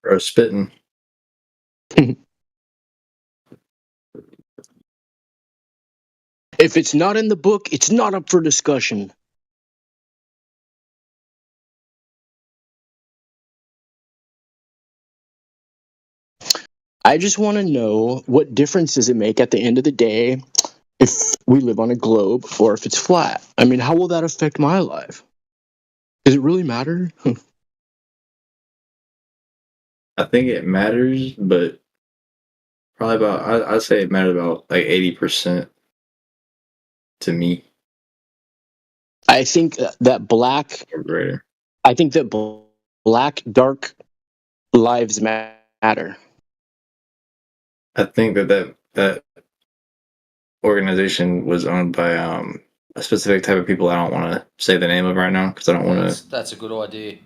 or spitting. If it's not in the book, it's not up for discussion. I just want to know, what difference does it make at the end of the day if we live on a globe or if it's flat? I mean, how will that affect my life? Does it really matter? I think it matters, but probably about I'd say it matters about like 80% to me I think that black, or greater. I think that black, dark lives matter. I think that organization was owned by a specific type of people I don't want to say the name of right now because I don't want to That's a good idea.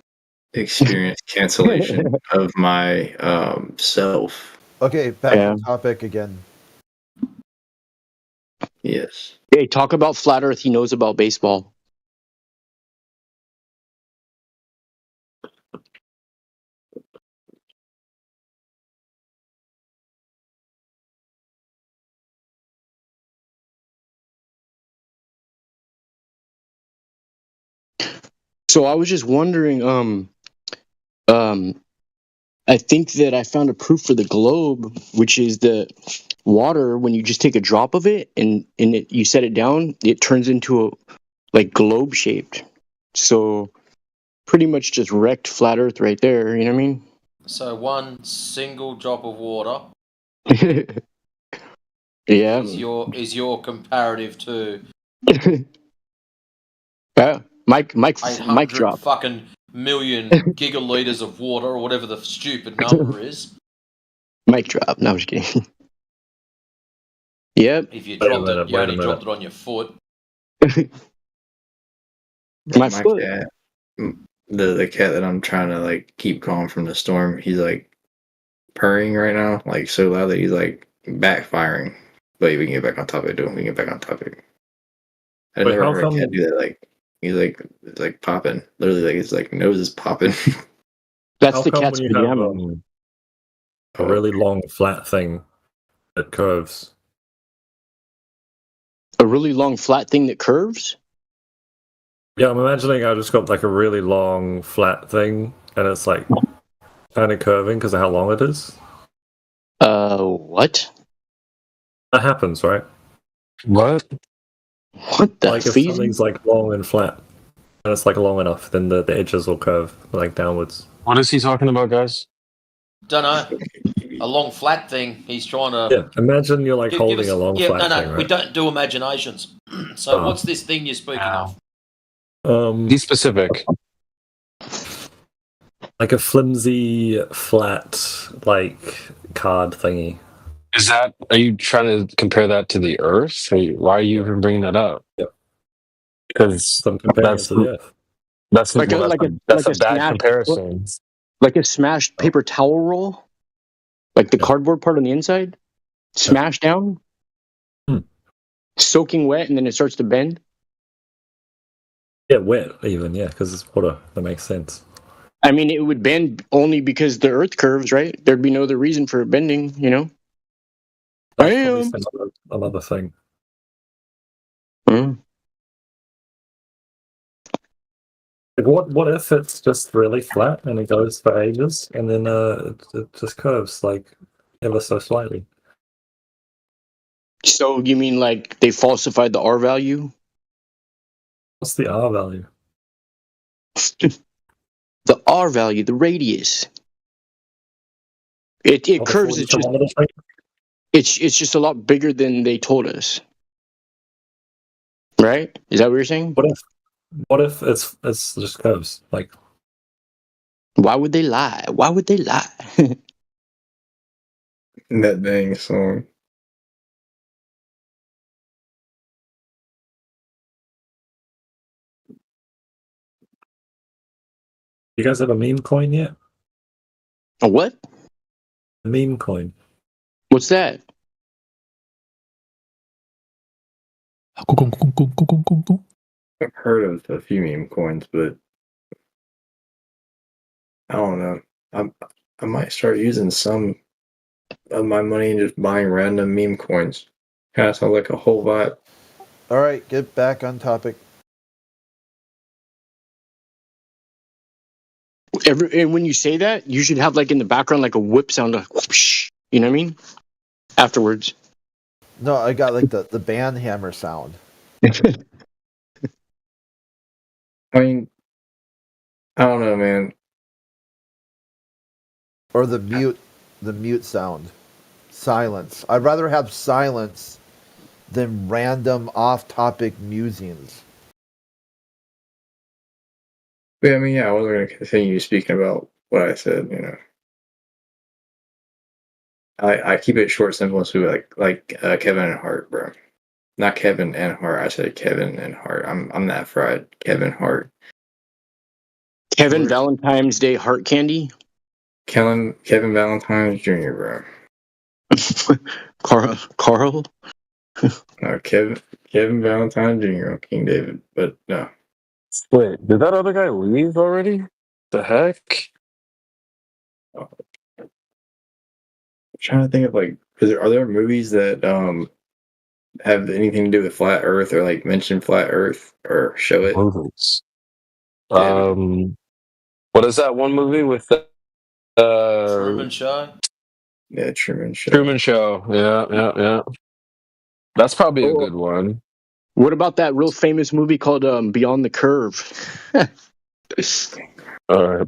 experience cancellation of my self. Okay, back on topic again. Yes. Hey, talk about flat Earth. He knows about baseball. So I was just wondering, I think that I found a proof for the globe, which is the water. When you just take a drop of it and you set it down, it turns into a like globe shaped. So pretty much just wrecked flat Earth right there. You know what I mean? So one single drop of water Yeah. is your comparative to Yeah. Mic 800 drop. fucking million gigaliters of water or whatever the stupid number is. Mic drop. No, I'm just kidding. Yep. If you dropped it, you only dropped it on your foot. My foot. Cat, the cat that I'm trying to like keep calm from the storm, he's like purring right now, like so loud that he's like backfiring. But we can get back on topic, we can get back on topic. I never heard a cat do that. Like he's like it's like popping, literally, like his like nose is popping. That's the cat's pajama. A really long flat thing that curves. A really long flat thing that curves? Yeah, I'm imagining I just got like a really long flat thing and it's like kind of curving because of how long it is. What? That happens, right? What? What the like if something's like long and flat and it's like long enough, then the edges will curve like downwards. What is he talking about, guys? Don't know. A long flat thing. He's trying to. Yeah, imagine you're like holding a long flat thing. Right? We don't do imaginations. So what's this thing you're speaking of? Be specific. Like a flimsy, flat, like card thingy. Are you trying to compare that to the Earth? Why are you even bringing that up? Yep. Because I'm comparing it to the Earth. That's like a bad comparison. Like a smashed paper towel roll? Like the cardboard part on the inside? Smashed down? Soaking wet and then it starts to bend? Yeah, wet even, yeah, because it's water. That makes sense. I mean, it would bend only because the Earth curves, right? There'd be no other reason for it bending, you know? That's another thing. Like what if it's just really flat and it goes for ages and then it just curves like ever so slightly? So you mean like they falsified the R value? What's the R value? The R value, the radius. It curves. It's just a lot bigger than they told us. Right? Is that what you're saying? What if it's just curves? Like, why would they lie? Why would they lie? That dang song. You guys have a meme coin yet? A what? A meme coin. What's that? I've heard of a few meme coins, but I don't know. I might start using some of my money and just buying random meme coins. Kind of sounds like a whole vibe. All right, get back on topic. And when you say that, you should have like in the background like a whip sound, like whoosh, you know what I mean? Afterwards. No, I got like the band hammer sound I mean, I don't know, man. or the mute sound. Silence. I'd rather have silence than random off-topic musings. But I mean, yeah, I wasn't going to continue speaking about what I said. You know, I keep it short, simple, and sweet, like Kevin and Hart, bro. Not Kevin and Hart. I said Kevin and Hart. I'm that fried. Kevin Hart. Kevin Valentine's Day heart candy. Kevin Valentine's Jr., bro. Carl. No, Kevin Valentine Jr. on King David, but no. Wait, did that other guy leave already? The heck? I'm trying to think of like, are there movies that have anything to do with flat Earth or like mention flat Earth or show it? Movies. Yeah. What is that one movie with the Truman Show. Yeah, Truman Show. Truman Show? Yeah. That's probably a good one. What about that real famous movie called Beyond the Curve? All right,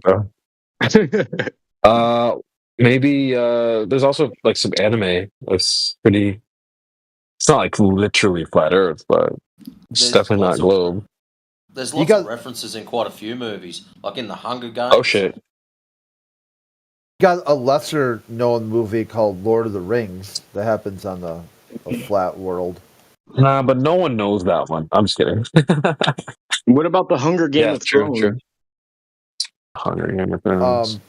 bro. Maybe there's also like some anime that's pretty. It's not like literally flat Earth, but it's There's definitely not lots of- globe. There's You lots got- of references in quite a few movies, like in the Hunger Games. Oh shit! Got a lesser known movie called Lord of the Rings that happens on a flat world. Nah, but no one knows that one. I'm just kidding. What about the Hunger Game Yeah, of true, Thrones? true. Hunger Game of Thrones.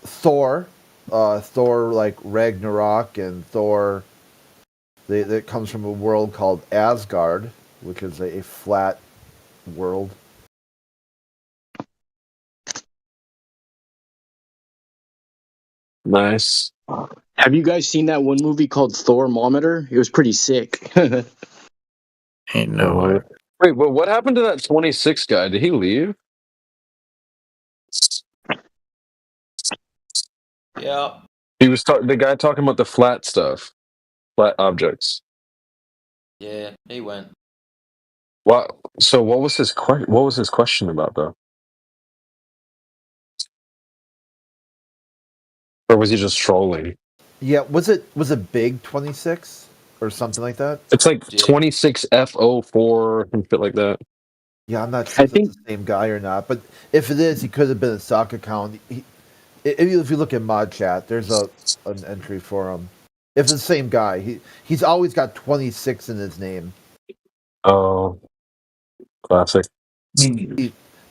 Thor, Thor like Ragnarok and Thor. That comes from a world called Asgard, which is a flat world. Nice. Have you guys seen that one movie called Thormometer? It was pretty sick. Ain't no way. Wait, well, what happened to that 26 guy? Did he leave? Yeah. He was the guy talking about the flat stuff, flat objects. Yeah, he went. What? So what was his What was his question about though? Or was he just trolling? Yeah, was it Big 26 or something like that? It's like Yeah. 26F04 and shit like that. Yeah, I'm not sure if it's the same guy or not, but if it is, he could have been a sock account. If you look at Mod Chat, there's an entry for him. If it's the same guy, he's always got 26 in his name. Oh, classic.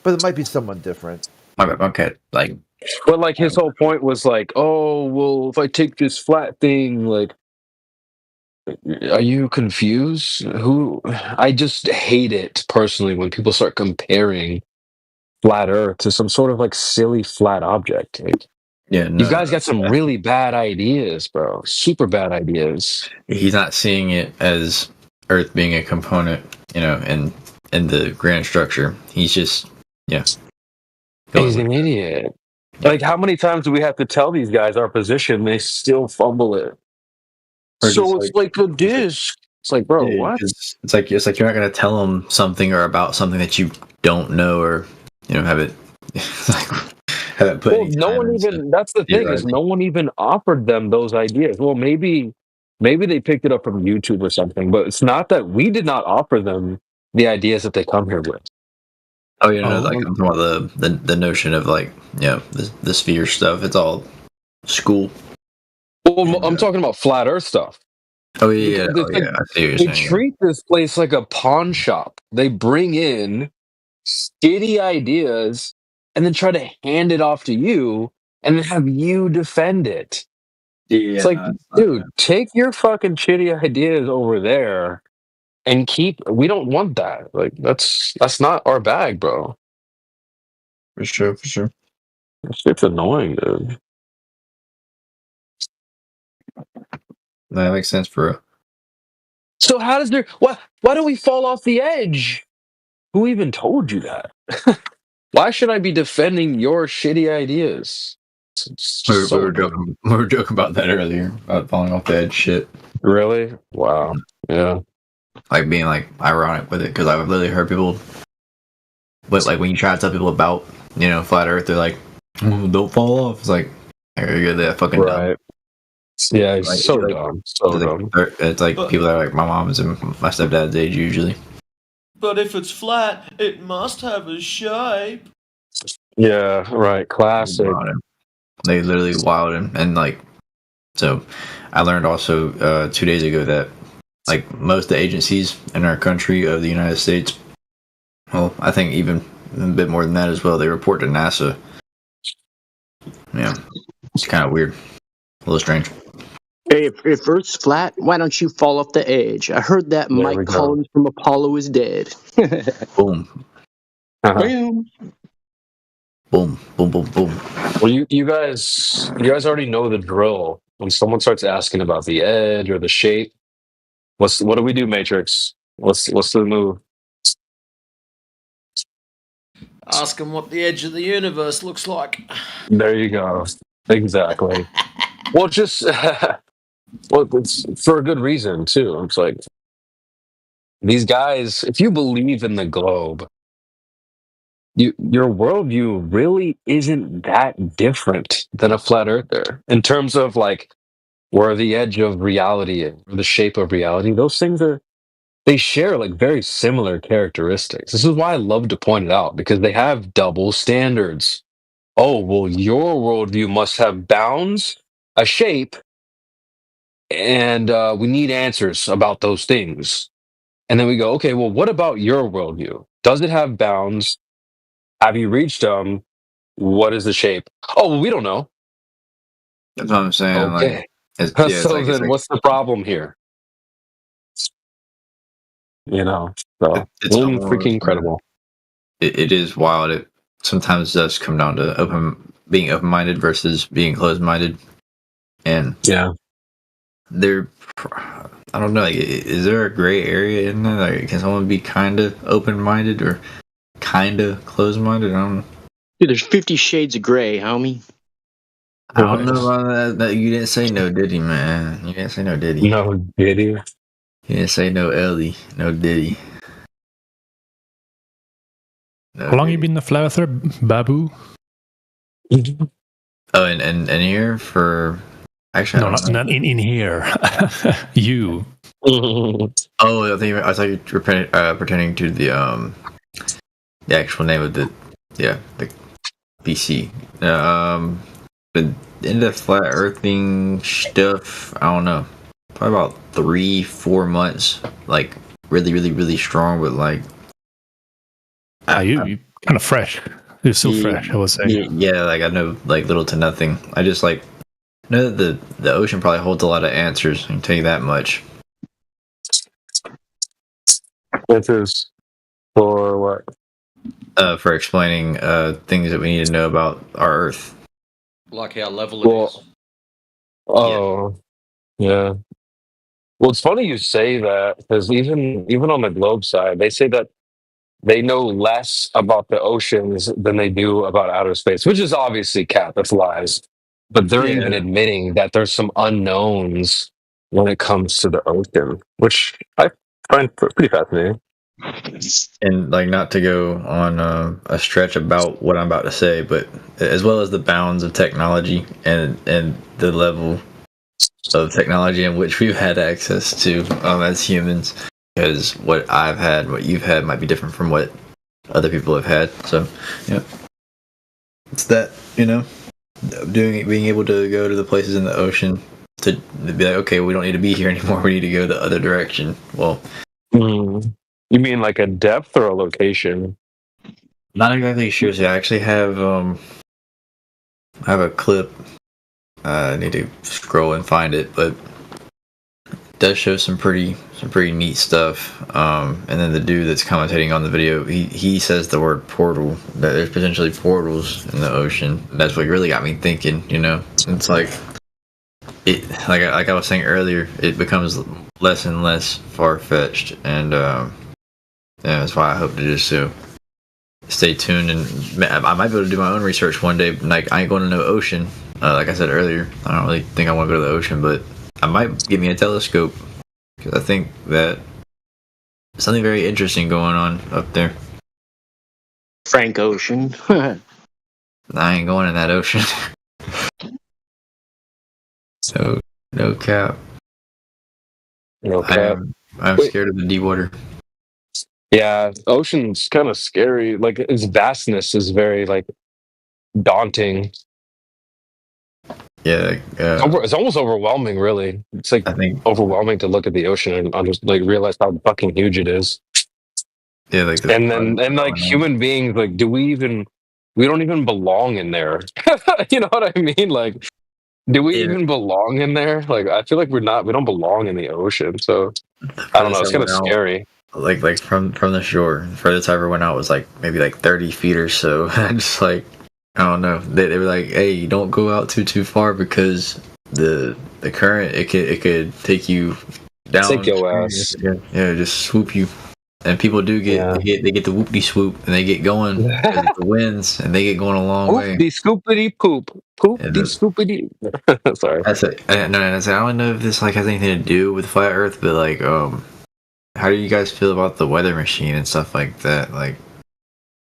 But it might be someone different. Okay, like, But like his whole point was like, oh well, if I take this flat thing, like, are you confused? I just hate it personally when people start comparing flat Earth to some sort of like silly flat object. Like, yeah, no, you guys got some really bad ideas, bro. Super bad ideas. he's not seeing it as Earth being a component, you know, in the grand structure. He's just, yeah. He's an idiot. Like, how many times do we have to tell these guys our position? They still fumble it. Or So just it's like a disc. It's like, bro, what? It's like you're not gonna tell them something or about something that you don't know, or you know, have it put. Well, any no time one into even. That's the thing is, theorizing. no one even offered them those ideas. Well, maybe they picked it up from YouTube or something. But it's not that we did not offer them the ideas that they come here with. Oh yeah, no, like I'm talking about the notion of like, you know, the sphere stuff. It's all school. Well, I'm talking about flat Earth stuff. Oh yeah, Because I see what you're They saying. treat this place like a pawn shop. They bring in skitty ideas and then try to hand it off to you and then have you defend it. Yeah, It's like, dude, take your fucking shitty ideas over there and we don't want that. Like, that's not our bag, bro. for sure. Shit's annoying, dude. That makes sense, bro. So how does there? Why do we fall off the edge? Who even told you that? Why should I be defending your shitty ideas? It's We just were, we so were annoying. joking. We were joking about that earlier about falling off the edge. Shit, Really? Wow. Yeah. like being like ironic with it because I've literally heard people, but like when you try to tell people about flat Earth, they're like, "Don't fall off." It's like you're that fucking dumb. Right. Yeah. It's Like, so dumb. So dumb. it's like But- people that are like my mom's and my stepdad's age usually. But if it's flat, it must have a shape. Yeah. Right. Classic. They literally wild and like so. I learned also 2 days ago that like most of the agencies in our country of the United States, well, I think even a bit more than that as well, they report to NASA. Yeah, it's kind of weird, a little strange. Hey, if Earth's flat, why don't you fall off the edge? I heard that There we Mike go. Collins from Apollo is dead. Boom, Uh-huh. Boom. boom, boom, boom, boom. Well, you guys already know the drill. When someone starts asking about the edge or the shape, what do we do, Matrix? What's the move? Ask them what the edge of the universe looks like. There you go. Exactly. Well, just well, it's for a good reason too. It's like these guys. If you believe in the globe, your worldview really isn't that different than a flat earther in terms of like where the edge of reality is, or the shape of reality. Those things they share like very similar characteristics. This is why I love to point it out because they have double standards. Oh, well, your worldview must have bounds, a shape, and we need answers about those things. And then we go, okay, well, what about your worldview? Does it have bounds? Have you reached them? What is the shape? Oh, well, we don't know. That's what I'm saying. Okay. Like, it's So then what's the problem here? So it's almost, freaking incredible. It is wild. It sometimes does come down to being open-minded versus being closed-minded, and Yeah. I don't know. Like, is there a gray area in there? Like, can someone be kind of open-minded or kind of closed-minded? I don't know. Dude, there's 50 shades of gray, homie. I don't know about that. You didn't say no, did he, man? You didn't say no, did he? No, did you? You didn't say no, Ellie. No, did he? No, How long did you he? been a flat earther, Babu? Oh, and here for actually, No, I don't know. not in here. You. Oh, I thought you were pertaining to the actual name of the BC. But into flat earthing stuff, I don't know. Probably about 3-4 months, like really, really, really strong. But like, You kind of fresh. You're still fresh, I would say. yeah, like I know like little to nothing. I just like know that the ocean probably holds a lot of answers. I can tell you that much. Answers for what? For explaining things that we need to know about our Earth. Like how level it is. Oh, yeah. Well, it's funny you say that because even on the globe side, they say that they know less about the oceans than they do about outer space, which is obviously cap. That's lies. But they're Yeah. even admitting that there's some unknowns when it comes to the ocean, which I find pretty fascinating. And like not to go on a stretch about what I'm about to say, but as well as the bounds of technology and the level of technology in which we've had access to as humans, because what I've had, what you've had, might be different from what other people have had. So, yeah, it's that being able to go to the places in the ocean to be like, okay, we don't need to be here anymore. We need to go the other direction. Well. You mean like a depth or a location? Not exactly sure. So I actually have a clip. I need to scroll and find it, but does show some pretty neat stuff. And then the dude that's commentating on the video, he says the word portal, that there's potentially portals in the ocean. That's what really got me thinking. You know, it's like like I was saying earlier, it becomes less and less far fetched, and yeah, that's why I hope to just stay tuned, and I might be able to do my own research one day. Like, I ain't going to no ocean. Like I said earlier, I don't really think I want to go to the ocean, but I might get me a telescope, because I think that something very interesting going on up there. Frank Ocean. I ain't going in that ocean. So, no cap. No cap. I'm Wait. scared of the deep water. Yeah, ocean's kind of scary. Like, its vastness is very like daunting. Yeah, It's almost overwhelming, really. It's like I think, overwhelming to look at the ocean and just like realize how fucking huge it is. yeah, like And human beings, like, we don't even belong in there. You know what I mean? Like, do we even belong in there? Like, I feel like we don't belong in the ocean. So I don't know. It's kind of scary. Like from the shore, the furthest I ever went out was like maybe like 30 feet or so. I just like, I don't know. They were like, hey, don't go out too far, because the current it could take you down. Take your ass. Yeah, just swoop you. And people do get they get the whoop-de swoop, and they get going because of the winds, and they get going a long way. The scoopity poop, the scoopity. Sorry. That's it. I don't know if this like has anything to do with flat Earth, but like, how do you guys feel about the weather machine and stuff like that? Like,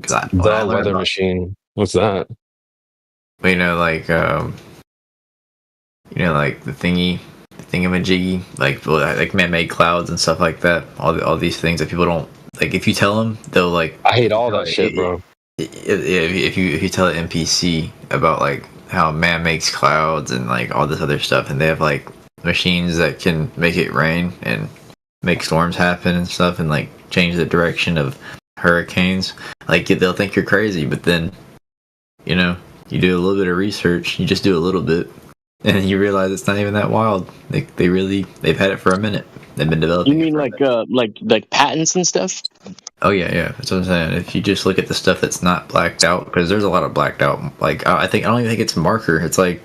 The weather machine. What's that? You know, like the thingamajiggy, like man-made clouds and stuff like that. All these things that people don't like. If you tell them, they'll like. I hate all that shit, bro. If you tell an NPC about like how man makes clouds and like all this other stuff, and they have like machines that can make it rain and make storms happen and stuff, and like change the direction of hurricanes, like they'll think you're crazy. But then, you know, you do a little bit of research, you just do a little bit, and then you realize it's not even that wild. They've had it for a minute. They've been developing. You mean like patents and stuff? Oh yeah, that's what I'm saying. If you just look at the stuff that's not blacked out, because there's a lot of blacked out. Like I don't even think it's marker. It's like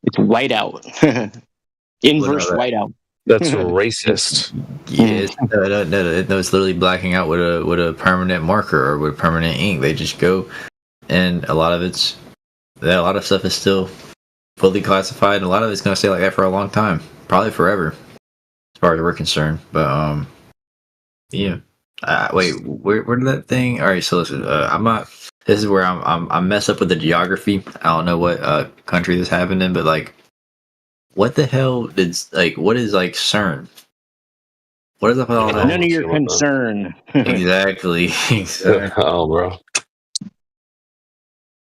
it's whiteout, inverse whiteout. That's racist. Yeah, no, it's literally blacking out with a permanent marker or with permanent ink. They just go, and a lot of stuff is still fully classified, and a lot of it's gonna stay like that for a long time, probably forever, as far as we're concerned. But yeah. Wait, where did that thing? All right, so listen, I'm not. This is where I'm mess up with the geography. I don't know what country this happened in, but like, what the hell what is like CERN? What is up with all that? None of your concern. Exactly. Oh,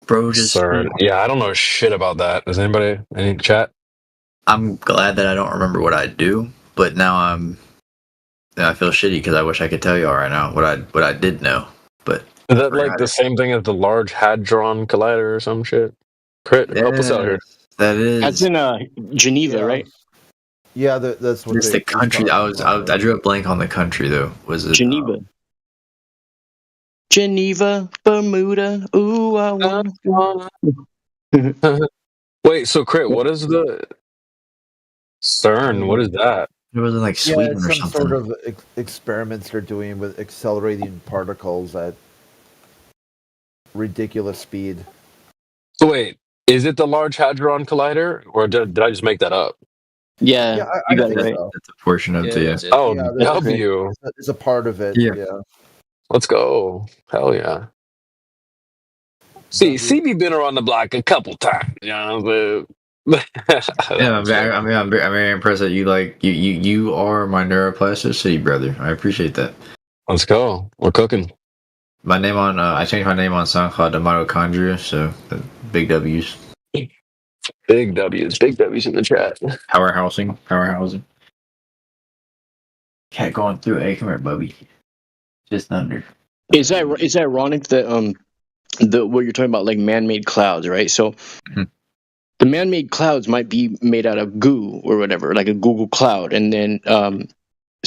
bro, just CERN. Yeah, I don't know shit about that. Does anybody in chat? I'm glad that I don't remember what I do, but now I feel shitty because I wish I could tell y'all right now what I did know. But is that like the same thing as the Large Hadron Collider or some shit? Crit, help us out here. That's in Geneva, right? Yeah, that's what. It's the country. I drew a blank on the country though. Was it Geneva? Geneva, Bermuda. Ooh, I want. Wait, so Crit, what is the CERN? What is that? It wasn't like Sweden it's or some something. sort of experiments they're doing with accelerating particles at ridiculous speed. So wait, is it the Large Hadron Collider, or did I just make that up? Yeah, I you got think it right. so. That's a portion of Yeah, it. that's it. Oh, Yeah, W. It's a part of it. Yeah. Yeah. Let's go. Hell yeah. See, CB been around the block a couple times. You know, but Yeah, I'm very impressed that you are my neuroplasticity brother. I appreciate that. Let's go. We're cooking. My name on I changed my name on SoundCloud to Mitochondria, so big W's. Big W's in the chat. Powerhousing. Cat going through. Hey, come here, Bubby. Just under. It's ironic that what you're talking about, like man-made clouds, right? So the man-made clouds might be made out of goo or whatever, like a Google Cloud, and then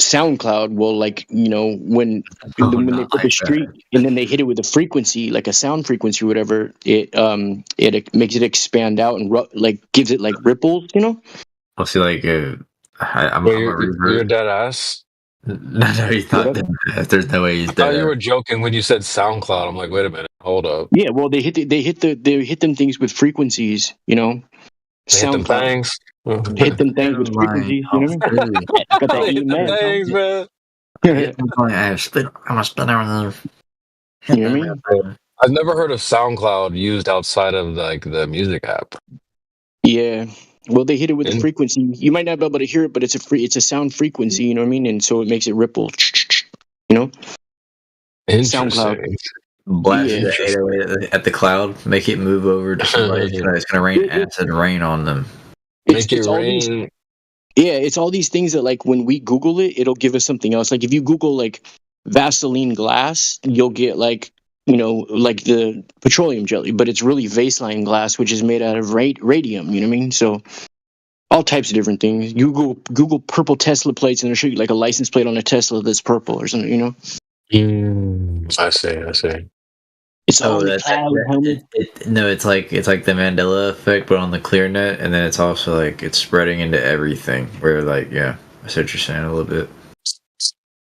SoundCloud will, like, when Oh, when they not put the like street that. and then they hit it with a frequency, like a sound frequency or whatever, it makes it expand out and like gives it like ripples, I'll see, like, I'm Wait, a you're revert. dead ass. No, you thought Whatever. that. There's no way he's Oh, dead. you were joking when you said SoundCloud. I'm like, wait a minute, hold up. Yeah, well, they hit them things with frequencies, They hit them SoundCloud things. hit them things with Never mind. frequencies, got that They hit them EMF. things, man. I'm a spit everything. You know what I mean? I've never heard of SoundCloud used outside of like the music app. Yeah. Well, they hit it with a In- frequency. You might not be able to hear it, but it's a sound frequency. You know what I mean? And so it makes it ripple. You know, SoundCloud. Interesting. Blast Yeah. the 808 at the cloud, make it move over to somebody. It's gonna rain acid rain on them. Make it all these. rain. Yeah, it's all these things that, like, when we Google it, it'll give us something else. Like if you Google like Vaseline glass, you'll get like like the petroleum jelly, but it's really Vaseline glass, which is made out of radium. You know what I mean? So all types of different things. You Google purple Tesla plates, and they'll show you like a license plate on a Tesla that's purple or something. I see. It's all Oh, in the that's cloud, homie. no. It's like the Mandela effect, but on the clear net, and then it's also like it's spreading into everything. Where, like, yeah, I see what you're saying a little bit.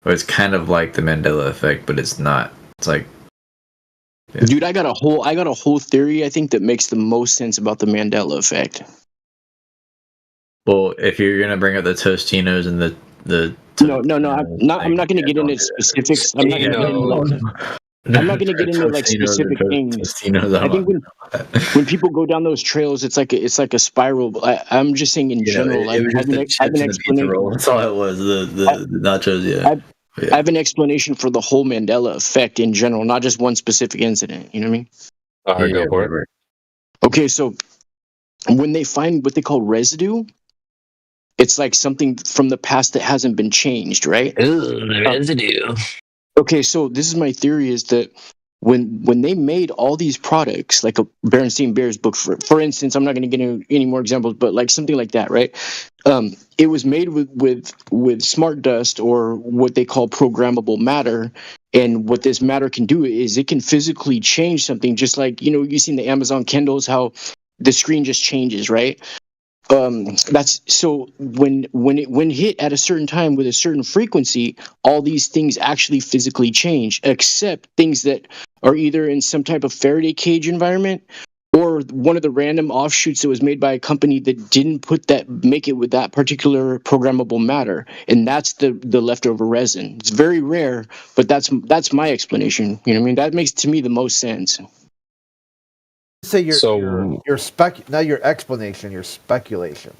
But it's kind of like the Mandela effect, but it's not. It's like, yeah. Dude, I got a whole theory, I think, that makes the most sense about the Mandela effect. Well, if you're gonna bring up the Tostinos and the No, I'm not going to get into specifics. I'm not going to get into like specific things. I think when people go down those trails, it's like a spiral. I'm just saying in general. it was just the chips and the pizza roll. That's all it was. The nachos. Yeah. I have an explanation for the whole Mandela effect in general, not just one specific incident. You know what I mean? All right, go for it. Okay, so when they find what they call residue, it's like something from the past that hasn't been changed, right? Ooh, residue. Okay, so this is my theory: is that when they made all these products, like a Berenstein Bears book, for instance, I'm not going to get into any more examples, but like something like that, right? It was made with smart dust, or what they call programmable matter. And what this matter can do is it can physically change something, just like you've seen the Amazon Kindles, how the screen just changes, right? That's so when hit at a certain time with a certain frequency, all these things actually physically change, except things that are either in some type of Faraday cage environment, or one of the random offshoots that was made by a company that didn't make it with that particular programmable matter, and that's the leftover resin. It's very rare, but that's my explanation. You know what I mean? That makes to me the most sense. Say your not your explanation, your speculation.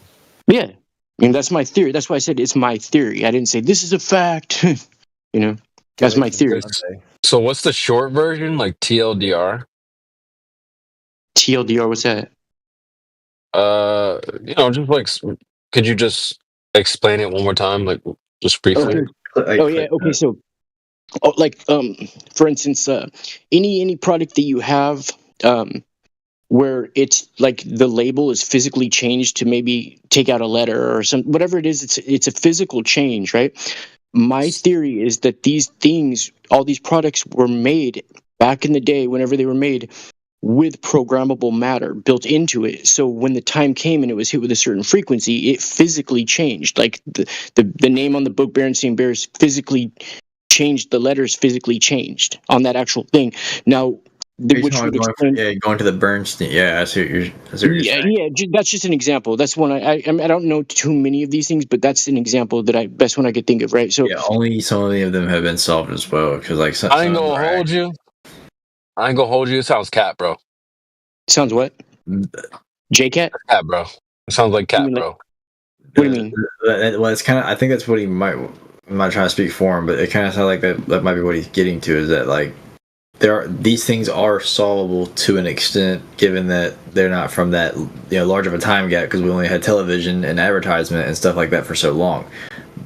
Yeah, I mean, that's my theory. That's why I said it's my theory. I didn't say this is a fact. That's my theory. So what's the short version, like TLDR? TLDR, what's that? Just like, could you just explain it one more time, like just briefly? Okay. So, for instance, any product that you have, where it's like the label is physically changed to maybe take out a letter or whatever it is, it's a physical change, right? My theory is that these things, all these products, were made back in the day, whenever they were made, with programmable matter built into it. So when the time came and it was hit with a certain frequency, it physically changed. Like the name on the book, Berenstein Bears, physically changed. The letters physically changed on that actual thing. Now, going to the Bernstein. Yeah, I see what you're saying. Yeah, that's just an example. That's one I don't know too many of these things, but that's an example that best one I could think of, right? So yeah, only so many of them have been solved as well, because like I ain't gonna hold you. It sounds cat, bro. Sounds what? J-Cat? Cat, bro. It sounds like cat, bro. What do you mean? Well, it's kind of. I think that's what he might. I'm not trying to speak for him, but it kind of sounds like that might be what he's getting to. Is that like these things are solvable to an extent, given that they're not from that large of a time gap, because we only had television and advertisement and stuff like that for so long.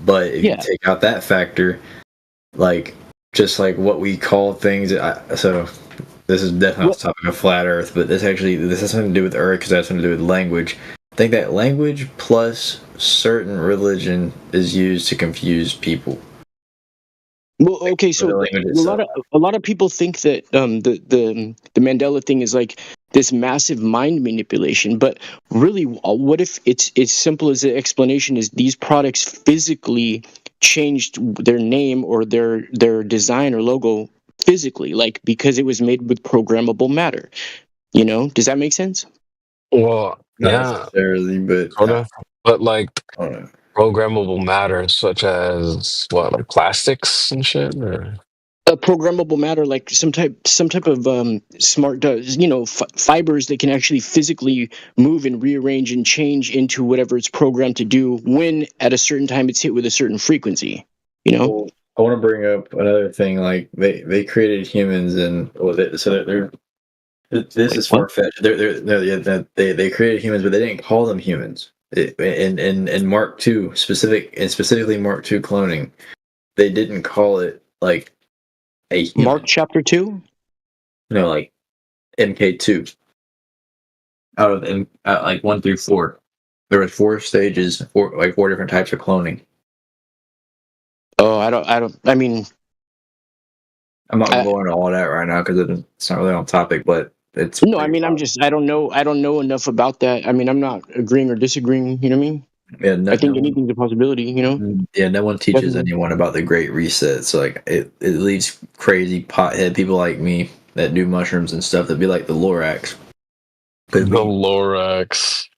But if you take out that factor, like just like what we call things, so this is definitely off the topic of flat Earth, but this has something to do with Earth because it has something to do with language. I think that language plus certain religion is used to confuse people. Well, okay, For the so language a itself. lot of people think that the Mandela thing is like this massive mind manipulation, but really, what if it's as simple as the explanation is these products physically changed their name or their design or logo physically, like because it was made with programmable matter. You know, does that make sense? Well, Not yeah, necessarily, but sort of. But like I don't know. programmable matter, such as what, like plastics and shit, or A programmable matter, like some type of smart, fibers that can actually physically move and rearrange and change into whatever it's programmed to do when at a certain time it's hit with a certain frequency. You know, Well, I want to bring up another thing. Like they created humans, and this like is what? far fetched. They created humans, but they didn't call them humans. In Mark II, specifically Mark II cloning, they didn't call it like a Mark human. chapter 2. No, like MK2 like 1 through 4. There were 4 stages, four different types of cloning. Oh, I mean, I'm not I, going into all that right now because it's not really on topic, but it's no, I pretty mean, wild. I don't know enough about that. I mean, I'm not agreeing or disagreeing. You know what I mean? Yeah, I think anything's a possibility. You know, no one teaches definitely. anyone about the Great Reset. So like it leaves crazy pothead people like me that do mushrooms and stuff that be like the Lorax. the Because Lorax.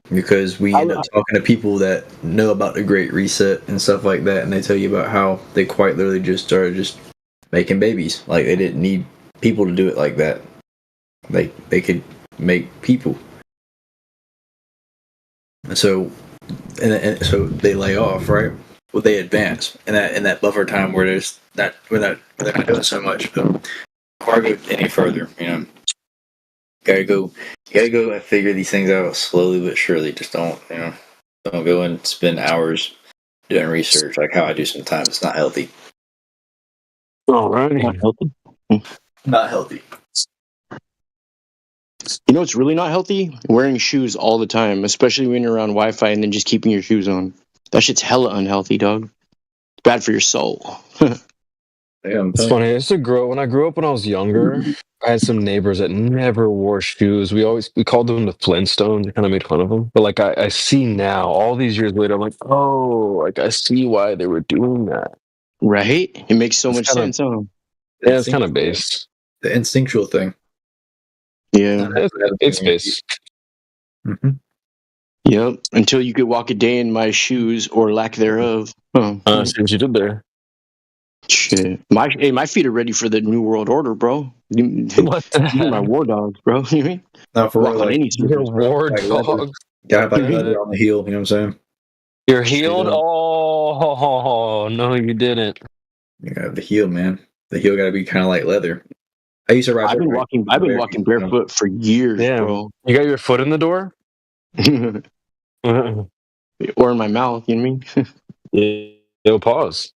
because we I, end up talking to people that know about the Great Reset and stuff like that, and they tell you about how they quite literally just started just making babies. Like they didn't need people to do it like that. Like they could make people. So and so they lay off, right? Well, they advance in that buffer time where there's that they're not doing so much. But before I go any further, gotta go, you gotta go and figure these things out slowly but surely. Just don't go and spend hours doing research like how I do sometimes. It's not healthy. not Alrighty. healthy. Not healthy. You know, it's really not healthy. Wearing shoes all the time, especially when you're around Wi-Fi, and then just keeping your shoes on. That shit's hella unhealthy, dog. It's bad for your soul. Yeah, I'm It's telling funny. When I grew up when I was younger, I had some neighbors that never wore shoes. We called them the Flintstones. We kind of made fun of them. But like I see now, all these years later, I'm like, oh, like I see why they were doing that. Right? It makes so It's much kind of sense, huh? Yeah, it's kind of based. the instinctual thing. Yeah. Not having It's to- based. Mm-hmm. Yep. Until you could walk a day in my shoes or lack thereof. Oh, See what you did there. shit. My feet are ready for the new world order, bro. These What the are my heck? war dogs, bro. You know what I mean? Now for Walk real, on like any Your surface, bro. war like leather. dog. Gotta have like Got leather it. on the heel. You know what I'm saying? You're Straight healed? up. Oh, no, you didn't. You gotta have the heel, man. The heel gotta be kind of like leather. I used to ride I've dirt been bikes. walking barefoot for years, Damn. bro. You got your foot in the door? Or in my mouth, you know what I mean? Yo, pause.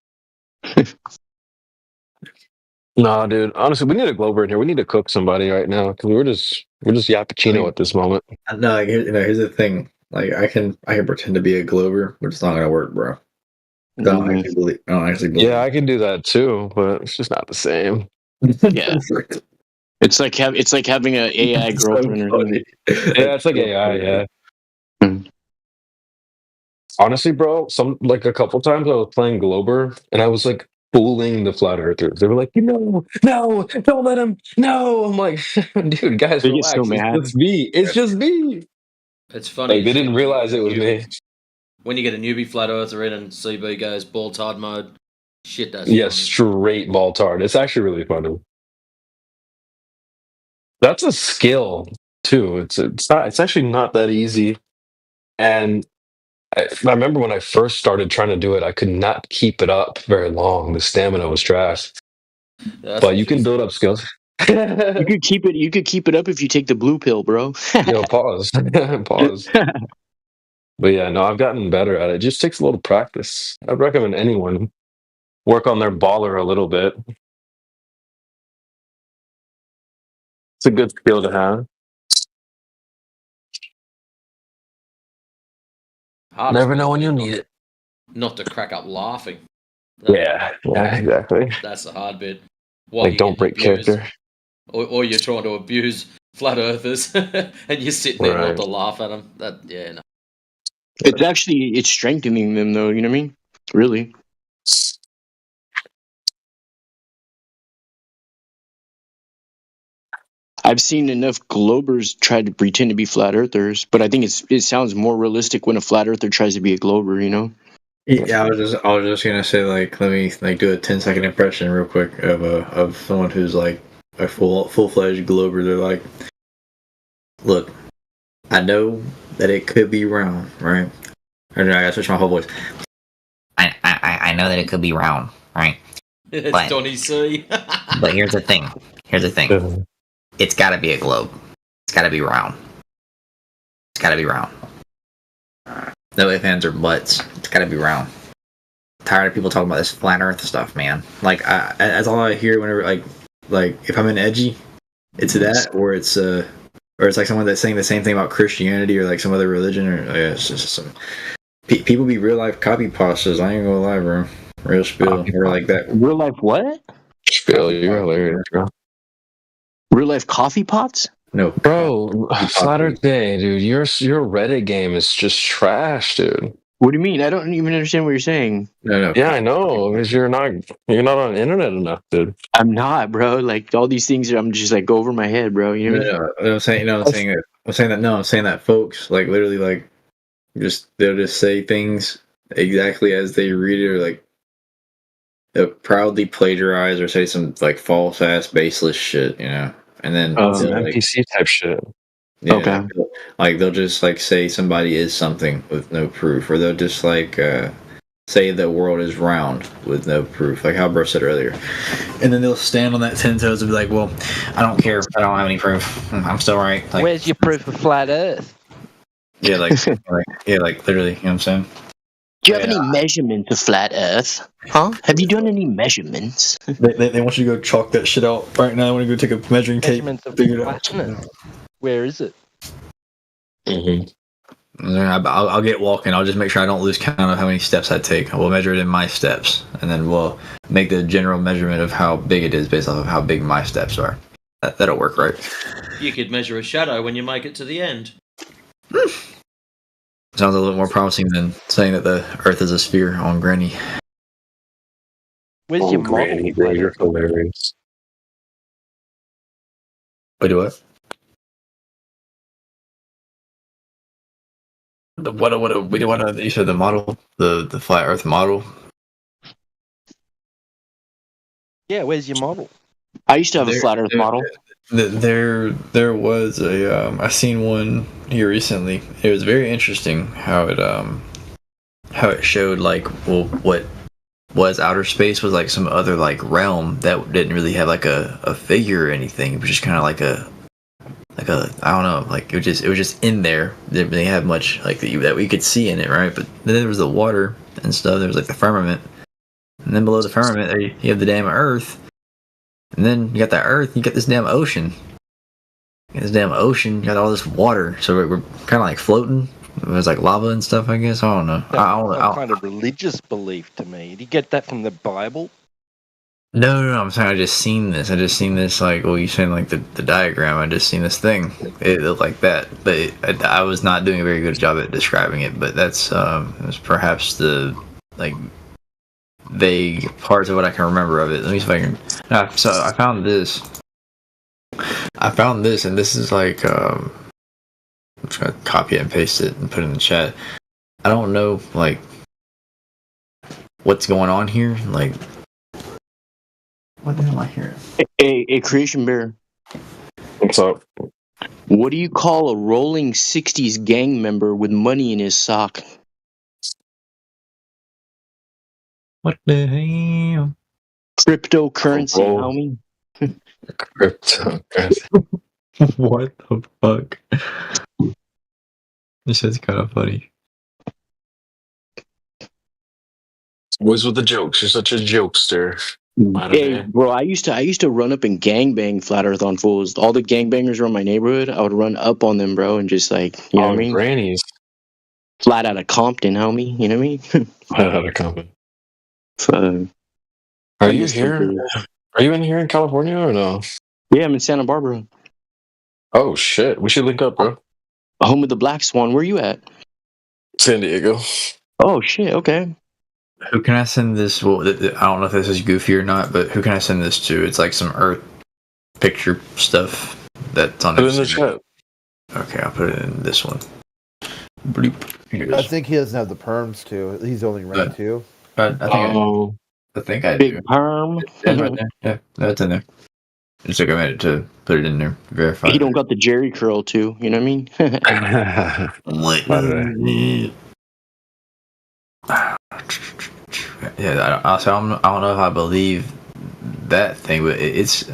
Nah, dude. Honestly, we need a Glover in here. We need to cook somebody right now because we're just Yappuccino at this moment. No, like, here's the thing. Like I can pretend to be a Glover, but it's not gonna work, bro. I don't actually believe. I don't actually believe. Yeah, I can do that too, but it's just not the same. Yeah. It's like having an AI girlfriend or something. Yeah, it's like AI. Yeah. Mm. Honestly, bro, a couple times I was playing Glober and I was like fooling the flat earthers. They were like, no, don't let him. No. I'm like, dude, guys, They get so relax. It's mad. just me. It's just me. It's funny. Like they didn't realize it was me. When you get a newbie flat earther in and CB goes ball hard mode, shit, that's Yeah, funny. straight ball tard. It's actually really funny. That's a skill too. It's actually not that easy. And I remember when I first started trying to do it, I could not keep it up very long. The stamina was trash. That's But for you can sure. build up skills. You could keep it up if you take the blue pill, bro. Yo, pause. Pause. But yeah, no, I've gotten better at it. It just takes a little practice. I'd recommend anyone work on their baller a little bit. It's a good skill to have. Hard Never as know when well you need it. not to crack up laughing. Yeah, exactly. That's the hard bit. While Like, you're don't getting break abused. character. Or you're trying to abuse flat earthers and you're sitting there not Right. to laugh at them. No. It's strengthening them though. You know what I mean? Really. I've seen enough globers try to pretend to be flat earthers, but I think it sounds more realistic when a flat earther tries to be a glober. You know? Yeah, I was just gonna say like let me like do a 10-second impression real quick of someone who's like a full-fledged glober. They're like, look, I know that it could be round, right? Or no, I gotta switch my whole voice. I know that it could be round, right? It's But- Donny C. But here's the thing. It's gotta be a globe. It's gotta be round. It's gotta be round. No ifs, ands, or buts. It's gotta be round. Tired of people talking about this flat Earth stuff, man. Like, that's all I hear whenever, like if I'm in edgy, it's that, or it's like someone that's saying the same thing about Christianity or like some other religion, or yeah, it's just some people be real life copy pastas. I ain't gonna lie, bro. Real spill. We're like that. Real life what? Phil, you're hilarious, bro. Real life coffee pots? No, Bro, Flat Earth Day, dude. Your Reddit game is just trash, dude. What do you mean? I don't even understand what you're saying. no. Yeah, I know, because you're not on the internet enough, dude. I'm not, bro. Like all these things, I'm just like go over my head, bro. You know what I mean? No, I'm saying, I'm saying that folks, like literally, like they'll just say things exactly as they read it, or like they'll proudly plagiarize or say some like false ass baseless shit, you know, and then Some they'll, like, NPC type shit. yeah, Okay. like they'll just like say somebody is something with no proof, or they'll just like say the world is round with no proof, like how bro said earlier, and then they'll stand on that 10 toes and be like, well, I don't care, I don't have any proof, I'm still right. Like, Where's your proof of flat Earth? yeah, like literally, you know what I'm saying? Do you have any measurements of flat Earth? Huh? Have you done any measurements? They want you to go chalk that shit out right now. I want to go take a measuring tape, Measurements of figure it out. flatness. Where is it? I'll get walking. I'll just make sure I don't lose count of how many steps I take. We'll measure it in my steps, and then we'll make the general measurement of how big it is based off of how big my steps are. That'll work, right? You could measure a shadow when you make it to the end. Sounds a little more promising than saying that the Earth is a sphere on Granny. Where's your model? Granny, bro, you're hilarious. Wait, do what? What? You said the model, the flat Earth model. Yeah, where's your model? I used to have a flat Earth model. There was a I seen one here recently. It was very interesting how it showed like, well, what was outer space was like some other like realm that didn't really have like a figure or anything. It was just kind of like a I don't know, like it was just in there. They didn't really have much like that we could see in it, right? But then there was the water and stuff. There was like the firmament, and then below the firmament there you have the damn Earth. And then you got that Earth, you got this damn ocean. You got all this water. So we're kind of like floating. It was like lava and stuff, I guess. I don't know. Some kind of religious belief to me. Did you get that from the Bible? No, I'm saying I just seen this like, well, you saying like the diagram. I just seen this thing. It looked like that. But I was not doing a very good job at describing it. But that's was perhaps the like vague parts of what I can remember of it. Let me see if I can. So I found this. And this is like I'm just gonna copy it and paste it and put it in the chat. I don't know like what's going on here. Like, what the hell am I hearing? A creation bear. What's up? What do you call a rolling 60s gang member with money in his sock? What the hell? Cryptocurrency, Oh. homie. Cryptocurrency. What the fuck? This shit's kind of funny. Always with the jokes. You're such a jokester. Hey, bro, I used to run up and gangbang Flat Earth on fools. All the gangbangers around my neighborhood, I would run up on them, bro, and just like, you know what I mean? Grannies. Flat out of Compton, homie. You know what I mean? Out of Compton. I Are you miss them here? fools. Are you in here in California or no? Yeah, I'm in Santa Barbara, Oh shit, we should link up, bro. home of the Black Swan. Where you at? San Diego. Oh shit. Okay. Who can I send this? Well, I don't know if this is goofy or not, but who can I send this to? It's like some Earth picture stuff that's on Put it in the Instagram. chat. Okay, I'll put it in this one. Bloop. Here it I is. think he doesn't have the perms too. He's only ranked 2. I think I Big do. perm. Yeah, right there. Yeah, that's in there. It took a minute to put it in there. Verify. He don't got the Jerry curl too. You know what I mean? Yeah, I don't know if I believe that thing, but it's.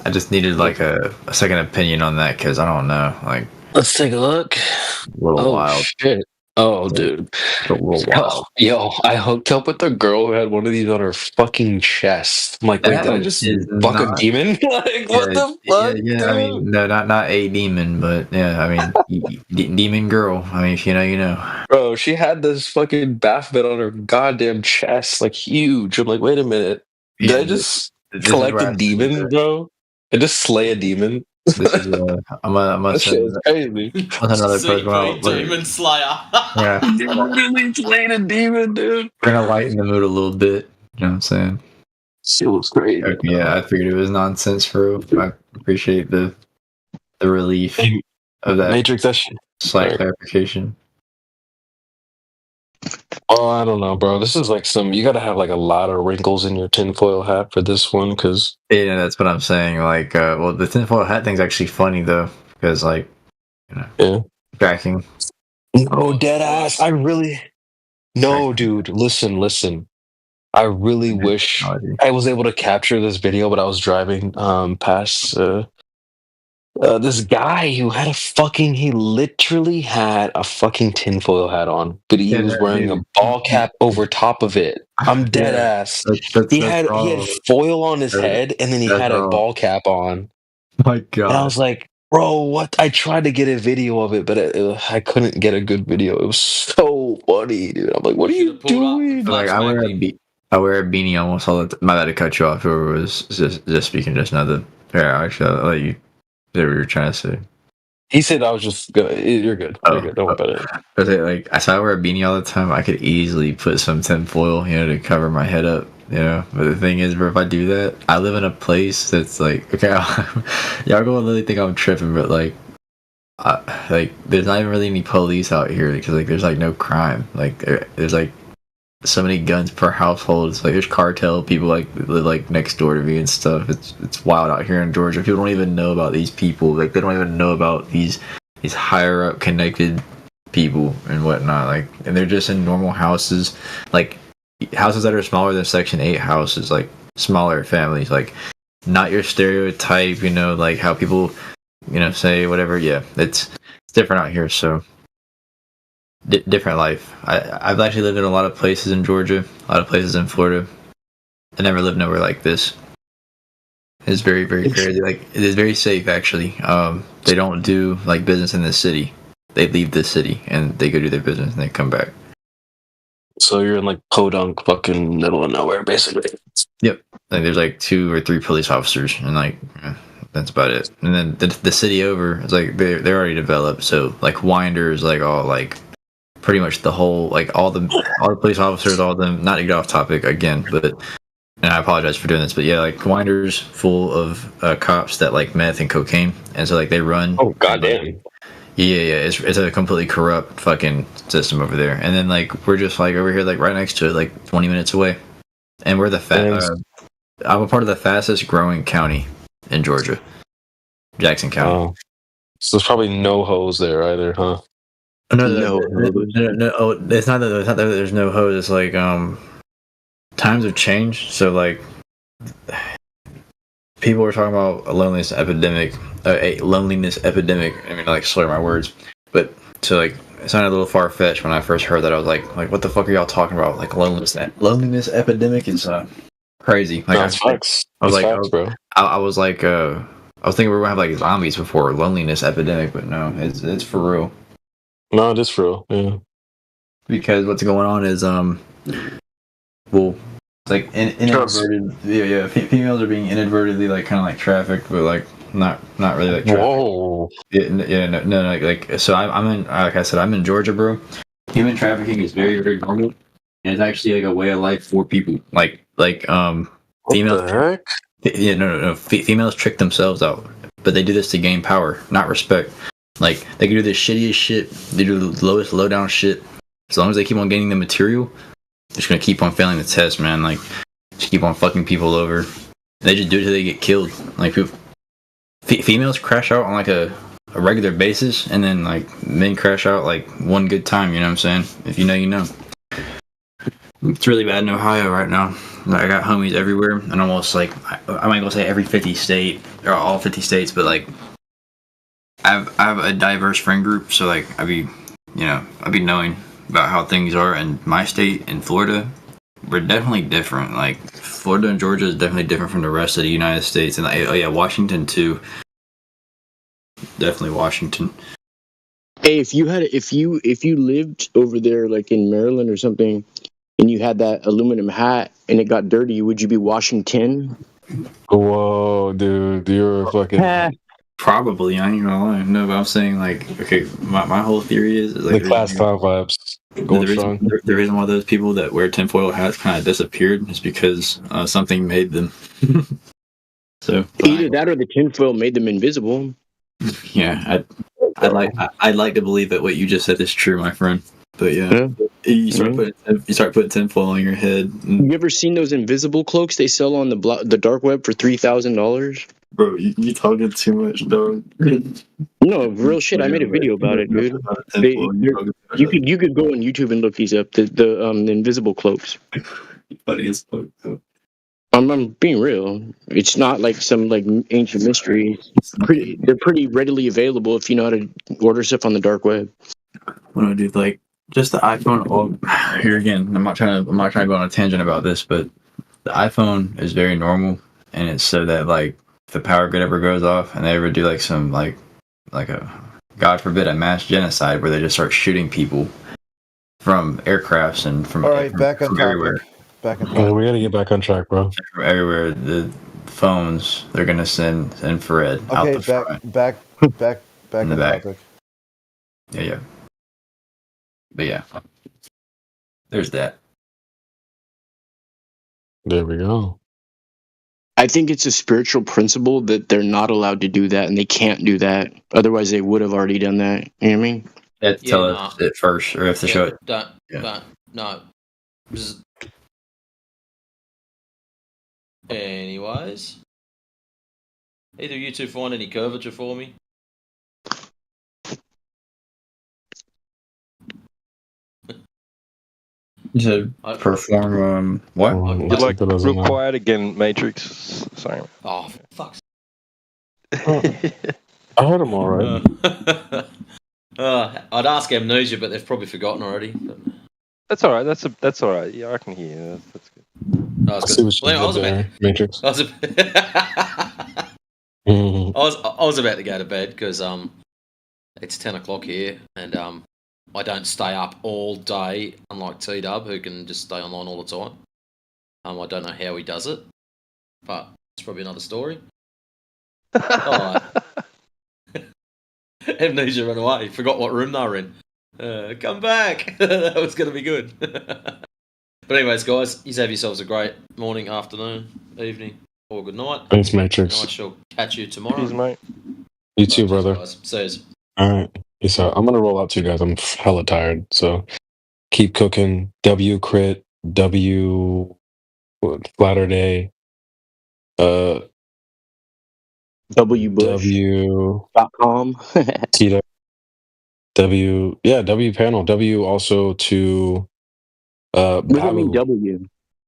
I just needed like a second opinion on that because I don't know, like Let's take a look. a little Oh wild. shit. Oh dude. A little wild. Yo, I hooked up with a girl who had one of these on her fucking chest. I'm like, wait, That did I just is fuck a not- demon? Like, what the Yeah, fuck? yeah. I dude? mean, no, not a demon, but yeah, I mean, demon girl. I mean, if you know, you know. Bro, she had this fucking bath bed on her goddamn chest, like huge. I'm like, wait a minute. Did Yeah, I just this is collect where a I see demon, that. bro? I just slay a demon. This is I'm gonna That shit send is crazy. another post. CP Demon Slayer. Yeah, Literally slayed a demon, dude. we're gonna lighten the mood a little bit. You know what I'm saying? Shit was crazy. Okay, yeah, I figured it was nonsense, bro. I appreciate the relief Hey, of that Matrix, that shit. slight Right. clarification. Oh, I don't know, bro. This is like you gotta have like a lot of wrinkles in your tinfoil hat for this one, because Yeah, that's what I'm saying. Like, well, the tinfoil hat thing's actually funny though, because like, you know, yeah. tracking. No, dead ass. No, dude. Listen. I really wish Technology. I was able to capture this video, but I was driving past this guy who had he literally had a fucking tinfoil hat on, but he Yeah, was no, wearing a dude. ball cap over top of it. I'm dead Yeah, ass. That's He had wrong. foil on his That's- head, and then he that's had a wrong. ball cap on. My And I God. was like, bro, what? I tried to get a video of it, but I couldn't get a good video. It was so funny, dude. I'm like, what are you Should've pulled up the doing? Like, I wear a beanie almost all the time. My bad to cut you off. Whoever was just speaking just now. Yeah, actually, I'll let you say what you're trying to say. He said I was just good. You're good. You're good. Don't worry about it. But I wear a beanie all the time. I could easily put some tinfoil, to cover my head up, But the thing is, bro, if I do that, I live in a place that's like, okay, y'all gonna really think I'm tripping, but like, there's not even really any police out here because like there's like no crime. Like there's like so many guns per household. It's like there's cartel people like live like next door to me and stuff. It's wild out here in Georgia. People don't even know about these people. Like they don't even know about these higher up connected people and whatnot. Like, and they're just in normal houses, like houses that are smaller than Section 8 houses, like smaller families, like not your stereotype. Like how people, say whatever. Yeah, it's different out here. So. Different life. I've actually lived in a lot of places in Georgia, a lot of places in Florida. I never lived nowhere like this. It's very, very crazy. Like it is very safe actually. They don't do like business in the city. They leave the city and they go do their business and they come back. So you're in like podunk fucking middle of nowhere, basically. Yep. Like there's like 2 or 3 police officers and like that's about it. And then the city over is like they're already developed. So like Winder is like all like pretty much the whole, like all the police officers, all of them, not to get off topic again, but, and I apologize for doing this, but yeah, like Winder's full of cops that like meth and cocaine, and so like they run. Oh goddamn. Yeah, it's a completely corrupt fucking system over there, and then like we're just like over here, like right next to it, like 20 minutes away, and we're I'm a part of the fastest growing county in Georgia, Jackson County. Oh. So there's probably no hoes there either, huh? No. Oh, it's not that there's no hose. It's like times have changed. So like people were talking about a loneliness epidemic. I mean, like slur my words, but to like it sounded a little far fetched when I first heard that. I was like what the fuck are y'all talking about? Like loneliness epidemic is crazy. Like No, it's facts. I was It's like, facts, bro. I was like, I was thinking we were gonna have like zombies before, loneliness epidemic, but no, it's for real. No, it is for real. Yeah. Because what's going on is well, it's like inadverted. Yeah. Females are being inadvertently like kind of like trafficked, but like not really like trafficked. Whoa. Yeah, no, like so I'm in, like I said, I'm in Georgia, bro. Human trafficking is very, very normal, and it's actually like a way of life for people. Like What females. the heck? Yeah, no. Females trick themselves out, but they do this to gain power, not respect. Like they can do the shittiest shit, they do the lowest low down shit. As long as they keep on getting the material, they're just gonna keep on failing the test, man. Like just keep on fucking people over. They just do it till they get killed. Like females crash out on like a regular basis, and then like men crash out like one good time. You know what I'm saying? If you know, you know. It's really bad in Ohio right now. Like, I got homies everywhere, and almost like I might go say every 50 state or all 50 states, but like I have a diverse friend group, so like I be knowing about how things are in my state in Florida. We're definitely different. Like Florida and Georgia is definitely different from the rest of the United States, and like, oh yeah, Washington too. Definitely Washington. Hey, if you lived over there like in Maryland or something, and you had that aluminum hat and it got dirty, would you be washing tin? Whoa, dude, you're a fucking Probably, I ain't gonna lie. No, but I'm saying like, okay, my whole theory is like the class time vibes going strong. The reason why those people that wear tinfoil hats kind of disappeared is because something made them. So Either that or the tinfoil made them invisible. yeah, I'd like to believe that what you just said is true, my friend. But yeah. You start putting tinfoil on your head. You ever seen those invisible cloaks they sell on the dark web for $3,000? Bro, you talking too much, dog. No, real shit. I made a video about it, dude. You could go on YouTube and look these up. The invisible cloaks. Funny as fuck, though. I'm being real. It's not like some like ancient mystery. They're pretty readily available if you know how to order stuff on the dark web. What do I do? Like just the iPhone. Oh, here again, I'm not trying to go on a tangent about this, but the iPhone is very normal, and it's so that like if the power grid ever goes off and they ever do like some like a God forbid a mass genocide where they just start shooting people from aircrafts and from All right, back on everywhere. topic. Back on Yeah, topic. we gotta get back on track, bro. From everywhere, the phones they're gonna send infrared out Okay, the front. back In the on back. topic. Yeah. But yeah, there's that. There we go. I think it's a spiritual principle that they're not allowed to do that and they can't do that. Otherwise, they would have already done that. You know what I mean? They have to tell us it first, or have to show it. No. Anyways, either you two find any curvature for me. To perform what? You're like real quiet again, Matrix. Sorry. Oh, fuck. I heard him all right. I'd ask Amnesia, but they've probably forgotten already. But... That's all right. That's all right. Yeah, I can hear you. That's good. No, I see what you did there, Matrix. I was about to go to bed because it's 10 o'clock here, and I don't stay up all day, unlike T-Dub, who can just stay online all the time. I don't know how he does it, but it's probably another story. Alright. Amnesia ran away. Forgot what room they were in. Come back! That was going to be good. But anyways, guys, you have yourselves a great morning, afternoon, evening, or good night. Thanks, Matrix. And I shall catch you tomorrow. Cheers, mate. You too, brother. Guys. See you. All right. Peace out. I'm gonna roll out too, guys. I'm hella tired, so keep cooking. W crit. W Flatter Day. WBush.com. T W. Yeah, W panel. W also to. What does that mean? W.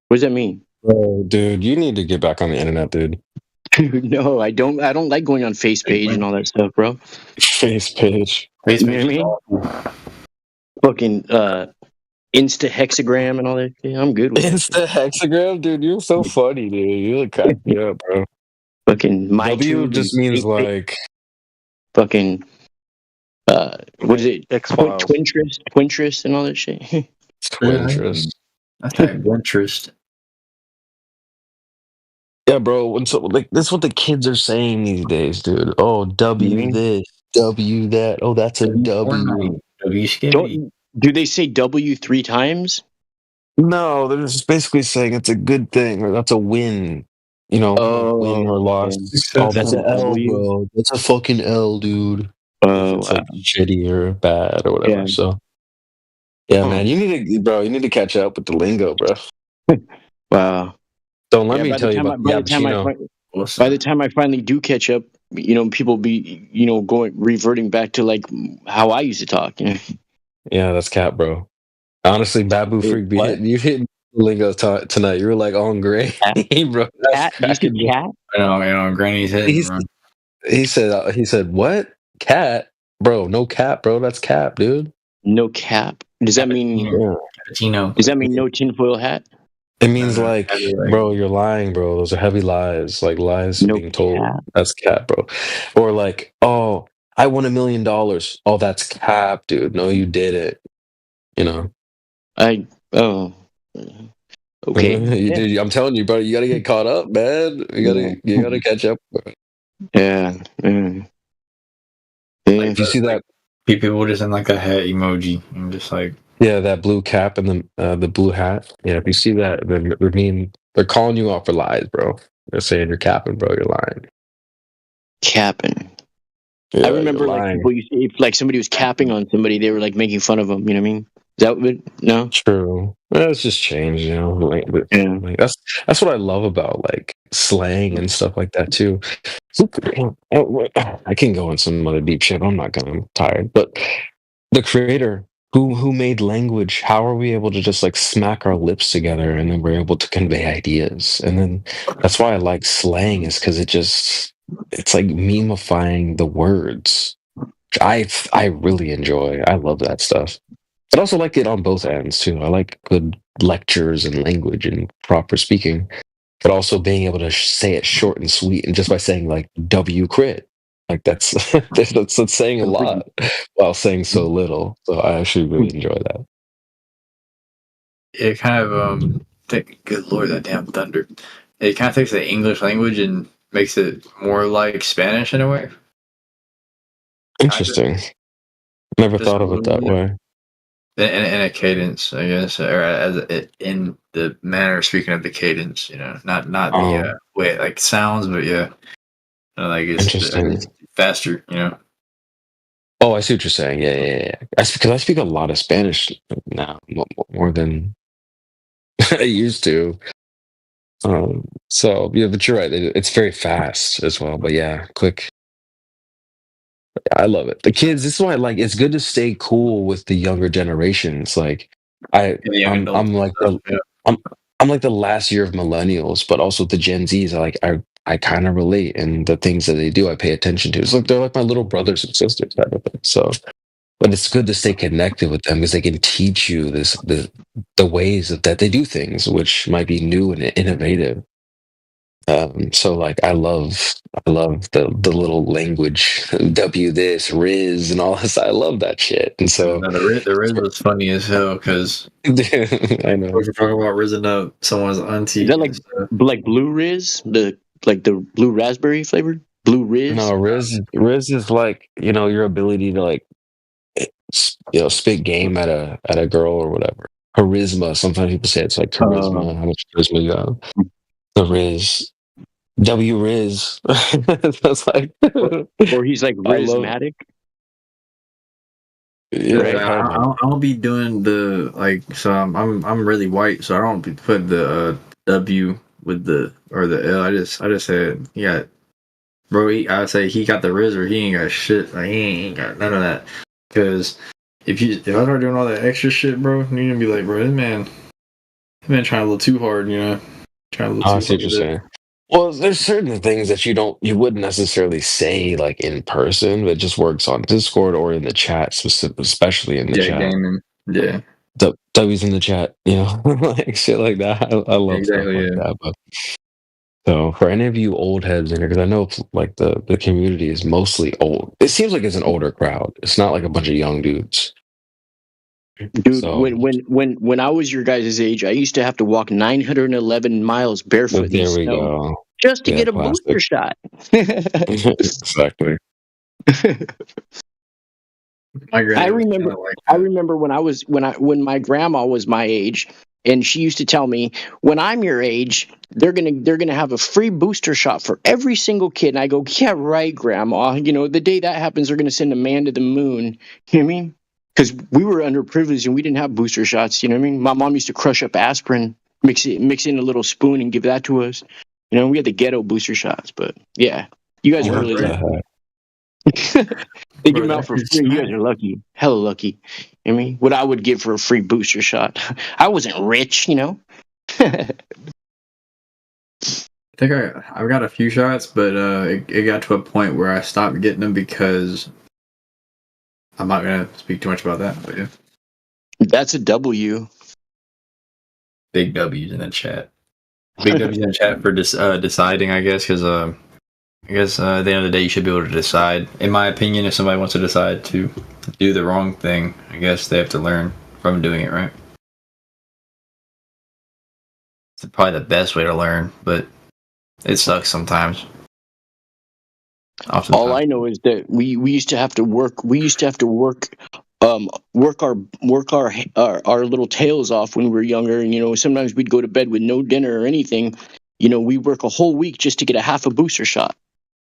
What does that mean? Oh, dude, you need to get back on the internet, dude. No, I don't like going on Face page and all that stuff, bro. Face page. You know what I mean? Fucking Insta hexagram and all that. Yeah, I'm good with that. It's the hexagram, dude. You're so funny, dude. You like crack me up, bro. Fucking my W tube just and means like fucking what is it? X-Files. Twintress and all that shit. twinterest. That's that interest. Yeah, bro. When so like that's what the kids are saying these days, dude. Oh, W Mhm. this, W that. Oh, that's a W. Fortnite. W sketty. Don't do they say W 3 times? No, they're just basically saying it's a good thing or that's a win. You know, a win or loss. okay. Oh, that's an L, W. bro. That's a fucking L, dude. If it's Wow. like shitty or bad or whatever. Yeah. So yeah, Huh. man, you need to catch up with the lingo, bro. Wow. Don't let Yeah, me tell you about Yabashino. by the time I finally do catch up, people be going reverting back to like how I used to talk. Yeah, that's cat, bro. Honestly, Babu Freak be What? hitting you hitting the lingo tonight. You were like on gray, bro. Cat? You said cat? I know, Granny's head. He's- He said what? Cat, bro? No cap, bro. That's cap, dude. No cap. Does that mean Yeah. Cappuccino. does that mean no tinfoil hat? It means No, like, heavy, like- bro, you're lying, bro. Those are heavy lies, like lies No being told. cap. That's cap, bro. Or like, oh, I won $1 million. Oh, that's cap, dude. No, you didn't. You know. Okay. Dude, I'm telling you, bro. You gotta get caught up, man. You gotta catch up. Yeah. Like, If you see that, people just in like a hat emoji and just like yeah, that blue cap and the blue hat. Yeah, if you see that, then they're calling you out for lies, bro. They're saying you're capping, bro. You're lying. Capping. Yeah, I remember you're like lying. people used to, if like somebody was capping on somebody, they were like making fun of them. You know what I mean? Is that what? No. True. Well, it's just changed, you know. Yeah. Like, that's what I love about like slang and stuff like that too. I can go in some other deep shit. I'm not gonna. I'm tired. But the creator who made language, how are we able to just like smack our lips together and then we're able to convey ideas? And then that's why I like slang is because it's like memifying the words. Which I really enjoy. I love that stuff. But also like it on both ends too. I like good lectures and language and proper speaking, but also being able to say it short and sweet, and just by saying like W crit, like that's that's saying a lot while saying so little. So I actually really enjoy that. it kind of good lord, that damn thunder. It kind of takes the English language and makes it more like Spanish in a way. Interesting. Never Just thought a of it little that bit. way. In a cadence, I guess, or as in the manner of speaking of the cadence, not the way it like sounds, but yeah, like Interesting. it's faster, Oh, I see what you're saying. Yeah. Because I speak a lot of Spanish now, more than I used to. So yeah, but you're right. It's very fast as well. But yeah, quick. I love it. The kids. This is why it's good to stay cool with the younger generations. Like The young adults I'm like and stuff, I'm like the last year of millennials, but also the Gen Zs. I kind of relate, and the things that they do, I pay attention to. It's like they're like my little brothers and sisters type of thing. So, but it's good to stay connected with them because they can teach you the ways that they do things, which might be new and innovative. So like I love the little language W this Riz and all this. I love that shit. And so No, the Riz was funny as hell because I know. we're talking about rizzing up someone's auntie. Is that like and stuff. like blue Riz, the blue raspberry flavored blue Riz? No, Riz is like, your ability to like spit game at a girl or whatever. Charisma. Sometimes people say it's like charisma, how much charisma you have. The Riz. W Riz. That's like Or he's like I love- Rizmatic. yeah, Right. I don't be doing the like. So I'm really white, so I don't be put the W with the or the L. I just said bro. I say he got the Riz or he ain't got shit. Like he ain't got none of that. Because if I start doing all that extra shit, bro, you're gonna be like, bro, this man trying a little too hard, trying a little too I hard. see what you're with it. saying. Well, there's certain things that you wouldn't necessarily say like in person, but it just works on Discord or in the chat, especially in the Yeah, chat. gaming. Yeah. W's in the chat, you know, like shit like that. I love stuff Exactly. like Yeah. that. But so for any of you old heads in here, because I know like the community is mostly old. It seems like it's an older crowd. It's not like a bunch of young dudes. Dude, So when I was your guys' age, I used to have to walk 911 miles barefoot in the there we snow go. just to Yeah, get a classic. booster shot. Exactly. My granny I was remember kinda like I that. remember when my grandma was my age, and she used to tell me, when I'm your age, they're gonna have a free booster shot for every single kid. And I go, yeah, right, Grandma. You know, the day that happens, they're gonna send a man to the moon. You know what I mean? Because we were underprivileged and we didn't have booster shots. You know what I mean? My mom used to crush up aspirin, mix it in a little spoon, and give that to us. You know, we had the ghetto booster shots. But yeah, you guys are What really the lucky. heck? They give Bro, them out that's for just free. You guys smack. are lucky. Hella lucky. I mean, what I would give for a free booster shot. I wasn't rich, you know. I think I've got a few shots, but it got to a point where I stopped getting them because I'm not gonna speak too much about that. But yeah, That's a W. big W's in the chat. Big W's in the chat for deciding, I guess, because I guess at the end of the day, you should be able to decide. In my opinion, if somebody wants to decide to do the wrong thing, I guess they have to learn from doing it, right? It's probably the best way to learn, but it sucks sometimes. All Oftentimes. I know is that we used to have to work. We used to have to work our little tails off when we were younger. And you know, sometimes we'd go to bed with no dinner or anything. You know, we work a whole week just to get a half a booster shot.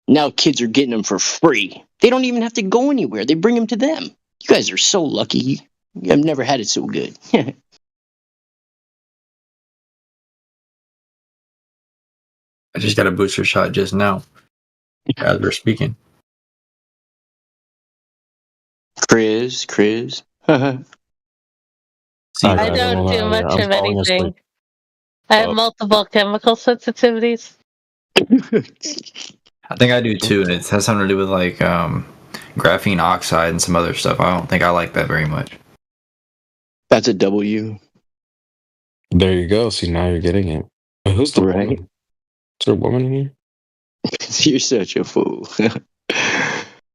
Now kids are getting them for free. They don't even have to go anywhere. They bring them to them. You guys are so lucky. I've never had it so good. I just got a booster shot just now as we're speaking. Chris. See, All right, I guys, I'm don't going do out of here. much I'm of falling asleep. anything. I have Oh. multiple chemical sensitivities. I think I do too, and it has something to do with like graphene oxide and some other stuff. I don't think I like that very much. That's a W. There you go. See, now you're getting it. Who's the Right? woman? Is there a woman in here? You're such a fool. Fuck.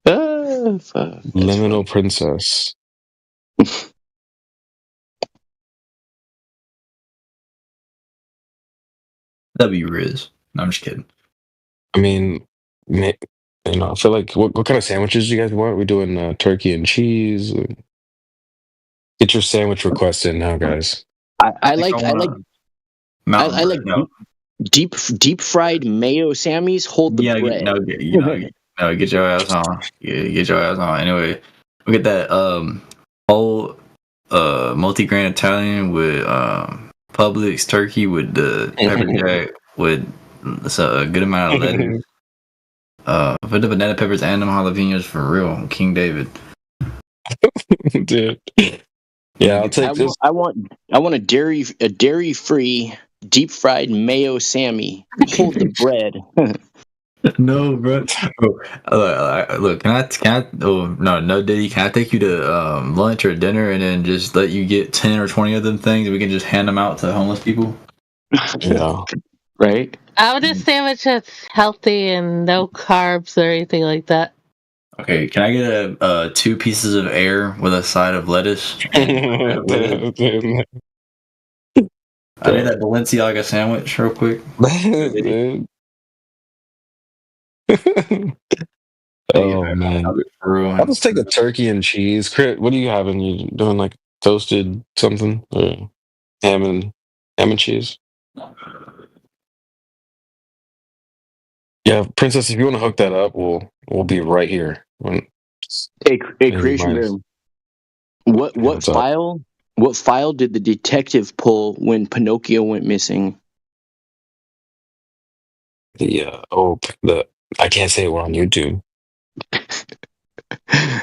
That's Liminal funny. Princess. W Riz. No, I'm just kidding. I mean, you know, I feel like what kind of sandwiches do you guys want? We're doing turkey and cheese. Get your sandwich request in now, guys. I think like mountain I like bread. No, deep fried mayo Sammys. Hold the yeah, bread. get your ass on. Get your ass on. Anyway, we get that whole multi-grain Italian with Publix turkey with the pepper jack with a good amount of lettuce. For the banana peppers and them jalapenos for real, King David. Dude. Yeah, I'll take this. I want a dairy free deep fried mayo Sammy. Hold the bread. No, bro. Look, can I? Oh no, Diddy. Can I take you to lunch or dinner and then just let you get 10 or 20 of them things? And we can just hand them out to homeless people. Yeah. Right? I would a sandwich that's healthy and no carbs or anything like that. Okay, can I get 2 pieces of air with a side of lettuce? I need that Balenciaga sandwich real quick. Oh man, For real. I'll just take a turkey and cheese. Crit, what are you having? You doing like toasted something or ham and cheese? Yeah, Princess, if you want to hook that up, we'll be right here. Hey, Maybe Creation minus- Bear. What what's up? file did the detective pull when Pinocchio went missing? The I can't say we're on YouTube.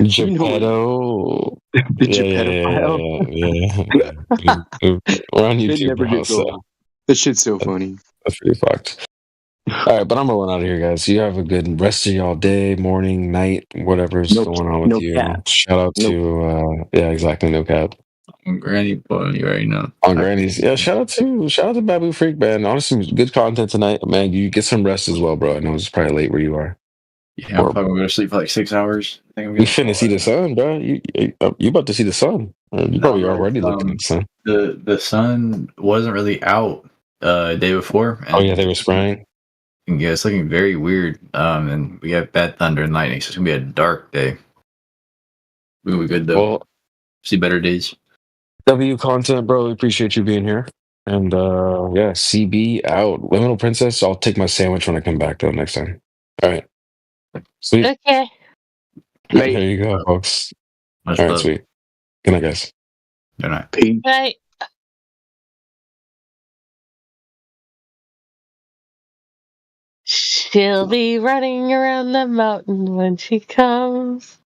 You know what? Geppetto. The Geppetto file. Yeah. We're on It YouTube never now, gets so old. This shit's so funny. that's pretty fucked. All right, but I'm rolling out of here, guys. You have a good rest of y'all day, morning, night, whatever's No- going on with no you. cap. Shout out No- to yeah, exactly, no cap. Granny boy, you already know. On Granny's. Yeah, shout out to Babu Freak, man. Honestly, good content tonight. Man, you get some rest as well, bro. I know it's probably late where you are. Yeah, I'm probably going to sleep for like 6 hours. I think I'm We gonna finna see the sun, bro. You about to see the sun. You probably already looking at the sun. The sun wasn't really out day before. Oh yeah, they were spraying. Yeah, it's looking very weird. And we have bad thunder and lightning, so it's gonna be a dark day. We're gonna be good though. Well, See better days. W content, bro. We appreciate you being here. And yeah, CB out. Liminal Princess. I'll take my sandwich when I come back though next time. All right. Sweet. Okay. There you go, folks. Much All right, love. sweet. Good night, guys. Good night. Peace. Right. She'll be running around the mountain when she comes.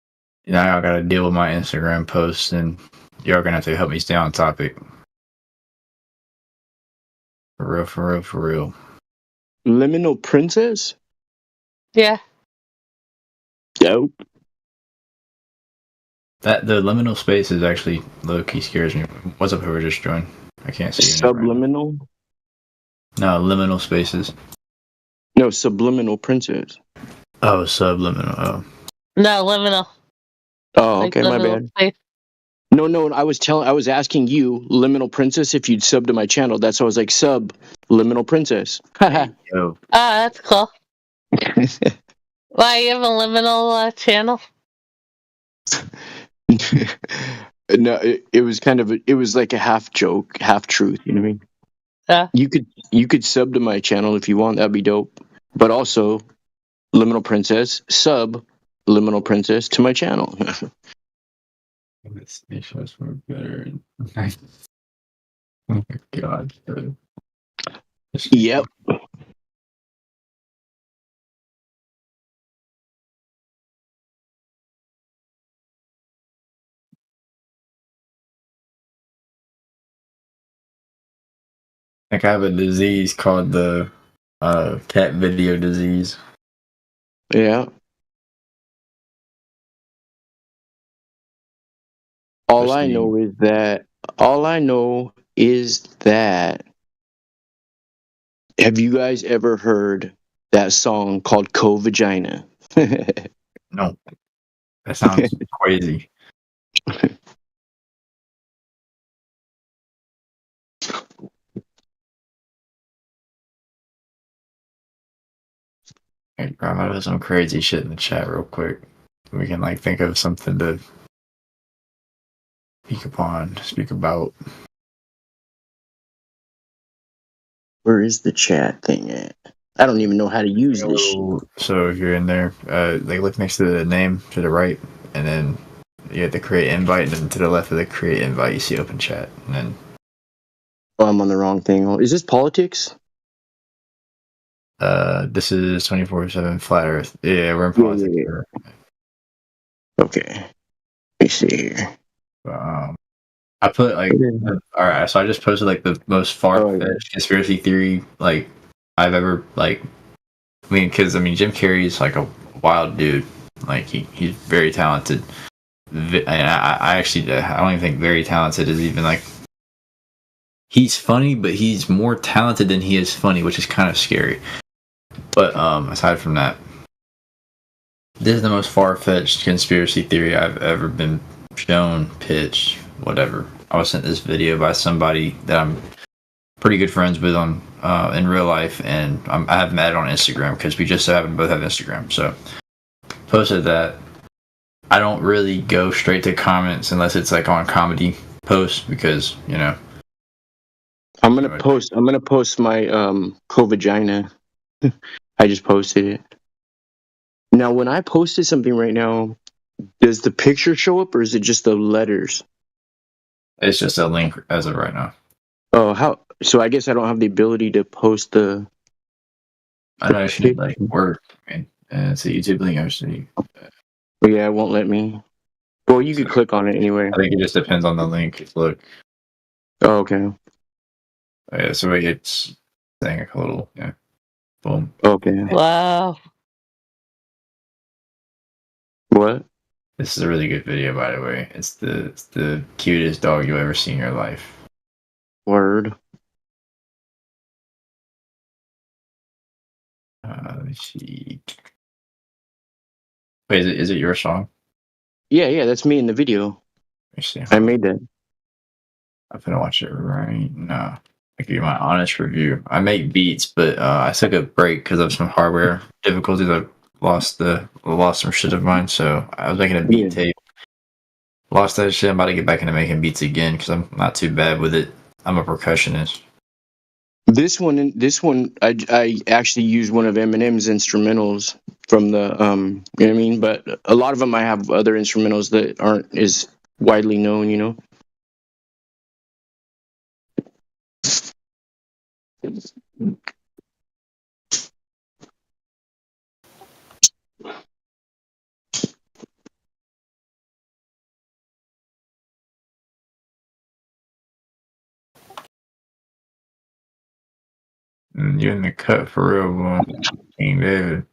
Now I gotta deal with my Instagram posts, and y'all gonna have to help me stay on topic. For real, for real, for real. Liminal Princess? Yeah. Dope. That the liminal space is actually low key scares me. What's up, whoever just joined? I can't see your name right Subliminal? now. No, liminal spaces. No, Subliminal Princess. Oh, subliminal. Oh, No, liminal. Oh, Like okay, my liminal bad. space. No, I was asking you, Liminal Princess, if you'd sub to my channel. That's why I was like, sub, Liminal Princess. Haha. yo, That's cool. Why, you have a liminal channel? No, it was kind of it was like a half joke, half truth. You know what I mean? Yeah. You could sub to my channel if you want. That'd be dope. But also, Liminal Princess, sub Liminal Princess to my channel. this shows were better. Oh my god. Yep. Like I have a disease called the cat video disease. Yeah. All I know is that have you guys ever heard that song called Co-Vagina? No, that sounds crazy. Hey, grandma does some crazy shit in the chat real quick. We can like think of something to speak about. Where is the chat thing at? I don't even know how to use this shit. So if you're in there, like look next to the name to the right, and then you have the create invite, and then to the left of the create invite, you see open chat, and then. Oh, I'm on the wrong thing. Is this politics? This is 24/7 flat Earth. Yeah, we're in politics. Yeah. Okay. Let me see here. I put like, all right. So I just posted like the most far-fetched conspiracy theory like I've ever like. I mean, because Jim Carrey is like a wild dude. Like he's very talented. And I actually I don't even think very talented is even like. He's funny, but he's more talented than he is funny, which is kind of scary. But aside from that, this is the most far-fetched conspiracy theory I've ever been shown, pitched, whatever. I was sent this video by somebody that I'm pretty good friends with on in real life, and I have met on Instagram because we just so happen to both have Instagram. So posted that. I don't really go straight to comments unless it's like on comedy posts because I'm gonna post my Co-Vagina. I just posted it. Now, when I posted something right now, does the picture show up or is it just the letters? It's just a link as of right now. Oh, how? So I guess I don't have the ability to post the. I know it should like work. It's a YouTube link. Actually. Yeah, it won't let me. Well, you could click on it anyway. I think it just depends on the link. Look. Oh, okay. Yeah, so it's saying like a little, boom. Okay. Wow. What? This is a really good video, by the way. It's the cutest dog you'll ever see in your life. Word. Let me see. Wait, is it your song? Yeah, that's me in the video. Let me see. I made that. I'm gonna watch it right now. I give you my honest review. I make beats, but I took a break because of some hardware difficulties. I lost some shit of mine, so I was making a beat tape. Lost that shit. I'm about to get back into making beats again because I'm not too bad with it. I'm a percussionist. This one, I actually used one of Eminem's instrumentals from the you know what I mean. But a lot of them I have other instrumentals that aren't as widely known, you know. You're in the cut for real, boy. King David.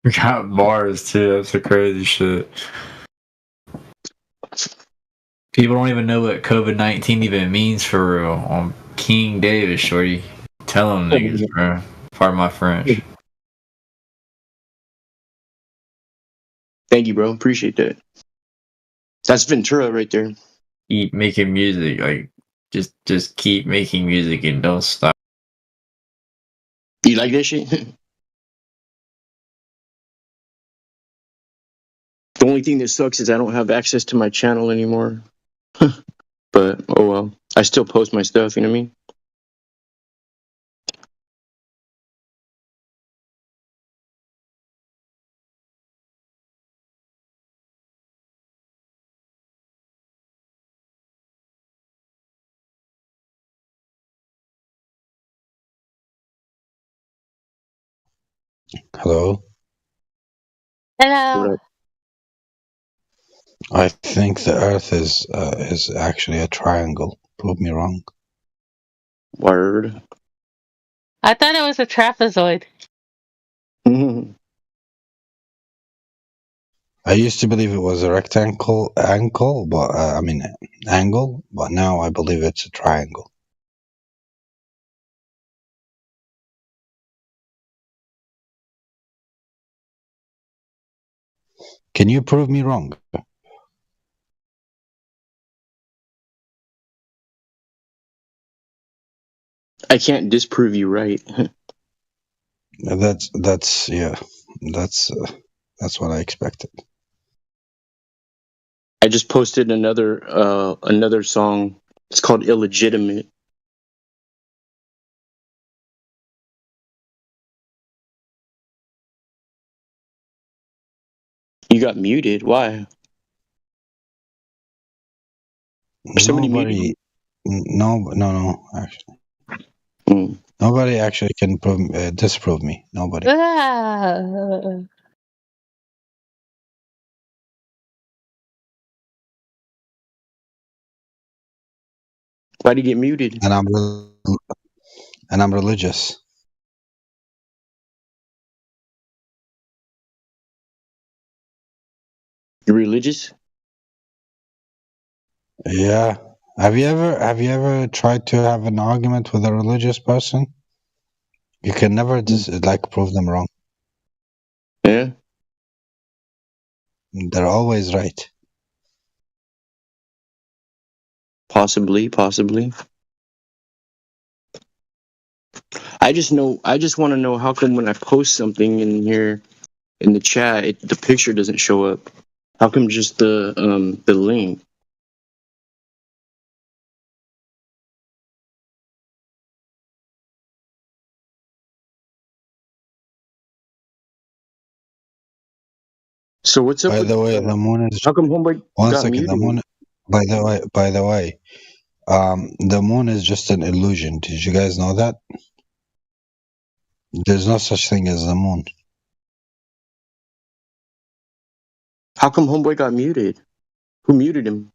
We got bars too. That's the crazy shit. People don't even know what COVID-19 even means for real. On King David, shorty. Tell them niggas, bro. Pardon my French. Thank you, bro. Appreciate that. That's Ventura right there. Keep making music, like just keep making music and don't stop. You like that shit? The only thing that sucks is I don't have access to my channel anymore. But oh well. I still post my stuff, you know what I mean? Hello. Hello. What up? I think the Earth is actually a triangle. Prove me wrong. Word. I thought it was a trapezoid. Mhm. I used to believe it was a rectangle angle, but angle. But now I believe it's a triangle. Can you prove me wrong? I can't disprove you right. That's yeah. That's what I expected. I just posted another song. It's called Illegitimate. You got muted. Why? Somebody muted you? No. Actually, Mm. nobody actually can disprove me. Nobody. Ah. Why'd you get muted? And I'm religious. You religious? Yeah. Have you ever tried to have an argument with a religious person? You can never prove them wrong. Yeah. They're always right. Possibly. I just want to know how come when I post something in here in the chat, the picture doesn't show up. How come just the link? So what's up By with the way, the moon is how come Homeboy one got second. The muted? moon. By the way, the moon is just an illusion. Did you guys know that? There's no such thing as the moon. How come Homeboy got muted? Who muted him?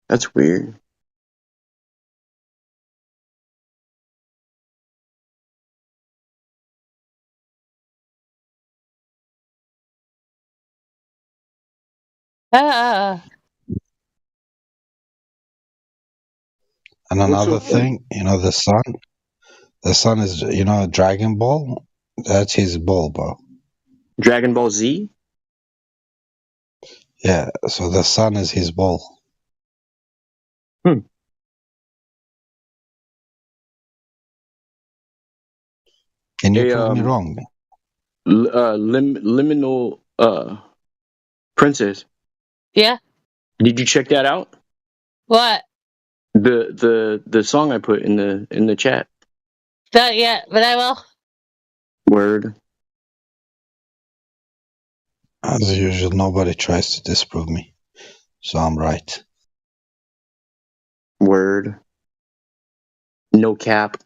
That's weird. Ah, And Also, another thing, the sun. The sun is, Dragon Ball. That's his ball, bro. Dragon Ball Z. Yeah. So the sun is his ball. Hmm. Can you Hey, prove me wrong? Liminal Princess. yeah. Did you check that out? What? The song I put in the chat. Not yet, but I will. Word. As usual, nobody tries to disprove me, so I'm right. Word. No cap.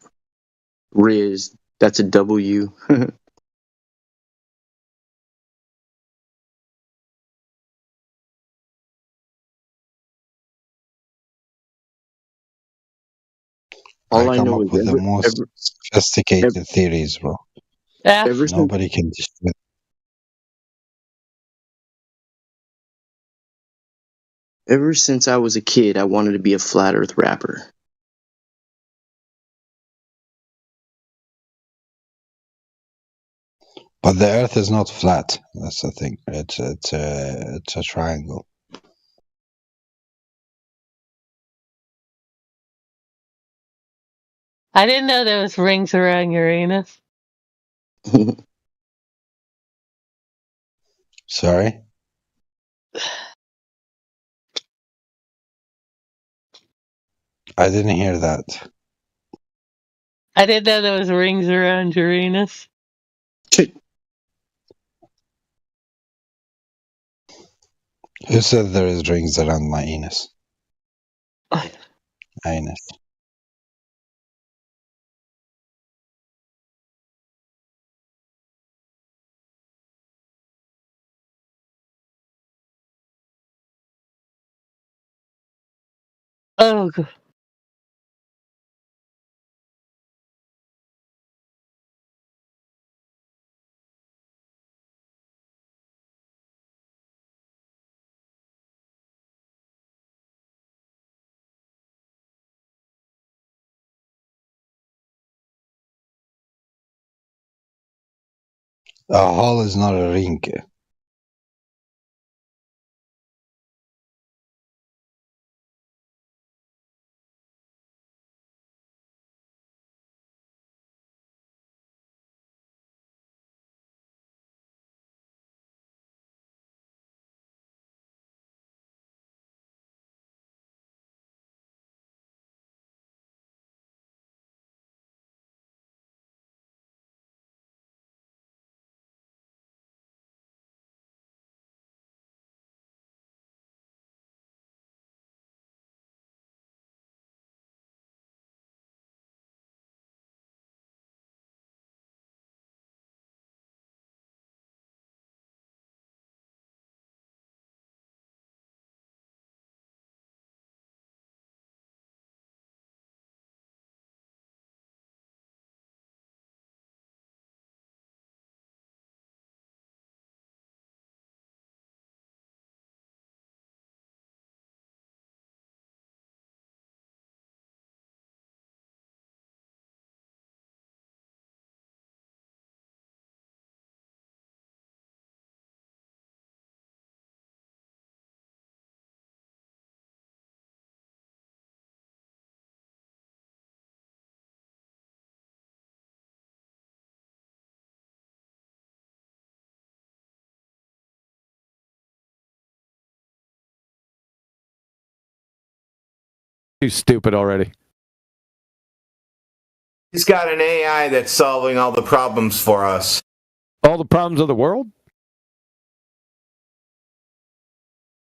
Riz. That's a W. I All I come know up is with the most sophisticated theories, bro. Yeah. ever since Nobody can dispute. ever since I was a kid, I wanted to be a flat Earth rapper. But the Earth is not flat. That's the thing. It's a triangle. I didn't know there was rings around Uranus. Sorry. I didn't hear that. I didn't know there was rings around Uranus. Who said there is rings around my anus? Anus. Oh, g- A hole is not a ring. Too stupid already. He's got an AI that's solving all the problems for us. All the problems of the world?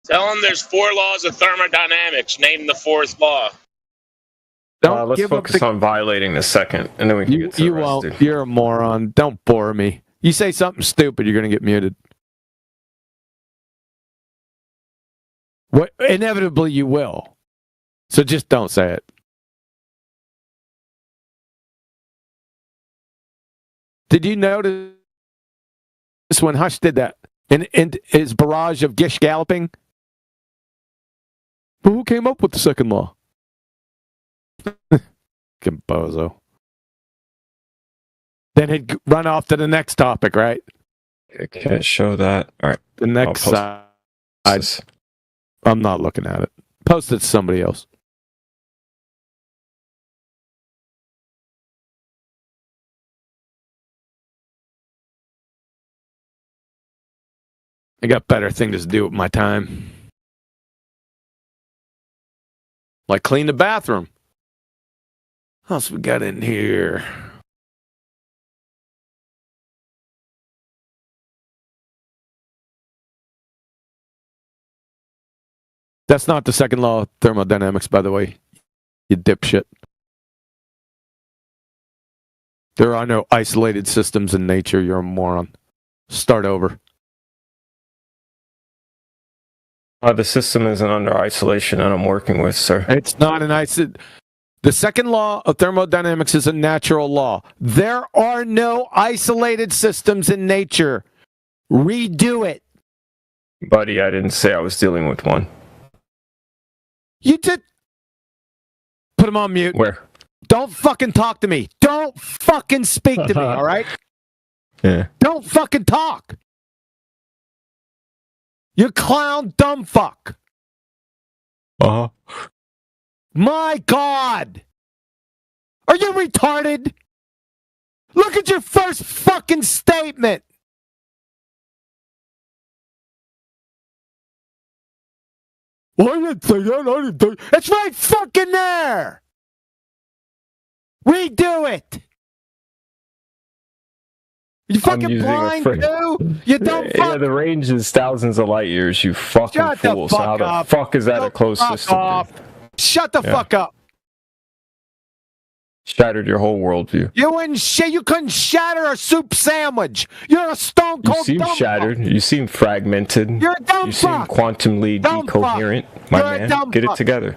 Tell him there's 4 laws of thermodynamics. Name the 4th law. Don't let's give focus on violating the second, and then we can get to You the rest, won't. dude. You're a moron. Don't bore me. You say something stupid, you're going to get muted. What? Inevitably, you will. So just don't say it. Did you notice when Hush did that in his barrage of Gish galloping? But who came up with the second law? Bozo. Then he'd run off to the next topic, right? I can't show that. All right. The next side. I'm not looking at it. Post it to somebody else. I got better things to do with my time. Like clean the bathroom. What else we got in here? That's not the second law of thermodynamics, by the way. You dipshit. There are no isolated systems in nature. You're a moron. Start over. The system isn't under isolation that I'm working with, sir. It's not an isolation. The second law of thermodynamics is a natural law. There are no isolated systems in nature. Redo it. Buddy, I didn't say I was dealing with one. You did. Put him on mute. Where? Don't fucking talk to me. Don't fucking speak to me, all right? Yeah. Don't fucking talk. You clown dumb fuck. Uh-huh. My God. Are you retarded? Look at your first fucking statement. Well, I didn't say that. I didn't say. It's right fucking there. Redo it. You fucking blind, too? You dumb fuck. Yeah, the range is thousands of light years, you fucking Shut the fool. So fuck how the up. fuck is that a Shut closed the fuck system? off. Shut the fuck up. Shattered your whole worldview. You couldn't shatter a soup sandwich. You're a stone You cold seem dumb shattered. fuck. You seem fragmented. You're a dumb You seem fuck. quantumly Dumb decoherent. fuck. My You're a man, dumb get fuck. it together.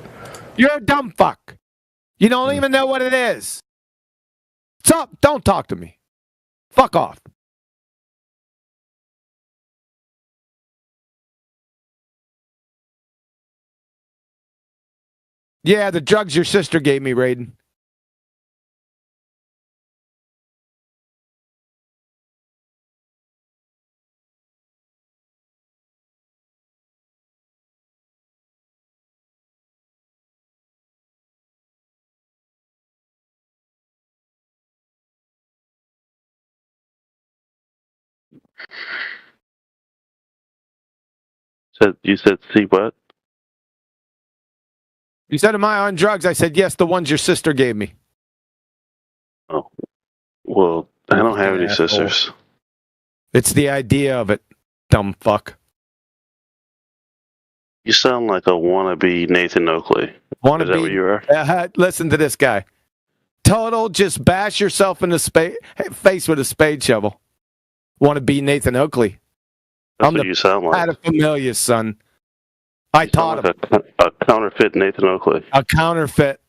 You're a dumb fuck. You don't even know what it is. What's up? Don't talk to me. Fuck off. Yeah, the drugs your sister gave me, Raiden. You said see what? You said, am I on drugs? I said, yes, the ones your sister gave me. Oh, well, I don't have any Asshole. sisters. It's the idea of it, dumb fuck. You sound like a wannabe Nathan Oakley. Is that what you are? Listen to this guy. Total, just bash yourself in the face with a spade shovel. Want to be Nathan Oakley? That's what you sound like. Paterfamilias, son. I taught him. A counterfeit Nathan Oakley. A counterfeit.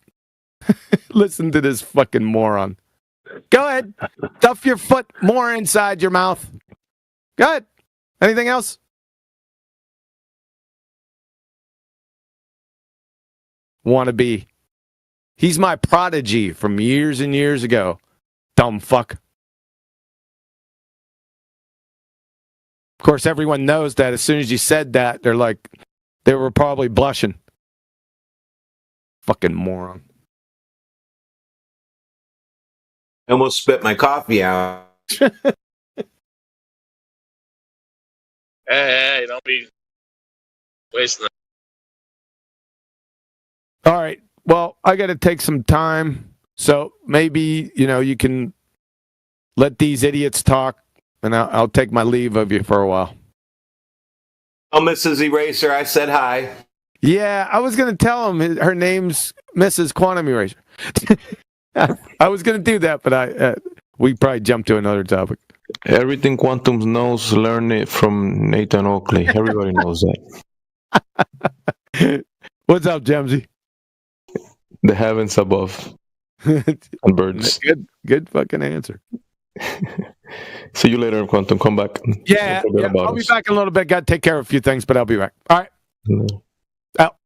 Listen to this fucking moron. Go ahead. Stuff your foot more inside your mouth. Go ahead. Anything else? Wannabe. He's my prodigy from years and years ago. Dumb fuck. Of course, everyone knows that as soon as you said that, they were probably blushing. Fucking moron. I almost spit my coffee out. Hey, don't be wasting All right. Well, I got to take some time. So maybe, you can let these idiots talk, and I'll take my leave of you for a while. Oh, Mrs. Eraser, I said hi. Yeah, I was going to tell him her name's Mrs. Quantum Eraser. I was going to do that, but we probably jumped to another topic. Everything Quantum knows, learn it from Nathan Oakley. Everybody knows that. What's up, Jamesy? The heavens above. And birds. Good fucking answer. See you later, Quantum. Come back. Yeah, Don't forget yeah. about I'll be us. back in a little bit. Got to take care of a few things, but I'll be back. All right. No. Out.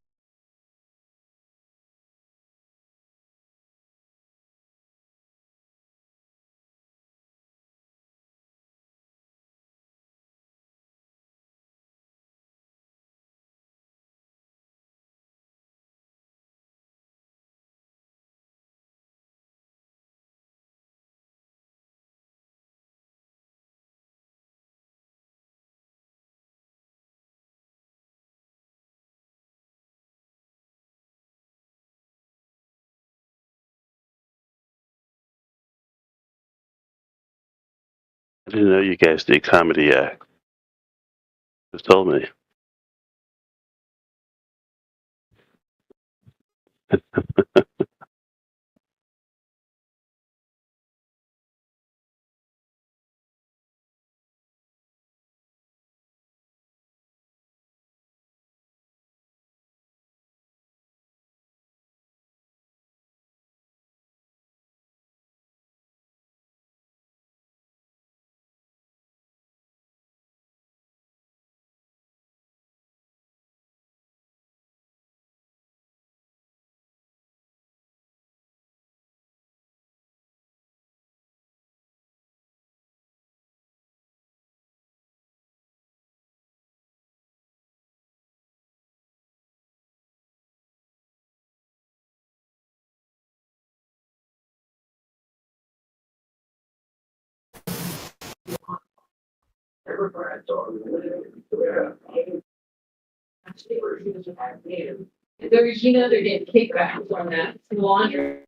I didn't know you guys did comedy act. Just told me. So Regina, they're getting kickbacks on that laundry.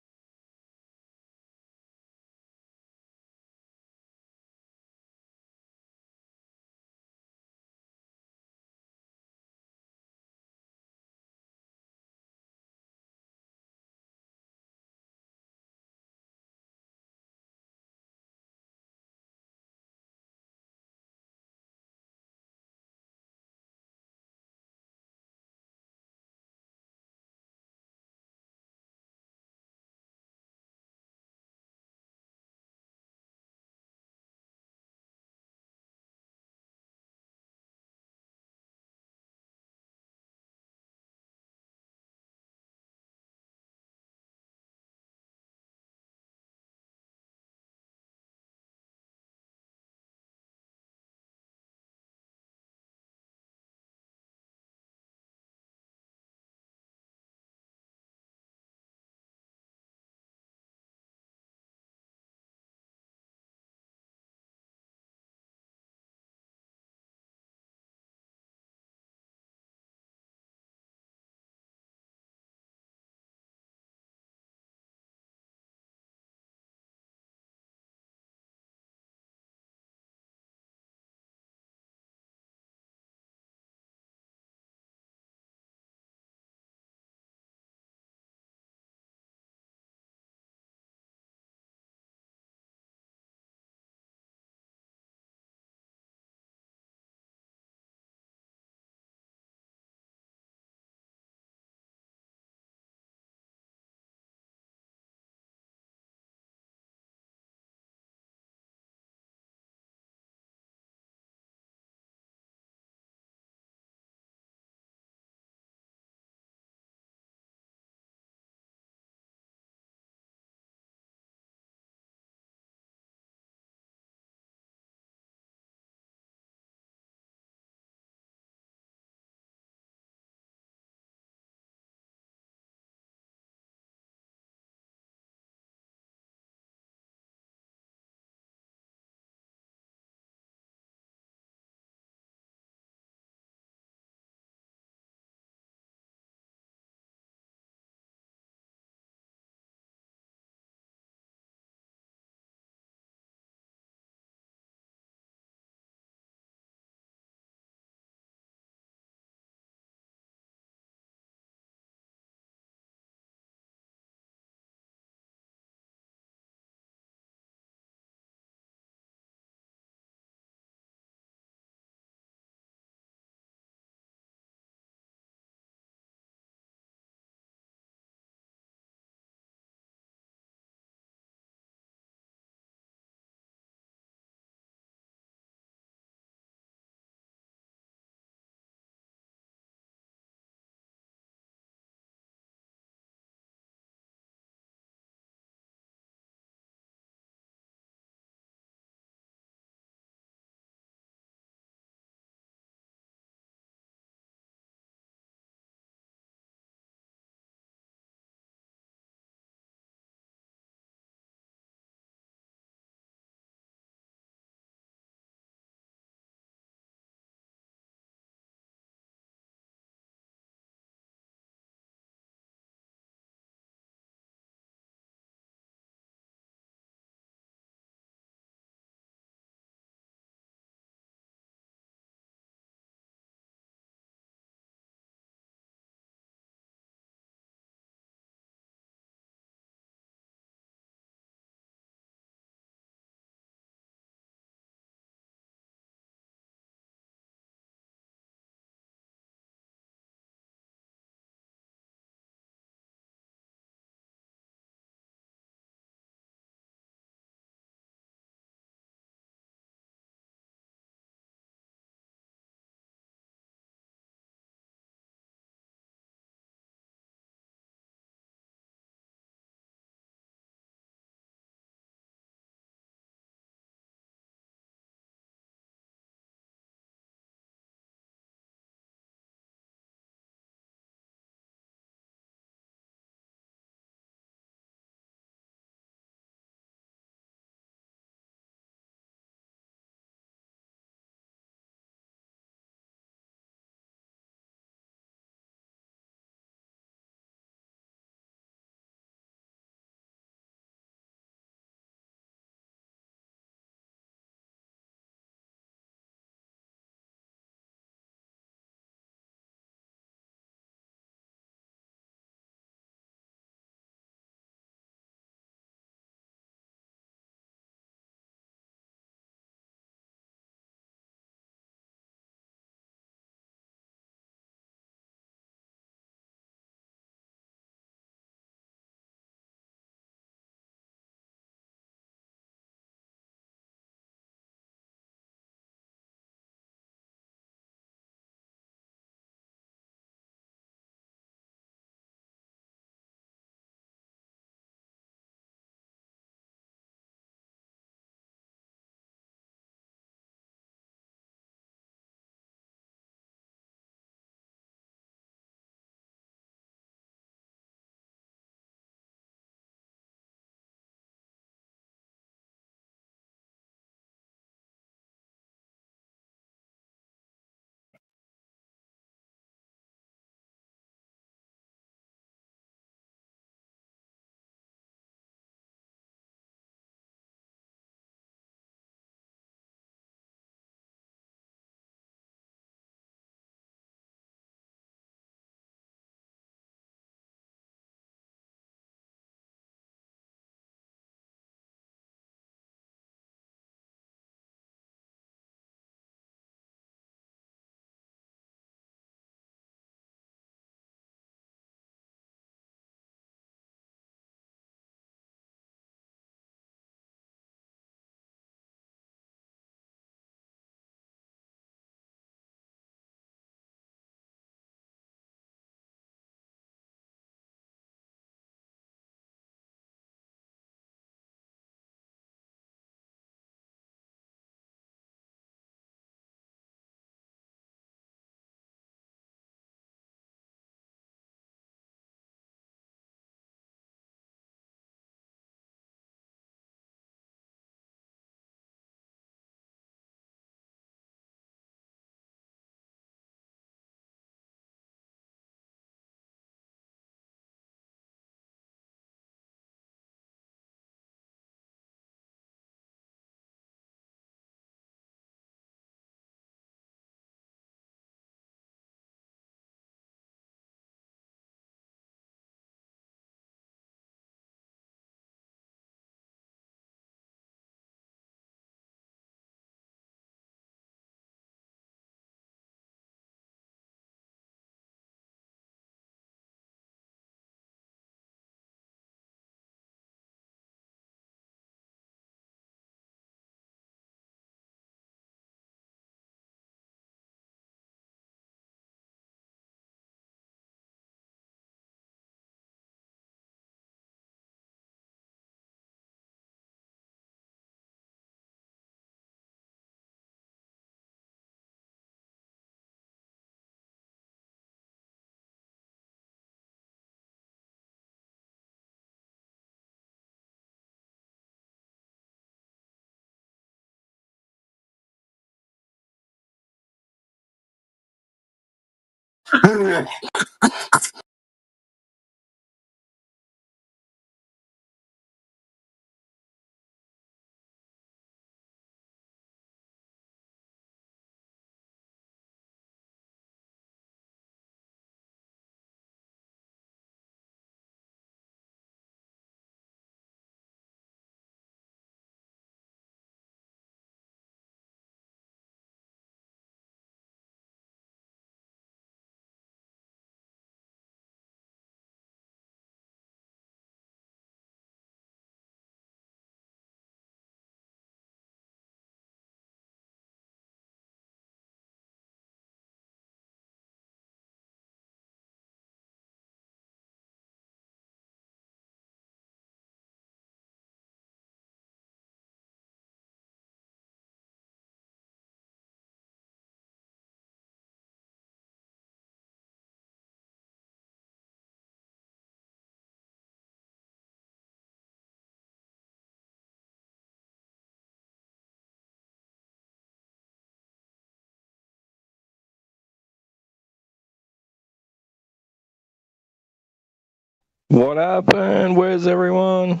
What happened? Where's everyone?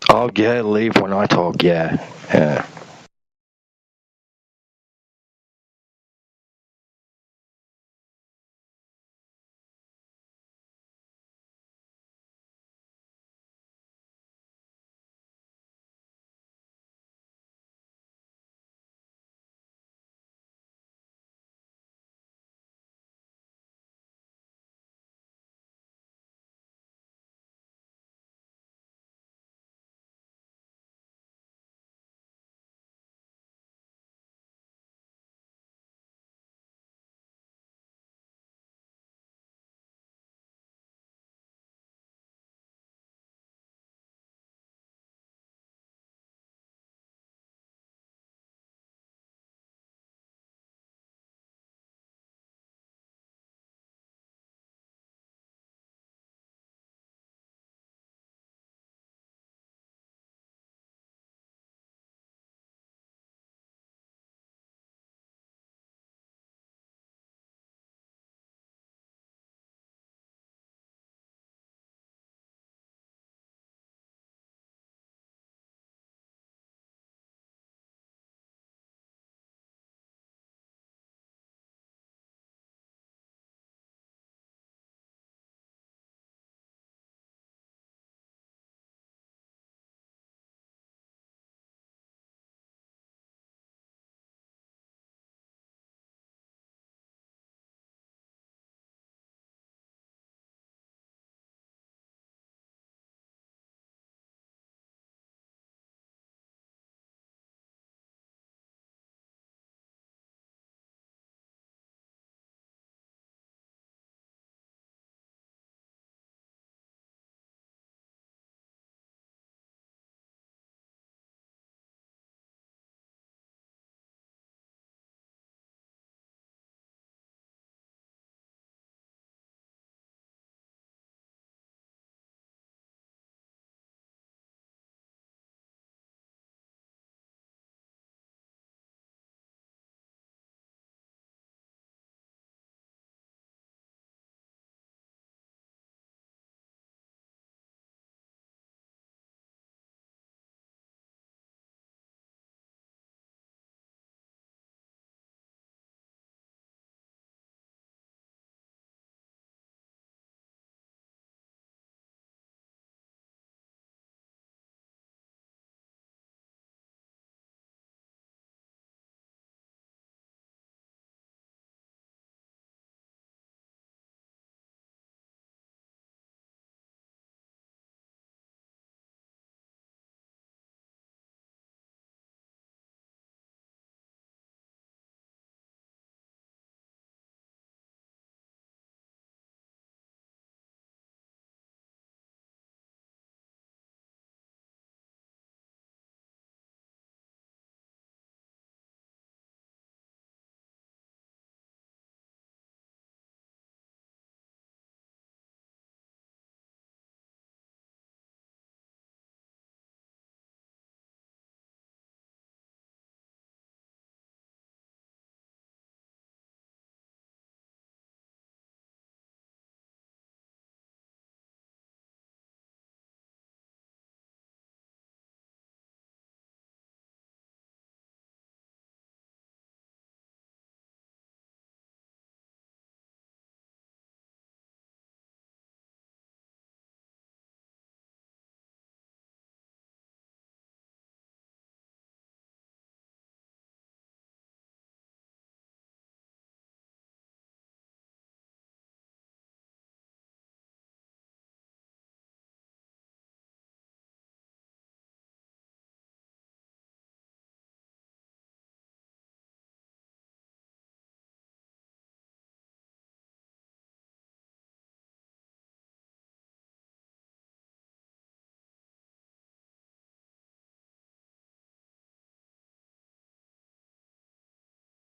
Oh, yeah, leave when I talk, yeah. Yeah.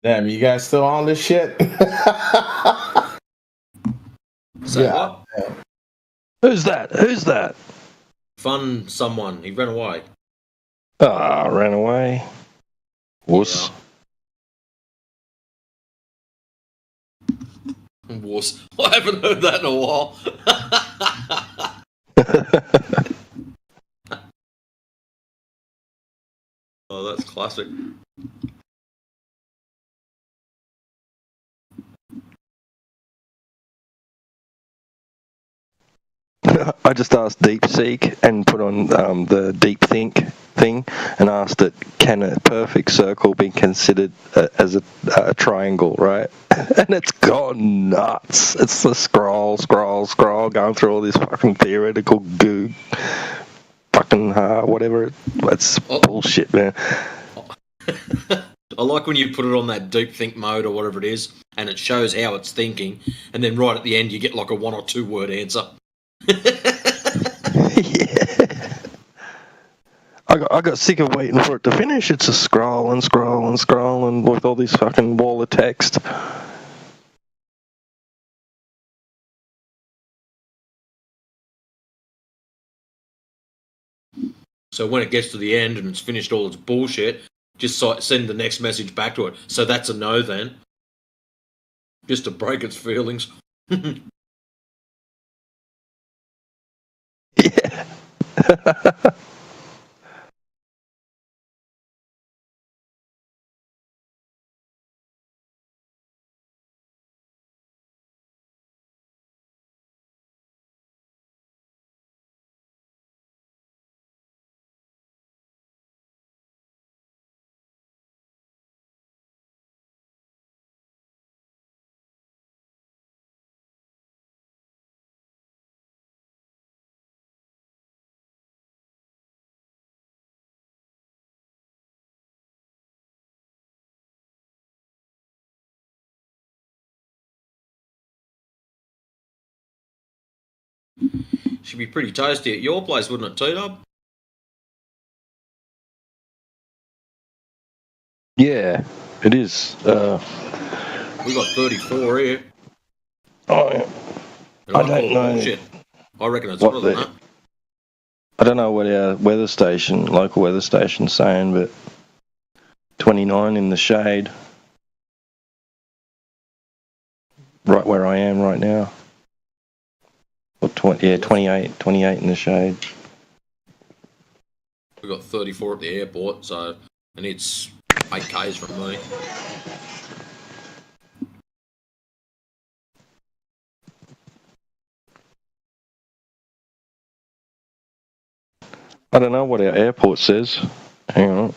Damn, you guys still on this shit? Say what? Who's that? Who's that? Fun someone. He ran away. Ah, ran away. Wuss. Wuss. I haven't heard that in a while. Oh, that's classic. I just asked DeepSeek and put on the DeepThink thing and asked it, can a perfect circle be considered as a triangle, right? And it's gone nuts. It's the scroll, going through all this fucking theoretical goo. Fucking whatever. That's bullshit, man. I like when you put it on that deep think mode or whatever it is, and it shows how it's thinking, and then right at the end you get like a 1 or 2 word answer. I got sick of waiting for it to finish. It's a scroll and with all this fucking wall of text. So when it gets to the end and it's finished all its bullshit, just send the next message back to it. So that's a no then. Just to break its feelings. Yeah. Should be pretty toasty at your place, wouldn't it, T-Dub? Yeah, it is. We got 34 here. Oh, yeah. And I don't know. Bullshit. I reckon it's What hotter than that. I don't know what our local weather station's saying, but 29 in the shade. Right where I am right now. Or 28 in the shade. We got 34 at the airport, so, and it's 8 Ks from me. I don't know what our airport says. Hang on.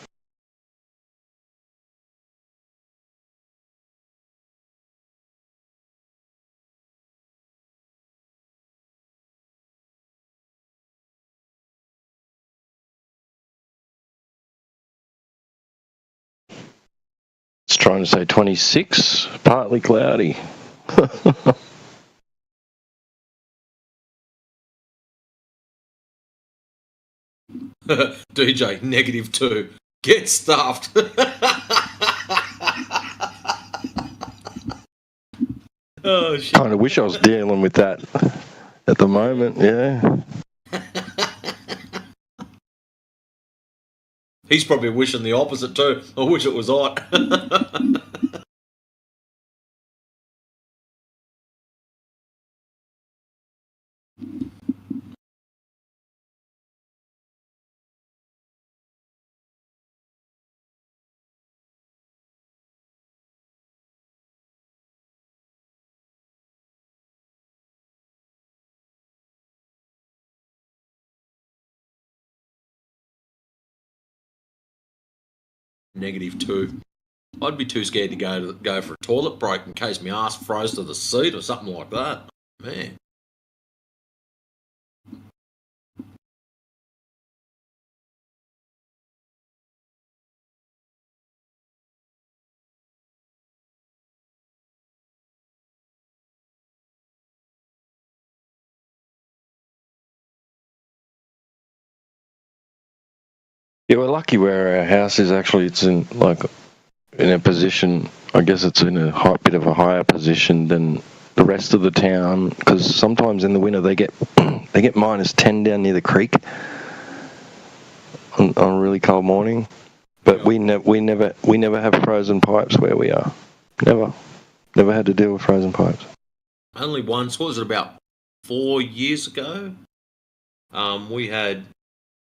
It's trying to say 26, partly cloudy. DJ, -2. Get stuffed. Oh, shit. Kind of wish I was dealing with that at the moment, yeah. He's probably wishing the opposite too. I wish it was hot. -2. I'd be too scared to go for a toilet break in case my ass froze to the seat or something like that. Man. Yeah, we're lucky where our house is actually. It's in a position I guess it's in a bit of a higher position than the rest of the town, because sometimes in the winter they get they get -10 down near the creek on a really cold morning. But we never have frozen pipes where we are. Never had to deal with frozen pipes. Only once. What was it, about 4 years ago? We had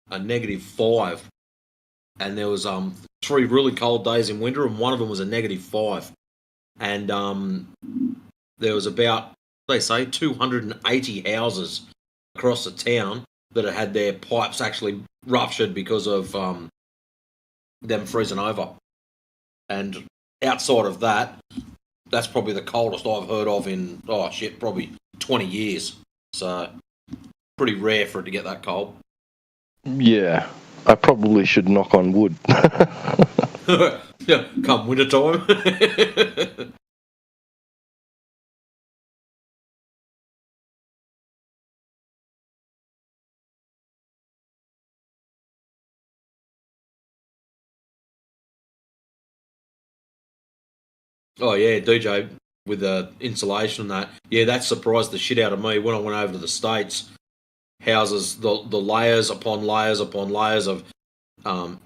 a -5, and there was 3 really cold days in winter, and one of them was a -5, and there was about, they say, 280 houses across the town that had their pipes actually ruptured because of them freezing over. And outside of that, that's probably the coldest I've heard of in, probably 20 years. So, pretty rare for it to get that cold. Yeah, I probably should knock on wood. Yeah, come winter time. Oh yeah, DJ with the insulation and that. Yeah, that surprised the shit out of me when I went over to the States. Houses, the layers upon layers upon layers of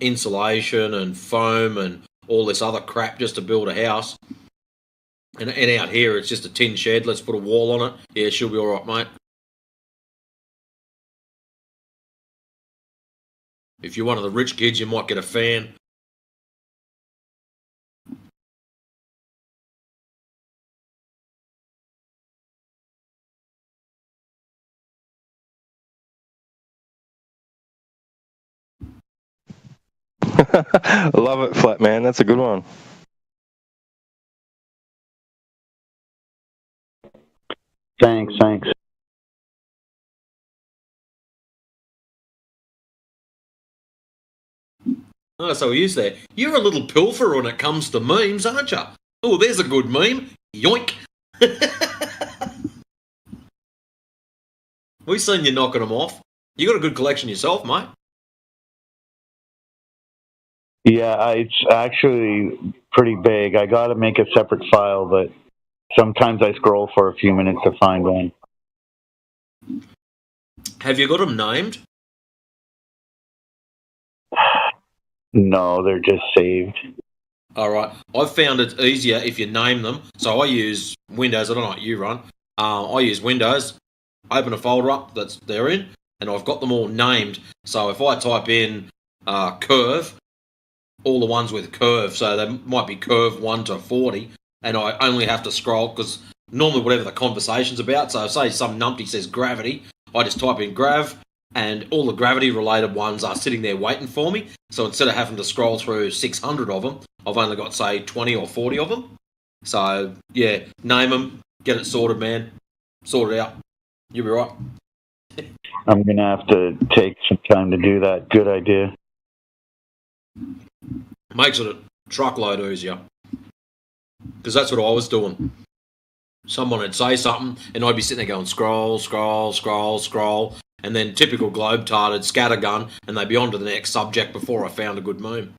insulation and foam and all this other crap just to build a house. And out here, it's just a tin shed. Let's put a wall on it. Yeah, she'll be all right, mate. If you're one of the rich kids, you might get a fan. I love it, Flat Man. That's a good one. Thanks. Oh, so he is there. You're a little pilferer when it comes to memes, aren't you? Oh, there's a good meme. Yoink. We've seen you knocking them off. You got a good collection yourself, mate. Yeah, it's actually pretty big. I got to make a separate file, but sometimes I scroll for a few minutes to find one. Have you got them named? No, they're just saved. All right. I've found it easier if you name them. So I use Windows. I don't know what you run. I use Windows. Open a folder up that's they're in, and I've got them all named. So if I type in curve, all the ones with curve, so they might be curve 1 to 40, and I only have to scroll because normally whatever the conversation's about. So say some numpty says gravity, I just type in grav, and all the gravity related ones are sitting there waiting for me. So instead of having to scroll through 600 of them, I've only got, say, 20 or 40 of them. So, yeah, name them, get it sorted, man. Sort it out. You'll be right. I'm going to have to take some time to do that. Good idea. Makes it a truckload easier. Because that's what I was doing. Someone would say something, and I'd be sitting there going scroll, scroll, scroll, scroll, and then typical globe-tarded scattergun, and they'd be on to the next subject before I found a good meme.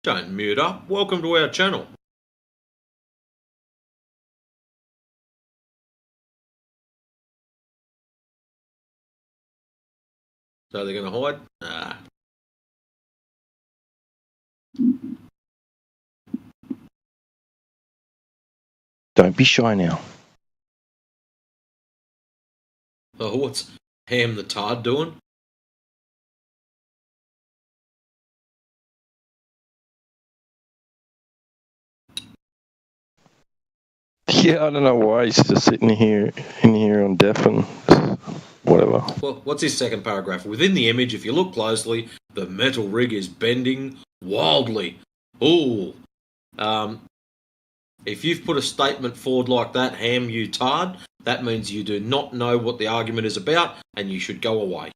Don't mute up. Welcome to our channel. So they're going to hide? Nah. Don't be shy now. Oh, what's Ham the Tard doing? Yeah, I don't know why he's just sitting here on deaf and whatever. Well, what's his second paragraph? Within the image, if you look closely, the metal rig is bending wildly. Ooh. If you've put a statement forward like that, Ham, you tard, that means you do not know what the argument is about, and you should go away.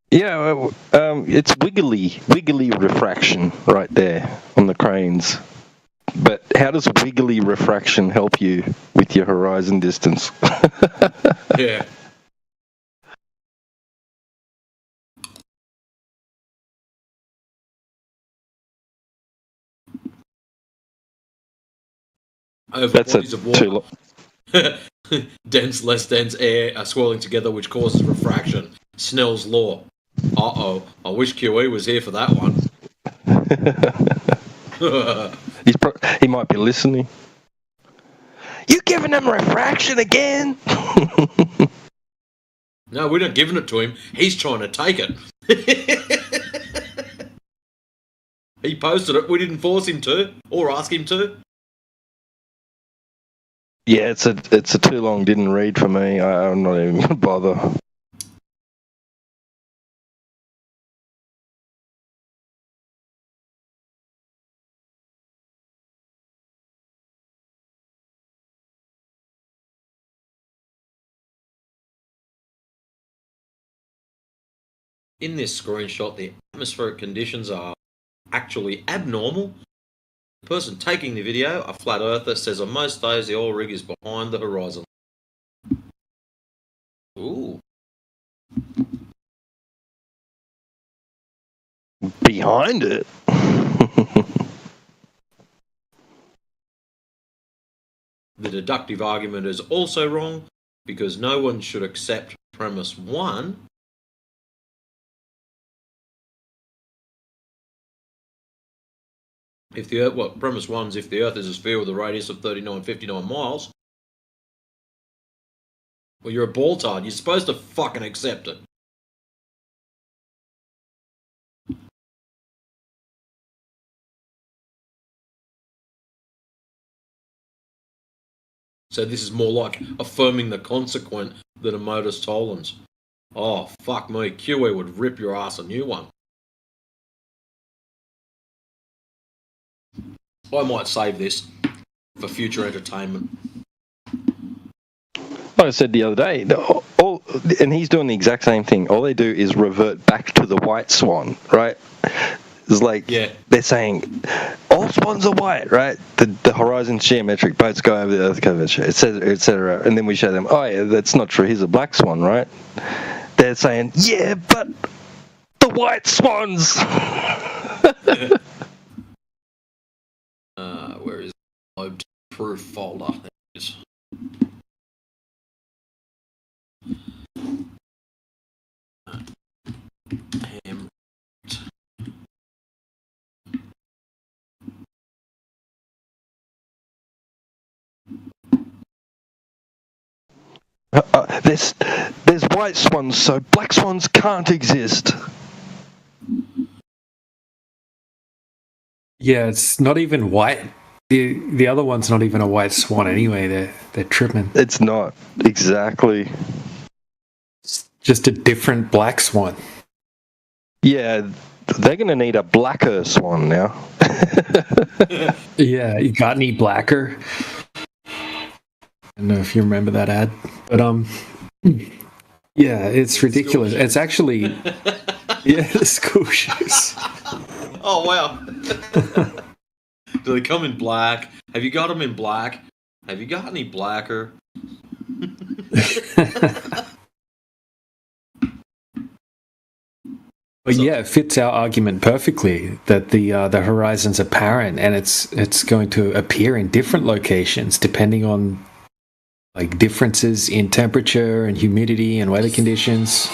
Yeah, it's wiggly refraction right there on the cranes. But how does wiggly refraction help you with your horizon distance? Yeah. Over That's bodies of water. Dense, less dense air are swirling together, which causes refraction. Snell's law. Uh-oh. I wish QE was here for that one. He might be listening. You giving him refraction again? No, we're not giving it to him. He's trying to take it. He posted it. We didn't force him to or ask him to. Yeah, it's a too long didn't read for me. I'm not even gonna bother. In this screenshot, the atmospheric conditions are actually abnormal. The person taking the video, a flat earther, says on most days the oil rig is behind the horizon. Ooh. Behind it? The deductive argument is also wrong because no one should accept premise 1. If the Earth, premise 1 is if the Earth is a sphere with a radius of 3959 miles. Well, you're a ball-tard. You're supposed to fucking accept it. So this is more like affirming the consequent than a modus tollens. Oh, fuck me. QE would rip your ass a new one. I might save this for future entertainment. Like I said the other day, and he's doing the exact same thing. All they do is revert back to the white swan, right? It's like they're saying all swans are white, right? The horizon's geometric, boats go over the Earth curvature, etc. And then we show them, oh yeah, that's not true. He's a black swan, right? They're saying, yeah, but the white swans. Where is the proof folder? There it is. There's white swans, so black swans can't exist. Yeah, it's not even white. The other one's not even a white swan anyway. They're tripping. It's not exactly. It's just a different black swan. Yeah, they're gonna need a blacker swan now. Yeah, you got any blacker? I don't know if you remember that ad, but yeah, it's ridiculous. It's actually the school shoes. Oh wow. Do they come in black? Have you got them in black? Have you got any blacker? But yeah, it fits our argument perfectly that the horizon's apparent, and it's going to appear in different locations depending on like differences in temperature and humidity and weather conditions.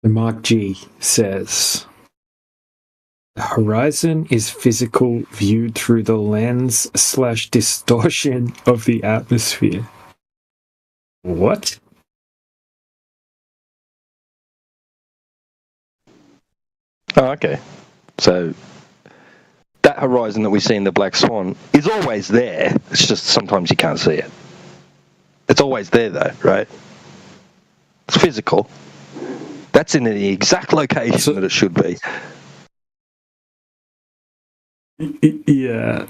Mark G says, the horizon is physical viewed through the lens/distortion of the atmosphere. What? Oh, okay. So that horizon that we see in the Black Swan is always there. It's just sometimes you can't see it. It's always there, though, right? It's physical. That's in the exact location that it should be. Yeah.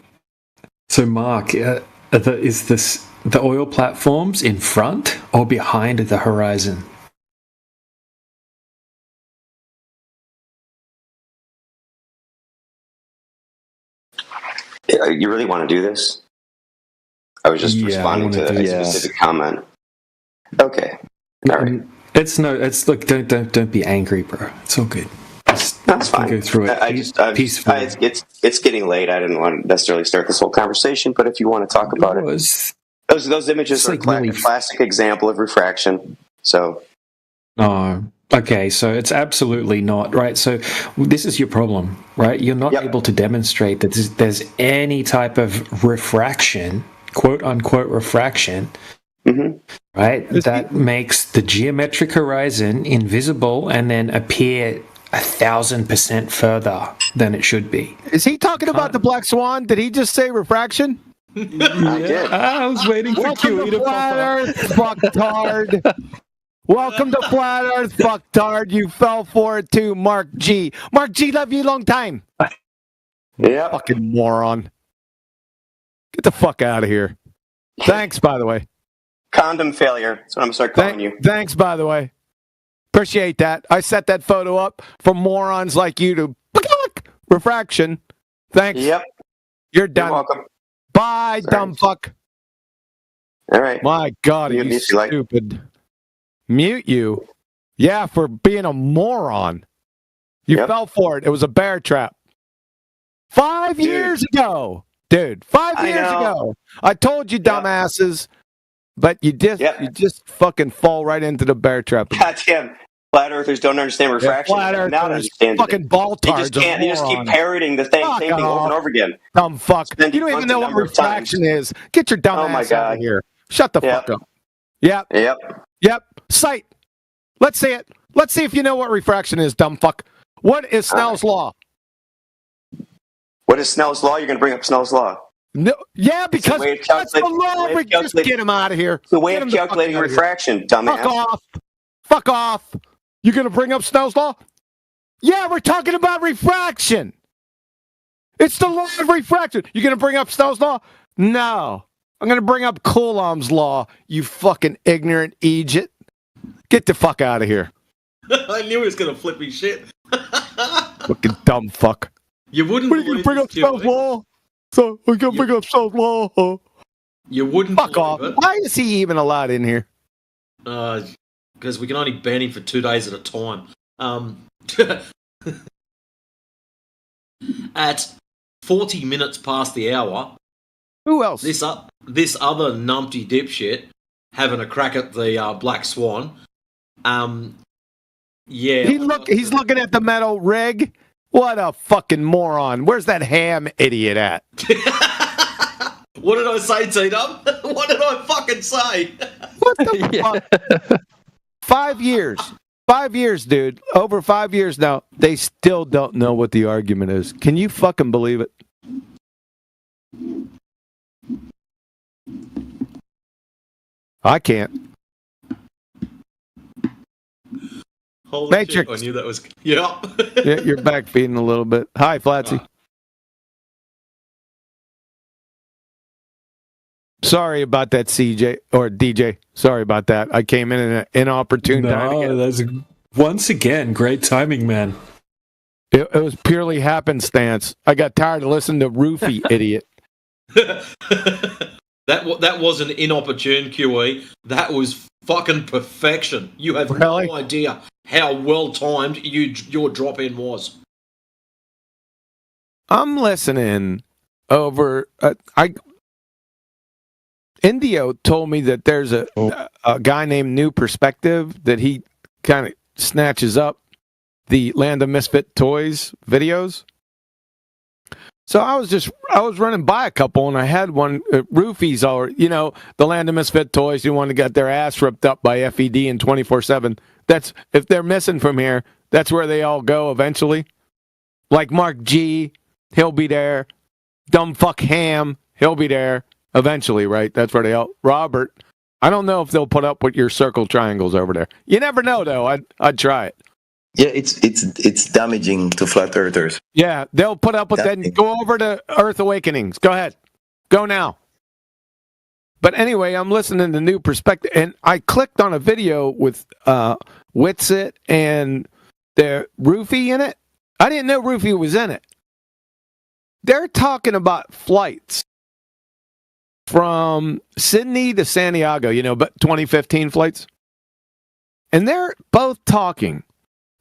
So, Mark, is this the oil platforms in front or behind the horizon? You really want to do this? I was just responding to a specific comment. Okay. All right. Look, don't be angry, bro. It's all good. That's fine. Go through it peacefully. It's getting late. I didn't want to necessarily start this whole conversation, but if you want to talk about it, those images are a classic example of refraction. So, okay, so it's absolutely not right. So this is your problem, right? You're not able to demonstrate that there's any type of refraction, quote unquote refraction. Mm-hmm. Right, that makes the geometric horizon invisible and then appear 1,000% further than it should be. Is he talking about the Black Swan? Did he just say refraction? I did. I was waiting for Welcome to Flat Earth, fucktard. Welcome to Flat Earth, fucktard. You fell for it too, Mark G. Mark G, love you a long time. Yeah. Fucking moron. Get the fuck out of here. Thanks, by the way. Condom failure. That's what I'm going to start calling you. Thanks, by the way. Appreciate that. I set that photo up for morons like you to refraction. Thanks. Yep. You're done. You're welcome. Bye, dumb fuck. All right. My God, are you stupid? Mute you. Yeah, for being a moron. You fell for it. It was a bear trap. 5 years ago. Dude, 5 years ago. I told you, dumbasses. But you just fucking fall right into the bear trap. Goddamn. Flat earthers don't understand refraction. Flat earthers, now understand fucking baltards. You just keep parroting the same thing over and over again. Dumb fuck. You don't even know what refraction is. Get your dumb ass out of here. Shut the fuck up. Yep. Sight. Let's see it. Let's see if you know what refraction is, dumb fuck. What is Snell's law? What is Snell's law? You're going to bring up Snell's law. No, yeah, because that's the law. Just get him out of here. It's the way of calculating refraction, dumbass. Fuck off. You going to bring up Snell's law? Yeah, we're talking about refraction. It's the law of refraction. You going to bring up Snell's law? No. I'm going to bring up Coulomb's law, you fucking ignorant idiot. Get the fuck out of here. I knew he was going to flip his shit. Fucking dumb fuck. You wouldn't What are you going to bring up Snell's law? So we're going to bring up Snell's law. You wouldn't fuck off. Why is he even allowed in here? Because we can only ban him for 2 days at a time. At 40 minutes past the hour. Who else? This other numpty dipshit having a crack at the Black Swan. Yeah. He's looking at the metal rig. What a fucking moron. Where's that ham idiot at? What did I say, T-Dub? What did I fucking say? What the fuck? 5 years. 5 years, dude. Over 5 years now. They still don't know what the argument is. Can you fucking believe it? I can't. Holy Matrix. shit, I knew that was... Yeah. Yeah, you're back feeding a little bit. Hi, Flatsy. Sorry about that, CJ or DJ. Sorry about that. I came in an inopportune time. That's once again great timing, man. It was purely happenstance. I got tired of listening to Roofy, idiot. That wasn't inopportune, QE. That was fucking perfection. You have Really? no idea how well timed your drop in was. I'm listening over. Indio told me that there's a guy named New Perspective that he kind of snatches up the Land of Misfit Toys videos. So I was running by a couple, and I had one. Roofies are, the Land of Misfit Toys who want to get their ass ripped up by FED and 24/7. That's if they're missing from here. That's where they all go eventually. Like Mark G, he'll be there. Dumbfuck Ham, he'll be there eventually, right? That's where they all. Robert, I don't know if they'll put up with your circle triangles over there. You never know, though. I'd try it. Yeah, it's damaging to flat earthers. Yeah, they'll put up with that and go over to Earth Awakenings. Go ahead. Go now. But anyway, I'm listening to New Perspective, and I clicked on a video with Witsit and the Roofy in it. I didn't know Roofy was in it. They're talking about flights from Sydney to Santiago, but 2015 flights. And they're both talking.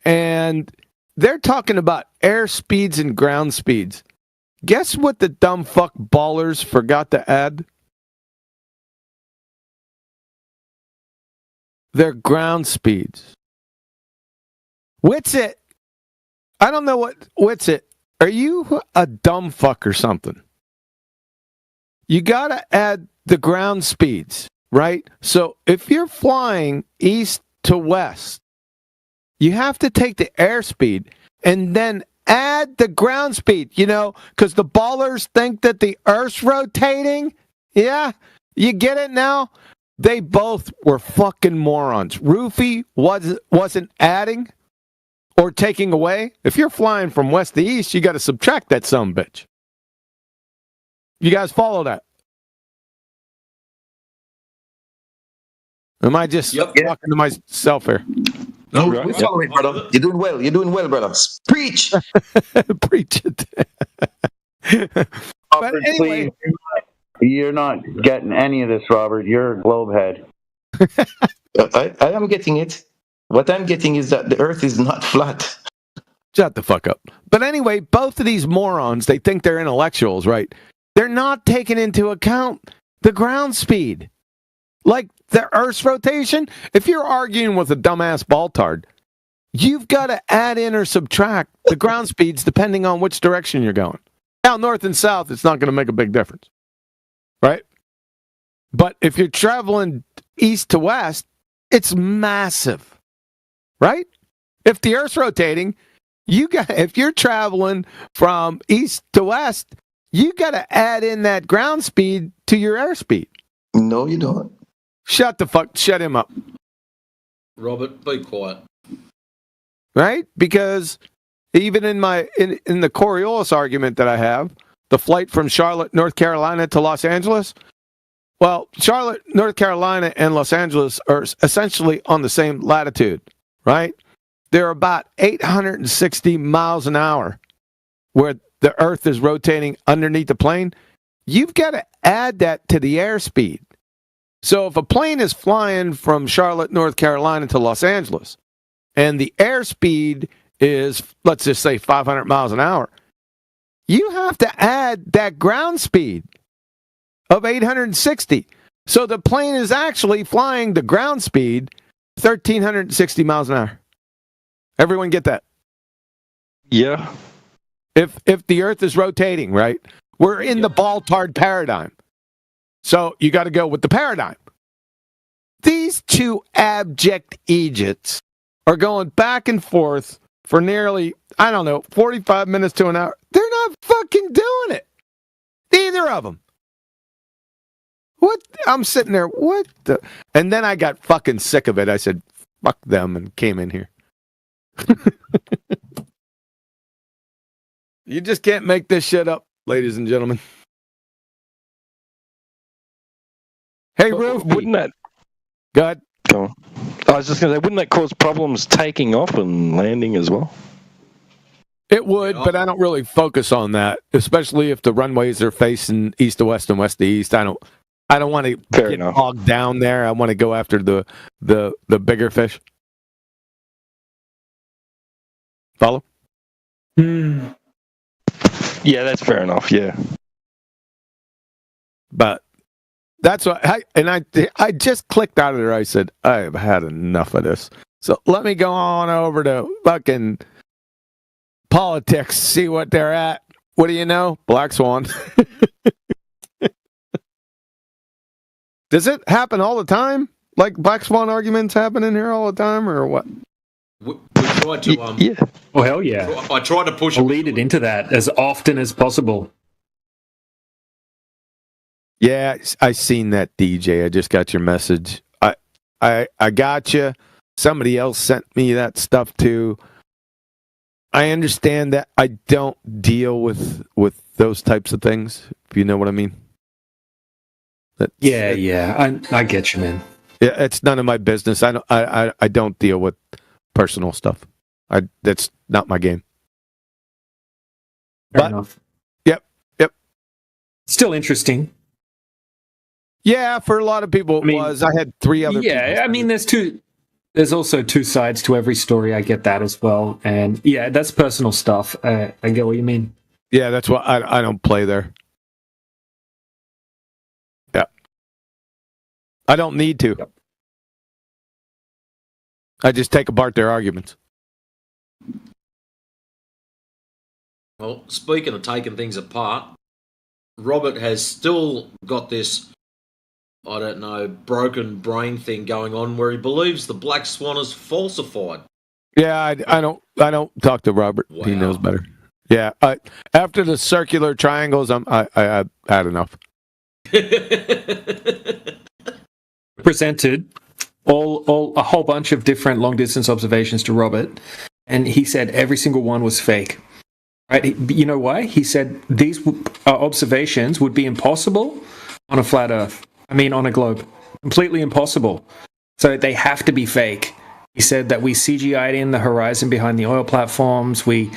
And they're talking about air speeds and ground speeds. Guess what the dumb fuck ballers forgot to add? Their ground speeds. Witsit. I don't know what Witsit. Are you a dumb fuck or something? You gotta add the ground speeds, right? So if you're flying east to west, you have to take the airspeed and then add the ground speed, because the ballers think that the Earth's rotating. Yeah, you get it now? They both were fucking morons. Roofy wasn't adding or taking away. If you're flying from west to east, you got to subtract that sumbitch. You guys follow that? Am I just talking to myself here? No, we follow it, brother. You're doing well. You're doing well, brother. Preach. Preach it. But anyway, you're not getting any of this, Robert. You're a globe head. I am getting it. What I'm getting is that the Earth is not flat. Shut the fuck up. But anyway, both of these morons, they think they're intellectuals, right? They're not taking into account the ground speed. Like the Earth's rotation. If you're arguing with a dumbass baltard, you've got to add in or subtract the ground speeds depending on which direction you're going. Now, north and south, it's not going to make a big difference, right? But if you're traveling east to west, it's massive, right? If the Earth's rotating, if you're traveling from east to west, you got to add in that ground speed to your airspeed. No, you don't. Shut him up. Robert, be quiet. Right? Because even in the Coriolis argument that I have, the flight from Charlotte, North Carolina to Los Angeles, well, Charlotte, North Carolina and Los Angeles are essentially on the same latitude, right? They're about 860 miles an hour where the Earth is rotating underneath the plane. You've got to add that to the airspeed. So if a plane is flying from Charlotte, North Carolina to Los Angeles, and the airspeed is, let's just say, 500 miles an hour, you have to add that ground speed of 860. So the plane is actually flying the ground speed 1,360 miles an hour. Everyone get that? Yeah. If the Earth is rotating, right? We're in the Baltard paradigm. So you got to go with the paradigm. These two abject idiots are going back and forth for nearly, 45 minutes to an hour. They're not fucking doing it. Neither of them. What? I'm sitting there, what the? And then I got fucking sick of it. I said, fuck them, and came in here. You just can't make this shit up, ladies and gentlemen. Hey, Roof, wouldn't that? Go ahead. Go on. I was just going to say, wouldn't that cause problems taking off and landing as well? It would, but I don't really focus on that, especially if the runways are facing east to west and west to east. I don't want to get bogged down there. I want to go after the bigger fish. Follow? Yeah, that's fair enough. Yeah, but that's what. I just clicked out of there. I said I've had enough of this. So let me go on over to fucking politics, see what they're at. What do you know? Black Swan. Does it happen all the time? Like Black Swan arguments happen in here all the time, or what? We tried to. Yeah. Oh, hell yeah. I tried to push I'll lead it into that as often as possible. Yeah, I seen that, DJ. I just got your message. I got you. Somebody else sent me that stuff too. I understand that. I don't deal with those types of things, if you know what I mean. Yeah. I get you, man. Yeah, it's none of my business. I don't deal with personal stuff. That's not my game. Fair enough. Yep. Still interesting. Yeah, for a lot of people it was. I had 3 other people. I mean, there's also 2 sides to every story. I get that as well. And yeah, that's personal stuff. I get what you mean. Yeah, that's why I don't play there. Yeah. I don't need to. Yep. I just take apart their arguments. Well, speaking of taking things apart, Robert has still got this, I don't know, broken brain thing going on where he believes the Black Swan is falsified. Yeah, I don't talk to Robert. Wow. He knows better. Yeah, after the circular triangles, I had enough. Presented a whole bunch of different long distance observations to Robert, and he said every single one was fake. Right? You know why? He said these observations would be impossible on a flat Earth. I mean, on a globe. Completely impossible. So they have to be fake. He said that we CGI'd in the horizon behind the oil platforms. We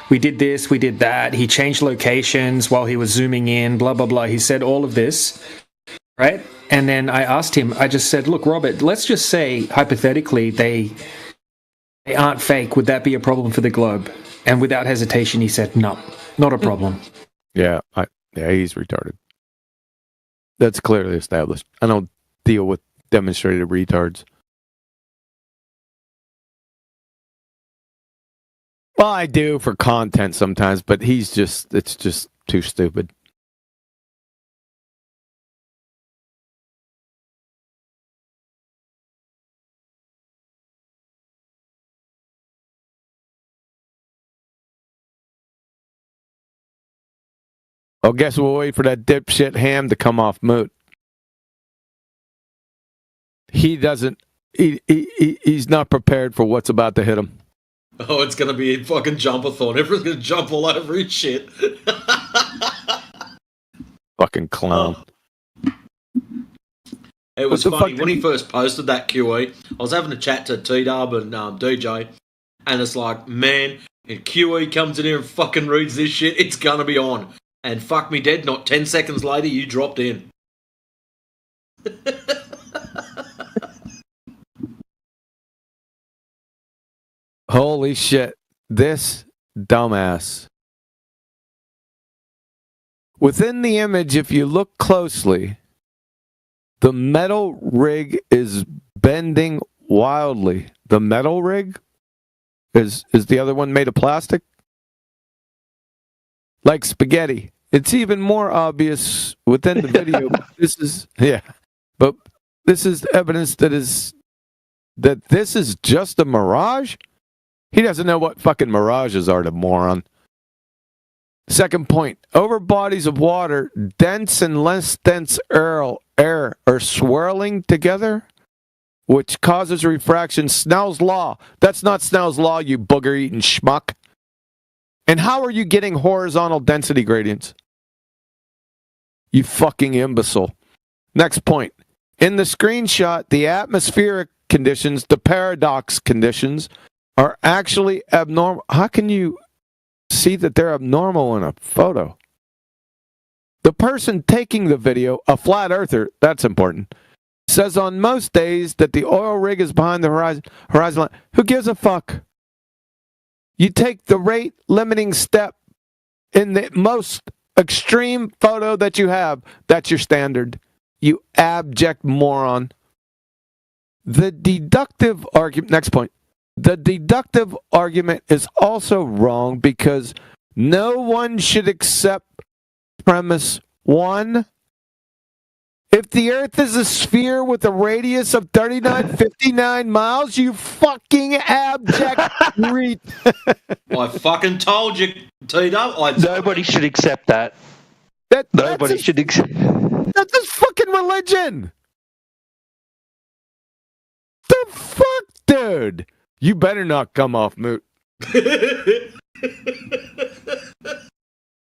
did this, we did that. He changed locations while he was zooming in, blah, blah, blah. He said all of this, right? And then I asked him, I just said, look, Robert, let's just say, hypothetically, they aren't fake. Would that be a problem for the globe? And without hesitation, he said, no, not a problem. Yeah, he's retarded. That's clearly established. I don't deal with demonstrated retards. Well, I do for content sometimes, but it's just too stupid. Oh, guess we'll wait for that dipshit Ham to come off mute. He doesn't. He's not prepared for what's about to hit him. Oh, it's gonna be a fucking jump-a-thon. Everyone's gonna jump all over his shit. Fucking clown. It was funny when he first posted that QE. I was having a chat to T-Dub and DJ, and it's like, man, if QE comes in here and fucking reads this shit, it's gonna be on. And fuck me dead, not 10 seconds later, you dropped in. Holy shit. This dumbass. Within the image, if you look closely, the metal rig is bending wildly. The metal rig? Is the other one made of plastic? Like spaghetti. It's even more obvious within the video. But this is evidence that this is just a mirage? He doesn't know what fucking mirages are, the moron. Second point, over bodies of water, dense and less dense air are swirling together, which causes refraction. Snell's law. That's not Snell's law, you booger-eating schmuck. And how are you getting horizontal density gradients? You fucking imbecile. Next point. In the screenshot, the atmospheric conditions, the paradox conditions, are actually abnormal. How can you see that they're abnormal in a photo. The person taking the video, a flat earther, that's important, says on most days that the oil rig is behind the horizon line. Who gives a fuck? You take the rate limiting step in the most extreme photo that you have. That's your standard. You abject moron. The deductive argument, next point. The deductive argument is also wrong because no one should accept premise 1. If the Earth is a sphere with a radius of 3959 miles, you fucking abject read. I fucking told you, T-Dub. Nobody should accept that. Nobody should accept. That's his fucking religion. The fuck, dude? You better not come off Moot.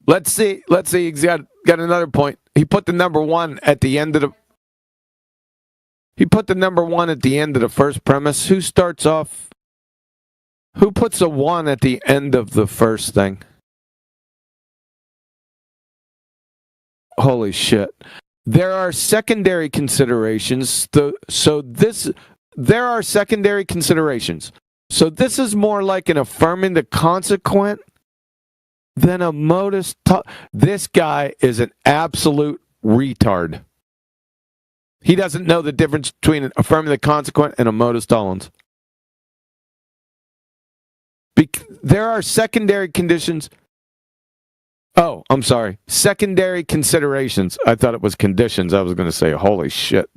Let's see. He's got another point. He put the number 1 at the end of the. He put the number 1 at the end of the first premise. Who starts off? Who puts a 1 at the end of the first thing? Holy shit. There are secondary considerations. There are secondary considerations. So this is more like an affirming the consequent than a modus. This guy is an absolute retard. He doesn't know the difference between an affirming the consequent and a modus tollens. There are secondary conditions. Oh, I'm sorry. Secondary considerations. I thought it was conditions. I was going to say, holy shit.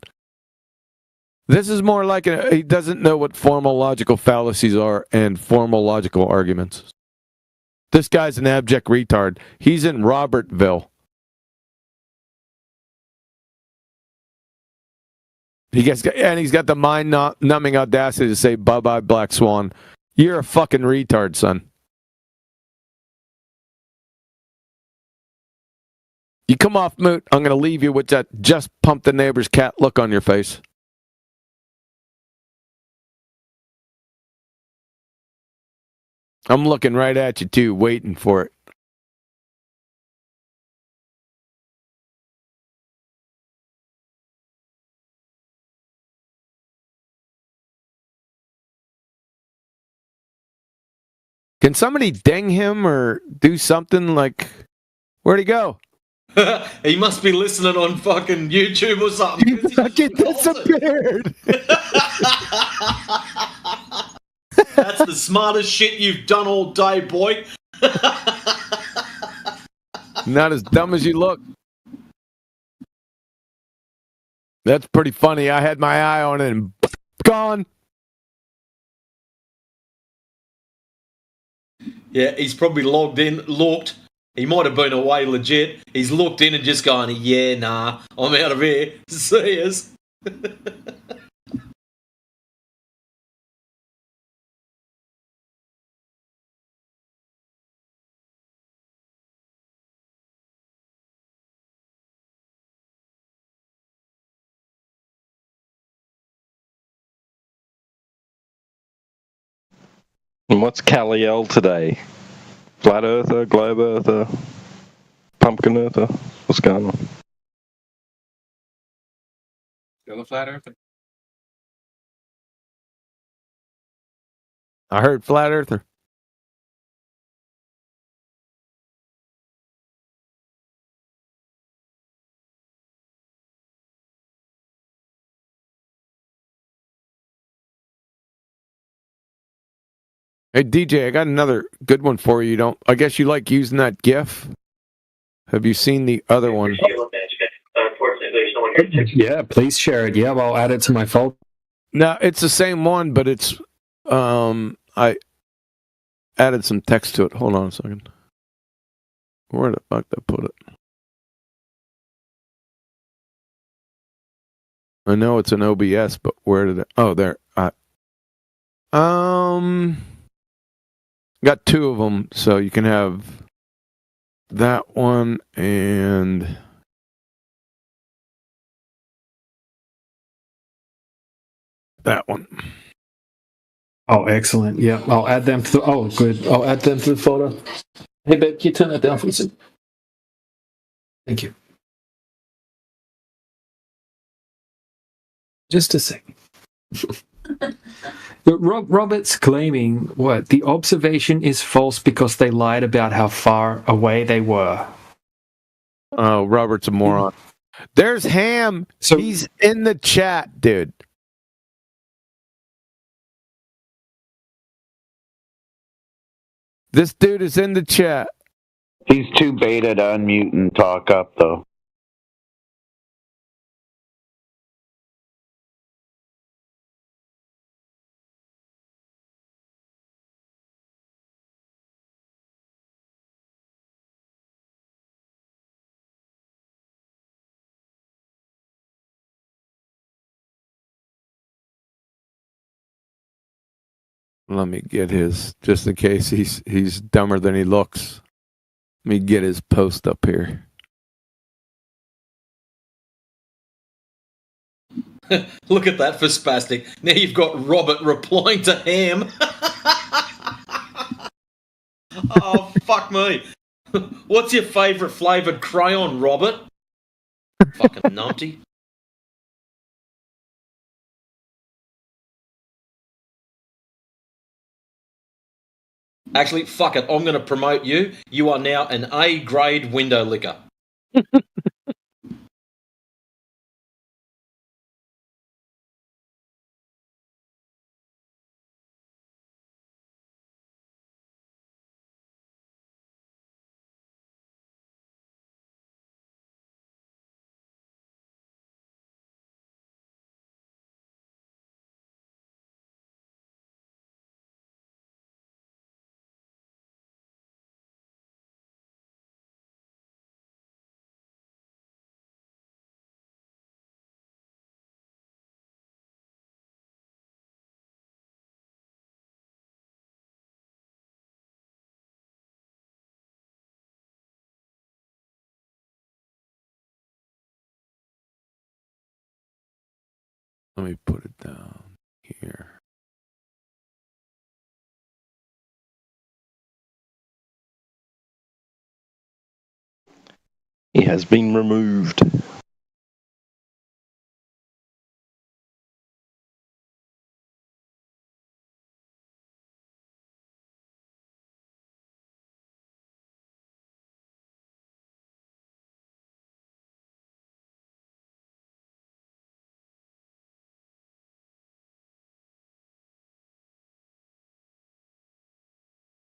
This is more like he doesn't know what formal logical fallacies are and formal logical arguments. This guy's an abject retard. He's in Robertville. He's got the mind-numbing audacity to say, bye-bye, Black Swan. You're a fucking retard, son. You come off Moot, I'm going to leave you with that just pump the neighbor's cat look on your face. I'm looking right at you, too, waiting for it. Can somebody ding him or do something like... Where'd he go? He must be listening on fucking YouTube or something. He fucking disappeared. That's the smartest shit you've done all day, boy. Not as dumb as you look. That's pretty funny. I had my eye on it and gone. Yeah, he's probably looked. He might have been away legit. He's looked in and just gone, yeah, nah, I'm out of here. See us. And what's Kal-El today? Flat Earther, Globe Earther, Pumpkin Earther? What's going on? Still a flat earther. I heard Flat Earther. Hey DJ, I got another good one for you. I guess you like using that GIF? Have you seen the other one? Yeah, please share it. Yeah, I'll add it to my folder. No, it's the same one, but it's I added some text to it. Hold on a second. Where the fuck did I put it? I know it's an OBS, but where did it? Oh, there. Got 2 of them, so you can have that one and that one. Oh, excellent. Yeah, I'll add them to. Oh, good. I'll add them to the folder. Hey, babe, can you turn that down for a second? Thank you. Just a second. Robert's claiming what? The observation is false because they lied about how far away they were. Oh, Robert's a moron. There's Ham. So he's in the chat, dude. This dude is in the chat. He's too beta to unmute and talk up, though. Let me get his, just in case he's dumber than he looks. Let me get his post up here. Look at that for spastic. Now you've got Robert replying to Ham. Oh, fuck me. What's your favourite flavoured crayon, Robert? Fucking numpty. Actually, fuck it. I'm going to promote you. You are now an A-grade window licker. Let me put it down here. He has been removed.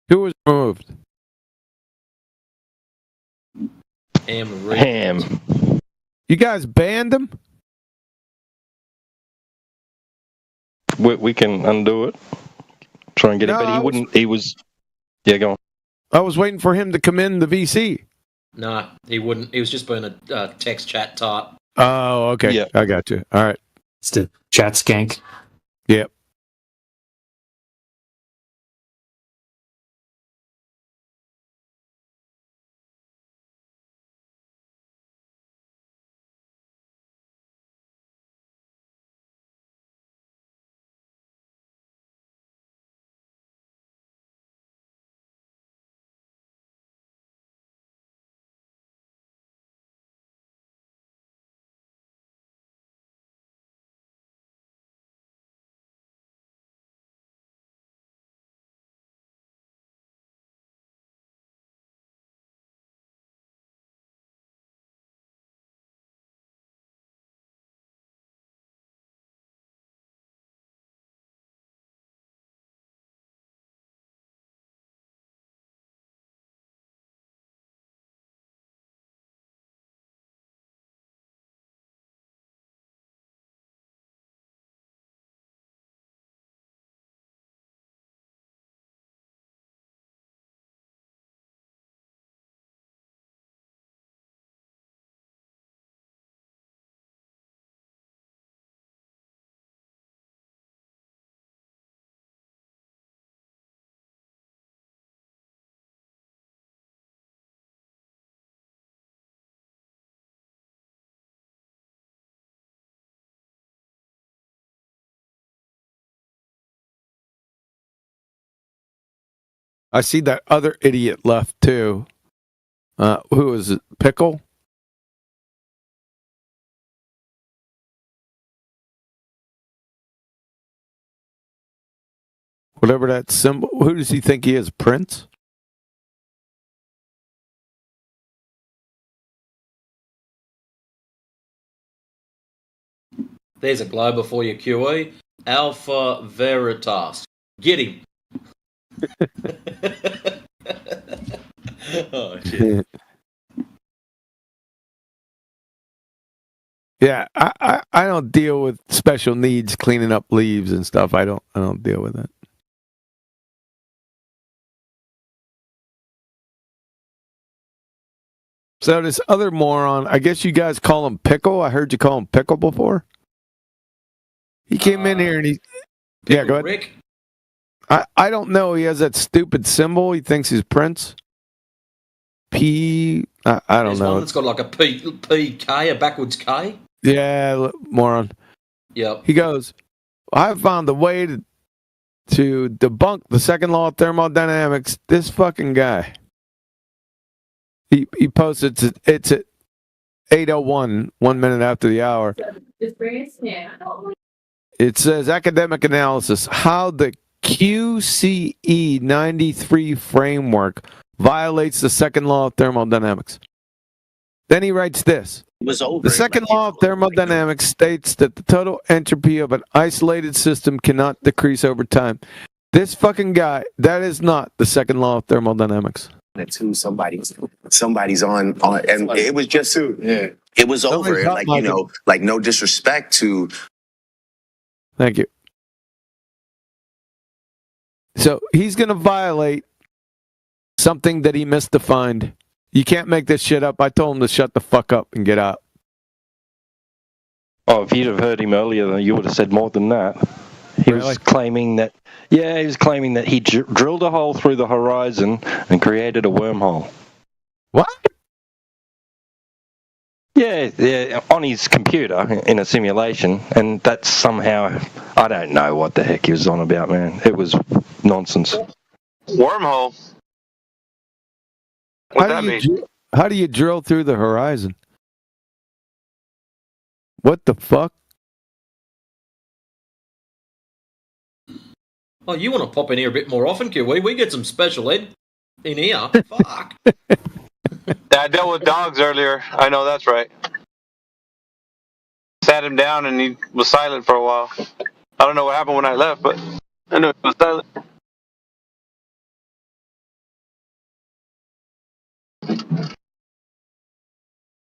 Who was removed? Ham. You guys banned him? We can undo it. Try and get it, but he wouldn't. He was. Yeah, go on. I was waiting for him to come in the VC. No, he wouldn't. He was just being a text chat type. Oh, okay. Yeah. I got you. All right. It's the chat skank. Yep. I see that other idiot left too. Who is it? Pickle? Whatever that symbol. Who does he think he is? Prince? There's a globe for your QE. Alpha Veritas. Get him. Oh, shit. Yeah, I don't deal with special needs cleaning up leaves and stuff. I don't deal with it. So this other moron, I guess you guys call him Pickle. I heard you call him Pickle before. He came in here and he... Yeah, go ahead. Rick? I don't know. He has that stupid symbol. He thinks he's Prince. I don't There's know. one that's got like a PK, a backwards K. Yeah, moron. Yep. He goes, I found the way to debunk the second law of thermodynamics. This fucking guy. He posted it's at 8:01, 1 minute after the hour. It says academic analysis, how the QCE 93 framework violates the second law of thermodynamics. Then he writes this. The second law of thermodynamics states that the total entropy of an isolated system cannot decrease over time. This fucking guy, that is not the second law of thermodynamics. It's who somebody's on, and it was just it was over. Like, you know, like, no disrespect to. Thank you. So he's going to violate something that he misdefined. You can't make this shit up. I told him to shut the fuck up and get out. Oh, if you'd have heard him earlier, you would have said more than that. He was claiming that, he drilled a hole through the horizon and created a wormhole. What? Yeah, on his computer in a simulation, and that's somehow, I don't know what the heck he was on about, man. It was nonsense. Wormhole. What'd that mean? How do you drill through the horizon? What the fuck? Oh, you want to pop in here a bit more often, QE? We get some special ed in here. Fuck. I dealt with dogs earlier. I know that's right. Sat him down and he was silent for a while. I don't know what happened when I left, but I know he was silent.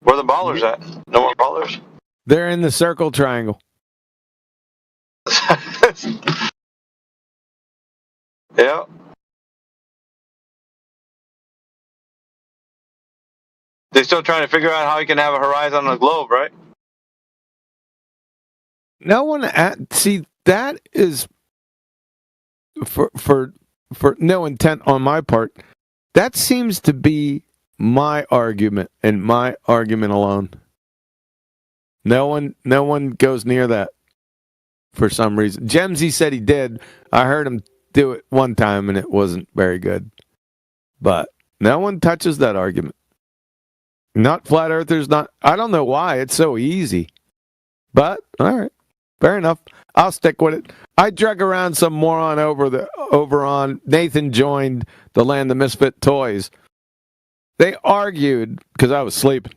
Where are the ballers at? No more ballers? They're in the circle triangle. Yeah. They're still trying to figure out how you can have a horizon on a globe, right? No one see that is for no intent on my part. That seems to be my argument and my argument alone. No one goes near that for some reason. Gemsy said he did. I heard him do it one time and it wasn't very good. But no one touches that argument. Not flat earthers, not. I don't know why. It's so easy. But, all right. Fair enough. I'll stick with it. I drug around some moron over on Nathan Joined the Land of Misfit Toys. They argued, because I was sleeping,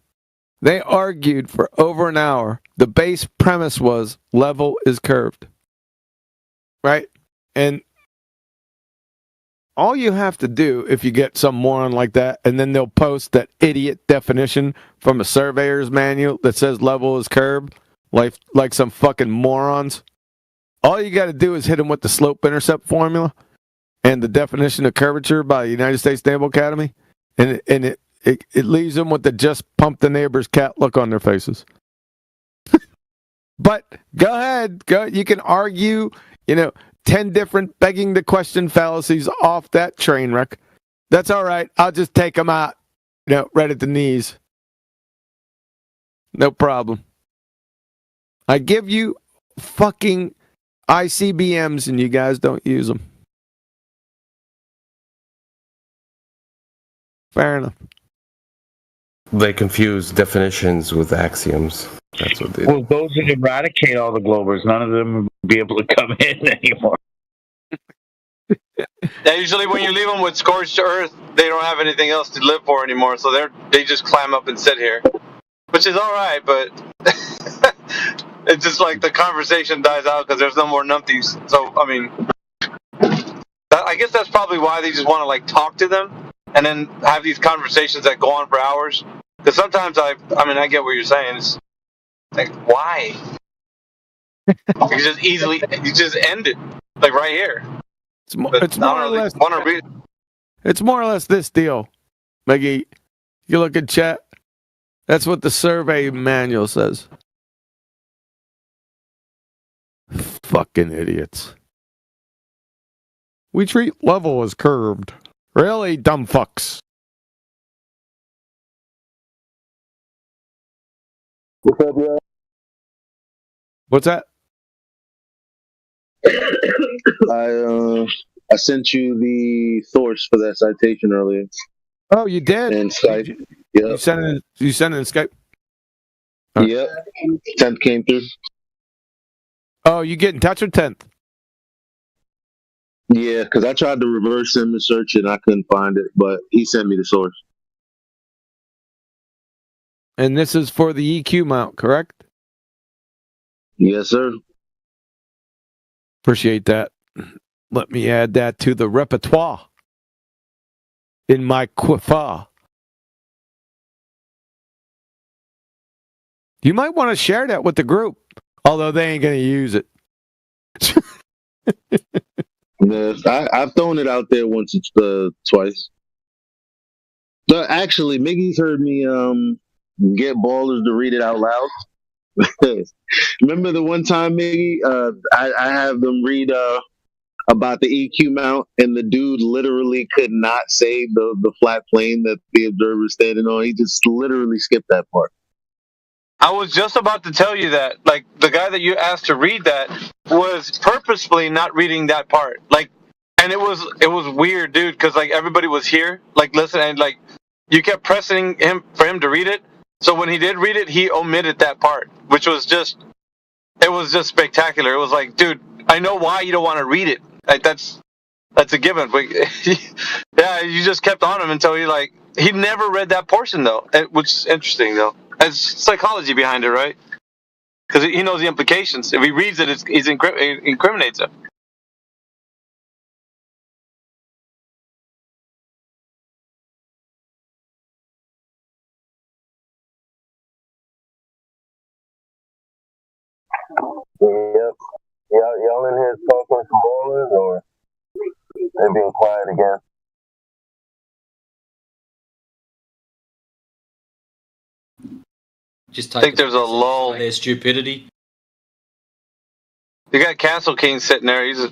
they argued for over an hour. The base premise was level is curved. Right? And all you have to do if you get some moron like that, and then they'll post that idiot definition from a surveyor's manual that says level is curved, like some fucking morons. All you got to do is hit them with the slope intercept formula and the definition of curvature by the United States Naval Academy, and it leaves them with the just pump the neighbor's cat look on their faces. But go ahead, you can argue, 10 different begging the question fallacies off that train wreck. That's all right. I'll just take them out, right at the knees. No problem. I give you fucking ICBMs and you guys don't use them. Fair enough. They confuse definitions with axioms. That's what they do. Well, those would eradicate all the Globers. None of them would be able to come in anymore. Yeah, usually when you leave them with scorched earth, they don't have anything else to live for anymore, so they just climb up and sit here, which is all right. But it's just like the conversation dies out because there's no more numpties. So I mean, I guess that's probably why they just want to like talk to them and then have these conversations that go on for hours. Because sometimes I get what you're saying. It's like, why? You just end it like right here. It's more or less. It's more or less this deal, Maggie. You look at chat. That's what the survey manual says. Fucking idiots. We treat level as curved. Really, dumb fucks. What's up, y'all? What's that? I sent you the source for that citation earlier. Oh, you did? And Skype. Yep. You sent it in Skype? Yep. 10th came through. Oh, you get in touch with 10th? Yeah, because I tried to reverse image search and I couldn't find it, but he sent me the source. And this is for the EQ mount, correct? Yes, sir. Appreciate that. Let me add that to the repertoire in my quifa. You might want to share that with the group, although they ain't going to use it. Yes, I've thrown it out there once, twice. But actually, Miggy's heard me get ballers to read it out loud. Remember the one time, Miggy, I have them read about the EQ mount, and the dude literally could not say the flat plane that the observer's standing on. He just literally skipped that part. I was just about to tell you that, like, the guy that you asked to read that was purposefully not reading that part. Like, and it was weird, dude, because, like, everybody was here, like, listening, and, like, you kept pressing him for him to read it. So when he did read it, he omitted that part, which was just spectacular. It was like, dude, I know why you don't want to read it. Like, that's a given. But yeah, you just kept on him until he never read that portion, though, which is interesting, though. There's psychology behind it, right? Because he knows the implications. If he reads it, it incriminates him. Yep. Y'all in here talking some ballers, or they being quiet again? Just I think there's a lull. Their stupidity. You got Castle King sitting there. He's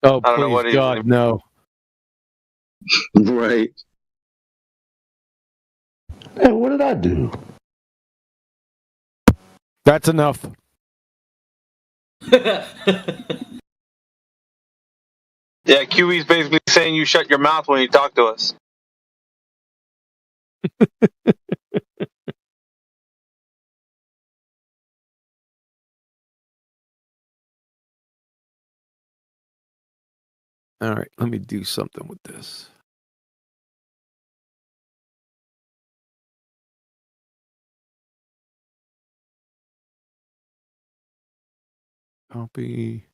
Oh, I don't know what please, God, no. Right. Hey, what did I do? That's enough. Yeah, QE's basically saying you shut your mouth when you talk to us. All right, let me do something with this. Copy.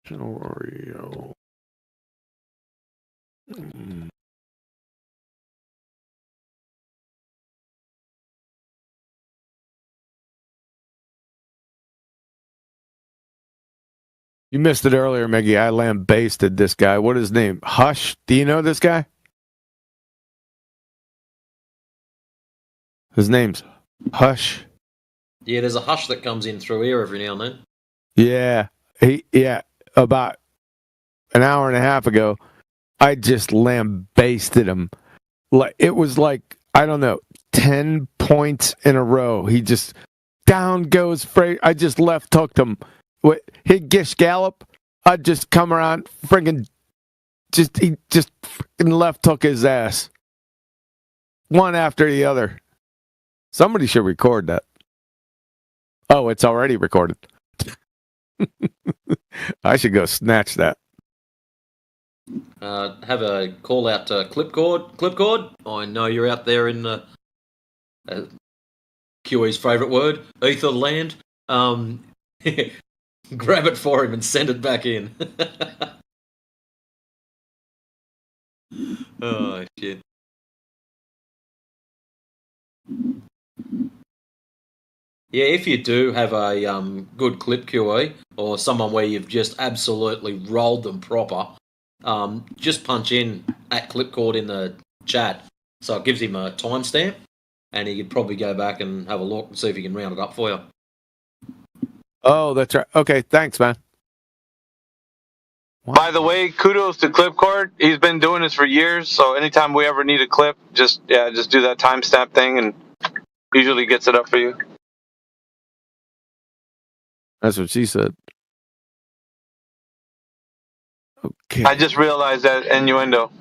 Oreo. You missed it earlier, Meggie. I lambasted this guy. What is his name? Hush. Do you know this guy? His name's Hush. Yeah, there's a Hush that comes in through here every now and then. Yeah. About an hour and a half ago, I just lambasted him. Like it was like, I don't know, 10 points in a row. He just down goes Frazier. I just left hooked him. Hit Gish Gallop. I'd just come around, he just freaking left hook his ass. One after the other. Somebody should record that. Oh, it's already recorded. I should go snatch that. Have a call out to Clipcord. Clipcord, I know you're out there in QE's favourite word, ether land. Grab it for him and send it back in. Oh, shit. Yeah, if you do have a good clip QE or someone where you've just absolutely rolled them proper, just punch in at Clipcord in the chat so it gives him a timestamp and he could probably go back and have a look and see if he can round it up for you. Oh, that's right. Okay, thanks, man. By the way, kudos to Clipcord. He's been doing this for years, so anytime we ever need a clip, just do that timestamp thing and usually gets it up for you. That's what she said. Okay. I just realized that innuendo.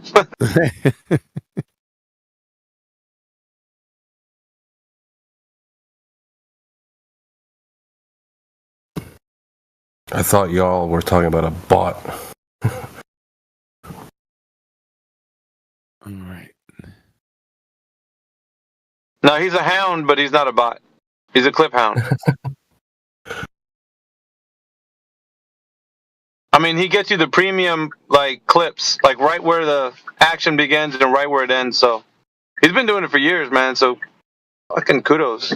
I thought y'all were talking about a bot. All right. No, he's a hound, but he's not a bot. He's a clip hound. I mean, he gets you the premium clips, right where the action begins and right where it ends. So he's been doing it for years, man. So fucking kudos.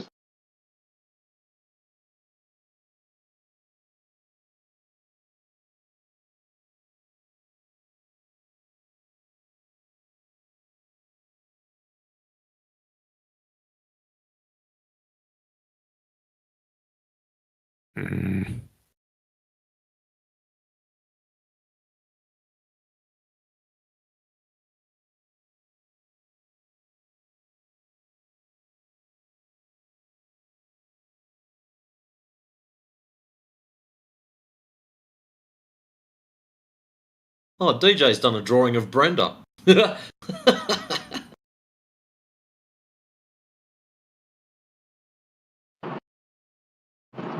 Oh, DJ's done a drawing of Brenda. Be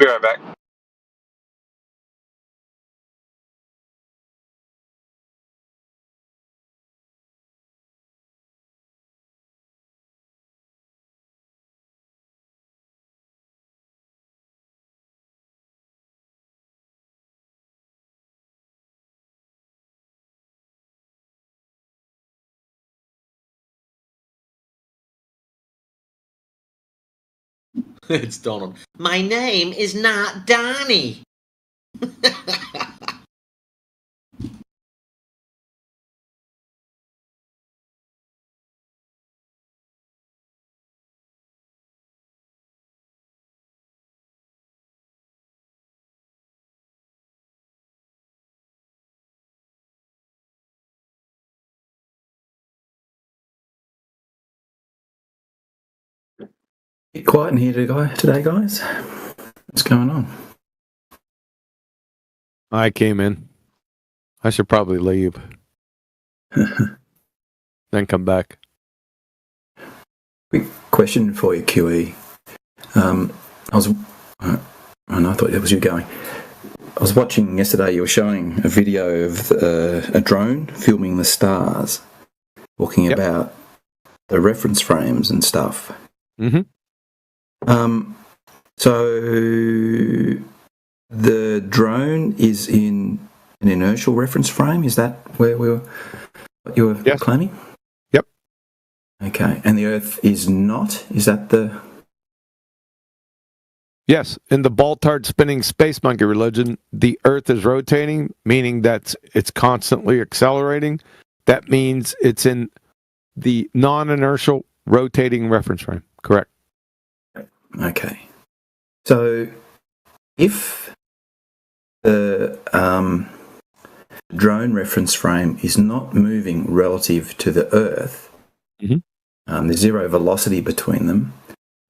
right back. It's Donald. My name is not Donnie. Bit quiet in here today, guys. What's going on? I came in. I should probably leave. Then come back. Quick question for you, QE. I thought it was you going. I was watching yesterday, you were showing a video of a drone filming the stars, talking about the reference frames and stuff. Mm-hmm. So the drone is in an inertial reference frame? Is that where what you were claiming? Yep. Okay, and the Earth is not? Is that the... Yes, in the Baltard spinning space monkey religion, the Earth is rotating, meaning that it's constantly accelerating. That means it's in the non-inertial rotating reference frame. Correct. Okay. So if the drone reference frame is not moving relative to the Earth, there's zero velocity between them,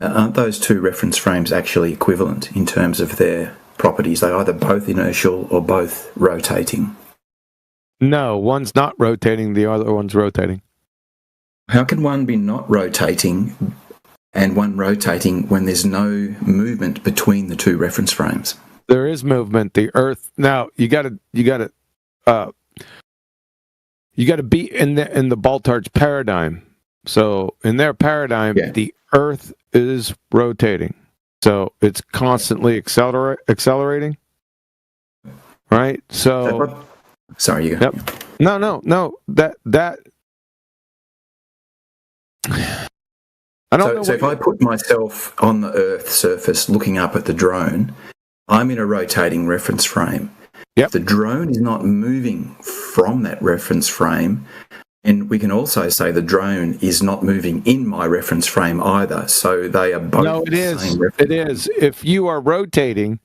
aren't those two reference frames actually equivalent in terms of their properties? They're either both inertial or both rotating. No, one's not rotating, the other one's rotating. How can one be not rotating and one rotating when there's no movement between the two reference frames? There is movement. The Earth. Now you got to be in the Baltard's paradigm. So in their paradigm, the Earth is rotating. So it's constantly accelerating. Right. So. Sorry, you. Yep. No. That. I don't know. So if I put myself on the Earth's surface looking up at the drone, I'm in a rotating reference frame. Yep. If the drone is not moving from that reference frame, and we can also say the drone is not moving in my reference frame either. So they are both. No, it is. It is. If you are rotating,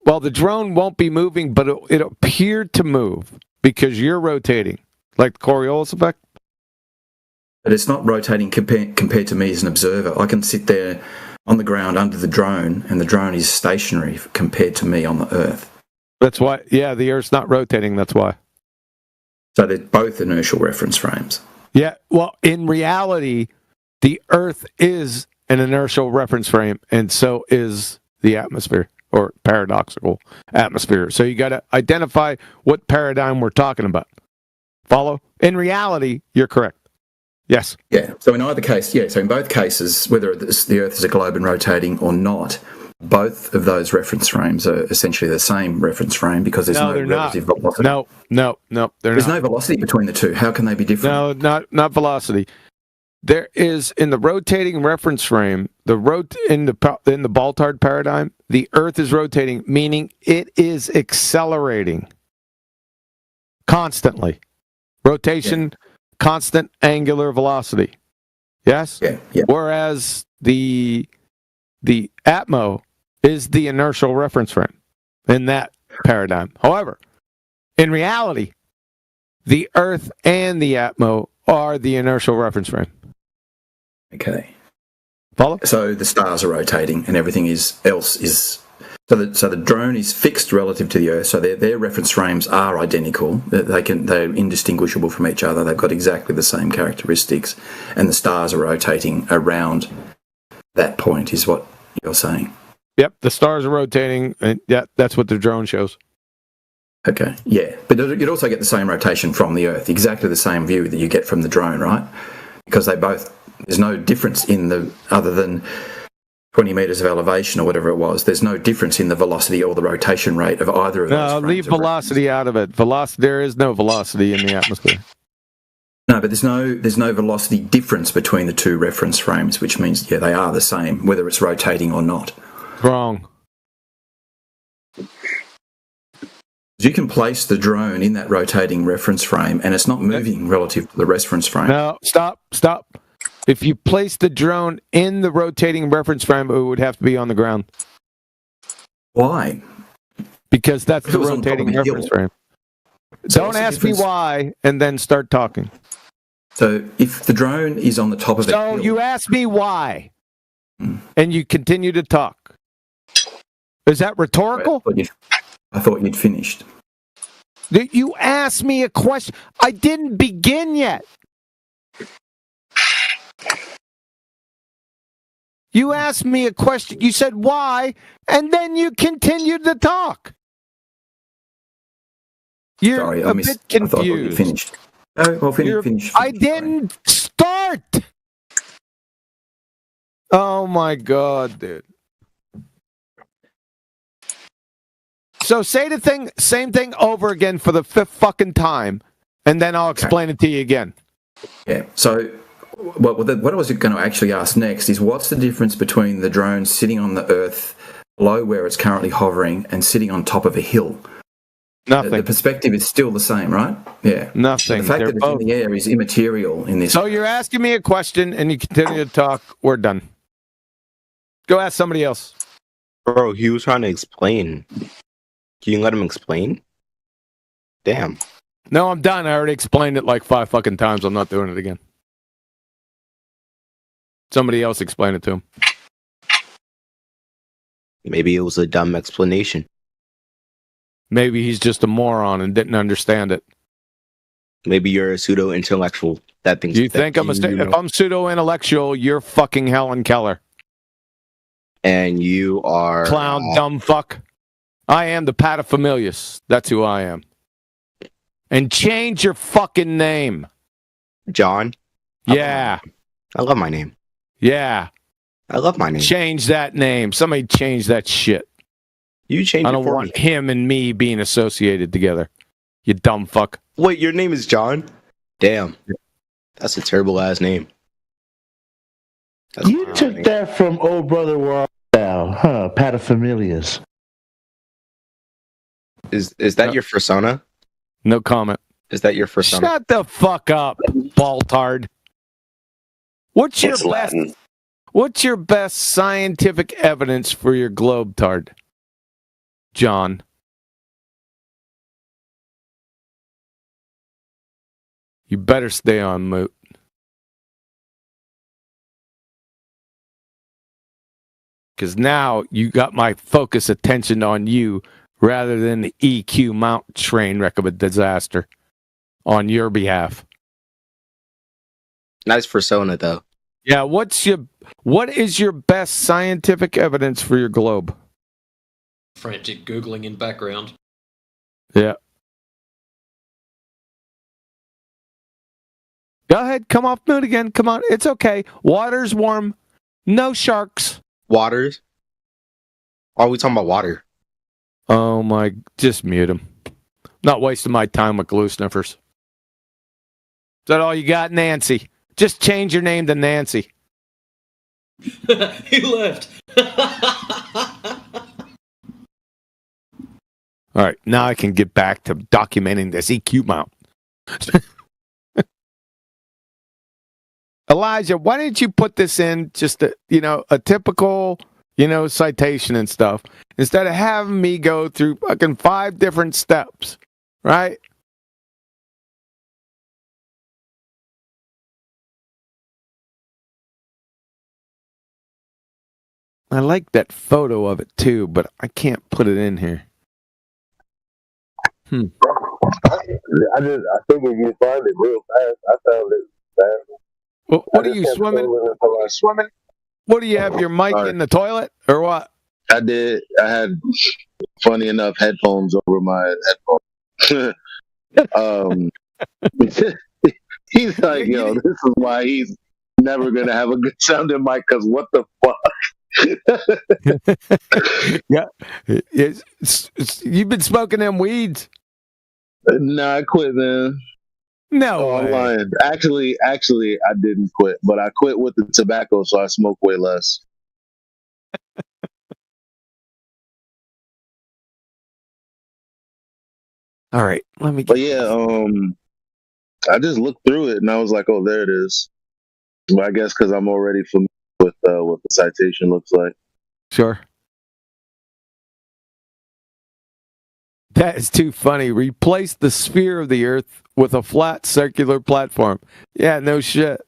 well, the drone won't be moving, but it appeared to move because you're rotating, like the Coriolis effect. But it's not rotating compared to me as an observer. I can sit there on the ground under the drone, and the drone is stationary compared to me on the Earth. That's why, the Earth's not rotating, that's why. So they're both inertial reference frames. Yeah, well, in reality, the Earth is an inertial reference frame, and so is the atmosphere, or paradoxical atmosphere. So you got to identify what paradigm we're talking about. Follow? In reality, you're correct. Yes. Yeah. So in either case, so in both cases, whether the Earth is a globe and rotating or not, both of those reference frames are essentially the same reference frame because there's no relative velocity. No, there's no velocity between the two. How can they be different? No, not velocity. There is in the rotating reference frame, in the Baltard paradigm, the Earth is rotating, meaning it is accelerating constantly. Rotation. Yeah. Constant angular velocity. Yes? Yeah. Whereas the Atmo is the inertial reference frame in that paradigm. However, in reality, the Earth and the Atmo are the inertial reference frame. Okay. Follow? So the stars are rotating and everything else is... So the drone is fixed relative to the Earth, so their reference frames are identical. They're indistinguishable from each other. They've got exactly the same characteristics, and the stars are rotating around that point, is what you're saying. Yep, the stars are rotating, and that's what the drone shows. Okay, yeah, but you'd also get the same rotation from the Earth, exactly the same view that you get from the drone, right? Because there's no difference other than 20 metres of elevation or whatever it was, there's no difference in the velocity or the rotation rate of either of those. No, leave velocity out of it. There is no velocity in the atmosphere. No, but there's no velocity difference between the two reference frames, which means, they are the same, whether it's rotating or not. Wrong. You can place the drone in that rotating reference frame and it's not moving relative to the reference frame. No, stop. If you place the drone in the rotating reference frame, it would have to be on the ground. Why? Because that's the rotating reference frame. Don't ask me why and then start talking. So if the drone is on the top of a hill... So you ask me why and you continue to talk. Is that rhetorical? I thought you'd finished. You asked me a question. I didn't begin yet. You asked me a question. You said why, and then you continued to talk. You're a bit confused. I thought you finished. Oh, well, finish. I didn't start. Oh my God, dude. So say the same thing over again for the 5th fucking time, and then I'll explain it to you again. Yeah. So what I was going to actually ask next is what's the difference between the drone sitting on the Earth below where it's currently hovering and sitting on top of a hill? Nothing. The perspective is still the same, right? Yeah. Nothing. The fact that it's in the air is immaterial in this. So you're asking me a question and you continue to talk. We're done. Go ask somebody else. Bro, he was trying to explain. Can you let him explain? Damn. No, I'm done. I already explained it like 5 fucking times. I'm not doing it again. Somebody else explain it to him. Maybe it was a dumb explanation. Maybe he's just a moron and didn't understand it. Maybe you're a pseudo-intellectual that thinks. You think I'm if I'm pseudo-intellectual, you're fucking Helen Keller. And you are clown, dumb fuck. I am the paterfamilias. That's who I am. And change your fucking name. John? Yeah. I love my name. Yeah. I love my name. Change that name. Somebody change that shit. You change it for me. I don't want him and me being associated together. You dumb fuck. Wait, your name is John? Damn. That's a terrible ass name. You took that from Old Brother Where Thou, huh? Paterfamilias. Is that your persona? No comment. Is that your persona? Shut the fuck up, baltard. What's your best scientific evidence for your globetard, John? You better stay on mute. Because now you got my focus attention on you rather than the EQ mount train wreck of a disaster on your behalf. Nice persona, though. Yeah, what is your best scientific evidence for your globe? Frantic Googling in background. Yeah. Go ahead, come off mute again. Come on, it's okay. Water's warm. No sharks. Waters? Are we talking about water? Oh my, just mute him. Not wasting my time with glue sniffers. Is that all you got, Nancy? Just change your name to Nancy. He left. All right, now I can get back to documenting this EQ mount. Elijah, why didn't you put this in just a typical, citation and stuff instead of having me go through fucking 5 different steps, right? I like that photo of it too, but I can't put it in here. I figured you'd find it real fast. I found it fast. What are you swimming? What do you have? Your mic in the toilet or what? I did. I had, funny enough, headphones over my headphones. He's like, yo, this is why he's never gonna have a good sounding mic. Because what the fuck? Yeah, you've been smoking them weeds. Nah, I quit, man. No, I'm lying. Actually, I didn't quit, but I quit with the tobacco, so I smoke way less. All right, let me. But yeah, I just looked through it and I was like, oh, there it is. But I guess because I'm already familiar with what the citation looks like. Sure. That is too funny. Replace the sphere of the Earth with a flat circular platform. Yeah, no shit.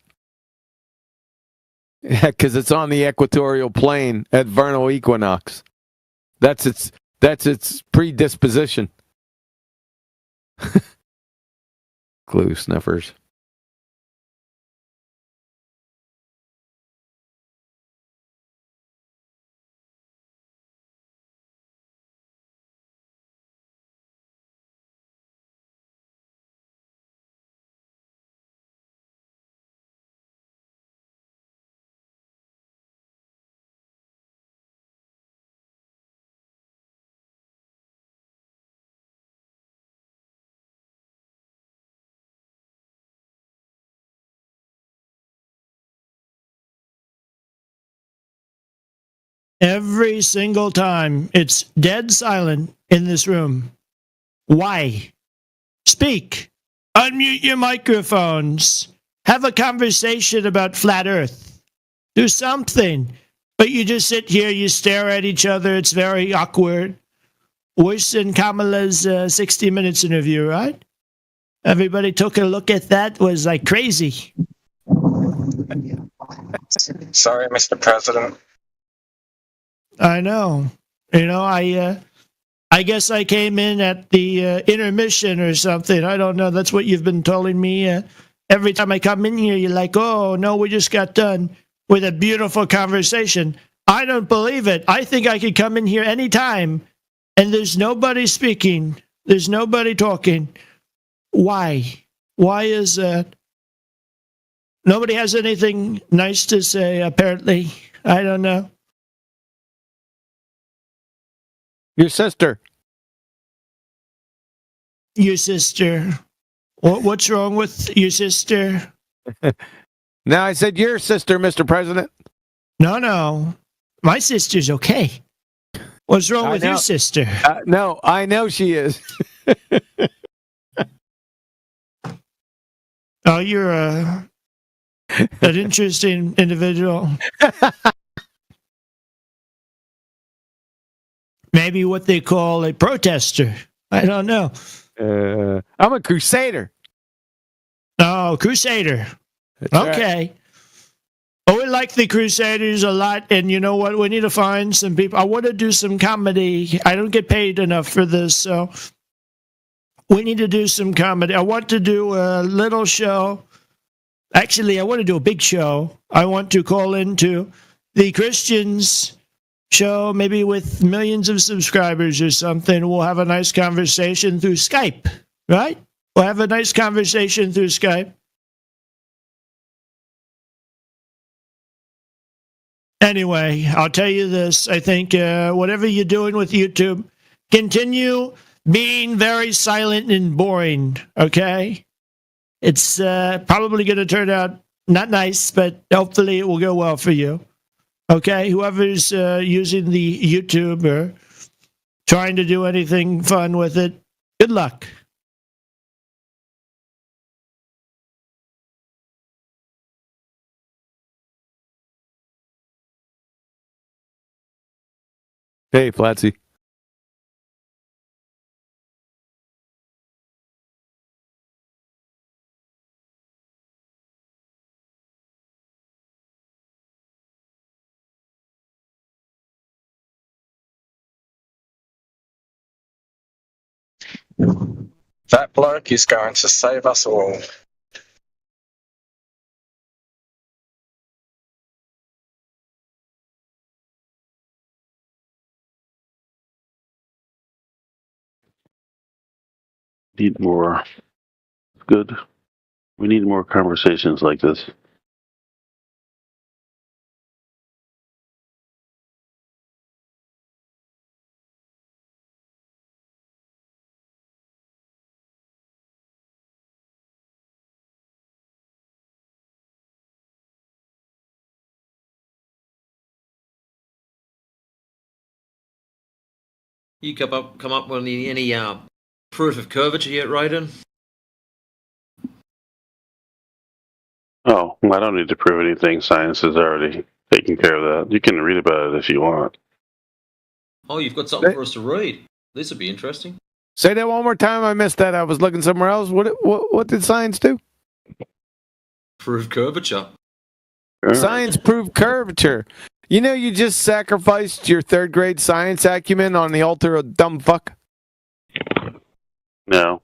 Yeah, because it's on the equatorial plane at vernal equinox. That's its predisposition. Glue sniffers. Every single time. It's dead silent in this room. Why? Speak. Unmute your microphones. Have a conversation about flat Earth. Do something. But you just sit here, you stare at each other. It's very awkward. Worse than Kamala's 60 Minutes interview, right? Everybody took a look at that, was like crazy. Sorry, Mr. President. I know. I guess I came in at the intermission or something. I don't know. That's what you've been telling me. Every time I come in here, you're like, oh, no, we just got done with a beautiful conversation. I don't believe it. I think I could come in here anytime, and there's nobody speaking. There's nobody talking. Why? Why is that? Nobody has anything nice to say, apparently. I don't know. Your sister. Your sister. What's wrong with your sister? No, I said your sister, Mr. President. No. My sister's okay. What's wrong with your sister? No, I know she is. Oh, you're an interesting individual. Maybe what they call a protester. I don't know. I'm a crusader. Oh, crusader. That's okay. Right. Oh, we like the Crusaders a lot, and you know what? We need to find some people. I want to do some comedy. I don't get paid enough for this, so we need to do some comedy. I want to do a little show. Actually, I want to do a big show. I want to call into the Christians show, maybe with millions of subscribers or something. We'll have a nice conversation through Skype, right? We'll have a nice conversation through Skype. Anyway, I'll tell you this. I think whatever you're doing with YouTube, continue being very silent and boring, okay? It's probably going to turn out not nice, but hopefully it will go well for you. Okay? Whoever's using the YouTube or trying to do anything fun with it, good luck. Hey, Flatsy. That bloke is going to save us all. Need more. Good. We need more conversations like this. You come up with any proof of curvature yet, Raiden? Oh, I don't need to prove anything. Science is already taking care of that. You can read about it if you want. Oh, you've got something for us to read. This would be interesting. Say that one more time. I missed that. I was looking somewhere else. What did science do? Prove curvature. Science proved curvature. You know, you just sacrificed your third grade science acumen on the altar of dumb fuck. No.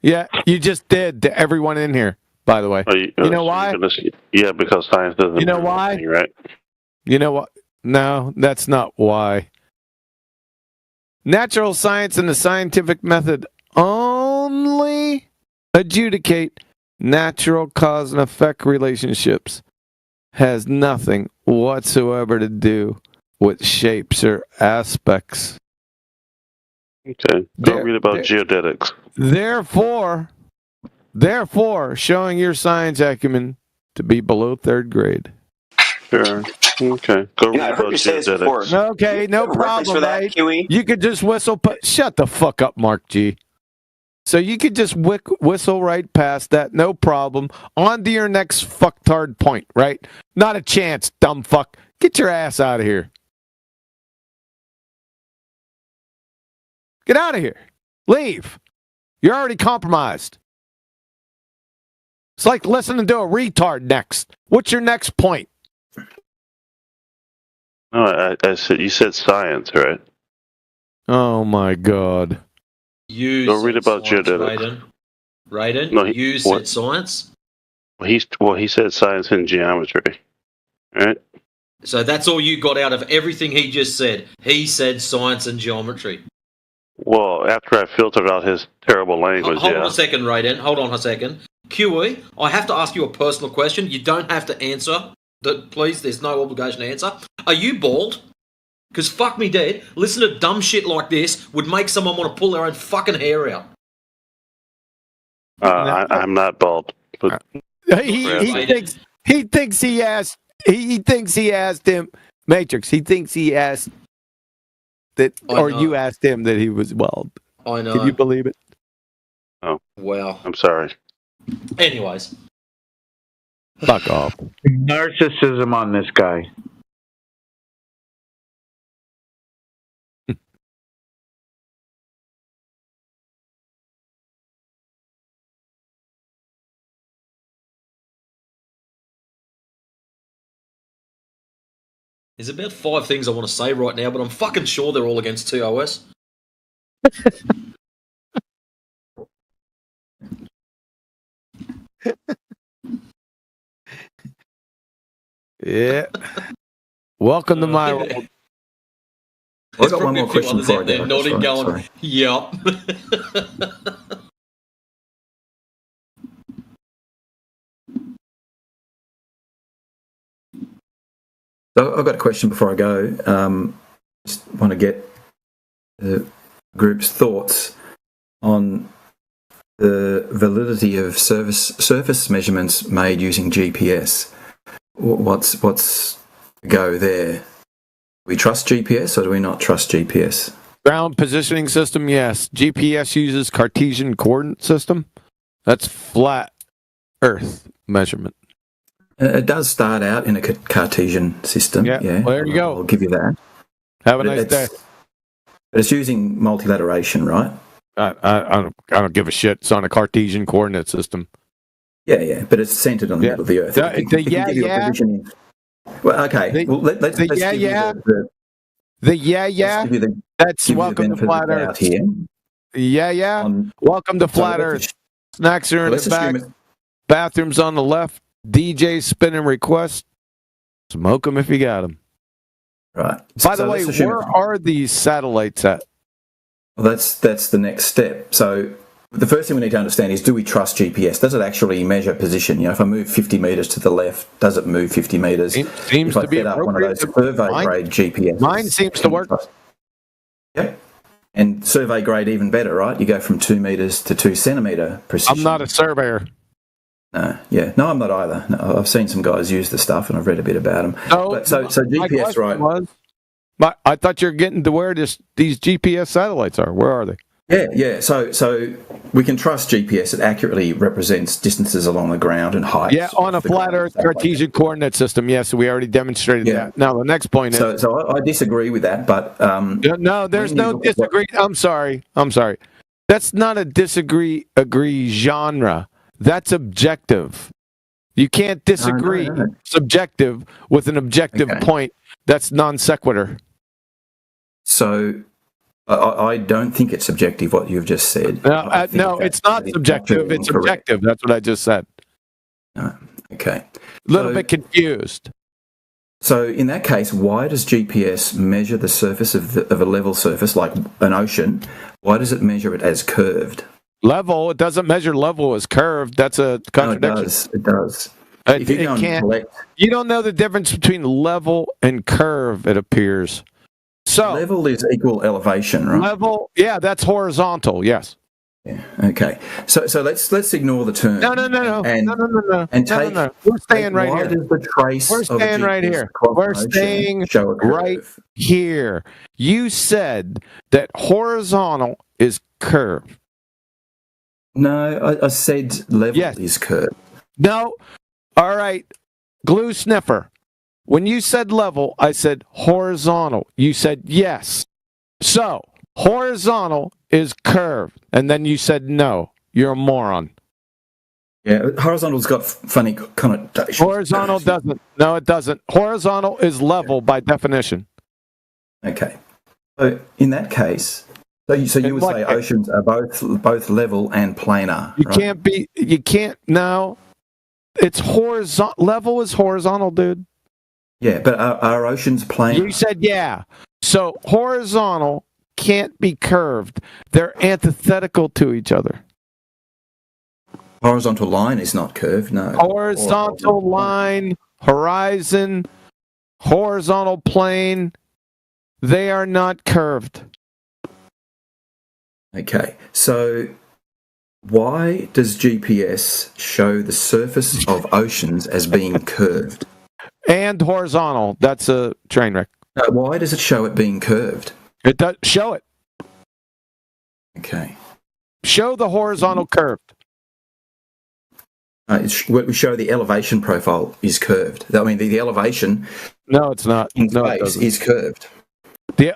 Yeah, you just did to everyone in here, by the way. You know why? Yeah, because science doesn't. You know why? Anything, right? You know what? No, that's not why. Natural science and the scientific method only adjudicate natural cause and effect relationships. Has nothing whatsoever to do with shapes or aspects. Okay. Don't read about geodetics. Therefore, showing your science acumen to be below third grade. Sure. Okay. Go read I've heard you about say this before. geodetics. Okay, no Reference problem, for that, mate. QE? You could just whistle. Shut the fuck up, Mark G. So you could just whistle right past that, no problem. On to your next fucktard point, right? Not a chance, dumb fuck. Get your ass out of here. Get out of here. Leave. You're already compromised. It's like listening to a retard next. What's your next point? No, I said you said science, right? Oh my God. You Go read about science, geodetics. Raiden, No, you said science. He said science and geometry, right? So that's all you got out of everything he just said. He said science and geometry. Well, after I filtered out his terrible language, Hold yeah. on a second, Raiden. Hold on a second. QE, I have to ask you a personal question. You don't have to answer. Please, there's no obligation to answer. Are you bald? Because fuck me dead, listen to dumb shit like this would make someone want to pull their own fucking hair out. I'm not bald. But He thinks he asked him, Matrix. He thinks he asked that, or you asked him that he was bald. I know. Can you believe it? Oh, well, I'm sorry. Anyways, fuck off. Narcissism on this guy. there's about 5 things I want to say right now, but I'm fucking sure they're all against TOS. Yeah. Welcome to my world. I've got one more question before I go. Nodding, going, Sorry. yup. So I've got a question before I go. Just want to get the group's thoughts on the validity of surface measurements made using GPS. What's the go there? Do we trust GPS or do we not trust GPS? Ground positioning system, yes. GPS uses Cartesian coordinate system. That's flat Earth measurement. It does start out in a Cartesian system. Yeah. Well, there you go. I'll give you that. Have a nice day. But it's using multilateration, right? I don't give a shit. It's on a Cartesian coordinate system. Yeah, but it's centered on the middle of the Earth. Well, okay. Let's give you the That's welcome to Flat Earth. Here. Welcome to Flat Earth. Snacks are in the back. Bathrooms on the left. DJ spinning requests. Smoke them if you got them. Right. By the way, where are these satellites at? Well, that's the next step. So the first thing we need to understand is, do we trust GPS? Does it actually measure position? You know, if I move 50 metres to the left, does it move 50 metres? It seems to be set up one of those survey-grade GPS. Mine seems to work. Yep. And survey grade even better, right? You go from 2 metres to 2 centimetre precision. I'm not a surveyor. No, I'm not either. No, I've seen some guys use the stuff, and I've read a bit about them. So GPS, right? I thought you were getting to where these GPS satellites are. Where are they? Yeah. So we can trust GPS. It accurately represents distances along the ground and heights. Yeah, on a flat Earth Cartesian coordinate system. Yes, we already demonstrated that. Now the next point is. So I disagree with that, but no, there's no disagree. I'm sorry. That's not a agree genre. That's objective. You can't disagree subjective with an objective point. That's non sequitur. So I don't think it's subjective what you've just said. No, it's not subjective. It's objective. That's what I just said. Okay. A little bit confused. So in that case, why does GPS measure the surface of a level surface, like an ocean? Why does it measure it as curved? Level. It doesn't measure level as curved. That's a contradiction. No, it does. It can't. You don't know the difference between level and curve, it appears. So level is equal elevation, right? Level, yeah, that's horizontal, yes. Yeah. Okay. So let's ignore the term. No. And take. No. We're staying right why here. Does the trace We're of a staying right GPS here. across We're an ocean staying show a curve? right here. You said that horizontal is curved. No, I said level is curved. No. All right. Glue sniffer. When you said level, I said horizontal. You said yes. So horizontal is curved. And then you said no. You're a moron. Yeah, horizontal's got funny connotations. Horizontal doesn't. No, it doesn't. Horizontal is level by definition. Okay. So in that case, so you would say oceans are both level and planar. You right? can't be. You can't. No, it's horizontal. Level is horizontal, dude. Yeah, but are oceans planar? You said yeah. So horizontal can't be curved. They're antithetical to each other. Horizontal line is not curved. No. Horizontal line, horizon, horizontal plane. They are not curved. Okay, so why does GPS show the surface of oceans as being curved? And horizontal. That's a train wreck. Why does it show it being curved? It does show it. Okay. Show the horizontal curved. We show the elevation profile is curved. I mean, the elevation. No, it's not. In space is curved. The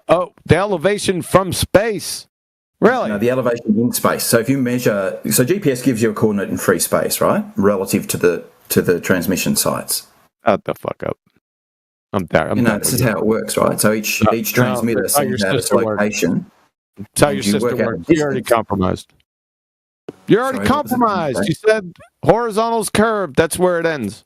elevation from space. Really? No, the elevation in space. So if you measure, so GPS gives you a coordinate in free space, right? Relative to the transmission sites. Shut the fuck up. I'm there. This is how it works, right? So each transmitter sends out its location. That's how your system works. You're already compromised. You're already compromised. You said horizontal's curved. That's where it ends.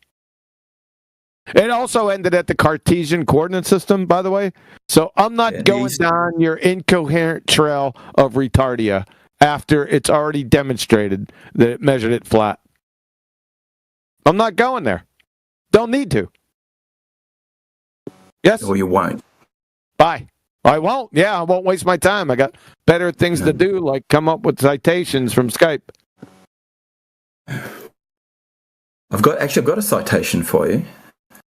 It also ended at the Cartesian coordinate system, by the way. So I'm not going down your incoherent trail of retardia after it's already demonstrated that it measured it flat. I'm not going there. Don't need to. Yes? Or you won't. Bye. I won't. Yeah, I won't waste my time. I got better things to do, like come up with citations from Skype. I've got a citation for you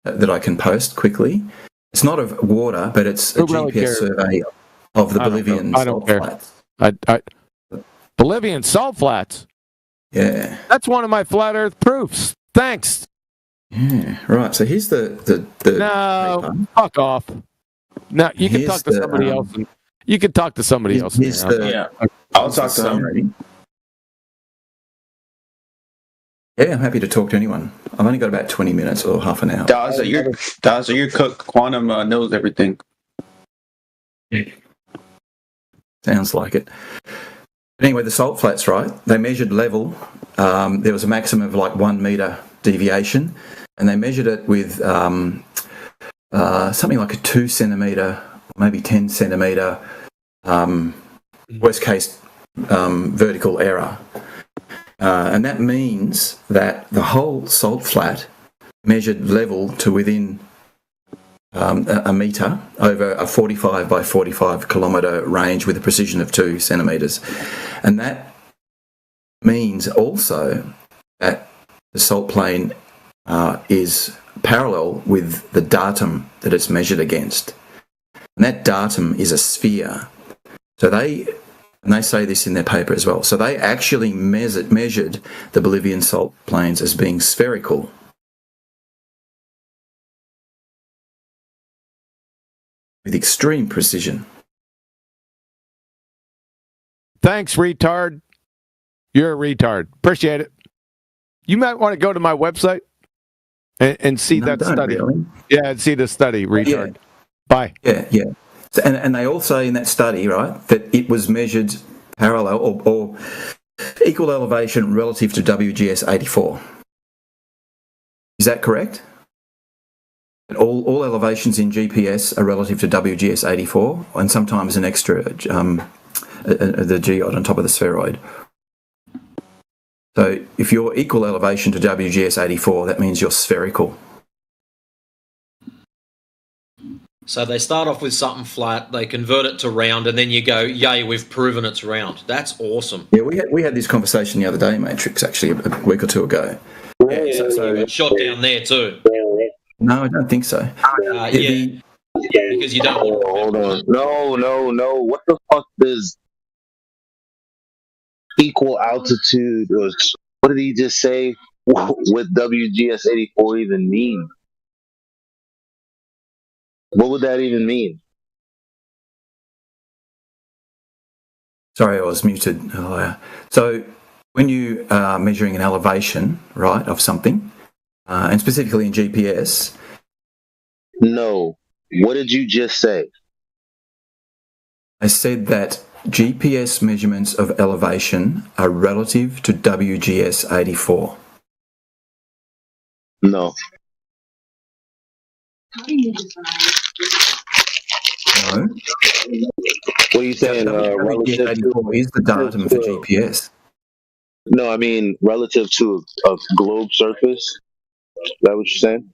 that I can post quickly. It's not of water, but it's a GPS survey of the Bolivian salt flats. Bolivian salt flats? Yeah. That's one of my flat earth proofs. Thanks. Yeah, right. So here's the No, paper. fuck off. No, you can talk to somebody else. You can talk to somebody else. I'll talk to somebody. Yeah, I'm happy to talk to anyone. I've only got about 20 minutes or half an hour. Daza, your quantum knows everything. Sounds like it. But anyway, the salt flats, right? They measured level. There was a maximum of like 1 meter deviation, and they measured it with something like a 2 centimeter, maybe 10 centimeter, worst case vertical error. And that means that the whole salt flat measured level to within a metre over a 45 by 45 kilometre range with a precision of 2 centimetres. And that means also that the salt plane is parallel with the datum that it's measured against. And that datum is a sphere. So they say this in their paper as well. So they actually measured the Bolivian salt plains as being spherical. With extreme precision. Thanks, retard. You're a retard. Appreciate it. You might want to go to my website and see that study. Really. Yeah, and see the study, retard. Yeah. Bye. Yeah. So, and they all say in that study, right, that it was measured parallel or equal elevation relative to WGS 84. Is that correct? All elevations in GPS are relative to WGS 84, and sometimes an extra, the geode on top of the spheroid. So if you're equal elevation to WGS 84, that means you're spherical. So they start off with something flat, they convert it to round, and then you go, yay, we've proven it's round. That's awesome. Yeah, we had this conversation the other day, Matrix, actually, a week or two ago. Yeah, So you got shot down there too. No, I don't think so. Yeah, because you don't want to. Hold on. No. What the fuck does equal altitude, or what did he just say, with WGS 84 even mean? What would that even mean? Sorry, I was muted earlier. So when you are measuring an elevation, right, of something, and specifically in GPS. No. What did you just say? I said that GPS measurements of elevation are relative to WGS 84. No. No. What are you saying? WGS 84 is the datum for GPS. No, I mean relative to a globe surface. Is that what you're saying?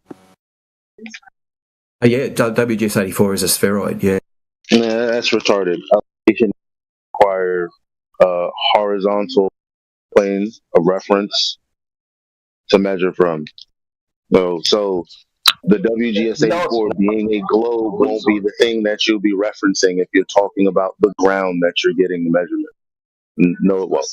Yeah, WGS 84 is a spheroid, yeah. Nah, that's retarded. Elevation require horizontal planes of reference to measure from. So the WGS 84 being a globe won't be the thing that you'll be referencing if you're talking about the ground that you're getting the measurement. No, it won't.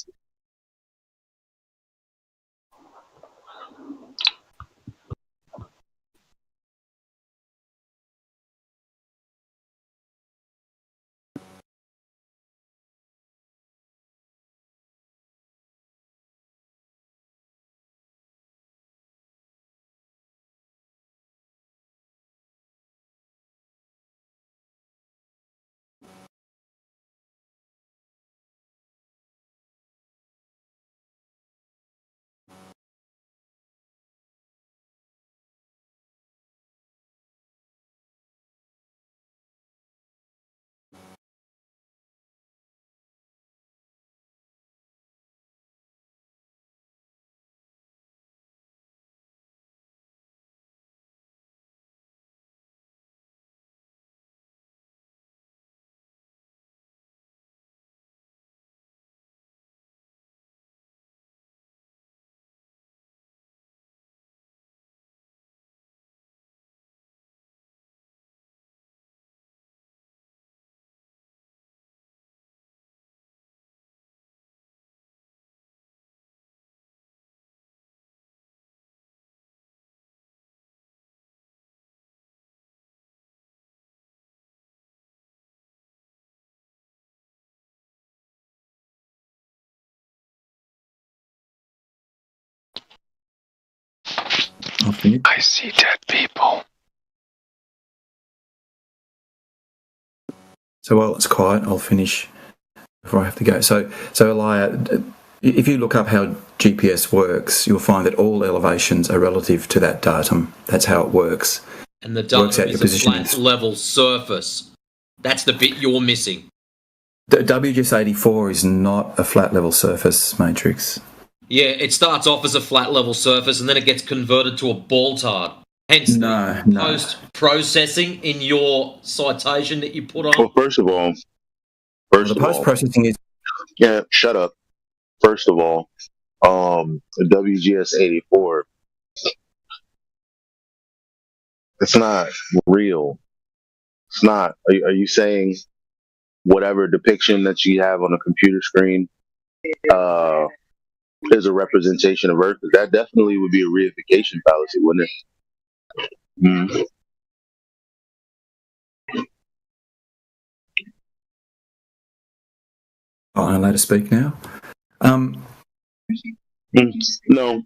I see dead people. So while it's quiet, I'll finish before I have to go. So Elia, if you look up how GPS works, you'll find that all elevations are relative to that datum. That's how it works. And the Works datum out your is a position. flat level surface. That's the bit you're missing. WGS 84 is not a flat level surface matrix. Yeah, it starts off as a flat level surface and then it gets converted to a ball-tard. Hence the post-processing in your citation that you put on. Well, first of all, the post-processing is... Yeah, shut up. First of all, the WGS 84, it's not real. It's not. Are you saying whatever depiction that you have on a computer screen is a representation of Earth? That definitely would be a reification fallacy, wouldn't it? Mm. Oh, I'm allowed to speak now? No.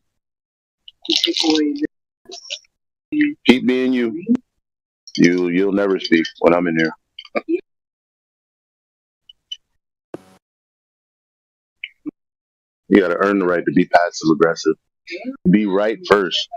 Keep being you. You'll never speak when I'm in here. You got to earn the right to be passive aggressive. Be right first.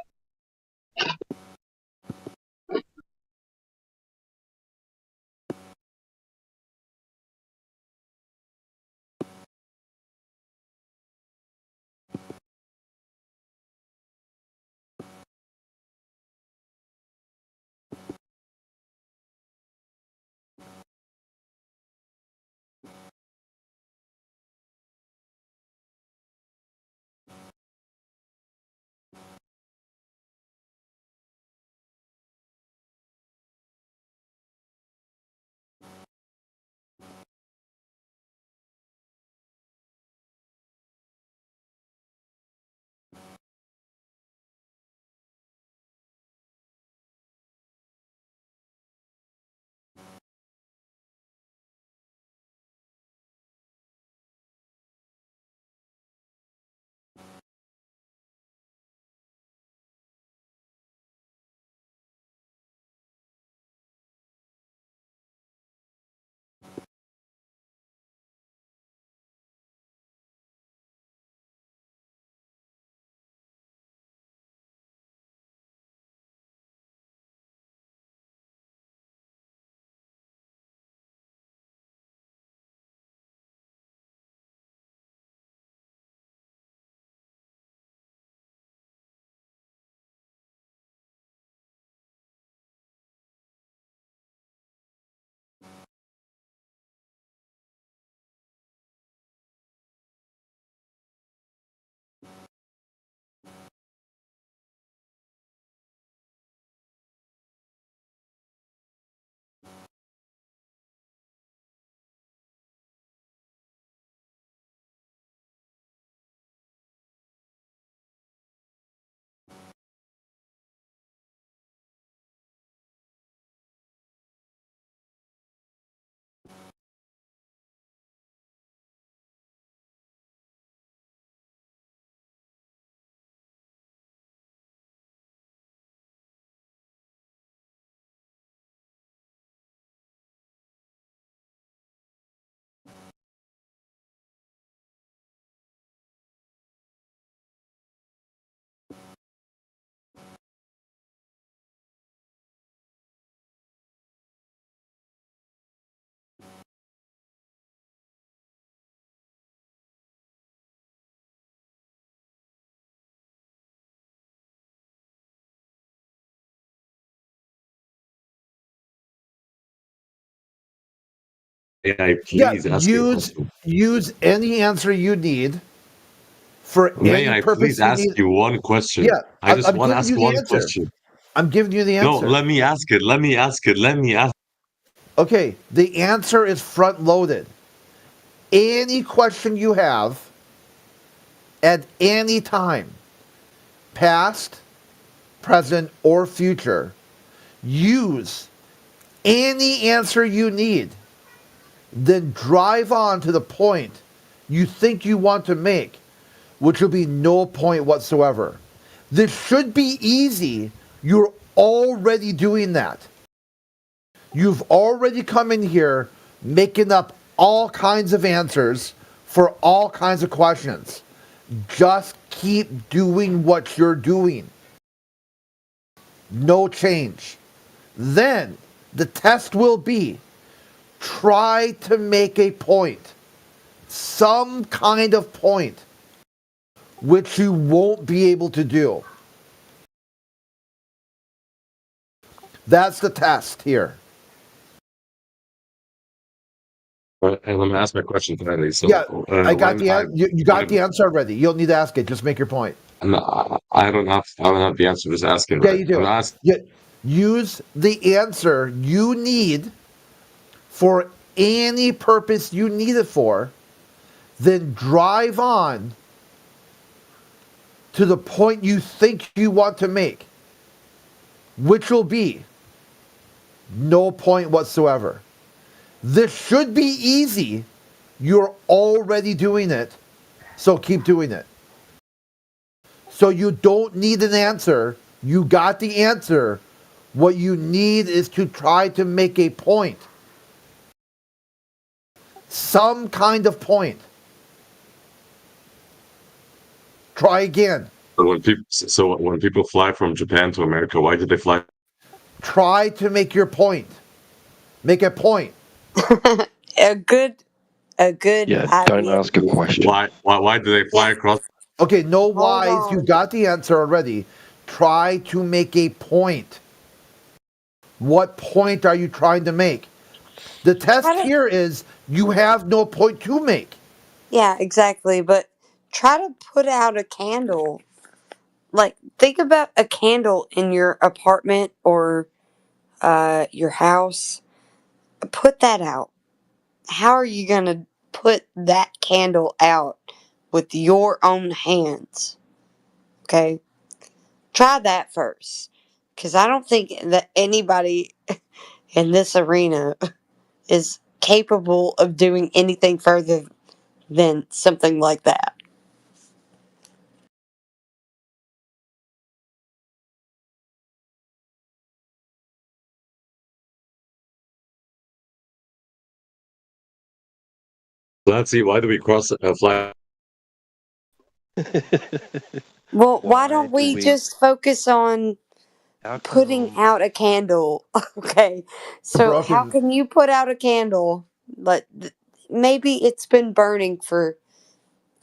I please ask you a question? Use any answer you need for May any I purpose please you ask need. you one question? Yeah, I just I'm want to giving ask you the one answer. question. I'm giving you the No, answer. let me ask it. Let me ask it. Let me ask. Okay, the answer is front loaded. Any question you have at any time, past, present, or future, use any answer you need. Then drive on to the point you think you want to make, which will be no point whatsoever. This should be easy. You're already doing that. You've already come in here making up all kinds of answers for all kinds of questions. Just keep doing what you're doing. No change. Then the test will be try to make a point, some kind of point, which you won't be able to do. That's the test here. And let me ask my question finally. So, Yeah, I got the answer. You got the answer already. You don't need to ask it. Just make your point. I don't have the answer. Just asking. Yeah, Right? you do. Use the answer you need for any purpose you need it for, then drive on to the point you think you want to make, which will be no point whatsoever. This should be easy. You're already doing it, so keep doing it. So you don't need an answer. You got the answer. What you need is to try to make a point. Some kind of point. Try again. So when people fly from Japan to America, why did they fly? Try to make your point. Make a point. A good idea. Don't ask a question. Why do they fly across? Okay, no whys. You got the answer already. Try to make a point. What point are you trying to make? The test here is you have no point to make. Yeah, exactly. But try to put out a candle. Like, think about a candle in your apartment or your house. Put that out. How are you going to put that candle out with your own hands? Okay? Try that first. Because I don't think that anybody in this arena is capable of doing anything further than something like that. Let's see. Why do we fly? Well, why don't we just focus on putting out a candle? Okay. So, how can you put out a candle? But maybe it's been burning for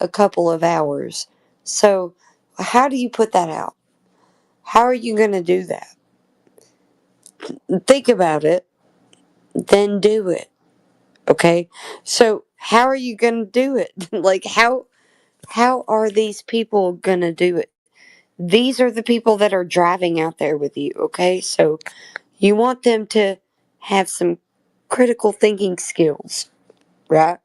a couple of hours. So, how do you put that out? How are you going to do that? Think about it, then do it. Okay? So, how are you going to do it? Like how are these people going to do it? These are the people that are driving out there with you, okay? So, you want them to have some critical thinking skills, right?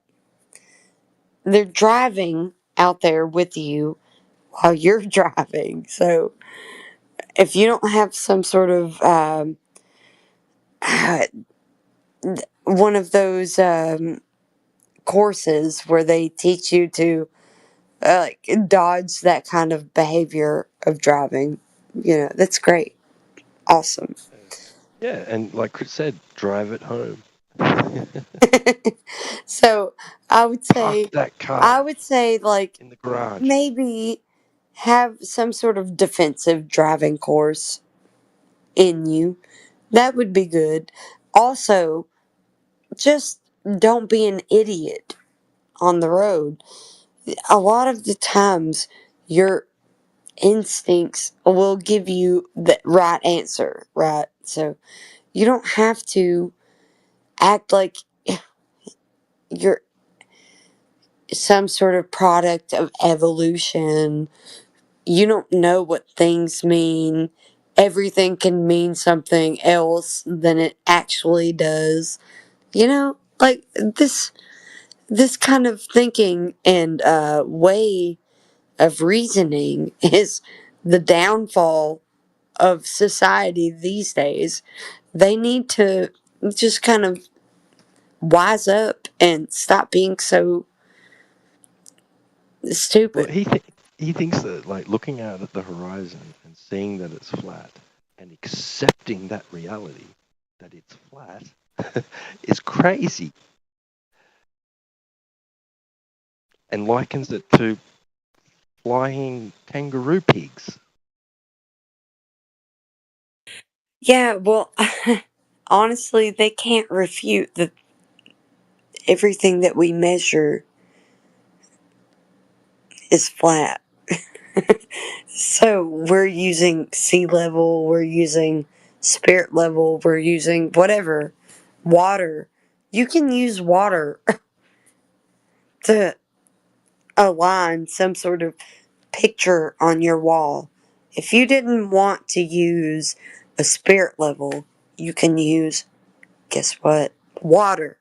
They're driving out there with you while you're driving. So if you don't have some sort of one of those courses where they teach you to like dodge that kind of behavior of driving, that's great. Awesome. Yeah, and like Chris said, drive it home. So I would say that car like in the garage. maybe have some sort of defensive driving course in you. That would be good. Also, just don't be an idiot on the road. A lot of the times your instincts will give you the right answer, right? So you don't have to act like you're some sort of product of evolution. You don't know what things mean. Everything can mean something else than it actually does. You know, like this kind of thinking and way of reasoning is the downfall of society these days. They need to just kind of wise up and stop being so Well, stupid. he thinks that like looking out at the horizon and seeing that it's flat and accepting that reality that it's flat is crazy, and likens it to flying kangaroo pigs. Yeah, well, honestly, they can't refute that everything that we measure is flat. So we're using sea level, we're using spirit level, we're using whatever, water. You can use water to align some sort of picture on your wall. If you didn't want to use a spirit level, you can use, guess what? Water.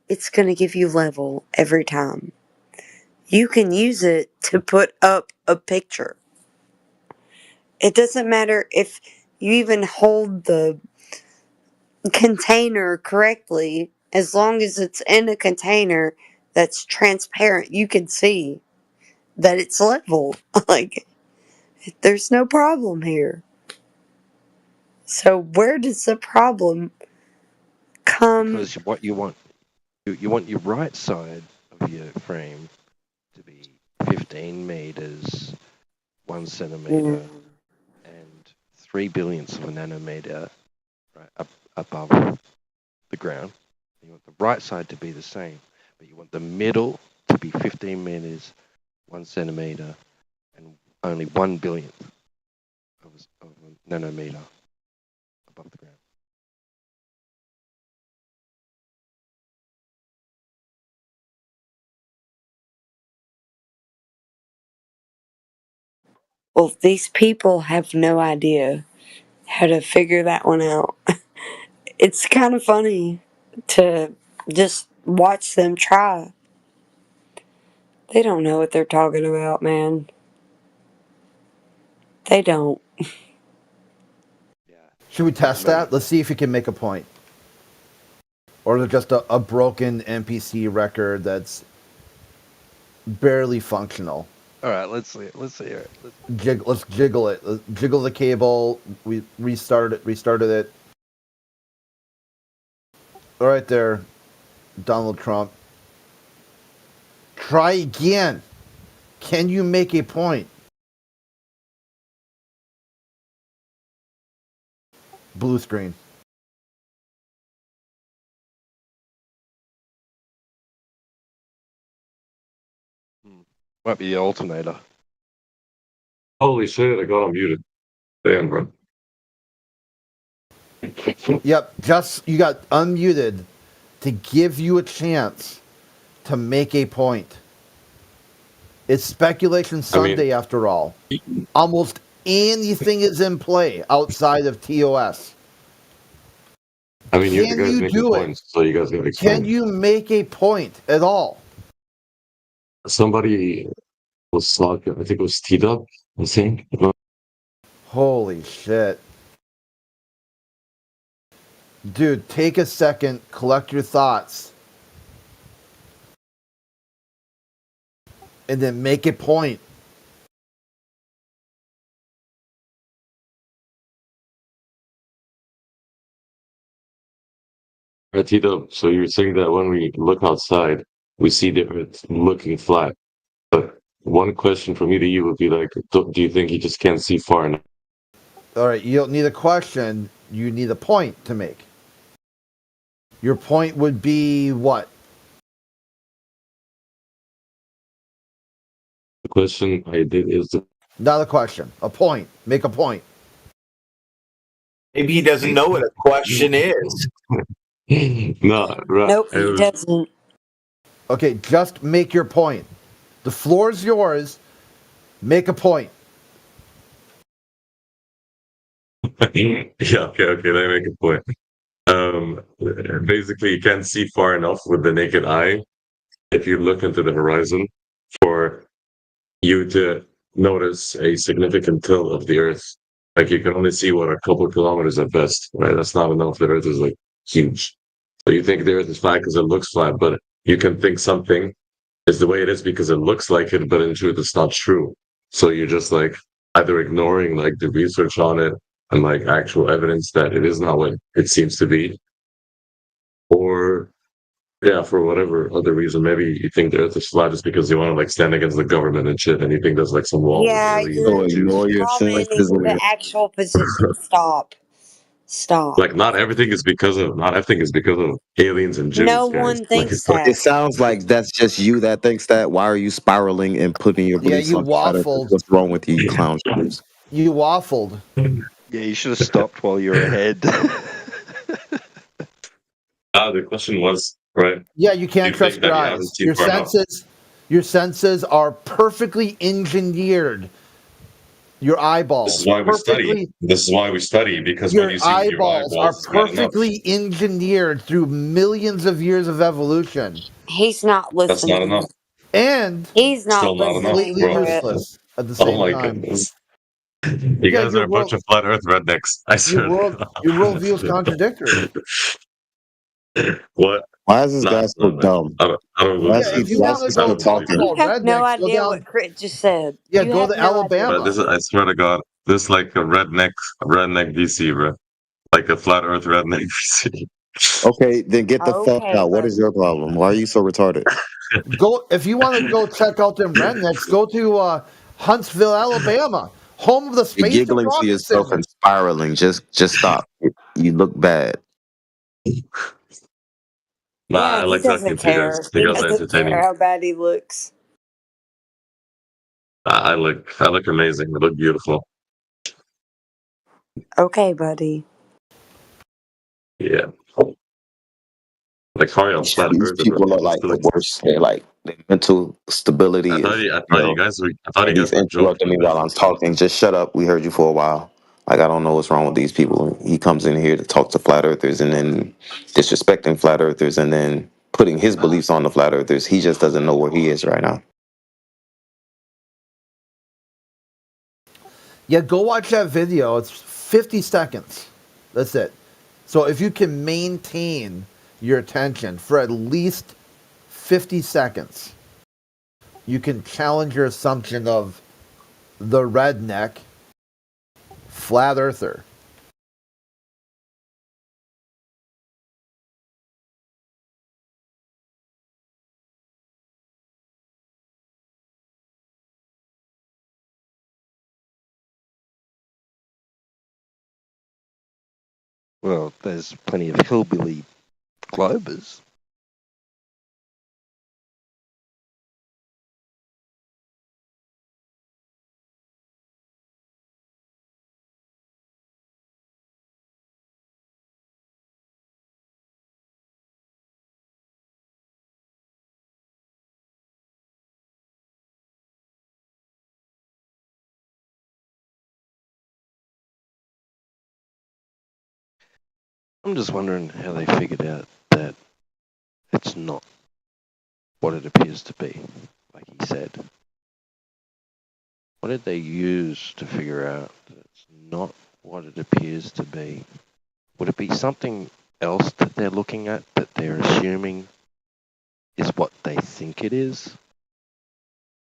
It's going to give you level every time. You can use it to put up a picture. It doesn't matter if you even hold the container correctly, as long as it's in a container that's transparent, you can see that it's level. Like, there's no problem here. So where does the problem come? Because what you want your right side of your frame to be 15 meters, 1 centimeter, and 3 billionths of a nanometer right up above the ground. You want the right side to be the same, but you want the middle to be 15 meters, 1 centimeter, and only 1 billionth of a nanometer above the ground. Well, these people have no idea how to figure that one out. It's kind of funny to just watch them try. They don't know what they're talking about, man. They don't. Should we test that? Let's see if you can make a point. Or is it just a broken NPC record that's barely functional? All right, let's see it. Let's hear it. Let's jiggle it. Let's jiggle the cable. We restarted it. All right there, Donald Trump. Try again. Can you make a point? Blue screen. Might be the alternator. Holy shit, I got unmuted. Damn, bro. Yep, just you got unmuted to give you a chance to make a point. It's Speculation Sunday after all. Almost anything is in play outside of TOS. I mean, you Can guys you make do it? points, so you guys got to explain. Can you make a point at all? Somebody was like, I think it was T-Dub, I think. Holy shit. Dude, take a second, collect your thoughts, and then make a point. Right, T-Dub, so you're saying that when we look outside, we see the Earth looking flat. But one question from me to you would be like, do you think you just can't see far enough? All right, you don't need a question, you need a point to make. Your point would be what? The question I did is Not a question, a point. Make a point. Maybe he doesn't know what a question is. No, right. Nope, he doesn't. Okay, just make your point. The floor is yours. Make a point. Yeah, okay, let me make a point. Basically, you can't see far enough with the naked eye if you look into the horizon for you to notice a significant tilt of the Earth. Like you can only see what a couple of kilometers at best, right? That's not enough. The Earth is like huge. So you think the Earth is flat because it looks flat, but you can think something is the way it is because it looks like it, but in truth, it's not true. So you're just like either ignoring like the research on it and like actual evidence that it is not what it seems to be, or yeah, for whatever other reason, maybe you think the Earth is flat just because you want to like stand against the government and shit, and you think there's like some wall. Yeah, you're commenting the actual position. Stop. Like not everything is because of aliens and Jews. No guys. one thinks Like, that. It sounds like that's just you that thinks that. Why are you spiraling and putting your beliefs you on flat earthers? waffled. What's wrong with you, you clown shoes? You waffled. Yeah, you should have stopped while you were ahead. The question was right. Yeah, you can't You trust think your that you haven't eyes. seen Your far enough. senses are perfectly engineered. Your eyeballs. This is why we study. This is why we study because Your when you see with your eyeballs are eyeballs, it's not enough. perfectly engineered through millions of years of evolution. He's not listening. That's not enough. And he's not Still not enough, listening. completely bro. useless at the same Oh my time. goodness. You guys are a bunch of flat Earth rednecks. I swear. Your worldview is contradictory. What? Why is this guy so dumb? I don't Why believe is that. he If you want to still go talking? You have no rednecks, go idea down. what Crit just said. Yeah, You go have to no idea. Alabama. But this is, I swear to God, this is like a redneck DC, bro. Like a flat Earth redneck DC. Okay, then get the fuck Okay, out. What is your problem? Why are you so retarded? Go if you want to go check out them rednecks. Go to Huntsville, Alabama, home of the You're Space giggling and to Rocket yourself Center. and spiraling. Just stop. You look bad. Nah, Yeah, I he like talking doesn't to you care. guys. He You guys are doesn't entertaining. care how bad he looks. I look amazing. I look beautiful. Okay, buddy. Yeah. Like Harry on flat These Earth. people are like the worst. They're like their mental stability I is. thought you guys were And he's interrupting me while I'm talking. Just shut up. We heard you for a while. Like I don't know what's wrong with these people. He comes in here to talk to flat earthers and then disrespecting flat earthers and then putting his beliefs on the flat earthers. He just doesn't know where he is right now. Yeah, go watch that video. It's 50 seconds. That's it. So if you can maintain your attention for at least 50 seconds, you can challenge your assumption of the redneck flat earther. Well, there's plenty of hillbilly globers. I'm just wondering how they figured out that it's not what it appears to be, like he said. What did they use to figure out that it's not what it appears to be? Would it be something else that they're looking at that they're assuming is what they think it is?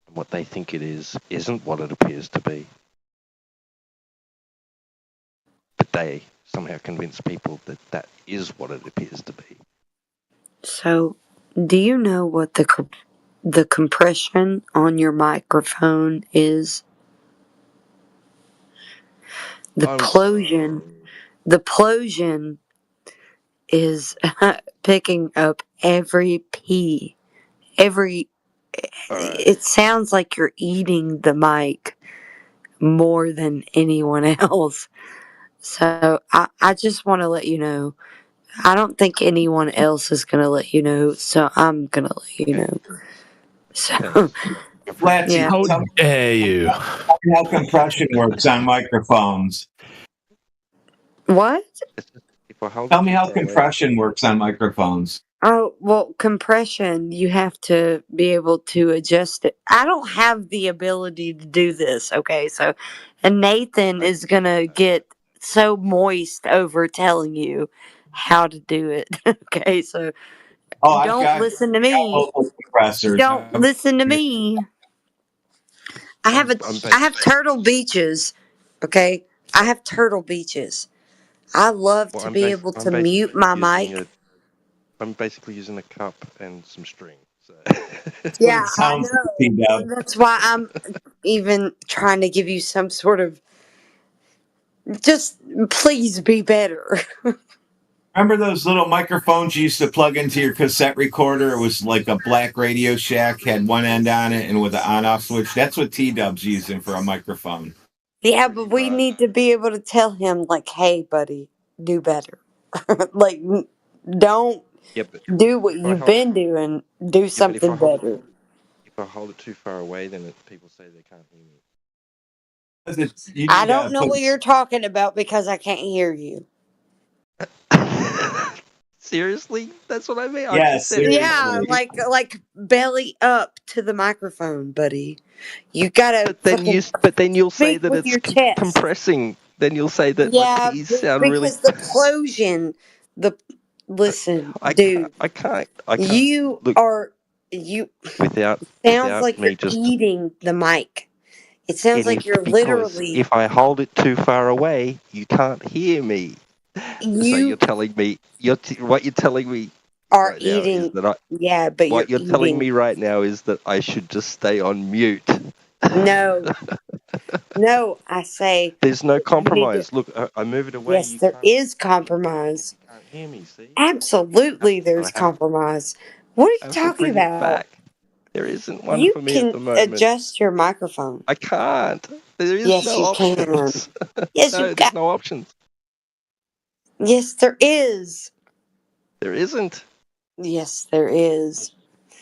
And what they think it is isn't what it appears to be. But they somehow convince people that that is what it appears to be. So, do you know what the compression on your microphone is? The plosion is picking up every P. It sounds like you're eating the mic more than anyone else. So I just want to let you know, I don't think anyone else is gonna let you know, so I'm gonna let you know. So, Flatsy, yeah. tell me you. how compression works on microphones. What? Tell me how compression works on microphones. Oh, well, compression, you have to be able to adjust it. I don't have the ability to do this, okay? So, and Nathan is going to get so moist over telling you how to do it, okay? So, Oh, I've don't got listen to me. local compressors. Don't listen to me. I have Turtle Beaches, okay? I have Turtle Beaches. I love to be able to mute my mic. I'm basically using a cup and some string. So. Yeah, I know. That's why I'm even trying to give you some sort of. Just please be better. Remember those little microphones you used to plug into your cassette recorder? It was like a black Radio Shack, had one end on it, and with an on-off switch. That's what T-Dub's using for a microphone. Yeah, but we need to be able to tell him, like, hey, buddy, do better. Like, don't do what you've been doing. Do something better. If I hold it too far away, then people say they can't hear me. I don't know what you're talking about because I can't hear you. Seriously? That's what I mean? Yeah, like belly up to the microphone, buddy. You gotta. But then you'll say speak that with it's your chest. compressing. Then you'll say that my Yeah, P's sound really. because the plosion. Listen, dude. I can't. You Look, are you. without Sounds like me you're just. eating the mic. It sounds like you're Because literally. if I hold it too far away, you can't hear me. So you're telling me what you're telling me are right eating. now is that Yeah, but what you're telling eating. me right now is that I should just stay on mute. No. No, I say. There's no compromise. Look, I move it away. Yes, there is compromise. You can't hear me. See? Absolutely, there's compromise. What are you I have to talking bring it about? back. There isn't one You for me at the can moment. adjust your microphone. I can't. There is Yes, no you options. can. Yes, No, you there's can. no options. Yes, there is. There isn't. Yes, there is.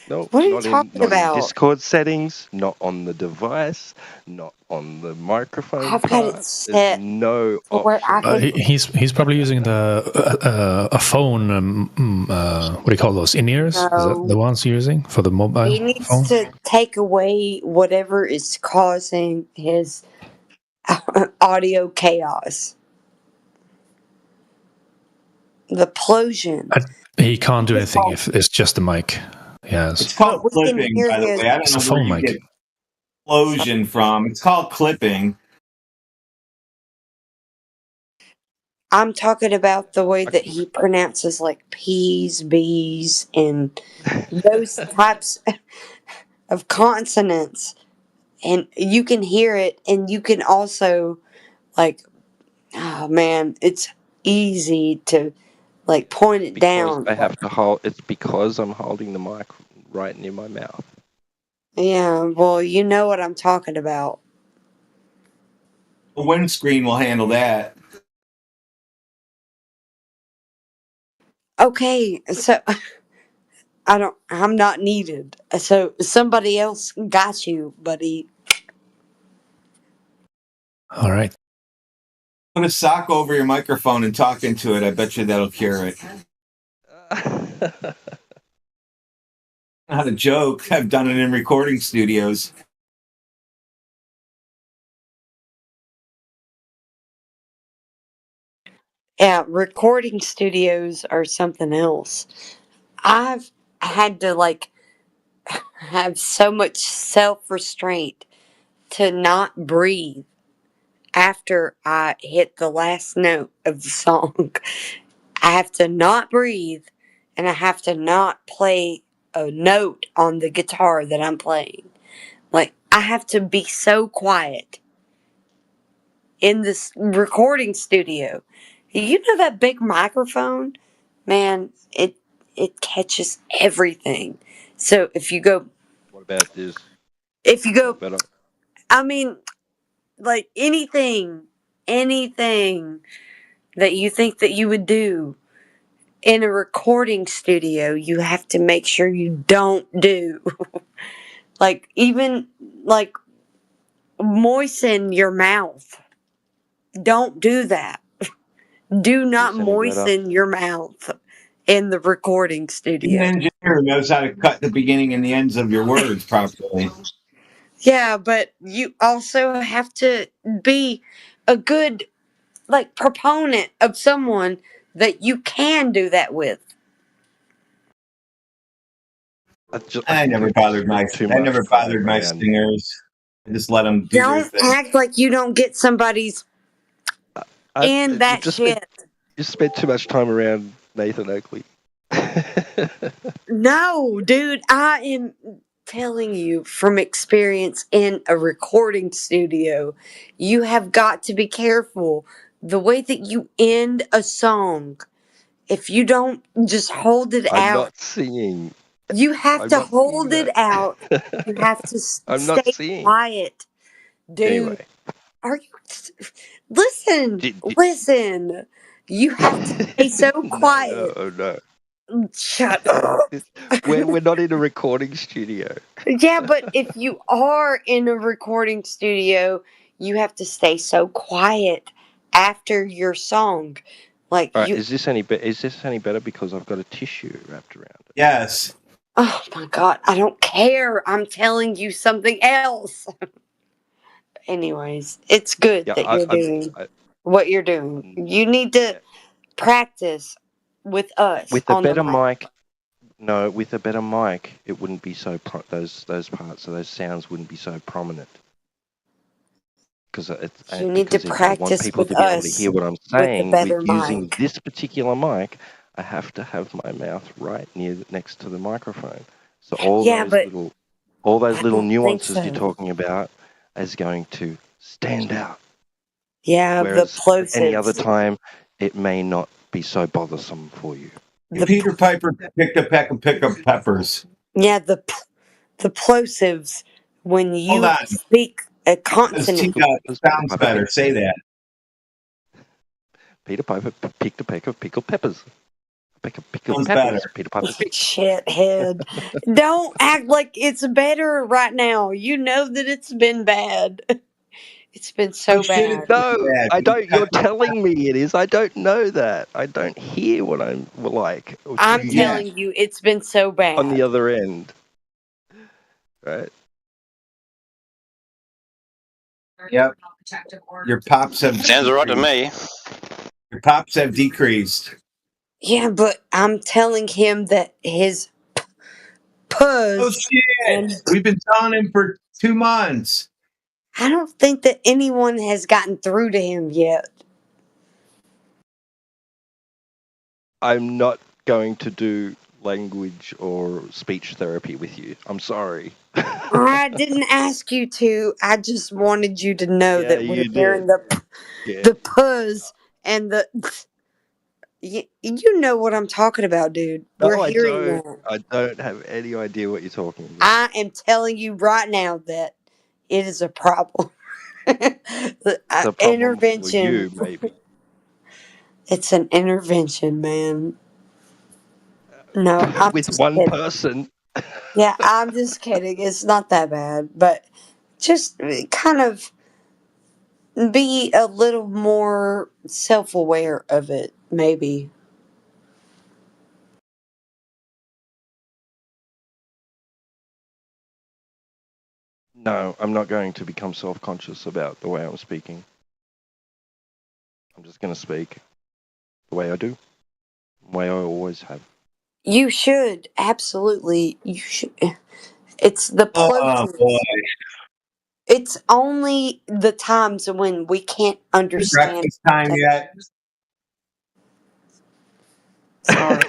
No, What are you not talking in about? Discord settings, not on the device, not on the microphone I've got it part. set There's no to where I option. can. He's probably using a phone. What do you call those? In-ears? Is that the ones you're using for the mobile He needs phone? to take away whatever is causing his audio chaos. The plosion. He can't do anything if it's just the mic. Yes. It's called But we can clipping, hear by the his- way. I don't It's know a where phone you mic. get explosion from. It's called clipping. I'm talking about the way that he pronounces like P's, B's, and those types of consonants. And you can hear it, and you can also, like, oh man, it's easy to, like, point it Because down. I have to hold. It's because I'm holding the mic right near my mouth. Yeah, well, you know what I'm talking about. The windscreen will handle that. Okay, so I'm not needed. So somebody else got you, buddy. All right. Put a sock over your microphone and talk into it. I bet you that'll cure it. Not a joke. I've done it in recording studios. Yeah, recording studios are something else. I've had to, like, have so much self restraint to not breathe after I hit the last note of the song. I have to not breathe, and I have to not play a note on the guitar that I'm playing. Like, I have to be so quiet in this recording studio. You know that big microphone? Man, it catches everything. So if you go, What about this? better. I mean, like anything that you think that you would do, in a recording studio, you have to make sure you don't do like even like moisten your mouth. Don't do that. Do not any better? moisten your mouth in the recording An studio. engineer knows how to cut the beginning and the ends of your words properly. Yeah, but you also have to be a good like proponent of someone that you can do that with. I never bothered my singers. I just let them do their Don't thing. act like you don't get somebody's in that shit. You spent too much time around Nathan Oakley. No, dude, I am telling you from experience in a recording studio, you have got to be careful. The way that you end a song, if you don't just hold it I'm out, not singing. you have I'm to not singing hold it that. out. You have to I'm not stay singing. quiet, dude. Anyway. Are you? Listen. You have to stay so quiet. No. Shut up. We're not in a recording studio. Yeah, but if you are in a recording studio, you have to stay so quiet after your song. Like All right, you. is this any better because I've got a tissue wrapped around it? Yes. Oh my god, I don't care. I'm telling you something else. Anyways, it's good Yeah, that you're doing what you're doing. You need to practice with us with a on the better mic. mic. No, with a better mic, it wouldn't be so those parts of those sounds wouldn't be so prominent. Because You need to if I want practice people with to be able to us hear what I'm with a saying better with using mic. this particular mic, I have to have my mouth right next to the microphone. So all Yeah, those but I little don't think nuances so. you're talking about is going to stand out. Yeah, Whereas the any other plosives. time, it may not be so bothersome for you. Peter Piper picked a peck of pickled peppers. Yeah, the plosives when Hold you on. speak a This consonant. sounds better. Say that. Peter Piper picked a peck of pickled peppers. Pickled Sounds peppers. better. Peter Piper picked. Shithead. Don't act like it's better right now. You know that it's been bad. It's been so bad. No, I don't. You're telling me it is. I don't know that. I don't hear what I'm like. I'm telling you, it's been so bad. On the other end, right? Yep. Your pops have Sounds all right to me. Your pops have decreased. Yeah, but I'm telling him that his puzz. Oh shit! We've been telling him for 2 months. I don't think that anyone has gotten through to him yet. I'm not going to do language or speech therapy with you. I'm sorry. I didn't ask you to. I just wanted you to know Yeah, that we're you hearing did. the puzz and the. You know what I'm talking about, dude. We're No, I hearing don't. that. I don't have any idea what you're talking about. I am telling you right now that it is a problem. It's a problem Intervention. for you, maybe. It's an intervention, man. No, I'm With just one kidding. person. Yeah, I'm just kidding. It's not that bad, but just kind of be a little more self-aware of it, maybe. No, I'm not going to become self-conscious about the way I'm speaking. I'm just going to speak the way I do, the way I always have. You should absolutely. You should. It's the Oh boy. It's only the times when we can't understand. Breakfast time yet? Sorry.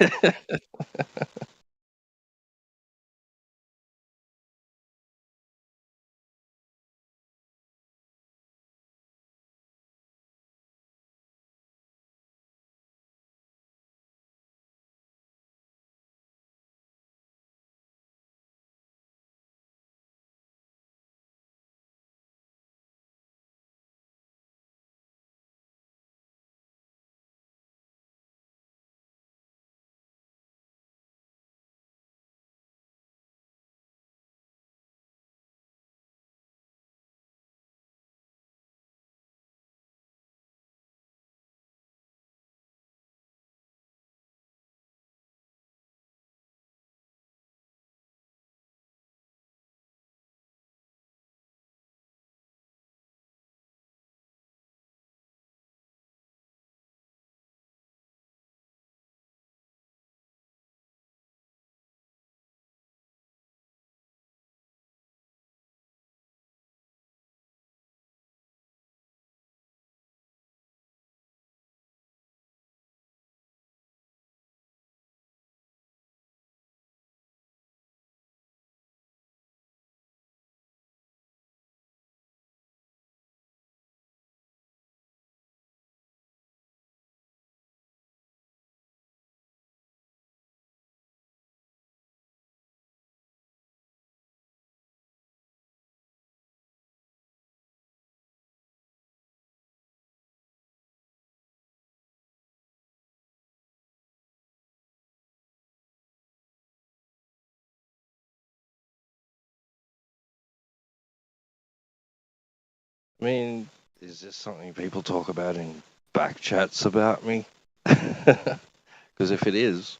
I mean, is this something people talk about in back chats about me? Because if it is,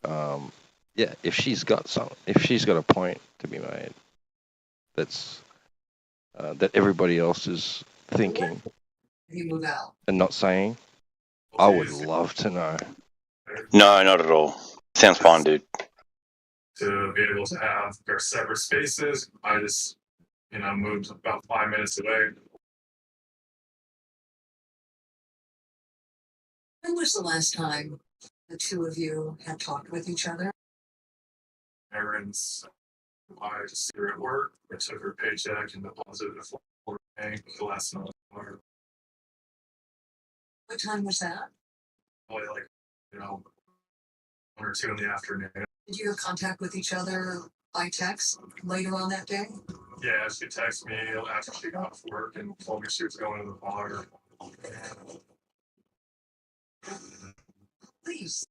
yeah, if she's got a point to be made, that's that everybody else is thinking You move out. and not saying, I would love to know. No, not at all. Sounds fine, dude. To be able to have their separate spaces, I just, moved about 5 minutes away. When was the last time the two of you had talked with each other? Erin's, I just see her at work. I took her paycheck and deposited it for the bank the last month. What time was that? Probably 1 or 2 in the afternoon. Did you have contact with each other by text later on that day? Yeah, she texted me after she got off work and told me she was going to the bar. Please.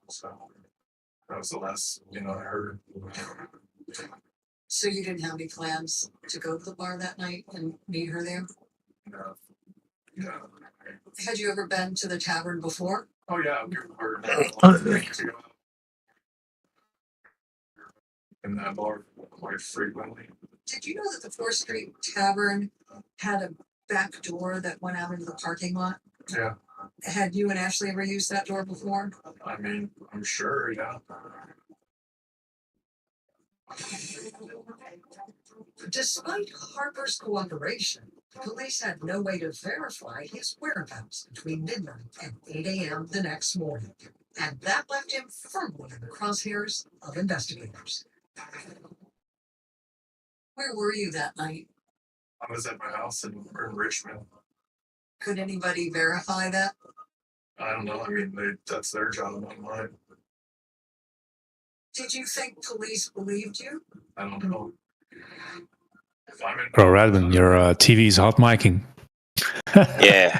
So that was the last, I heard. So you didn't have any plans to go to the bar that night and meet her there? No. Yeah. Had you ever been to the tavern before? Oh yeah, we were in that bar quite frequently. Did you know that the 4th Street Tavern had a back door that went out into the parking lot? Yeah. Had you and Ashley ever used that door before? I mean, I'm sure, yeah. Despite Harper's cooperation, police had no way to verify his whereabouts between midnight and 8 a.m. the next morning, and that left him firmly in the crosshairs of investigators. Where were you that night? I was at my house in Richmond. Could anybody verify that? I don't know. I mean, that's their job, not mine. Did you think police believed you? I don't know. If I'm in, Bro, Radman, your TV's hot micing. Yeah.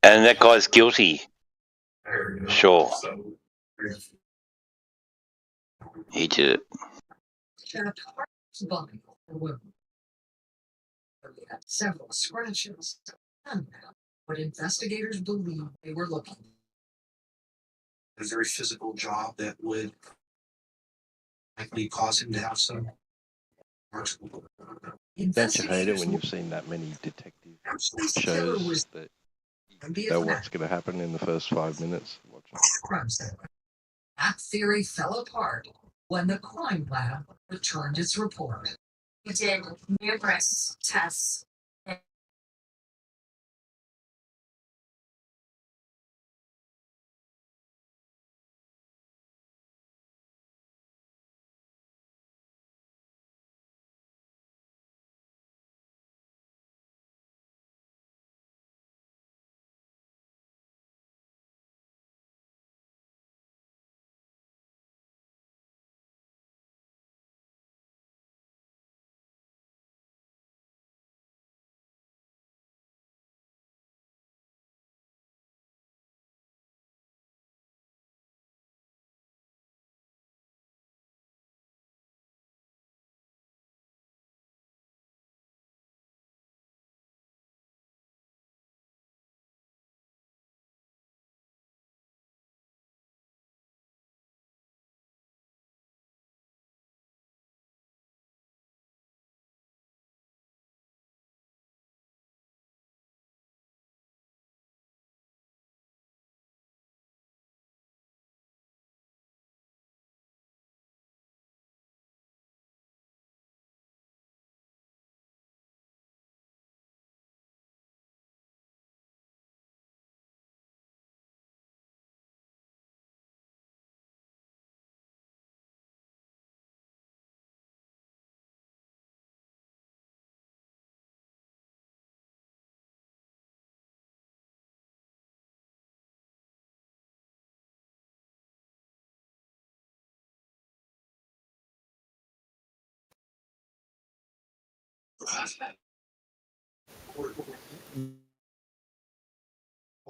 And that guy's guilty. Sure. He did it. Checked Harper's body for women. He had several scratches, and what investigators believe they were looking for. A very physical job that would likely cause him to have some. Don't you hate it when you've seen that many detective shows that you know what's going to happen in the first 5 minutes? That theory fell apart when the crime lab returned its report. We did numerous tests.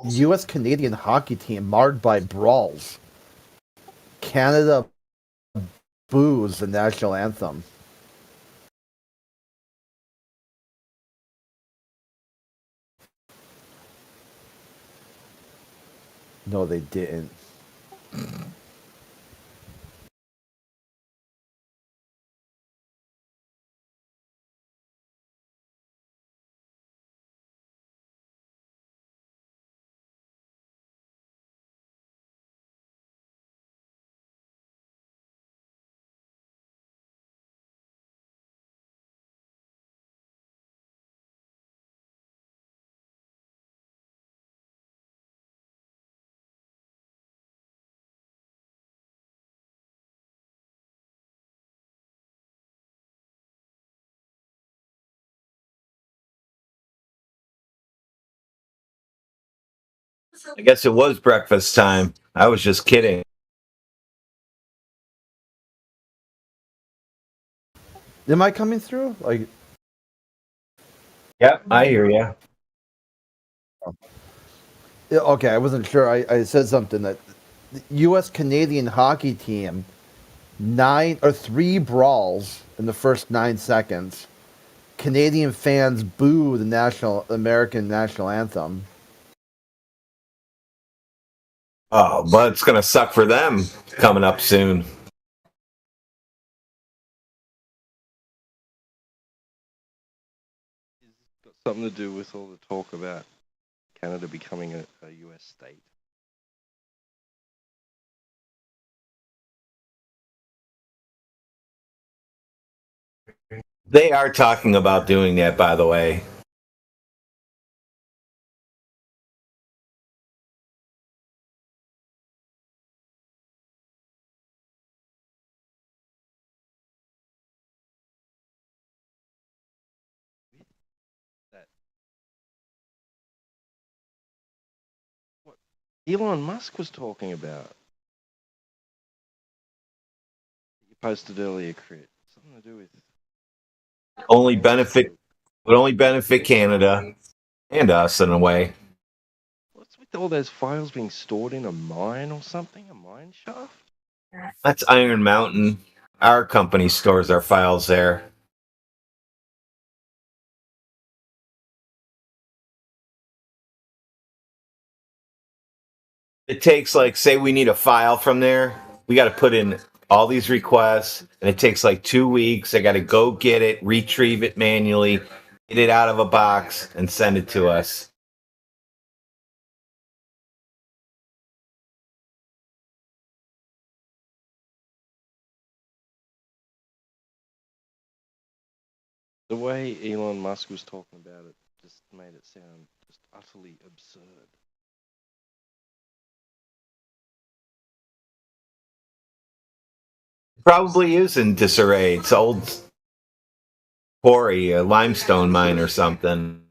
U.S. Canadian hockey team marred by brawls. Canada boos the national anthem. No, they didn't. I guess it was breakfast time. I was just kidding. Am I coming through? Like, Yep, I hear you. yeah, okay, I wasn't sure. I said something that the U.S. Canadian hockey team 3 brawls in the first 9 seconds. Canadian fans boo the American national anthem. Oh, but it's gonna suck for them coming up soon. Got something to do with all the talk about Canada becoming a U.S. state. They are talking about doing that, by the way. What Elon Musk was talking about. You posted earlier, Crit. Something to do with Would only benefit Canada and us in a way. what's with all those files being stored in a mine or something? A mine shaft? That's Iron Mountain. Our company stores our files there. It takes, like, say we need a file from there, we got to put in all these requests, and it takes like 2 weeks. I got to go get it, retrieve it manually, get it out of a box, and send it to us. The way Elon Musk was talking about it just made it sound just utterly absurd. Probably is in disarray. It's old quarry, a limestone mine or something.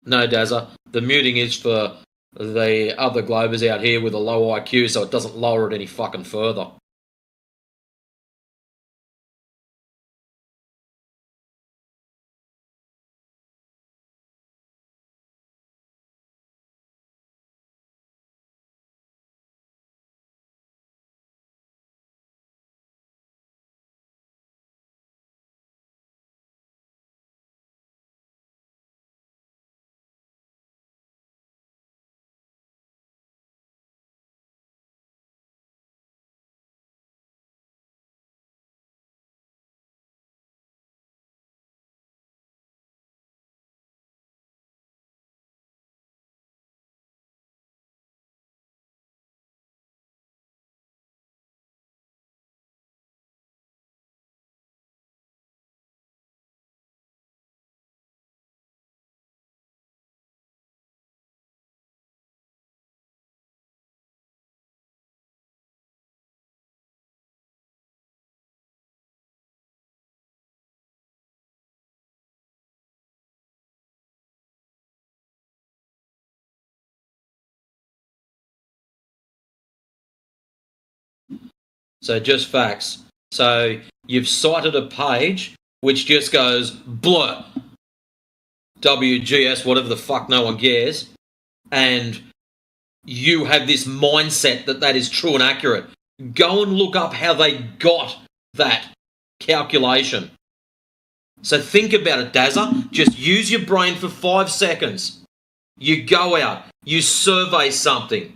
No, Dazza. The muting is for the other globers out here with a low IQ, so it doesn't lower it any fucking further. So just facts. So you've cited a page which just goes blur, WGS, whatever the fuck, no one cares, and you have this mindset that that is true and accurate. Go and look up how they got that calculation. So think about it, Dazza. Just use your brain for 5 seconds. You go out, you survey something,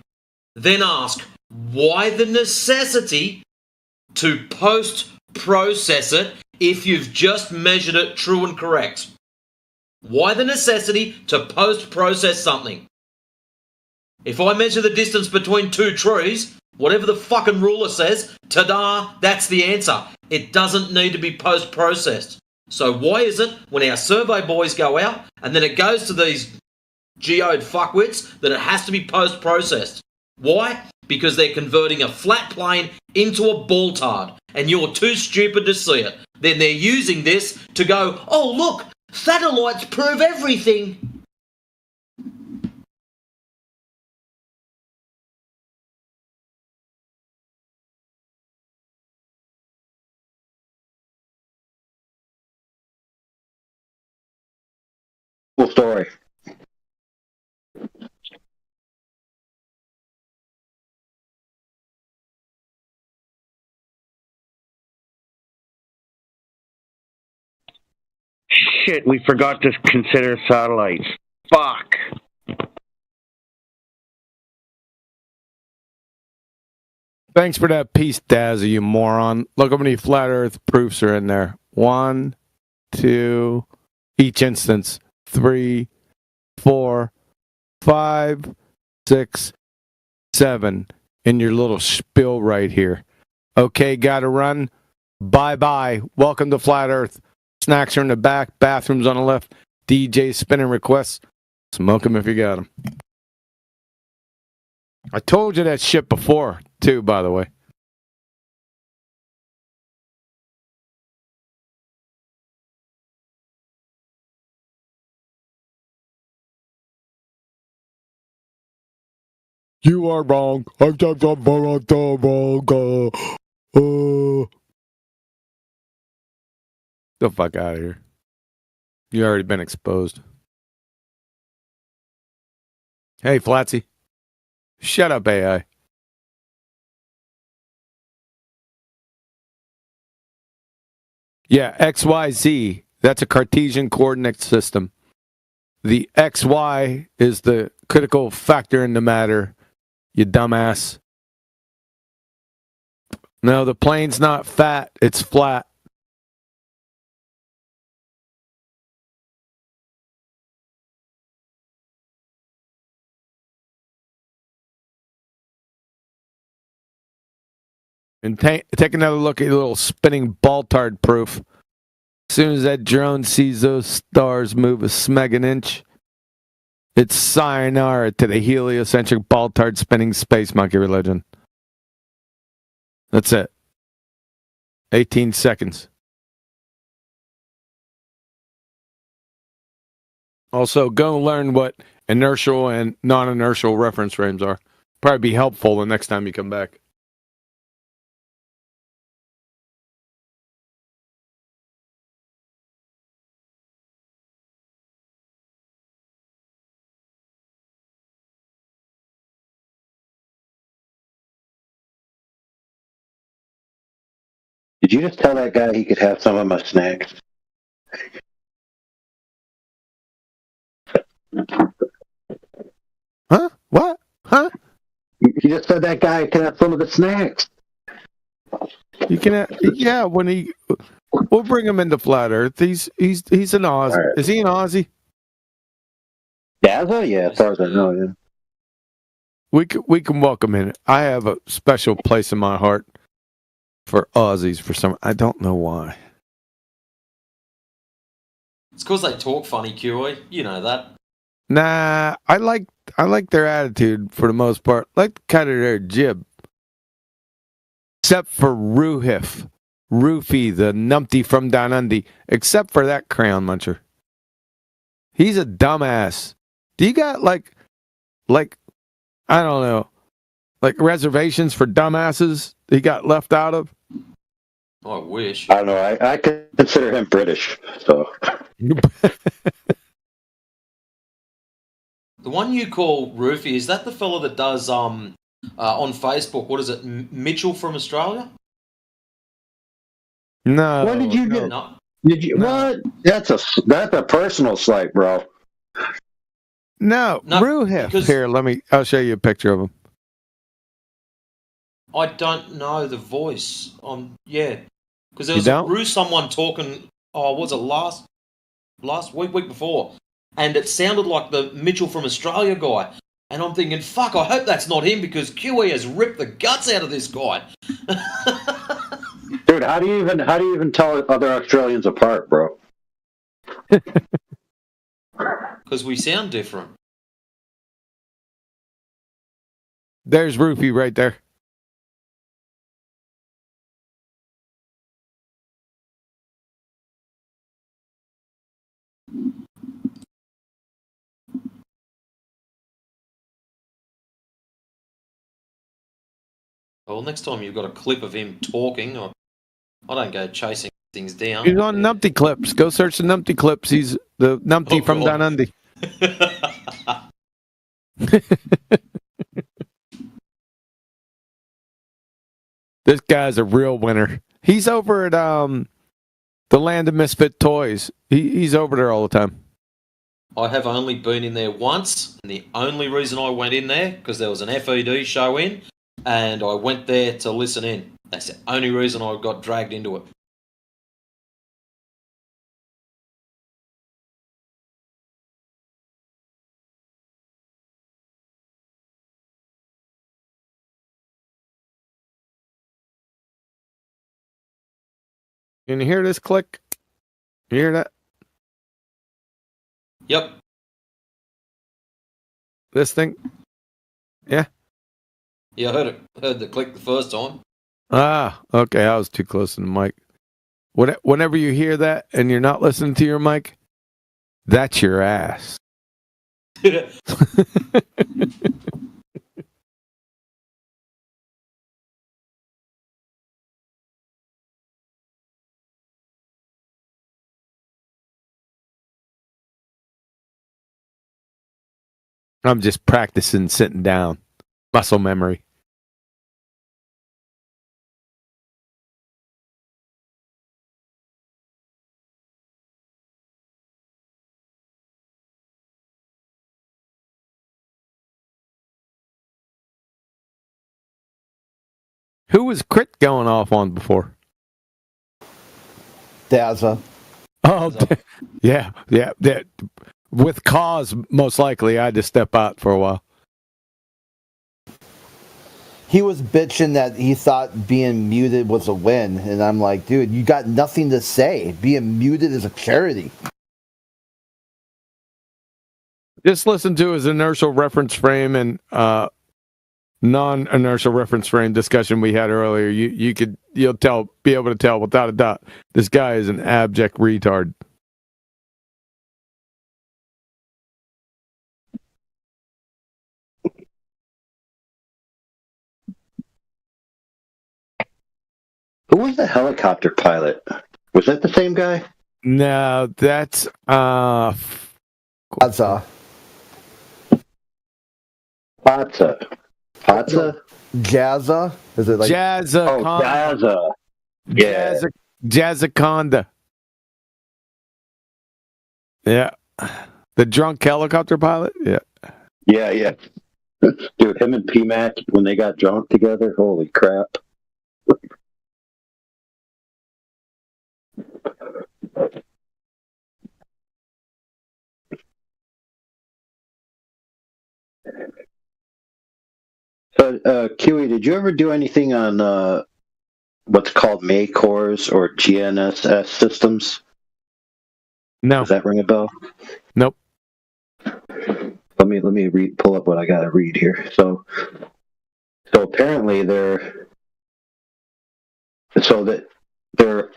then ask, why the necessity to post-process it if you've just measured it true and correct? Why the necessity to post-process something? If I measure the distance between 2 trees, whatever the fucking ruler says, ta-da, that's the answer. It doesn't need to be post-processed. So why is it when our survey boys go out and then it goes to these geode fuckwits that it has to be post-processed? Why? Because they're converting a flat plane into a ball tard and you're too stupid to see it. Then they're using this to go, oh look, satellites prove everything. Cool story. Shit, we forgot to consider satellites. Fuck. Thanks for that piece, Dazzy, you moron. Look how many flat Earth proofs are in there. 1, 2, each instance. 3, 4, 5, 6, 7. In your little spill right here. Okay, gotta run. Bye-bye. Welcome to Flat Earth. Snacks are in the back. Bathrooms on the left. DJ spinning requests. Smoke them if you got them. I told you that shit before, too, by the way. You are wrong. I'm wrong. The fuck out of here. You already been exposed. Hey, Flatsy. Shut up, AI. Yeah, XYZ. That's a Cartesian coordinate system. The XY is the critical factor in the matter, you dumbass. No, the plane's not fat, it's flat. And take another look at your little spinning ball-tard proof. As soon as that drone sees those stars move a smeg an inch, it's sayonara to the heliocentric ball-tard spinning space monkey religion. That's it. 18 seconds. Also, go learn what inertial and non-inertial reference frames are. Probably be helpful the next time you come back. Did you just tell that guy he could have some of my snacks? Huh? What? Huh? You just said that guy could have some of the snacks. You can, yeah. When we'll bring him into Flat Earth. He's an Aussie. Right. Is he an Aussie? Dazzle? Yeah, as far as I know, yeah. We can welcome in. I have a special place in my heart for Aussies for some. I don't know why. It's because they talk funny, QE. You know that. Nah, I like their attitude for the most part. I like kind of their jib. Except for Ruhif. Roofy, the numpty from down under. Except for that crayon muncher. He's a dumbass. Do you got like I don't know, like reservations for dumbasses he got left out of? I wish. I don't know. I consider him British, so. The one you call Roofy, is that the fella that does on Facebook? What is it, Mitchell from Australia? No. What did you get? No. Did you what? That's a personal slight, bro. No, Ruhif. Here, I'll show you a picture of him. I don't know the voice. Yeah, because there was someone talking. Oh, was it last week before? And it sounded like the Mitchell from Australia guy. And I'm thinking, fuck, I hope that's not him because QE has ripped the guts out of this guy. Dude, how do you even tell other Australians apart, bro? Because we sound different. There's Roofy right there. Well, next time you've got a clip of him talking, I don't go chasing things down. He's on Numpty Clips. Go search the Numpty Clips. He's the Numpty from Down Under. This guy's a real winner. He's over at the Land of Misfit Toys. He's over there all the time. I have only been in there once, and the only reason I went in there because there was an FED show in, and I went there to listen in. That's the only reason I got dragged into it. Can you hear this click? You hear that? Yep. This thing? Yeah? Yeah, I heard it. Heard the click the first time. Ah, okay. I was too close to the mic. Whenever you hear that and you're not listening to your mic, that's your ass. I'm just practicing sitting down. Muscle memory. Who was Crit going off on before? Dazza. Oh, yeah. With cause, most likely, I had to step out for a while. He was bitching that he thought being muted was a win, and I'm like, dude, you got nothing to say. Being muted is a charity. Just listen to his inertial reference frame and non-inertial reference frame discussion we had earlier. You'll be able to tell without a doubt this guy is an abject retard. Who was the helicopter pilot? Was that the same guy? No, that's Plaza. Patsa. Patsa? Jazza? Is it like Jazza? Oh, Jazza. Yeah. Jazzaconda. Yeah. The drunk helicopter pilot? Yeah. Yeah, yeah. Dude, him and P-Mac, when they got drunk together, holy crap. So, QE, did you ever do anything on what's called MACORS or GNSS systems? No. Does that ring a bell? Nope. Let me pull up what I gotta read here. So apparently they're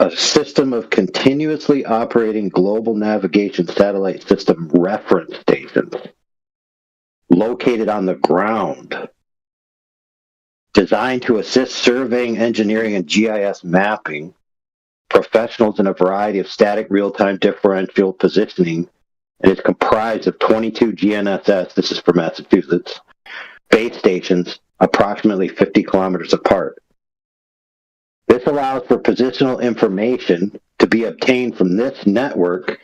a system of continuously operating global navigation satellite system reference stations located on the ground, designed to assist surveying, engineering, and GIS mapping professionals in a variety of static real-time differential positioning, and is comprised of 22 GNSS, this is for Massachusetts, base stations approximately 50 kilometers apart. This allows for positional information to be obtained from this network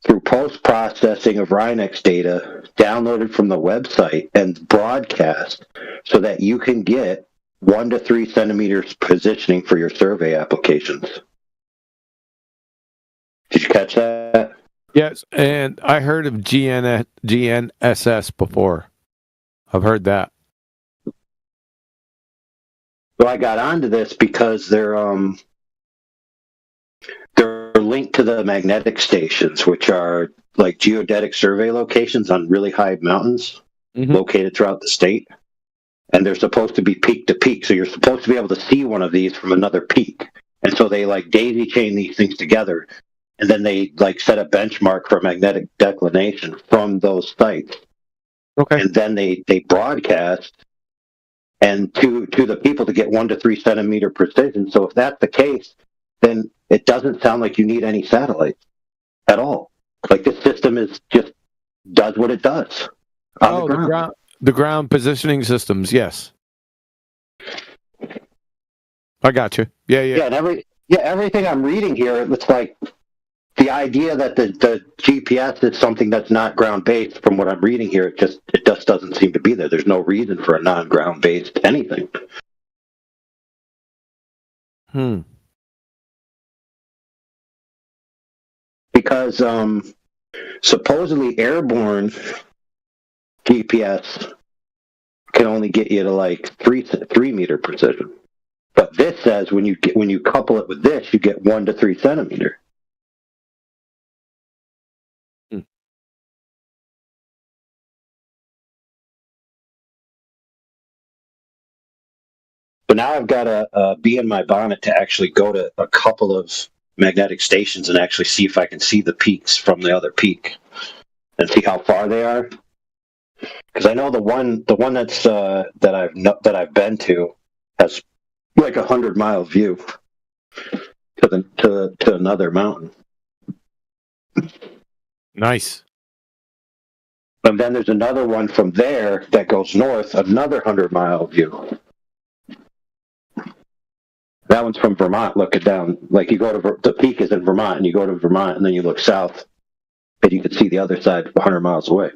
through post-processing of RINEX data downloaded from the website and broadcast so that you can get 1 to 3 centimeters positioning for your survey applications. Did you catch that? Yes, and I heard of GNSS before. I've heard that. So I got onto this because they're linked to the magnetic stations, which are like geodetic survey locations on really high mountains located throughout the state. And they're supposed to be peak to peak. So you're supposed to be able to see one of these from another peak. And so they like daisy chain these things together. And then they like set a benchmark for magnetic declination from those sites. Okay. And then they broadcast and to the people to get 1 to 3 centimeter precision. So if that's the case, then it doesn't sound like you need any satellites at all. Like this system is just does what it does on the ground. The ground positioning systems. Yes, I got you. Yeah. And everything I'm reading here, it's like the idea that the GPS is something that's not ground based. From what I'm reading here, it just doesn't seem to be there. There's no reason for a non-ground based anything. Because supposedly airborne GPS can only get you to like 3 meter precision, but this says when you couple it with this, you get 1 to 3 centimeter. So now I've got to be in my bonnet to actually go to a couple of magnetic stations and actually see if I can see the peaks from the other peak and see how far they are. Because I know the one that's that I've been to has like 100-mile view to another mountain. Nice. And then there's another one from there that goes north, another 100-mile view. That one's from Vermont, looking down. Like you go to the peak is in Vermont, and you go to Vermont, and then you look south, and you can see the other side 100 miles away.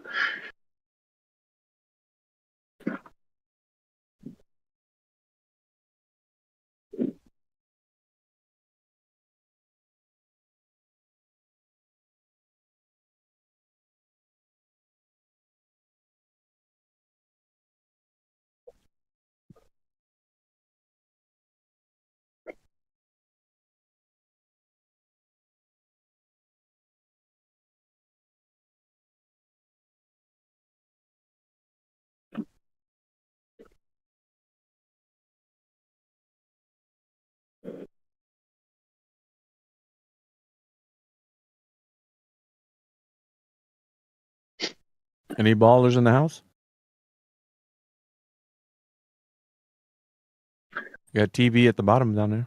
Any ballers in the house? You got TV at the bottom down there.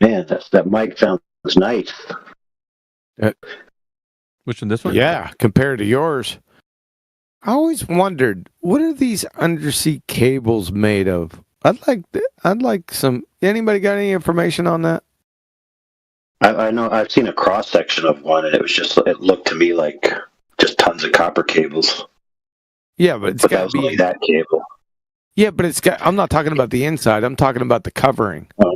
Man, that mic sounds nice. Which one? This one? Yeah, compared to yours. I always wondered, what are these undersea cables made of? I'd like some. Anybody got any information on that? I know I've seen a cross section of one, and it looked to me like just tons of copper cables. Yeah, but that was only that cable. Yeah, but it's got. I'm not talking about the inside. I'm talking about the covering. Oh.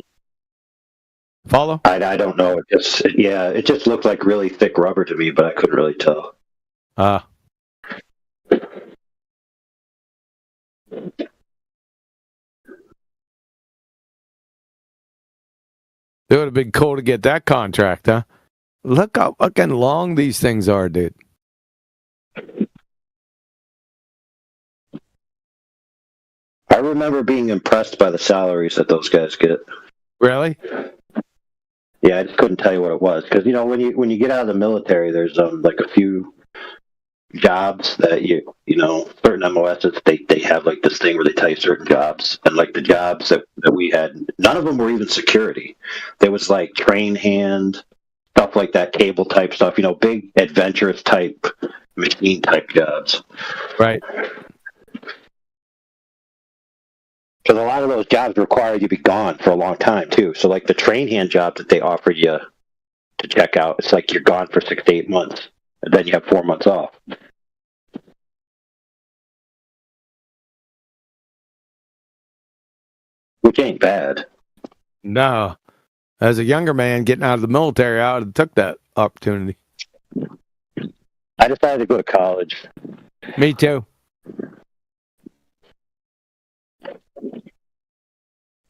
Follow? I don't know. It just looked like really thick rubber to me, but I couldn't really tell. It would have been cool to get that contract, huh? Look how fucking long these things are, dude. I remember being impressed by the salaries that those guys get. Really? Yeah, I just couldn't tell you what it was because when you get out of the military, there's like a few jobs that certain MOSs they have like this thing where they tell you certain jobs, and like the jobs that we had, none of them were even security. There was like train hand stuff like that, cable type stuff, big adventurous type machine type jobs. Right. Because a lot of those jobs require you to be gone for a long time too. So like the train hand job that they offered you to check out, it's like you're gone for 6 to 8 months, and then you have 4 months off. Which ain't bad. No. As a younger man getting out of the military, I would have took that opportunity. I decided to go to college. Me too.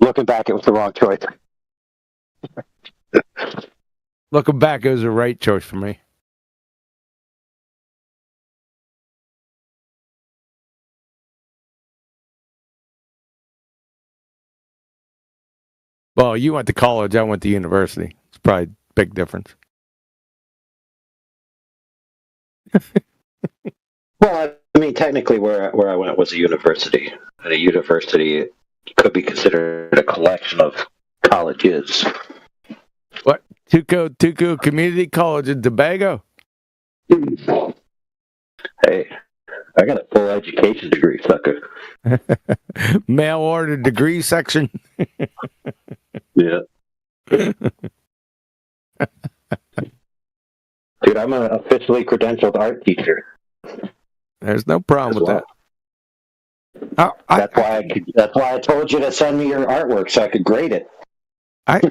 Looking back, it was the wrong choice. Looking back, it was the right choice for me. Well, you went to college, I went to university. It's probably a big difference. Well, I mean, technically, where I went was a university. And a university could be considered a collection of colleges. What? Tuco Community College in Tobago? Hey, I got a full education degree, sucker. Mail order degree section. Yeah. Dude, I'm an officially credentialed art teacher. There's no problem with that. That's why I told you to send me your artwork so I could grade it. I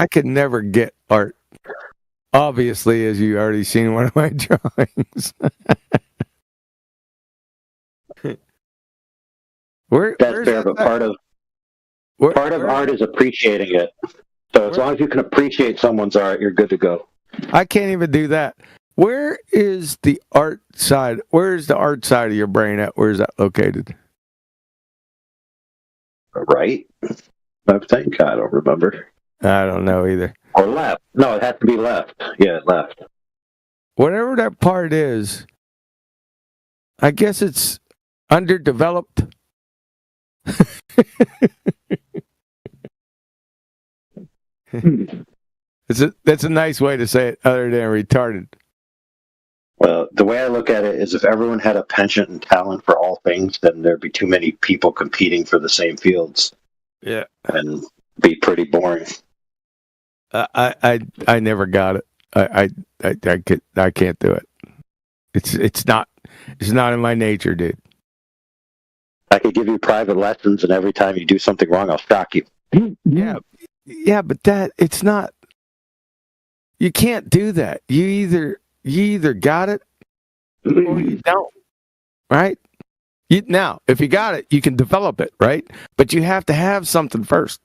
can never get art. Obviously, as you already seen one of my drawings. That's fair, but part of art is appreciating it. So as long as you can appreciate someone's art, you're good to go. I can't even do that. Where is the art side? Where is the art side of your brain at? Where is that located? Right. I think I don't remember. I don't know either. Or left. No, it has to be left. Yeah, left. Whatever that part is, I guess it's underdeveloped. That's a nice way to say it, other than retarded. Well, the way I look at it is if everyone had a penchant and talent for all things, then there'd be too many people competing for the same fields. Yeah. And be pretty boring. I never got it. I can't do it. It's not in my nature, dude. I could give you private lessons, and every time you do something wrong, I'll shock you. Yeah, but it's not. You can't do that. You either got it or you don't. Right? Now, if you got it, you can develop it, right? But you have to have something first.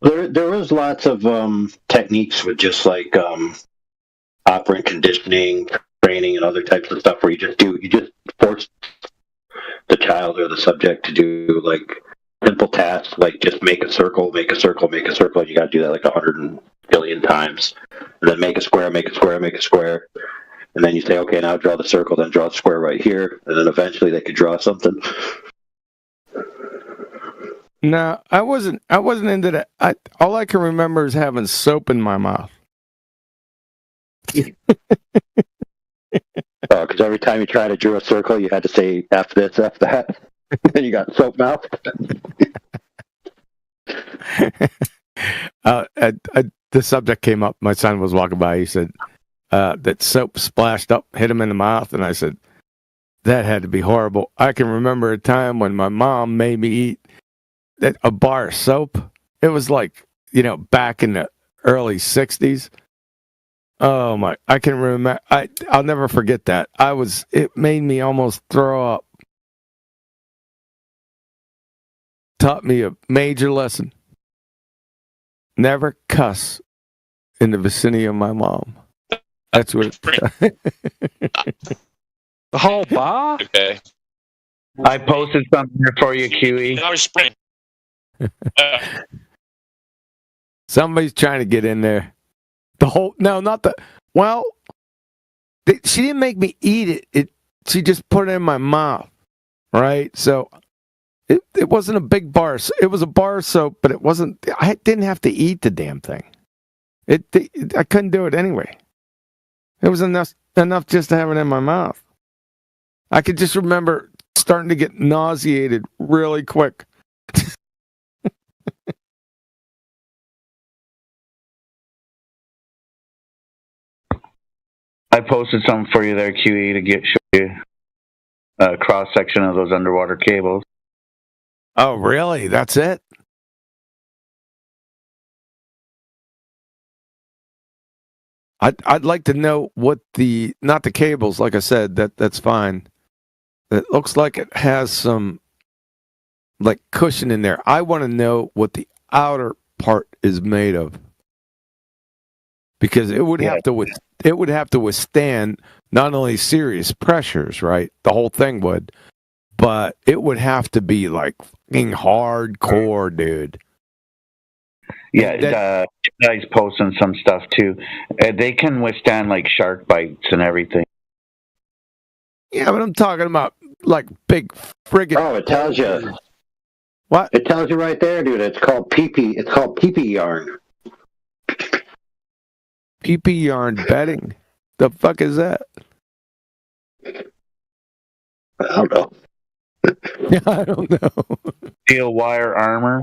There was lots of techniques with just like operant conditioning, training, and other types of stuff where you just force the child or the subject to do like simple tasks, like just make a circle, make a circle, make a circle, and you got to do that like 100 billion times, and then make a square, make a square, make a square, and then you say, okay, now draw the circle, then draw the square right here, and then eventually they could draw something. No, I wasn't into that. All I can remember is having soap in my mouth. Because every time you try to draw a circle, you had to say F this, F that. And you got soap mouth. The subject came up. My son was walking by. He said that soap splashed up, hit him in the mouth, and I said that had to be horrible. I can remember a time when my mom made me eat a bar of soap. It was like, back in the early '60s. Oh my! I can remember. I'll never forget that. It made me almost throw up. Taught me a major lesson. Never cuss in the vicinity of my mom. That's what. The whole bar? Okay. I posted something here for you, QE. I was spring. Somebody's trying to get in there. She didn't make me eat it. She just put it in my mouth, right? So it wasn't a big bar. It was a bar of soap, but it wasn't. I didn't have to eat the damn thing. I couldn't do it anyway. It was enough just to have it in my mouth. I could just remember starting to get nauseated really quick. I posted something for you there, QE, to show you a cross section of those underwater cables. Oh, really? That's it? I'd like to know what not the cables, like I said, that's fine. It looks like it has some like cushion in there. I want to know what the outer part is made of. Because it would have to withstand not only serious pressures, right? The whole thing would, but it would have to be like fucking hardcore, dude. Yeah, guys posting some stuff too. They can withstand like shark bites and everything. Yeah, but I'm talking about like big friggin'. Oh, it tells you. What? It tells you right there, dude. It's called PP. It's called PP yarn. PP yarn bedding. The fuck is that? I don't know. I don't know. Steel wire armor.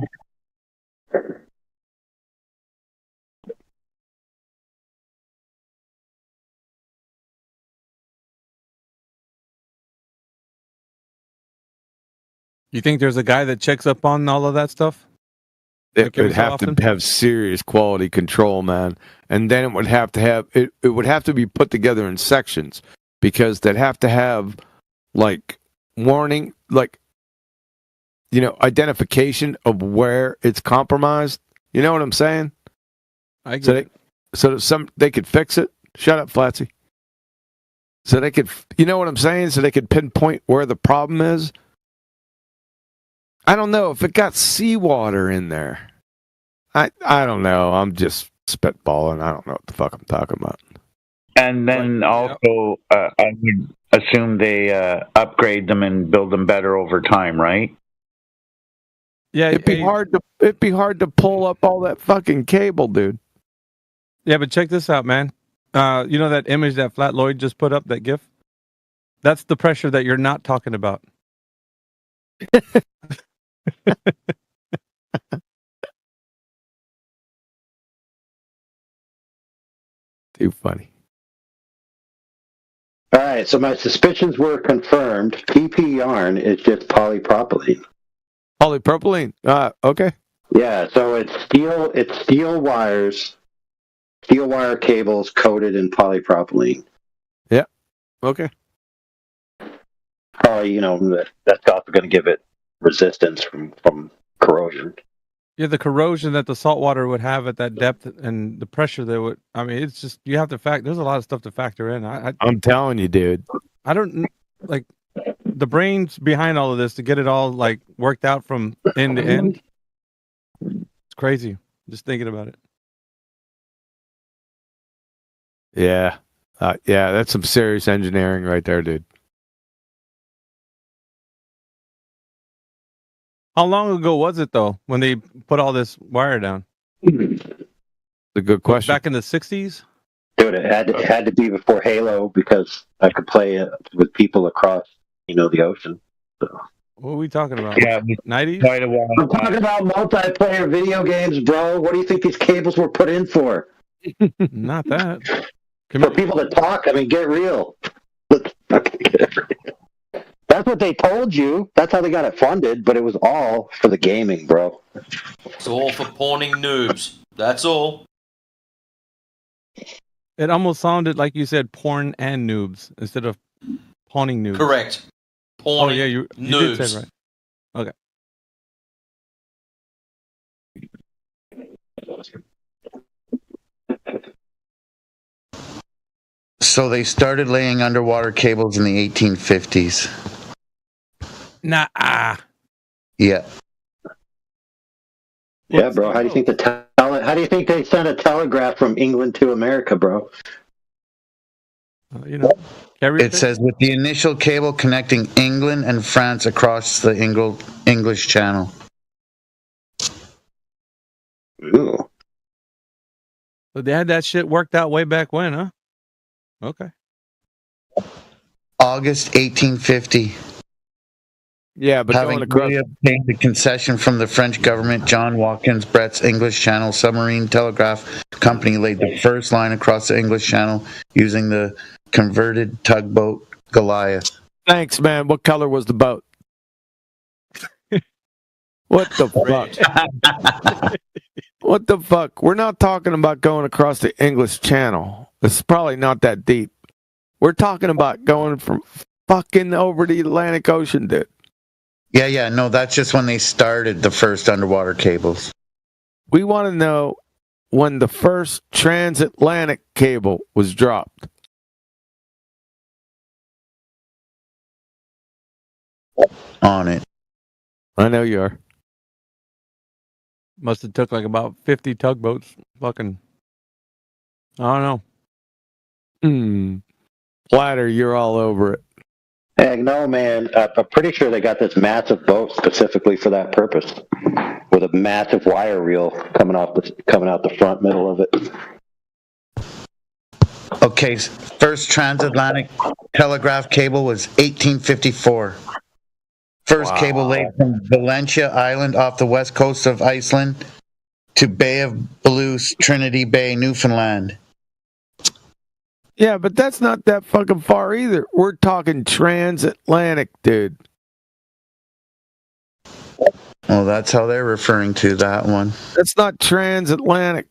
You think there's a guy that checks up on all of that stuff? It would have to have serious quality control, man. And then it would have to have it would have to be put together in sections because they'd have to have like warning, like identification of where it's compromised. You know what I'm saying? I get it. So they could fix it. Shut up, Flatsy. So they could, you know what I'm saying? So they could pinpoint where the problem is. I don't know if it got seawater in there. I don't know. I'm just spitballing. I don't know what the fuck I'm talking about. And then also, I would assume they upgrade them and build them better over time, right? Yeah, it'd be hard to pull up all that fucking cable, dude. Yeah, but check this out, man. You know that image that Flat Lloyd just put up, that GIF? That's the pressure that you're not talking about. Too funny. All right, so my suspicions were confirmed. PP yarn is just polypropylene. Polypropylene. Okay. Yeah, so it's steel wires, steel wire cables coated in polypropylene. Yeah. Okay. Probably, that's also going to give it resistance from corrosion. Yeah, the corrosion that the salt water would have at that depth and the pressure that would. I mean, it's just you have to there's a lot of stuff to factor in. I'm telling you, dude. I don't like the brains behind all of this to get it all like worked out from end to end. It's crazy just thinking about it. Yeah. Yeah, that's some serious engineering right there, dude. How long ago was it though when they put all this wire down? A good question. Back in the 60s? Dude, it had to be before Halo because I could play it with people across, the ocean. So. What are we talking about? Yeah, 90s? quite a while. I'm talking about multiplayer video games, bro. What do you think these cables were put in for? Not that. For people to talk. I mean, get real. That's what they told you. That's how they got it funded, but it was all for the gaming, bro. It's all for pawning noobs. That's all. It almost sounded like you said porn and noobs instead of pawning noobs. Correct. Pawning oh yeah, you noobs. did say it right. Okay. So they started laying underwater cables in the 1850s. Nah. Yeah. Yeah, bro. How do you think how do you think they sent a telegraph from England to America, bro? It says with the initial cable connecting England and France across the English Channel. Ooh. So they had that shit worked out way back when, huh? Okay. August 1850. Yeah, but having really obtained the concession from the French government, John Watkins Brett's English Channel Submarine Telegraph Company laid the first line across the English Channel using the converted tugboat Goliath. Thanks, man. What color was the boat? What the fuck? What the fuck? We're not talking about going across the English Channel. It's probably not that deep. We're talking about going from fucking over the Atlantic Ocean, dude. Yeah, no, that's just when they started the first underwater cables. We want to know when the first transatlantic cable was dropped. On it. I know you are. Must have took like about 50 tugboats. Fucking, I don't know. Platter, you're all over it. Heck no, man. I'm pretty sure they got this massive boat specifically for that purpose, with a massive wire reel coming out the front middle of it. Okay, first transatlantic telegraph cable was 1854. First cable laid from Valentia Island off the west coast of Iceland to Bay of Blues, Trinity Bay, Newfoundland. Yeah, but that's not that fucking far either. We're talking transatlantic, dude. Well, that's how they're referring to that one. That's not transatlantic.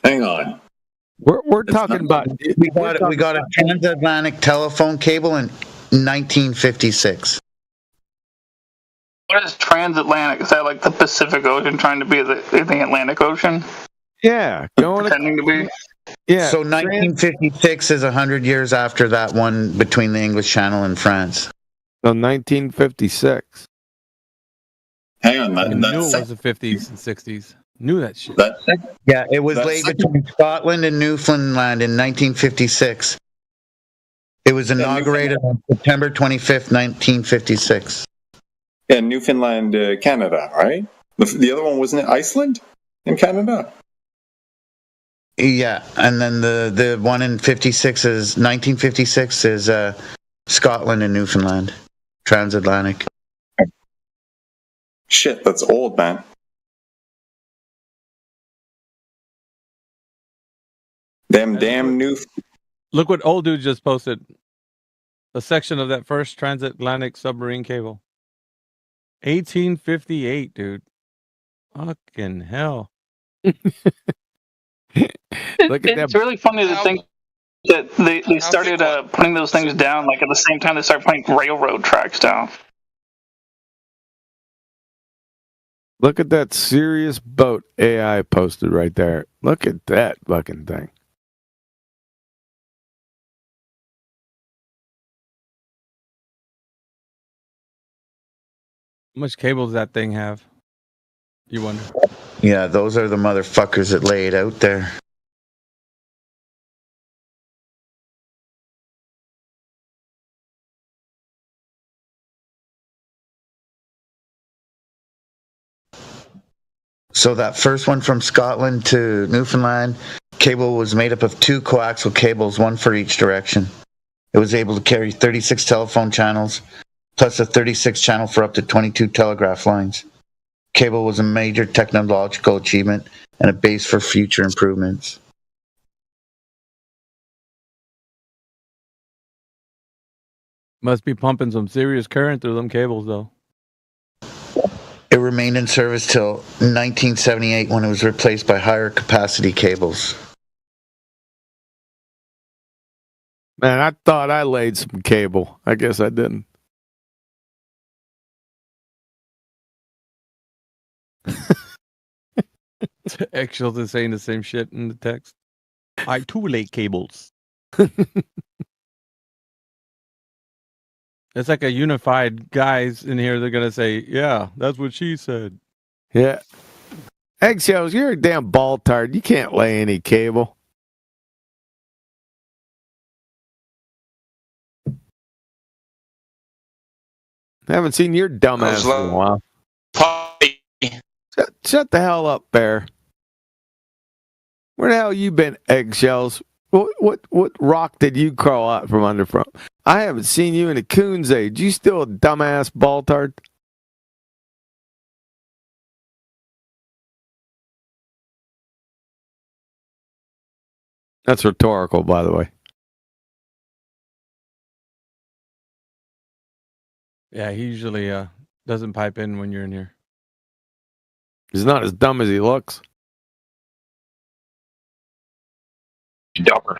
Hang on. We're talking about we got a transatlantic telephone cable in 1956. What is transatlantic? Is that like the Pacific Ocean trying to be the Atlantic Ocean? Yeah, pretending to be. Yeah. So 1956 is 100 years after that one between the English Channel and France. So 1956. Hang on, I knew it was the 50s and 60s. Knew that shit. Yeah, it was laid between Scotland and Newfoundland in 1956. It was inaugurated on September 25th, 1956. Yeah, Newfoundland, Canada, right? The other one wasn't it Iceland in Canada? Yeah, and then the one in 1956 is Scotland and Newfoundland, transatlantic. Shit, that's old, man. Damn new. Look what old dude just posted. A section of that first transatlantic submarine cable. 1858, dude. Fucking hell. Look at It's really funny to think that they started putting those things down like at the same time they started putting railroad tracks down. Look at that serious boat AI posted right there. Look at that fucking thing. How much cable does that thing have? You wonder. Yeah, those are the motherfuckers that lay it out there. So that first one from Scotland to Newfoundland, cable was made up of 2 coaxial cables, one for each direction. It was able to carry 36 telephone channels, plus a 36 channel for up to 22 telegraph lines. Cable was a major technological achievement and a base for future improvements. Must be pumping some serious current through them cables, though. It remained in service till 1978 when it was replaced by higher capacity cables. Man, I thought I laid some cable. I guess I didn't. Eggshells is saying the same shit in the text. I too lay cables. It's like a unified guys in here. They're gonna say, "Yeah, that's what she said." Yeah. Eggshells, you're a damn ball-tard. You can't lay any cable. I haven't seen your dumbass in a while. Shut the hell up, Bear. Where the hell you been, Eggshells? What rock did you crawl out from under from? I haven't seen you in a coon's age. You still a dumbass ball-tard? That's rhetorical, by the way. Yeah, he usually doesn't pipe in when you're in here. He's not as dumb as he looks. Dumber.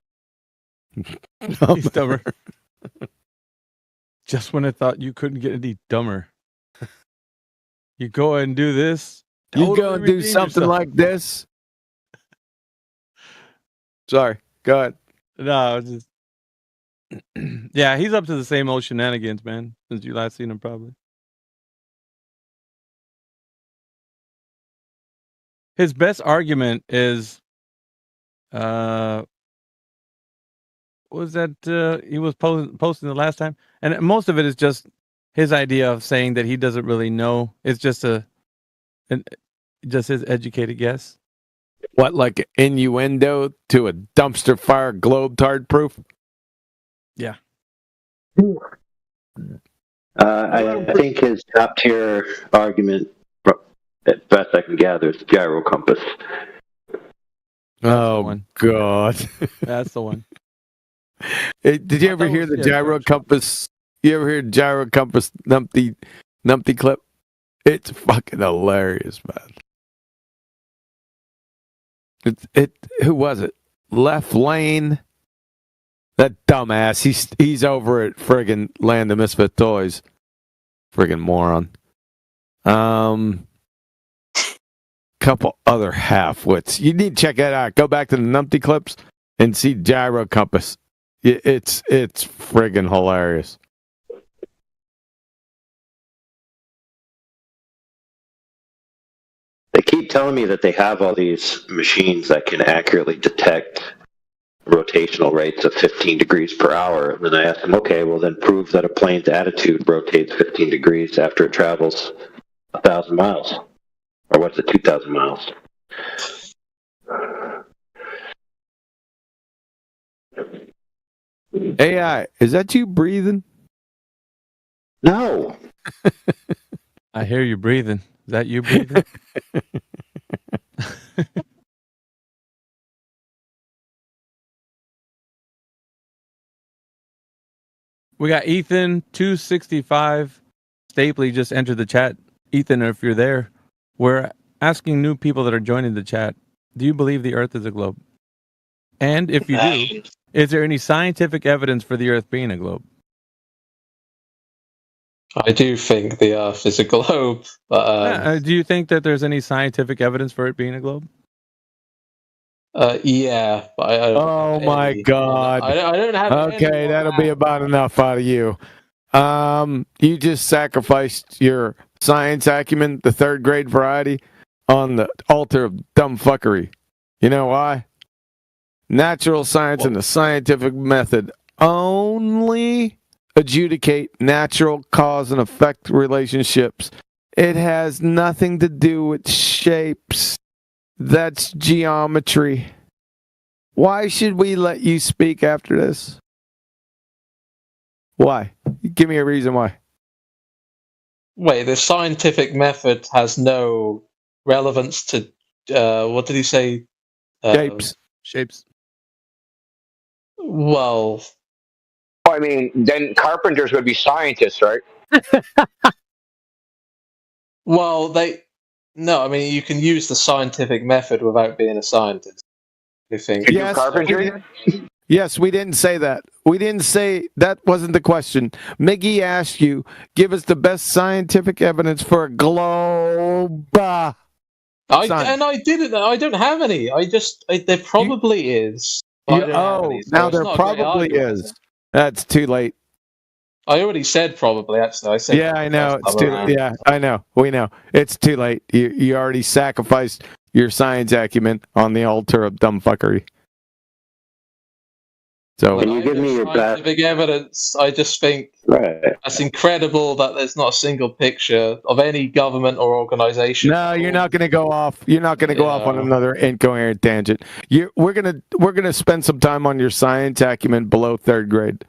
He's dumber. Just when I thought you couldn't get any dumber. You go ahead and do this. You go and do something like this. Sorry, go ahead. No, just yeah, he's up to the same old shenanigans, man. Since you last seen him, probably. His best argument is, what was that he was posting the last time, and most of it is just his idea of saying that he doesn't really know. It's just just his educated guess. What, like innuendo to a dumpster fire globe-tard proof? Yeah. I think his top tier argument, at best I can gather, is gyro compass. Oh, God. That's the one. Hey, did you ever hear the gyro compass? You ever hear gyro compass numpty clip? It's fucking hilarious, man. Who was it? Left Lane. That dumbass. He's over at friggin' Land of Misfit Toys. Friggin' moron. Couple other half-wits. You need to check that out. Go back to the numpty clips and see gyro compass. It's friggin' hilarious. They keep telling me that they have all these machines that can accurately detect rotational rates of 15 degrees per hour. And then I asked them, okay, well then prove that a plane's attitude rotates 15 degrees after it travels 1,000 miles. Or what's it, 2,000 miles? AI, is that you breathing? No. I hear you breathing. Is that you breathing? We got Ethan 265. Stapley just entered the chat. Ethan, if you're there, we're asking new people that are joining the chat, do you believe the Earth is a globe? And if you do, is there any scientific evidence for the Earth being a globe? I do think the Earth is a globe, but do you think that there's any scientific evidence for it being a globe? yeah, but I don't Oh have my any. God! I don't have. Okay, any that'll be about enough out of you. You just sacrificed your science acumen, the third grade variety, on the altar of dumb fuckery. You know why? Natural science and the scientific method only adjudicate natural cause and effect relationships. It has nothing to do with shapes. That's geometry. Why should we let you speak after this? Why? Give me a reason why. Wait, the scientific method has no relevance to what did he say? Shapes. Well, I mean, then carpenters would be scientists, right? well, no. I mean, you can use the scientific method without being a scientist. You think? You do carpentry? Yes, we didn't say that. We didn't say that wasn't the question. Miggy asked you, give us the best scientific evidence for a globe. I didn't. I don't have any. There probably is. but I don't have any, so now it's there not a great probably argument. is. That's too late. I already said probably. Actually, I said. Yeah, I know. It's first too. time around. Yeah, I know. We know. It's too late. You already sacrificed your science acumen on the altar of dumb fuckery. So Can you give me your best? Scientific evidence. I just think Right. that's incredible that there's not a single picture of any government or organization. No, you're not going to go off. You're not going to go off on another incoherent tangent. We're gonna spend some time on your science acumen below third grade.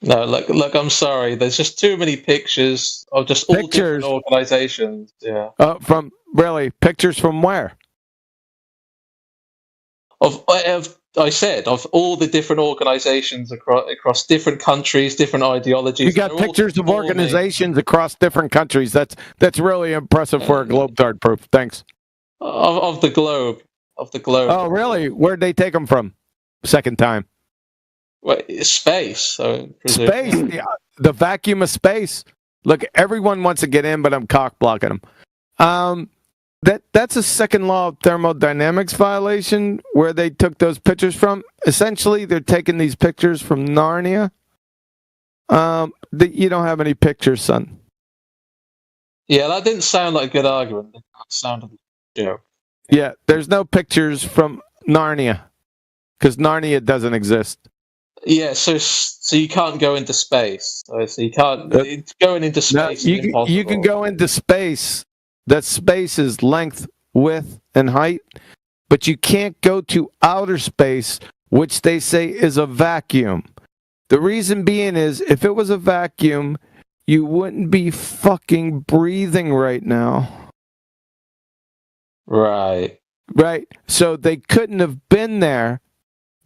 No, look. I'm sorry. There's just too many pictures of just all different organizations. Yeah. From really pictures from where? Of I said of all the different organizations across different countries, different ideologies. You got They're all pictures of forming- organizations across different countries. That's really impressive for a globe-tard proof. Thanks. of the globe. Oh, really? Where'd they take them from? Second time. Well, it's space. So Space. The vacuum of space. Look, everyone wants to get in, but I'm cock blocking them. That's a second law of thermodynamics violation where they took those pictures from. Essentially, they're taking these pictures from Narnia. You don't have any pictures, son. Yeah, that didn't sound like a good argument. It sounded like a joke. Yeah, there's no pictures from Narnia because Narnia doesn't exist. Yeah, so you can't go into space. So you can't. It's going into space. No, is impossible. you can go into space. That space is length, width, and height, but you can't go to outer space, which they say is a vacuum. The reason being is if it was a vacuum, you wouldn't be fucking breathing right now. Right. Right. So they couldn't have been there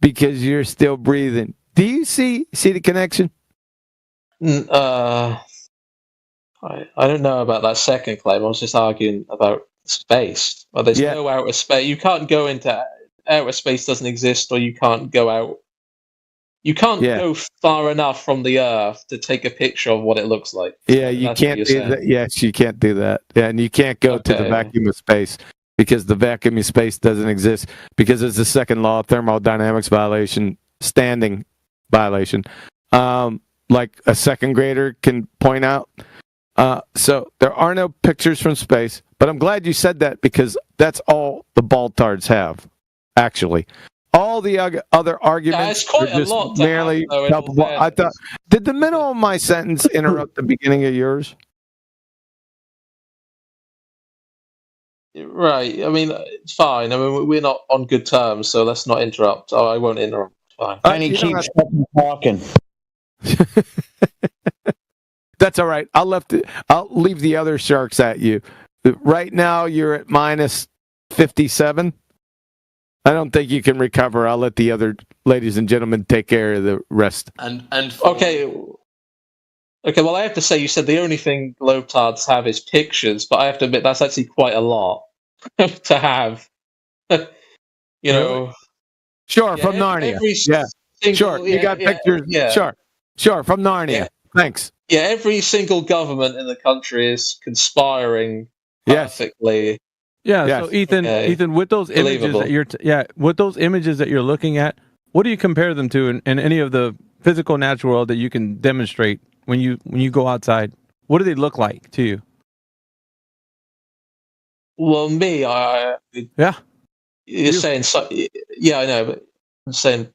because you're still breathing. Do you see the connection? I don't know about that second claim. I was just arguing about space. Well, there's no outer space. You can't go into outer space. Doesn't exist, or you can't go out. You can't go far enough from the Earth to take a picture of what it looks like. Yeah, you That's what can't you're do saying. that. Yes, you can't do that. Yeah, and you can't go to the Okay. vacuum of space because the vacuum of space doesn't exist because it's the second law of thermodynamics violation, standing violation. Like a second grader can point out. So there are no pictures from space, but I'm glad you said that because that's all the Baltards have, actually. All the other arguments it's quite are a just lot to merely have, though, in all palpable. I thought, did the middle of my sentence interrupt the beginning of yours? Right. I mean, it's fine. I mean, we're not on good terms, so let's not interrupt. Oh, I won't interrupt. Fine. And he keeps fucking talking. That's all right. I'll leave the other sharks at you. Right now, you're at minus 57. I don't think you can recover. I'll let the other ladies and gentlemen take care of the rest. And Okay. Well, I have to say, you said the only thing Globetards have is pictures, but I have to admit that's actually quite a lot to have. You know. Sure, Yeah, from Narnia. Yeah, sure. You got pictures. Yeah. Sure, from Narnia. Yeah. Thanks. Yeah, every single government in the country is conspiring perfectly. Yeah. So Ethan, with those images Believable. that you're looking at, what do you compare them to in any of the physical natural world that you can demonstrate when you go outside? What do they look like to you? Well, me, yeah. You're saying so. Yeah, I know, but I'm saying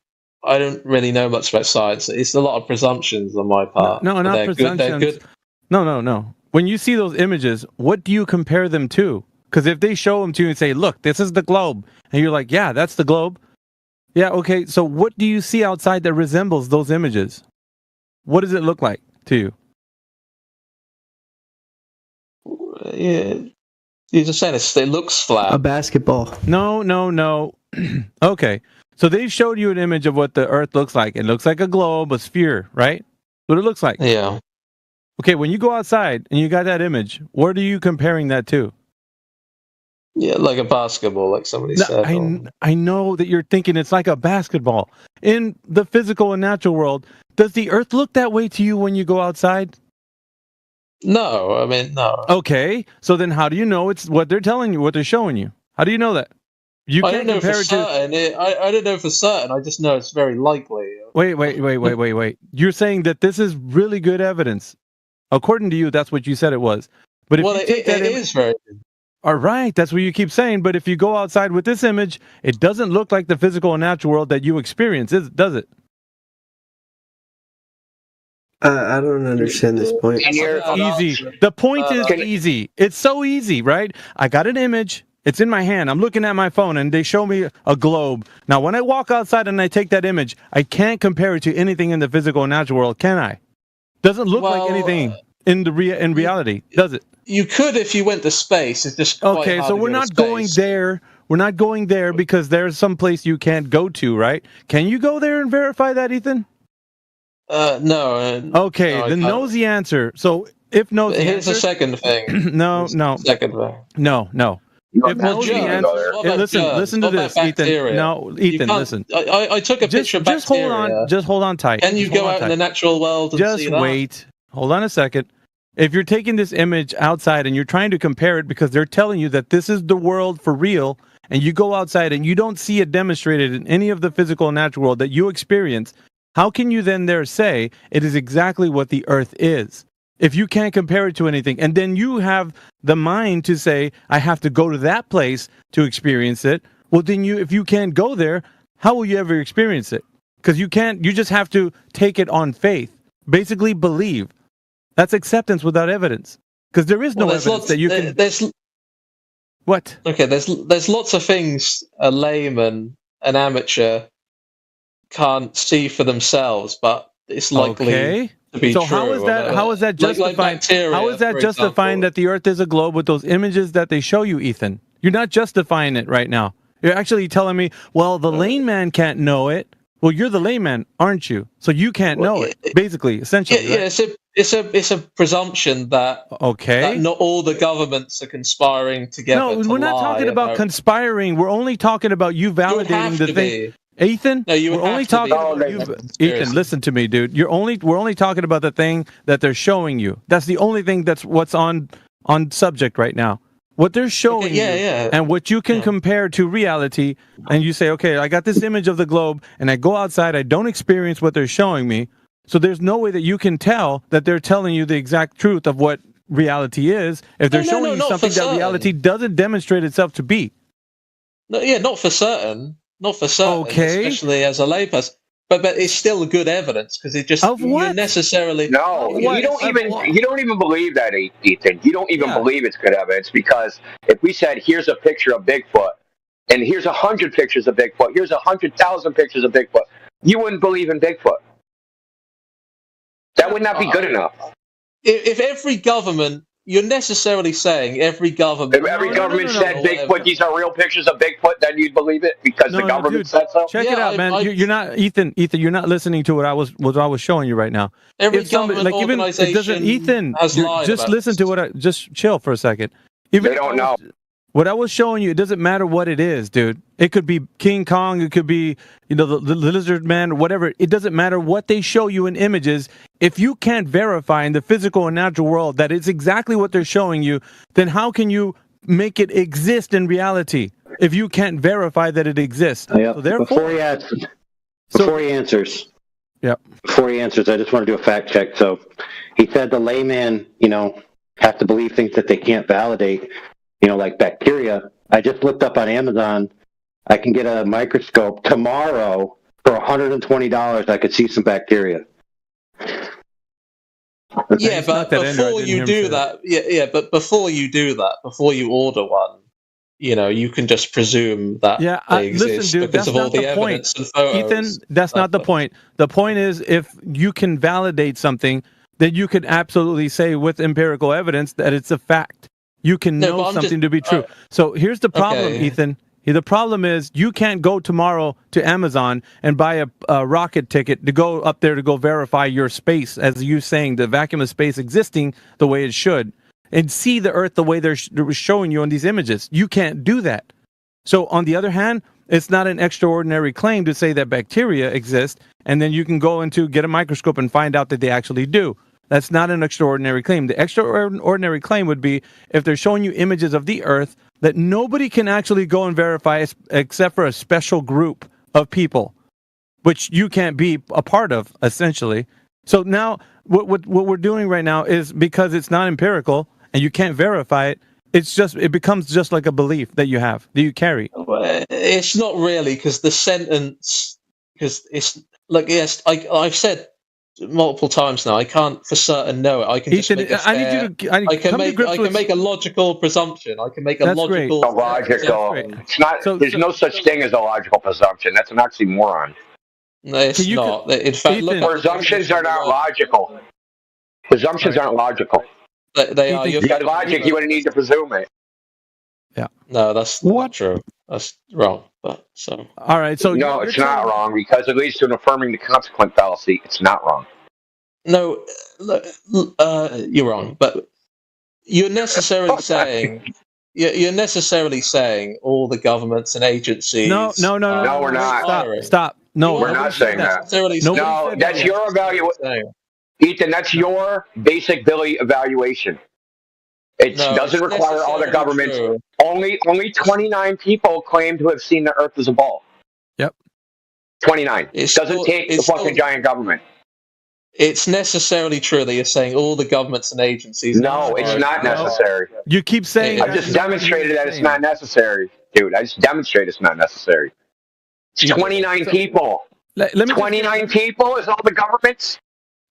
I don't really know much about science. It's a lot of presumptions on my part. No, but not they're presumptions. Good. They're good. No. When you see those images, what do you compare them to? Because if they show them to you and say, "Look, this is the globe," and you're like, "Yeah, that's the globe." Yeah, okay. So what do you see outside that resembles those images? What does it look like to you? Yeah, you're just saying it looks flat. A basketball. No. Okay. So they showed you an image of what the Earth looks like. It looks like a globe, a sphere, right? What it looks like. Yeah. Okay, when you go outside and you got that image, what are you comparing that to? Yeah, like a basketball, like somebody said. I know that you're thinking it's like a basketball. In the physical and natural world, does the Earth look that way to you when you go outside? No, I mean, no. Okay, so then how do you know it's what they're telling you, what they're showing you? How do you know that? You I can't don't know compare for it to... certain. I don't know for certain. I just know it's very likely. Wait. You're saying that this is really good evidence. According to you, that's what you said it was. But if Well, you take that it is very good. All right, that's what you keep saying. But if you go outside with this image, it doesn't look like the physical and natural world that you experience, does it? I don't understand this point. Easy. The point is easy. It's so easy, right? I got an image. It's in my hand. I'm looking at my phone, and they show me a globe. Now, when I walk outside and I take that image, I can't compare it to anything in the physical and natural world, can I? Doesn't look like anything in reality, does it? You could if you went to space. It's just quite okay. hard So to we're go to not going space. there. We're not going there because there's some place you can't go to, right? Can you go there and verify that, Ethan? No. Okay, then knows the answer. So if knows the Here's answer, the second thing. no. Second thing. No. If knows the answer, listen to this, Ethan. No, Ethan, listen. I took a picture of bacteria. Just hold on tight. Can you go out in the natural world and just see that? wait. Hold on a second. If you're taking this image outside and you're trying to compare it because they're telling you that this is the world for real, and you go outside and you don't see it demonstrated in any of the physical and natural world that you experience, how can you then there say it is exactly what the Earth is? If you can't compare it to anything, and then you have the mind to say, I have to go to that place to experience it, well then if you can't go there, how will you ever experience it? Because you just have to take it on faith. Basically believe. That's acceptance without evidence. Because there is no evidence that you can... What? Okay, there's lots of things a layman, an amateur, can't see for themselves, but it's likely to be so true. how is that justifying? Like bacteria, how is that for justifying that the Earth is a globe with those images that they show you, Ethan? You're not justifying it right now. You're actually telling me, well, the layman can't know it. Well, you're the layman, aren't you? So you can't know it. Basically, essentially. Yeah, right? it's a presumption that that not all the governments are conspiring together. No, we're not talking about conspiring. We're only talking about you validating the thing. Ethan, no, you we're only talking about you. Ethan, listen to me, dude. We're only talking about the thing that they're showing you. That's the only thing that's what's on subject right now. What they're showing you and what you can compare to reality, and you say, okay, I got this image of the globe, and I go outside, I don't experience what they're showing me, so there's no way that you can tell that they're telling you the exact truth of what reality is if they're showing you something that reality doesn't demonstrate itself to be. No, not for certain. Not for certain, especially as a layperson. But it's still good evidence because it just you necessarily you don't even believe that, Ethan. You don't even believe it's good evidence because if we said here's a picture of Bigfoot and here's 100 pictures of Bigfoot, here's 100,000 pictures of Bigfoot, you wouldn't believe in Bigfoot. That would not be good enough. If every government, you're necessarily saying every government. If every government said Bigfoot, these are real pictures of Bigfoot, then you'd believe it because the government said so. Check it out, man. You're not Ethan. You're not listening to what I was showing you right now. Every government organization Ethan, has lied just about listen to what just chill for a second. They don't know. What I was showing you, it doesn't matter what it is, dude. It could be King Kong, it could be, the lizard man, whatever. It doesn't matter what they show you in images. If you can't verify in the physical and natural world that it's exactly what they're showing you, then how can you make it exist in reality if you can't verify that it exists? So therefore, before he answers, I just want to do a fact check. So he said the layman, have to believe things that they can't validate. like bacteria. I just looked up on Amazon. I can get a microscope tomorrow for $120. I could see some bacteria. Yeah, but before you do that, but before you do that, before you order one, you can just presume that they exist listen, dude, because that's of all not the the point. evidence and photos. Ethan, that's not the point. The point is, if you can validate something, then you could absolutely say with empirical evidence that it's a fact. You can No, but know I'm something just- to be true. So here's the problem, Okay. Ethan. The problem is you can't go tomorrow to Amazon and buy a rocket ticket to go up there to go verify your space, as you saying, the vacuum of space existing the way it should, and see the Earth the way they're showing you on these images. You can't do that. So on the other hand, it's not an extraordinary claim to say that bacteria exist, and then you can go get a microscope and find out that they actually do. That's not an extraordinary claim. The extraordinary claim would be if they're showing you images of the Earth that nobody can actually go and verify except for a special group of people, which you can't be a part of, essentially. So now what we're doing right now is, because it's not empirical and you can't verify it, it becomes just like a belief that you have, that you carry. Well, it's not really, because the sentence, because it's like, yes, I've said multiple times now, I can't for certain know it. I can just Ethan, make a I need you to- I need- come to grips with- make a logical presumption. I can make a That's great. logical. A logical. It's not. There's no such thing as a logical presumption. That's an oxymoron. No, it's not. In fact, look at the presumptions are not logical. Presumptions aren't logical. They are. You got logic. You wouldn't need to presume it. Yeah. No, that's not true. That's wrong. But so. All right. So no, it's not wrong, because it leads to an affirming the consequent fallacy. It's not wrong. No, you're wrong. But you're necessarily saying. You're necessarily saying all the governments and agencies. No, we're not. Stop. No, we're not saying that. Nobody No, said that's that. your evaluation. Ethan, that's your basic Billy evaluation. It No, doesn't it's require all the necessarily governments. true. Only 29 people claim to have seen the Earth as a ball. Yep. 29. It doesn't still- take the it's fucking still- giant government. It's necessarily true that you're saying all the governments and agencies. No, it's not necessary. You keep saying. I just demonstrated that it's not necessary, dude. I just demonstrated it's not necessary. It's 29 people. Let me 29 people is all the governments.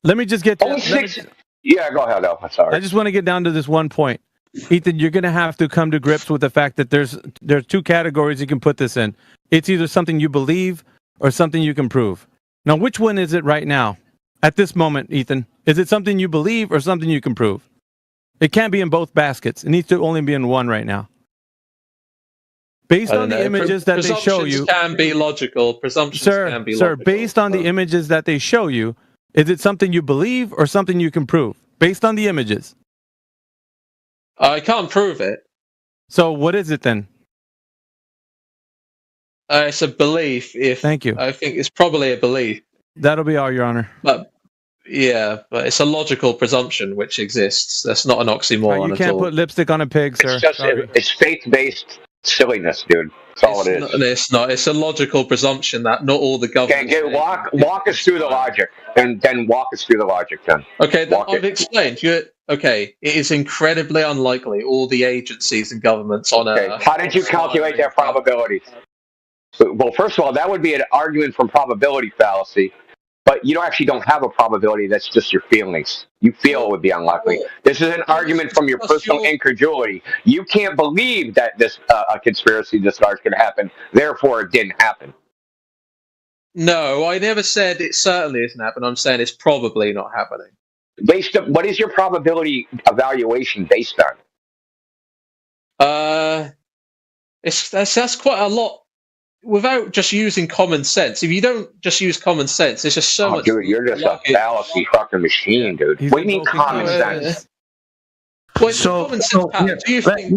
Let me just get. Only 6. Yeah, go ahead. I'm sorry. I just want to get down to this one point. Ethan, you're going to have to come to grips with the fact that there's 2 categories you can put this in. It's either something you believe or something you can prove. Now, which one is it right now? At this moment, Ethan, is it something you believe or something you can prove? It can't be in both baskets. It needs to only be in one right now. Based I on don't the know. images that they show you, can be logical. Presumptions can be sir, logical. based on the images that they show you, is it something you believe or something you can prove? Based on the images. I can't prove it. So what is it then? It's a belief. Thank you. I think it's probably a belief. That'll be all, Your Honor. But it's a logical presumption which exists. That's not an oxymoron You at can't all. put lipstick on a pig, sir. It's just Sorry. it's faith-based silliness, dude. That's all it is. It's not. It's a logical presumption that not all the governments. Okay, walk us through the logic, and then walk us through the logic. Then Okay, Walk I've it. explained. Okay, it is incredibly unlikely all the agencies and governments on Okay, Earth. how did you calculate that probability? Well, first of all, that would be an argument from probability fallacy. But you actually don't have a probability. That's just your feelings. You feel it would be unlikely. This is an argument from your personal incredulity. You can't believe that this a conspiracy this large could happen. Therefore, it didn't happen. No, I never said it certainly isn't happening. I'm saying it's probably not happening. Based on what is your probability evaluation based on? That's quite a lot. Without just using common sense, if you don't just use common sense, it's just so much. Dude, you're just a fallacy fucking machine, dude. What do you mean common sense? Well, So, common sense, Pat, here, do you think?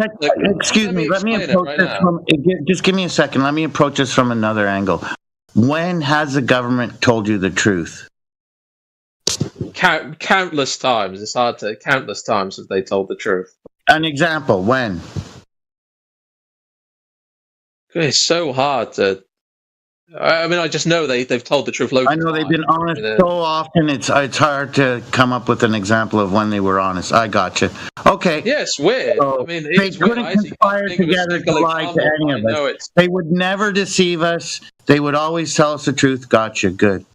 excuse me, let me explain it approach right this now. from, just give me a second. Let me approach this from another angle. When has the government told you the truth? Countless times. It's hard to. Countless times have they told the truth. An example, when? It's so hard to. I mean, I just know they've told the truth. Loads I know of they've been times. honest so often. It's hard to come up with an example of when they were honest. I got you. Okay. Yeah, it's weird. So I mean, they it's weird. couldn't I actually conspire can't think of a together to single lie to example. any I of know us. it's They would never deceive us. They would always tell us the truth. Gotcha. Good.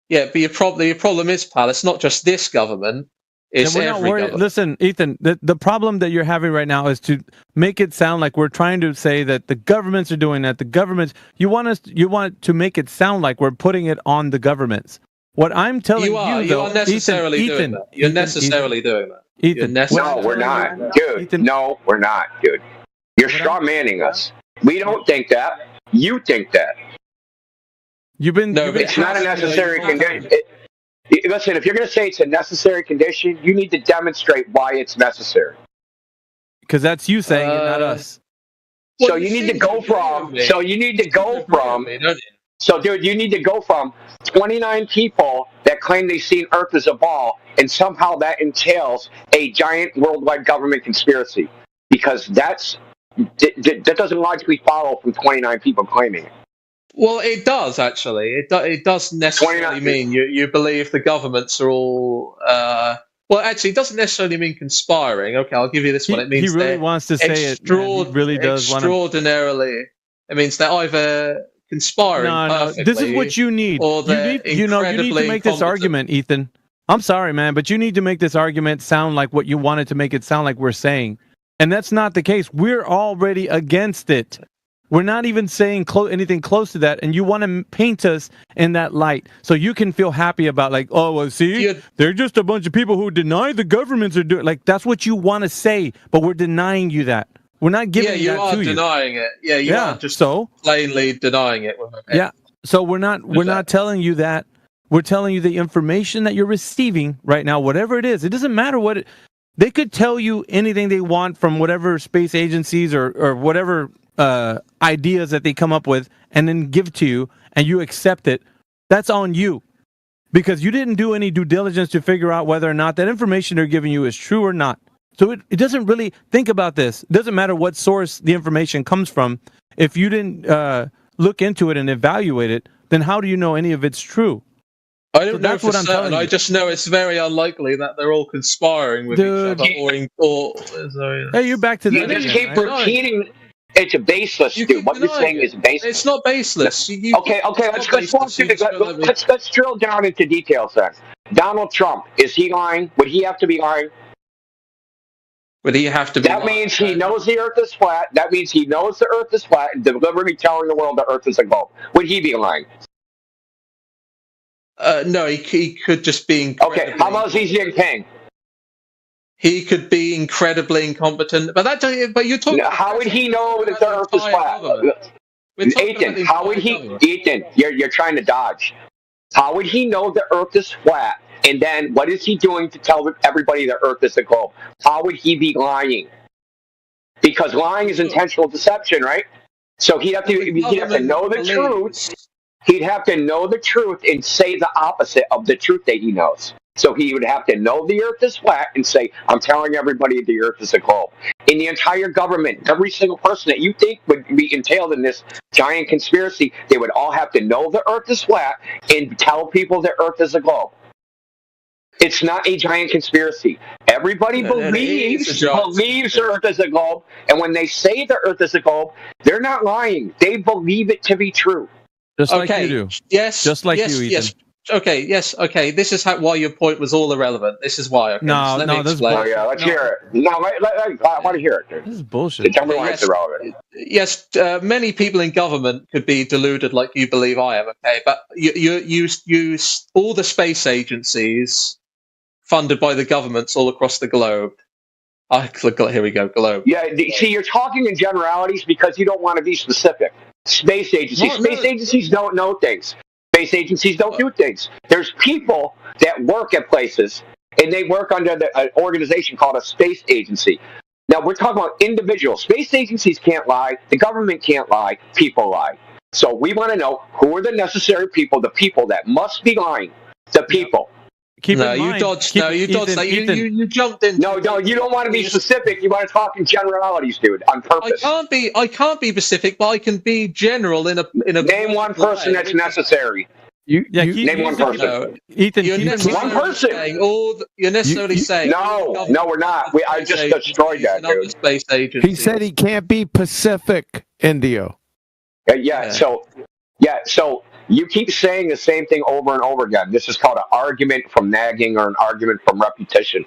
yeah, but your problem is, pal. It's not just this government. It's we're not every worried. government. Listen, Ethan, the problem that you're having right now is to make it sound like we're trying to say that the governments are doing that. The governments, you want to make it sound like we're putting it on the governments. What I'm telling you, You are necessarily doing that. You're necessarily doing that. Ethan, No, we're not, dude. No, we're not, dude. You're straw manning us. We don't think that. You think that. It's not a necessary condition. Listen, if you're going to say it's a necessary condition, you need to demonstrate why it's necessary. Because that's you saying it, not us. So you need to go from. So you need to go from. So, dude, you need to go from 29 people that claim they've seen Earth as a ball, and somehow that entails a giant worldwide government conspiracy, because that doesn't logically follow from 29 people claiming it. Well, it does actually. It does necessarily mean you believe the governments are all. Well, actually, it doesn't necessarily mean conspiring. Okay, I'll give you this one. It means he really wants to say it. Man. He really does want to. Extraordinarily. It means they're either conspiring. No. This is what you need. Or you need to make this argument, Ethan. I'm sorry, man, but you need to make this argument sound like what you wanted to make it sound like we're saying, and that's not the case. We're already against it. We're not even saying anything close to that, and you want to paint us in that light so you can feel happy about, like, oh, well, see, they're just a bunch of people who deny the governments are doing. Like, that's what you want to say, but we're denying you that. We're not giving that to you. Yeah, you are denying it. Yeah, you are just plainly denying it. Yeah, so we're not telling you that. We're telling you the information that you're receiving right now, whatever it is. It doesn't matter what it. They could tell you anything they want from whatever space agencies or whatever ideas that they come up with, and then give to you, and you accept it. That's on you, because you didn't do any due diligence to figure out whether or not that information they're giving you is true or not. So it doesn't really think about this. It doesn't matter what source the information comes from. If you didn't look into it and evaluate it, then how do you know any of it's true? I don't know for certain. I just know it's very unlikely that they're all conspiring with each other. Hey, you're back to the. You just keep repeating. It's baseless, dude. What you're saying is baseless. It's not baseless. Okay. Let's drill down into details then. Donald Trump, is he lying? Would he have to be lying? Would he have to be? That means he knows the Earth is flat. That means he knows the Earth is flat and deliberately telling the world the Earth is a globe. Would he be lying? No, he could just be. Okay, how about Xi Jinping? He could be incredibly incompetent, but you're talking. How would he know that the Earth is flat? Ethan, how would he? Ethan, you're trying to dodge. How would he know the Earth is flat? And then what is he doing to tell everybody the Earth is a globe? How would he be lying? Because lying is intentional deception, right? So he'd have to know the truth. He'd have to know the truth and say the opposite of the truth that he knows. So he would have to know the Earth is flat and say, I'm telling everybody the Earth is a globe. In the entire government, every single person that you think would be entailed in this giant conspiracy, they would all have to know the Earth is flat and tell people the Earth is a globe. It's not a giant conspiracy. Everybody believes the Earth is a globe, and when they say the Earth is a globe, they're not lying. They believe it to be true. Just like you do. Yes. Just like you, Ethan. Yes. Okay. Yes. Okay. This is why your point was all irrelevant. This is why. Okay? No, let me this is explain. bullshit. Yeah, let's hear it. No, I want to hear it, dude. This is bullshit. Tell me why it's irrelevant. Yes, many people in government could be deluded like you believe I am. Okay, but you use all the space agencies funded by the governments all across the globe. Here we go, globe. Yeah, see, you're talking in generalities because you don't want to be specific. Space agencies. Space agencies don't know things. Space agencies don't do things. There's people that work at places, and they work under an organization called a space agency. Now, we're talking about individuals. Space agencies can't lie. The government can't lie. People lie. So we want to know who are the necessary people, the people that must be lying. The people. keep No, in you mind, dodged. keep- No, you dodged Ethan, that. Ethan. You jumped in. No, you don't want to be specific. You want to talk in generalities, dude, on purpose. I can't be specific, but I can be general in a Name one person that's necessary. Name one person. No, Ethan, you're keep in necessarily One person. saying you're necessarily saying No, we're not. I just destroyed that, dude. Space He agencies. said he can't be Pacific, Indio. So you keep saying the same thing over and over again. This is called an argument from nagging or an argument from repetition.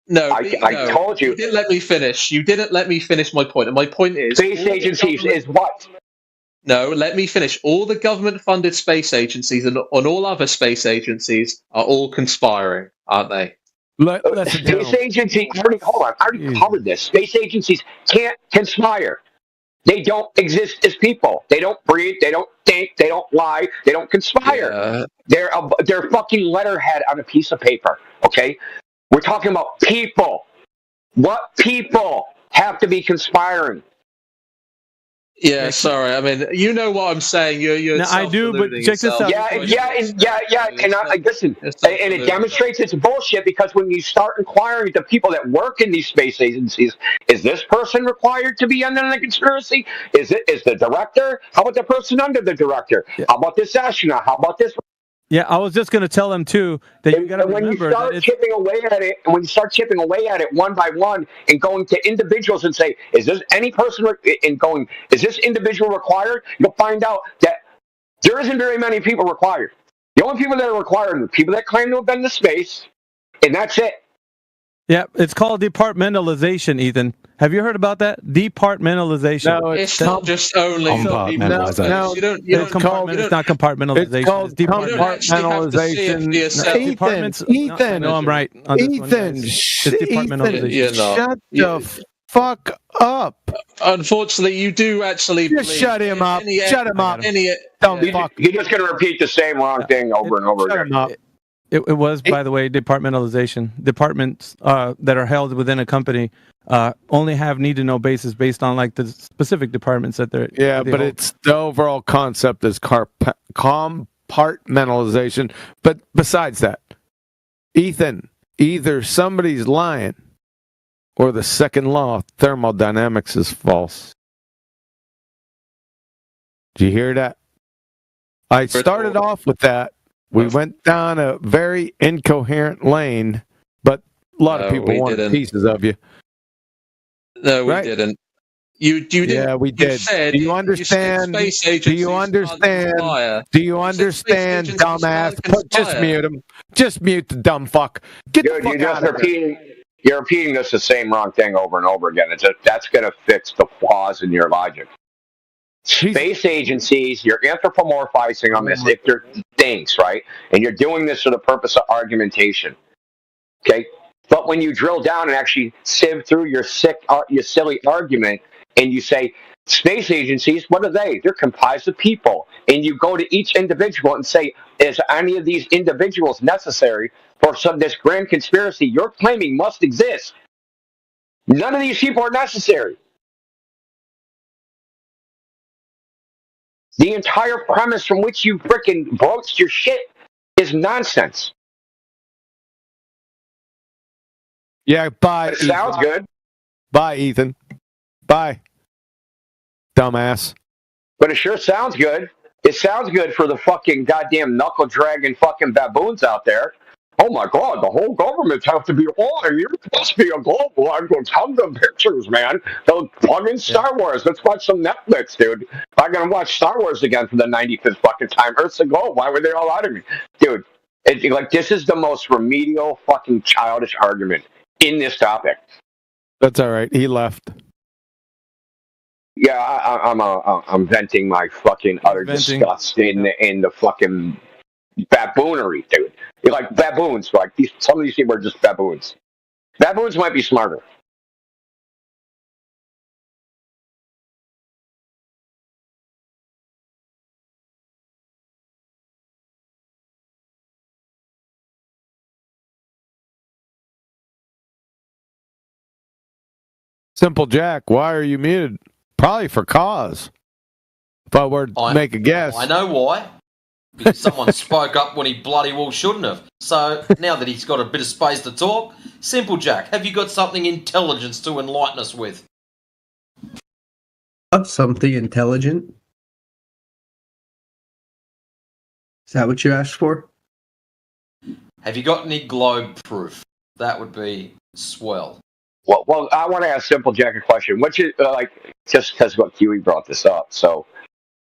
No, I told you. You didn't let me finish. You didn't let me finish my point. And my point is... Space agencies is what? No, let me finish. All the government-funded space agencies and all other space agencies are all conspiring, aren't they? Space agencies... Hold on. I already covered this. Space agencies can't conspire. They don't exist as people. They don't breathe. They don't think. They don't lie. They don't conspire. They're fucking letterhead on a piece of paper. Okay, we're talking about people. What people have to be conspiring? Yeah, sorry. I mean, you know what I'm saying. You're No, I do, but check this out. Yeah. And I listen, and it demonstrates it's bullshit because when you start inquiring the people that work in these space agencies, is this person required to be under the conspiracy? Is the director? How about the person under the director? How about this astronaut? How about this? Yeah, I was just going to tell them too that you got to remember when you start that chipping away at it, and when you start chipping away at it one by one, and going to individuals and say, "Is this any person?" And going, "Is this individual required?" You'll find out that there isn't very many people required. The only people that are required are the people that claim to have been to space, and that's it. Yeah, it's called departmentalization, Ethan. Have you heard about that? Departmentalization. No, it's not just only compartmentalization. It's not compartmentalization. It's called departmentalization. Ethan, no, I'm right. On this one, Ethan, guys. It's departmentalization. shut the fuck up. Unfortunately, you do actually. Just shut him up. Shut him up. Dumb fuck. You're just going to repeat the same wrong thing over and over again. It was, by the way, departmentalization. Departments that are held within a company only have need-to-know basis based on like the specific departments that they're. Yeah, but it's the overall concept is compartmentalization. But besides that, Ethan, either somebody's lying or the second law of thermodynamics is false. Did you hear that? I started off with that. We went down a very incoherent lane, but a lot of people wanted pieces of you. No, we didn't. You didn't. Yeah, we did. Do you understand? Do you understand? Do you understand, dumbass? Just mute him. Just mute the dumb fuck. Get the fuck out of here. You're repeating this the same wrong thing over and over again. That's going to fix the flaws in your logic. Space agencies, you're anthropomorphizing them as if they're things, right? And you're doing this for the purpose of argumentation. Okay? But when you drill down and actually sieve through your silly argument, and you say, space agencies, what are they? They're comprised of people. And you go to each individual and say, is any of these individuals necessary for this grand conspiracy you're claiming must exist? None of these people are necessary. The entire premise from which you frickin' broached your shit is nonsense. Yeah, bye. It sounds good. Bye, Ethan. Bye. Dumbass. But it sure sounds good. It sounds good for the fucking goddamn knuckle dragging fucking baboons out there. Oh my god, the whole government have to be on. You're supposed to be a global. I'm going to tell them pictures, man. They'll plug in Star Wars. Let's watch some Netflix, dude. I'm going to watch Star Wars again for the 95th fucking time. Earth's a globe. Why were they all out of me? Dude, this is the most remedial fucking childish argument in this topic. That's all right. He left. Yeah, I'm venting my fucking utter disgust in the fucking baboonery, dude. You're like baboons. Like some of these people are just baboons. Baboons might be smarter. Simple Jack, why are you muted? Probably for cause. If I were to make a guess. I know why. because someone spoke up when he bloody well shouldn't have. So now that he's got a bit of space to talk, Simple Jack, have you got something intelligence to enlighten us with? Something intelligent? Is that what you asked for? Have you got any globe proof? That would be swell. Well, I want to ask Simple Jack a question. Which is just because what Kiwi brought this up. So,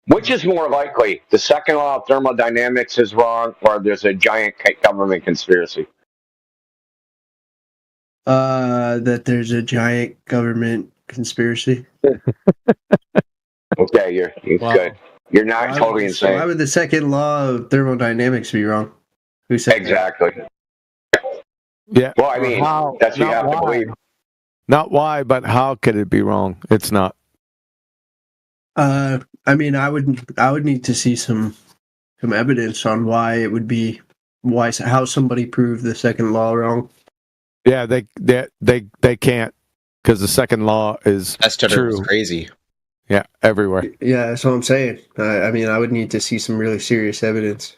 which is more likely, the second law of thermodynamics is wrong, or there's a giant government conspiracy? That there's a giant government conspiracy. Okay, you're good. You're not totally insane. Why would the second law of thermodynamics be wrong? Who said exactly? Yeah. Well, I mean, that's what you have to believe. Not why, but how could it be wrong? It's not. I mean, I would need to see some evidence on why it would be how somebody proved the second law wrong. Yeah, they can't, because the second law is true. Crazy. Yeah, everywhere. Yeah, that's what I'm saying. I mean, I would need to see some really serious evidence.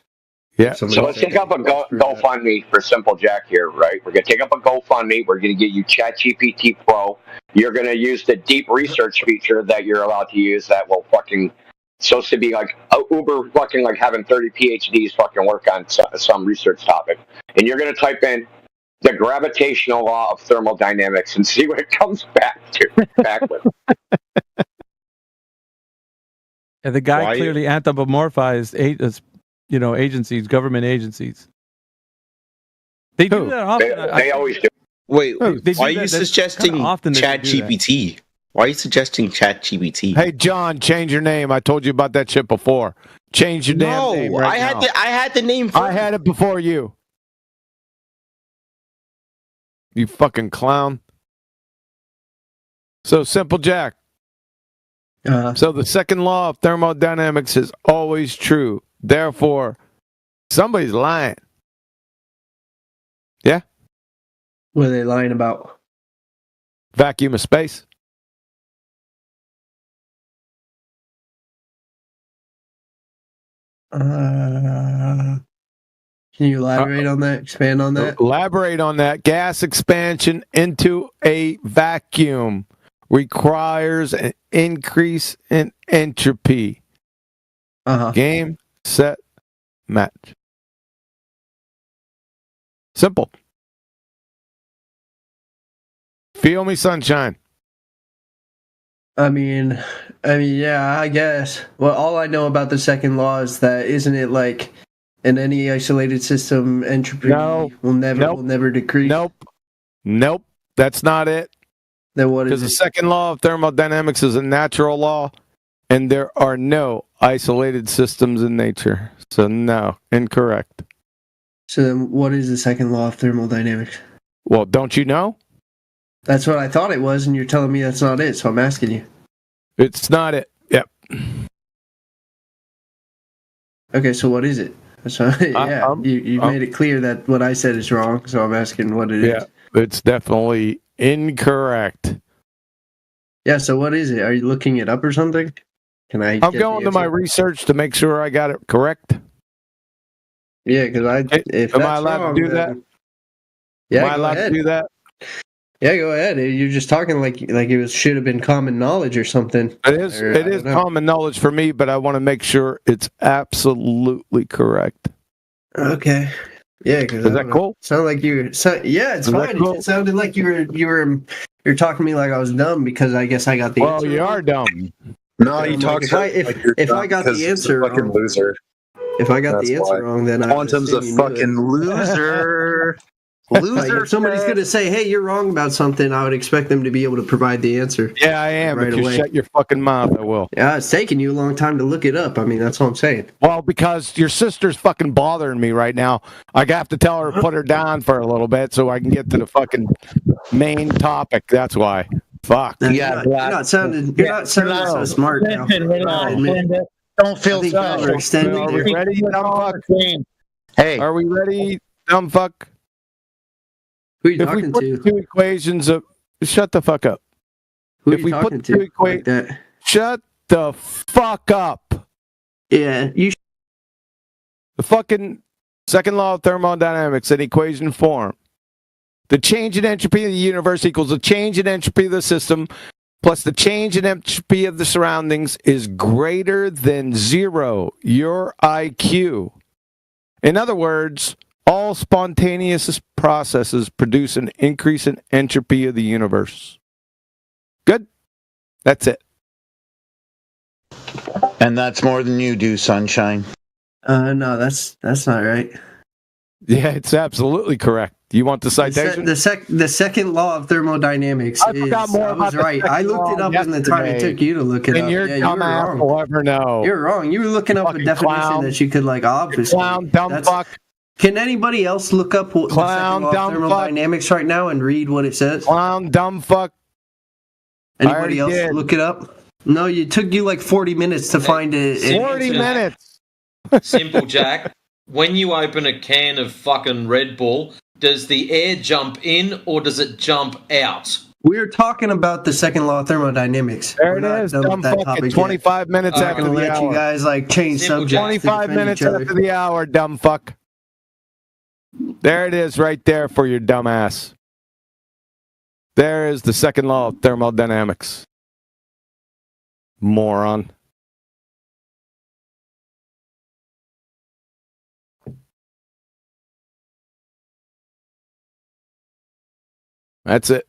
Yeah. So let's take up a GoFundMe for Simple Jack here, right? We're going to take up a GoFundMe. We're going to get you ChatGPT Pro. You're going to use the deep research feature that you're allowed to use that will fucking, supposed to be like uber fucking like having 30 PhDs fucking work on some research topic. And you're going to type in the gravitational law of thermodynamics and see what it comes back with. And the guy clearly anthropomorphized agencies, government agencies. They do that often. They always do. Wait, why are you suggesting ChatGPT? Why are you suggesting ChatGPT? Hey, John, change your name. I told you about that shit before. Change your damn name right now. I had the name first. I had it before you. You fucking clown. So, Simple Jack. So the second law of thermodynamics is always true. Therefore, somebody's lying. Yeah? What are they lying about? Vacuum of space. Can you elaborate on that? Expand on that? Elaborate on that. Gas expansion into a vacuum requires an increase in entropy. Game, set, match. Simple. Feel me, sunshine. I mean, yeah, I guess. Well, all I know about the second law is that isn't it like in any isolated system, entropy will never decrease? Nope. That's not it. Then what is it? Because the second law of thermodynamics is a natural law, and there are no isolated systems in nature. So no, incorrect. So then what is the second law of thermodynamics? Well, don't you know? That's what I thought it was, and you're telling me that's not it, so I'm asking you. It's not it. Yep. Okay, so what is it? So, yeah, you made it clear that what I said is wrong, so I'm asking what it is. Yeah, it's definitely incorrect. Yeah, so what is it? Are you looking it up or something? Can I? I'm going to my research to make sure I got it correct. Yeah, because am I allowed to do that? Yeah, am I allowed to do that? Yeah, go ahead. You're just talking like it should have been common knowledge or something. It is common knowledge for me, but I want to make sure it's absolutely correct. Okay. Yeah, because is that cool? Sound like you? Yeah, it's fine. Cool? It sounded like you're talking to me like I was dumb because I guess I got the answer. Well, you are dumb. No, you talk if I got the answer fucking wrong, loser. If I got the answer wrong, then Quantum's a fucking loser. Loser. If somebody's going to say, "Hey, you're wrong about something," I would expect them to be able to provide the answer. Yeah, I am. Right if you away. shut your fucking mouth, I will. Yeah, it's taking you a long time to look it up. I mean, that's what I'm saying. Well, because your sister's fucking bothering me right now. I have to tell her to put her down for a little bit so I can get to the fucking main topic. That's why. Fuck. You're not sounding so smart now. Don't feel Are we ready, you dumb fuck? Hey. Are we ready, dumb fuck? Who are you if we talking put to? two equations of... Shut the fuck up. Who are if you we talking put two to? Like that? Shut the fuck up. Yeah, you The fucking second law of thermodynamics in equation form. The change in entropy of the universe equals the change in entropy of the system plus the change in entropy of the surroundings is greater than 0. Your IQ. In other words, all spontaneous processes produce an increase in entropy of the universe. Good? That's it. And that's more than you do, Sunshine. No, that's not right. Yeah, it's absolutely correct. You want the citation? The second law of thermodynamics I forgot more about was right. I looked it up in the time it took you to look it up. And you're dumb ass will ever know. You're wrong. You were looking up a definition that you could like obfuscate. Clown, dumb fuck. Can anybody else look up the second law of thermodynamics right now and read what it says? Clown, dumb fuck. Anybody else look it up? No, it took you like 40 minutes to find it. 40 minutes. Simple, Jack. When you open a can of fucking Red Bull, does the air jump in or does it jump out? We're talking about the second law of thermodynamics. There it is. Dumb fuck. 25 minutes after the hour. I'm going to let you guys like change subjects. 25 minutes after the hour, dumb fuck. There it is right there for your dumb ass. There is the second law of thermodynamics. Moron. That's it.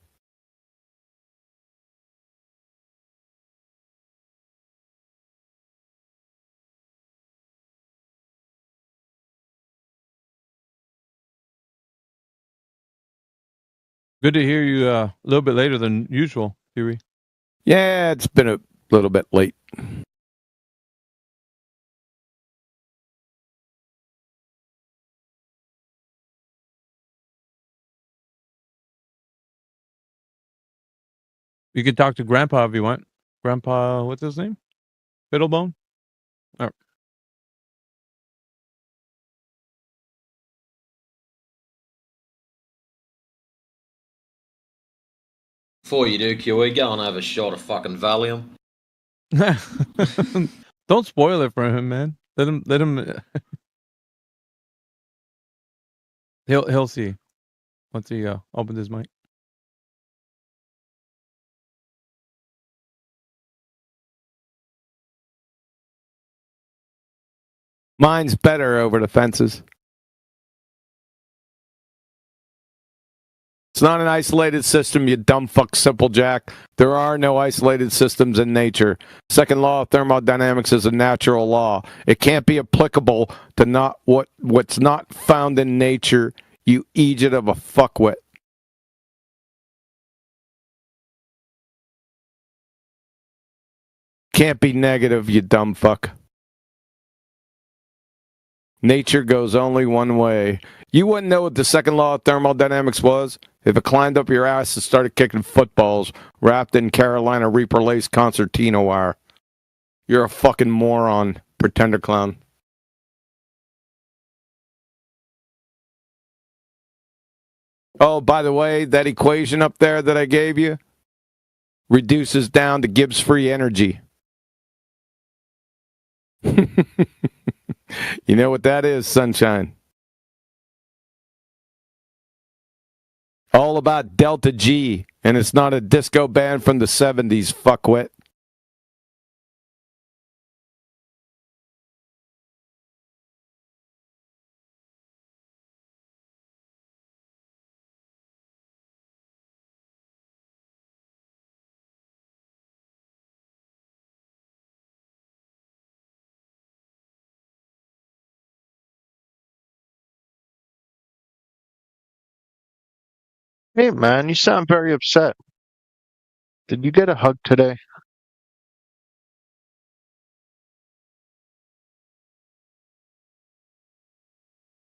Good to hear you a little bit later than usual, Huey. Yeah, it's been a little bit late. You could talk to Grandpa if you want. Grandpa, what's his name? Fiddlebone? Oh. Before you do, Kiwi, go and have a shot of fucking Valium. Don't spoil it for him, man. Let him. He'll see once he opens his mic. Mine's better over the fences. It's not an isolated system, you dumb fuck simple jack. There are no isolated systems in nature. Second law of thermodynamics is a natural law. It can't be applicable to what's not found in nature, you idiot of a fuckwit. Can't be negative, you dumb fuck. Nature goes only one way. You wouldn't know what the second law of thermodynamics was if it climbed up your ass and started kicking footballs wrapped in Carolina Reaper lace concertina wire. You're a fucking moron, pretender clown. Oh, by the way, that equation up there that I gave you reduces down to Gibbs free energy. You know what that is, sunshine. All about Delta G, and it's not a disco band from the 70s, fuckwit. Hey man, you sound very upset. Did you get a hug today?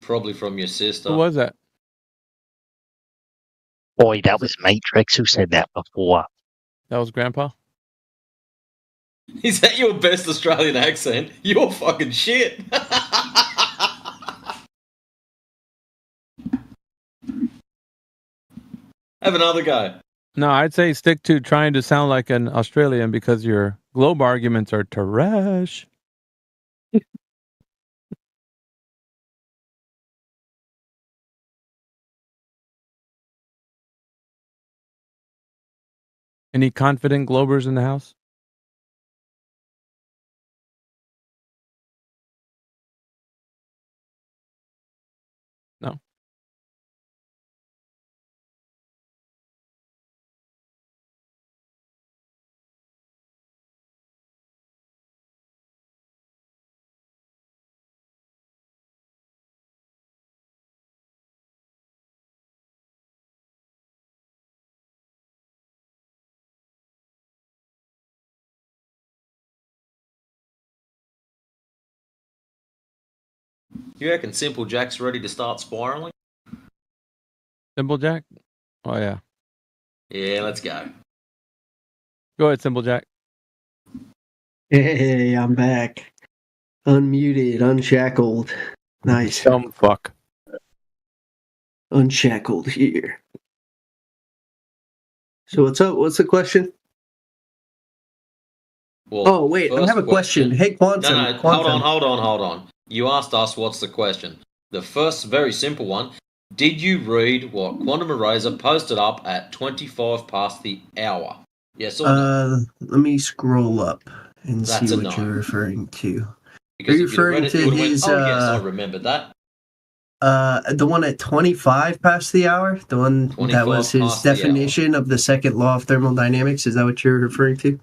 Probably from your sister. Who was that? Boy, that was Matrix who said that before. That was Grandpa? Is that your best Australian accent? You're fucking shit. Have another go. No, I'd say stick to trying to sound like an Australian because your globe arguments are trash. Any confident Globers in the house? No. You reckon Simple Jack's ready to start spiraling? Simple Jack? Oh, yeah. Yeah, let's go. Go ahead, Simple Jack. Hey, I'm back. Unmuted, unshackled. Nice. Dumb fuck. Unshackled here. So what's up? What's the question? Well, oh, wait, I have a question. Hey, Quantum. No, Quantum. hold on. You asked us what's the question. The first, very simple one. Did you read what Quantum Eraser posted up at 25 past the hour? Yes or no? Let me scroll up and That's see a what no. you're referring to. Because Are you if you'd read referring it, to you would've went, his, oh, yes, I remembered that. the one at 25 past the hour? The one that 25 was his past the hour. definition of the second law of thermodynamics? Is that what you're referring to?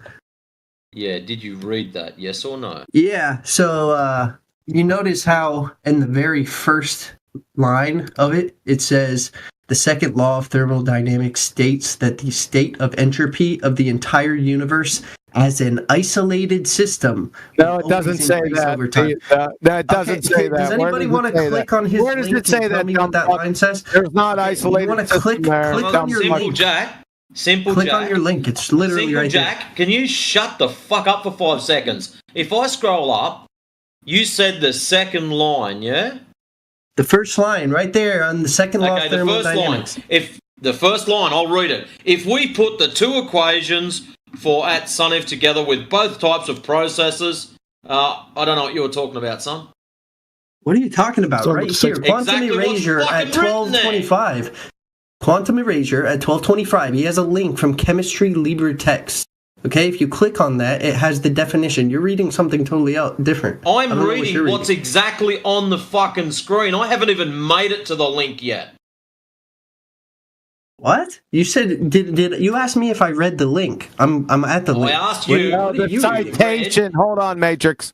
Yeah, did you read that? Yes or no? Yeah, so you notice how in the very first line of it, it says the second law of thermodynamics states that the state of entropy of the entire universe as an isolated system. No, it doesn't say that. Over time. That doesn't say that. Does anybody want to click on his Where does link it say and tell that? me what that line says? There's not isolated. You want to click on your Simple link. Jack. Simple Click Jack. on your link. It's literally Simple right Jack, can you shut the fuck up for 5 seconds? If I scroll up, you said the second line, yeah? The first line, right there on the second law of Okay, the first line. thermodynamics. If the first line, I'll read it. If we put the two equations for at SUNIF together with both types of processes, I don't know what you were talking about, son. What are you talking about? So Right it's here, exactly Quantum what's Erasure fucking at written there. 12:25. Quantum Erasure at 12:25. He has a link from Chemistry LibreText. Okay, if you click on that, it has the definition. You're reading something totally different. I I'm don't know what reading you're what's exactly on the fucking screen. I haven't even made it to the link yet. What? You said did you ask me if I read the link? I'm at the link. asked What- you. what are The you reading? citation. Hold on, Matrix.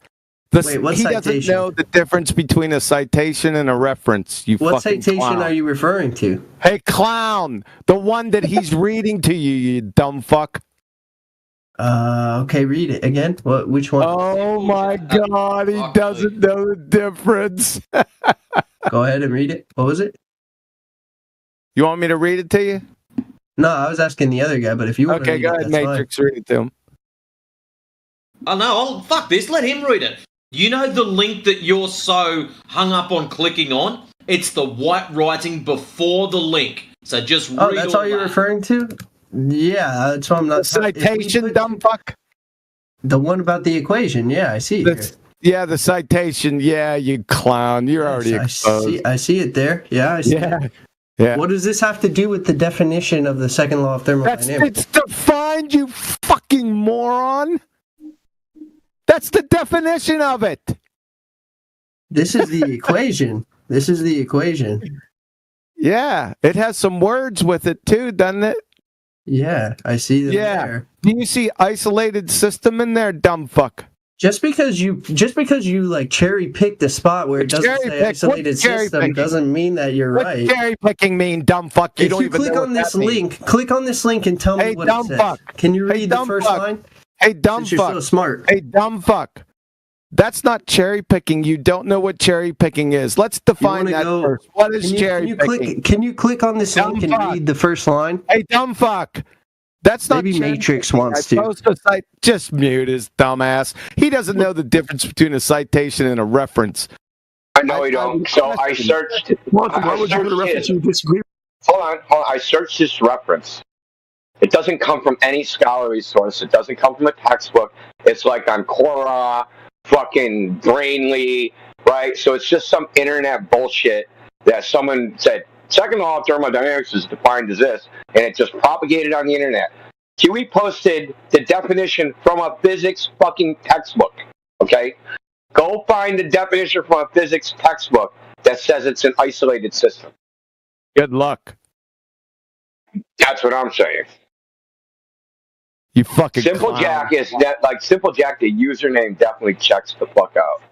Wait, what he doesn't citation? know the difference between a citation and a reference. You What fucking citation clown. are you referring to? Hey, clown! The one that he's reading to you, you dumb fuck. Okay, read it again. What? Which one? Oh my God, he doesn't know the difference. Go ahead and read it. What was it? You want me to read it to you? No, I was asking the other guy, but if you want to Okay, read go it, ahead, that's Matrix, read it to him. Oh no, fuck this, let him read it. You know the link that you're so hung up on clicking on? It's the white writing before the link. So just read Oh, that's all you're that. referring to? Yeah, that's what I'm not. Citation, dumb fuck. The one about the equation. Yeah, I see it here. Yeah, the citation. Yeah, you clown. You're already exposed. I see it there. Yeah, I see Yeah. it. Yeah. What does this have to do with the definition of the second law of thermodynamics? It's defined, you fucking moron. That's the definition of it. This is the equation. This is the equation. Yeah, it has some words with it too, doesn't it? Yeah, I see them Yeah. there. Do you see isolated system in there, dumb fuck? Just because you like cherry picked a spot where it doesn't Cherry say pick? isolated What's cherry system picking? doesn't mean that you're What right. cherry picking mean, dumb fuck? You If don't you even click know on what this that means. link, click on this link and tell me Hey, what dumb it says. fuck. Can you Hey, read the dumb first fuck. line? Hey, dumb Since you're fuck. so smart. Hey, dumb fuck. That's not cherry picking. You don't know what cherry picking is. Let's define wanna that go- first. What is cherry picking? Can you click on this Dumb link and fuck. read the first line? Hey, dumb fuck. That's not Maybe cherry Matrix picking. wants I to. post a cite- Just mute his dumbass. He doesn't know the difference between a citation and a reference. I know you don't. So I searched. Why would you put a reference you disagree? Hold on. I searched this reference. It doesn't come from any scholarly source. It doesn't come from a textbook. It's like on Quora, fucking Brainly, right? So it's just some internet bullshit that someone said, second law of thermodynamics is defined as this, and it just propagated on the internet. Huey posted the definition from a physics fucking textbook. Okay? Go find the definition from a physics textbook that says it's an isolated system. Good luck. That's what I'm saying. You fucking Simple clown. Jack is that like Simple Jack, the username definitely checks the fuck out.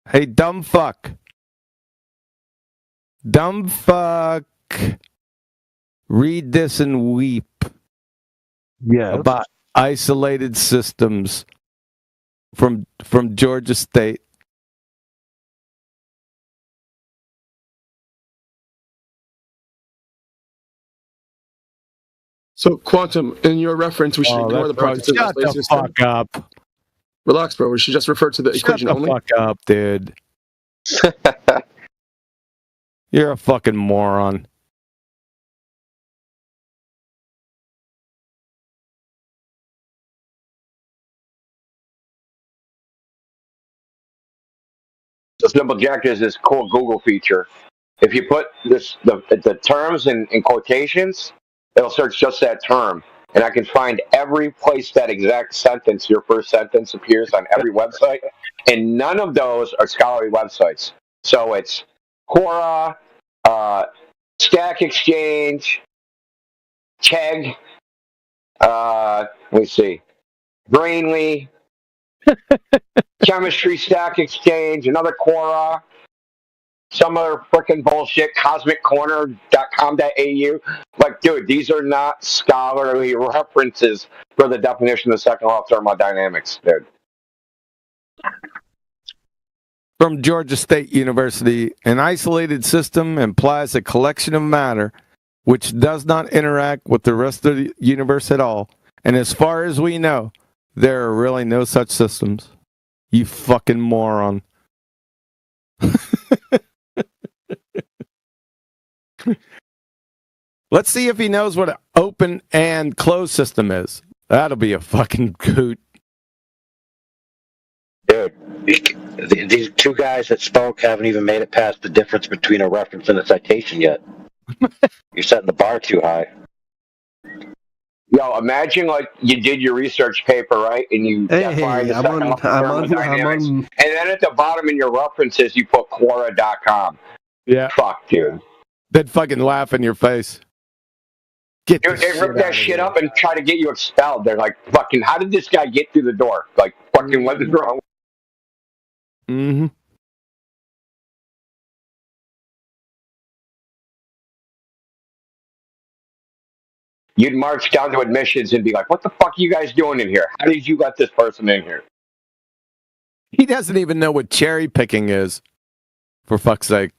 Hey, dumb fuck. Dumb fuck. Read this and weep. Yeah. About isolated systems from Georgia State. So, Quantum, in your reference, we should ignore the project. Shut the fuck up. Relax, bro. We should just refer to the equation only. Shut the fuck up, dude. You're a fucking moron. So Simple Jack is this cool Google feature. If you put the terms in quotations, it'll search just that term. And I can find every place that exact sentence, your first sentence, appears on every website. And none of those are scholarly websites. So it's Quora, Stack Exchange, Chegg, let me see, Brainly, Chemistry Stack Exchange, another Quora, some other freaking bullshit, cosmiccorner.com.au. Like, dude, these are not scholarly references for the definition of the second law of thermodynamics, dude. From Georgia State University, an isolated system implies a collection of matter which does not interact with the rest of the universe at all. And as far as we know, there are really no such systems. You fucking moron. Let's see if he knows what an open and closed system is. That'll be a fucking coot. Dude, these two guys that spoke haven't even made it past the difference between a reference and a citation yet. You're setting the bar too high. Yo, imagine like you did your research paper, right? And you defined the second law of thermodynamics. And then at the bottom in your references, you put Quora.com. Yeah. Fuck, dude. They'd fucking laugh in your face. Dude, they rip that shit up and try to get you expelled. They're like, fucking, how did this guy get through the door? Like, fucking, what is wrong? Mm-hmm. You'd march down to admissions and be like, what the fuck are you guys doing in here? How did you let this person in here? He doesn't even know what cherry picking is. For fuck's sake.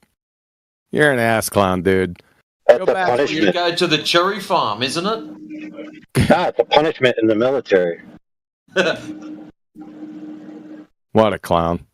You're an ass clown, dude. That's a punishment. You go to the cherry farm, isn't it? It's a punishment in the military. What a clown.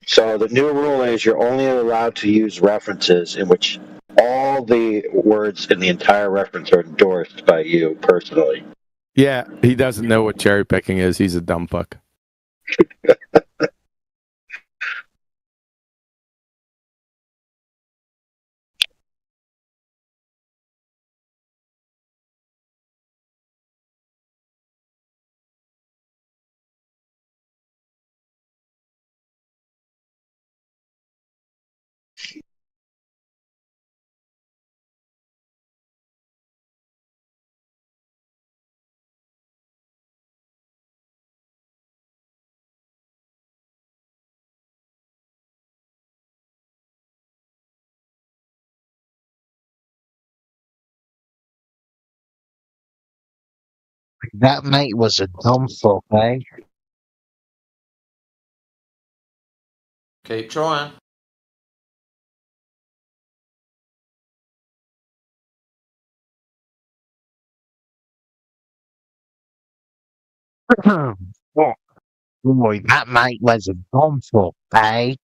So the new rule is you're only allowed to use references in which all the words in the entire reference are endorsed by you personally. Yeah, he doesn't know what cherry picking is. He's a dumb fuck. That mate was a dumb fuck, eh? Keep trying. Boy, that mate was a dumb fuck, eh?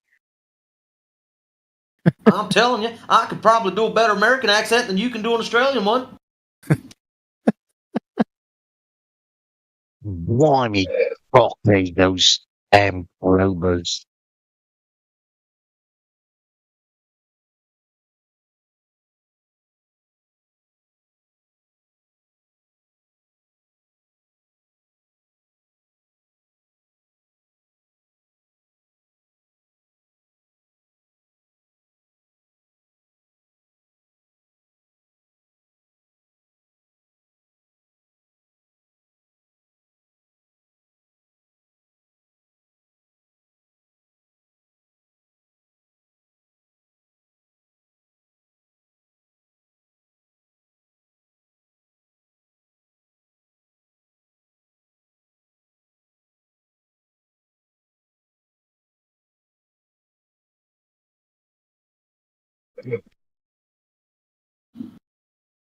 I'm telling you, I could probably do a better American accent than you can do an Australian one. Blimey, fuck me, those damn groovers.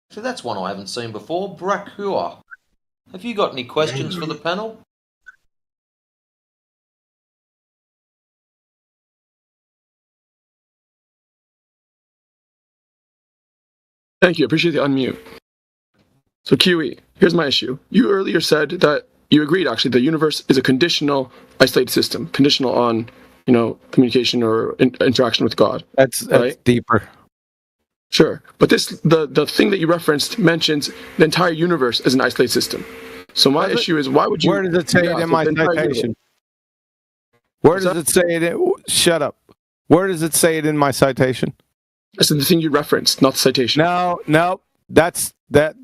So that's one I haven't seen before. Brakua. Have you got any questions for the panel? Thank you. I appreciate the unmute. So, Kiwi, here's my issue. You earlier said that you agreed, actually, the universe is a conditional, isolated system, conditional on, communication or interaction with God. That's right? Deeper. Sure, but the thing that you referenced mentions the entire universe as an isolated system. So my issue is, why would you? Where does it say it in my citation? Where does it say it? Shut up. Where does it say it in my citation? I said the thing you referenced, not the citation. No. That's that.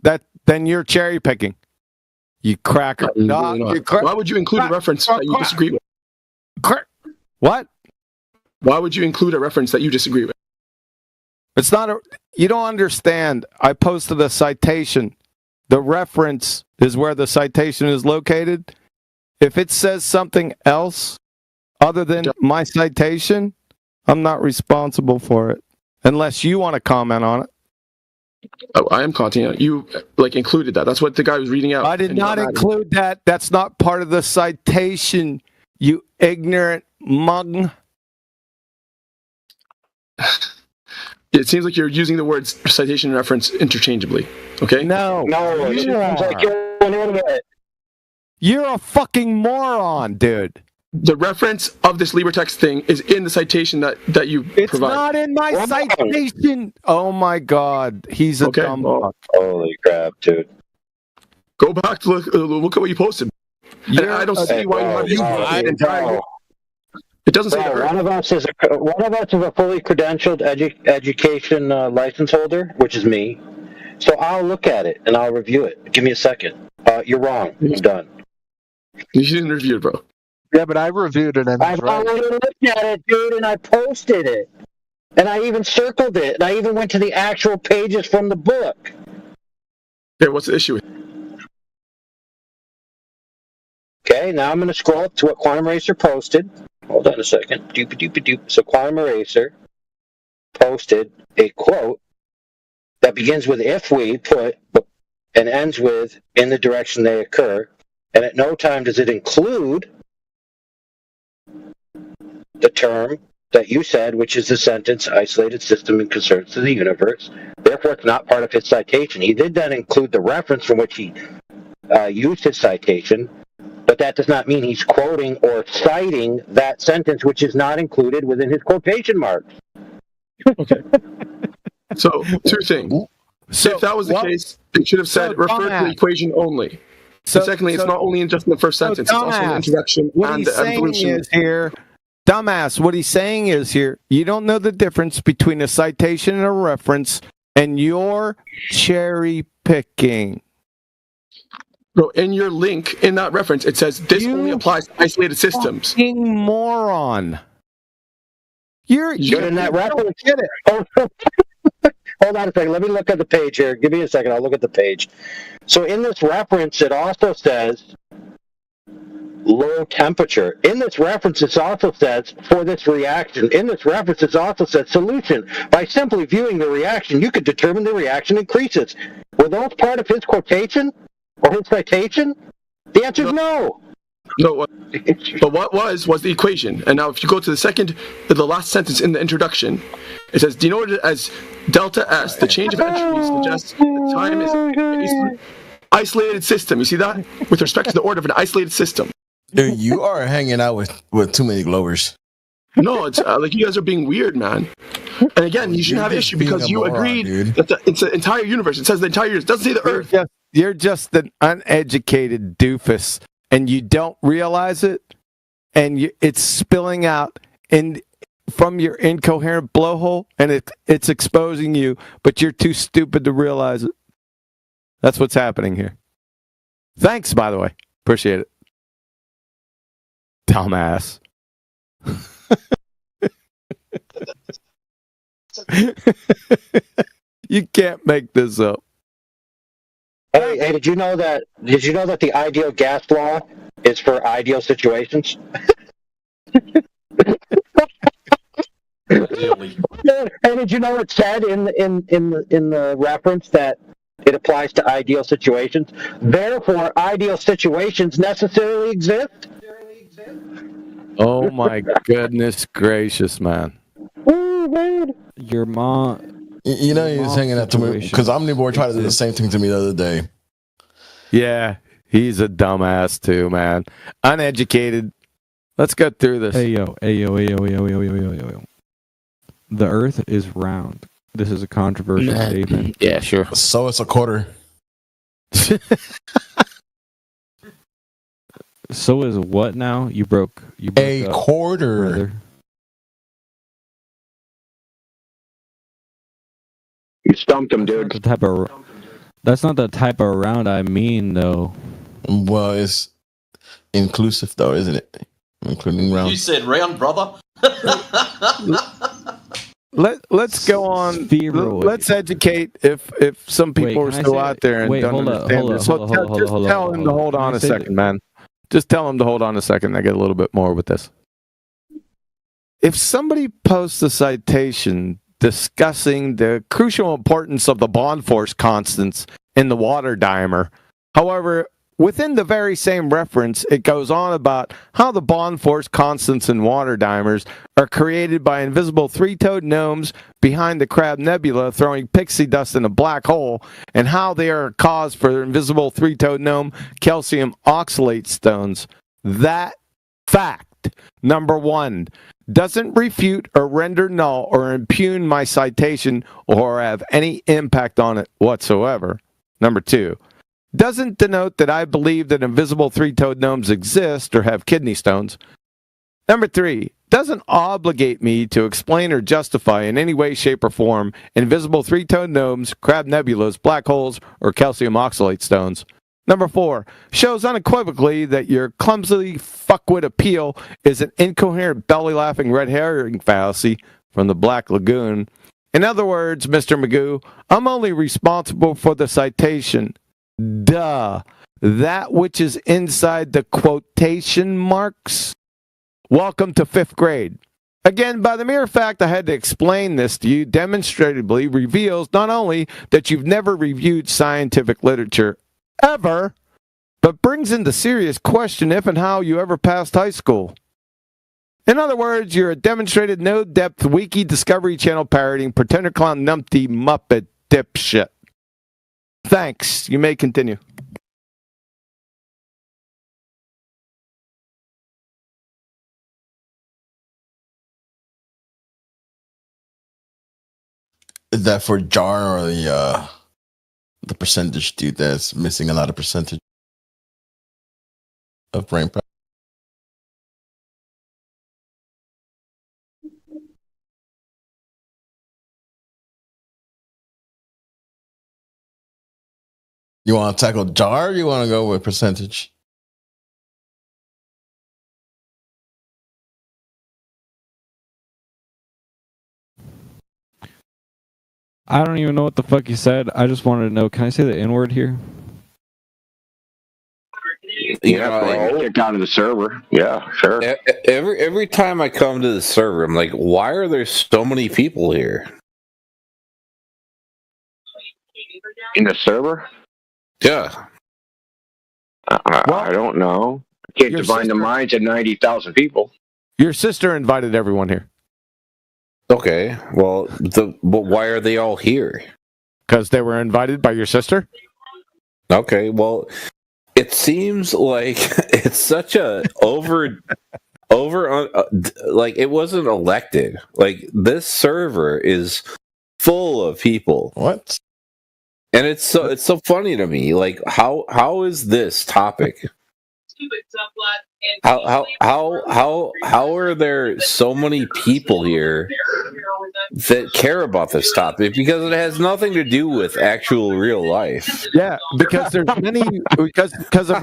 Then you're cherry picking. You cracker. Why would you include a reference that you disagree with? What? Why would you include a reference that you disagree with? It's not you don't understand. I posted a citation. The reference is where the citation is located. If it says something else other than my citation, I'm not responsible for it. Unless you want to comment on it. Oh, I am commenting on it. You included that. That's what the guy was reading out. I did not include that. That's not part of the citation, you ignorant mug. It seems like you're using the words citation and reference interchangeably. Okay? No. It seems like you're an idiot. You're a fucking moron, dude. The reference of this LibreText thing is in the citation that you provide. It's not in my citation. Oh my God, he's a dumb fuck. Holy crap, dude! Go back to look at what you posted. I don't see why you it. It doesn't say one of us is a fully credentialed education license holder, which is me. So I'll look at it and I'll review it. Give me a second. You're wrong. I'm done. You didn't review it, bro. Yeah, but I reviewed it and I've already looked at it, dude, and I posted it. And I even circled it. And I even went to the actual pages from the book. Okay, what's the issue? Okay, now I'm going to scroll up to what Quantum Eraser posted. Hold on a second. Doop. So Quantum Eraser posted a quote that begins with "if we put" and ends with "in the direction they occur." And at no time does it include the term that you said, which is the sentence "isolated system and concerns to the universe." Therefore, it's not part of his citation. He did then include the reference from which he used his citation, but that does not mean he's quoting or citing that sentence, which is not included within his quotation marks. Okay. So, two things. So if that was the case, it should have said refer to the equation only. And secondly, it's not only just in the first sentence, it's also in the introduction and the evolution. Dumbass, what he's saying is here, you don't know the difference between a citation and a reference, and you're cherry picking. Bro, in your link, in that reference, it says this only applies to isolated systems. Fucking moron. You're in that reference. Get it. hold on a second. Let me look at the page here. Give me a second. I'll look at the page. So in this reference, it also says low temperature. In this reference, it also says for this reaction. In this reference, it also says solution. By simply viewing the reaction, you could determine the reaction increases. Were those part of his quotation or his citation? The answer is no. No, but what was the equation? And now if you go to the last sentence in the introduction, it says denoted as delta S, the change of entropy suggests the time is an isolated system. You see that? With respect to the order of an isolated system. Dude, you are hanging out with too many glowers. No, it's like you guys are being weird, man. And again, you shouldn't have issue because you agreed that it's the entire universe. It says the entire universe. It doesn't say the Earth. You're just an uneducated doofus, and you don't realize it, and it's spilling out from your incoherent blowhole, and it's exposing you, but you're too stupid to realize it. That's what's happening here. Thanks, by the way. Appreciate it. Dumbass. You can't make this up. Hey, did you know that the ideal gas law is for ideal situations? And did you know it said in the reference that it applies to ideal situations? Therefore, ideal situations necessarily exist. Oh my goodness gracious, man! Your mom. You know he was hanging out to me because Omnivore tried to do the same thing to me the other day. Yeah, he's a dumbass too, man. Uneducated. Let's go through this. Hey yo. The Earth is round. This is a controversial statement. Yeah, sure. So it's a quarter. So is what now? You broke a up, quarter. brother. You stumped him, dude. That's not the type of round I mean, though. Well, it's inclusive, though, isn't it? Including round. You said round, brother. Let's go on. Let's educate if some people are still out there and don't understand this. So just tell him to hold on a second, man. Just tell him to hold on a second. I get a little bit more with this. If somebody posts a citation discussing the crucial importance of the bond force constants in the water diameter, however, within the very same reference, it goes on about how the bond force constants in water diameters are created by invisible three-toed gnomes behind the Crab Nebula throwing pixie dust in a black hole, and how they are a cause for invisible three-toed gnome calcium oxalate stones. That fact, number one, doesn't refute or render null or impugn my citation or have any impact on it whatsoever. Number two, doesn't denote that I believe that invisible three-toed gnomes exist or have kidney stones. Number three, doesn't obligate me to explain or justify in any way, shape, or form invisible three-toed gnomes, crab nebulas, black holes, or calcium oxalate stones. Number four, shows unequivocally that your clumsily fuckwit appeal is an incoherent belly-laughing red herring fallacy from the Black Lagoon. In other words, Mr. Magoo, I'm only responsible for the citation. Duh. That which is inside the quotation marks. Welcome to 5th grade. Again, by the mere fact I had to explain this to you demonstrably reveals not only that you've never reviewed scientific literature ever, but brings into serious question if and how you ever passed high school. In other words, you're a demonstrated no-depth wiki Discovery Channel parodying pretender clown numpty muppet dipshit. Thanks. You may continue. Is that for jar or the percentage dude that's missing a lot of percentage of brain power? You want to tackle jar or you want to go with percentage? I don't even know what the fuck you said. I just wanted to know. Can I say the N word here? Kicked out of the server. Yeah, sure. Every time I come to the server, I'm like, why are there so many people here? In the server? Yeah. I don't know. I can't divine the minds of 90,000 people. Your sister invited everyone here. Okay. Well, but why are they all here? Because they were invited by your sister? Okay, well, it seems like it's such a like it wasn't elected. Like this server is full of people. What? And it's so funny to me. Like how is this topic? How are there so many people here that care about this topic? Because it has nothing to do with actual real life. Yeah, because there's many because of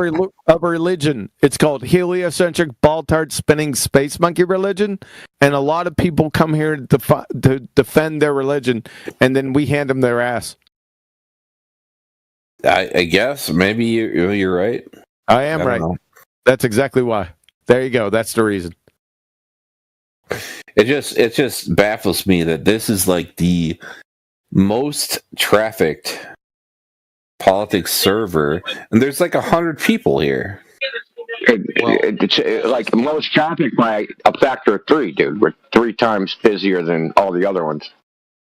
religion. It's called heliocentric ball-tard spinning space monkey religion, and a lot of people come here to defend their religion, and then we hand them their ass. I guess maybe you're right. I am right. Know. That's exactly why. There you go. That's the reason. It just baffles me that this is like the most trafficked politics server, and there's like 100 people here. It's like most traffic by a factor of 3, dude. We're 3 times busier than all the other ones.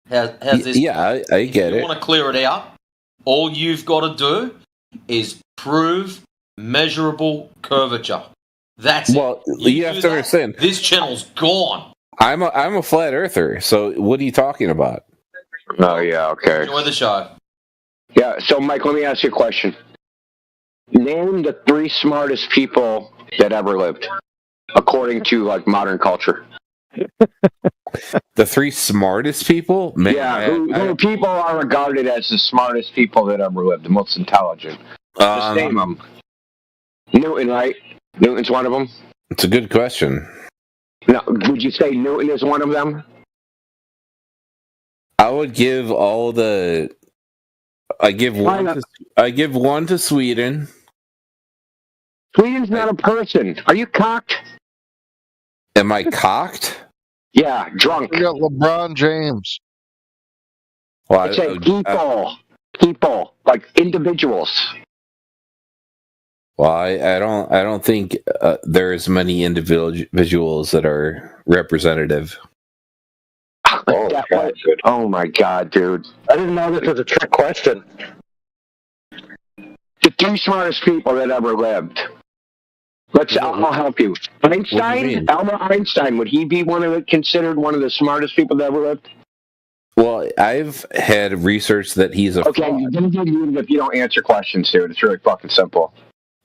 How's this? Yeah, I get it. You want to clear it out? All you've got to do is prove measurable curvature. That's well, it. You have to understand. This channel's gone. I'm a flat earther. So what are you talking about? Oh yeah, okay. Enjoy the show. Yeah. So Mike, let me ask you a question. Name the 3 smartest people that ever lived, according to like modern culture. The 3 smartest people? Man, yeah, who people are regarded as the smartest people that ever lived, the most intelligent. Just name them. Newton, right? Newton's one of them? It's a good question. No, would you say Newton is one of them? I would give all the... I give one to Sweden. Sweden's not a person. Are you cocked? Am I cocked? Yeah, drunk. We got LeBron James. Well, I say people, like individuals. Well, I don't think there's many individuals that are representative. Oh my god, dude! I didn't know this was a trick question. The 3 smartest people that ever lived. I'll help you. Einstein, Albert Einstein, would he be considered one of the smartest people that ever lived? Well, I've had research that he's a okay. fraud. You don't get muted if you don't answer questions, dude. It's really fucking simple.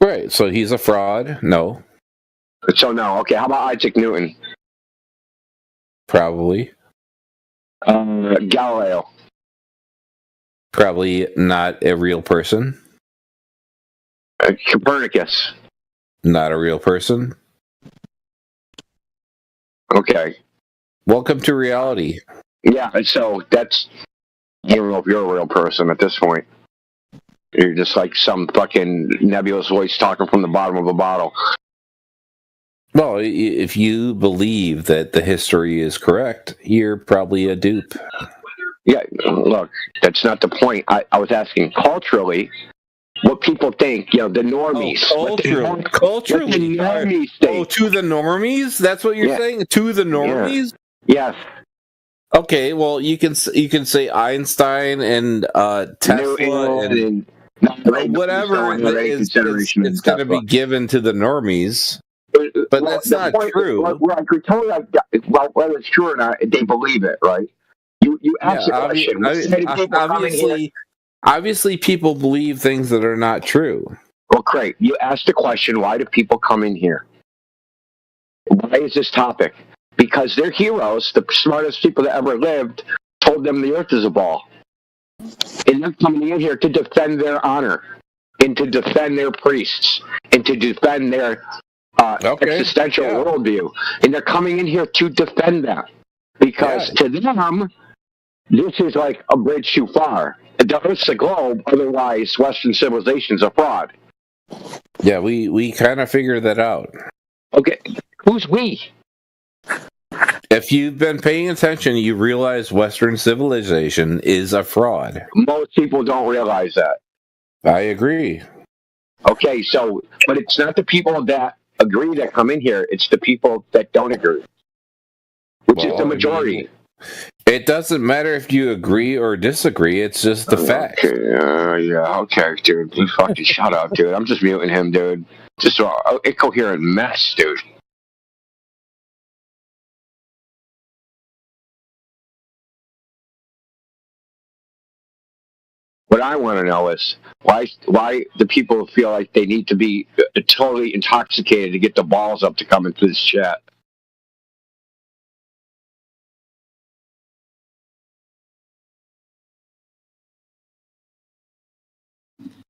Right. So he's a fraud. No. So no. Okay. How about Isaac Newton? Probably. Galileo. Probably not a real person. Copernicus. Not a real person. Okay. Welcome to reality. Yeah, so that's... I don't know if you're a real person at this point. You're just like some fucking nebulous voice talking from the bottom of a bottle. Well, if you believe that the history is correct, you're probably a dupe. Yeah, look, that's not the point. I was asking culturally... what people think, the normies. Culturally. The normies think. To the normies? That's what you're saying? To the normies? Yeah. Yes. Okay, well, you can say Einstein and Tesla and whatever it's going to be given to the normies. But that's not true. Whether it's true or not, they believe it, right? You ask the question. Obviously, people believe things that are not true. Well, great. You asked the question, why do people come in here? Why is this topic? Because their heroes, the smartest people that ever lived, told them the earth is a ball. And they're coming in here to defend their honor, and to defend their priests, and to defend their existential worldview. And they're coming in here to defend that. Because to them, This is like a bridge too far. The Earth's a globe, otherwise Western civilization's a fraud. Yeah, we kind of figured that out. Okay, who's we? If you've been paying attention, you realize Western civilization is a fraud. Most people don't realize that. I agree. Okay, so, but it's not the people that agree that come in here, it's the people that don't agree, which is the majority. It doesn't matter if you agree or disagree, it's just the fact. Okay, dude. You fucking shut up, dude. I'm just muting him, dude. Just an incoherent mess, dude. What I want to know is why the people feel like they need to be totally intoxicated to get the balls up to come into this chat.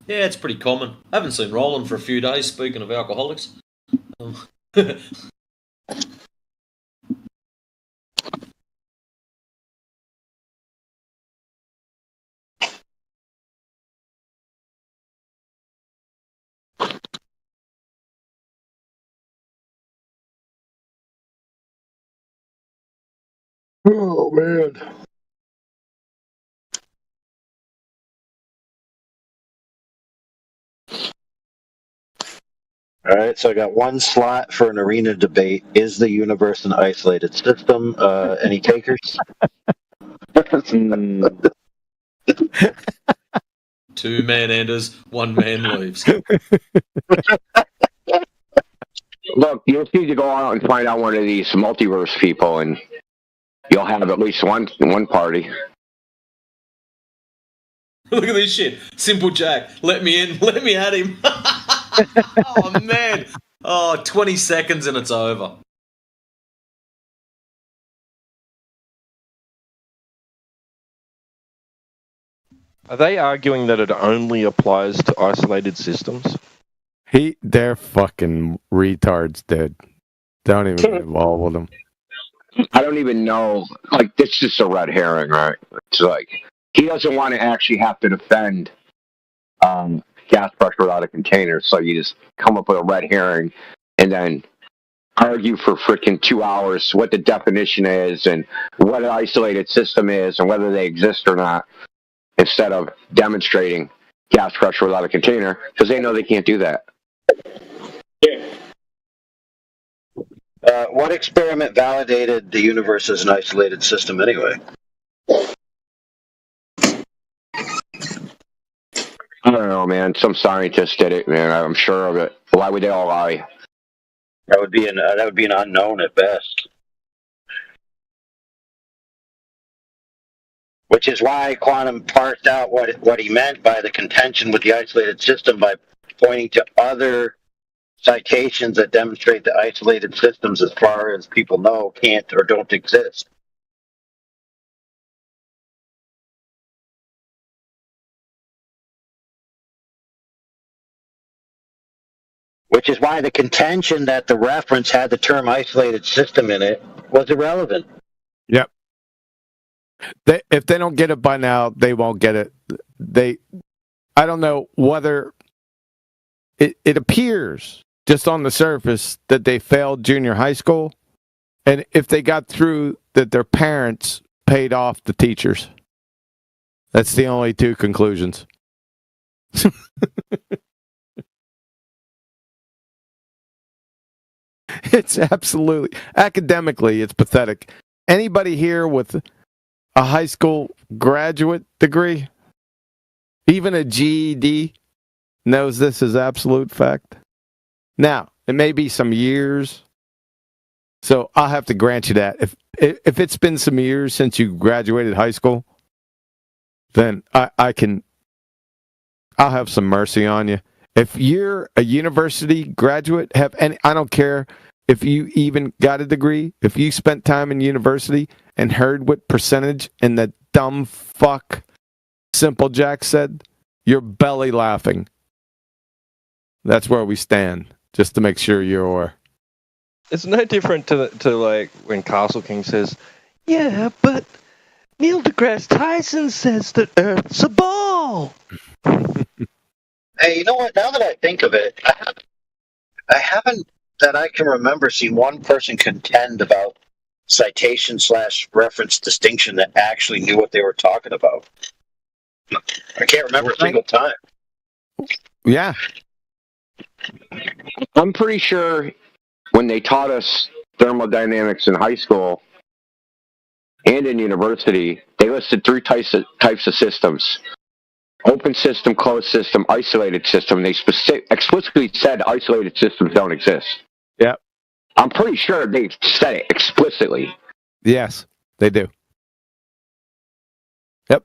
Yeah, it's pretty common. I haven't seen Roland for a few days, speaking of alcoholics. Oh, man. All right, so I got one slot for an arena debate. Is the universe an isolated system? Any takers? Two man enters, one man leaves. Look, you just need to go out and find out one of these multiverse people, and you'll have at least one party. Look at this shit. Simple Jack. Let me in. Let me at him. Oh, man. Oh, 20 seconds and it's over. Are they arguing that it only applies to isolated systems? They're fucking retards, dude. Don't even get involved with them. I don't even know. Like, this is just a red herring, right? It's like, he doesn't want to actually have to defend gas pressure without a container, so you just come up with a red herring and then argue for freaking 2 hours what the definition is and what an isolated system is and whether they exist or not, instead of demonstrating gas pressure without a container, because they know they can't do that. What experiment validated the universe as an isolated system anyway? I don't know, man. Some scientist did it, man. I'm sure of it. Why would they all lie? That would be an unknown at best. Which is why Quantum parsed out what he meant by the contention with the isolated system by pointing to other citations that demonstrate that isolated systems, as far as people know, can't or don't exist. Which is why the contention that the reference had the term isolated system in it was irrelevant. Yep. If they don't get it by now, they won't get it. I don't know whether it appears just on the surface that they failed junior high school, and if they got through, that their parents paid off the teachers. That's the only two conclusions. It's absolutely, academically, it's pathetic. Anybody here with a high school graduate degree, even a GED, knows this is absolute fact? Now, it may be some years, so I'll have to grant you that. If it's been some years since you graduated high school, then I'll have some mercy on you. If you're a university graduate, I don't care if you even got a degree, if you spent time in university and heard what percentage and that dumb fuck Simple Jack said, you're belly laughing. That's where we stand, just to make sure you're aware. It's no different to like when Castle King says, yeah, but Neil deGrasse Tyson says that Earth's a ball. Hey, you know what? Now that I think of it, I haven't, that I can remember, seen one person contend about citation/reference distinction that actually knew what they were talking about. I can't remember a single time. Yeah. I'm pretty sure when they taught us thermodynamics in high school and in university, they listed three types of systems: open system, closed system, isolated system. They explicitly said isolated systems don't exist. Yep. I'm pretty sure they said it explicitly. Yes, they do. Yep.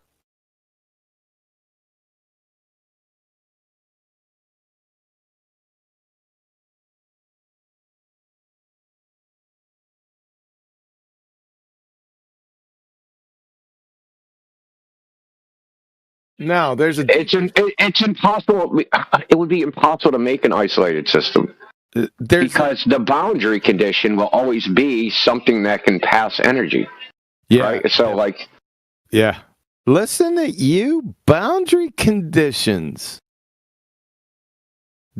No, there's a. It's impossible. It would be impossible to make an isolated system because the boundary condition will always be something that can pass energy. Yeah. Right. So, like. Yeah. Listen at you. Boundary conditions.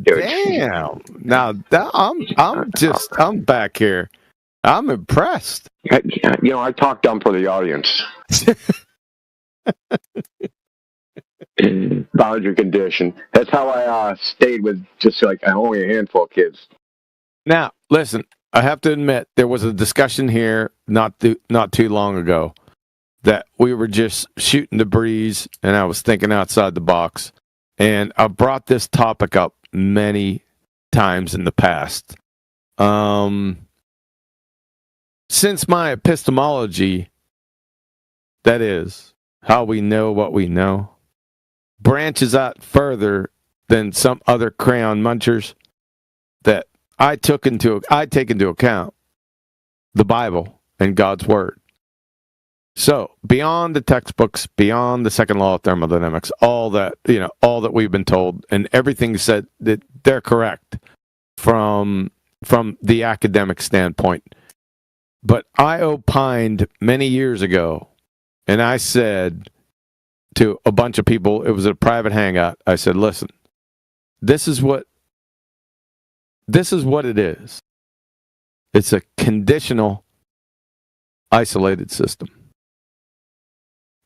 Dude. Damn. Now I'm back here. I'm impressed. I talk dumb for the audience. Boundary condition. That's how I stayed with just like only a handful of kids. Now, listen, I have to admit there was a discussion here not too long ago that we were just shooting the breeze, and I was thinking outside the box. And I brought this topic up many times in the past. Since my epistemology, that is, how we know what we know, branches out further than some other crayon munchers, that I take into account the Bible and God's Word. So beyond the textbooks, beyond the second law of thermodynamics, all that we've been told, and everything said that they're correct from the academic standpoint. But I opined many years ago, and I said to a bunch of people, it was a private hangout, I said, listen, this is what it is. It's a conditional, isolated system.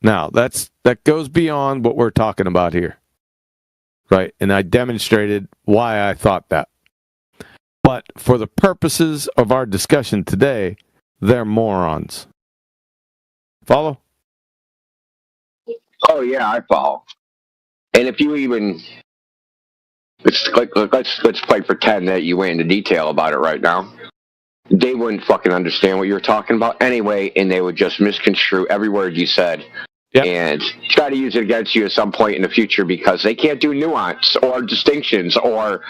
Now, that goes beyond what we're talking about here, right? And I demonstrated why I thought that. But for the purposes of our discussion today, they're morons. Follow? Oh yeah, I follow. And if you even let's pretend that you went into detail about it right now, they wouldn't fucking understand what you were talking about anyway, and they would just misconstrue every word you said. Yep. And try to use it against you at some point in the future because they can't do nuance or distinctions or.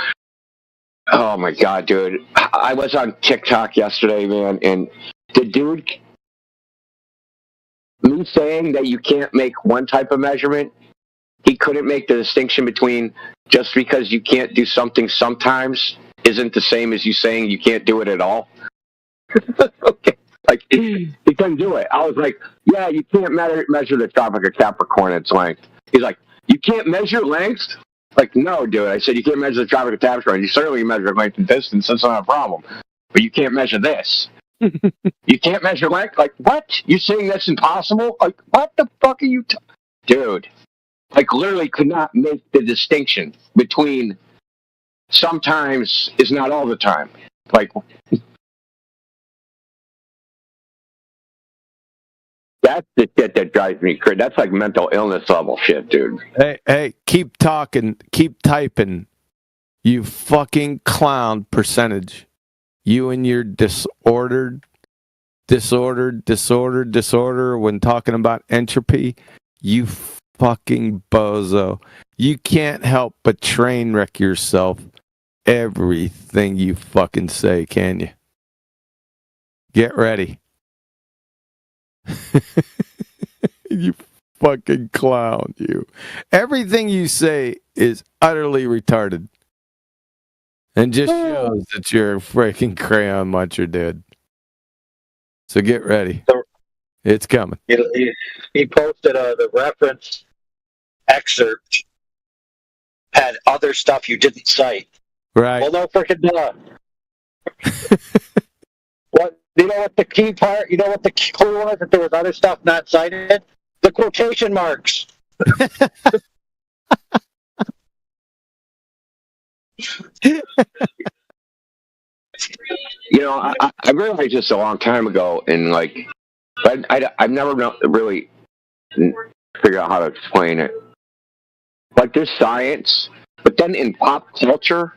Oh my god, dude! I was on TikTok yesterday, man, and the dude, me saying that you can't make one type of measurement, he couldn't make the distinction between just because you can't do something sometimes isn't the same as you saying you can't do it at all. Okay. Like, he couldn't do it. I was like, yeah, you can't measure the Tropic of Capricorn at its length. He's like, you can't measure length? Like, no, dude. I said, you can't measure the Tropic of Capricorn. You certainly measure length and distance. That's not a problem. But you can't measure this. You can't measure length? Like, what? You're saying that's impossible? Like, what the fuck are you Dude. Like, literally could not make the distinction between sometimes is not all the time. Like... That's the shit that drives me crazy. That's like mental illness level shit, dude. Hey, keep talking, keep typing, you fucking clown percentage. You and your disorder when talking about entropy, you fucking bozo. You can't help but train wreck yourself everything you fucking say, can you? Get ready. You fucking clown, you. Everything you say is utterly retarded. And just shows that you're a freaking crayon muncher, dude. So get ready. It's coming. He posted the reference excerpt had other stuff you didn't cite. Right. Well, no freaking duh. What? You know what the key part? You know what the clue was that there was other stuff not cited? The quotation marks. You know, I realized this a long time ago, and like, I've never really figured out how to explain it. Like, there's science, but then in pop culture,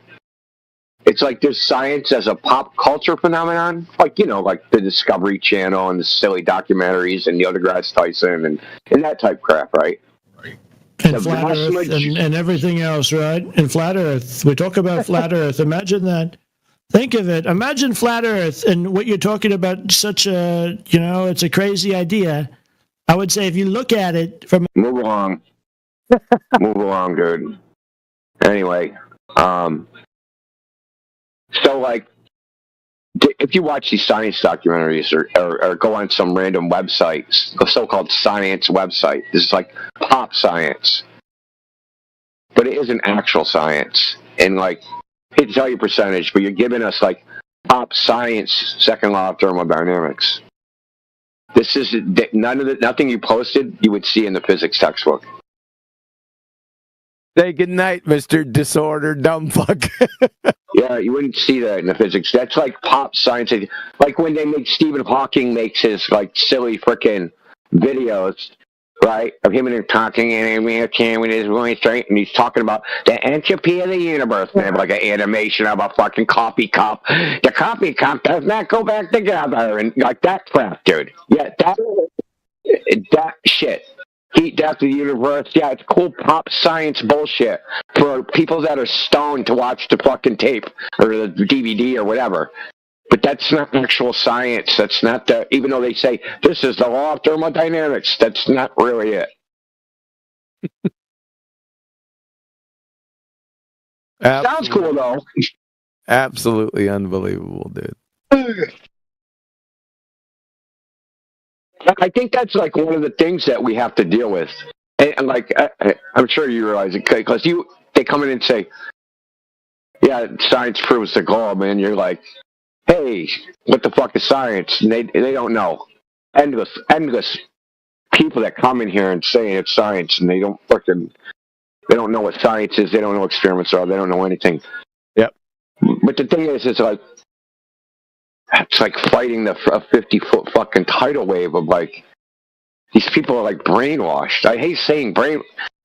it's like there's science as a pop culture phenomenon. Like, you know, like the Discovery Channel and the silly documentaries and Neil deGrasse Tyson and that type of crap, right? And flat Earth and everything else, right? And flat Earth. We talk about flat Earth. Imagine that. Think of it. Imagine flat Earth and what you're talking about. Such a, you know, it's a crazy idea. I would say if you look at it from. Move along. Move along, dude. Anyway, so like, if you watch these science documentaries or go on some random websites, the so-called science website, this is like pop science, but it isn't actual science. And like, I hate to tell you percentage, but you're giving us like pop science second law of thermodynamics. This is nothing you posted you would see in the physics textbook. Say good night, Mr. Disordered Dumb Fuck. Yeah, you wouldn't see that in the physics. That's like pop science. Like when they make Stephen Hawking makes his like silly frickin' videos, right? Of him and him talking and with his voice straight, and he's talking about the entropy of the universe. And they have like an animation of a fucking coffee cup. The coffee cup does not go back together, and like that crap, dude. Yeah, that shit. Heat death of the universe. Yeah, it's cool pop science bullshit for people that are stoned to watch the fucking tape or the DVD or whatever. But that's not actual science. That's not the, even though they say this is the law of thermodynamics, that's not really it. Sounds cool though. Absolutely unbelievable, dude. I think that's like one of the things that we have to deal with, and like I'm sure you realize it because they come in and say, "Yeah, science proves the globe," and you're like, "Hey, what the fuck is science?" And they don't know. Endless people that come in here and say it's science, and they don't know what science is. They don't know what experiments are. They don't know anything. Yep. But the thing is, it's like fighting the 50-foot fucking tidal wave of like these people are like brainwashed. I hate saying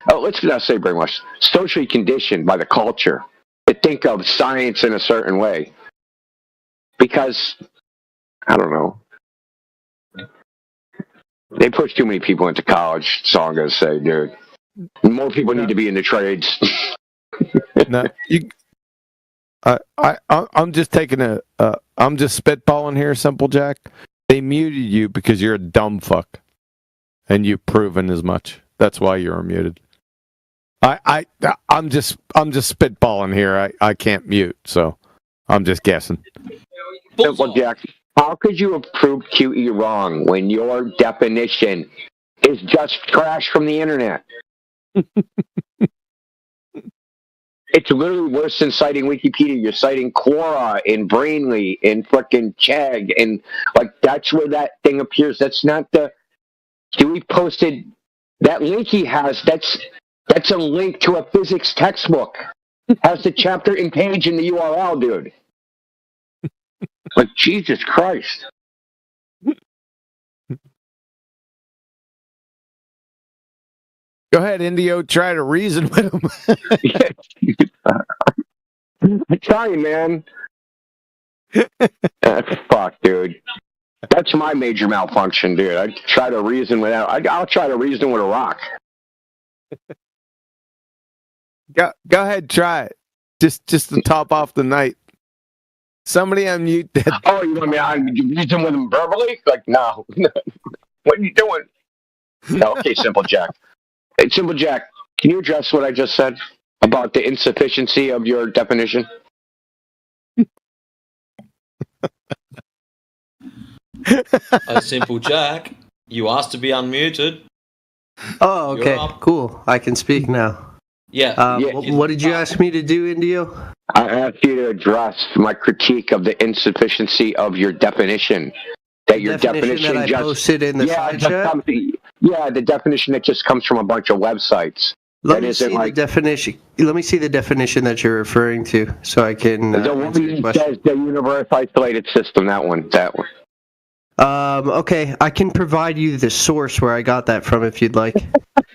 let's not say brainwashed. Socially conditioned by the culture to think of science in a certain way because I don't know. They push too many people into college. That's all I'm gonna say, dude. More people need to be in the trades. No, I'm just taking I'm just spitballing here, Simple Jack. They muted you because you're a dumb fuck, and you've proven as much. That's why you're muted. I'm just spitballing here. I can't mute, so I'm just guessing. Simple Jack, how could you have proved QE wrong when your definition is just trash from the internet? It's literally worse than citing Wikipedia. You're citing Quora and Brainly and frickin' Chegg, and like that's where that thing appears. That's not the. Dewey posted that link he has. That's a link to a physics textbook. Has the chapter and page in the URL, dude. Like Jesus Christ. Go ahead, Indio. Try to reason with him. I'm trying, man. Fuck, dude. That's my major malfunction, dude. I try to reason I'll try to reason with a rock. Go ahead, try it. Just to top off the night. Somebody unmute that. Oh, you want me to reason with him verbally? Like, no. What are you doing? No, okay, Simple Jack. Hey, Simple Jack, can you address what I just said about the insufficiency of your definition? Simple Jack. You asked to be unmuted. Oh, okay, cool. I can speak now. Yeah. What did you ask me to do, Indio? I asked you to address my critique of the insufficiency of your definition. That your definition that I posted in the side chat? The definition that just comes from a bunch of websites. Let me see the definition. Let me see the definition that you're referring to, so I can. The one that says the universe isolated system. That one. Okay, I can provide you the source where I got that from if you'd like.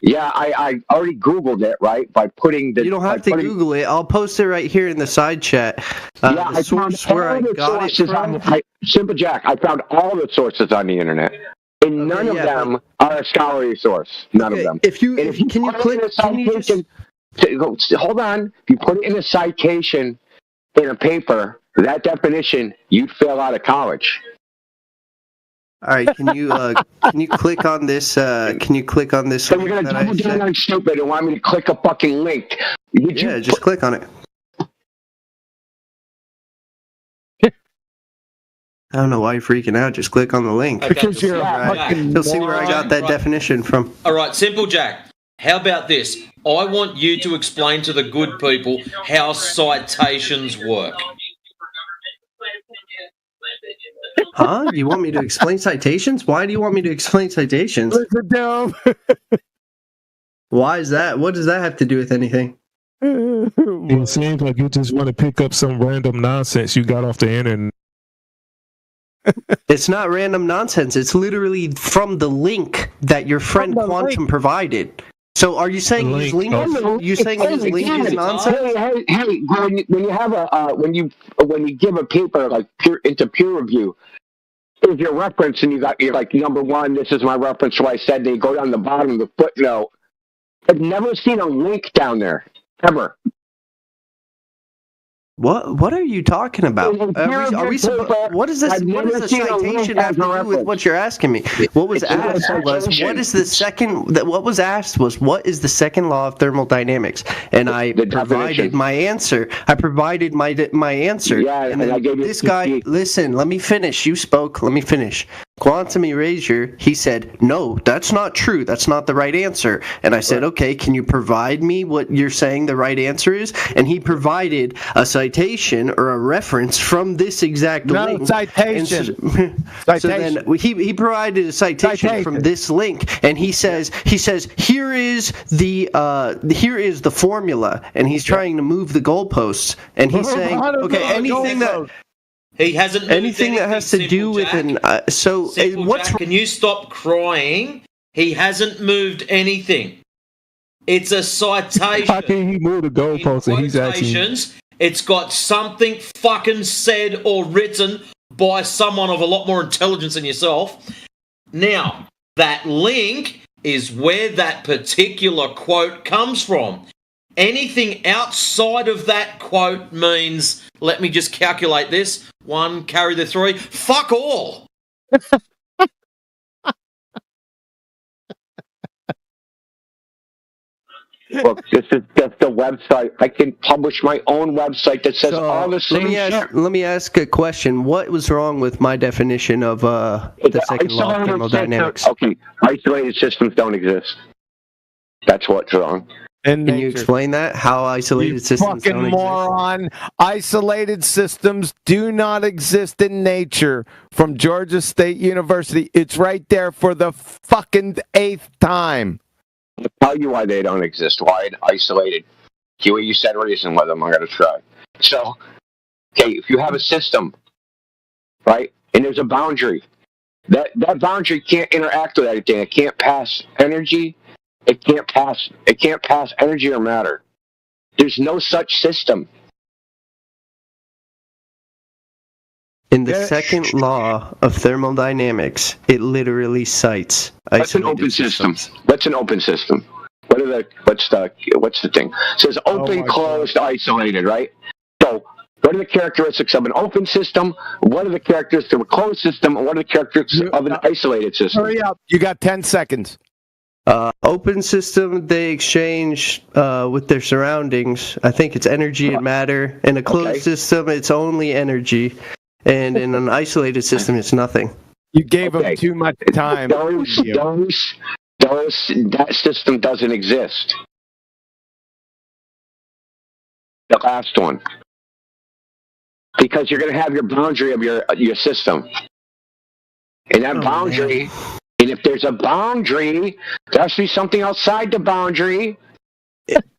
Yeah, I already Googled it, right? By putting the. You don't have to Google it. I'll post it right here in the side chat. The source where I got it from. Simple Jack, I found all the sources on the internet. And none of them are a scholarly source. None of them. If you click, hold on. If you put it in a citation in a paper, that definition, you'd fail out of college. All right, can you click on this? Can you click on this? So you're gonna double down on stupid and want me to click a fucking link? Just click on it. I don't know why you're freaking out. Just click on the link. Because you'll see where I got that definition from. All right, Simple Jack. How about this? I want you to explain to the good people how citations work. Huh? You want me to explain citations? Why do you want me to explain citations? Why is that? What does that have to do with anything? It seems like you just want to pick up some random nonsense you got off the internet. It's not random nonsense. It's literally from the link that your friend Quantum provided. So are you saying his link? You saying his link is nonsense? Hey! When you have when you give a paper like into peer review, is your reference and you're like number one. This is my reference. So I said they go down the bottom of the footnote. I've never seen a link down there ever. What are you talking about? What is this? What does the citation have to do with what you're asking me? What was asked was what is the second? What was asked was what is the second law of thermodynamics? And I provided my answer. I provided my answer. Yeah, and I gave you this guy. Listen, let me finish. You spoke. Let me finish. Quantum Erasure, he said, no, that's not true. That's not the right answer. And I said, okay, can you provide me what you're saying the right answer is? And he provided a citation or a reference from this exact link. Citation. So then he provided a citation from this link, and he says here is the formula, and he's trying to move the goalposts, and he's saying, okay, anything that. He hasn't moved anything that has to do with Jack, can you stop crying? He hasn't moved anything. It's a citation. How can he move the goalposts and he's actually... It's got something fucking said or written by someone of a lot more intelligence than yourself. Now, that link is where that particular quote comes from. Anything outside of that quote means, let me just calculate this, 1 carry the 3, fuck all. Look, this is just a website. I can publish my own website that says all the same shit. Let me ask a question. What was wrong with my definition of the second law of thermodynamics? Okay, isolated systems don't exist. That's what's wrong. Can you explain that? How isolated systems don't exist? Moron. Isolated systems do not exist in nature. From Georgia State University. It's right there for the fucking 8th time. I'll tell you why they don't exist. Why isolated? Huey, you said reason with them. I'm going to try. So, okay, if you have a system, right, and there's a boundary, that boundary can't interact with anything. It can't pass energy. It can't pass energy or matter. There's no such system. In the second law of thermodynamics, it literally cites That's an open system. What's an open system? What's the thing? It says open, closed, isolated, right? So what are the characteristics of an open system? What are the characteristics of a closed system? And what are the characteristics of an isolated system? Hurry up. You got 10 seconds. Open system, they exchange with their surroundings. I think it's energy and matter. In a closed system, it's only energy. And in an isolated system, it's nothing. You gave them too much time. That system doesn't exist. The last one. Because you're going to have your boundary of your system. And that boundary, and if there's a boundary, there has to be something outside the boundary.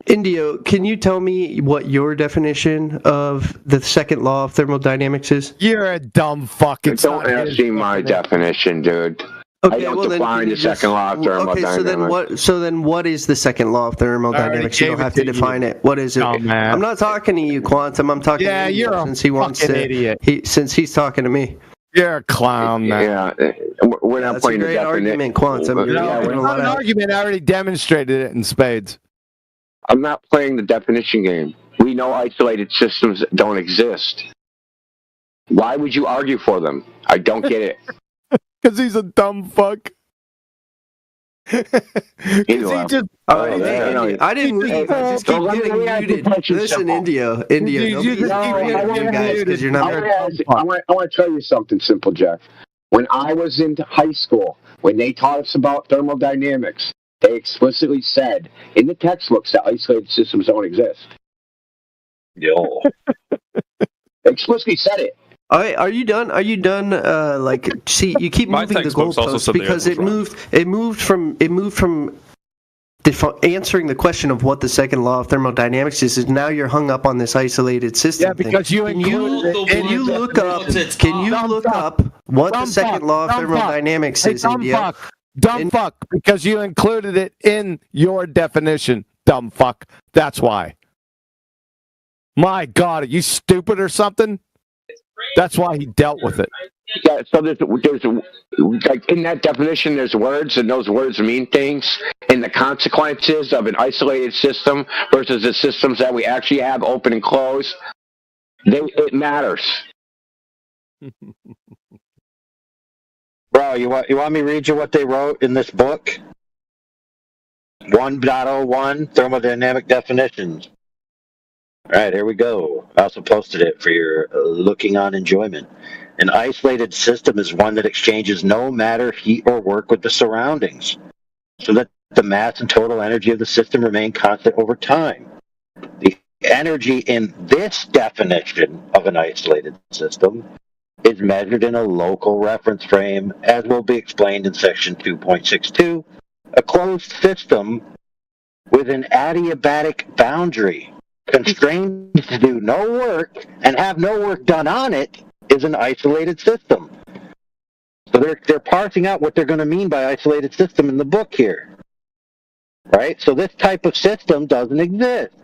Indio, can you tell me what your definition of the second law of thermodynamics is? You're a dumb fuck. Don't ask me my definition, dude. Okay, I don't define the second law of thermodynamics. Okay, so then what is the second law of thermodynamics? You don't have to define it. What is it? I'm not talking to you, Quantum. I'm talking to you're a since he wants to. Idiot. Since he's talking to me. You're a clown, man. Yeah, we're not playing the definition. Argument, Quantum. It's not an argument. I already demonstrated it in spades. I'm not playing the definition game. We know isolated systems don't exist. Why would you argue for them? I don't get it. Because he's a dumb fuck. I didn't leave. I just keep getting muted. Listen, Indio. Because you're not. I want to tell you something simple, Jeff. When I was in high school, when they taught us about thermodynamics, they explicitly said in the textbooks that isolated systems don't exist. Yo. They explicitly said it. All right, are you done? Are you done? See, you keep moving the goalposts because it moved from answering the question of what the second law of thermodynamics is now you're hung up on this isolated system. Yeah, because thing. Can you look up what the second law of thermodynamics is? Dumb fuck, because you included it in your definition. Dumb fuck. That's why. My God, are you stupid or something? That's why he dealt with it. Yeah, so there's like in that definition, there's words, and those words mean things, and the consequences of an isolated system versus the systems that we actually have open and closed, it matters. Bro, you want me to read you what they wrote in this book? 1.01 Thermodynamic Definitions. All right, here we go. I also posted it for your looking on enjoyment. An isolated system is one that exchanges no matter, heat, or work with the surroundings, so that the mass and total energy of the system remain constant over time. The energy in this definition of an isolated system is measured in a local reference frame, as will be explained in section 2.62. A closed system with an adiabatic boundary, constrained to do no work and have no work done on it, is an isolated system. So they're parsing out what they're going to mean by isolated system in the book here. Right? So this type of system doesn't exist.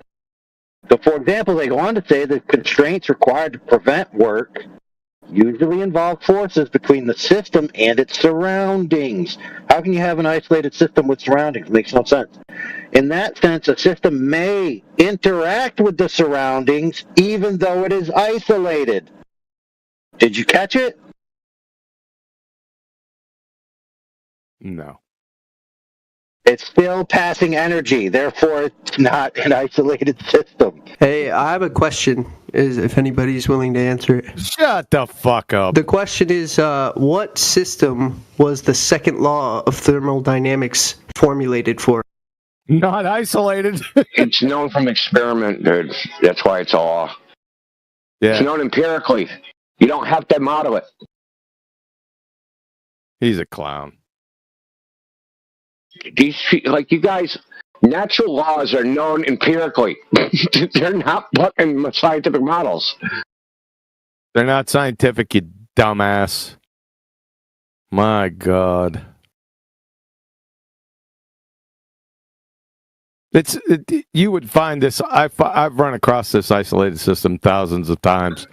So for example, they go on to say that constraints required to prevent work usually involve forces between the system and its surroundings. How can you have an isolated system with surroundings? It makes no sense. In that sense, a system may interact with the surroundings even though it is isolated. Did you catch it? No. It's still passing energy, therefore it's not an isolated system. Hey, I have a question, if anybody's willing to answer it. Shut the fuck up. The question is, what system was the second law of thermodynamics formulated for? Not isolated. It's known from experiment, dude. That's why it's all. Yeah. It's known empirically. You don't have to model it. He's a clown. These, like you guys, natural laws are known empirically. They're not fucking scientific models. They're not scientific, you dumbass. My God. You would find this. I've run across this isolated system thousands of times.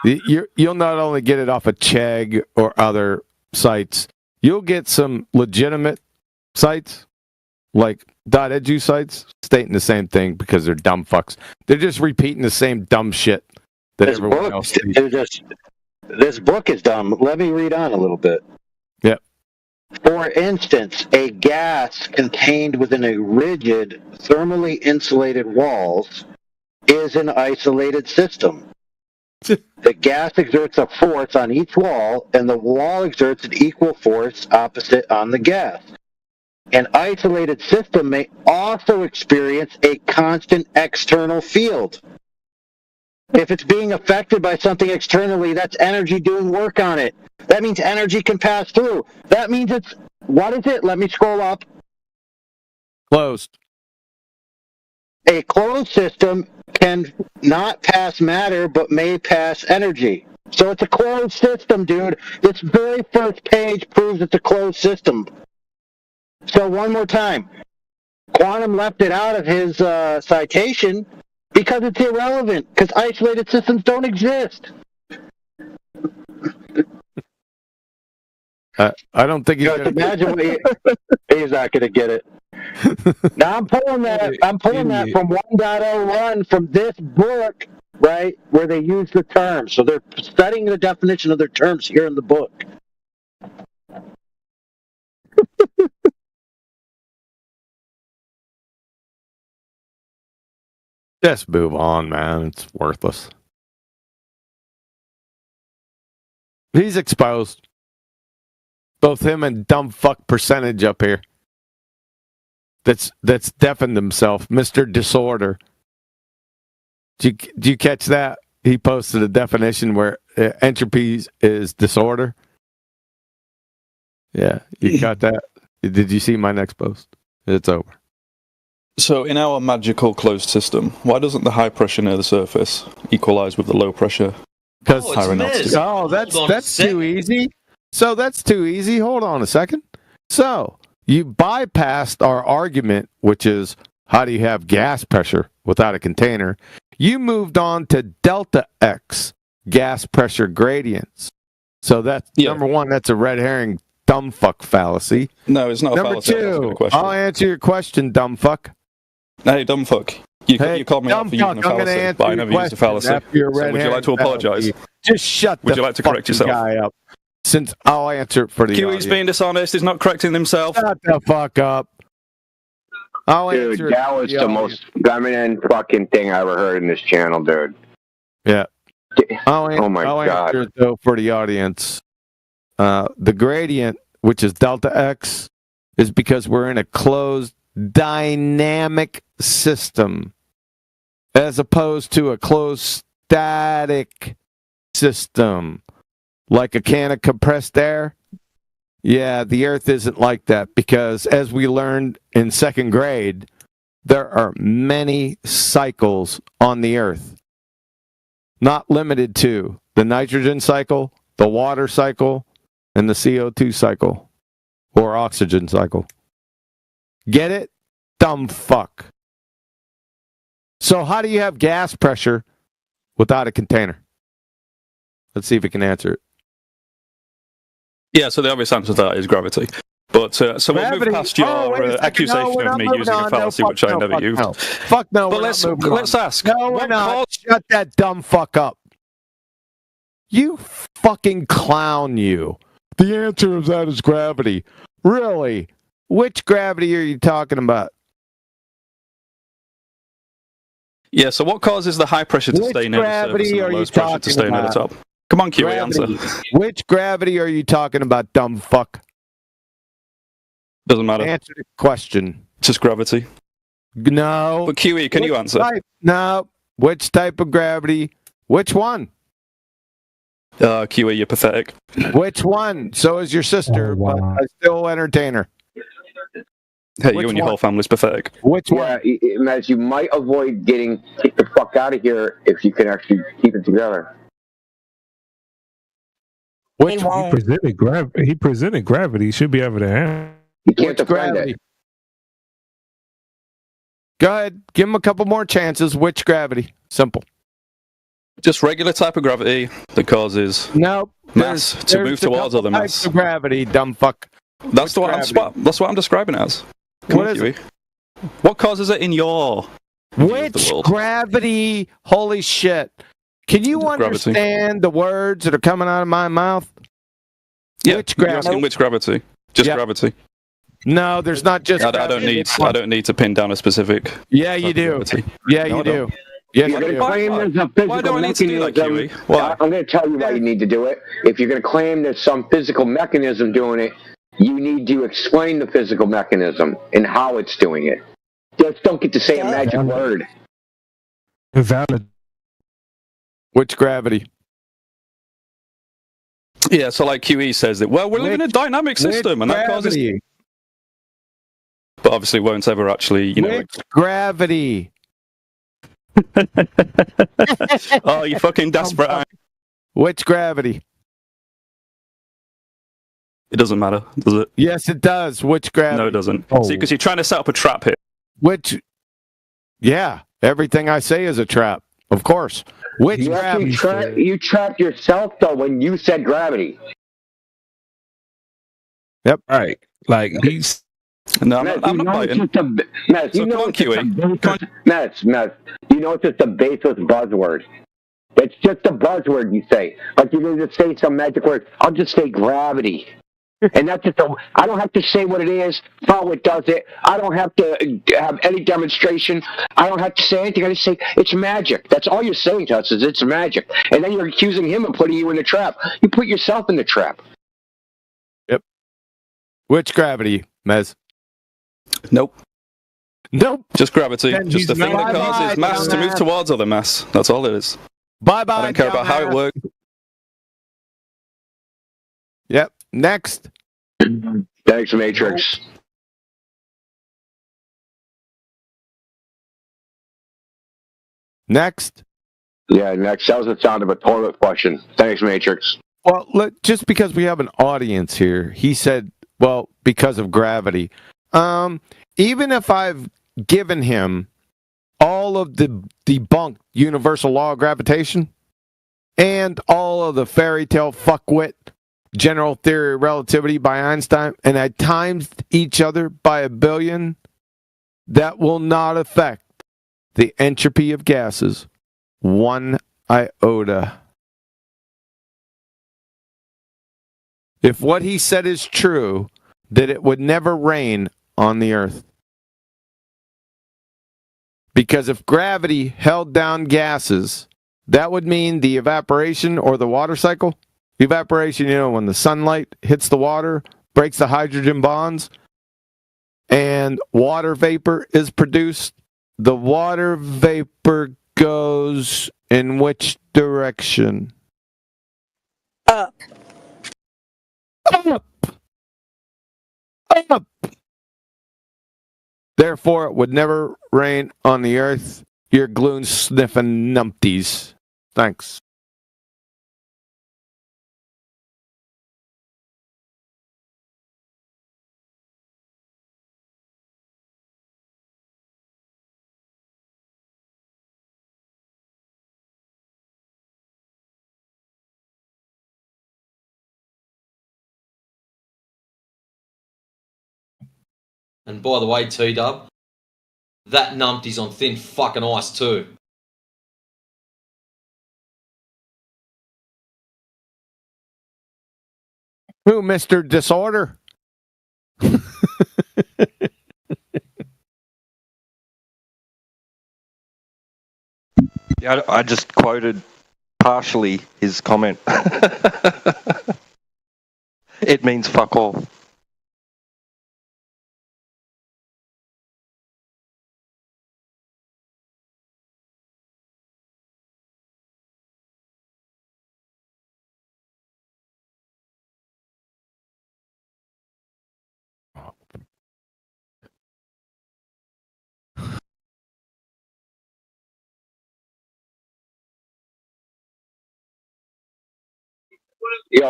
You'll not only get it off of Chegg or other sites, you'll get some legitimate sites like .edu sites stating the same thing because they're dumb fucks. They're just repeating the same dumb shit that everyone else sees. This book is dumb. Let me read on a little bit. Yep. For instance, a gas contained within a rigid, thermally insulated walls is an isolated system. The gas exerts a force on each wall, and the wall exerts an equal force opposite on the gas. An isolated system may also experience a constant external field. If it's being affected by something externally, that's energy doing work on it. That means energy can pass through. That means it's, what is it? Let me scroll up. Closed. A closed system can not pass matter, but may pass energy. So it's a closed system, dude. This very first page proves it's a closed system. So one more time. Quantum left it out of his citation because it's irrelevant, because isolated systems don't exist. I don't think he's going to imagine he's not going to get it. Now I'm pulling that from 1.01 from this book, right, where they use the terms. So they're studying the definition of their terms here in the book. Just move on, man. It's worthless. He's exposed. Both him and dumb fuck percentage up here. That's deafened himself. Mr. Disorder. Did you catch that? He posted a definition where entropy is disorder. Yeah, you got that? Did you see my next post? It's over. So in our magical closed system, why doesn't the high pressure near the surface equalize with the low pressure? Because that's too easy. So that's too easy. Hold on a second. So you bypassed our argument, which is how do you have gas pressure without a container? You moved on to delta X, gas pressure gradients. So that's number one, that's a red herring dumb fuck fallacy. No, it's not a number fallacy. Number two, I'll answer your question, dumb fuck. Hey, dumb fuck. You called me out for using a fallacy, but I never used a fallacy. So would you like to apologize? Just shut Would you like to correct yourself? Guy up. Since I'll answer it for the QE's being dishonest. He's not correcting himself. Shut the fuck up. Dude, that was the most feminine fucking thing I ever heard in this channel, dude. Yeah. I'll God. answer it, though, for the audience. The gradient, which is delta X, is because we're in a closed dynamic system as opposed to a closed static system. Like a can of compressed air? Yeah, the Earth isn't like that because, as we learned in second grade, there are many cycles on the Earth. Not limited to the nitrogen cycle, the water cycle, and the CO2 cycle, or oxygen cycle. Get it? Dumb fuck. So how do you have gas pressure without a container? Let's see if we can answer it. Yeah, so the obvious answer to that is gravity. But so we'll move past your accusation of me using a fallacy, which I never used. Fuck no. But let's ask. No, we're not. Shut that dumb fuck up. You fucking clown, you. The answer of that is gravity. Really? Which gravity are you talking about? Yeah, so what causes the high pressure to stay near the surface and the low pressure to stay near the top? Come on, QE, answer. Which gravity are you talking about, dumb fuck? Doesn't matter. Answer the question. Just gravity. No. But QE, can you answer? No. Which type of gravity? Which one? QE, you're pathetic. Which one? So is your sister, but I still entertain her. Hey, you and your whole family's pathetic. Which one? Matt, you might avoid getting kicked the fuck out of here if you can actually keep it together. He presented gravity. He should be able to handle. You can't defend it. Go ahead. Give him a couple more chances. Which gravity? Simple. Just regular type of gravity that causes mass to move towards other mass. Types of gravity, dumb fuck. That's what I'm describing it as. Come on, QE. What causes it in your Which gravity? Holy shit. Can you understand the words that are coming out of my mouth? Yeah, which gravity? You're asking which gravity? Just gravity. No, there's not just I don't need to pin down a specific. Yeah, you do. Gravity. Yeah, No, you do. If you're going to claim there's a physical mechanism, I'm going to tell you why you need to do it. If you're going to claim there's some physical mechanism doing it, you need to explain the physical mechanism and how it's doing it. Just don't get to say a magic word. Valid. Which gravity? Yeah, so like QE says that, well, we're living in a dynamic system, and that causes... But obviously won't ever actually, Which gravity? Oh, you fucking desperate. Which gravity? It doesn't matter, does it? Yes, it does. Which gravity? No, it doesn't. Oh. See, because you're trying to set up a trap here. Which? Yeah, everything I say is a trap. Of course. Which you gravity? You trapped yourself though when you said gravity. Yep. All right. Like he's. No, I'm not biting. Mez, you know it's just a baseless buzzword. It's just a buzzword you say. Like you're going to say some magic word. I'll just say gravity. And that's just I don't have to say what it is, how it does it. I don't have to have any demonstration. I don't have to say anything. I just say it's magic. That's all you're saying to us is it's magic. And then you're accusing him of putting you in the trap. You put yourself in the trap. Yep. Which gravity, Mez? Nope. Nope. Just gravity. Just the thing that causes mass to move towards other mass. That's all it is. Bye-bye. I don't care about how it works. Yep. Next. Thanks, Matrix. Next. Yeah, next. That was the sound of a toilet flushing. Thanks, Matrix. Well, look, just because we have an audience here, he said, well, because of gravity. Even if I've given him all of the debunked universal law of gravitation and all of the fairy tale fuckwit general theory of relativity by Einstein, and I times each other by 1 billion, that will not affect the entropy of gases 1 iota. If what he said is true, that it would never rain on the earth. Because if gravity held down gases, that would mean the evaporation or the water cycle. Evaporation, when the sunlight hits the water, breaks the hydrogen bonds, and water vapor is produced. The water vapor goes in which direction? Up. Up. Up. Therefore, it would never rain on the earth. You're gloon sniffing numpties. Thanks. And by the way, T-Dub, that numpty's on thin fucking ice too. Who, Mr. Disorder? Yeah, I just quoted partially his comment. It means fuck all.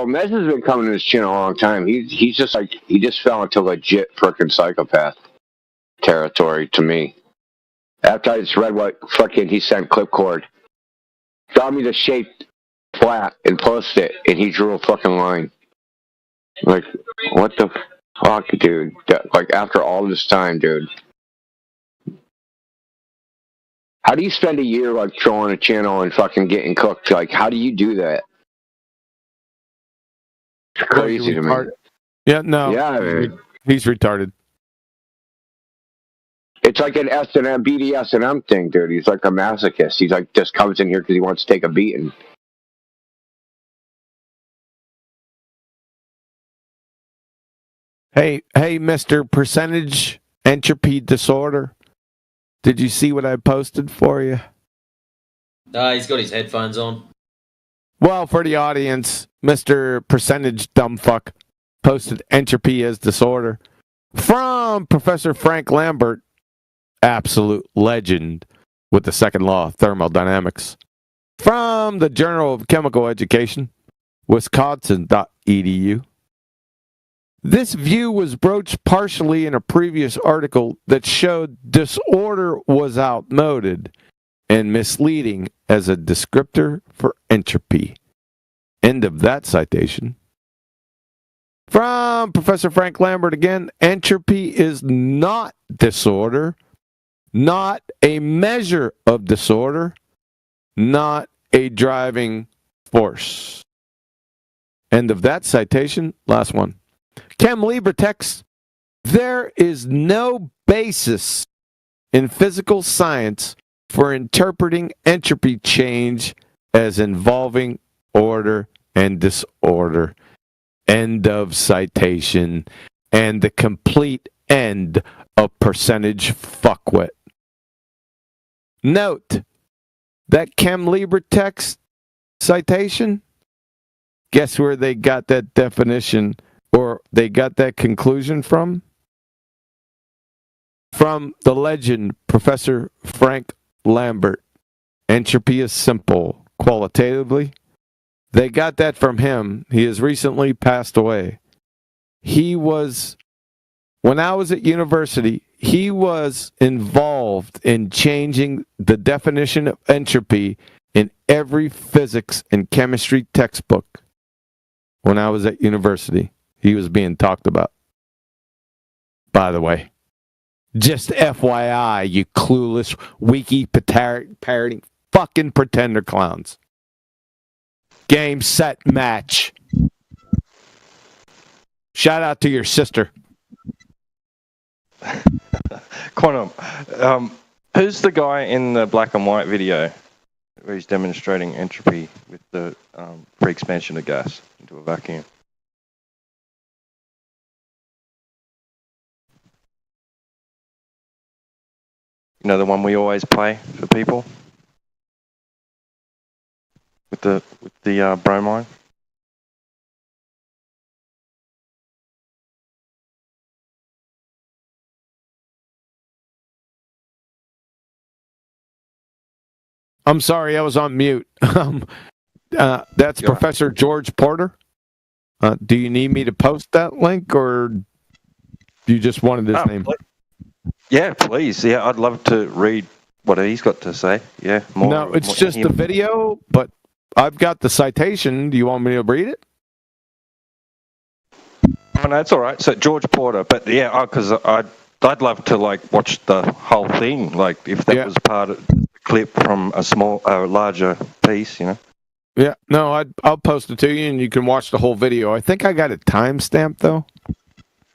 Mez has been coming to his chin a long time. He's just like he just fell into legit frickin' psychopath territory to me. After I just read what fucking he sent Clipcord, draw me the shape flat and post it, and he drew a fucking line. Like, what the fuck, dude? Like after all this time, dude. How do you spend a year like trolling a channel and fucking getting cooked? Like, how do you do that? It's crazy to me. Yeah, no. Yeah, man. He's retarded. It's like an S&M, BDS&M thing, dude. He's like a masochist. He's like just comes in here because he wants to take a beating. Hey, Mr. Percentage Entropy Disorder. Did you see what I posted for you? He's got his headphones on. Well, for the audience, Mr. Percentage Dumbfuck posted entropy as disorder from Professor Frank Lambert, absolute legend with the second law of thermodynamics, from the Journal of Chemical Education, wisconsin.edu. This view was broached partially in a previous article that showed disorder was outmoded and misleading as a descriptor for entropy. End of that citation. From Professor Frank Lambert again, entropy is not disorder, not a measure of disorder, not a driving force. End of that citation. Last one. Chem Libre text, there is no basis in physical science for interpreting entropy change as involving order and disorder. End of citation. And the complete end of percentage fuckwit. Note that Chem Libre text citation, guess where they got that definition or they got that conclusion from? From the legend, Professor Frank Lambert. Entropy is simple. Qualitatively, they got that from him. He has recently passed away. When I was at university, he was involved in changing the definition of entropy in every physics and chemistry textbook. When I was at university, he was being talked about. By the way, just FYI, you clueless, wiki parroting fucking pretender clowns. Game, set, match. Shout out to your sister. Quantum, who's the guy in the black and white video where he's demonstrating entropy with the free expansion of gas into a vacuum? You know, the one we always play for people with the bromine. I'm sorry, I was on mute. That's Professor George Porter. Do you need me to post that link, or you just wanted his name? Yeah, please. Yeah, I'd love to read what he's got to say. Yeah, more. No, it's just the video, but I've got the citation. Do you want me to read it? Oh, no, it's all right. So George Porter, but yeah, because I'd love to watch the whole thing, if that was part of the clip from a larger piece, you know. Yeah, no, I'll post it to you, and you can watch the whole video. I think I got it timestamped though.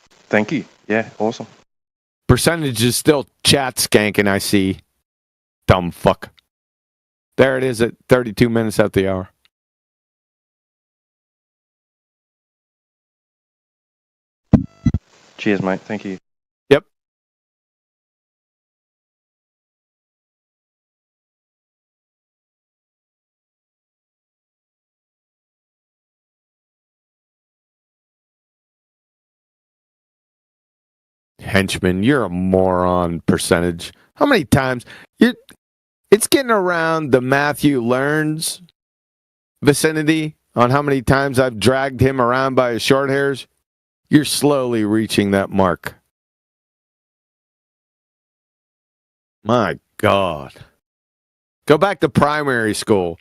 Thank you. Yeah, awesome. Percentage is still chat skanking. I see. Dumb fuck. There it is at 32 minutes at the hour. Cheers, mate. Thank you. Yep. Henchman, you're a moron, Percentage. How many times? It's getting around the Matthew Learns vicinity on how many times I've dragged him around by his short hairs. You're slowly reaching that mark. My God. Go back to primary school.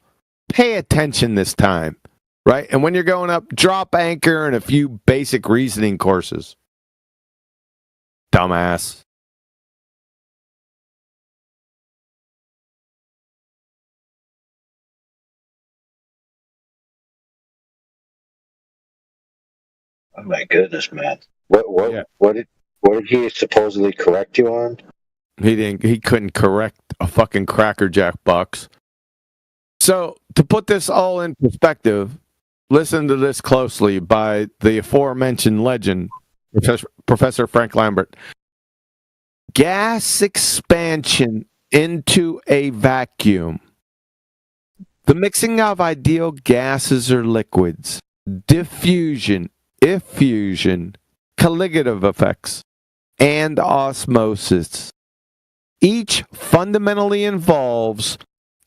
Pay attention this time, right? And when you're going up, drop anchor and a few basic reasoning courses. Dumbass. Oh my goodness, man! What did he supposedly correct you on? He couldn't correct a fucking crackerjack box. So to put this all in perspective, listen to this closely by the aforementioned legend, Professor Frank Lambert. Gas expansion into a vacuum. The mixing of ideal gases or liquids, diffusion, effusion, colligative effects, and osmosis. Each fundamentally involves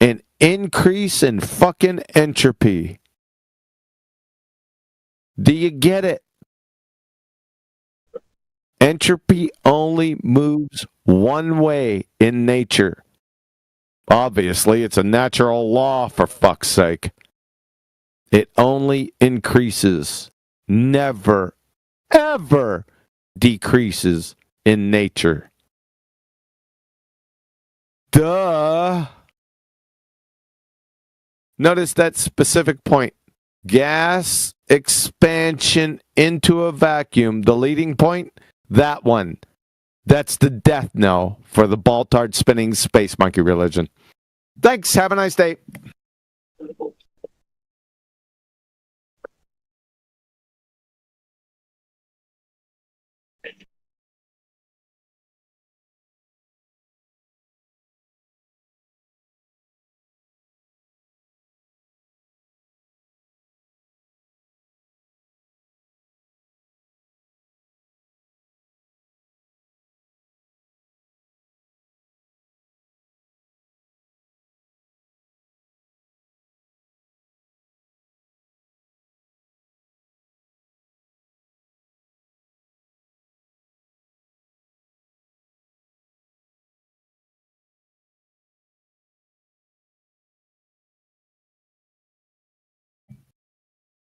an increase in fucking entropy. Do you get it? Entropy only moves one way in nature. Obviously, it's a natural law, for fuck's sake. It only increases, never, ever decreases in nature. Duh. Notice that specific point. Gas expansion into a vacuum. The leading point, that one. That's the death knell for the Baltard spinning space monkey religion. Thanks. Have a nice day.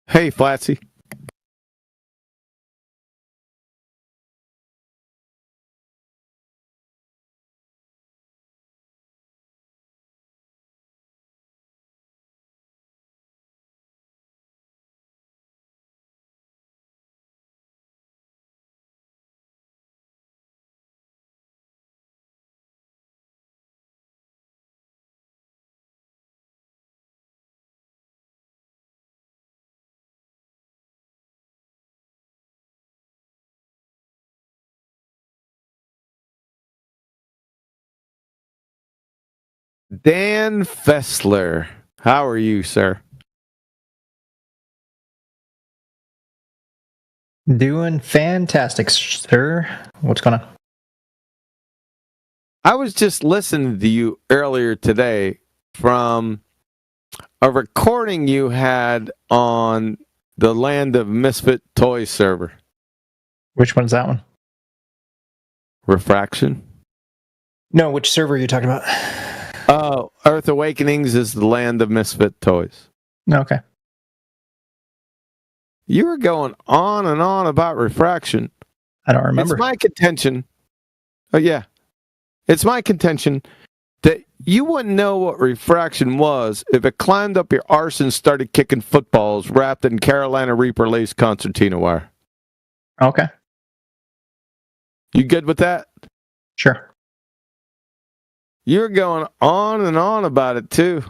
Hey, Flatsy. Dan Fessler. How are you, sir? Doing fantastic, sir. What's going on? I was just listening to you earlier today from a recording you had on the Land of Misfit Toys server. Which one's that one? Refraction? No, which server are you talking about? Oh, Earth Awakenings is the Land of Misfit Toys. Okay. You were going on and on about refraction. I don't remember. It's my contention. Oh, yeah. It's my contention that you wouldn't know what refraction was if it climbed up your arse and started kicking footballs wrapped in Carolina Reaper lace concertina wire. Okay. You good with that? Sure. You're going on and on about it, too.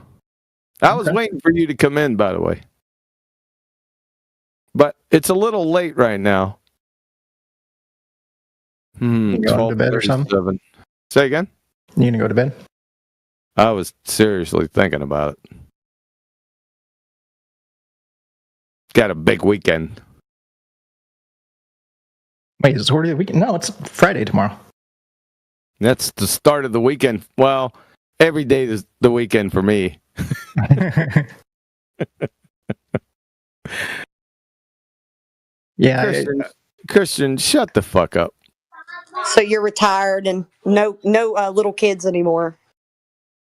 I was waiting for you to come in, by the way. But it's a little late right now. You going to bed or something? Say again? You gonna go to bed? I was seriously thinking about it. Got a big weekend. Wait, is it already the weekend? No, it's Friday tomorrow. That's the start of the weekend. Well, every day is the weekend for me. Yeah. Christian, shut the fuck up. So you're retired and no little kids anymore.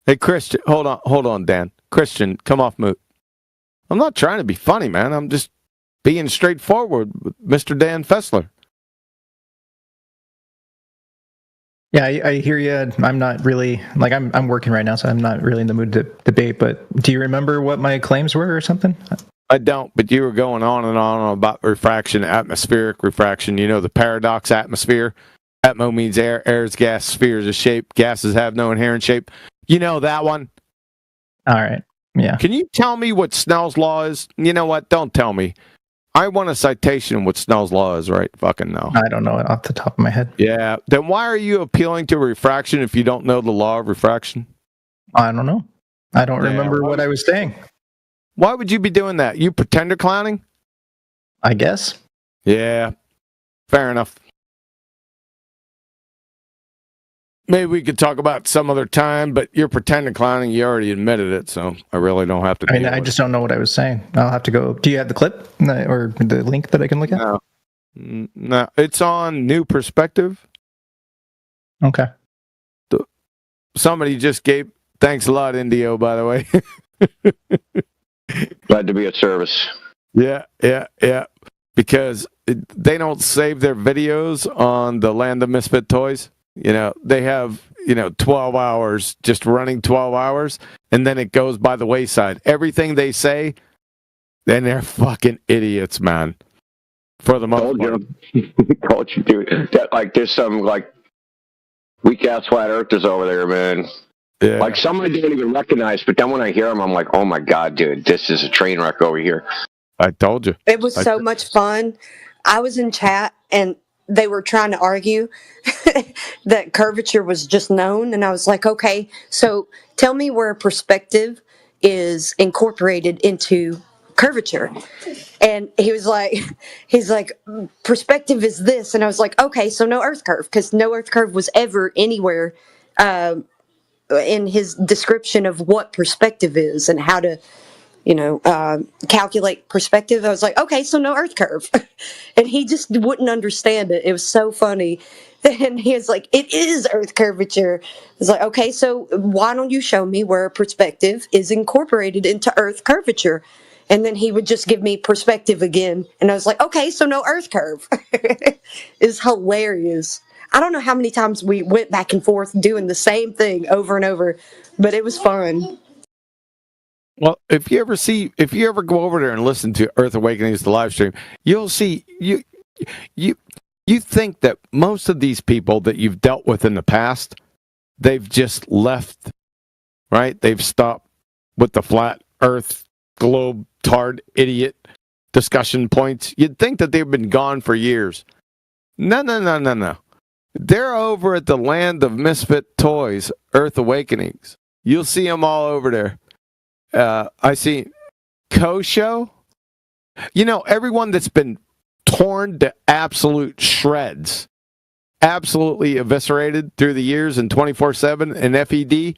Hey, Christian, hold on, Dan. Christian, come off mute. I'm not trying to be funny, man. I'm just being straightforward with Mr. Dan Fessler. Yeah, I hear you. I'm not really I'm working right now, so I'm not really in the mood to debate. But do you remember what my claims were or something? I don't, but you were going on and on about refraction, atmospheric refraction. You know, the paradox atmosphere. Atmo means air. Air is gas. Sphere is a shape. Gases have no inherent shape. You know that one? All right. Yeah. Can you tell me what Snell's law is? You know what? Don't tell me. I want a citation what Snell's law is, right? Fucking no. I don't know it off the top of my head. Yeah. Then why are you appealing to refraction if you don't know the law of refraction? I don't know. I don't remember what I was saying. Why would you be doing that? You pretender clowning? I guess. Yeah. Fair enough. Maybe we could talk about some other time, but you're pretending clowning. You already admitted it, so I really don't have to. I mean, I just don't know what I was saying. I'll have to go. Do you have the clip or the link that I can look at? No, it's on New Perspective. Okay. Somebody just gave. Thanks a lot, Indio. By the way. Glad to be of service. Yeah. Because they don't save their videos on the Land of Misfit Toys. You know, they have, 12 hours, just running 12 hours, and then it goes by the wayside. Everything they say, then they're fucking idiots, man. For the most part. Told you, dude. There's some, weak-ass flat earthers over there, man. Yeah. Some I didn't even recognize, but then when I hear them, I'm like, oh my God, dude, this is a train wreck over here. I told you. It was so much fun. I was in chat, and they were trying to argue that curvature was just known. And I was like, okay, so tell me where perspective is incorporated into curvature. And he's like, perspective is this. And I was like, okay, so no earth curve, because no earth curve was ever anywhere in his description of what perspective is and how to, calculate perspective. I was like, okay, so no earth curve. And he just wouldn't understand it. It was so funny. And he was like, it is earth curvature. I was like, okay, so why don't you show me where perspective is incorporated into earth curvature? And then he would just give me perspective again. And I was like, okay, so no earth curve. It's hilarious. I don't know how many times we went back and forth doing the same thing over and over, but it was fun. Well, if you ever go over there and listen to Earth Awakenings, the live stream, you'll see you think that most of these people that you've dealt with in the past, they've just left, right? They've stopped with the flat Earth globe tard idiot discussion points. You'd think that they've been gone for years. No. They're over at the Land of Misfit Toys, Earth Awakenings. You'll see them all over there. I see Kosho. Everyone that's been torn to absolute shreds, absolutely eviscerated through the years in 24/7 and FED.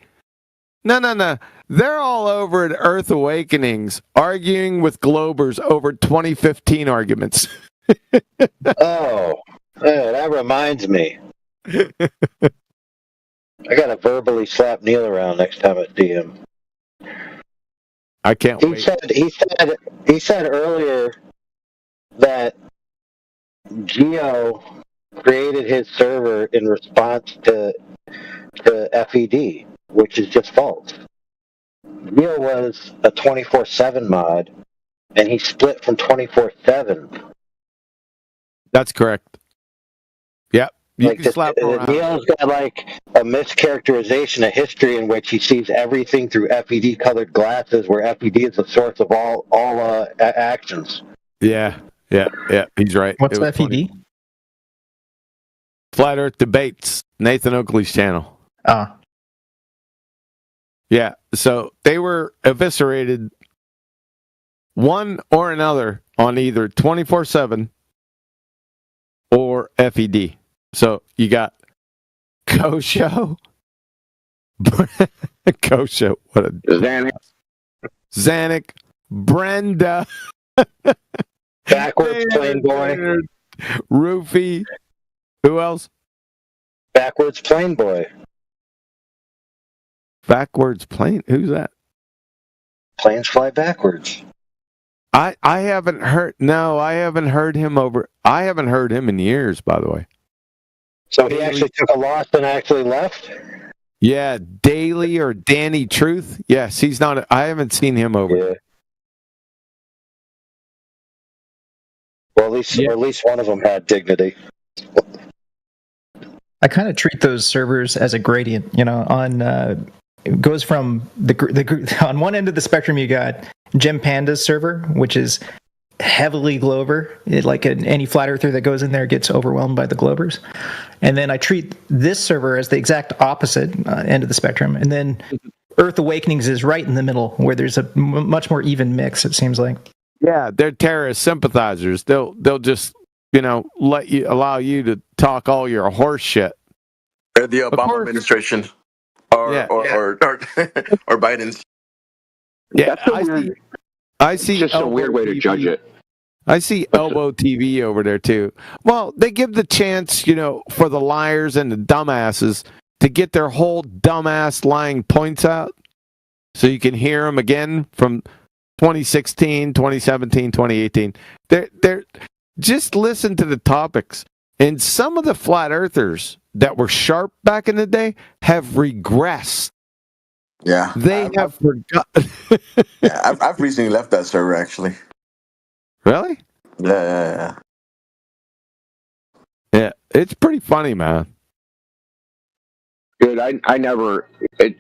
No. They're all over at Earth Awakenings arguing with Globers over 2015 arguments. Oh, that reminds me. I gotta verbally slap Neil around next time I see him. I can't wait. He said earlier that Geo created his server in response to FED, which is just false. Geo was a 24/7 mod, and he split from 24/7. That's correct. Yep. Neil's got a mischaracterization of history in which he sees everything through FED colored glasses, where FED is the source of all actions. Yeah. He's right. What's FED? Funny. Flat Earth Debates, Nathan Oakley's channel. Yeah. So they were eviscerated, one or another, on either 24/7 or FED. So you got Kosho, what a Zanuck, Brenda, Backwards Plain Boy, Roofy. Who else? Backwards Plain Boy. Backwards Plane? Who's that? Planes fly backwards. I haven't heard. No, I haven't heard him over. I haven't heard him in years, by the way. So he actually took a loss and actually left? Yeah, Daily or Danny Truth. Yes, he's not. I haven't seen him over. Yeah. Well, at least one of them had dignity. I kind of treat those servers as a gradient. On it goes from the on one end of the spectrum, you got Gem Panda's server, which is heavily Glober. Any flat earther that goes in there gets overwhelmed by the Globers. And then I treat this server as the exact opposite end of the spectrum. And then Earth Awakenings is right in the middle, where there's a much more even mix, it seems like. Yeah, they're terrorist sympathizers. They'll just allow you to talk all your horse shit. The Obama administration, or Biden's. Yeah, I see. It's just a weird way to judge it. I see Elbow TV over there too. Well, they give the chance, for the liars and the dumbasses to get their whole dumbass lying points out, so you can hear them again from 2016, 2017, 2018. They're just listen to the topics. And some of the flat earthers that were sharp back in the day have regressed. Yeah. They have forgotten. Yeah, I've recently left that server, actually. Really? Yeah. Yeah, it's pretty funny, man. Dude, I never...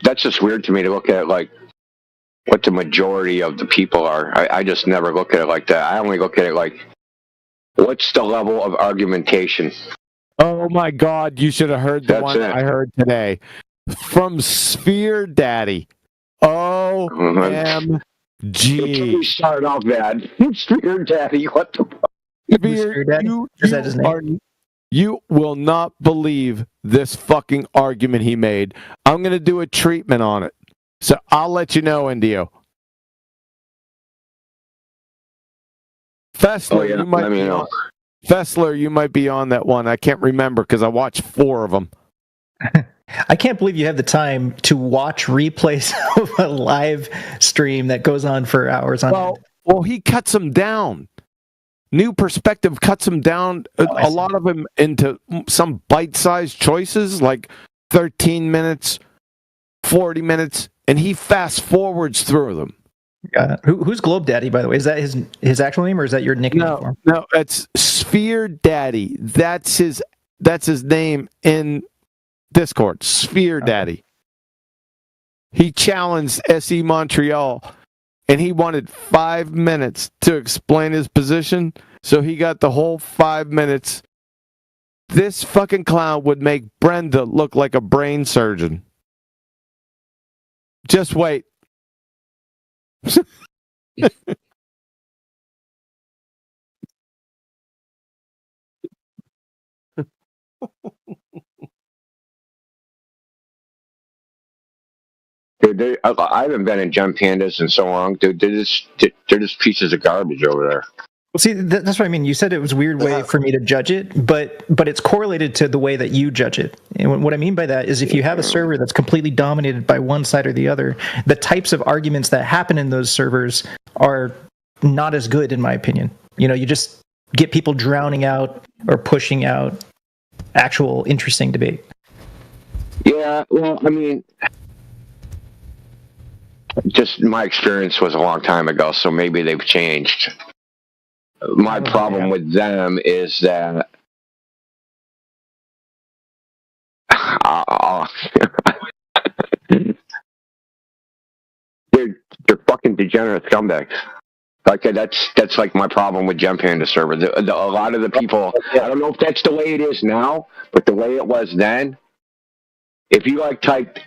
that's just weird to me to look at, what the majority of the people are. I just never look at it like that. I only look at it what's the level of argumentation? Oh my God, you should have heard the one I heard today. From Sphere Daddy. OMG. You started off bad. Sphere Daddy, what the fuck? Sphere Daddy? Is that his name? You will not believe this fucking argument he made. I'm going to do a treatment on it. So I'll let you know, Indio. Fessler, you might be on. Fessler, you might be on that one. I can't remember because I watched 4 of them. I can't believe you have the time to watch replays of a live stream that goes on for hours on end. Well, he cuts them down. New Perspective cuts them down, a lot of them into some bite-sized choices, like 13 minutes, 40 minutes, and he fast-forwards through them. Who's Globe Daddy, by the way? Is that his actual name, or is that your nickname for him? No, it's Sphere Daddy. That's his name in Discord. Sphere Daddy. He challenged SE Montreal, and he wanted 5 minutes to explain his position, so he got the whole 5 minutes. This fucking clown would make Brenda look like a brain surgeon. Just wait. Dude, I haven't been in Gem Pandas in so long. Dude, they're just pieces of garbage over there. Well, see, that's what I mean. You said it was a weird way for me to judge it, but it's correlated to the way that you judge it. And what I mean by that is if you have a server that's completely dominated by one side or the other, the types of arguments that happen in those servers are not as good, in my opinion. You just get people drowning out or pushing out actual interesting debate. Yeah, well, I mean, just my experience was a long time ago, so maybe they've changed. My problem with them is that they're fucking degenerate scumbags. Like that's like my problem with Gem Panda server. A lot of the people, I don't know if that's the way it is now, but the way it was then, if you typed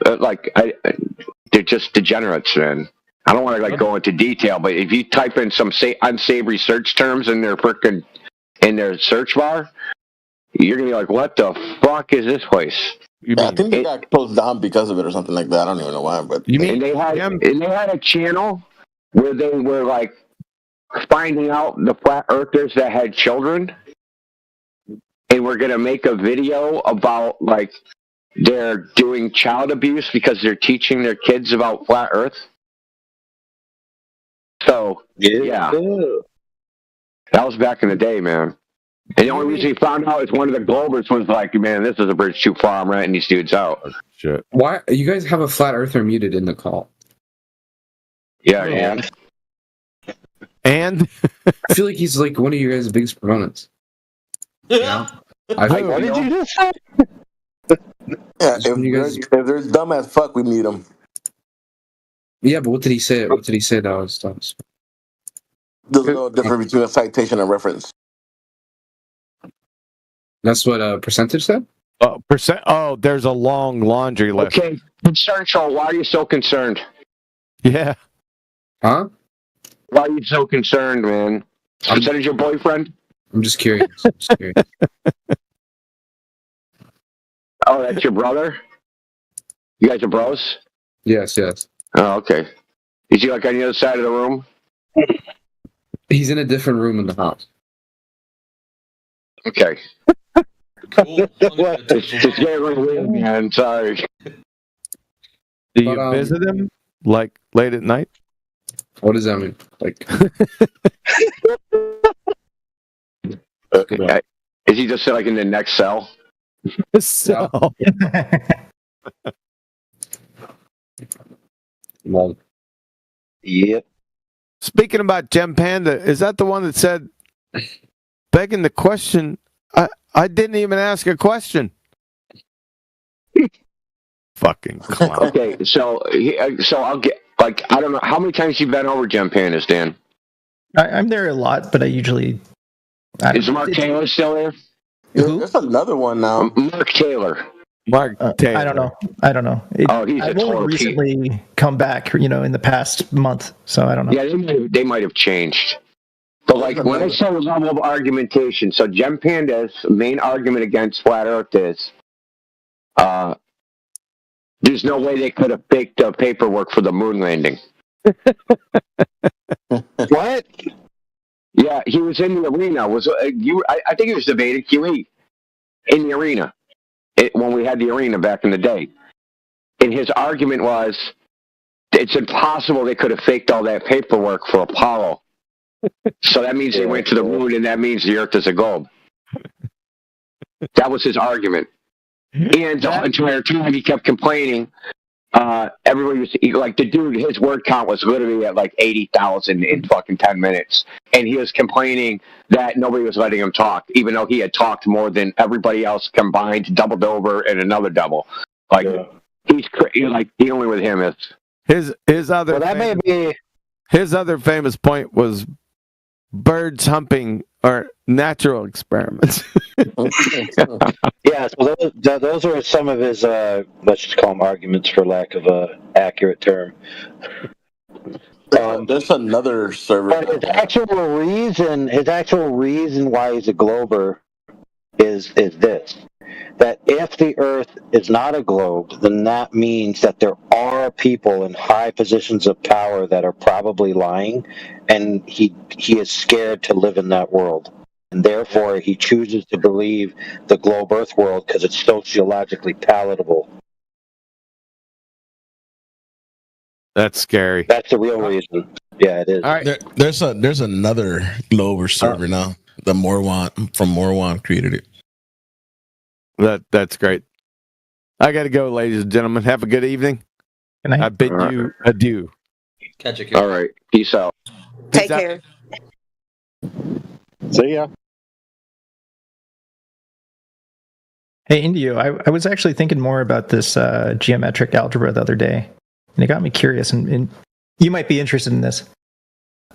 they're just degenerates, man. I don't want to go into detail, but if you type in some unsavory search terms in their search bar, you're gonna be like, "What the fuck is this place?" I think they got closed down because of it or something like that. I don't even know why, but and they had a channel where they were finding out the flat earthers that had children, and we're gonna make a video about they're doing child abuse because they're teaching their kids about flat Earth. So, yeah. That was back in the day, man. And the only reason he found out is one of the Globers was like, man, this is a bridge too far. I'm renting these dudes out. Shit. Why? You guys have a flat earther muted in the call. Yeah, And? I feel like he's one of your guys' biggest proponents. Yeah. What did you just say? Yeah, if there's dumb as fuck, we mute them. Yeah, but what did he say? What did he say that was dumb? There's no difference between a citation and reference. That's what percentage said? Oh, there's a long laundry list. Okay, concern show. Why are you so concerned? Yeah. Huh? Why are you so concerned, man? Percentage your boyfriend? I'm just curious. Oh, that's your brother? You guys are bros? Yes. Oh, okay. Is he like on the other side of the room? He's in a different room in the house. Okay. Cool. It's getting really weird, man. Sorry. Do you visit him like late at night? What does that mean? Like, is he just like in the next cell? So. Well, yep. Speaking about Gem Panda, is that the one that said, begging the question? I didn't even ask a question. Fucking clown. Okay, so I'll get like I don't know how many times you've been over Gem Pandas, Dan. I'm there a lot, but I usually. Is Mark Taylor still there? There's another one now. Mark Taylor. Mark Taylor. I don't know. He's I've only recently come back, in the past month, so I don't know. Yeah, they might have changed. But like when I saw the level of argumentation, so Gem Panda's main argument against Flat Earth is there's no way they could have faked the paperwork for the moon landing. What? Yeah, he was in the arena. I think he was debating QE in the arena when we had the arena back in the day. And his argument was it's impossible they could have faked all that paperwork for Apollo. So that means they went to the moon, and that means the Earth is a globe. That was his argument. And the entire time he kept complaining. Everybody was like, the dude, his word count was literally at like 80,000 in fucking 10 minutes. And he was complaining that nobody was letting him talk, even though he had talked more than everybody else combined, doubled over, and another double. Like, he's like, dealing with him is. His other famous point was birds humping are natural experiments. Yeah, so those are some of his, let's just call them arguments for lack of a accurate term. There's another server. But his actual reason why he's a glober is this. That if the Earth is not a globe, then that means that there are people in high positions of power that are probably lying, and he is scared to live in that world. And therefore, he chooses to believe the globe Earth world because it's sociologically palatable. That's scary. That's the real reason. Yeah, it is. All right. There's another Glober server now. The Morwan from Morwan created it. That's great. I got to go, ladies and gentlemen. Have a good evening. Good night. I bid you adieu. Catch you. All right. Peace out. Take care. See ya. Hey, Indio, I was actually thinking more about this geometric algebra the other day, and it got me curious, and you might be interested in this.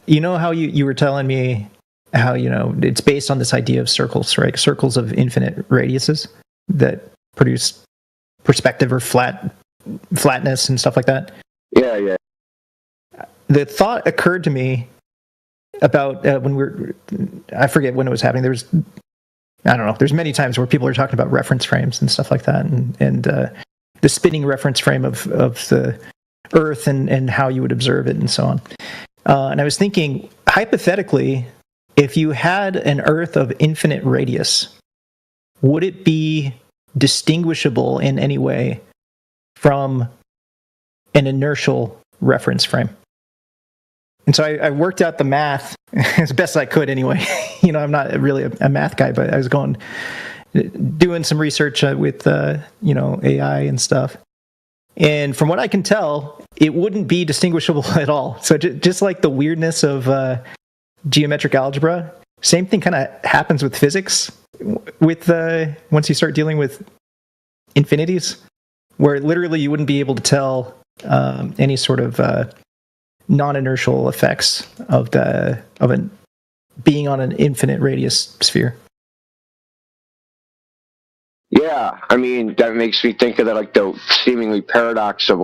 You know how you were telling me how, it's based on this idea of circles, right? Circles of infinite radiuses that produce perspective or flatness and stuff like that. Yeah. The thought occurred to me about when I forget when it was happening. There's many times where people are talking about reference frames and stuff like that, and the spinning reference frame of the Earth and how you would observe it and so on. And I was thinking, hypothetically, if you had an Earth of infinite radius, would it be distinguishable in any way from an inertial reference frame? And so I worked out the math as best I could anyway. I'm not really a math guy, but I was doing some research with, AI and stuff. And from what I can tell, it wouldn't be distinguishable at all. So just like the weirdness of geometric algebra, same thing kind of happens with physics. With once you start dealing with infinities, where literally you wouldn't be able to tell any sort of non-inertial effects of being on an infinite radius sphere. Yeah, I mean, that makes me think of the seemingly paradox of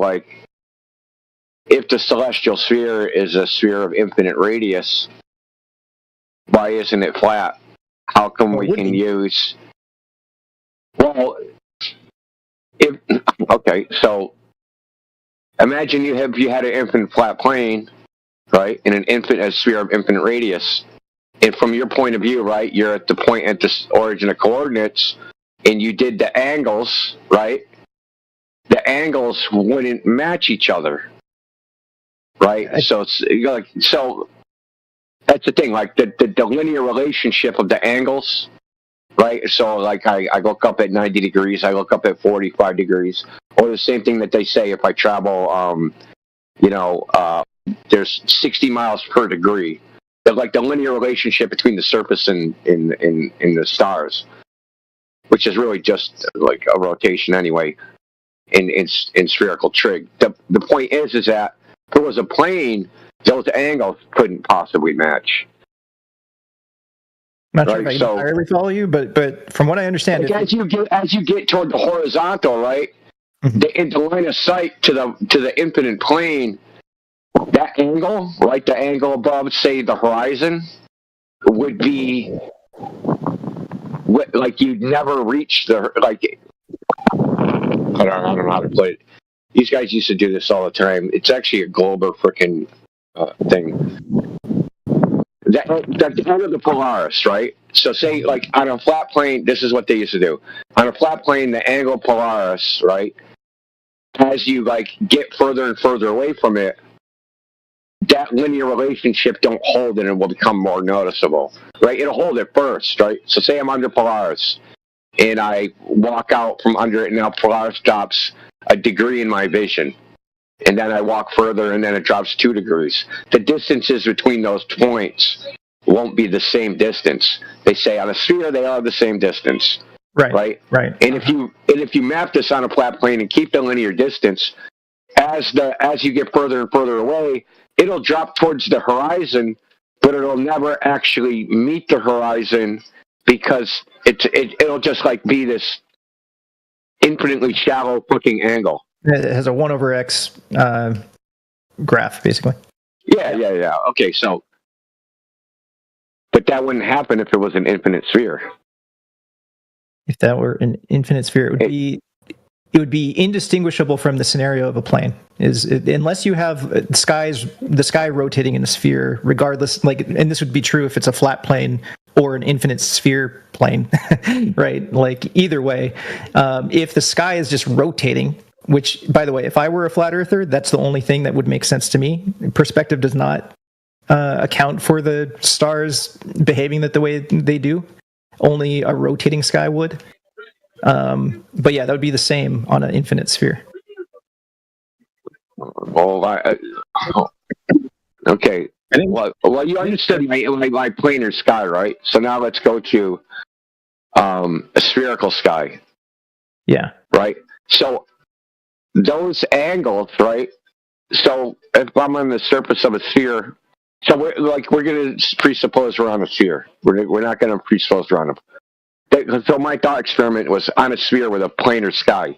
if the celestial sphere is a sphere of infinite radius, why isn't it flat? How come we can use? Well, okay, so imagine you had an infinite flat plane, right, in a sphere of infinite radius, and from your point of view, right, you're at the point at the origin of coordinates, and you did the angles, right? The angles wouldn't match each other, right? So that's the thing, the linear relationship of the angles, right? So I look up at 90 degrees, I look up at 45 degrees, or the same thing that they say if I travel, there's 60 miles per degree. But the linear relationship between the surface and in the stars, which is really just a rotation anyway, in spherical trig. The point is that if it was a plane, those angles couldn't possibly match. I'm not sure if I entirely follow you, but from what I understand, as you get toward the horizontal, right, in the line of sight to the infinite plane, that angle, right, the angle above, say, the horizon, would be you'd never reach the I don't know how to put it. These guys used to do this all the time. It's actually a Glober frickin' thing. That's the end of the Polaris, right? So say, on a flat plane, this is what they used to do. On a flat plane, the angle of Polaris, right, as you, get further and further away from it, that linear relationship don't hold and it will become more noticeable, right? It'll hold at first, right? So say I'm under Polaris, and I walk out from under it, and now Polaris drops a degree in my vision. And then I walk further, and then it drops 2 degrees. The distances between those points won't be the same distance. They say on a sphere they are the same distance. Right. And if you map this on a flat plane and keep the linear distance, as you get further and further away, it'll drop towards the horizon, but it'll never actually meet the horizon because it'll just be this infinitely shallow fucking angle. It has a 1/x graph, basically. Yeah. Okay, so, but that wouldn't happen if it was an infinite sphere. If that were an infinite sphere, it would be indistinguishable from the scenario of a plane. Unless you have the sky rotating in a sphere, regardless. And this would be true if it's a flat plane or an infinite sphere plane, right? Either way, if the sky is just rotating. Which, by the way, if I were a flat earther, that's the only thing that would make sense to me. Perspective does not account for the stars behaving the way they do. Only a rotating sky would. But yeah, that would be the same on an infinite sphere. Well, okay. Well, you understood my planar sky, right? So now let's go to a spherical sky. Yeah. Right. So those angles, right? So if I'm on the surface of a sphere, so we're going to presuppose we're on a sphere. We're not going to presuppose we're on a. So my thought experiment was on a sphere with a planar sky.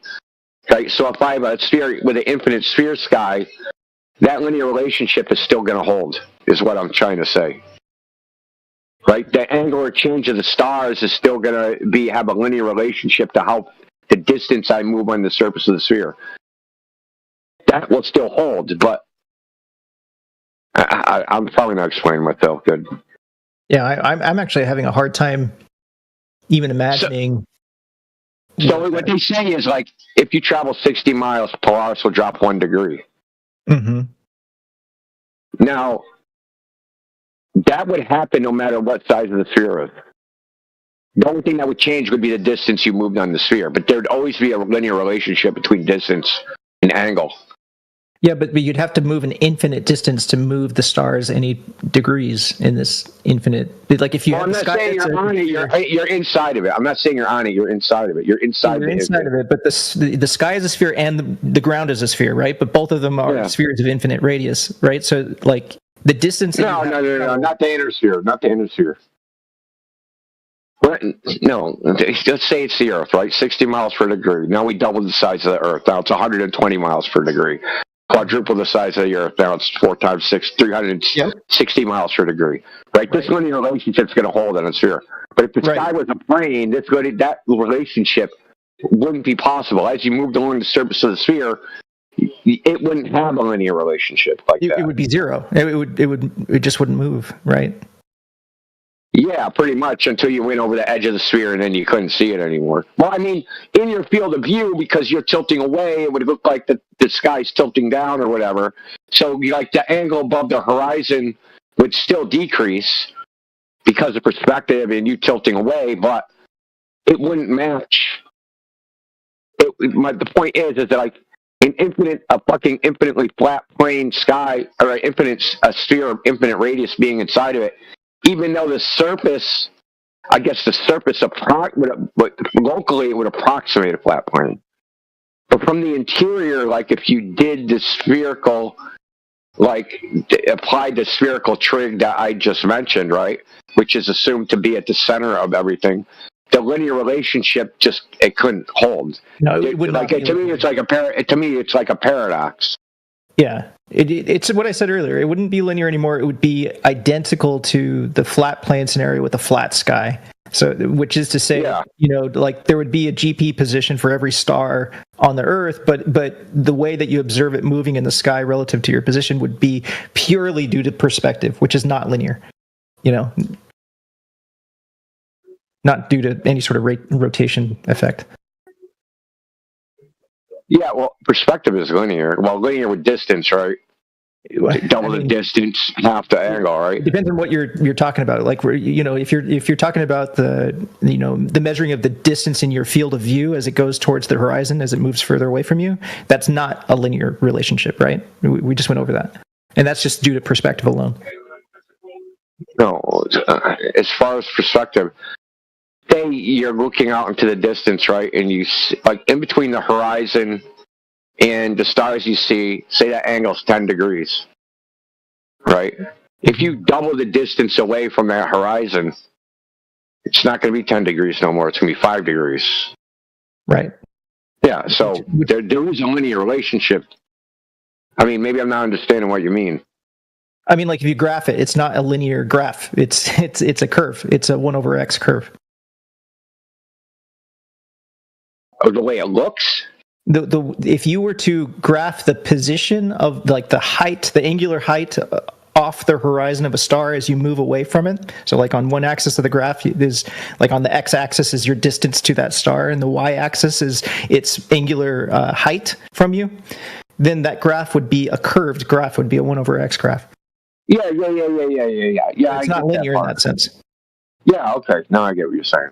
Okay, so if I have a sphere with an infinite sphere sky, that linear relationship is still going to hold, is what I'm trying to say. Right? The angular change of the stars is still going to have a linear relationship to how the distance I move on the surface of the sphere. That will still hold, but I'm probably not explaining myself good. Yeah, I'm actually having a hard time even imagining. So what they say is if you travel 60 miles, Polaris will drop 1 degree. Mm-hmm. Now, that would happen no matter what size of the sphere is. The only thing that would change would be the distance you moved on the sphere, but there would always be a linear relationship between distance and angle. Yeah, but you'd have to move an infinite distance to move the stars any degrees in this infinite. Like if you, I'm not saying you're on it. You're inside of it. I'm not saying you're on it. You're inside of it. You're inside. You're inside of it. But the sky is a sphere and the ground is a sphere, right? But both of them are spheres of infinite radius, right? So like the distance. No, not the inner sphere. Not the inner sphere. No, let's say it's the Earth, right? 60 miles per degree. Now we double the size of the Earth. Now it's 120 miles per degree. Quadruple the size of the Earth. Now it's 4 times 6, 360 miles per degree. Right? This linear relationship's going to hold on a sphere. But if the sky was a plane, that relationship wouldn't be possible. As you moved along the surface of the sphere, it wouldn't have a linear relationship like that. It would be zero. It just wouldn't move, right? Yeah, pretty much until you went over the edge of the sphere and then you couldn't see it anymore. Well, I mean, in your field of view, because you're tilting away, it would look like the sky's tilting down or whatever. So like the angle above the horizon would still decrease because of perspective and you tilting away, but it wouldn't match. The point is that like a fucking infinitely flat plane sky, or a sphere of infinite radius being inside of it, even though the surface, locally it would approximate a flat plane. But from the interior, like if you did the spherical, applied the spherical trig that I just mentioned, right, which is assumed to be at the center of everything, the linear relationship it couldn't hold. No, it would not. To me, it's like a paradox. Yeah, it's what I said earlier. It wouldn't be linear anymore. It would be identical to the flat plane scenario with a flat sky. So, which is to say, like there would be a GP position for every star on the Earth, but the way that you observe it moving in the sky relative to your position would be purely due to perspective, which is not linear. Not due to any sort of rotation effect. Yeah, well, perspective is linear. Well, linear with distance, right? Double the distance, half the angle, right? It depends on what you're talking about. Like, if you're talking about the measuring of the distance in your field of view as it goes towards the horizon, as it moves further away from you, that's not a linear relationship, right? We just went over that, and that's just due to perspective alone. No, as far as perspective. Say you're looking out into the distance, right, and you see, like in between the horizon and the stars you see, say that angle's 10 degrees, right? If you double the distance away from that horizon, it's not going to be 10 degrees no more. It's going to be 5 degrees. Right. Yeah, so there is a linear relationship. I mean, maybe I'm not understanding what you mean. I mean, like if you graph it, it's not a linear graph. It's a curve. It's a 1/x curve. Oh, the way it looks? If you were to graph the position of like the angular height off the horizon of a star as you move away from it, so like on one axis of the graph is like on the x-axis is your distance to that star and the y-axis is its angular height from you, then that graph would be a curved graph, would be a 1/x graph. Yeah. It's not linear in that sense. Yeah, okay. Now I get what you're saying.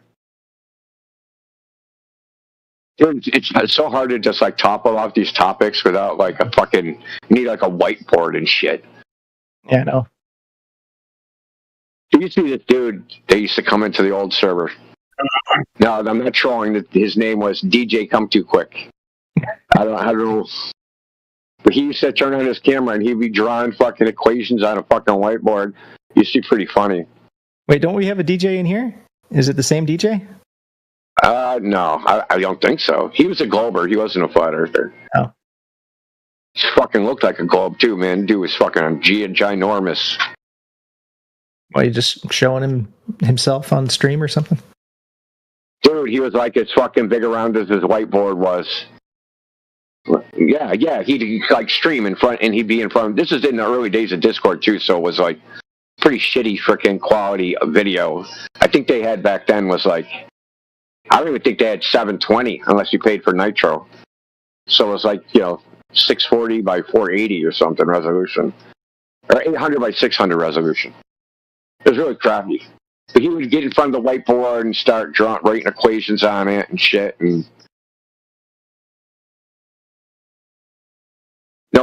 It's so hard to just like topple off these topics without like you need like a whiteboard and shit. Yeah, I know. You used to be this dude that used to come into the old server. No, I'm not trolling. His name was DJ Come Too Quick. I don't know. But he used to turn on his camera and he'd be drawing fucking equations on a fucking whiteboard. Used to be pretty funny. Wait, don't we have a DJ in here? Is it the same DJ? No, I don't think so. He was a glober. He wasn't a flat earther. Oh. He fucking looked like a globe too, man. Dude was fucking ginormous. Why, you just showing himself on stream or something? Dude, he was like as fucking big around as his whiteboard was. Yeah. He'd like stream in front, and he'd be in front. This is in the early days of Discord too, so it was like pretty shitty freaking quality of video. I think they had back then was like, I don't even think they had 720 unless you paid for Nitro. So it was like 640 by 480 or something resolution, or 800 by 600 resolution. It was really crappy. But he would get in front of the whiteboard and start writing equations on it and shit. And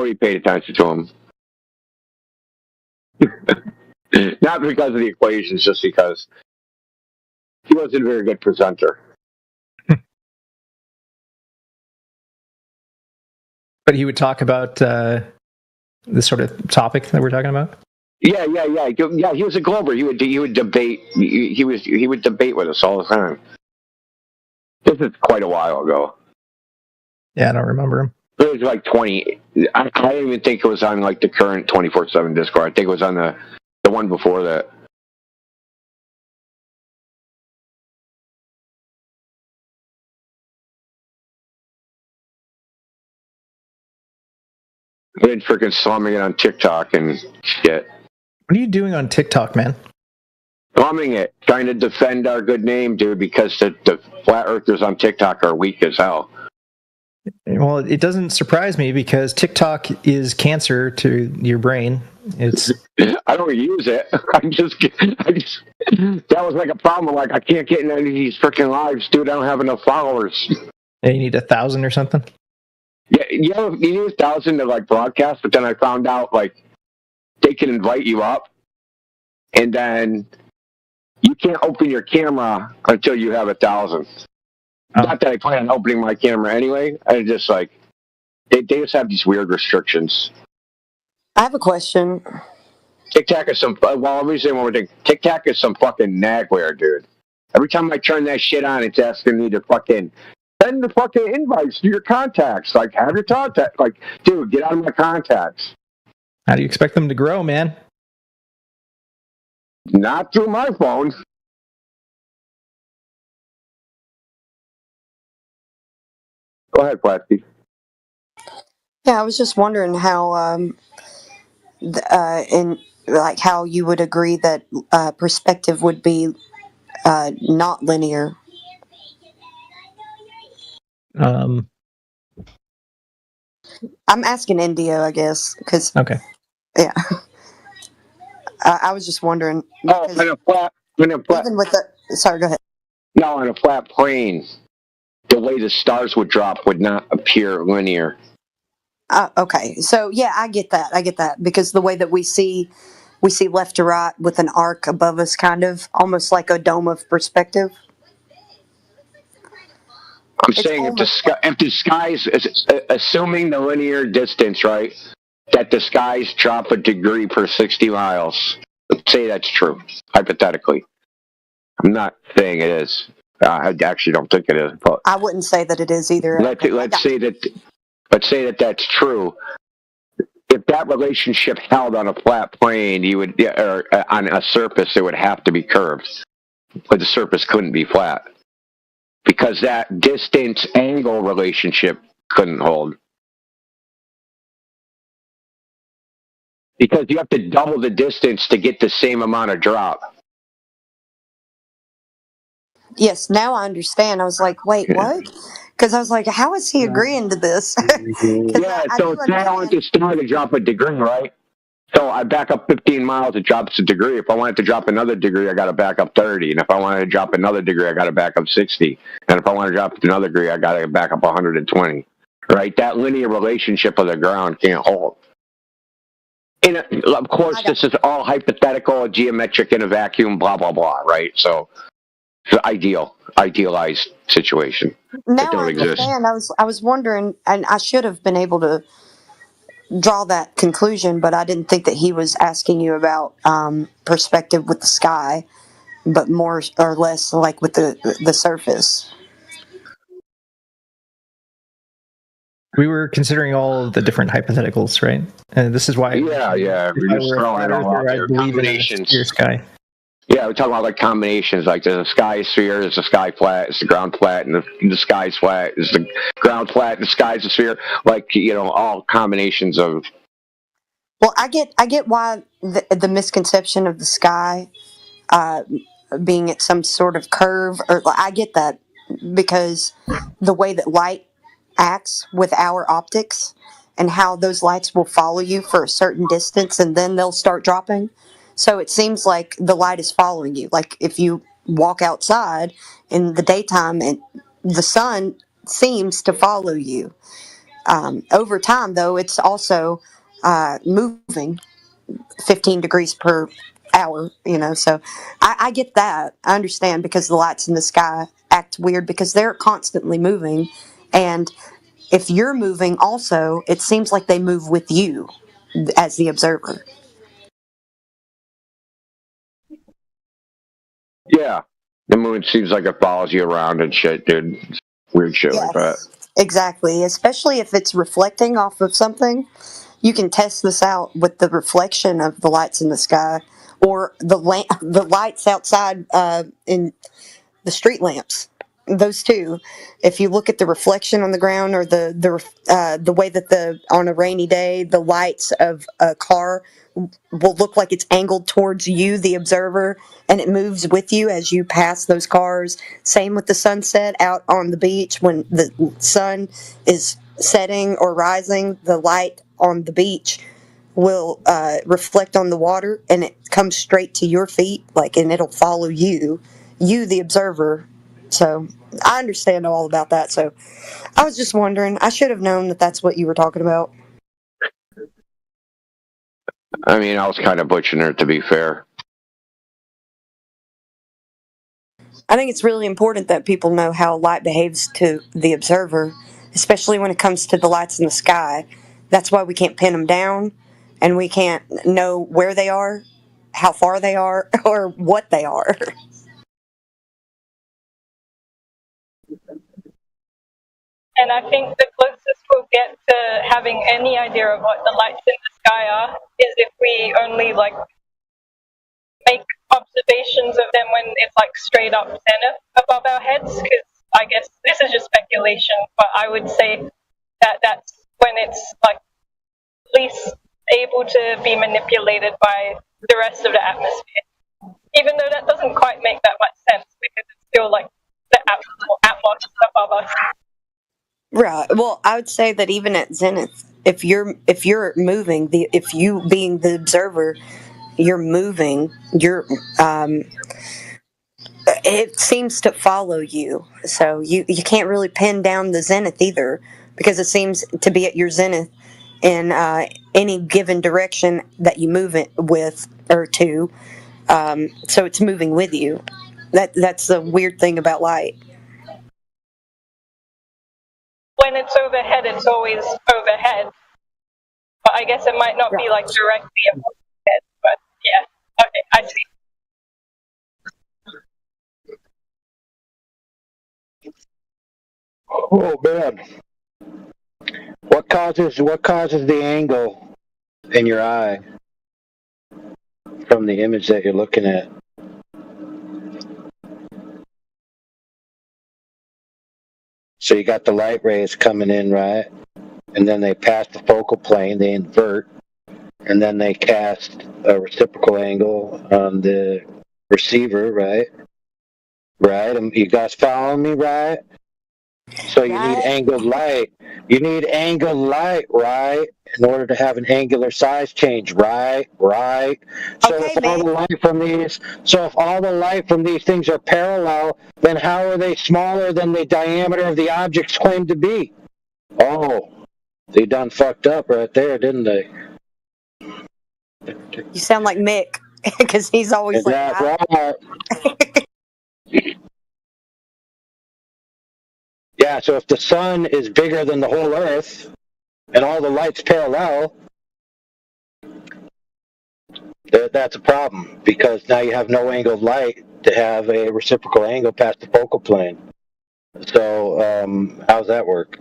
Nobody paid attention to him. Not because of the equations, just because he wasn't a very good presenter. But he would talk about this sort of topic that we're talking about. Yeah. He was a Glober. He would debate. He would debate with us all the time. This is quite a while ago. Yeah, I don't remember him. It was like 20. I don't even think it was on like the current 24/7 Discord. I think it was on the one before that. I did freaking slumming it on TikTok and shit. What are you doing on TikTok, man? Slumming it, trying to defend our good name, dude, because the flat earthers on TikTok are weak as hell. Well, it doesn't surprise me because TikTok is cancer to your brain. It's I don't use it. I just that was like a problem. Like I can't get in any of these freaking lives, dude. I don't have enough followers. Yeah, you need 1,000 or something. Yeah, you need 1,000 to like broadcast, but then I found out like they can invite you up, and then you can't open your camera until you have 1,000. Oh. Not that I plan on opening my camera anyway. I just like they just have these weird restrictions. I have a question. TikTok is some. Well, let me say one more thing. TikTok is some fucking nagware, dude. Every time I turn that shit on, it's asking me to fucking send the fucking invites to your contacts. Like, have your contact. Like, dude, get out of my contacts. How do you expect them to grow, man? Not through my phone. Go ahead, Plasty. Yeah, I was just wondering how, in like how you would agree that perspective would be not linear. I'm asking India, I guess, because okay, yeah. I was just wondering. Oh, on a flat. Even with the sorry, go ahead. No, on a flat plane, the way the stars would drop would not appear linear. Okay, so yeah, I get that because the way that we see left to right with an arc above us, kind of almost like a dome of perspective. I'm saying if the skies, assuming the linear distance, right, that the skies drop a degree per 60 miles. Let's say that's true, hypothetically. I'm not saying it is. I actually don't think it is. But I wouldn't say that it is either. Let's say that that's true. If that relationship held on a flat plane, you would, or on a surface, it would have to be curved, but the surface couldn't be flat because that distance angle relationship couldn't hold. Because you have to double the distance to get the same amount of drop. Yes, now I understand. I was like, wait, what? Because I was like, how is he agreeing to this? Yeah, so say I want the star to drop a degree, right? So I back up 15 miles, it drops a degree. If I wanted to drop another degree, I got to back up 30. And if I wanted to drop another degree, I got to back up 60. And if I want to drop another degree, I got to back up 120. Right? That linear relationship of the ground can't hold. And of course, this is all hypothetical, geometric in a vacuum, blah, blah, blah, right? So it's an idealized situation. Now that don't I understand. I was wondering, and I should have been able to draw that conclusion, but I didn't think that he was asking you about perspective with the sky, but more or less like with the surface. We were considering all of the different hypotheticals, right? And this is why. Yeah. We're just throwing it all out there. Combinations. Sky. Yeah, we're talking about like combinations, like the sky sphere, is the sky flat, is the ground flat, and the sky's flat, is the ground flat, and the sky's a sphere. Like, all combinations of. Well, I get why the misconception of the sky being at some sort of curve, or I get that because the way that light acts with our optics and how those lights will follow you for a certain distance and then they'll start dropping. So it seems like the light is following you. Like if you walk outside in the daytime and the sun seems to follow you. Over time, though, it's also moving 15 degrees per hour, so I get that. I understand, because the lights in the sky act weird because they're constantly moving, and if you're moving also, it seems like they move with you as the observer. Yeah. The moon seems like it follows you around and shit, dude. Weird shit like that. Exactly, especially if it's reflecting off of something. You can test this out with the reflection of the lights in the sky, or the lights outside in the street lamps. Those two, if you look at the reflection on the ground, or the way that on a rainy day the lights of a car will look like it's angled towards you, the observer, and it moves with you as you pass those cars. Same with the sunset out on the beach when the sun is setting or rising. The light on the beach will reflect on the water, and it comes straight to your feet, and it'll follow you, the observer. So I understand all about that. So I was just wondering. I should have known that that's what you were talking about. I mean, I was kind of butchering it, to be fair. I think it's really important that people know how light behaves to the observer, especially when it comes to the lights in the sky. That's why we can't pin them down, and we can't know where they are, how far they are, or what they are. And I think the closest we'll get to having any idea of what the lights in the sky are is if we only make observations of them when it's straight up zenith above our heads. Because I guess this is just speculation, but I would say that that's when it's least able to be manipulated by the rest of the atmosphere. Even though that doesn't quite make that much sense, because it's still the atmosphere above us. Right. Well, I would say that even at zenith, if you're moving, if you being the observer, you're moving, it seems to follow you. So you can't really pin down the zenith either, because it seems to be at your zenith in any given direction that you move it with or to. So it's moving with you. That's the weird thing about light. When it's overhead, it's always overhead. But I guess it might not be directly above the head. But yeah, okay, I see. Oh man, what causes the angle in your eye from the image that you're looking at? So you got the light rays coming in, right? And then they pass the focal plane, they invert, and then they cast a reciprocal angle on the receiver, right? Right? You guys following me, right? So you need angled light. You need angled light, right? In order to have an angular size change, right? Right. So if all the light from these things are parallel, then how are they smaller than the diameter of the objects claimed to be? Oh, they done fucked up right there, didn't they? You sound like Mick, because he's always right. Yeah, so if the sun is bigger than the whole Earth, and all the light's parallel, that's a problem, because now you have no angled light to have a reciprocal angle past the focal plane. So, how's that work?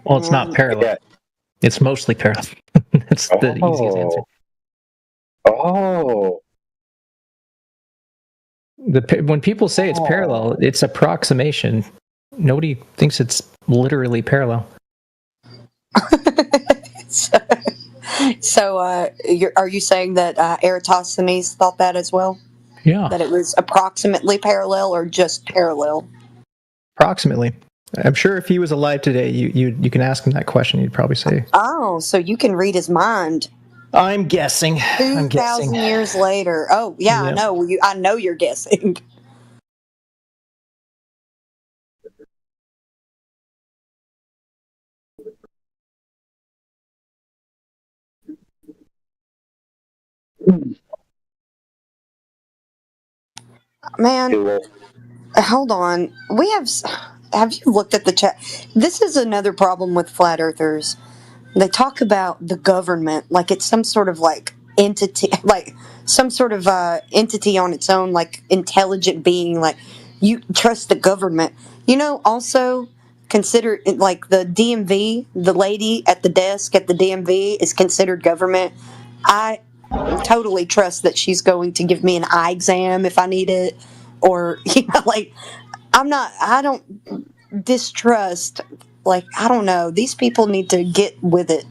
Well, it's not parallel. Yeah. It's mostly parallel. That's the easiest answer. Oh. When people say it's parallel, it's approximation. Nobody thinks it's literally parallel. So, are you saying that Eratosthenes thought that as well? Yeah. That it was approximately parallel or just parallel? Approximately. I'm sure if he was alive today, you can ask him that question. He'd probably say. Oh, so you can read his mind. I'm guessing. 2,000 years later. Oh, yeah, yep. I know. I know you're guessing. Man, hold on. Have you looked at the chat? This is another problem with flat earthers. They talk about the government like it's some sort of like entity, like some sort of entity on its own, like intelligent being. Like you trust the government. Also consider like the DMV, the lady at the desk at the DMV is considered government. I totally trust that she's going to give me an eye exam if I need it, or like I don't distrust. Like, I don't know. These people need to get with it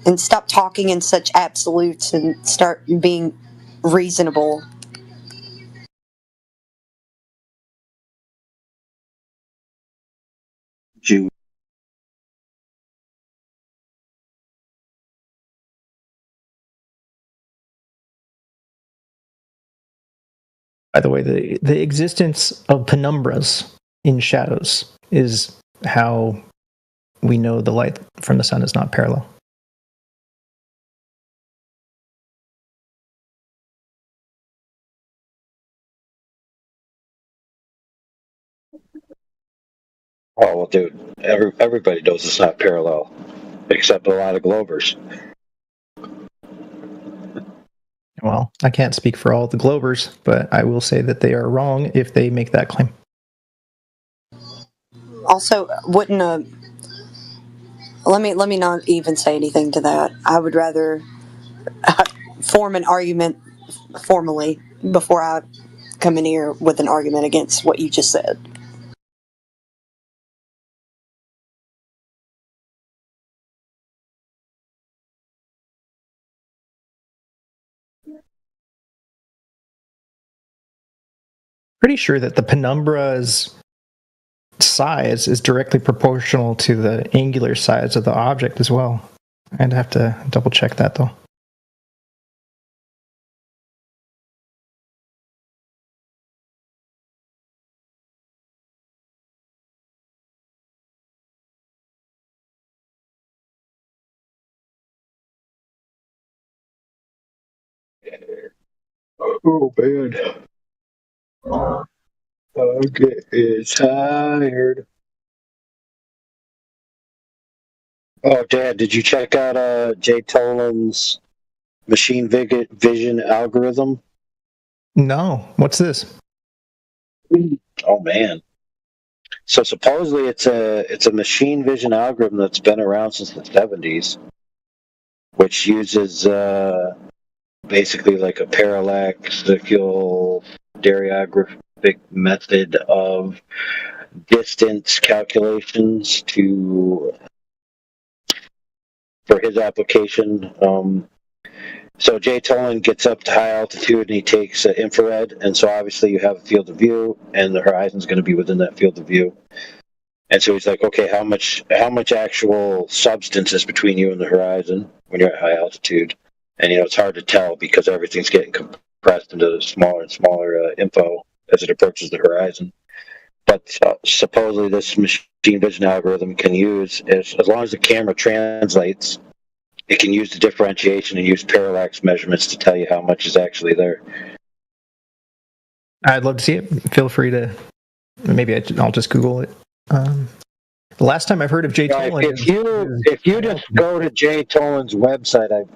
and stop talking in such absolutes and start being reasonable. By the way, the existence of penumbras in shadows is how we know the light from the sun is not parallel. Oh well, dude, everybody knows it's not parallel, except a lot of Globers. Well, I can't speak for all the Globers, but I will say that they are wrong if they make that claim. Also, wouldn't let me not even say anything to that. I would rather form an argument formally before I come in here with an argument against what you just said. Pretty sure that the penumbra's size is directly proportional to the angular size of the object as well. I'd have to double check that though. Oh man, I'm getting tired. Oh, Dad, did you check out Jay Tolan's machine vision algorithm? No, what's this? Oh man. So supposedly it's a machine vision algorithm that's been around since the 70s, which uses basically like a parallaxical stereographic method of distance calculations for his application. So Jay Tolan gets up to high altitude and he takes infrared, and so obviously you have a field of view, and the horizon's going to be within that field of view. And so he's like, okay, how much actual substance is between you and the horizon when you're at high altitude? And it's hard to tell because everything's getting compressed into smaller and smaller info as it approaches the horizon. But supposedly this machine vision algorithm can use, as long as the camera translates, it can use the differentiation and use parallax measurements to tell you how much is actually there. I'd love to see it. Feel free to, maybe I'll just Google it. The last time I've heard of Jay Tolan, if you just go to Jay Tolan's website,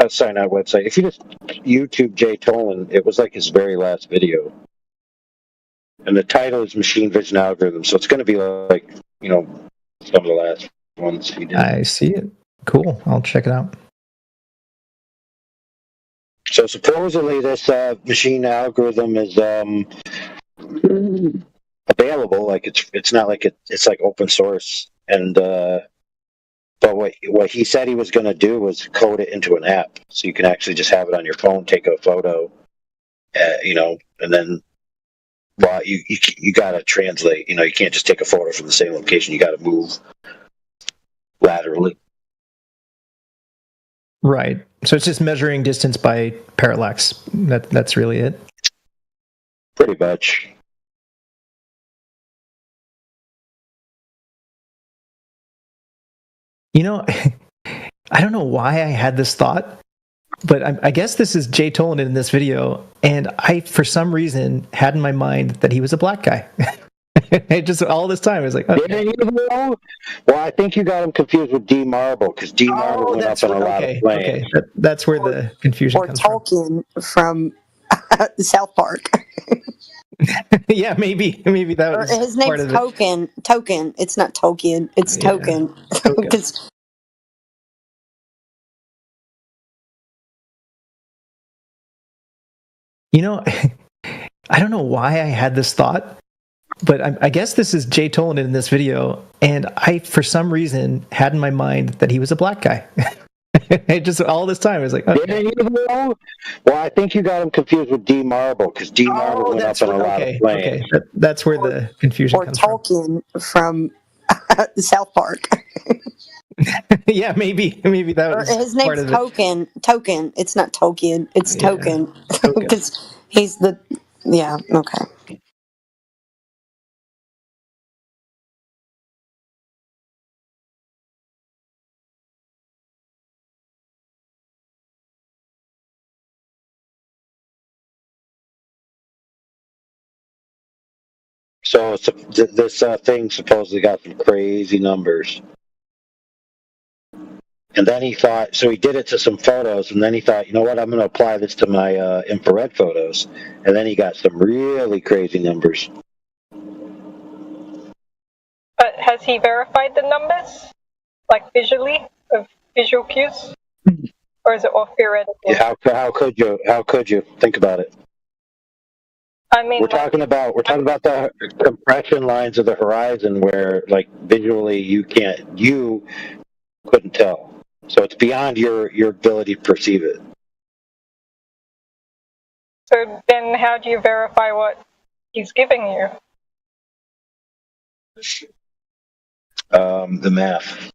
sorry, not website. If you just YouTube Jay Tolan, it was like his very last video, and the title is Machine Vision Algorithm. So it's going to be like some of the last ones he did. I see it. Cool. I'll check it out. So supposedly this machine algorithm is available. Like it's not like it's like open source. And but what he said he was going to do was code it into an app, so you can actually just have it on your phone, take a photo, and then you got to translate. You can't just take a photo from the same location. You got to move laterally. Right. So it's just measuring distance by parallax. That's really it. Pretty much. I don't know why I had this thought, But I guess this is Jay Tolan in this video, and I, for some reason, had in my mind that he was a black guy. It just all this time, I was like, okay. Well, I think you got him confused with D Marble, because D Marble went up in a lot of flames. Okay, that's where the confusion comes Tolkien from South Park. Yeah, maybe that was his part name's of it. Token. Token. It's not Tolkien. It's Token. Because You know, I don't know why I had this thought, but I guess this is Jay Tolan in this video, and I, for some reason, had in my mind that he was a black guy. It just all this time, I was like, okay. Well, I think you got him confused with D Marble, because D Marble went up in a lot of flames. Okay, that's where the confusion comes Tolkien from South Park. Yeah, maybe that was his part name's of it. Token. Token. It's not Tolkien. It's Token. Because he's the okay. So this thing supposedly got some crazy numbers. And then he thought, so he did it to some photos, and then he thought, you know what, I'm going to apply this to my infrared photos. And then he got some really crazy numbers. But has he verified the numbers? Like visually, of visual cues? Or is it all theoretical? Yeah, how could you? How could you? Think about it. I mean, we're talking about the compression lines of the horizon where, like, visually you couldn't tell. So it's beyond your ability to perceive it. So then how do you verify what he's giving you? The math.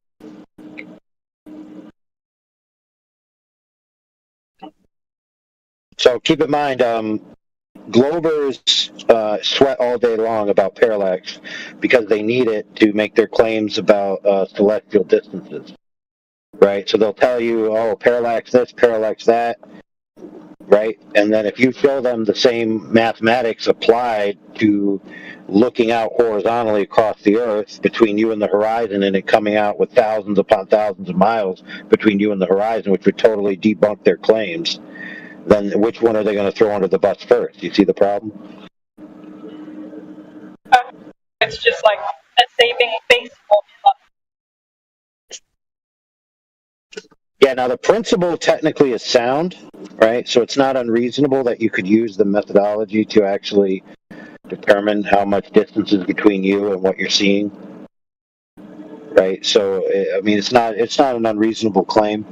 So keep in mind, Globers sweat all day long about parallax because they need it to make their claims about celestial distances, right? So they'll tell you, oh, parallax this, parallax that, right? And then if you show them the same mathematics applied to looking out horizontally across the Earth between you and the horizon, and it coming out with thousands upon thousands of miles between you and the horizon, which would totally debunk their claims, then which one are they going to throw under the bus first? You see the problem? It's just like a saving face formula. Yeah, now the principle technically is sound, right? So it's not unreasonable that you could use the methodology to actually determine how much distance is between you and what you're seeing, right? So, I mean, it's not an unreasonable claim.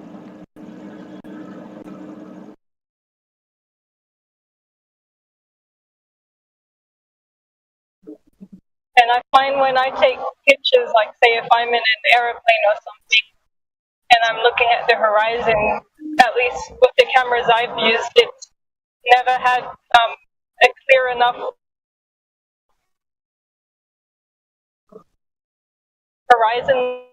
And I find when I take pictures, like say if I'm in an aeroplane or something, and I'm looking at the horizon, at least with the cameras I've used, it's never had a clear enough horizon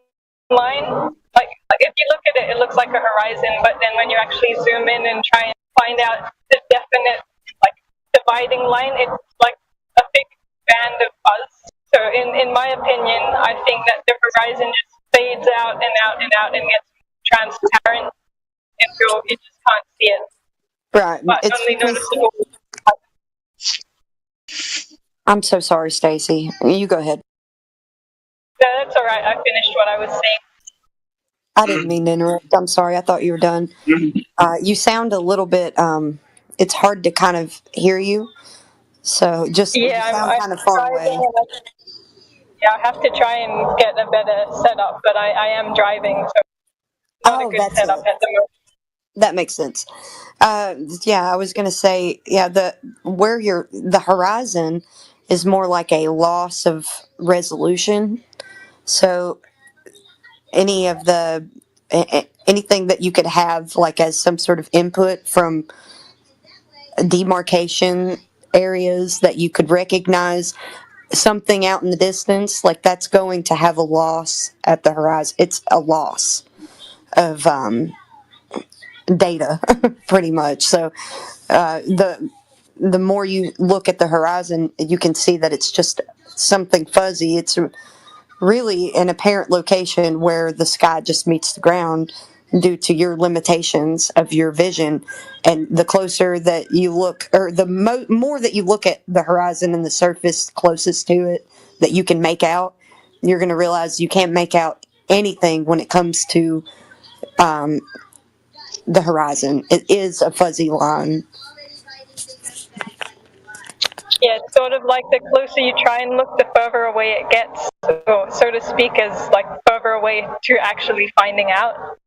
line. Like if you look at it, it looks like a horizon, but then when you actually zoom in and try and find out the definite like dividing line, it's like a big band of fuzz. So in my opinion, I think that the horizon just fades out and out and out and gets transparent until you just can't see it. Right. But It's only noticeable. I'm so sorry, Stacy. You go ahead. No, that's all right. I finished what I was saying. I didn't mean to interrupt. I'm sorry. I thought you were done. You sound a little bit. It's hard to kind of hear you. So just you sound kind of far away. Yeah, I have to try and get a better setup, but I am driving, so not a good setup at the moment. That makes sense. Yeah, I was gonna say, yeah, the horizon is more like a loss of resolution. So any of the anything that you could have like as some sort of input from demarcation areas that you could recognize something out in the distance, like that's going to have a loss at the horizon. It's a loss of data, pretty much. So the more you look at the horizon, you can see that it's just something fuzzy. It's really an apparent location where the sky just meets the ground due to your limitations of your vision. And the closer that you look, or the more that you look at the horizon and the surface closest to it that you can make out, you're going to realize you can't make out anything when it comes to the horizon. It is a fuzzy line. Yeah, it's sort of like the closer you try and look, the further away it gets, so to speak, as like further away to actually finding out.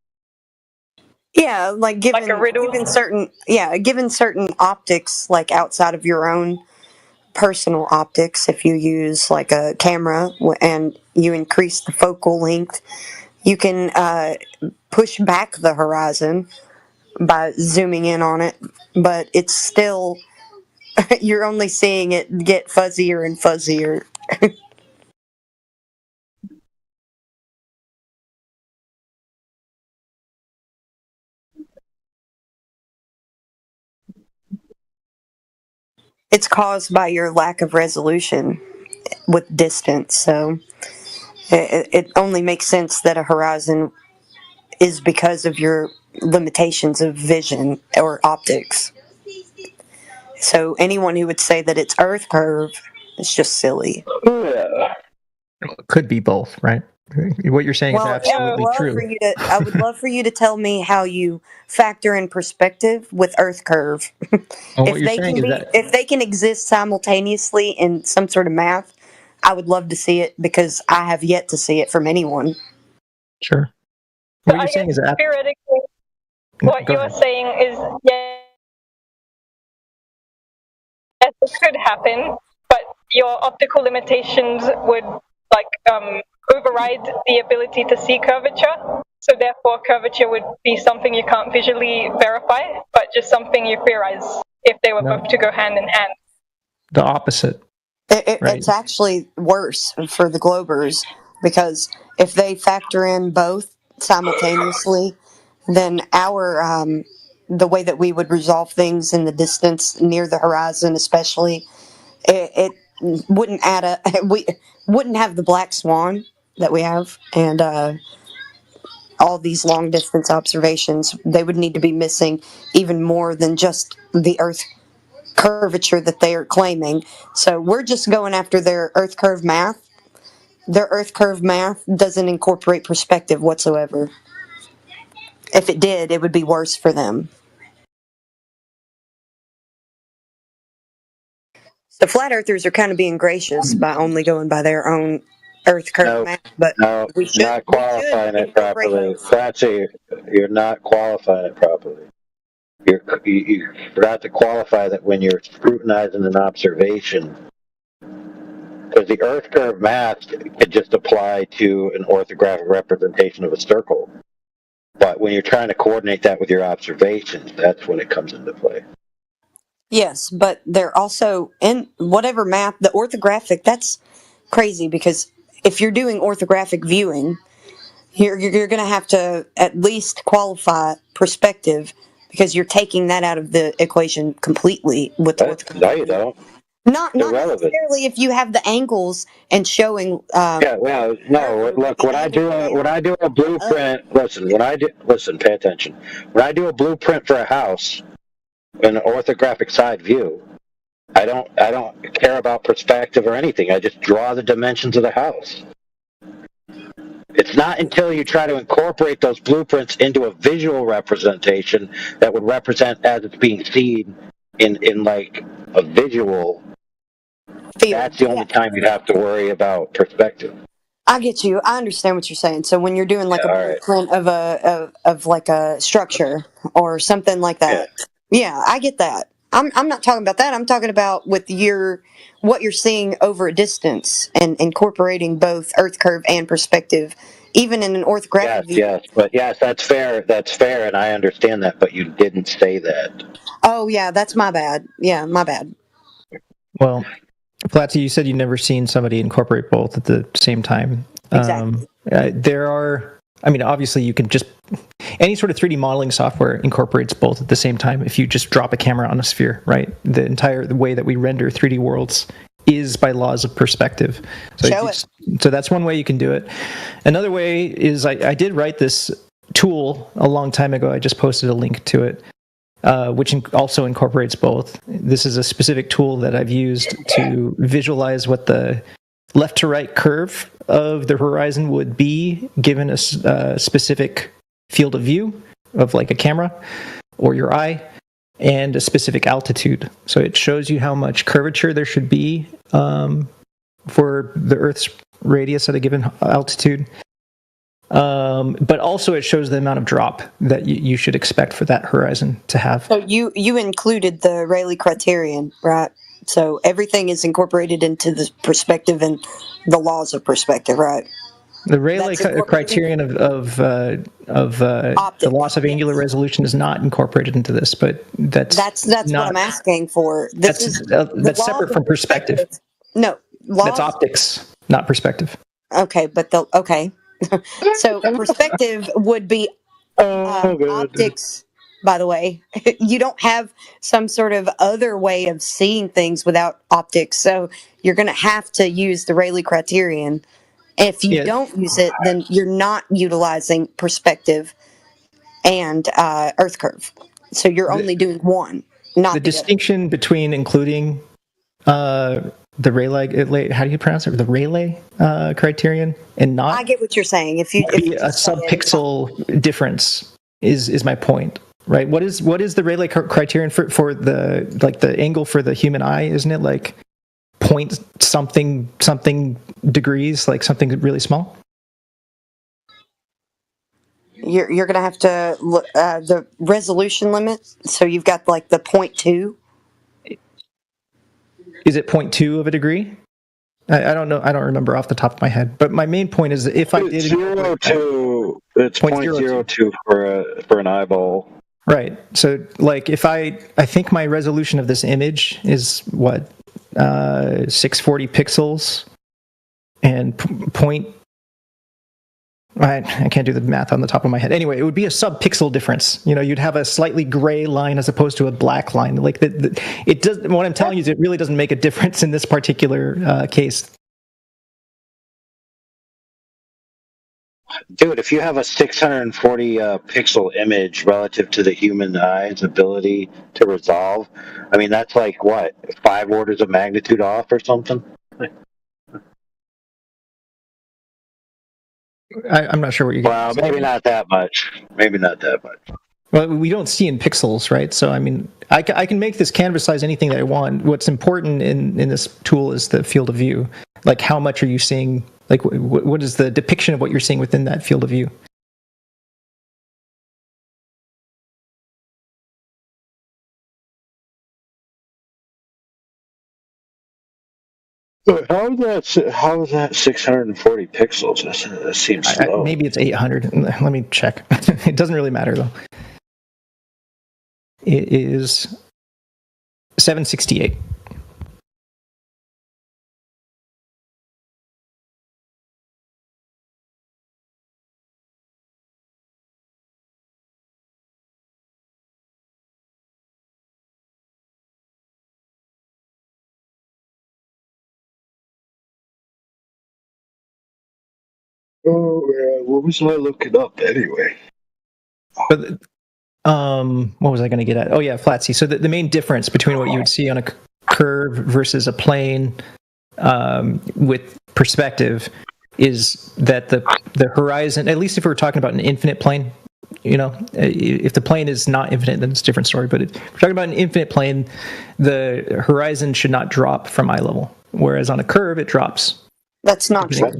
Yeah, like given certain optics, like outside of your own personal optics, if you use like a camera and you increase the focal length, you can push back the horizon by zooming in on it, but it's still you're only seeing it get fuzzier and fuzzier. It's caused by your lack of resolution with distance, so it only makes sense that a horizon is because of your limitations of vision or optics. So anyone who would say that it's Earth curve is just silly. Could be both, right? What you're saying is absolutely true. I would love for you to tell me how you factor in perspective with Earth curve. If they can exist simultaneously in some sort of math, I would love to see it because I have yet to see it from anyone. Sure. What you're saying is theoretically, what you're saying is yes, it could happen, but your optical limitations would override the ability to see curvature. So therefore, curvature would be something you can't visually verify, but just something you theorize if they were both to go hand in hand. The opposite. It's actually worse for the Globers because if they factor in both simultaneously, then the way that we would resolve things in the distance near the horizon, especially, it wouldn't we wouldn't have the black swan that we have, and all these long distance observations. They would need to be missing even more than just the Earth curvature that they are claiming. So we're just going after their Earth curve math. Their Earth curve math doesn't incorporate perspective whatsoever. If it did, it would be worse for them. The flat earthers are kind of being gracious by only going by their own Earth curve math, but we should not qualifying it properly. You're not qualifying it properly. You forgot to qualify that when you're scrutinizing an observation, because the Earth curve math could just apply to an orthographic representation of a circle. But when you're trying to coordinate that with your observations, that's when it comes into play. Yes, but they're also in whatever map, the orthographic, that's crazy because if you're doing orthographic viewing, you're going to have to at least qualify perspective because you're taking that out of the equation completely with orthographic. No, you don't. Not necessarily if you have the angles and showing. Yeah, well, no. Look, when I do a blueprint, listen, pay attention. When I do a blueprint for a house, in an orthographic side view, I don't care about perspective or anything. I just draw the dimensions of the house. It's not until you try to incorporate those blueprints into a visual representation that would represent as it's being seen in like a visual. That's the only time you'd have to worry about perspective. I get you. I understand what you're saying. So when you're doing like a blueprint of like a structure or something like that, yeah, I get that. I'm not talking about that. I'm talking about with what you're seeing over a distance and incorporating both Earth curve and perspective, even in an orthographic view. Yes, but yes, that's fair. That's fair, and I understand that. But you didn't say that. Oh yeah, that's my bad. Yeah, my bad. Well, Flatsy, you said you've never seen somebody incorporate both at the same time. Exactly. There are I mean, obviously, you can just any sort of 3D modeling software incorporates both at the same time. If you just drop a camera on a sphere, right? The way that we render 3D worlds is by laws of perspective. So that's one way you can do it. Another way is I did write this tool a long time ago. I just posted a link to it, which also incorporates both. This is a specific tool that I've used to visualize what the left to right curve of the horizon would be given a specific field of view of like a camera or your eye and a specific altitude. So it shows you how much curvature there should be for the Earth's radius at a given altitude. But also it shows the amount of drop that you should expect for that horizon to have. So you included the Rayleigh criterion, right? So everything is incorporated into the perspective and the laws of perspective, right? The Rayleigh criterion of the loss of angular resolution is not incorporated into this, but that's what I'm asking for. That's separate from perspective. No, that's optics, not perspective. Okay, but so perspective would be optics. By the way, you don't have some sort of other way of seeing things without optics, so you're going to have to use the Rayleigh criterion. If you don't use it, then you're not utilizing perspective and Earth curve. So you're only doing one, not the distinction between including the Rayleigh. How do you pronounce it? The Rayleigh criterion and not. I get what you're saying. If you a subpixel difference is my point. Right. What is the Rayleigh criterion for the angle for the human eye? Isn't it like point something degrees, like something really small? You're gonna have to look the resolution limit. So you've got like the 0.2. Is it 0.2 of a degree? I don't know. I don't remember off the top of my head. But my main point is, if I did it's 0.02 for an eyeball. Right. So, like, if I think my resolution of this image is what 640 pixels, and I can't do the math on the top of my head. Anyway, it would be a sub-pixel difference. You know, you'd have a slightly gray line as opposed to a black line. Like it does. What I'm telling you is, it really doesn't make a difference in this particular case. Dude, if you have a 640 pixel image relative to the human eye's ability to resolve, I mean, that's like what, 5 orders of magnitude off or something? I'm not sure what you're getting. Well, maybe not that much. Maybe not that much. Well, we don't see in pixels, right? So, I mean, I can make this canvas size anything that I want. What's important in this tool is the field of view. Like, how much are you seeing? Like, what is the depiction of what you're seeing within that field of view? How is that 640 pixels? That seems slow. Maybe it's 800. Let me check. It doesn't really matter, though. It is 768. Oh, man. What was I looking up anyway? But, what was I going to get at? Oh, yeah, FlatSea. So the main difference between what you would see on a curve versus a plane with perspective is that the horizon, at least if we're talking about an infinite plane, you know, if the plane is not infinite, then it's a different story. But if we're talking about an infinite plane, the horizon should not drop from eye level, whereas on a curve, it drops. That's not true.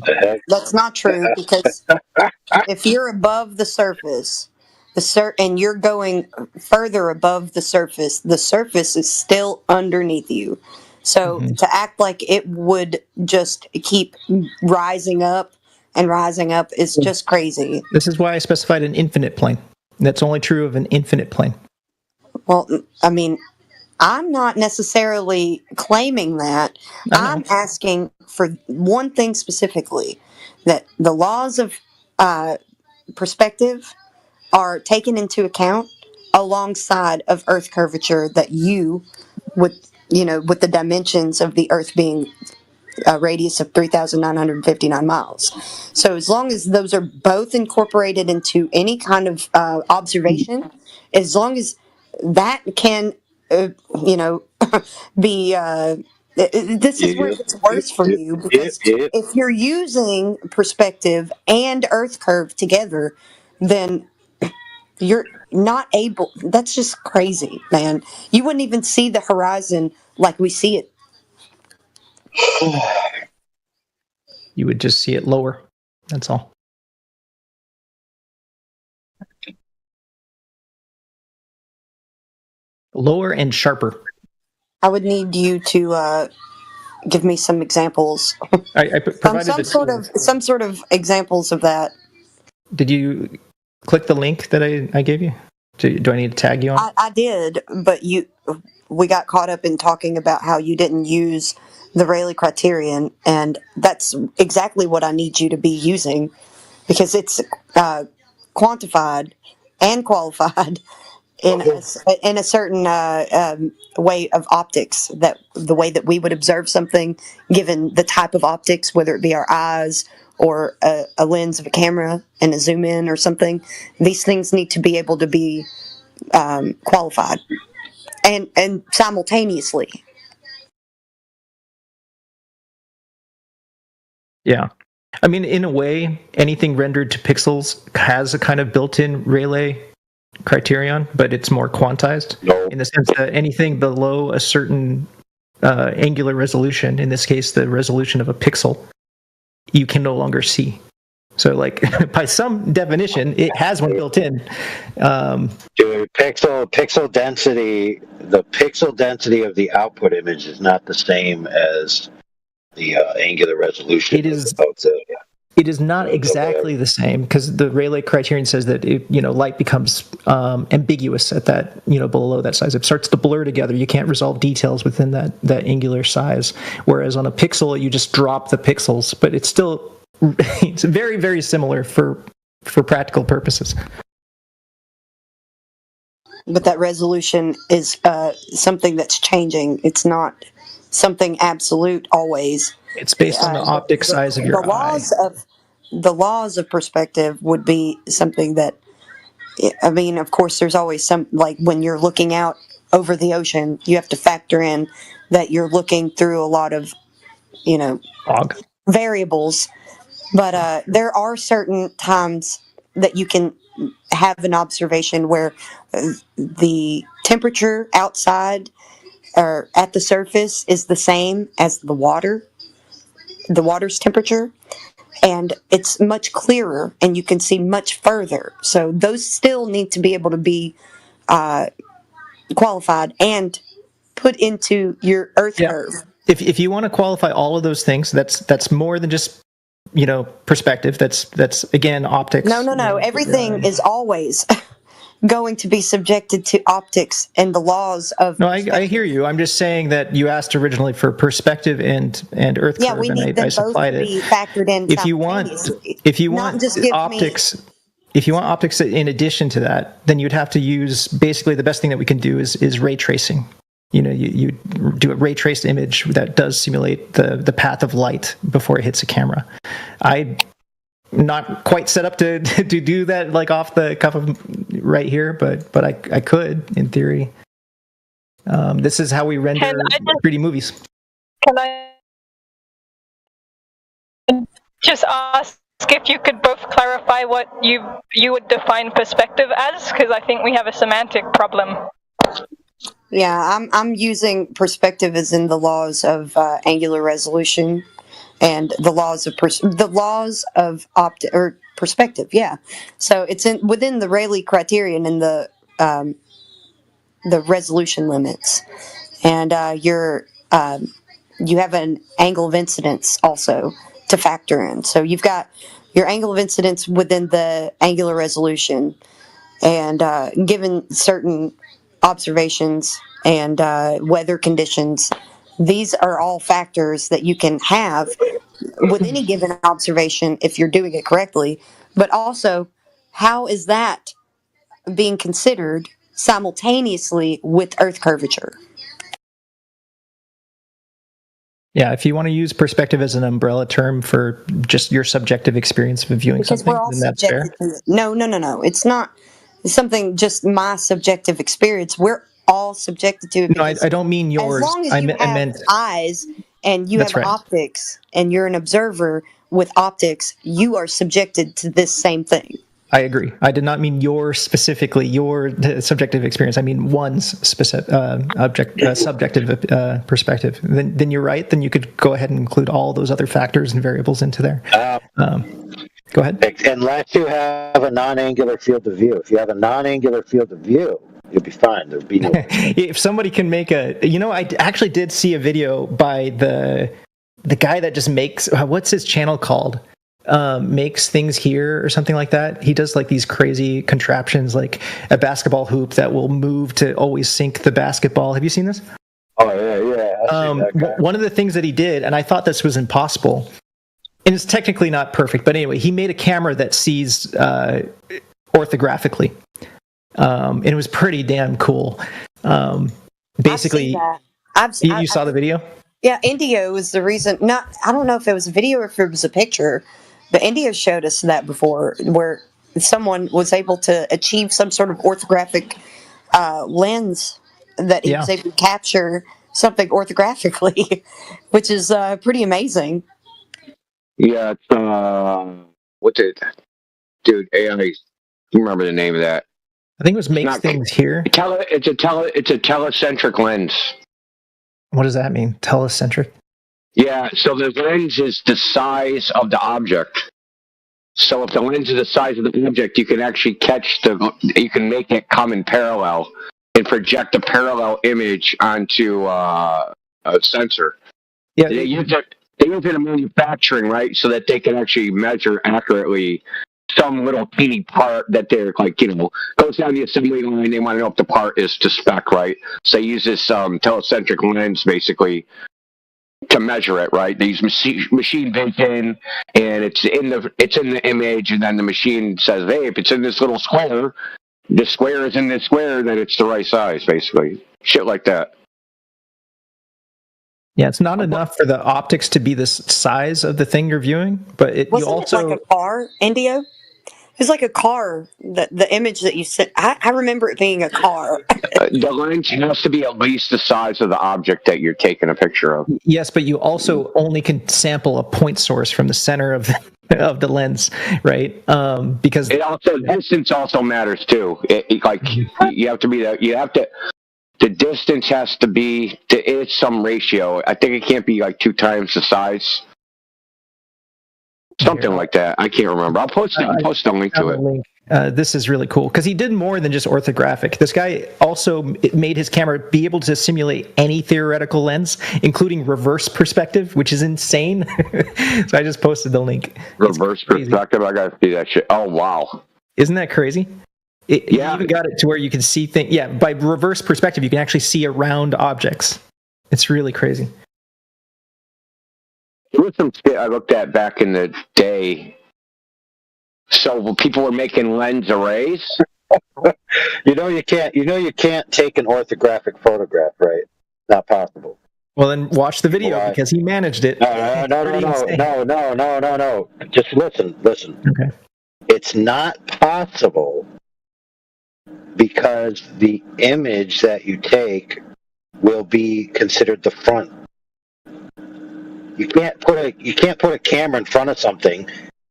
That's not true, because if you're above the surface, and you're going further above the surface is still underneath you. So to act like it would just keep rising up and rising up is just crazy. This is why I specified an infinite plane. That's only true of an infinite plane. Well, I mean, I'm not necessarily claiming that. I'm asking for one thing specifically, that the laws of perspective are taken into account alongside of Earth curvature that with with the dimensions of the Earth being a radius of 3,959 miles. So as long as those are both incorporated into any kind of observation, as long as that can, be. This is where it gets worse for you, because if you're using perspective and Earth curve together, then you're not able. That's just crazy, man. You wouldn't even see the horizon like we see it. You would just see it lower. That's all. Lower and sharper. I would need you to give me some examples. I provided some sort of examples of that. Did you click the link that I gave you? Do I need to tag you on? I did, but we got caught up in talking about how you didn't use the Rayleigh criterion, and that's exactly what I need you to be using, because it's quantified and qualified in a certain way of optics, that the way that we would observe something given the type of optics, whether it be our eyes or a lens of a camera and a zoom in or something. These things need to be able to be qualified and simultaneously. Yeah. I mean, in a way, anything rendered to pixels has a kind of built-in Rayleigh criterion, but it's more quantized in the sense that anything below a certain angular resolution, in this case the resolution of a pixel, you can no longer see. So, like, by some definition, it has one built in. Dude, pixel density, the pixel density of the output image is not the same as the angular resolution. It is not exactly the same, because the Rayleigh criterion says that light becomes ambiguous at that below that size. It starts to blur together. You can't resolve details within that angular size. Whereas on a pixel, you just drop the pixels, but it's still it's very, very similar for practical purposes. But that resolution is something that's changing. It's not something absolute always. It's based on the optic size of your eye. The laws of perspective would be something that, I mean, of course, there's always some, like when you're looking out over the ocean, you have to factor in that you're looking through a lot of, variables. But there are certain times that you can have an observation where the temperature outside or at the surface is the same as the water's temperature, and it's much clearer and you can see much further. So those still need to be able to be qualified and put into your Earth curve. If you want to qualify all of those things, that's more than just perspective. That's again optics. No. Everything is always going to be subjected to optics and the laws of. No, I hear you. I'm just saying that you asked originally for perspective and Earth curve, we need them both to be factored in. If you want optics. If you want optics in addition to that, then you'd have to use, basically the best thing that we can do is ray tracing. You do a ray traced image that does simulate the path of light before it hits a camera. I'm not quite set up to do that like off the cuff of right here, but I could in theory. This is how we render 3D movies. Can I just ask if you could both clarify what you would define perspective as? Because I think we have a semantic problem. Yeah, I'm using perspective as in the laws of angular resolution and the laws of perspective. Yeah, so it's within the Rayleigh criterion and the resolution limits, and you have an angle of incidence also to factor in. So you've got your angle of incidence within the angular resolution, and given certain observations and weather conditions, these are all factors that you can have with any given observation if you're doing it correctly. But also, how is that being considered simultaneously with Earth curvature? Yeah, if you want to use perspective as an umbrella term for just your subjective experience of viewing Because something, we're all then that's fair. subjected to it. No. It's not something just my subjective experience. We're all subjected to it. No, I don't mean yours. As long as you have eyes and you That's have right. optics and you're an observer with optics, you are subjected to this same thing. I agree. I did not mean specifically your subjective experience. I mean one's specific subjective perspective. Then you're right. Then you could go ahead and include all those other factors and variables into there. Go ahead. Unless you have a non-angular field of view. If you have a non-angular field of view, you'll be fine. There'll be no. If somebody can make I actually did see a video by the guy that just makes, what's his channel called? Makes things here or something like that. He does like these crazy contraptions, like a basketball hoop that will move to always sink the basketball. Have you seen this? Oh yeah. One of the things that he did, and I thought this was impossible, and it's technically not perfect, but anyway, he made a camera that sees orthographically, and it was pretty damn cool. Basically, you saw the video? Yeah, Indio was the reason. I don't know if it was a video or if it was a picture, but Indio showed us that before, where someone was able to achieve some sort of orthographic lens that he was able to capture something orthographically, which is pretty amazing. Yeah, what's it? Dude, AI. You remember the name of that? I think it was makes things here. It's a telecentric lens. What does that mean? Telecentric? Yeah, so the lens is the size of the object. So if the lens is the size of the object, you can actually you can make it come in parallel and project a parallel image onto a sensor. Yeah, they use it in manufacturing, right? So that they can actually measure accurately some little teeny part that they're goes down the assembly line. They want to know if the part is to spec, right? So they use this telecentric lens basically to measure it, right? They use machine vision, and it's in the image, and then the machine says, hey, if it's in this little square, this square is in this square, then it's the right size, basically. Shit like that. Yeah, it's not enough for the optics to be the size of the thing you're viewing, but it like a car, Indio? It was like a car, the image that you sent. I remember it being a car. The lens has to be at least the size of the object that you're taking a picture of. Yes, but you also only can sample a point source from the center of the lens, right? Because distance also matters too. The distance has to be, it's some ratio. I think it can't be 2 times the size. Something like that. I can't remember. I'll post a link to it. This is really cool because he did more than just orthographic. This guy also made his camera be able to simulate any theoretical lens, including reverse perspective, which is insane. So I just posted the link. Reverse perspective? I gotta see that shit. Oh, wow. Isn't that crazy? He even got it to where you can see things. Yeah, by reverse perspective, you can actually see around objects. It's really crazy. There was some shit I looked at back in the day. So people were making lens arrays. You can't take an orthographic photograph, right? Not possible. Well, then watch the video because he managed it. No. Just listen. Okay. It's not possible because the image that you take will be considered the front. You can't put a camera in front of something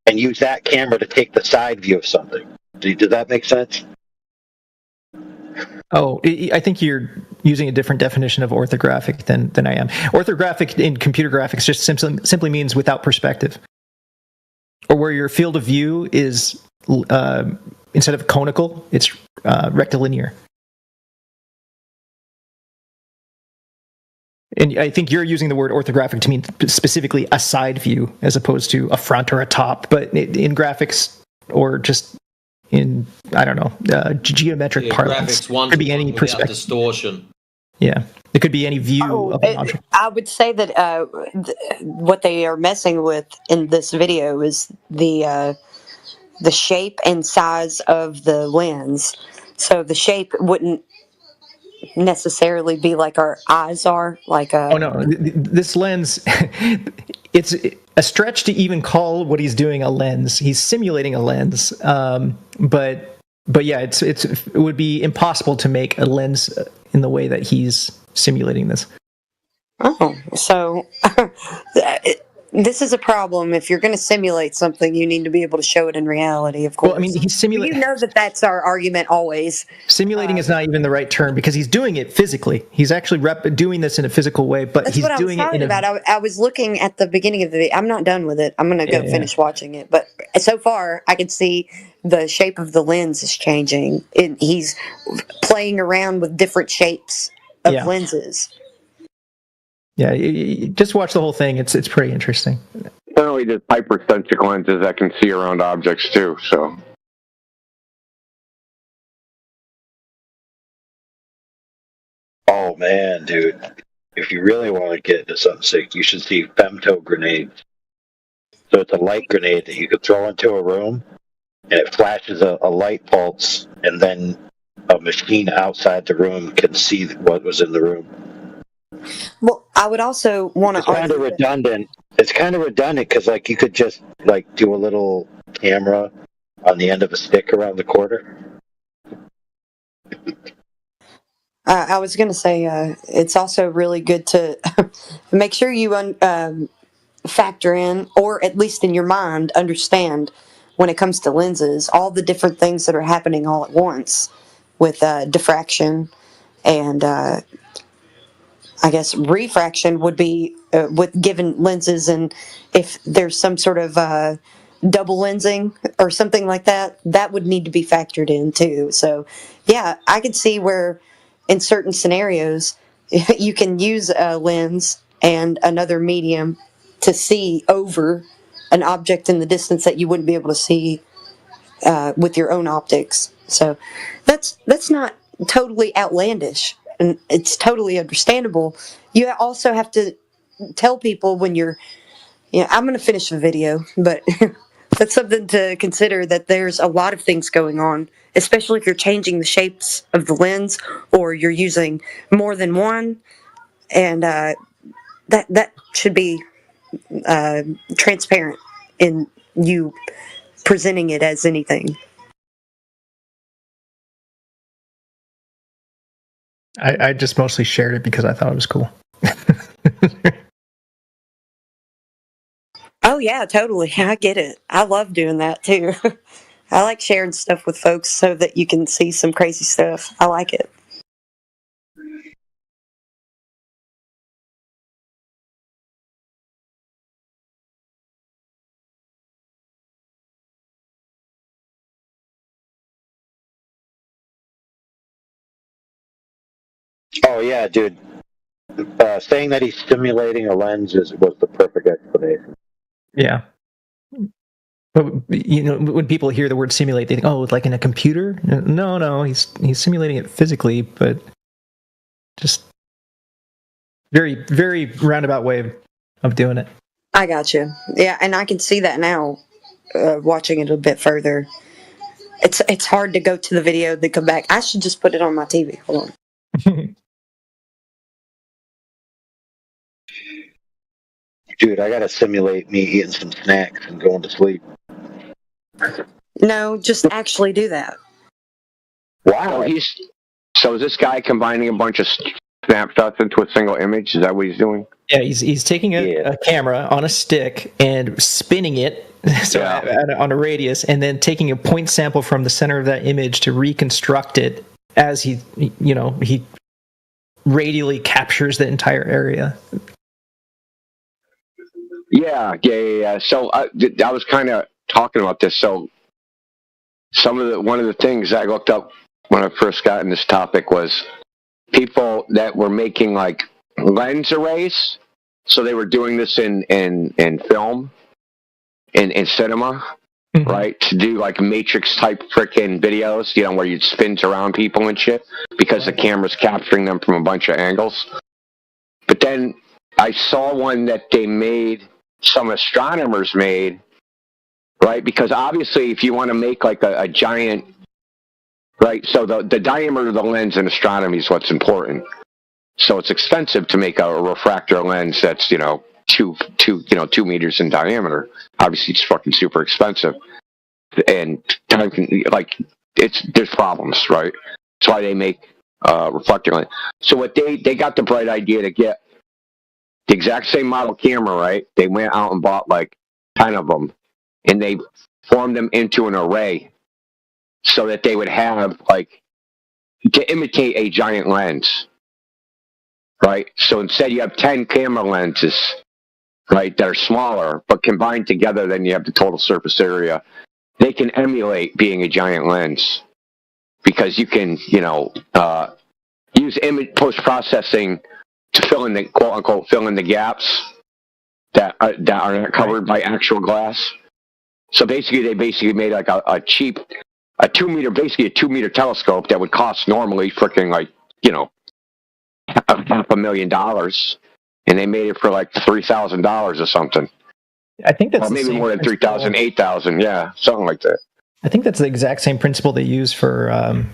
and use that camera to take the side view of something. Does that make sense? Oh, I think you're using a different definition of orthographic than I am. Orthographic in computer graphics just simply means without perspective, or where your field of view is instead of conical, it's rectilinear. And I think you're using the word orthographic to mean specifically a side view as opposed to a front or a top. But in graphics or just in, I don't know, geometric parlance, graphics could be any perspective. Distortion. Yeah, it could be any view of an object. I would say that what they are messing with in this video is the the shape and size of the lens. So the shape wouldn't necessarily be like our eyes are, like a. Oh no, this lens, it's a stretch to even call what he's doing a lens. He's simulating a lens, but yeah, it would be impossible to make a lens in the way that he's simulating this. Oh, so this is a problem. If you're going to simulate something, you need to be able to show it in reality, of course. Well, I mean, he's simulating. You know that's our argument always. Simulating is not even the right term because he's doing it physically. He's actually doing this in a physical way, but That's he's what I was doing it talking in a. about. I was looking at the beginning of the video. I'm not done with it. I'm going to go finish watching it. But so far, I can see the shape of the lens is changing. He's playing around with different shapes of lenses. Yeah, you just watch the whole thing. It's pretty interesting. Certainly, there's hypersensitive lenses that can see around objects too. So. Oh man, dude! If you really want to get into something sick, you should see femto grenades. So it's a light grenade that you could throw into a room, and it flashes a light pulse, and then a machine outside the room can see what was in the room. Well, I would also want to. It's kind of redundant. It's kind of redundant because, like, you could just do a little camera on the end of a stick around the corner. I was going to say it's also really good to make sure you factor in, or at least in your mind, understand when it comes to lenses, all the different things that are happening all at once with diffraction and. I guess refraction would be with given lenses, and if there's some sort of double lensing or something like that, that would need to be factored in too. So, yeah, I could see where in certain scenarios you can use a lens and another medium to see over an object in the distance that you wouldn't be able to see with your own optics. So that's not totally outlandish. And it's totally understandable. You also have to tell people when you're, I'm going to finish the video, but that's something to consider, that there's a lot of things going on, especially if you're changing the shapes of the lens or you're using more than one. And that should be transparent in you presenting it as anything. I just mostly shared it because I thought it was cool. Oh yeah, totally. I get it. I love doing that too. I like sharing stuff with folks so that you can see some crazy stuff. I like it. Oh yeah, dude. Saying that he's simulating a lens was the perfect explanation. Yeah. But when people hear the word simulate, they think, "Oh, like in a computer." No, he's simulating it physically, but just very, very roundabout way of doing it. I got you. Yeah, and I can see that now, watching it a bit further. It's hard to go to the video then come back. I should just put it on my TV. Hold on. Dude, I gotta simulate me eating some snacks and going to sleep. No, just actually do that. Wow. So is this guy combining a bunch of snapshots into a single image? Is that what he's doing? Yeah, he's taking a camera on a stick and spinning it on a radius, and then taking a point sample from the center of that image to reconstruct it as he radially captures the entire area. Yeah. So I was kind of talking about this. So one of the things I looked up when I first got in this topic was people that were making like lens arrays. So they were doing this in film, in cinema, right? To do like Matrix type frickin' videos, where you'd spin around people and shit because the camera's capturing them from a bunch of angles. But then I saw one that some astronomers made right? Because obviously, if you want to make like a giant, right? So the diameter of the lens in astronomy is what's important. So it's expensive to make a refractor lens that's 2 meters in diameter. Obviously, it's fucking super expensive, and time there's problems, right? That's why they make reflector lens. So what they got the bright idea to get the exact same model camera, right? They went out and bought like 10 of them, and they formed them into an array so that they would have to imitate a giant lens, right? So instead you have 10 camera lenses, right, that are smaller, but combined together, then you have the total surface area. They can emulate being a giant lens because you can, use image post-processing to fill in the quote-unquote the gaps that are not covered by actual glass. So basically, they made like a cheap, a 2 meter telescope that would cost normally freaking $500,000, and they made it for like $3,000 or something. I think that's maybe more than 3,000, 8,000, yeah, something like that. I think that's the exact same principle they use for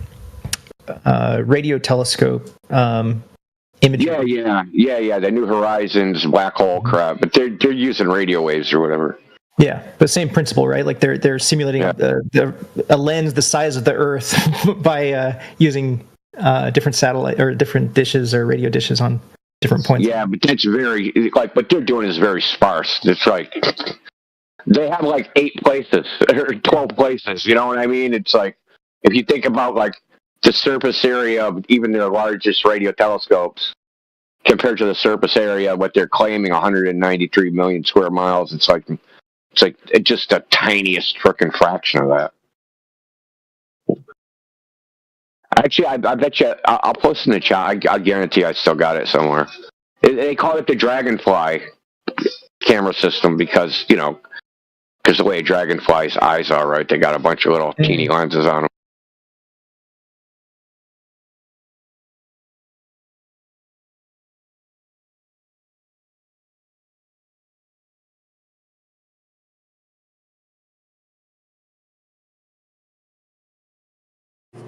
radio telescope imaging. Yeah. The New Horizons, black hole crap, but they're using radio waves or whatever. Yeah, but same principle, right? Like they're simulating a lens the size of the Earth by using different satellite or different dishes or radio dishes on different points. Yeah, but that's very what they're doing is very sparse. It's like they have like 8 places or 12 places. You know what I mean? It's like if you think about like the surface area of even their largest radio telescopes compared to the surface area of what they're claiming 193 million square miles, it's just the tiniest frickin' fraction of that. Actually, I bet you I'll post in the chat. I guarantee I still got it somewhere. They call it the Dragonfly camera system because the way a dragonfly's eyes are, right? They got a bunch of little teeny lenses on them.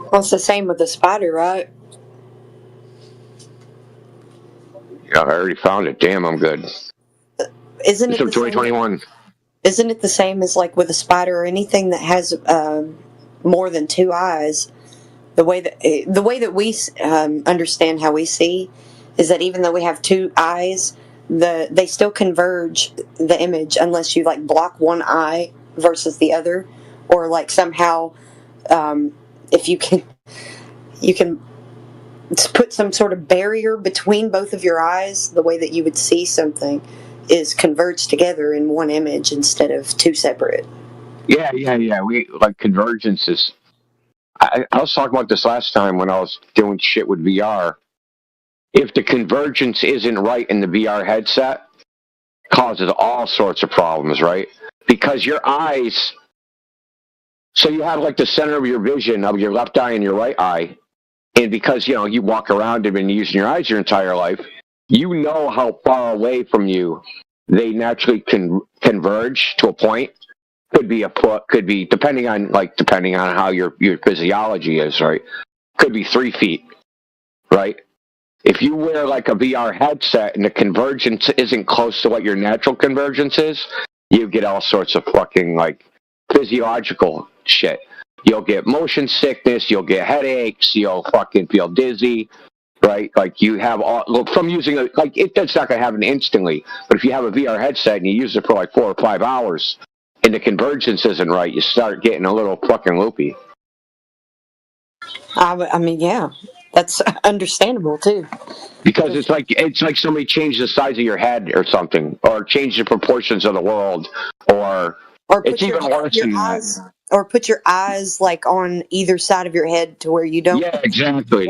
Well, it's the same with the spider, right? Yeah, I already found it. Damn, I'm good. Isn't it 2021? Isn't it the same as like with a spider or anything that has more than 2 eyes? The way that we understand how we see is that even though we have 2 eyes, they still converge the image unless you like block one eye versus the other, or like somehow if you can put some sort of barrier between both of your eyes, the way that you would see something is converged together in one image instead of 2 separate. Yeah. We like convergence is. I was talking about this last time when I was doing shit with VR. If the convergence isn't right in the VR headset, it causes all sorts of problems, right? Because your eyes, so you have like the center of your vision of your left eye and your right eye, and because you walk around and been using your eyes your entire life, you know how far away from you they naturally converge to a point. Could be a foot, could be depending on how your physiology is, right? Could be 3 feet, right? If you wear like a VR headset and the convergence isn't close to what your natural convergence is, you get all sorts of fucking like physiological shit. You'll get motion sickness, you'll get headaches, you'll fucking feel dizzy, right? Like you have from using it's not gonna happen instantly, but if you have a VR headset and you use it for like 4 or 5 hours, and the convergence isn't right, you start getting a little fucking loopy. I mean, yeah, that's understandable too. Because it's like somebody changed the size of your head or something, or changed the proportions of the world, or it's even worse than that. Or put your eyes like on either side of your head to where you don't. Yeah, exactly.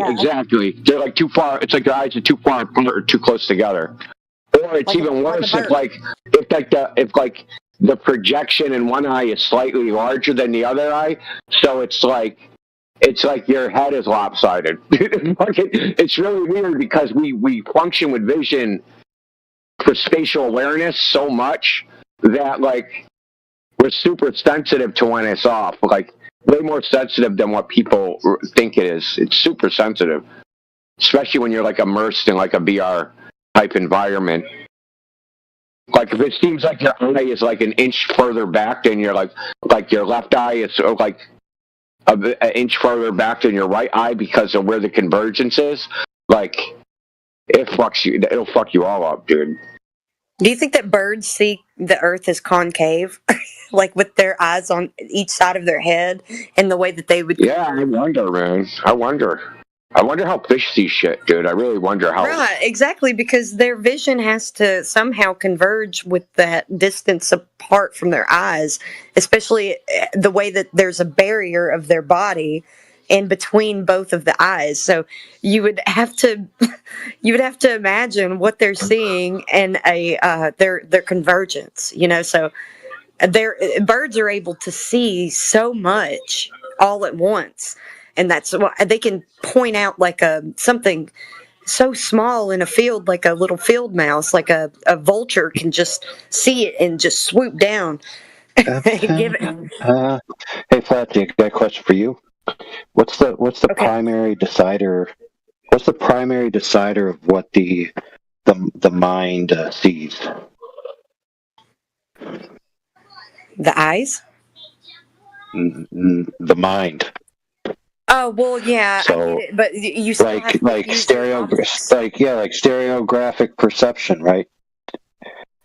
They're like too far. It's like your eyes are too far apart or too close together. Or it's like even worse if the projection in one eye is slightly larger than the other eye, so it's like your head is lopsided. It's really weird because we function with vision for spatial awareness so much that like we're super sensitive to when it's off. Like, way more sensitive than what people think it is. It's super sensitive, especially when you're like immersed in like a VR type environment. Like, if it seems like your eye is like an inch further back than your like your left eye is like an inch further back than your right eye because of where the convergence is, like, it'll fuck you all up, dude. Do you think that birds see the Earth as concave, like with their eyes on each side of their head, and the way that they would? Yeah, I wonder, man. I wonder how fish see shit, dude. I really wonder how. Right, exactly, because their vision has to somehow converge with that distance apart from their eyes, especially the way that there's a barrier of their body in between both of the eyes. So you would have to imagine what they're seeing and their convergence. So birds are able to see so much all at once, and that's why they can point out like something so small in a field, like a little field mouse, like a vulture can just see it and just swoop down. Give it. Hey, Flatsy, I got a question for you. What's the primary decider? What's the primary decider of what the mind sees? The eyes? The mind. Oh well, yeah. So, I get it, but you still have to use stereographic perception, right?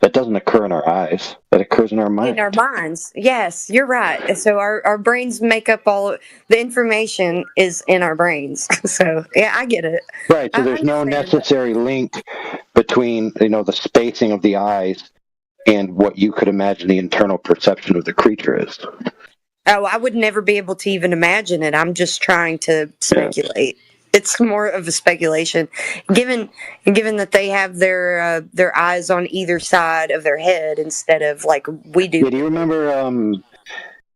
That doesn't occur in our eyes. That occurs in our mind. in our minds. Yes, you're right. So our brains make up all the information is in our brains. So yeah, I get it. Right. So there's no necessary link between the spacing of the eyes and what you could imagine the internal perception of the creature is. Oh, I would never be able to even imagine it. I'm just trying to speculate. It's more of a speculation, given that they have their eyes on either side of their head instead of like we do. Yeah, do you remember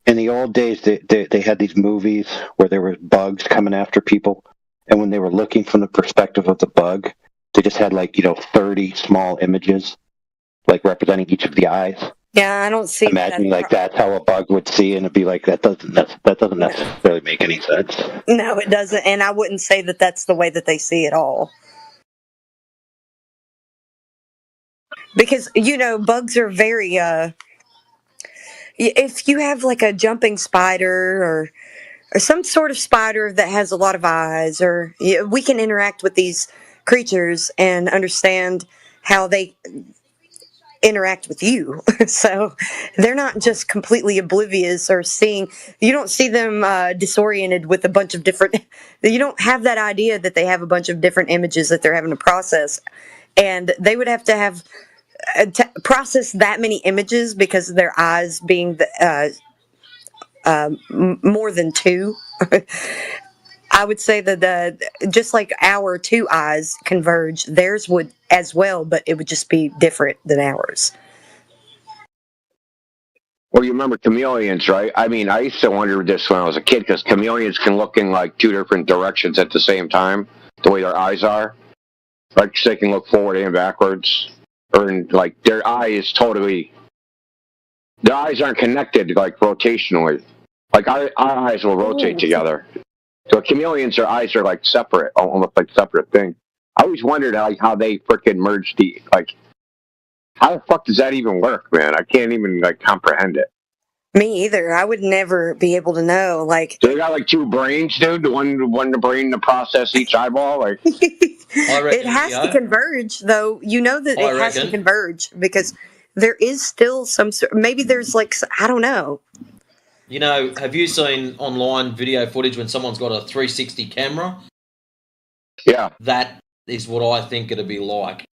in the old days they had these movies where there were bugs coming after people, and when they were looking from the perspective of the bug, they just had 30 small images, like representing each of the eyes. Yeah, I don't see. Imagine that's how a bug would see, and it'd be like that doesn't necessarily make any sense. No, it doesn't, and I wouldn't say that that's the way that they see it all. Because bugs are very. If you have like a jumping spider or some sort of spider that has a lot of eyes, or we can interact with these creatures and understand how they interact with you. So they're not just completely oblivious or you don't see them disoriented with a bunch of different, you don't have that idea that they have a bunch of different images that they're having to process, and they would have to have process that many images because of their eyes being more than two. I would say that just like our two eyes converge, theirs would as well, but it would just be different than ours. Well, you remember chameleons, right? I mean, I used to wonder this when I was a kid because chameleons can look in like two different directions at the same time, the way their eyes are. Like, they can look forward and backwards. Or like their eyes aren't connected like rotationally. Like our eyes will rotate together. So chameleons, their eyes are like separate, almost like separate things. I always wondered like how they freaking merge how the fuck does that even work, man? I can't even like comprehend it. Me either. I would never be able to know. Like, so they got like two brains, dude. One brain to process each eyeball. Like, it has to converge, though. You know that it has to converge because there is still some sort. Maybe there's I don't know. Have you seen online video footage when someone's got a 360 camera? Yeah. That is what I think it'd be like.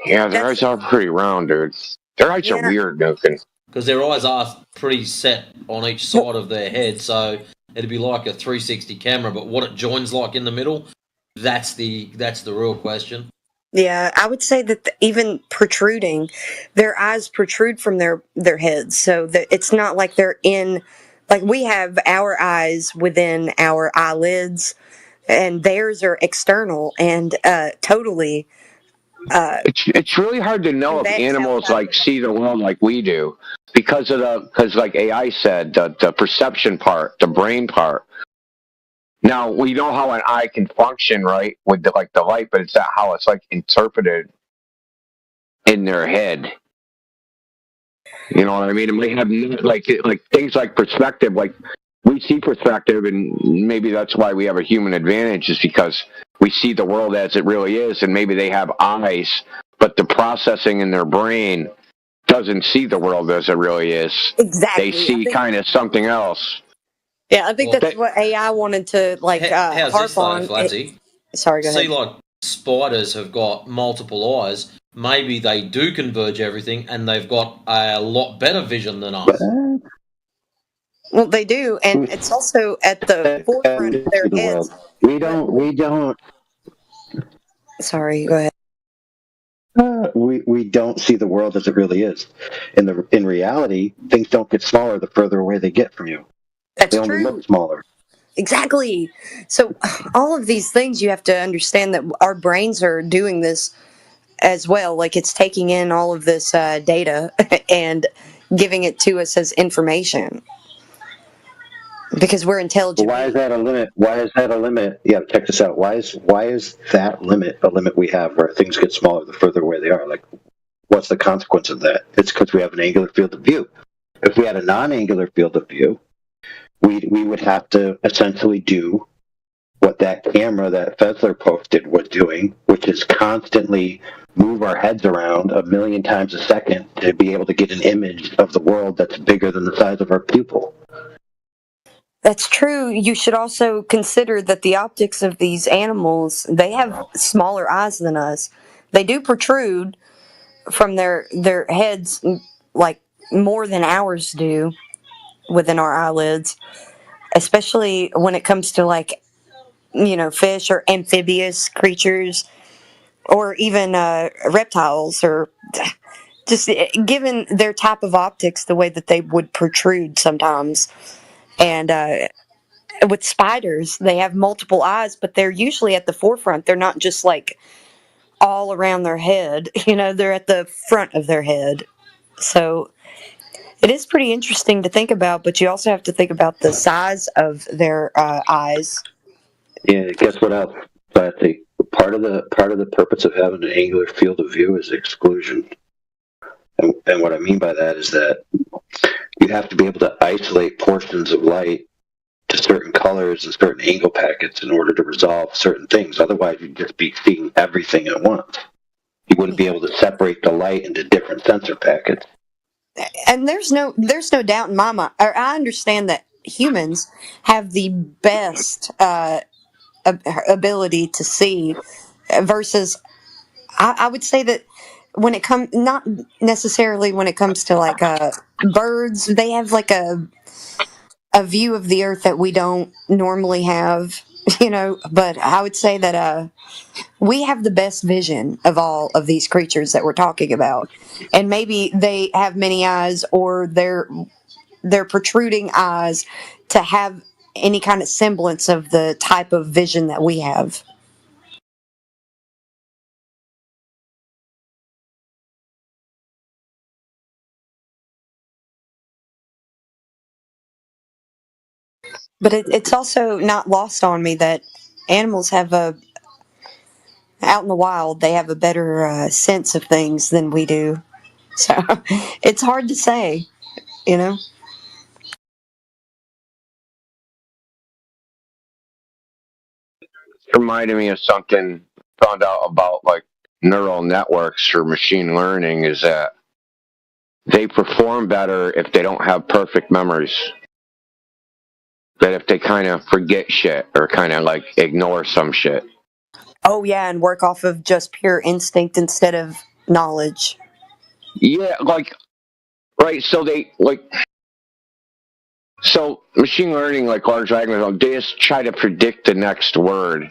Yeah, their eyes are pretty round, dude. Their eyes are weird looking. Because their eyes are pretty set on each side of their head, so it'd be like a 360 camera, but what it joins like in the middle, that's the real question. Yeah, I would say that even protruding, their eyes protrude from their heads, so that it's not like they're in, like we have our eyes within our eyelids, and theirs are external and totally It's really hard to know if animals like see the world like we do because like AI said, the perception part, the brain part. Now we know how an eye can function, right, with the light, but it's not how it's like interpreted in their head. You know what I mean? And we have like things like perspective, like we see perspective, and maybe that's why we have a human advantage, is because we see the world as it really is, and maybe they have eyes, but the processing in their brain doesn't see the world as it really is. Exactly. They see kind of something else. Yeah, I think that's what AI wanted to How's harp this though, on. Flatty? Sorry, go ahead. See, like spiders have got multiple eyes. Maybe they do converge everything, and they've got a lot better vision than us. Well, they do, and it's also at the forefront of their heads. We don't. Sorry, go ahead. We don't see the world as it really is. In reality, things don't get smaller the further away they get from you. That's they only true. look smaller. Exactly. So all of these things, you have to understand that our brains are doing this as well. Like, it's taking in all of this data and giving it to us as information. Because we're intelligent. Why is that a limit? Why is that a limit? Yeah, check this out. Why is that limit a limit we have where things get smaller the further away they are? Like, what's the consequence of that? It's because we have an angular field of view. If we had a non-angular field of view, we would have to essentially do what that camera that Fessler posted was doing, which is constantly move our heads around 1,000,000 times a second to be able to get an image of the world that's bigger than the size of our pupil. That's true. You should also consider that the optics of these animals, they have smaller eyes than us. They do protrude from their heads like more than ours do within our eyelids, especially when it comes to like, fish or amphibious creatures or even reptiles, or just given their type of optics, the way that they would protrude sometimes. And with spiders, they have multiple eyes, but they're usually at the forefront. They're not just like all around their head, they're at the front of their head. So it is pretty interesting to think about, but you also have to think about the size of their eyes. Yeah, guess what else? But part of the purpose of having an angular field of view is exclusion. And what I mean by that is that you have to be able to isolate portions of light to certain colors and certain angle packets in order to resolve certain things. Otherwise, you'd just be seeing everything at once. You wouldn't be able to separate the light into different sensor packets. And there's no doubt in my mind, or I understand that humans have the best ability to see, versus I would say that when it comes, not necessarily when it comes to like birds, they have like a view of the earth that we don't normally have, but I would say that we have the best vision of all of these creatures that we're talking about. And maybe they have many eyes, or they're protruding eyes to have any kind of semblance of the type of vision that we have. But it's also not lost on me that animals have out in the wild, they have a better sense of things than we do. So it's hard to say, It reminded me of something I found out about like neural networks or machine learning, is that they perform better if they don't have perfect memories. That if they kind of forget shit or kind of like ignore some shit. Oh yeah, and work off of just pure instinct instead of knowledge. Yeah, right. So so machine learning, like large language, they just try to predict the next word.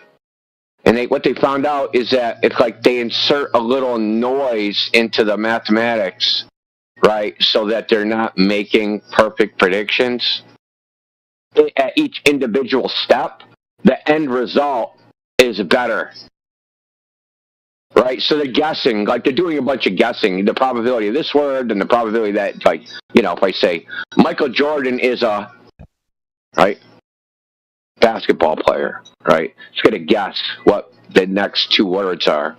And what they found out is that it's like they insert a little noise into the mathematics, right? So that they're not making perfect predictions. At each individual step, the end result is better. right? So they're guessing, like they're doing a bunch of guessing, the probability of this word and the probability that, like, if I say Michael Jordan is a, right, basketball player, right? It's going to guess what the next two words are.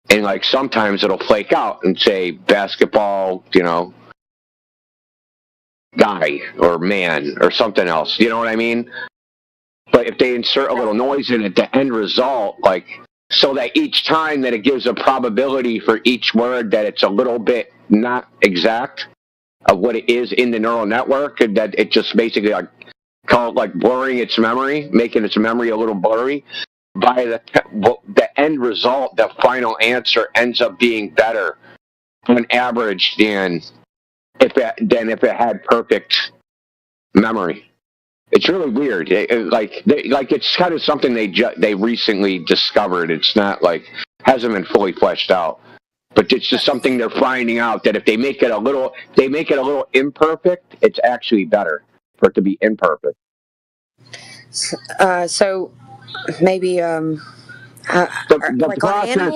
And, like, sometimes it'll flake out and say basketball, guy or man or something else. You know what I mean? But if they insert a little noise in it, the end result, like, so that each time that it gives a probability for each word that it's a little bit not exact of what it is in the neural network, and that it just basically call it like blurring its memory, making its memory a little blurry. By the end result, the final answer ends up being better on average than if it had perfect memory. It's really weird. It's kind of something they recently discovered. It's not hasn't been fully fleshed out, but it's just something they're finding out that if they make it a little imperfect, it's actually better for it to be imperfect. So maybe the process.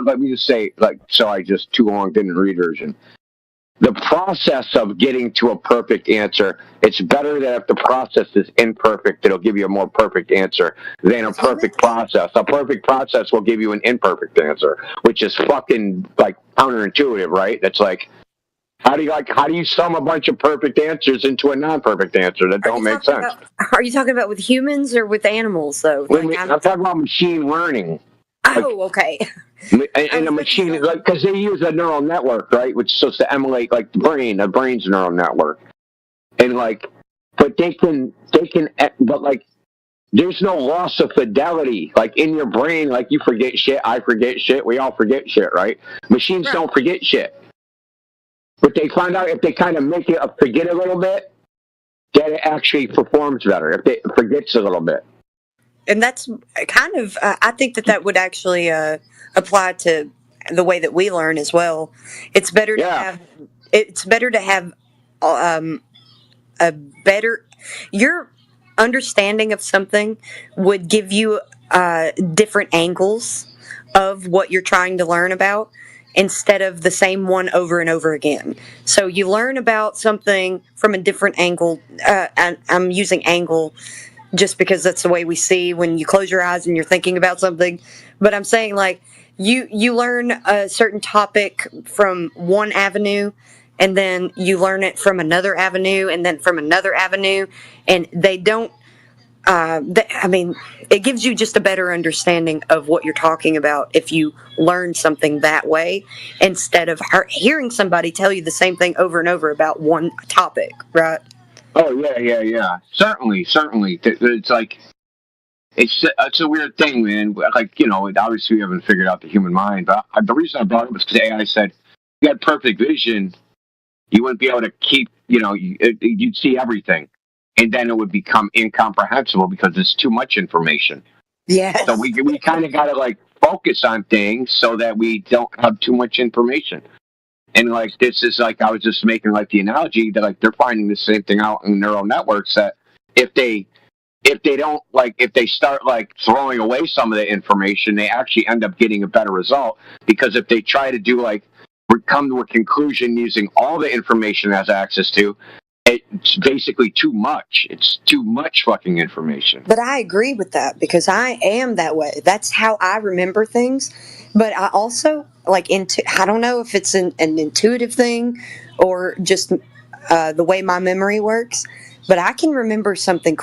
Let me just say, so I just too long didn't read version. The process of getting to a perfect answer, it's better that if the process is imperfect, it'll give you a more perfect answer than a perfect process. A perfect process will give you an imperfect answer, which is fucking counterintuitive, right? That's like, how do you sum a bunch of perfect answers into a non-perfect answer? That don't make sense. Are you talking about with humans or with animals, though? I'm talking about machine learning. Oh, okay. And a machine, because they use a neural network, right, which is supposed to emulate the brain, the brain's neural network, and but there's no loss of fidelity, in your brain, you forget shit, I forget shit, we all forget shit, right? Machines don't forget shit, but they find out if they kind of make it forget a little bit, that it actually performs better if it forgets a little bit. And that's kind of, I think that would actually apply to the way that we learn as well. It's better to have a better, your understanding of something would give you different angles of what you're trying to learn about instead of the same one over and over again. So you learn about something from a different angle. I'm using angle just because that's the way we see when you close your eyes and you're thinking about something. But I'm saying you learn a certain topic from one avenue, and then you learn it from another avenue, and then from another avenue, and they don't. It gives you just a better understanding of what you're talking about if you learn something that way instead of hearing somebody tell you the same thing over and over about one topic, right? Oh yeah. Certainly. It's a weird thing, man. Obviously we haven't figured out the human mind, but the reason I brought it up was because AI said, if you had perfect vision, you wouldn't be able to keep, you'd see everything, and then it would become incomprehensible because there's too much information. Yeah. So we kind of got to focus on things so that we don't have too much information. And this is I was just making the analogy that they're finding the same thing out in neural networks, that if they don't if they start throwing away some of the information, they actually end up getting a better result, because if they try to do come to a conclusion using all the information it has access to, it's basically too much. It's too much fucking information. But I agree with that because I am that way. That's how I remember things. But I also I don't know if it's an intuitive thing or just the way my memory works, but I can remember something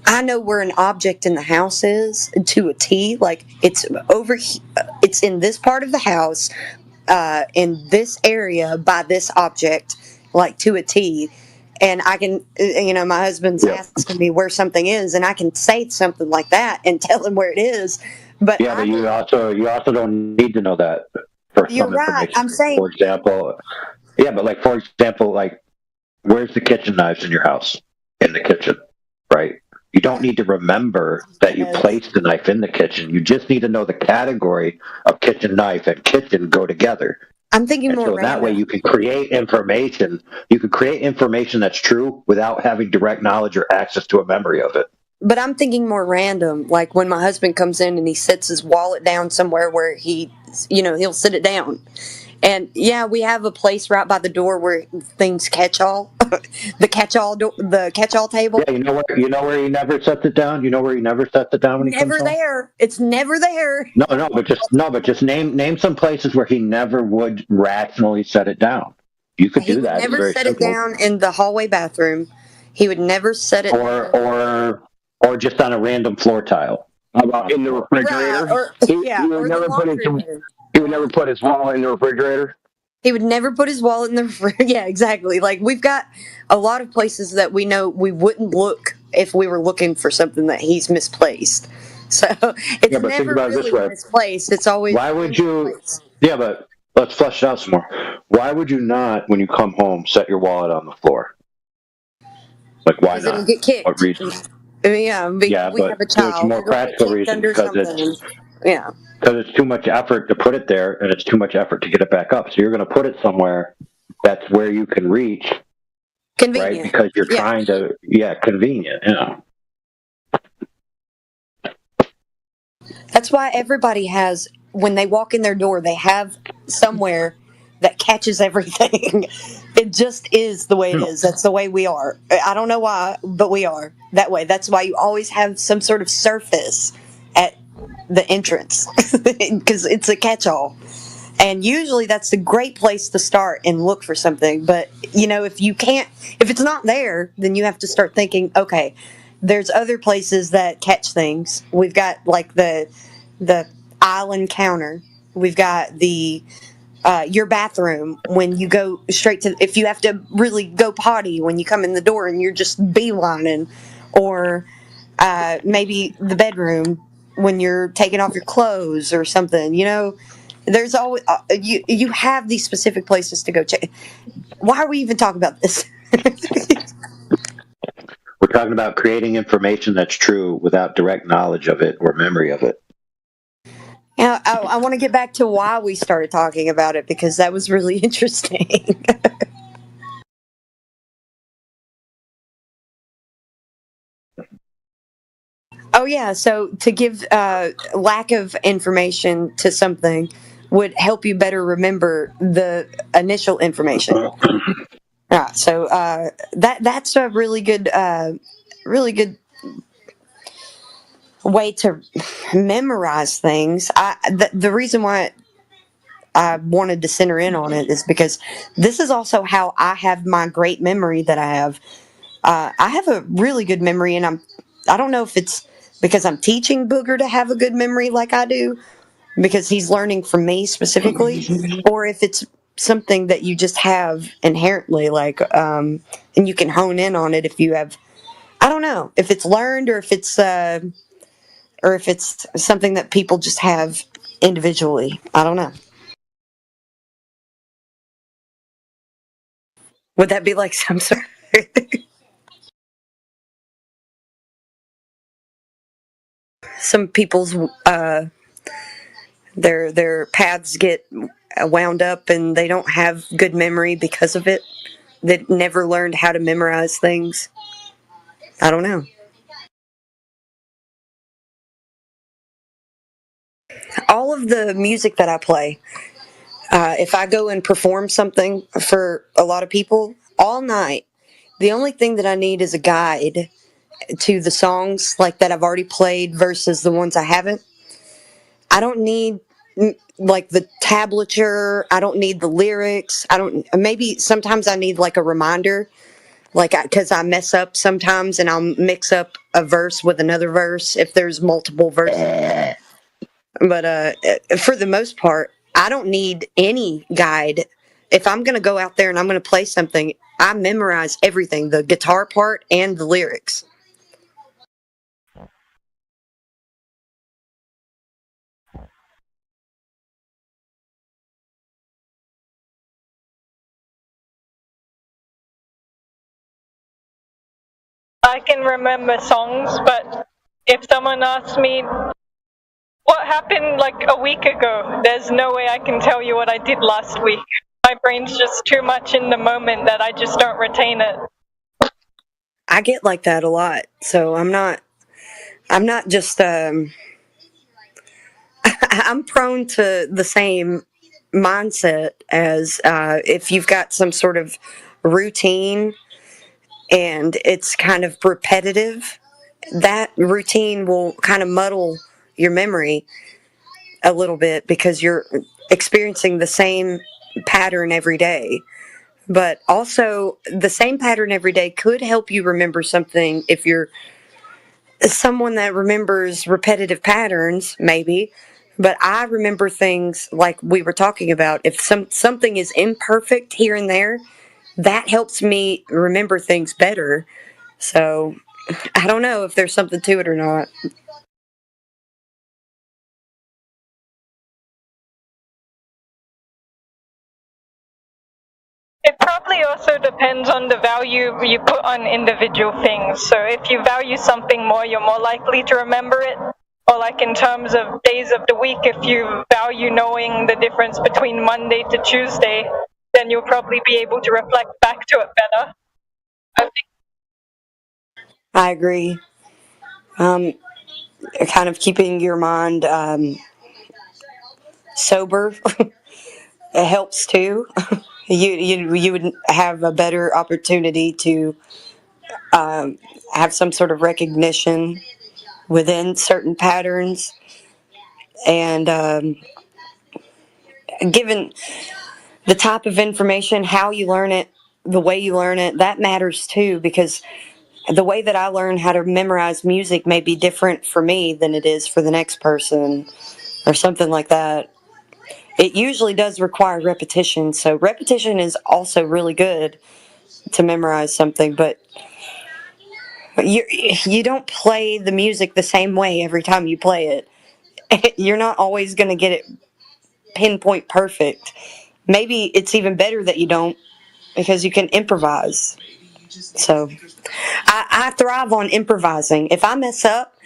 I know where an object in the house is to a T. It's it's in this part of the house, in this area by this object, to a T. And I can, my husband's asking me where something is, and I can say something like that and tell him where it is. But but you also don't need to know that for you're some right. information. I'm saying, for example, where's the kitchen knives in your house? In the kitchen, right? You don't need to remember that you placed the knife in the kitchen. You just need to know the category of kitchen knife and kitchen go together. I'm thinking more. So that way you can create information. You can create information that's true without having direct knowledge or access to a memory of it. But I'm thinking more random, like when my husband comes in and he sets his wallet down somewhere where he'll sit it down. And yeah, we have a place right by the door where things catch all, the catch-all table. Yeah, you know where he never sets it down. You know where he never sets it down when he comes home. Never there. It's never there. But just name some places where he never would rationally set it down. You could do that. He would never set it down in the hallway bathroom. He would never set it or just on a random floor tile. How about in the refrigerator? He would never put his wallet in the refrigerator. He would never put his wallet in the refrigerator. Yeah, exactly. Like, we've got a lot of places that we know we wouldn't look if we were looking for something that he's misplaced. So it's never really misplaced. It's always. Why would you? Yeah, but let's flesh it out some more. Why would you not, when you come home, set your wallet on the floor? Like, why not? It'll get kicked. What reason? I mean, we have a child. There's more practical reasons because it's too much effort to put it there, and it's too much effort to get it back up. So you're going to put it somewhere that's where you can reach, convenient, right? Because you're trying to, convenient. That's why everybody has, when they walk in their door, they have somewhere that catches everything. It just is the way it is. That's the way we are. I don't know why, but we are that way. That's why you always have some sort of surface at the entrance because it's a catch-all. And usually that's a great place to start and look for something. But, if it's not there, then you have to start thinking, okay, there's other places that catch things. We've got like the island counter. We've got the your bathroom when you go straight to, if you have to really go potty when you come in the door and you're just beelining, or maybe the bedroom when you're taking off your clothes or something. There's always you have these specific places to go check. Why are we even talking about this? We're talking about creating information that's true without direct knowledge of it or memory of it. Yeah, I want to get back to why we started talking about it, because that was really interesting. Oh, yeah. So to give lack of information to something would help you better remember the initial information. Right. So that's a really good way to memorize things. The reason why I wanted to center in on it is because this is also how I have my great memory that I have. I have a really good memory, and I don't know if it's because I'm teaching Booger to have a good memory like I do, because he's learning from me specifically, or if it's something that you just have inherently, like, and you can hone in on it if you have. I don't know if it's learned or if it's something that people just have individually. I don't know. Would that be like some sort of some people's their paths get wound up and they don't have good memory because of it? They never learned how to memorize things. I don't know. All of the music that I play, if I go and perform something for a lot of people all night, the only thing that I need is a guide to the songs like that I've already played versus the ones I haven't. I don't need like the tablature. I don't need the lyrics. Maybe sometimes I need like a reminder, like, because I mess up sometimes and I'll mix up a verse with another verse if there's multiple verses. But for the most part, I don't need any guide. If I'm going to go out there and I'm going to play something, I memorize everything, the guitar part and the lyrics. I can remember songs, but if someone asks me what happened like a week ago, there's no way I can tell you what I did last week. My brain's just too much in the moment that I just don't retain it. I get like that a lot, so I'm not I'm not just I'm prone to the same mindset as if you've got some sort of routine and it's kind of repetitive, that routine will kind of muddle your memory a little bit because you're experiencing the same pattern every day. But also, the same pattern every day could help you remember something if you're someone that remembers repetitive patterns, maybe. But I remember things like we were talking about. If something is imperfect here and there, that helps me remember things better. So I don't know if there's something to it or not. It probably also depends on the value you put on individual things. So if you value something more, you're more likely to remember it. Or like in terms of days of the week, if you value knowing the difference between Monday to Tuesday, then you'll probably be able to reflect back to it better. I agree. Kind of keeping your mind sober it helps too. You would have a better opportunity to have some sort of recognition within certain patterns, and given the type of information, how you learn it, the way you learn it, that matters too, because the way that I learn how to memorize music may be different for me than it is for the next person or something like that. It usually does require repetition, so repetition is also really good to memorize something, but you don't play the music the same way every time you play it. You're not always going to get it pinpoint perfect. Maybe it's even better that you don't, because you can improvise. So I thrive on improvising. If I mess up,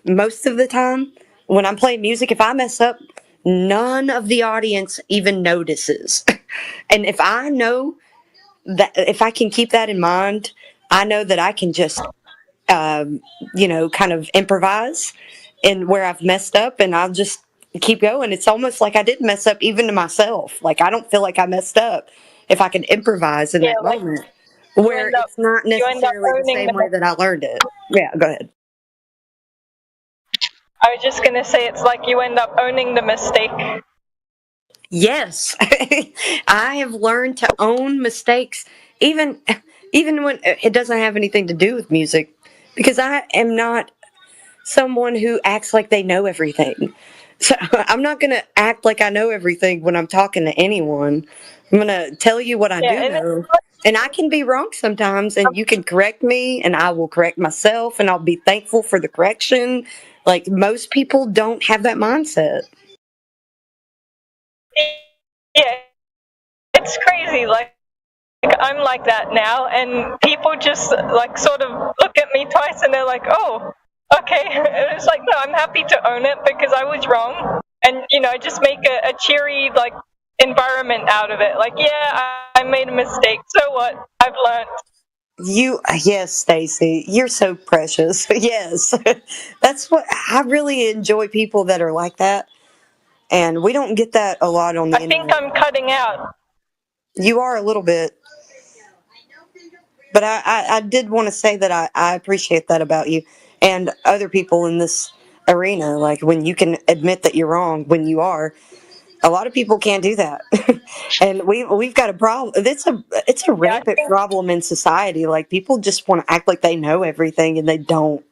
most of the time when I'm playing music, if I mess up, none of the audience even notices. And if I know that, if I can keep that in mind, I know that I can just kind of improvise and where I've messed up, and I'll just keep going. It's almost like I didn't mess up even to myself. Like I don't feel like I messed up if I can improvise in that moment where it's not necessarily the same way that I learned it. Yeah, go ahead. I was just going to say it's like you end up owning the mistake. Yes. I have learned to own mistakes even when it doesn't have anything to do with music, because I am not someone who acts like they know everything. So I'm not going to act like I know everything when I'm talking to anyone. I'm going to tell you what I do know. And I can be wrong sometimes, and you can correct me, and I will correct myself, and I'll be thankful for the correction. Like, most people don't have that mindset. Yeah, it's crazy. Like I'm like that now, and people just like sort of look at me twice, and they're like, "Oh, okay." And it's like, no, I'm happy to own it because I was wrong, and just make a cheery like environment out of it. Like, yeah, I made a mistake. So what? I've learned. Yes, Stacy, you're so precious. Yes, that's what I really enjoy. People that are like that, and we don't get that a lot on the internet. I think I'm cutting out. You are a little bit. But I did want to say that I appreciate that about you and other people in this arena. Like when you can admit that you're wrong when you are. A lot of people can't do that, and we've got a problem. It's a rampant problem in society. Like people just want to act like they know everything, and they don't.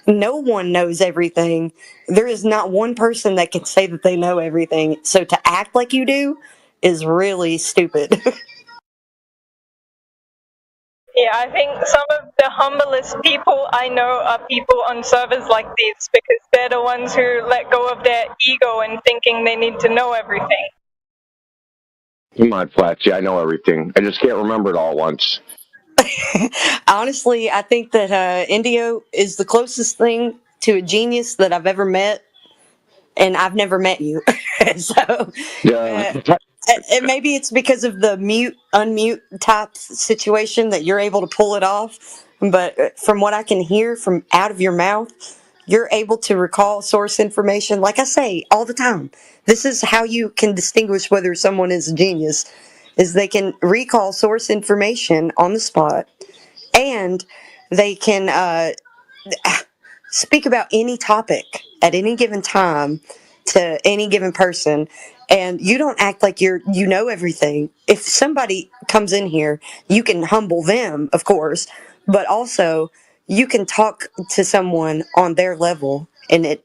No one knows everything. There is not one person that can say that they know everything. So to act like you do is really stupid. Yeah, I think some of the humblest people I know are people on servers like these because they're the ones who let go of their ego and thinking they need to know everything. Mod Flats, yeah, I know everything. I just can't remember it all once. Honestly, I think that Indio is the closest thing to a genius that I've ever met, and I've never met you. So, and maybe it's because of the unmute type situation that you're able to pull it off. But from what I can hear from out of your mouth, you're able to recall source information. Like I say all the time, this is how you can distinguish whether someone is a genius, is they can recall source information on the spot, and they can speak about any topic at any given time to any given person, and you don't act like you know everything. If somebody comes in here, you can humble them, of course, but also you can talk to someone on their level, and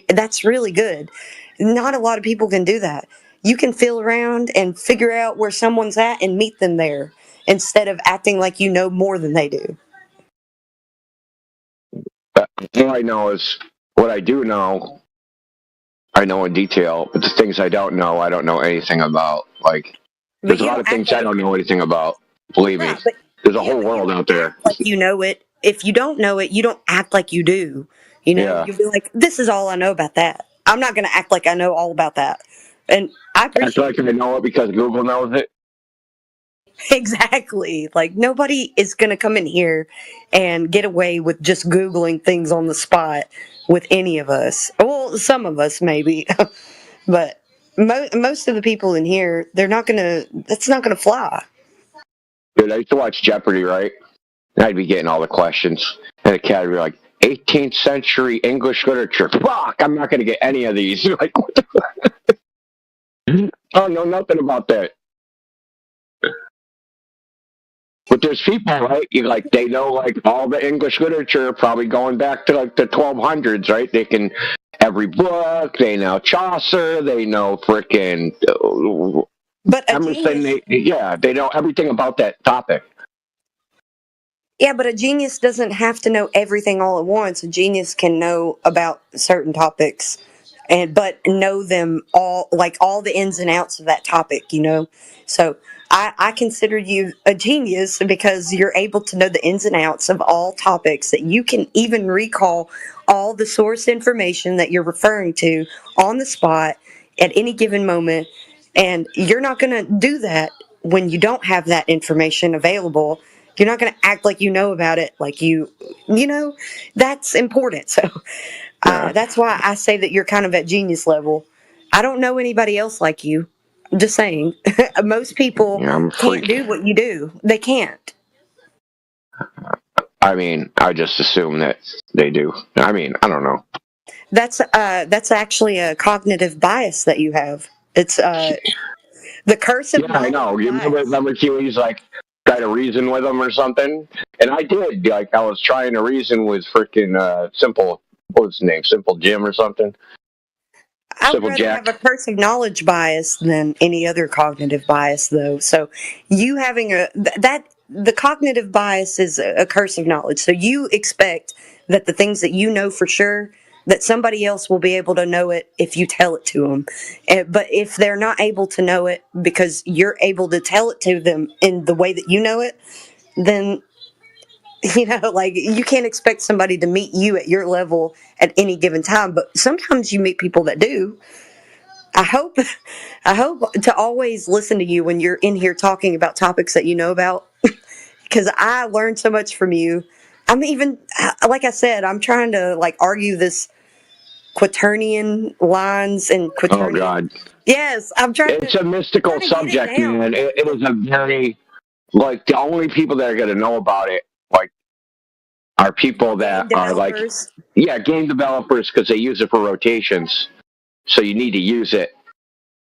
that's really good. Not a lot of people can do that. You can feel around and figure out where someone's at and meet them there instead of acting like you know more than they do. All I know is what I do know, I know in detail, but the things I don't know anything about. Like, there's a lot of things I don't know anything about. Believe me. There's a whole world out there. Like you know it. If you don't know it, you don't act like you do. You know, Yeah. you'll be like, this is all I know about that. I'm not going to act like I know all about that. And I Act like I know it because Google knows it. Exactly. Like nobody is going to come in here and get away with just Googling things on the spot with any of us. Well, some of us maybe, but most of the people in here, that's not going to fly. Dude, I used to watch Jeopardy, right? And I'd be getting all the questions. And the cat would be like, 18th century English literature. Fuck, I'm not going to get any of these. You're like, what the fuck? I know nothing about that. But there's people, right? They know like all the English literature, probably going back to like the 1200s, right? They can every book. They know Chaucer. They know frickin' Emerson. They know everything about that topic. Yeah, but a genius doesn't have to know everything all at once. A genius can know about certain topics, but know them all, like all the ins and outs of that topic, you know? So I consider you a genius because you're able to know the ins and outs of all topics, that you can even recall all the source information that you're referring to on the spot at any given moment. And you're not going to do that when you don't have that information available. You're not going to act like you know about it, like you know, that's important. So that's why I say that you're kind of at genius level. I don't know anybody else like you. I'm just saying. Most people can't do what you do. They can't. I mean, I just assume that they do. I mean, I don't know. That's actually a cognitive bias that you have. It's the curse of Yeah, I know. You remember Kiwi's like try to reason with him or something? And I did. Like I was trying to reason with freaking Simple. What was his name? Simple Jim or something. I would rather have a curse of knowledge bias than any other cognitive bias, though. So you having the cognitive bias is a curse of knowledge. So you expect that the things that you know for sure, that somebody else will be able to know it if you tell it to them. But if they're not able to know it because you're able to tell it to them in the way that you know it, then, you know, like you can't expect somebody to meet you at your level at any given time. But sometimes you meet people that do. I hope to always listen to you when you're in here talking about topics that you know about, because I learned so much from you. I'm even, like I said, I'm trying to like argue this quaternion lines and quaternion. Oh God! Yes, I'm trying. It's a mystical subject, man. It is a very like the only people that are going to know about it, like, are people that are like, game developers, because they use it for rotations. So you need to use it.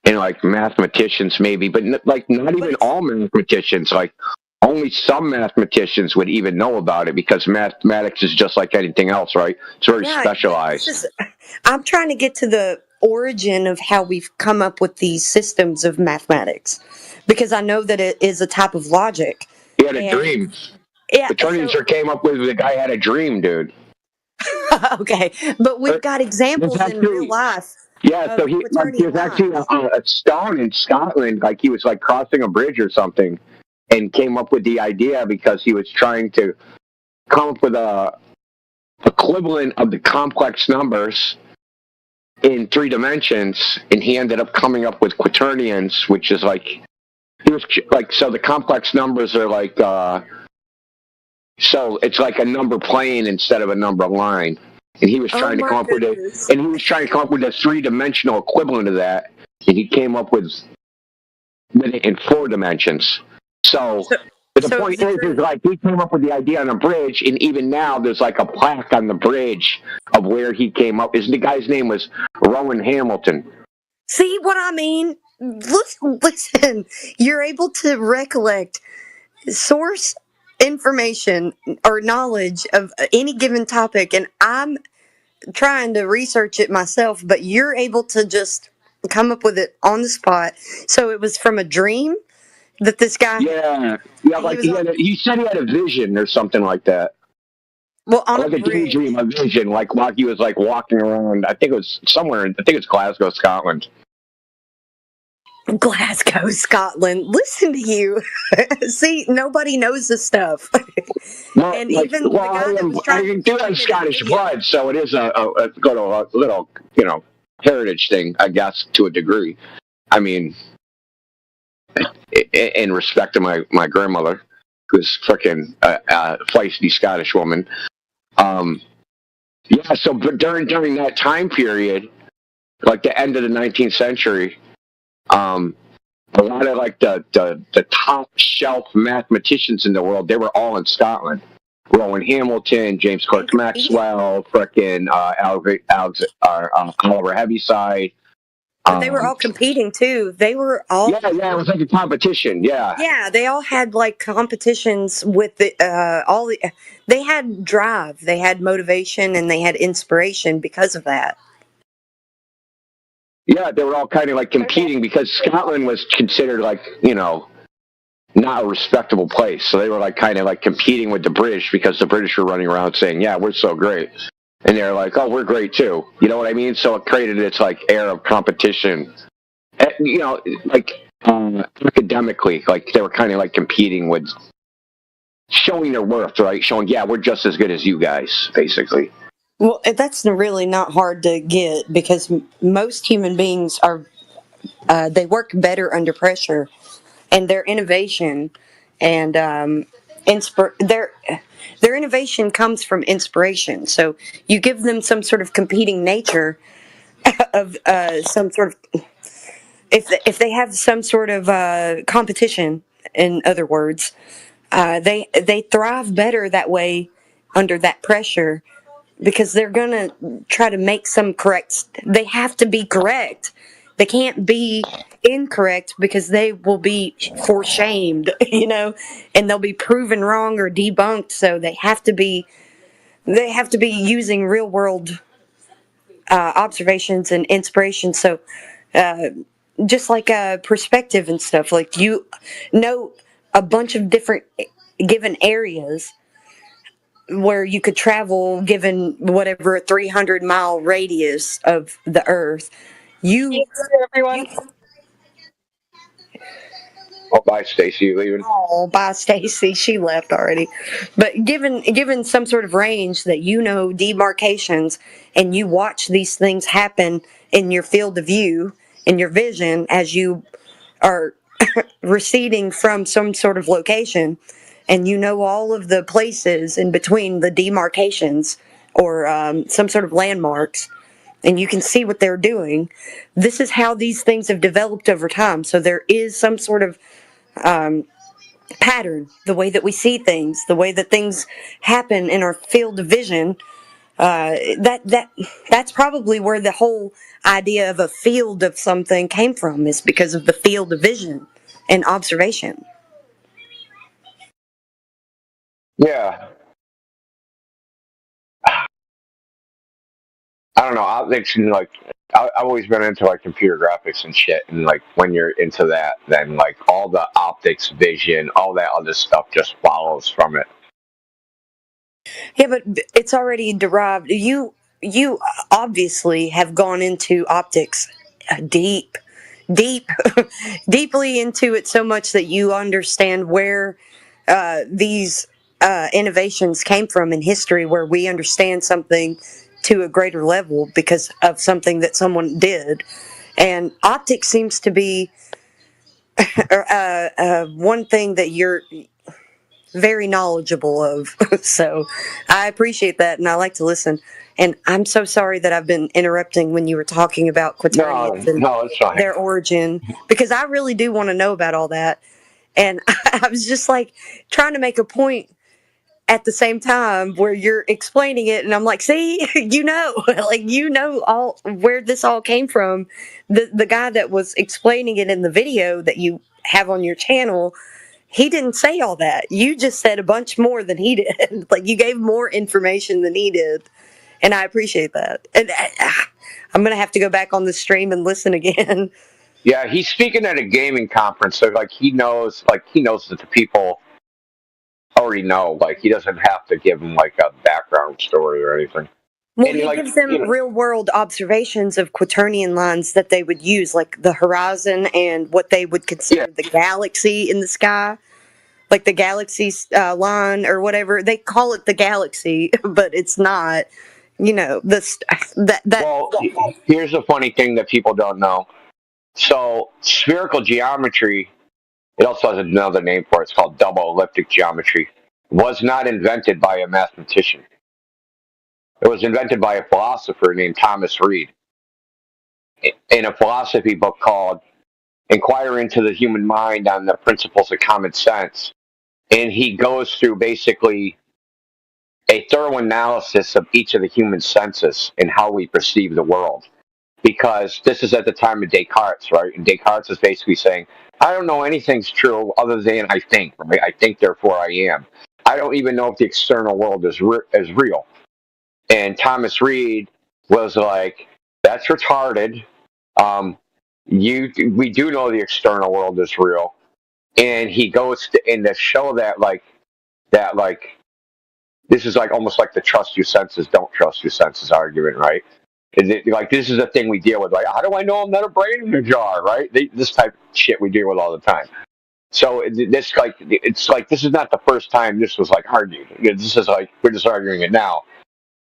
And like mathematicians, maybe, but not even all mathematicians. Like only some mathematicians would even know about it, because mathematics is just like anything else, right? It's very specialized. I'm trying to get to the origin of how we've come up with these systems of mathematics, because I know that it is a type of logic. He had a dream. Yeah, the Turninger came up with the guy had a dream, dude. Okay, but we've got examples in real life. Yeah, so he was actually a stone in Scotland, like he was like crossing a bridge or something, and came up with the idea because he was trying to come up with a equivalent of the complex numbers in 3 dimensions, and he ended up coming up with quaternions, which is like he was like, so the complex numbers are like so it's like a number plane instead of a number line. and he was trying to come up with a 3-dimensional equivalent of that, and he came up with it in 4 dimensions. So the point is like he came up with the idea on a bridge, and even now there's like a plaque on the bridge of where he came up. The guy's name was Rowan Hamilton. See what I mean? Listen, you're able to recollect source information or knowledge of any given topic, and I'm trying to research it myself, but you're able to just come up with it on the spot. So it was from a dream that this guy. Yeah, like he said he had a vision or something like that. Well, on like a daydream, a vision, like while he was like walking around. I think it was somewhere. I think it's Glasgow, Scotland. Glasgow, Scotland. Listen to you. See, nobody knows this stuff. Well, and even the guy that was trying I do have Scottish blood, so it is a little, heritage thing, I guess, to a degree. I mean, in respect to my grandmother, who's freaking a feisty Scottish woman. Yeah, so but during that time period, like the end of the 19th century, a lot of like the top shelf mathematicians in the world, they were all in Scotland. Rowan Hamilton, James Clerk Maxwell, frickin' Oliver Heaviside. They were all competing too. They were all. Yeah, it was like a competition. Yeah. Yeah, they all had like competitions with they had drive, they had motivation, and they had inspiration because of that. Yeah, they were all kind of like competing because Scotland was considered like, not a respectable place. So they were like kind of like competing with the British because the British were running around saying, yeah, we're so great. And they're like, oh, we're great too. You know what I mean? So it created its like air of competition. Academically, like they were kind of like competing with showing their worth, right? Showing, yeah, we're just as good as you guys, basically. Well, that's really not hard to get because most human beings they work better under pressure, and their innovation and their innovation comes from inspiration. So you give them some sort of competing nature of some sort of if they have some sort of competition, in other words, they thrive better that way under that pressure. Because they're going to try to make some they have to be correct. They can't be incorrect because they will be for shamed, and they'll be proven wrong or debunked. So they have to be using real world observations and inspiration. So just like perspective and stuff, like you know a bunch of different given areas where you could travel given whatever a 300-mile radius of the earth. Everyone. Oh, bye, Stacy. You leaving? Oh, bye, Stacy. She left already. But given some sort of range that demarcations, and you watch these things happen in your field of view, in your vision, as you are receding from some sort of location, and all of the places in between the demarcations or some sort of landmarks, and you can see what they're doing. This is how these things have developed over time. So there is some sort of pattern, the way that we see things, the way that things happen in our field of vision. That's probably where the whole idea of a field of something came from, is because of the field of vision and observation. Yeah. I don't know. I've always been into like computer graphics and shit, and like when you're into that, then like all the optics, vision, all that other stuff just follows from it. Yeah, but it's already derived. You obviously have gone into optics deeply into it, so much that you understand where these innovations came from in history, where we understand something to a greater level because of something that someone did. And optics seems to be one thing that you're very knowledgeable of. So I appreciate that, and I like to listen. And I'm so sorry that I've been interrupting when you were talking about Quaternions and it's fine. their origin, because I really do want to know about all that. And I was just like trying to make a point at the same time where you're explaining it, and I'm like, see, all where this all came from. The guy that was explaining it in the video that you have on your channel, he didn't say all that. You just said a bunch more than he did. Like, you gave more information than he did, and I appreciate that. And I'm gonna have to go back on the stream and listen again. Yeah, he's speaking at a gaming conference, so he knows that the people already know. Like, he doesn't have to give them like a background story or anything. Well, he gives them real world observations of Quaternion lines that they would use, like the horizon and what they would consider the galaxy in the sky, like the galaxy line or whatever. They call it the galaxy, but it's not. Well, here's the funny thing that people don't know. So, spherical geometry, it also has another name for it. It's called double elliptic geometry. Was not invented by a mathematician. It was invented by a philosopher named Thomas Reid in a philosophy book called Inquiry into the Human Mind on the Principles of Common Sense. And he goes through basically a thorough analysis of each of the human senses and how we perceive the world. Because this is at the time of Descartes, right? And Descartes is basically saying, I don't know anything's true other than I think, right? I think, therefore I am. I don't even know if the external world is real. And Thomas Reid was like, that's retarded. We do know the external world is real. And he goes to show that this is like almost like the trust your senses, don't trust your senses argument, right? This is a thing we deal with. Like, how do I know I'm not a brain in a jar, right? This type of shit we deal with all the time. So this is not the first time this was argued. This is we're just arguing it now.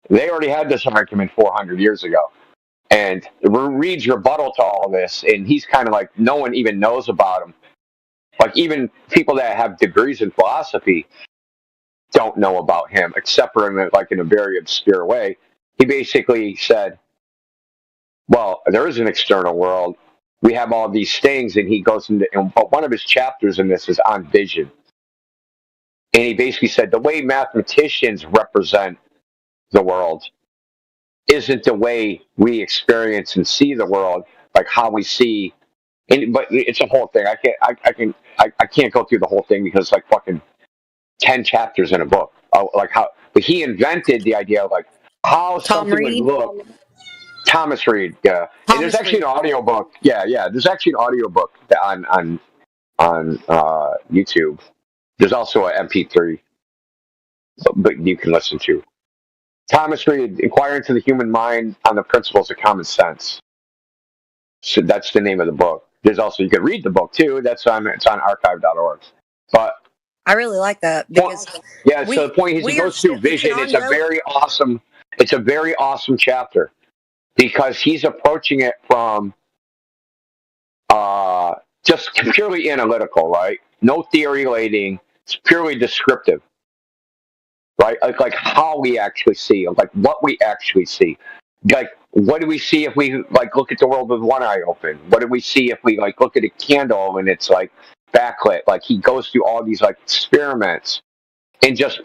They already had this argument 400 years ago. And Reid's rebuttal to all this, and he's kind of like, no one even knows about him. Like, even people that have degrees in philosophy don't know about him, except for in a very obscure way. He basically said, well, there is an external world. We have all these things, and he goes into, but one of his chapters in this is on vision. And he basically said the way mathematicians represent the world isn't the way we experience and see the world, like how we see. But it's a whole thing. I can't go through the whole thing because it's like fucking 10 chapters in a book. But he invented the idea of how something would look. Thomas Reid, yeah. And there's actually an audiobook. Yeah. There's actually an audiobook on YouTube. There's also an MP3, but you can listen to. Thomas Reid, Inquiry into the Human Mind on the Principles of Common Sense. So that's the name of the book. There's also, you can read the book too. It's on archive.org. But I really like that because so the point is, he goes through vision. It's a very awesome chapter because he's approaching it from just purely analytical, right? No theory laden. It's purely descriptive. Right, like how we actually see, like what we actually see, like what do we see if we look at the world with one eye open? What do we see if we look at a candle and it's backlit? Like, he goes through all these experiments, and it's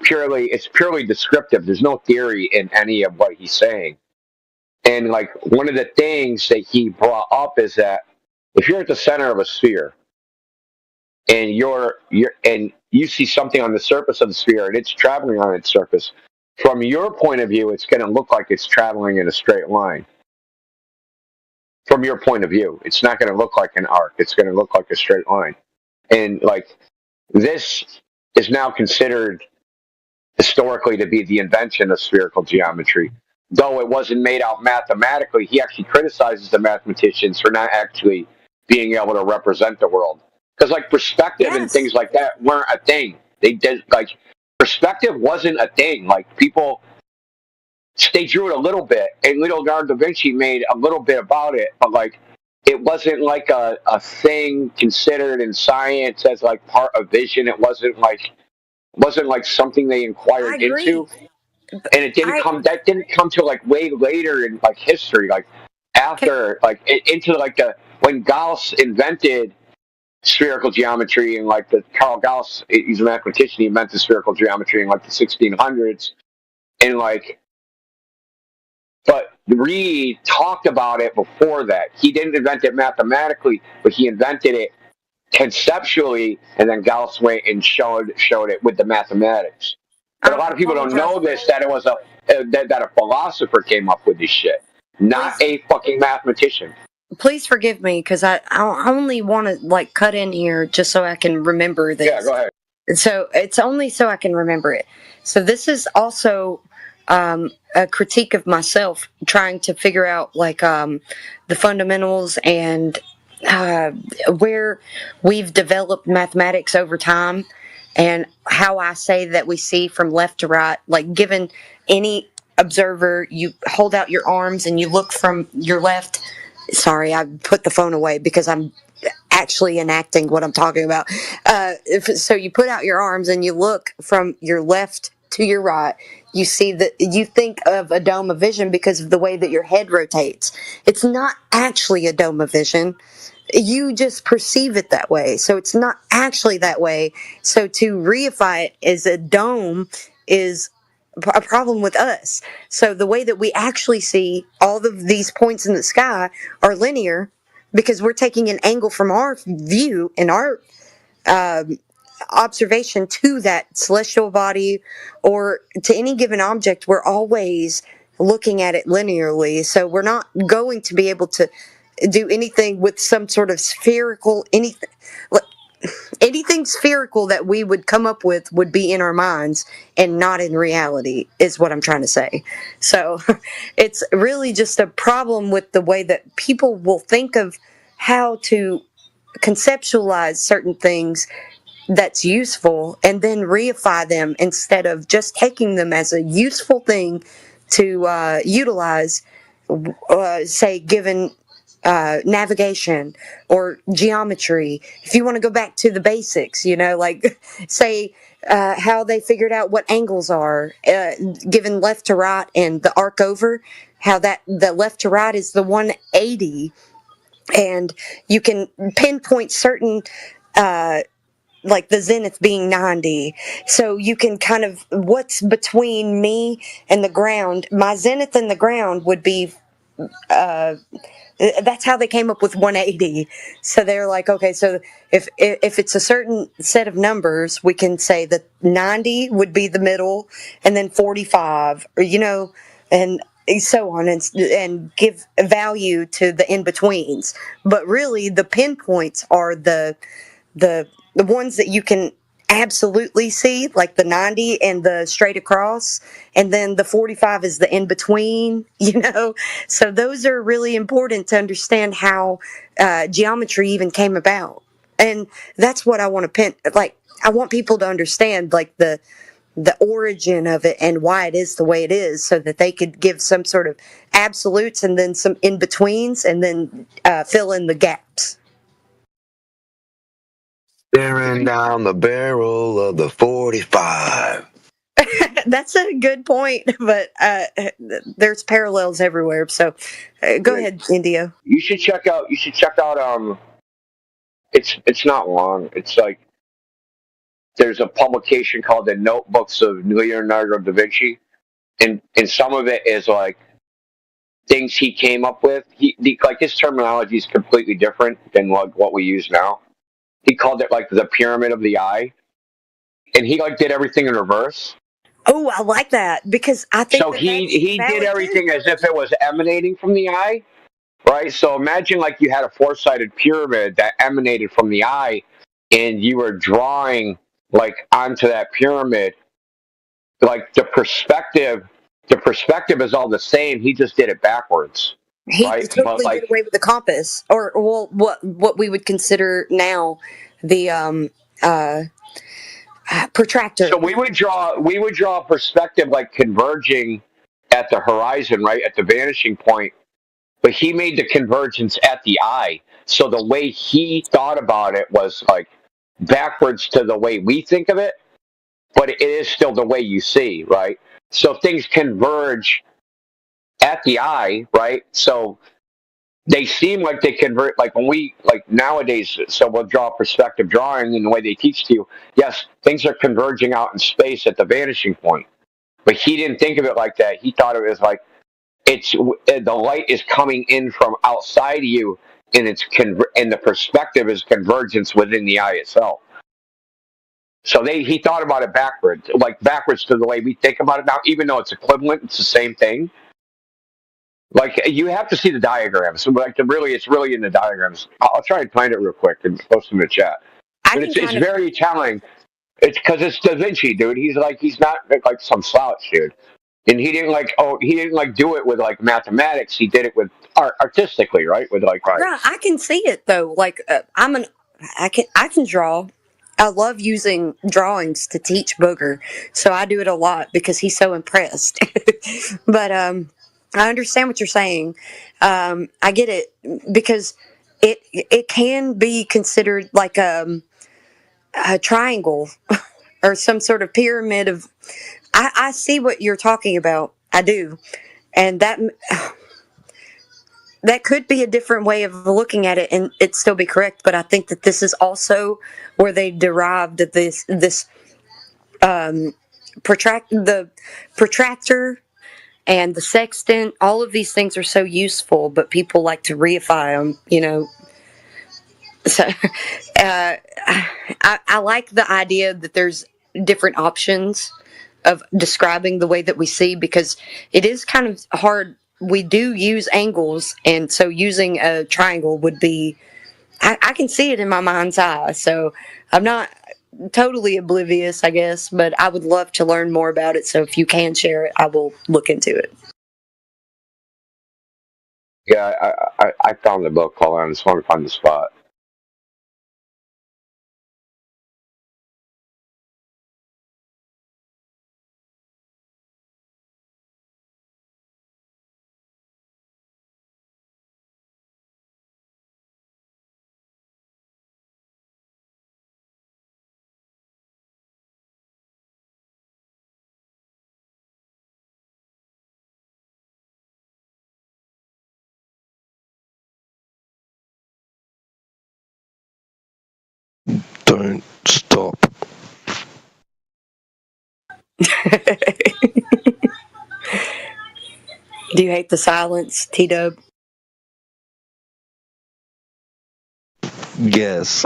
purely descriptive. There's no theory in any of what he's saying. And one of the things that he brought up is that if you're at the center of a sphere, and you see something on the surface of the sphere and it's traveling on its surface, from your point of view, it's going to look like it's traveling in a straight line. From your point of view, it's not going to look like an arc. It's going to look like a straight line. And this is now considered historically to be the invention of spherical geometry. Though it wasn't made out mathematically, he actually criticizes the mathematicians for not actually being able to represent the world. Because perspective and things like that weren't a thing. They did perspective wasn't a thing. People, they drew it a little bit, and Leonardo da Vinci made a little bit about it, but it wasn't a thing considered in science as part of vision. It wasn't something they inquired into. and it didn't come. That didn't come till like way later in like history, like after like into like the when Gauss invented spherical geometry and like the Carl Gauss, he's a mathematician. He invented spherical geometry in like the 1600s, and like, but Reed talked about it before that. He didn't invent it mathematically, but he invented it conceptually, and then Gauss went and showed it with the mathematics. But a lot of people don't know this, that it was that a philosopher came up with this shit, not a fucking mathematician. Please forgive me, because I only want to like cut in here just so I can remember this. Yeah, go ahead. So it's only so I can remember it. So this is also a critique of myself, trying to figure out like the fundamentals and where we've developed mathematics over time, and how I say that we see from left to right. Like, given any observer, you hold out your arms and you look from your left. Sorry, I put the phone away because I'm actually enacting what I'm talking about. So you put out your arms and you look from your left to your right. You see that you think of a dome of vision because of the way that your head rotates. It's not actually a dome of vision. You just perceive it that way. So it's not actually that way. So to reify it as a dome is a problem with us. So the way that we actually see all of these points in the sky are linear, because we're taking an angle from our view and our observation to that celestial body or to any given object. We're always looking at it linearly. So we're not going to be able to do anything with some sort of spherical anything spherical that we would come up with would be in our minds and not in reality, is what I'm trying to say. So it's really just a problem with the way that people will think of how to conceptualize certain things that's useful and then reify them instead of just taking them as a useful thing to utilize, say, given navigation or geometry. If you want to go back to the basics, like say how they figured out what angles are given left to right and the arc over, how that the left to right is the 180, and you can pinpoint certain like the zenith being 90. So you can kind of, what's between me and the ground, my zenith and the ground would be that's how they came up with 180. So they're like, okay, so if it's a certain set of numbers, we can say that 90 would be the middle, and then 45, or and so on, and give value to the in betweens. But really, the pinpoints are the ones that you can absolutely see, like the 90 and the straight across, and then the 45 is the in between, so those are really important to understand how geometry even came about. And that's what I want to I want people to understand, like the origin of it and why it is the way it is, so that they could give some sort of absolutes and then some in betweens, and then fill in the gaps. Staring down the barrel of the 45. That's a good point, but there's parallels everywhere. So go ahead, Indio. You should check out. It's not long. It's like there's a publication called The Notebooks of Leonardo da Vinci, and some of it is like things he came up with. Like his terminology is completely different than like what we use now. He called it like the pyramid of the eye, and he like did everything in reverse. Oh, I like that, because I think so. He did everything as if it was emanating from the eye, right? So imagine like you had a four-sided pyramid that emanated from the eye, and you were drawing like onto that pyramid. Like the perspective is all the same. He just did it backwards. He right? totally did away with the compass, or what we would consider now the protractor. So we would draw a perspective like converging at the horizon, right, at the vanishing point. But he made the convergence at the eye. So the way he thought about it was like backwards to the way we think of it. but it is still the way you see, right? So things converge at the eye, right? So they seem like they convert, like when we, like nowadays, so we'll draw perspective drawing and the way they teach to you, yes, things are converging out in space at the vanishing point. But he didn't think of it like that. He thought of it as like, the light is coming in from outside of you, and and the perspective is convergence within the eye itself. So he thought about it backwards, like backwards to the way we think about it now, even though it's equivalent, it's the same thing. Like, you have to see the diagrams. So, like, it's really in the diagrams. I'll try and find it real quick and post them in the chat. But it's very telling. It's because it's Da Vinci, dude. He's not like some slouch, dude. And he didn't do it with like mathematics. He did it with artistically, right? With like, right. I can see it though. Like I can draw. I love using drawings to teach Booger, so I do it a lot because he's so impressed. But I understand what you're saying. I get it because it can be considered like a triangle or some sort of pyramid of. I see what you're talking about. I do, and that could be a different way of looking at it, and it'd still be correct. But I think that this is also where they derived this the protractor and the sextant. All of these things are so useful, but people like to reify them, So I like the idea that there's different options of describing the way that we see, because it is kind of hard. We do use angles, and so using a triangle would be, I can see it in my mind's eye, so I'm not totally oblivious, I guess, but I would love to learn more about it, so if you can share it, I will look into it. Yeah, I found the book. Hold on, I just want to find the spot. Don't stop. Do you hate the silence, T-Dub? Yes.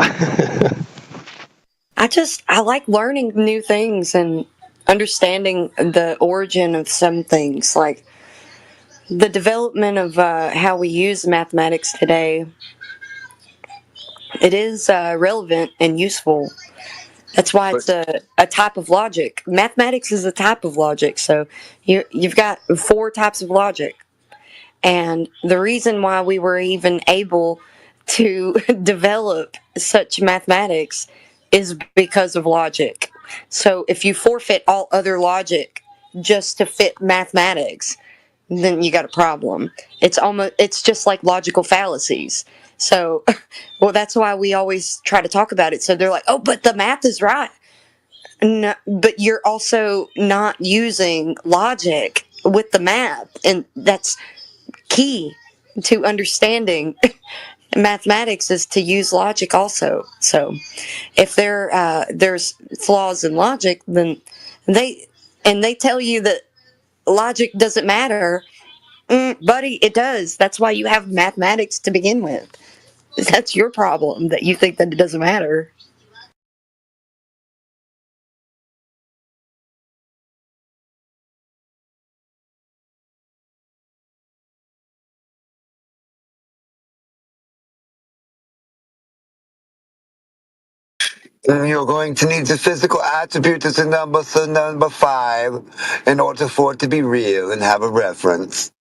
I like learning new things and understanding the origin of some things, like the development of how we use mathematics today. It is relevant and useful. That's why it's a type of logic. Mathematics is a type of logic, so you've got 4 types of logic. And the reason why we were even able to develop such mathematics is because of logic. So if you forfeit all other logic just to fit mathematics, then you got a problem. It's just like logical fallacies. So, well, that's why we always try to talk about it. So they're like, oh, but the math is right. No, but you're also not using logic with the math, and that's key to understanding mathematics, is to use logic also. So if there's flaws in logic, then they tell you that logic doesn't matter. Buddy, it does. That's why you have mathematics to begin with. That's your problem, that you think that it doesn't matter. Then you're going to need the physical attribute as a number, so number 5, in order for it to be real and have a reference.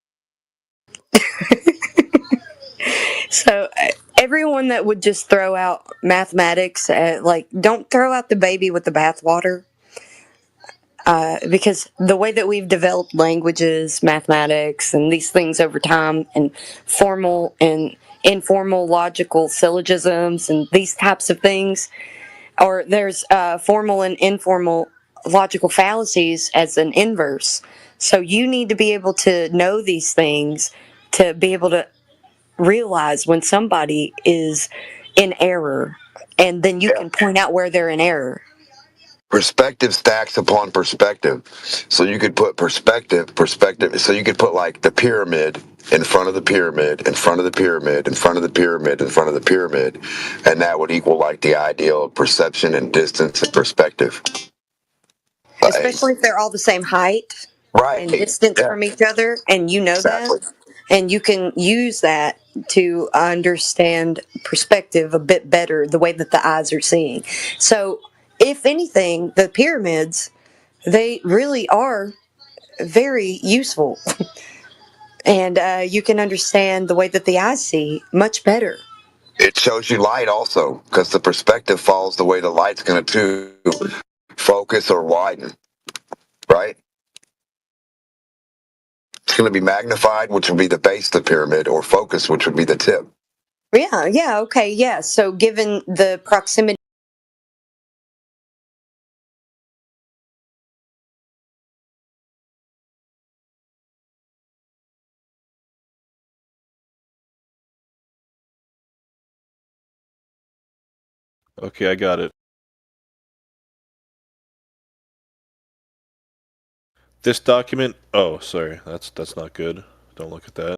So everyone that would just throw out mathematics, don't throw out the baby with the bathwater. Because the way that we've developed languages, mathematics, and these things over time, and formal and informal logical syllogisms, and these types of things, or there's formal and informal logical fallacies as an inverse. So you need to be able to know these things to be able to realize when somebody is in error, and then you can point out where they're in error. Perspective stacks upon perspective. So you could put perspective. So you could put like the pyramid in front of the pyramid, in front of the pyramid, in front of the pyramid, in front of the pyramid, and that would equal like the ideal of perception and distance and perspective. Especially if they're all the same height and distance from each other, and you know that, and you can use that to understand perspective a bit better, the way that the eyes are seeing. So, if anything, the pyramids, they really are very useful, and you can understand the way that the eyes see much better. It shows you light also, because the perspective follows the way the light's going to focus or widen, right? It's going to be magnified, which would be the base of the pyramid, or focus, which would be the tip. Yeah, okay, yeah. So given the proximity. Okay, I got it. This document. Oh, sorry. That's not good. Don't look at that.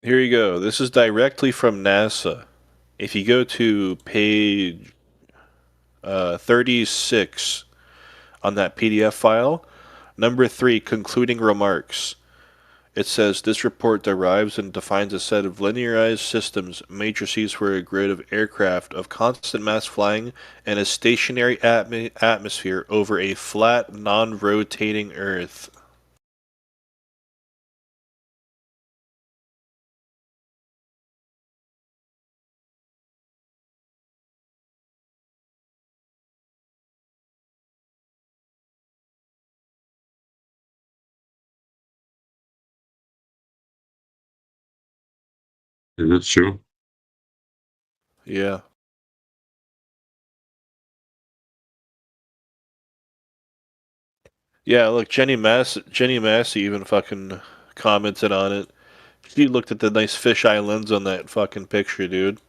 Here you go. This is directly from NASA. If you go to page 36 on that PDF file, number 3, concluding remarks. It says, this report derives and defines a set of linearized systems, matrices for a grid of aircraft of constant mass flying in a stationary atmosphere over a flat, non-rotating Earth. Is it true? Yeah. Yeah, look, Jenny Massey even fucking commented on it. She looked at the nice fisheye lens on that fucking picture, dude.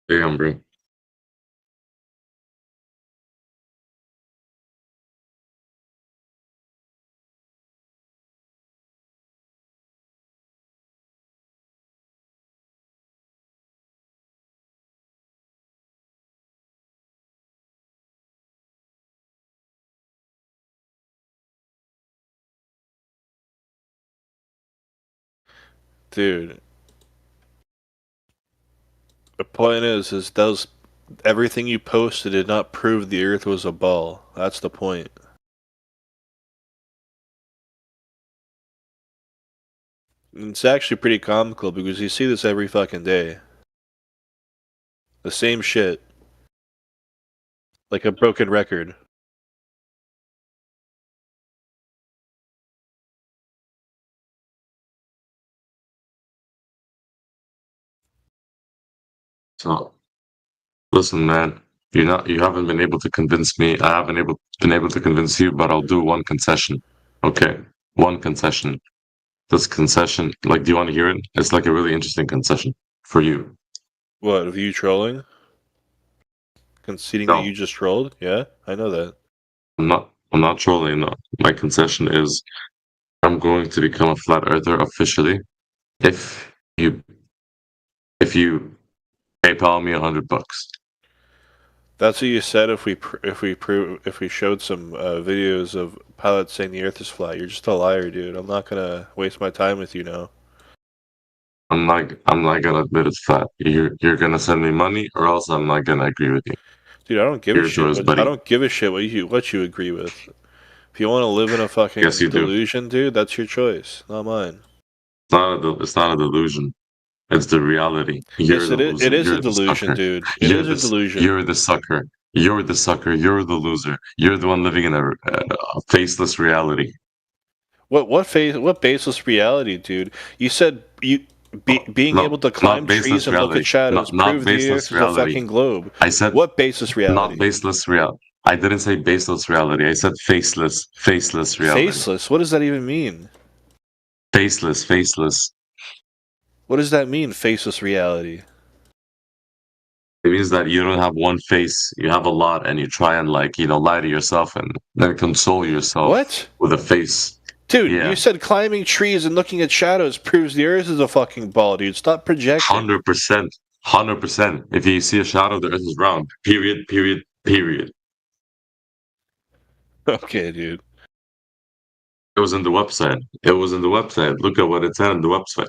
Damn, bro. Dude. The point is those everything you posted did not prove the Earth was a ball. That's the point. And it's actually pretty comical because you see this every fucking day. The same shit. Like a broken record. So, listen, man. You haven't been able to convince me. I haven't been able to convince you, but I'll do one concession. Okay, one concession. This concession, like, do you want to hear it? It's like a really interesting concession for you. What, of you trolling? Conceding that you just trolled? Yeah, I know that. I'm not trolling. No. My concession is I'm going to become a flat earther officially if you PayPal me $100. That's what you said. If we showed some videos of pilots saying the Earth is flat, you're just a liar, dude. I'm not gonna waste my time with you now. I'm not gonna admit it's flat. You're gonna send me money, or else I'm not gonna agree with you. Dude, I don't give a shit. I don't give a shit what you agree with. If you want to live in a fucking delusion, dude, that's your choice, not mine. It's not a delusion. It's the reality. You're Yes, the loser. it is You're a the delusion, sucker. dude. It is a delusion. You're the sucker. You're the sucker. You're the loser. You're the one living in a faceless reality. What baseless reality, dude? You said being able to climb trees and look at shadows Not prove the baseless Earth is a reality. fucking globe. I said what baseless reality? Not baseless reality. I didn't say baseless reality. I said faceless reality. Faceless. What does that even mean? Faceless. What does that mean? Faceless reality. It means that you don't have one face, you have a lot, and you try and lie to yourself and then console yourself What? with a face. Dude, Yeah. you said climbing trees and looking at shadows proves the Earth is a fucking ball, dude. Stop projecting. 100%. If you see a shadow, the Earth is round. Period. Okay, dude. It was in the website. Look at what it said on the website.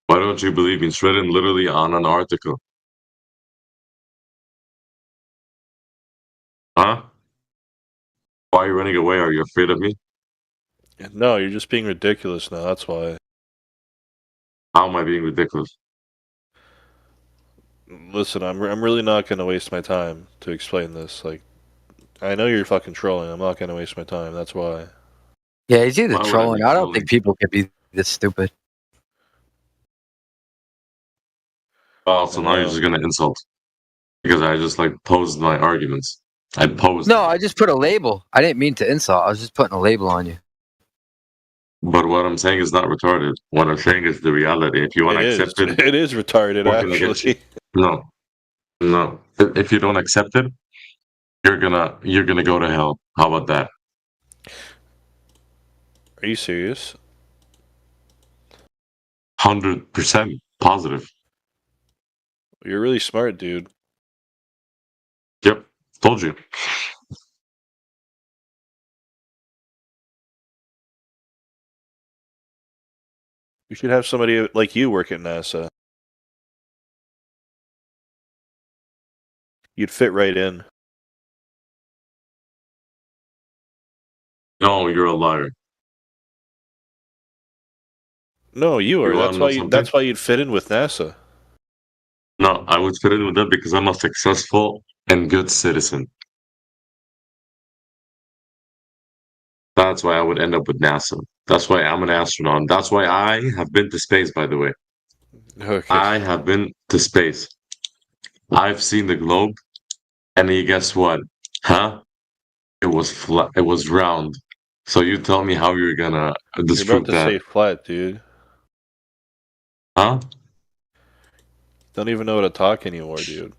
Why don't you believe me? It's written literally on an article. Huh? Why are you running away? Are you afraid of me? No, you're just being ridiculous now. That's why. How am I being ridiculous? Listen, I'm really not gonna waste my time to explain this. Like, I know you're fucking trolling. I'm not gonna waste my time. That's why. Yeah, he's either Why would I be trolling. I don't trolling? think people can be this stupid. Oh, so now you're just gonna insult because I just posed my arguments. I posed. No, I just put a label. I didn't mean to insult. I was just putting a label on you. But what I'm saying is not retarded. What I'm saying is the reality. If you want to accept it, It is retarded, what can I get you? actually. No. If you don't accept it, you're gonna go to hell. How about that? Are you serious? 100% positive. You're really smart, dude. Yep, told you. You should have somebody like you work at NASA. You'd fit right in. No, you're a liar. No, you are. You wanna know something? That's why you'd fit in with NASA. No, I would fit in with them because I'm a successful and good citizen. That's why I would end up with NASA. That's why I'm an astronaut. That's why I have been to space, by the way. Okay. I have been to space. I've seen the globe, and you guess what? Huh? It was flat. It was round. So you tell me how you're gonna You're disprove about to that? say flat, dude. Huh? Don't even know how to talk anymore, dude.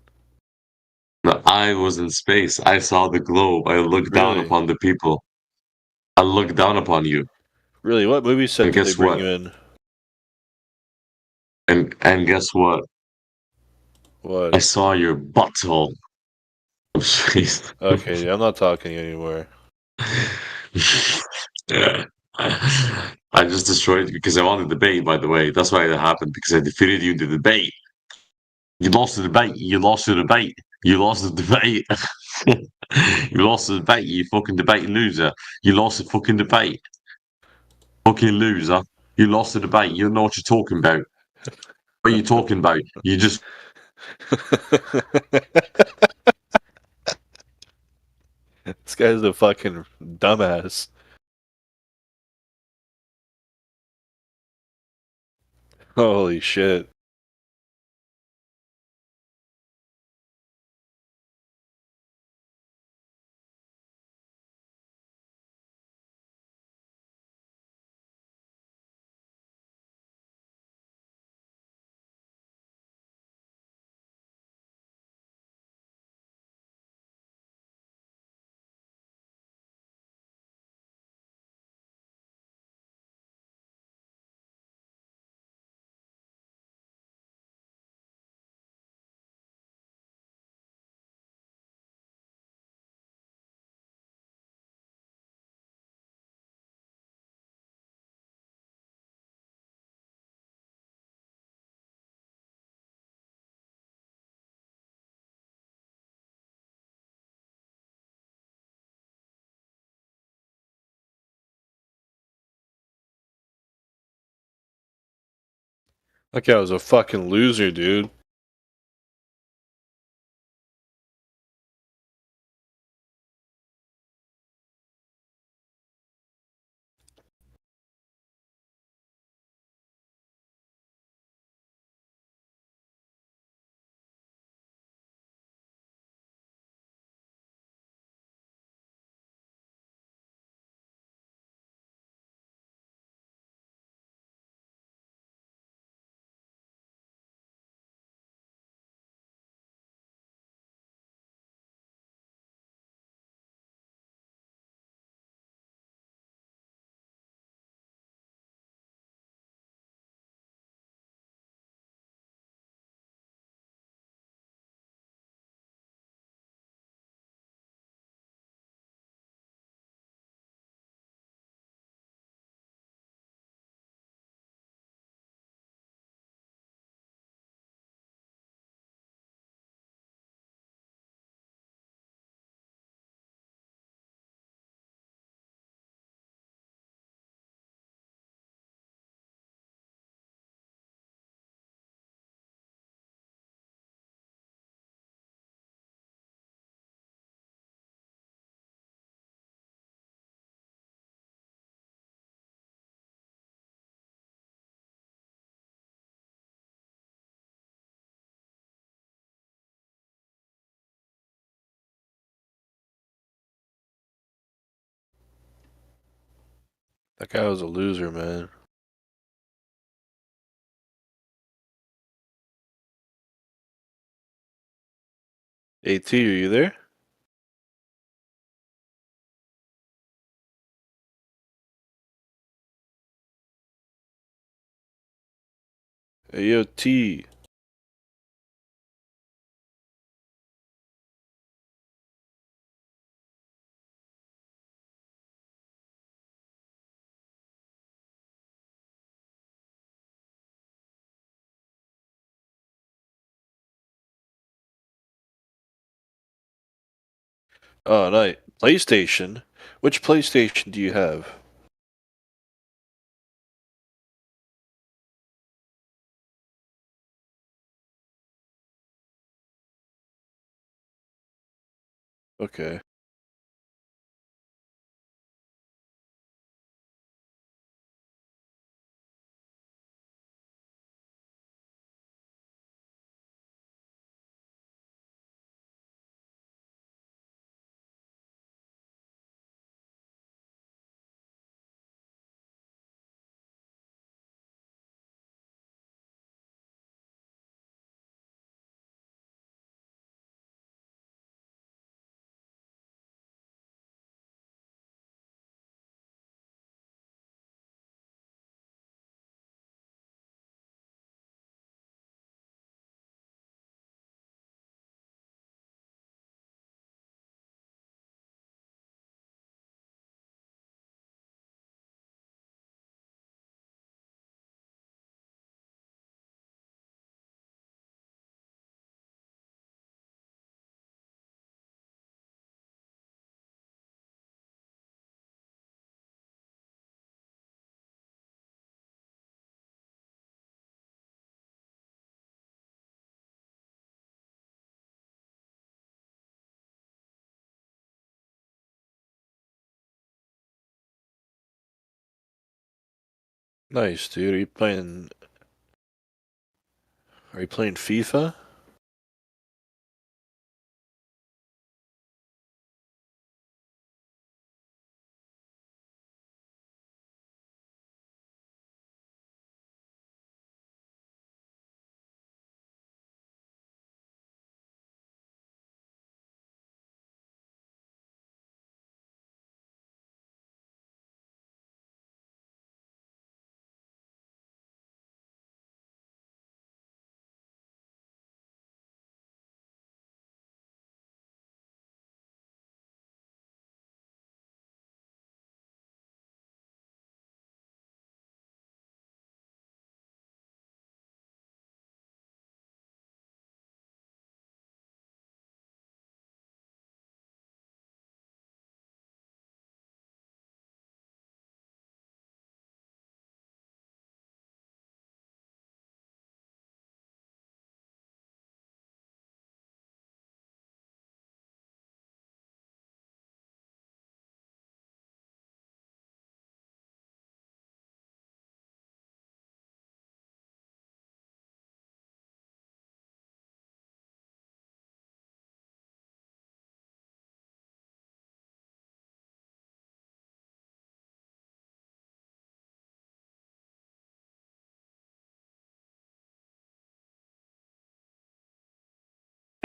No, I was in space. I saw the globe. I looked down Really? upon the people. I looked down upon you. Really, what movie set And did they guess bring what? you in? And guess what? What? I saw your butthole. Okay, I'm not talking anymore. Yeah. I just destroyed you because I won the debate, by the way. That's why it happened, because I defeated you in the debate. You lost the debate. You lost the debate. You lost the debate. You lost the debate, you fucking debate loser. You lost the fucking debate. Fucking loser. You lost the debate. You don't know what you're talking about. What are you talking about? You just This guy's a fucking dumbass. Holy shit. That guy was a fucking loser, dude. That guy was a loser, man. AT, are you there? Hey, yo, T. Oh, nice. PlayStation? Which PlayStation do you have? Okay. Nice, dude. Are you playing FIFA?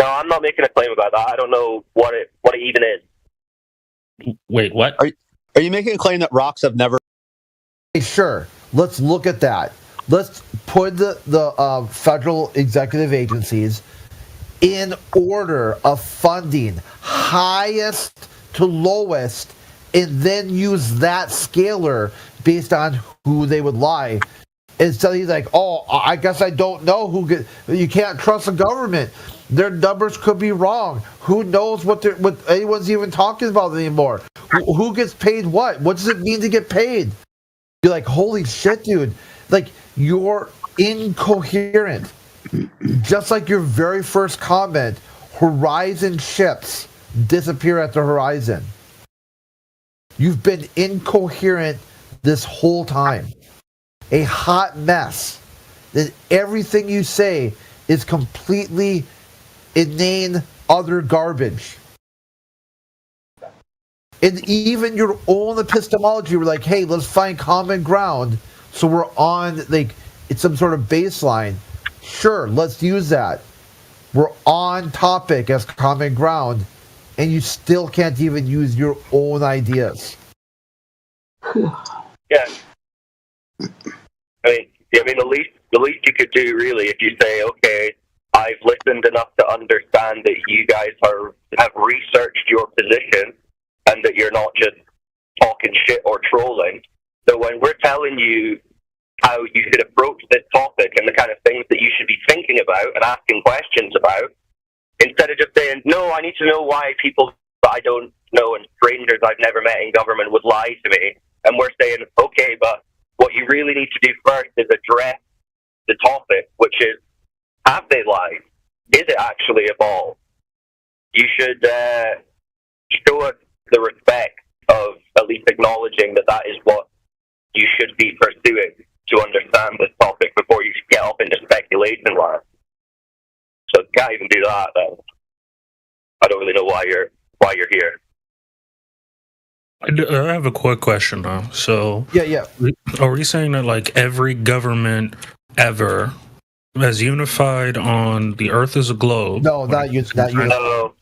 No, I'm not making a claim about that. I don't know what it even is. Wait, what? Are you making a claim that rocks have never? Sure. Let's look at that. Let's put the federal executive agencies in order of funding, highest to lowest, and then use that scalar based on who they would lie. Instead, he's like, "Oh, I guess I don't know who you can't trust the government. Their numbers could be wrong. Who knows what anyone's even talking about anymore? Who gets paid what? What does it mean to get paid?" You're like, "Holy shit, dude! Like, you're incoherent." Just like your very first comment, Horizon ships disappear at the horizon. You've been incoherent this whole time. A hot mess. That everything you say is completely inane, other garbage. And even your own epistemology, we're like, hey, let's find common ground. So we're on, like, it's some sort of baseline. Sure, let's use that. We're on topic as common ground, and you still can't even use your own ideas. Yeah. I mean, the least you could do, really, if you say, okay, I've listened enough to understand that you guys have researched your position and that you're not just talking shit or trolling. So when we're telling you how you should approach this topic and the kind of things that you should be thinking about and asking questions about, instead of just saying, no, I need to know why people that I don't know and strangers I've never met in government would lie to me. And we're saying, okay, but what you really need to do first is address the topic, which is, have they lied? Is it actually evolved? You should show us the respect of at least acknowledging that is what you should be pursuing to understand this topic before you get up into speculation land. So if you can't even do that, then I don't really know why you're here. I have a quick question now. So, yeah. Are we saying that like every government ever has unified on the Earth as a globe? No, not you.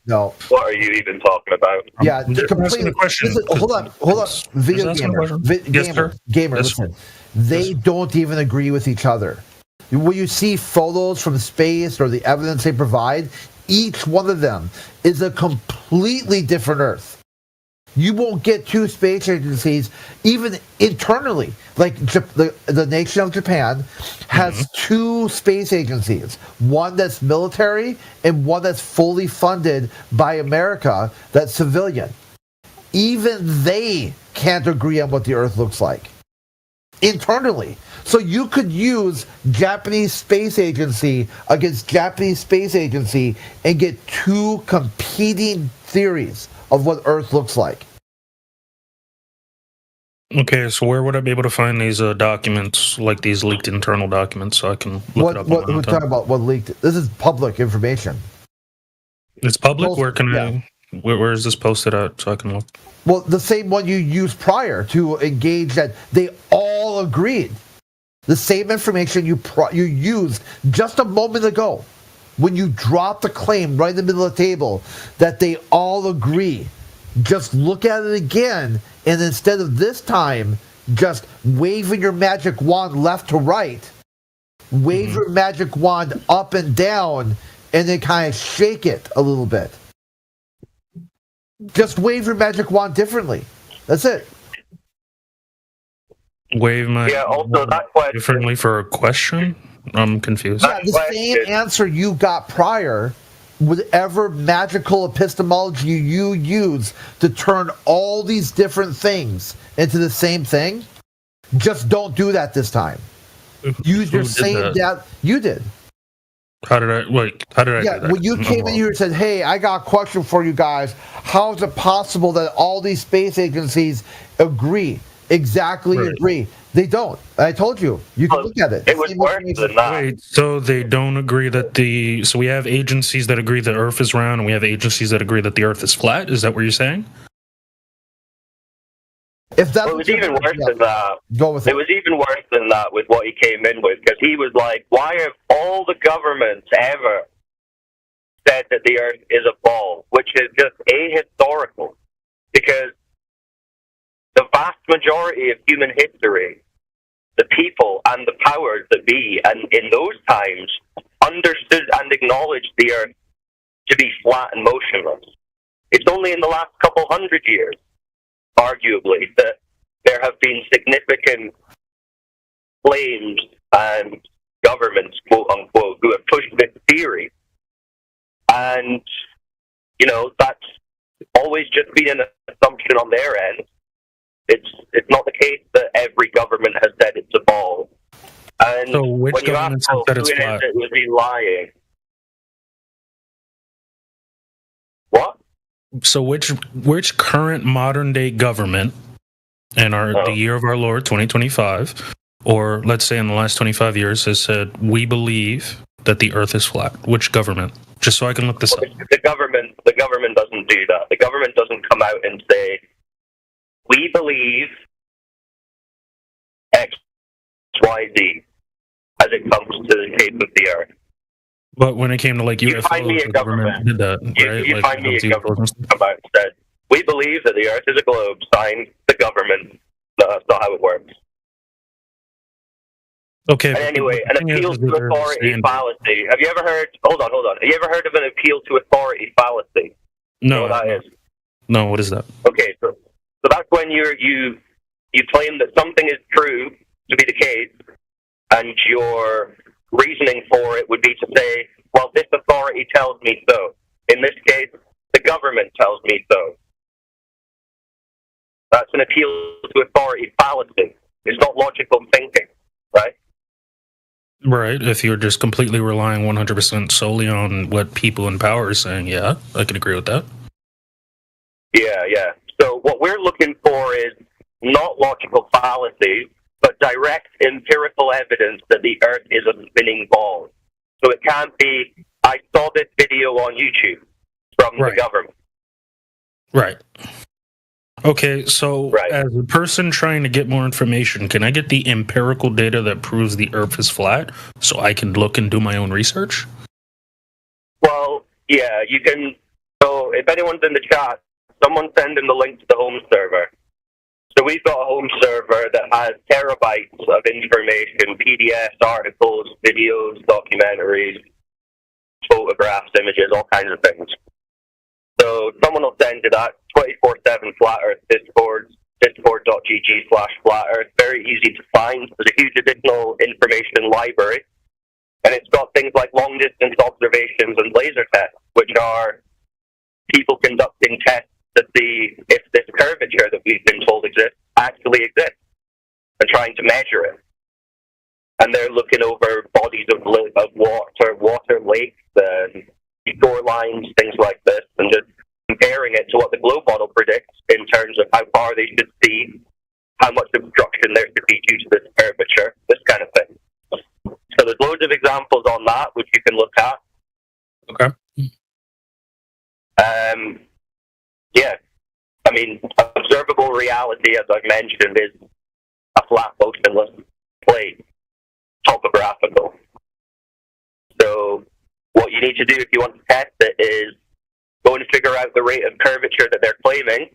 No. What are you even talking about? Yeah, completely. Hold on. Video gamer, listen. They don't even agree with each other. When you see photos from space or the evidence they provide, each one of them is a completely different Earth. You won't get two space agencies, even internally. Like the nation of Japan has two space agencies, one that's military and one that's fully funded by America, that's civilian. Even they can't agree on what the Earth looks like internally. So you could use Japanese space agency against Japanese space agency and get two competing theories of what Earth looks like. Okay, so where would I be able to find these documents, like these leaked internal documents, so I can look it up? What we're talking about? What leaked? This is public information. It's public. Where can I? Where is this posted at, so I can look? Well, the same one you used prior to engage that they all agreed. The same information you used just a moment ago when you dropped the claim right in the middle of the table that they all agree. Just look at it again, and instead of this time just waving your magic wand left to right, wave your magic wand up and down, and then kind of shake it a little bit. Just wave your magic wand differently. That's it. Wave my also that question differently for a question? I'm confused. Yeah, the same answer you got prior, whatever magical epistemology you use to turn all these different things into the same thing, just don't do that this time. Use your same data. You did. How did I do that? When you came in here and said, hey, I got a question for you guys. How is it possible that all these space agencies agree? Agree. They don't. I told you. You can look at it. It was worse than that. Wait, so they don't agree that so we have agencies that agree the Earth is round, and we have agencies that agree that the Earth is flat? Is that what you're saying? If that it was even worse than that. Go with it was even worse than that with what he came in with, because he was like, why have all the governments ever said that the Earth is a ball, which is just ahistorical, because the vast majority of human history, the people and the powers that be, and in those times, understood and acknowledged the Earth to be flat and motionless. It's only in the last couple hundred years, arguably, that there have been significant claims and governments, quote unquote, who have pushed this theory. And, you know, that's always just been an assumption on their end. It's not the case that every government has said it's a ball. And so which when you ask governments have said it's flat? it would be lying. What? So which current modern day government in the year of our Lord 2025, or let's say in the last 25 years, has said we believe that the Earth is flat? Which government? Just so I can look this up. The government doesn't do that. The government doesn't come out and say, we believe X, Y, Z as it comes to the shape of the Earth. But when it came to like You find me UFOs, a the government did that, right? You Like, find me a UFOs and government stuff. come out and said, we believe that the Earth is a globe, signed the government. No, that's not how it works. Okay. And anyway, an appeal to authority fallacy. Have you ever heard? Hold on. Have you ever heard of an appeal to authority fallacy? No. You know what that is? No, what is that? Okay, so that's when you claim that something is true to be the case, and your reasoning for it would be to say, well, this authority tells me so. In this case, the government tells me so. That's an appeal to authority fallacy. It's not logical thinking, right? Right. If you're just completely relying 100% solely on what people in power are saying, yeah, I can agree with that. Yeah. So what we're looking for is not logical fallacy, but direct empirical evidence that the Earth is a spinning ball. So it can't be, I saw this video on YouTube from the government. Right. Okay, so as a person trying to get more information, can I get the empirical data that proves the Earth is flat so I can look and do my own research? Well, yeah, you can. So if anyone's in the chat, someone send in the link to the home server. So we've got a home server that has terabytes of information, PDFs, articles, videos, documentaries, photographs, images, all kinds of things. So someone will send to that 24/7 Flat Earth Discord, discord.gg/Flat Earth. Very easy to find. There's a huge additional information library. And it's got things like long-distance observations and laser tests, which are people conducting tests to see if this curvature that we've been told exists actually exists, and trying to measure it. And they're looking over bodies of water, lakes, and shorelines, things like this, and just comparing it to what the globe model predicts in terms of how far they should see, how much obstruction there should be due to this curvature, this kind of thing. So there's loads of examples on that, which you can look at. Okay. Yeah. I mean, observable reality, as I've mentioned, is a flat, motionless plate, topographical. So what you need to do if you want to test it is go and figure out the rate of curvature that they're claiming.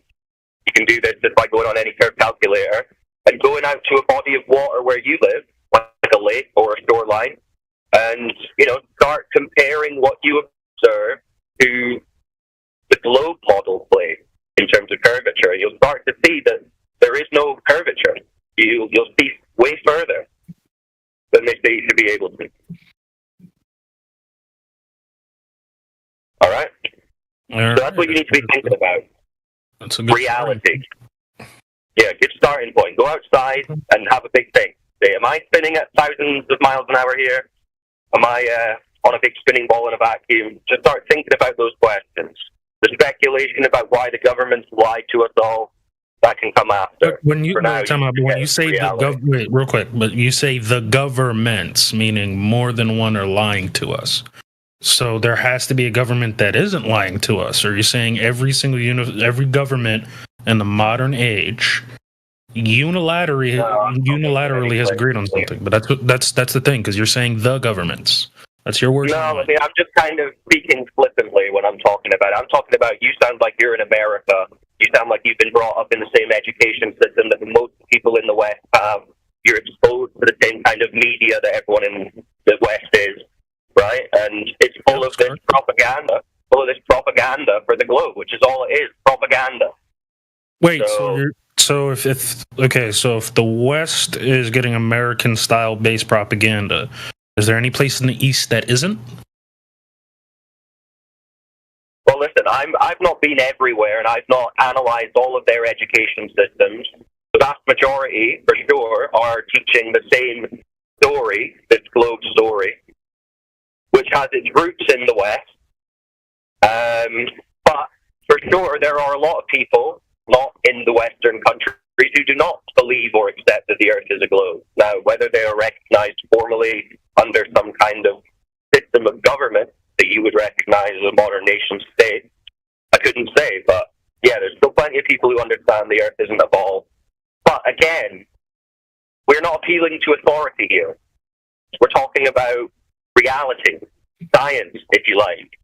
You can do this just by going on any curve calculator and going out to a body of water where you live, like a lake or a shoreline, and start comparing what you observe to the globe model plate in terms of curvature. You'll start to see that there is no curvature. You'll see way further than they say you should be able to. All right? So that's what you need to be thinking about. That's a good reality. Yeah, good starting point. Go outside and have a big think. Say, am I spinning at thousands of miles an hour here? Am I on a big spinning ball in a vacuum? Just start thinking about those questions. The speculation about why the government's lied to us all, that can come after. When you say the government, real quick, but you say the governments, meaning more than one are lying to us. So there has to be a government that isn't lying to us. Or are you saying every government in the modern age unilaterally has agreed on something? But that's the thing, because you're saying the governments. That's your words. No, I mean, I'm just kind of speaking flippantly when I'm talking about it. I'm talking about you sound like you're in America. You sound like you've been brought up in the same education system that most people in the West have. You're exposed to the same kind of media that everyone in the West is, right? And it's full of this propaganda, for the globe, which is all it is, propaganda. Wait, so if the West is getting American style based propaganda, is there any place in the East that isn't? Well, listen, I've not been everywhere, and I've not analyzed all of their education systems. The vast majority, for sure, are teaching the same story, this globe story, which has its roots in the West. But for sure, there are a lot of people not in the Western countries who do not believe or accept that the Earth is a globe. Now, whether they are recognized formally under some kind of system of government that you would recognize as a modern nation state, I couldn't say. But yeah, there's still plenty of people who understand the Earth isn't a ball. But again, we're not appealing to authority here. We're talking about reality, science, if you like,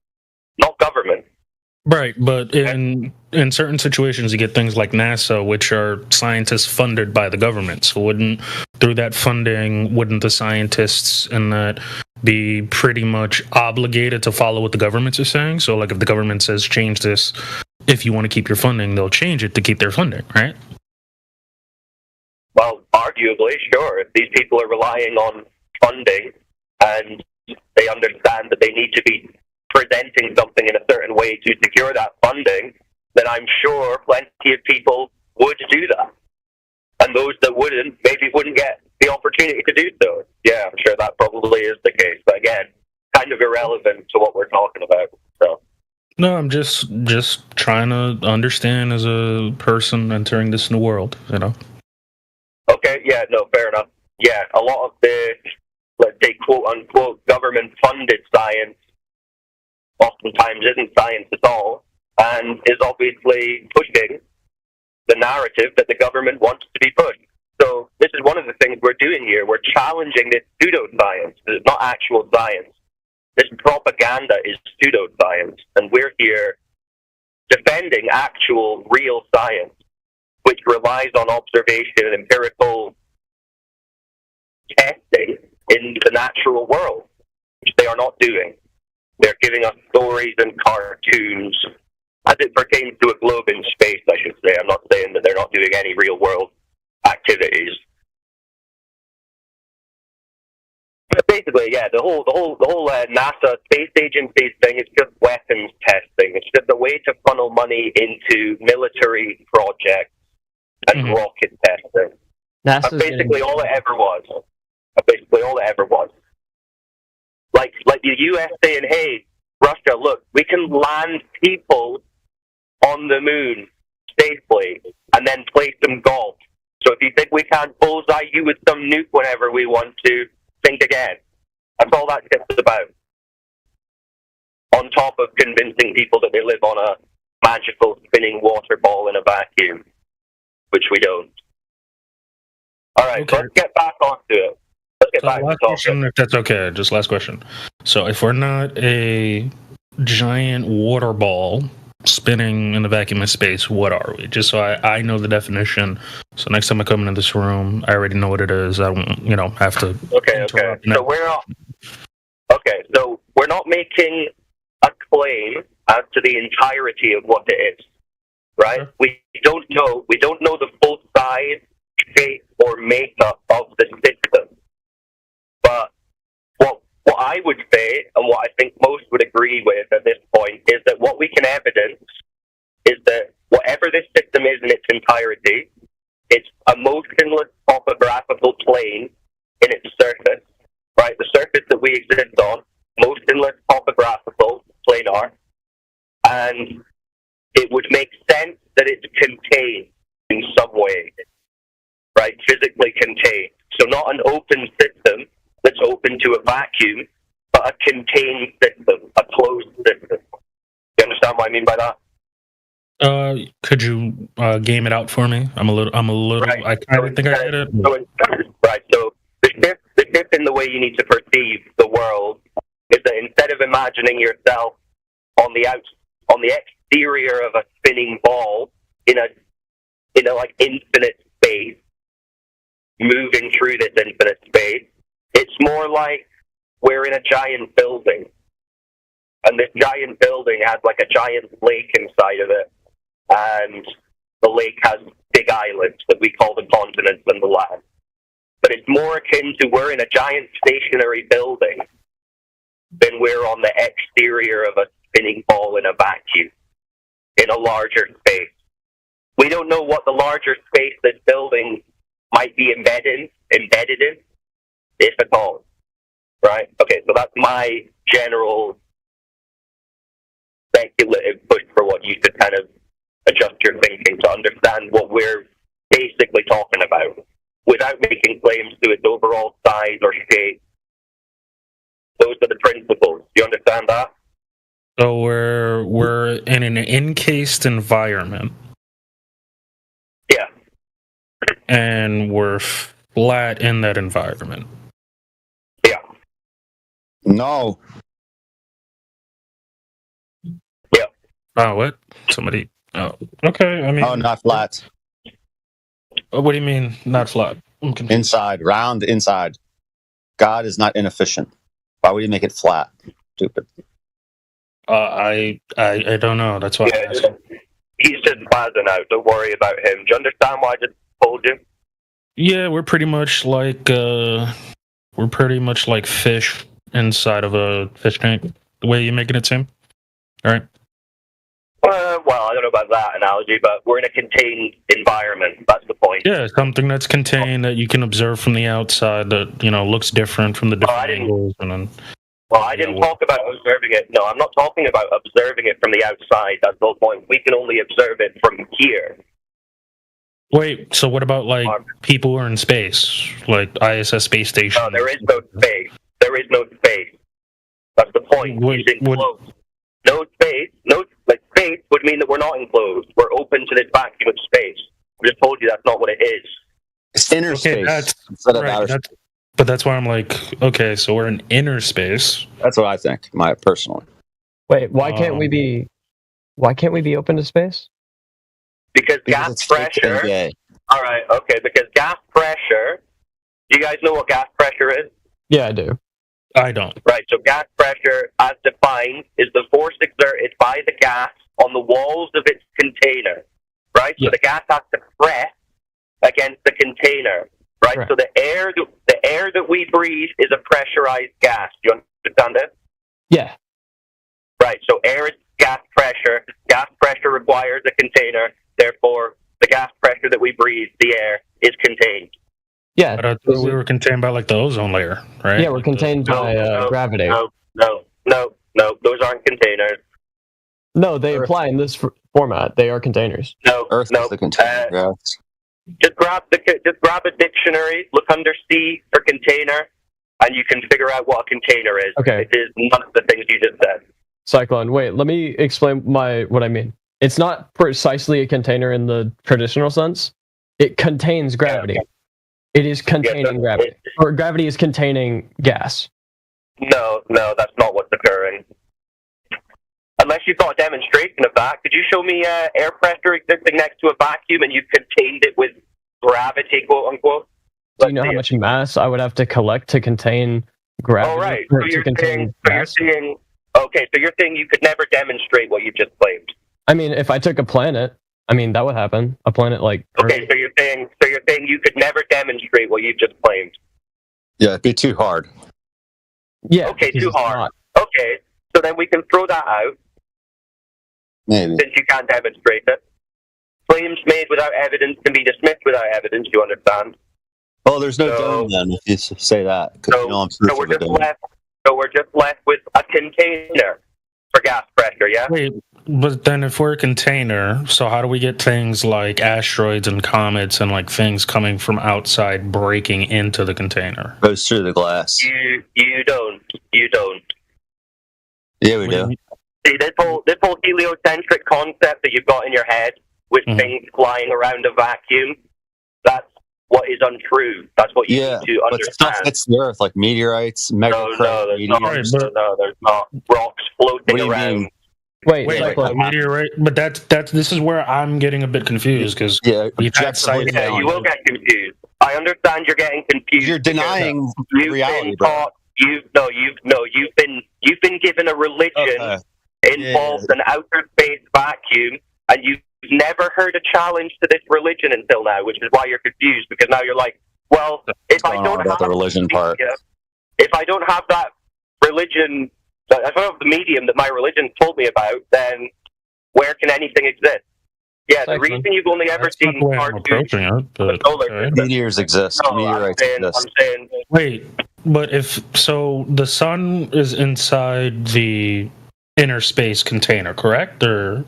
not government. Right, but in certain situations you get things like NASA, which are scientists funded by the government. So through that funding, wouldn't the scientists in that be pretty much obligated to follow what the government is saying? So like if the government says change this, if you want to keep your funding, they'll change it to keep their funding, right? Well, arguably, sure. If these people are relying on funding and they understand that they need to be presenting something in a certain way to secure that funding, then I'm sure plenty of people would do that. And those that wouldn't, maybe wouldn't get the opportunity to do so. Yeah, I'm sure that probably is the case. But again, kind of irrelevant to what we're talking about. So. No, I'm just trying to understand as a person entering this new world, you know? Okay, yeah, no, fair enough. Yeah, a lot of the, let's say, quote-unquote, government-funded science oftentimes isn't science at all, and is obviously pushing the narrative that the government wants to be pushed. So this is one of the things we're doing here. We're challenging this pseudoscience. It's not actual science. This propaganda is pseudoscience, and we're here defending actual, real science, which relies on observation and empirical testing in the natural world, which they are not doing. They're giving us stories and cartoons as it pertains to a globe in space, I should say. I'm not saying that they're not doing any real world activities. But basically, yeah, the whole NASA space agency thing is just weapons testing. It's just a way to funnel money into military projects and rocket testing. That's basically all it ever was. Like the US saying, hey, Russia, look, we can land people on the moon safely and then play some golf. So if you think we can't bullseye you with some nuke whenever we want to, think again. That's all that shit's about. On top of convincing people that they live on a magical spinning water ball in a vacuum, which we don't. All right, Let's get back onto it. Last question, if that's okay. Just last question. So if we're not a giant water ball spinning in the vacuum of space, what are we? Just so I know the definition. So next time I come into this room, I already know what it is. I don't, have to. Okay. So we're not making a claim as to the entirety of what it is, right? Sure. We don't know the full size, shape, or makeup of the system. But what I would say, and what I think most would agree with at this point, is that what we can evidence is that whatever this system is in its entirety, it's a motionless topographical plane in its surface, right? The surface that we exist on, motionless topographical, planar, and it would make sense that it's contained in some way, right? Physically contained. So not an open system that's open to a vacuum, but a contained system, a closed system. You understand what I mean by that? Could you game it out for me? I'm a little. Right. I kind of think I get it. So the shift in the way you need to perceive the world is that instead of imagining yourself on the exterior of a spinning ball in a like infinite space, moving through this infinite space, it's more like we're in a giant building. And this giant building has like a giant lake inside of it. And the lake has big islands that we call the continents and the land. But it's more akin to we're in a giant stationary building than we're on the exterior of a spinning ball in a vacuum, in a larger space. We don't know what the larger space this building might be embedded in, if at all. Right? Okay, so that's my general speculative push for what you should kind of adjust your thinking to understand what we're basically talking about without making claims to its overall size or shape. Those are the principles. Do you understand that? So we're in an encased environment. Yeah. And we're flat in that environment. Yeah. No. Yeah. Oh, what? Somebody. Oh, okay. I mean. Oh, not flat. What do you mean, not flat? Inside, round inside. God is not inefficient. Why would he make it flat? Stupid. I don't know. That's why. Yeah, he's just buzzing out. Don't worry about him. Do you understand why I just told you? Yeah, we're pretty much like fish inside of a fish tank. The way you're making it seem. All right. Well, I don't know about that analogy, but we're in a contained environment. That's the point. Yeah, something that's contained that you can observe from the outside that looks different from the different angles, and then. Well, I didn't talk about observing it. No, I'm not talking about observing it from the outside. That's the whole point. We can only observe it from here. Wait, so what about like people who are in space, like ISS space station? No, there is no space. There is no space. That's the point. It's enclosed. No space. Space would mean that we're not enclosed. We're open to this vacuum of space. I just told you that's not what it is. It's inner space instead of outer space. But that's why I'm like, okay, so we're in inner space. That's what I think, personally. Wait, why can't we be open to space? Because gas pressure. All right, okay. Because gas pressure. Do you guys know what gas pressure is? Yeah, I do. I don't. Right. So gas pressure, as defined, is the force exerted by the gas on the walls of its container. Right. So the gas has to press against the container. Right. So the air that we breathe is a pressurized gas. Do you understand it? Yeah. Right. So air is gas pressure. Gas pressure requires a container. Therefore, the gas pressure that we breathe, the air, is contained. Yeah. But I thought we were contained by like the ozone layer, right? Yeah, we're contained by gravity. No. Those aren't containers. No, they apply in this format. They are containers. No. Earth is the container. Just grab a dictionary, look under C for container, and you can figure out what a container is. Okay. It is none of the things you just said. Cyclone, wait, let me explain what I mean. It's not precisely a container in the traditional sense. It contains gravity. Yeah. It is containing gravity. Or gravity is containing gas. No, that's not what's occurring. Unless you've got a demonstration of that, could you show me air pressure existing next to a vacuum and you've contained it with gravity, quote unquote? Do you know how much mass I would have to collect to contain gravity? Oh, right. So you're saying you could never demonstrate what you just claimed. I mean, if I took a planet, that would happen. A planet like Earth. Okay, so you're saying you could never demonstrate what you've just claimed. Yeah, it'd be too hard. Yeah. Okay, too hard. Okay, so then we can throw that out. Maybe. Since you can't demonstrate it. Claims made without evidence can be dismissed without evidence, you understand? Oh, there's no dome then, if you say that. So we're just left with a container for gas pressure, yeah? Wait, but then if we're a container, so how do we get things like asteroids and comets and like things coming from outside breaking into the container? Goes through the glass. You don't. Yeah, we do. See, this whole heliocentric concept that you've got in your head with things flying around a vacuum, that's what is untrue. That's what you need to but stuff understand. hits the Earth, like meteorites, No, there's not. No, there's not. Rocks floating around. Wait, meteorite. But that's this is where I'm getting a bit confused because we've had sightings. Yeah, you will get confused. I understand you're getting confused. You're denying reality, bro. You've been given a religion involves an outer space vacuum, and you've never heard a challenge to this religion until now, which is why you're confused. Because now you're like, well, if I don't have the religion part, if I don't have that religion, if I don't have the medium that my religion told me about, then where can anything exist? Yeah, the reason you've only ever seen cartoons, meteors exist. Meteorites exist. I'm saying. Wait, but if so, the sun is inside the inner space container, correct? Or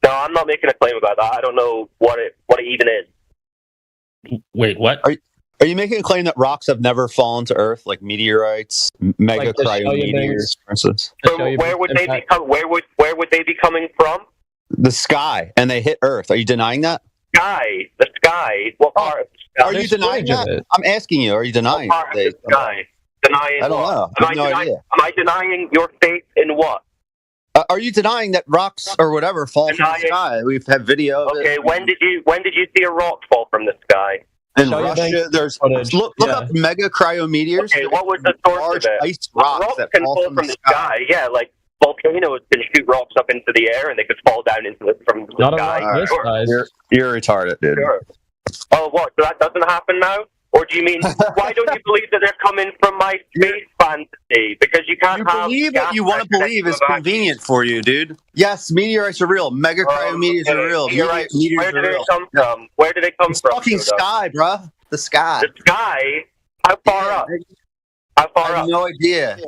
no, I'm not making a claim about that. I don't know what it even is. Wait, what? Are you making a claim that rocks have never fallen to Earth, like meteorites, mega Like the cryometeors, for instance? So where would they be where would they be coming from? The sky, and they hit Earth. Are you denying that? The sky. What part of the sky? Are you denying that? I'm asking you. Are you denying? What part of the sky? Denying I don't what? know. Am I have no idea. Am I denying your faith in what? Are you denying that rocks or whatever fall from the sky? We've had video of Okay, it. when did you see a rock fall from the sky? In Russia, there's look up mega cryometeors. Okay, what was the source large of it? ice rocks that can fall from the sky. Yeah, like volcanoes can shoot rocks up into the air and they could fall down into it from the sky. Sure. You're retarded, dude. Sure. Oh, what? So that doesn't happen now? Or do you mean, why don't you believe that they're coming from my space fantasy? Because you can't Believe what you want to believe is convenient for you, dude. Yes, meteorites are real. Mega cryometeors are real. Meteorites, Meteors where are did they real. come from? Where did they come from? Fucking Joe? sky, bruh. The sky. The sky? How far up? How far I have up? no idea.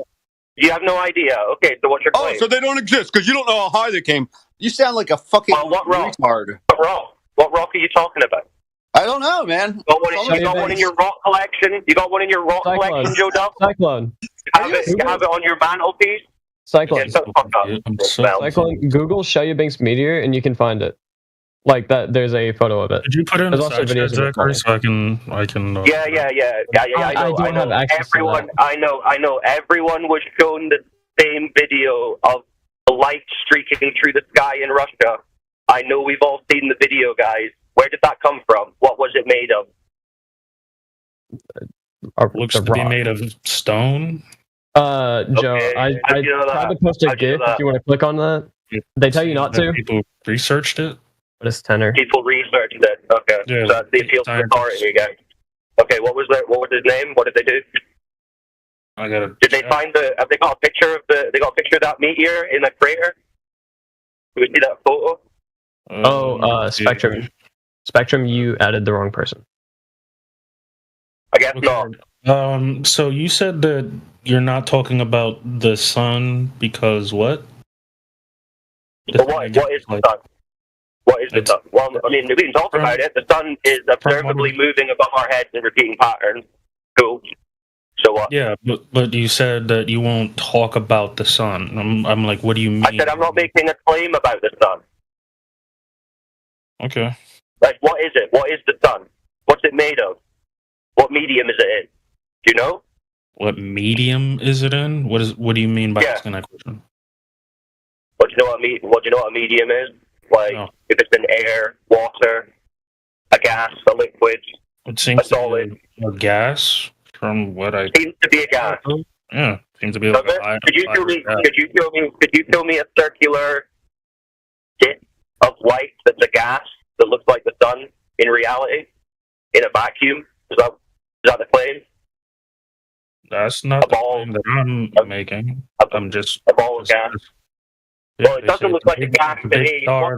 You have no idea. Okay, so what's your claim? Oh, so they don't exist because you don't know how high they came. You sound like a fucking retard. What rock? What rock are you talking about? I don't know, man. You got one in your rock collection? You got one in your rock collection, Joe Duff? Cyclone. Have it on your mantelpiece? Cyclone. Yeah, shut the fuck up. Cyclone. Google Banks meteor and you can find it. Like that. There's a photo of it. Did you put it in There's the also side chat, videos of it. Zachary, so I can. I know. have access to Everyone, I know. Everyone was shown the same video of the light streaking through the sky in Russia. I know we've all seen the video, guys. Where did that come from? What was it made of? Looks to be made of stone. Joe, Okay, I how'd you know tried that? to post a How'd you know GIF if that? you want to click on that. They tell you not to. People researched it. But it's tenor. People researched it. Okay, Yeah, so that's the appeal to authority again. Okay, what was his name? What did they do? I got it. Did they find have they got a picture of They got a picture of that meteor in a crater? Do we see that photo? Spectrum. Spectrum, you added the wrong person. I guess not. So you said that you're not talking about the sun because what? But what is the sun? What is the sun? Well, I mean, we can talk about it. The sun is observably moving above our heads in repeating patterns. Cool. So what? Yeah, but you said that you won't talk about the sun. I'm like, what do you mean? I said I'm not making a claim about the sun. Okay. Like, what is it? What is the sun? What's it made of? What medium is it in? Do you know? What medium is it in? What do you mean by asking that question? What do you know what a medium is? Like, if it's an air, water, a gas, a liquid, It seems a solid. to be a gas from what I. Seems to be a gas. Yeah, seems to be like a Could you show me a circular disc of light that's a gas that looks like the sun in reality, in a vacuum? Is that the claim? That's not the claim that I'm making. I'm just a ball of gas. Well, it doesn't look like a gas to me. What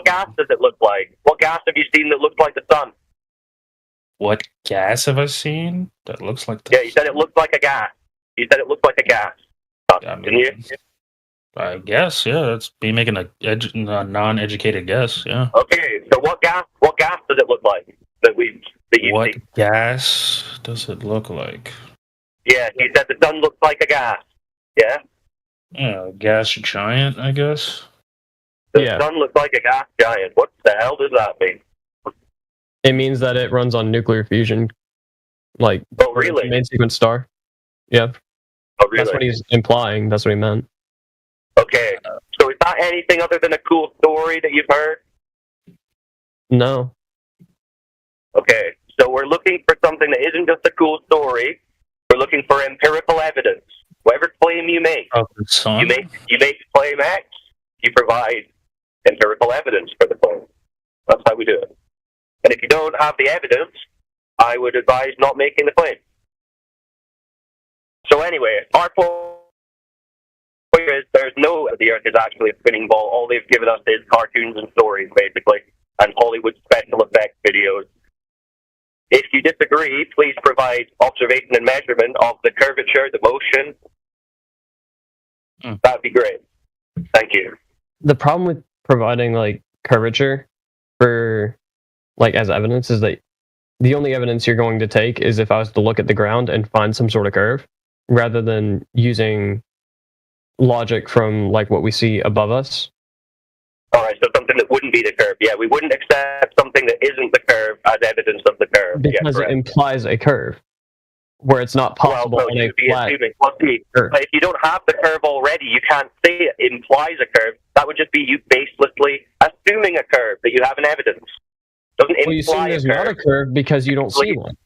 gas does it look like? What gas have you seen that looks like the sun? What gas have I seen that looks like Yeah, you said it looked like a gas. You said it looked like a gas. Didn't you? I guess, yeah. That's me making a non-educated guess. Yeah. Okay, so what gas does it look like that you What see? gas does it look like? Yeah, you said the sun looks like a gas. Yeah. Yeah, gas giant, I guess. The sun looks like a gas giant. What the hell does that mean? It means that it runs on nuclear fusion, like really? main sequence star. Yeah. Oh, really? That's what he's implying. That's what he meant. Okay. So is that anything other than a cool story that you've heard? No. Okay. So we're looking for something that isn't just a cool story. We're looking for empirical evidence. Whatever claim you make, you make claim X, you provide empirical evidence for the claim. That's how we do it. And if you don't have the evidence, I would advise not making the claim. So anyway, our point is there's no the Earth is actually a spinning ball. All they've given us is cartoons and stories, basically, and Hollywood special effects videos. If you disagree, please provide observation and measurement of the curvature, the motion. That'd be great. Thank you. The problem with providing like curvature for like as evidence is that the only evidence you're going to take is if I was to look at the ground and find some sort of curve, rather than using logic from like what we see above us. All right, so something that wouldn't be the curve. Yeah, we wouldn't accept something that isn't the curve as evidence of the curve. Because it implies a curve where it's not possible Well, on a you'd be flat assuming. Well, see, but if you don't have the curve already, you can't say it implies a curve. That would just be you baselessly assuming a curve that you have an evidence. Doesn't Well, you assume imply there's a curve. not a curve because you don't see one.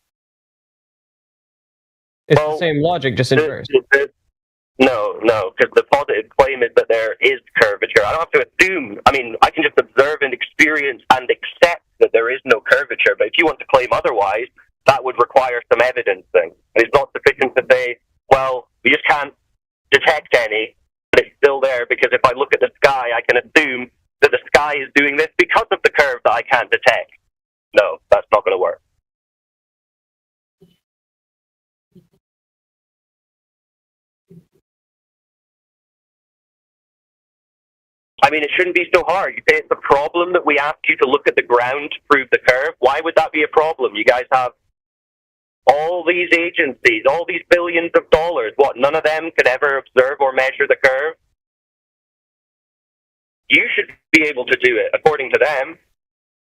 It's the same logic, just in reverse. No, because the positive claim is that there is curvature. I don't have to assume. I mean, I can just observe and experience and accept that there is no curvature. But if you want to claim otherwise, that would require some evidencing. And it's not sufficient to say, well, we just can't detect any, but it's still there because if I look at the sky, I can assume that the sky is doing this because of the curve that I can't detect. No, that's not going to work. I mean, it shouldn't be so hard. You say it's a problem that we ask you to look at the ground to prove the curve. Why would that be a problem? You guys have all these agencies, all these billions of dollars. What, none of them could ever observe or measure the curve? You should be able to do it, according to them.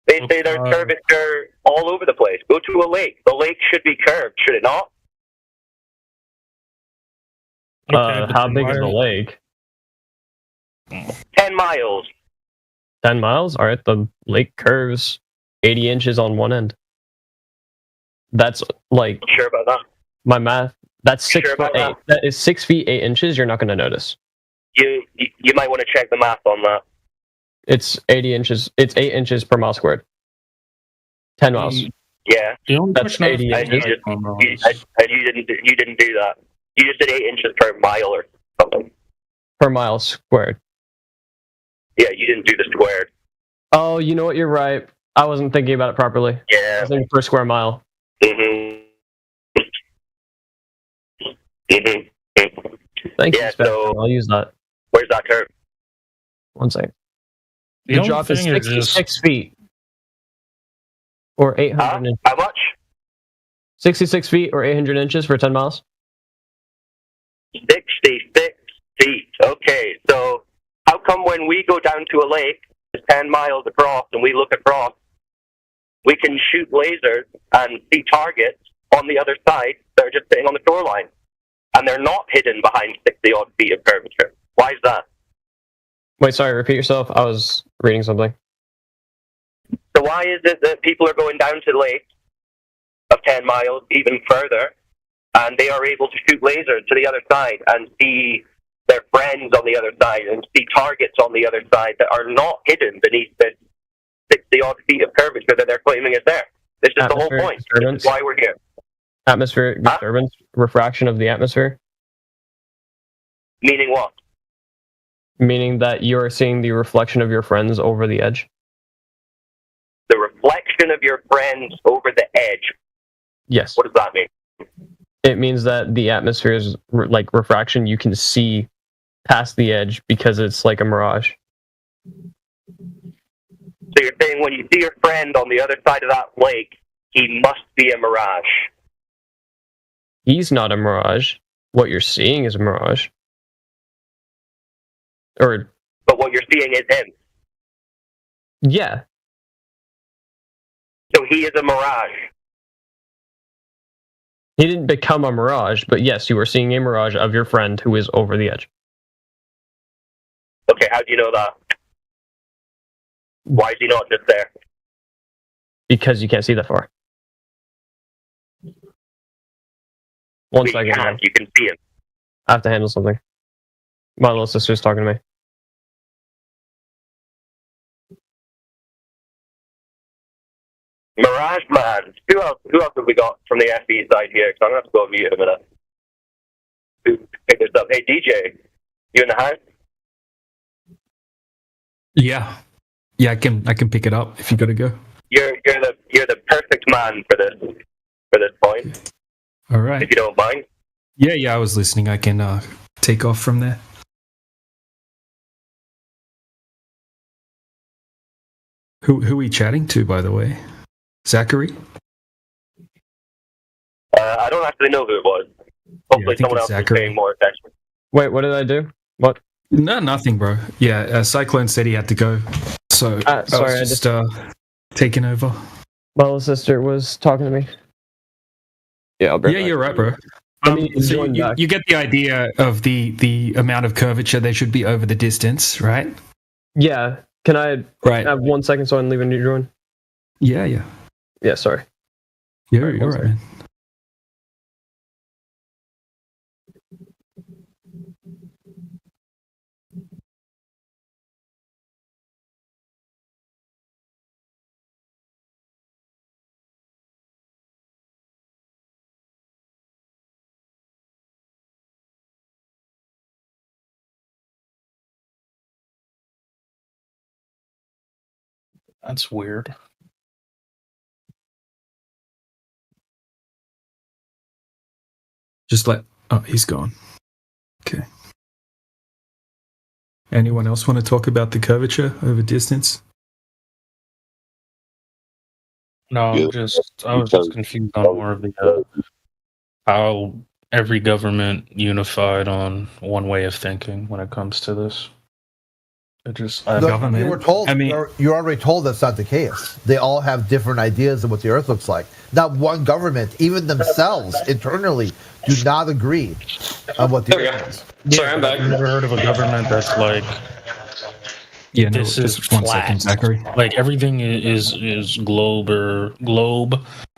They say there's curvature all over the place. Go to a lake. The lake should be curved, should it not? How big is the lake? 10 miles. 10 miles? Alright, the lake curves 80 inches on one end. That's like... Sure about that? My math. That's 6 Sure foot about 8. That is 6 feet 8 inches. You're not going to notice. You might want to check the math on that. It's 80 inches. It's 8 inches per mile squared. 10 miles. Yeah. That's 80 And inches. you didn't do that. You just did 8 inches per mile or something. Per mile squared. Yeah, you didn't do the squared. Oh, you know what? You're right. I wasn't thinking about it properly. Yeah. I was thinking per square mile. Mm-hmm. Thank Yeah, you, Spectrum. so- I'll use that. Where's that curve? One second. The The only drop is thing is 66 feet. Or 800 inches. How much? 66 feet or 800 inches for 10 miles. 66 feet. Okay, so how come when we go down to a lake, it's 10 miles across, and we look across, we can shoot lasers and see targets on the other side that are just sitting on the shoreline, and they're not hidden behind 60-odd feet of curvature? Why is that? Wait, sorry, repeat yourself. I was reading something. So why is it that people are going down to lakes of 10 miles, even further, and they are able to shoot lasers to the other side and see their friends on the other side and see targets on the other side that are not hidden beneath the 60-odd feet of curvature that they're claiming is there? This is the whole Atmospheric point. This disturbance. is why we're here. Atmospheric disturbance, refraction of the atmosphere. Meaning what? Meaning that you are seeing the reflection of your friends over the edge. The reflection of your friends over the edge. Yes. What does that mean? It means that the atmosphere is like refraction. You can see past the edge because it's like a mirage. So you're saying when you see your friend on the other side of that lake, he must be a mirage. He's not a mirage. What you're seeing is a mirage. Or But what you're seeing is him. yeah. So he is a mirage. He didn't become a mirage, but yes, you were seeing a mirage of your friend who is over the edge. Okay, how do you know that? Why is he not just there? Because you can't see that far. One second. You can see him. I have to handle something. My little sister's talking to me. Mirage Man. Who else have we got from the FE side here? Because I'm going to have to go mute in a minute. Who pick this up? Hey, DJ. You in the house? Yeah, I can pick it up if you got to go. You're the perfect man for this point. All right. If you don't mind. Yeah, I was listening. I can take off from there. Who are we chatting to, by the way? Zachary? I don't actually know who it was. Hopefully someone else is paying more attention. Wait, what did I do? What? No, nothing, bro. Yeah, Cyclone said he had to go, so sorry, I was just taking over. My little sister was talking to me. Yeah, I'll you're right, bro. So you get the idea of the amount of curvature there should be over the distance, right? Yeah. Can I have 1 second so I can leave a new join? Yeah. Yeah, sorry. You're right, man. That's weird. Just he's gone. Okay. Anyone else want to talk about the curvature over distance? No, I was just confused on more of the how every government unified on one way of thinking when it comes to this. You were told. You're already told that's not the case. They all have different ideas of what the Earth looks like. Not one government, even themselves internally, do not agree on what the Earth is. Sorry, I'm back. I've never heard of a government that's like. Yeah, no, this is just 1 flat. second, Zachary. Like everything is globe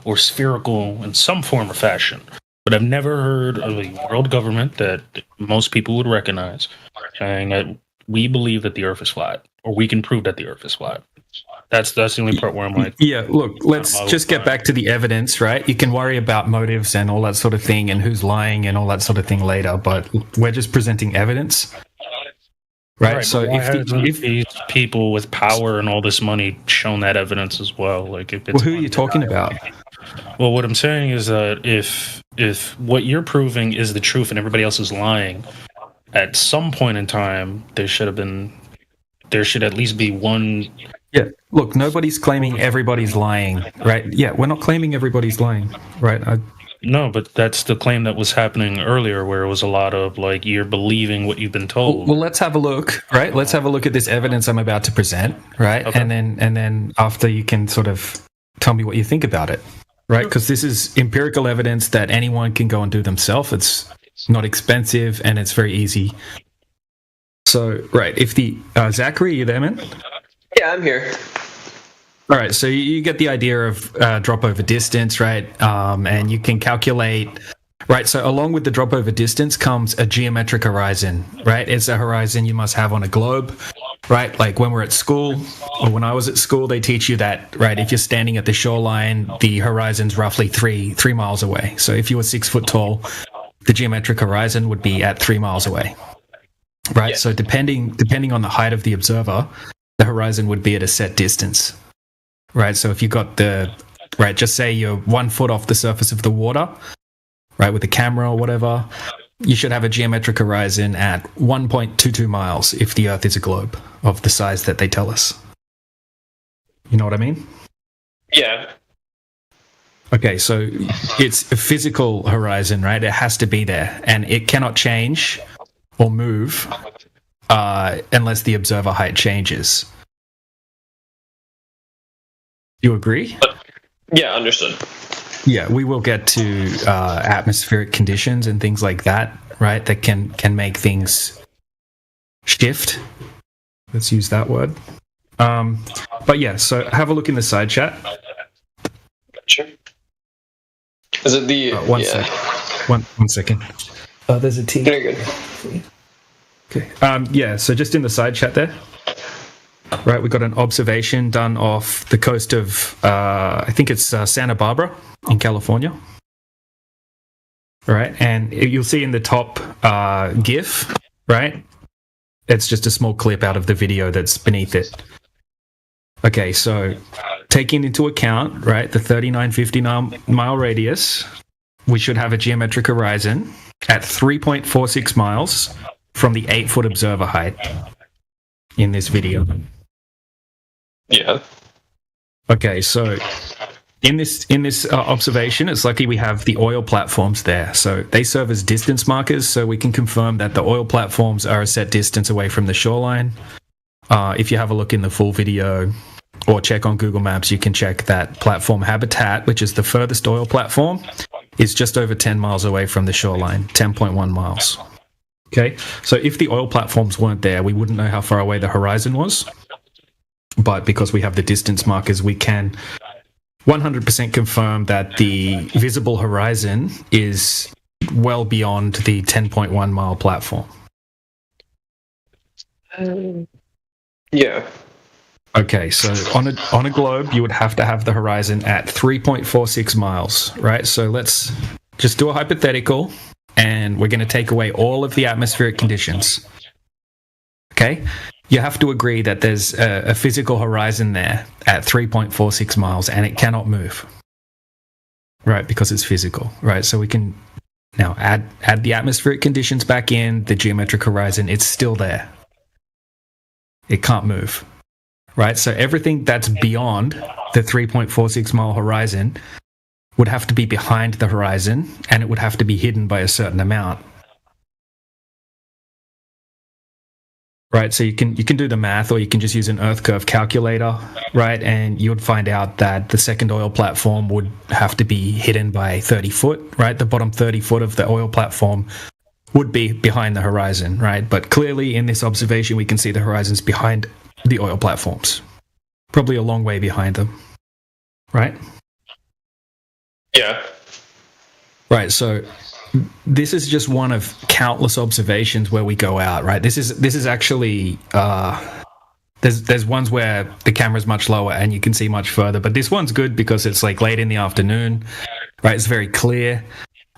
or spherical in some form or fashion. But I've never heard of a world government that most people would recognize saying that we believe that the Earth is flat, or we can prove that the Earth is flat. That's the only part where I'm like, yeah. Look, let's just get back to the evidence, right? You can worry about motives and all that sort of thing, and who's lying and all that sort of thing later. But we're just presenting evidence, right? So if these people with power and all this money shown that evidence as well, like if it's who are you talking about? Well, what I'm saying is that if what you're proving is the truth and everybody else is lying, at some point in time, there should at least be one. Yeah, look, nobody's claiming everybody's lying, right? Yeah, we're not claiming everybody's lying, right? No, but that's the claim that was happening earlier, where it was a lot of like you're believing what you've been told. Well, let's have a look, right? Let's have a look at this evidence I'm about to present, right? Okay. And then after you can sort of tell me what you think about it, right? Because this is empirical evidence that anyone can go and do themselves. It's not expensive and it's very easy. So, right, if the Zachary, are you there, man? Yeah, I'm here. All right, so you get the idea of drop over distance, right? And you can calculate, right? So along with the drop over distance comes a geometric horizon, right? It's a horizon you must have on a globe, right? Like when we're at school, or when I was at school, they teach you that, right? If you're standing at the shoreline, the horizon's roughly three miles away. So if you were 6 foot tall, the geometric horizon would be at 3 miles away, right? Yeah. So depending on the height of the observer, the horizon would be at a set distance. Right, so if you got just say you're 1 foot off the surface of the water, right, with a camera or whatever, you should have a geometric horizon at 1.22 miles if the Earth is a globe of the size that they tell us. You know what I mean? Yeah. Okay, so it's a physical horizon, right? It has to be there, and it cannot change or move unless the observer height changes. You agree? Yeah, understood. Yeah, we will get to atmospheric conditions and things like that, right? That can make things shift. Let's use that word. But yeah, so have a look in the side chat. Sure. Is it the one second. There's a T. Very good. Okay. Yeah, so just in the side chat there. Right, we got an observation done off the coast of, I think it's Santa Barbara in California. Right, and you'll see in the top GIF, right, it's just a small clip out of the video that's beneath it. Okay, so taking into account, right, the 3950-mile radius, we should have a geometric horizon at 3.46 miles from the 8-foot observer height in this video. Yeah. Okay, so in this observation, it's lucky we have the oil platforms there. So they serve as distance markers, so we can confirm that the oil platforms are a set distance away from the shoreline. If you have a look in the full video or check on Google Maps, you can check that platform habitat, which is the furthest oil platform, is just over 10 miles away from the shoreline, 10.1 miles. Okay, so if the oil platforms weren't there, we wouldn't know how far away the horizon was. But because we have the distance markers, we can 100% confirm that the visible horizon is well beyond the 10.1 mile platform. Yeah. Okay, so on a globe, you would have to have the horizon at 3.46 miles, right? So let's just do a hypothetical, and we're going to take away all of the atmospheric conditions. Okay? You have to agree that there's a physical horizon there at 3.46 miles, and it cannot move, right? Because it's physical, right? So we can now add the atmospheric conditions back in, the geometric horizon, it's still there. It can't move, right? So everything that's beyond the 3.46 mile horizon would have to be behind the horizon, and it would have to be hidden by a certain amount. Right, so you can do the math, or you can just use an Earth curve calculator, right? And you would find out that the second oil platform would have to be hidden by 30 foot, right? The bottom 30 foot of the oil platform would be behind the horizon, right? But clearly in this observation, we can see the horizons behind the oil platforms, probably a long way behind them, right? Yeah. Right, so this is just one of countless observations where we go out, right? This is actually there's ones where the camera's much lower and you can see much further, but this one's good because it's like late in the afternoon, right? It's very clear.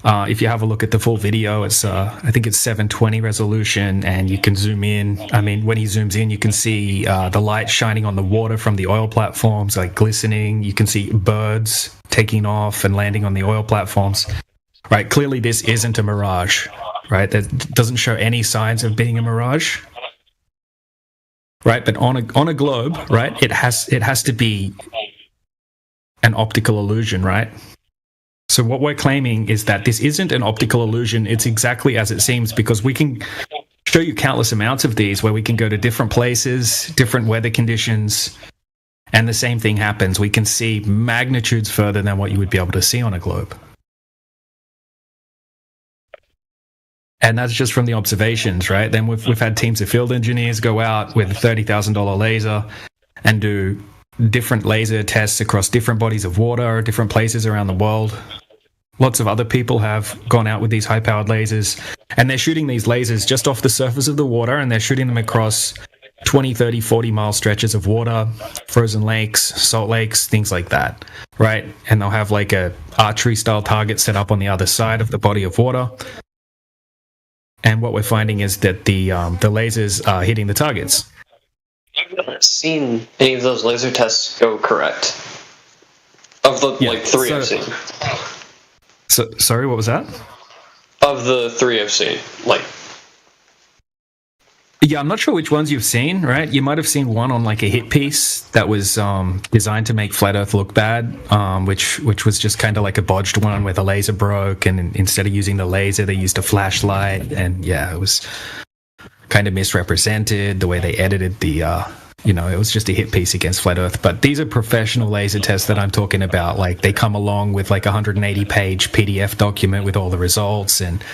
If you have a look at the full video, it's I think it's 720 resolution, and you can zoom in. I mean, when he zooms in, you can see the light shining on the water from the oil platforms, like glistening. You can see birds taking off and landing on the oil platforms. Right, clearly this isn't a mirage, right? That doesn't show any signs of being a mirage, right? But on a globe, right, it has to be an optical illusion, right? So what we're claiming is that this isn't an optical illusion. It's exactly as it seems, because we can show you countless amounts of these where we can go to different places, different weather conditions, and the same thing happens. We can see magnitudes further than what you would be able to see on a globe. And that's just from the observations, right? Then we've had teams of field engineers go out with a $30,000 laser and do different laser tests across different bodies of water, different places around the world. Lots of other people have gone out with these high-powered lasers, and they're shooting these lasers just off the surface of the water, and they're shooting them across 20, 30, 40-mile stretches of water, frozen lakes, salt lakes, things like that, right? And they'll have like a archery-style target set up on the other side of the body of water. And what we're finding is that the lasers are hitting the targets. I've not seen any of those laser tests go correct. Of the three I've seen. So sorry, what was that? Of the three I've seen, Yeah, I'm not sure which ones you've seen, right? You might have seen one on like a hit piece that was designed to make Flat Earth look bad, which was just kind of like a bodged one where the laser broke, and instead of using the laser, they used a flashlight, and yeah, it was kind of misrepresented the way they edited the you know, it was just a hit piece against Flat Earth. But these are professional laser tests that I'm talking about. Like, they come along with like a 180-page PDF document with all the results and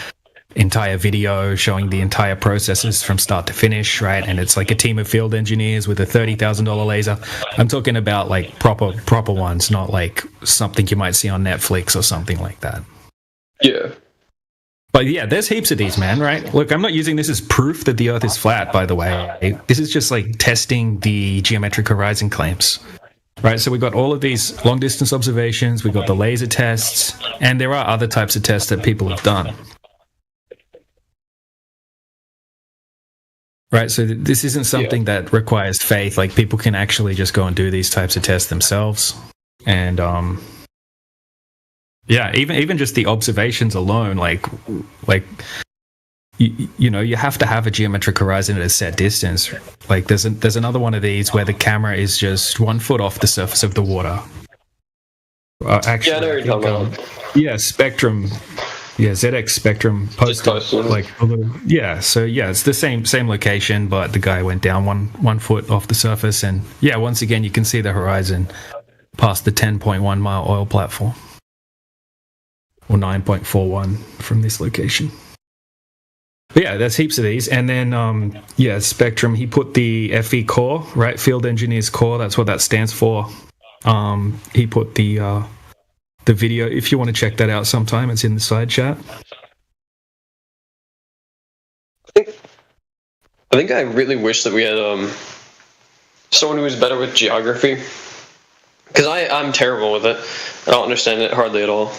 entire video showing the entire processes from start to finish, right? And it's like a team of field engineers with a $30,000 laser. I'm talking about like proper ones, not like something you might see on Netflix or something like that. Yeah. But yeah, there's heaps of these, man, right? Look, I'm not using this as proof that the Earth is flat, by the way. This is just like testing the geometric horizon claims. Right, so we've got all of these long-distance observations, we've got the laser tests, and there are other types of tests that people have done. Right, so this isn't something that requires faith. Like, people can actually just go and do these types of tests themselves. And, yeah, even just the observations alone, like you know, you have to have a geometric horizon at a set distance. Like, there's another one of these where the camera is just 1 foot off the surface of the water. Actually, yeah, I know what you're talking about. Yeah, Spectrum. Yeah, ZX Spectrum posted like a little, yeah. So yeah, it's the same location, but the guy went down one foot off the surface, and yeah, once again you can see the horizon past the 10.1 mile oil platform, or 9.41 from this location. But yeah, there's heaps of these, and then yeah, Spectrum, he put the FE core, right, Field Engineers Core. That's what that stands for. He put the video, if you want to check that out sometime, it's in the side chat. I think I really wish that we had someone who was better with geography, because I'm terrible with it. I don't understand it hardly at all.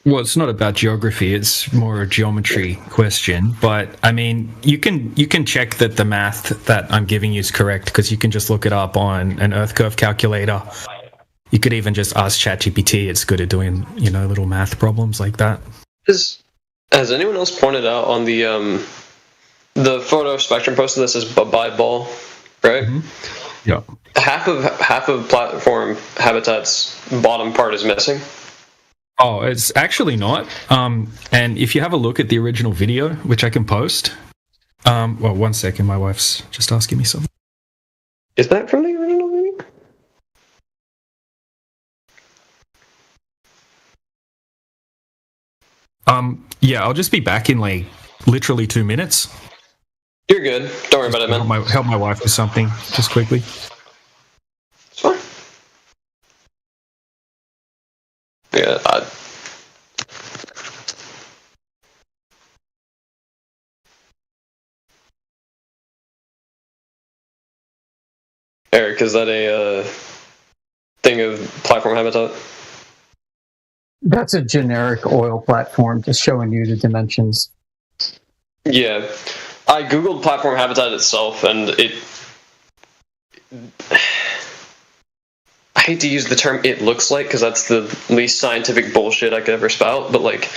Well, it's not about geography, it's more a geometry question, but I mean, you can check that the math that I'm giving you is correct, because you can just look it up on an Earth curve calculator. You could even just ask ChatGPT. It's good at doing, you know, little math problems like that. Has anyone else pointed out on the photo Spectrum posted that says bye ball, right? Mm-hmm. Yeah. Half of platform habitat's bottom part is missing. Oh, it's actually not. And if you have a look at the original video, which I can post. Well, 1 second, my wife's just asking me something. Is that from the original video? Yeah, I'll just be back in like literally 2 minutes. You're good. Don't worry about it, man. Help my wife with something, just quickly. It's fine. Yeah, Eric, is that a thing of platform habitat? That's a generic oil platform, just showing you the dimensions. Yeah. I googled platform habitat itself, and I hate to use the term "it looks like" because that's the least scientific bullshit I could ever spout, but like,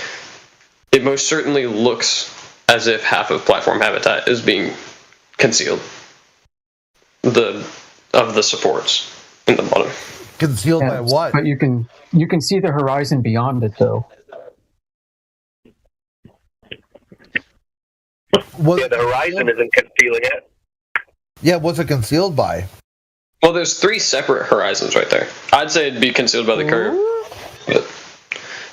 it most certainly looks as if half of platform habitat is being concealed. Of the supports in the bottom. Concealed by what? But you can see the horizon beyond it, though. Yeah, the horizon isn't concealing it. Yeah, what's it concealed by? Well, there's 3 separate horizons right there. I'd say it'd be concealed by the curve. But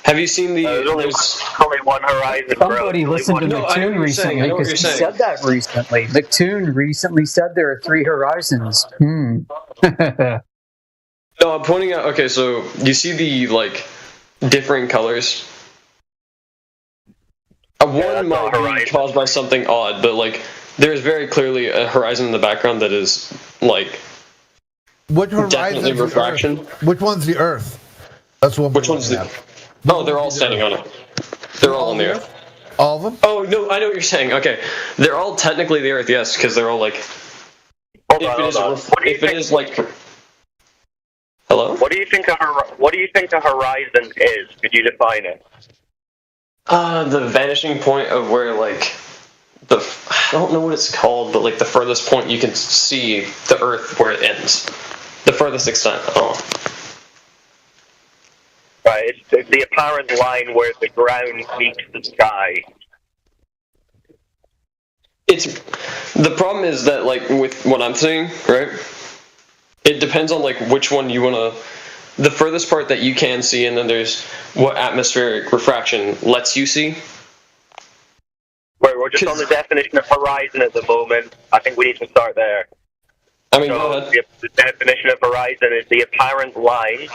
have you seen the? There's only one horizon. Somebody listened to Nicktoon recently because he said that recently. Nicktoon recently said there are 3 horizons. No, I'm pointing out. Okay, so you see the like differing colors. One might be caused by something odd, but like there is very clearly a horizon in the background that is like which horizon? Definitely refraction. Which one's the Earth? That's what. Which one's the? Oh, they're all standing on it. They're all on the Earth. All of them? Oh no, I know what you're saying. Okay, they're all technically the Earth, yes, because they're all like. If it is like. Hello. What do you think a horizon is? Could you define it? The vanishing point of where like I don't know what it's called, but like the furthest point you can see the Earth where it ends. The furthest extent. Oh. Right, it's the apparent line where the ground meets the sky. It's The problem is that, like, with what I'm saying, right? It depends on, like, which one you want to... The furthest part that you can see, and then there's what atmospheric refraction lets you see. We're just on the definition of horizon at the moment. I think we need to start there. I mean, go ahead. The definition of horizon is the apparent line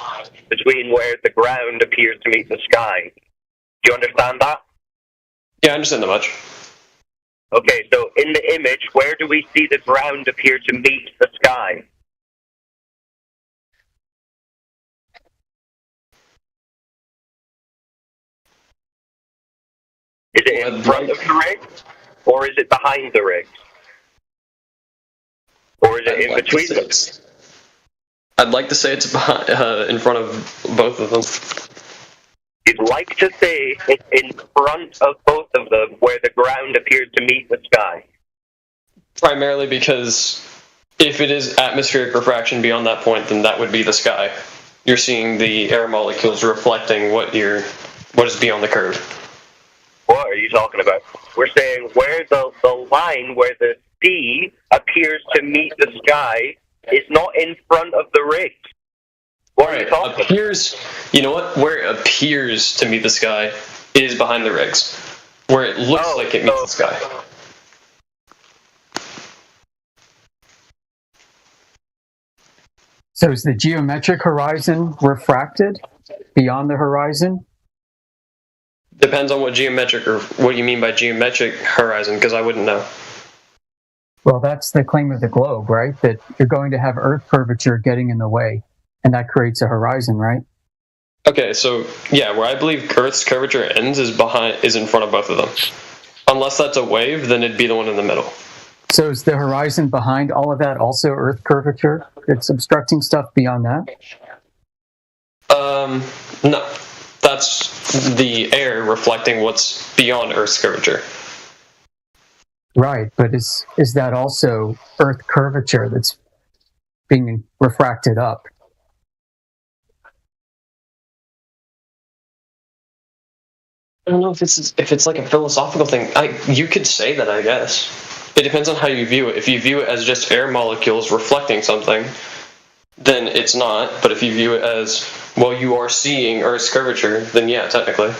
between where the ground appears to meet the sky. Do you understand that? Yeah, I understand that much. Okay, so in the image, where do we see the ground appear to meet the sky? Is it in front of the rig? Or is it behind the rig? Or is it in between them? I'd like to say it's behind, in front of both of them. You'd like to say it's in front of both of them where the ground appears to meet the sky? Primarily because if it is atmospheric refraction beyond that point, then that would be the sky. You're seeing the air molecules reflecting what is beyond the curve. What are you talking about? We're saying where the line where the sea appears to meet the sky is not in front of the rig. What are you talking about? Appears, you know what? Where it appears to meet the sky is behind the rigs. Where it looks like it meets the sky. So is the geometric horizon refracted beyond the horizon? Depends on what geometric, or what you mean by geometric horizon, because I wouldn't know. Well, that's the claim of the globe, right? That you're going to have Earth curvature getting in the way, and that creates a horizon, right? Okay, so yeah, where I believe Earth's curvature ends is in front of both of them. Unless that's a wave, then it'd be the one in the middle. So is the horizon behind all of that also Earth curvature? It's obstructing stuff beyond that? No. That's the air reflecting what's beyond Earth's curvature. Right, but is that also Earth curvature that's being refracted up? I don't know if it's like a philosophical thing. You could say that, I guess. It depends on how you view it. If you view it as just air molecules reflecting something, then it's not. But if you view it as, well, you are seeing Earth's curvature, then yeah, technically.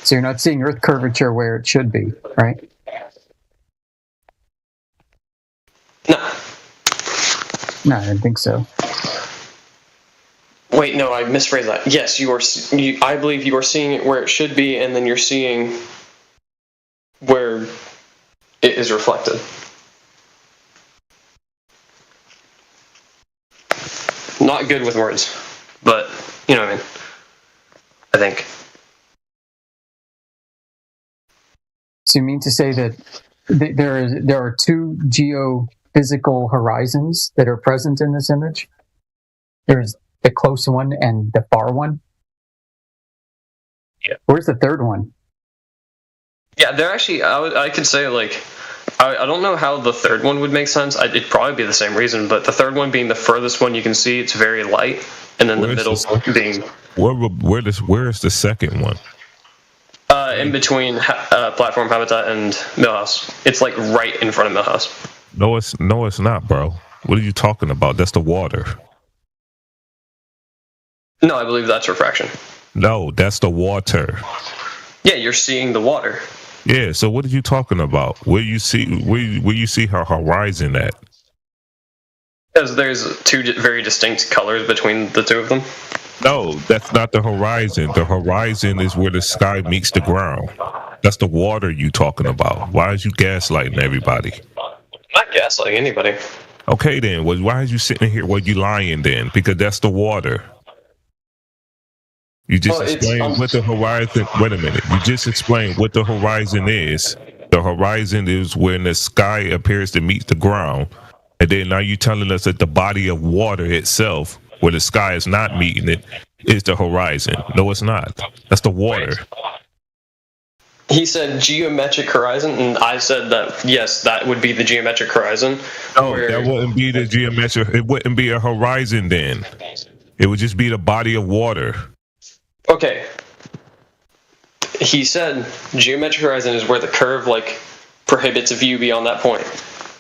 So you're not seeing Earth curvature where it should be, right? No, I didn't think so. Wait, no, I misphrased that. Yes, I believe you are seeing it where it should be, and then you're seeing where it is reflected. Not good with words, but you know what I mean. I think. So you mean to say that there are two geophysical horizons that are present in this image? There's the close one and the far one? Yeah. Where's the third one? Yeah, they're actually, I could say, like, I don't know how the third one would make sense. It'd probably be the same reason, but the third one being the furthest one you can see, it's very light, and then the middle being... Where's the second one? In between Platform Habitat and Millhouse. It's like right in front of Millhouse. No, it's not, bro. What are you talking about? That's the water. No, I believe that's refraction. No, that's the water. Yeah, you're seeing the water. Yeah, so what are you talking about? Where you see her horizon at? Because there's two very distinct colors between the two of them. No, that's not the horizon. The horizon is where the sky meets the ground. That's the water you talking about. Why is you gaslighting everybody? I'm not gaslighting anybody. Okay then, why is you sitting here? You lying then? Because that's the water. You just explained what the horizon... Wait a minute. You just explained what the horizon is. The horizon is when the sky appears to meet the ground. And then now you're telling us that the body of water itself, where the sky is not meeting it, is the horizon. No, it's not. That's the water. Wait. He said geometric horizon, and I said that, yes, that would be the geometric horizon. No, that wouldn't be the geometric... It wouldn't be a horizon then. It would just be the body of water. Okay. He said geometric horizon is where the curve, like, prohibits view beyond that point,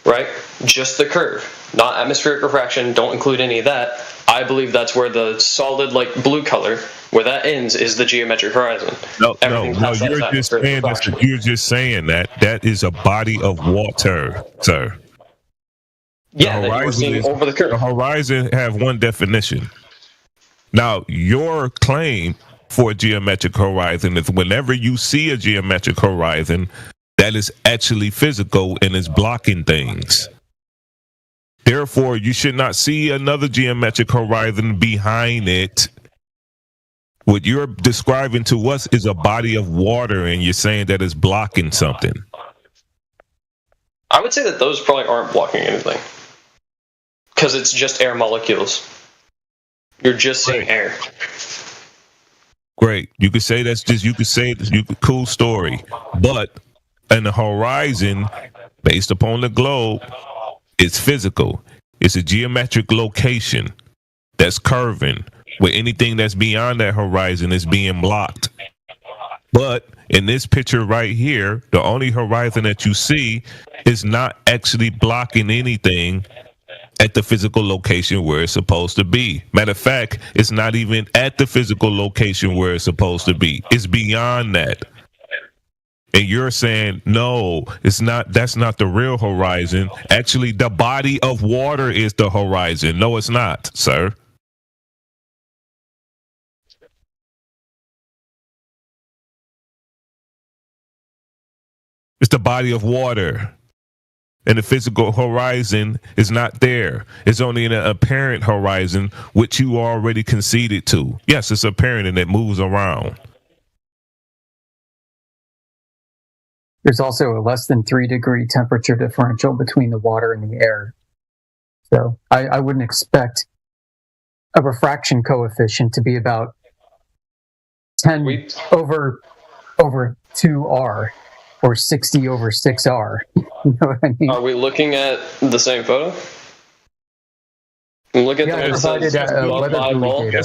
right? Just the curve, not atmospheric refraction. Don't include any of that. I believe that's where the solid, like blue color, where that ends, is the geometric horizon. No, Everything past that is atmospheric refraction. you're just saying that is a body of water, sir. Yeah, that you were seeing over the curve. The horizon have one definition. Now, your claim for a geometric horizon is whenever you see a geometric horizon, that is actually physical and is blocking things. Therefore, you should not see another geometric horizon behind it. What you're describing to us is a body of water, and you're saying that it's blocking something. I would say that those probably aren't blocking anything, because it's just air molecules. You're just seeing air. Great. You could say that's just, cool story. But in the horizon, based upon the globe, it's physical. It's a geometric location that's curving, where anything that's beyond that horizon is being blocked. But in this picture right here, the only horizon that you see is not actually blocking anything at the physical location where it's supposed to be. Matter of fact, it's not even at the physical location where it's supposed to be. It's beyond that. And you're saying, no, it's not. That's not the real horizon. Actually, the body of water is the horizon. No, it's not, sir. It's the body of water. And the physical horizon is not there. It's only an apparent horizon, which you already conceded to. Yes, it's apparent and it moves around. There's also a less than 3-degree temperature differential between the water and the air. So I wouldn't expect a refraction coefficient to be about 10 over 2R or 60 over 6R. You know what I mean? Are we looking at the same photo? Look at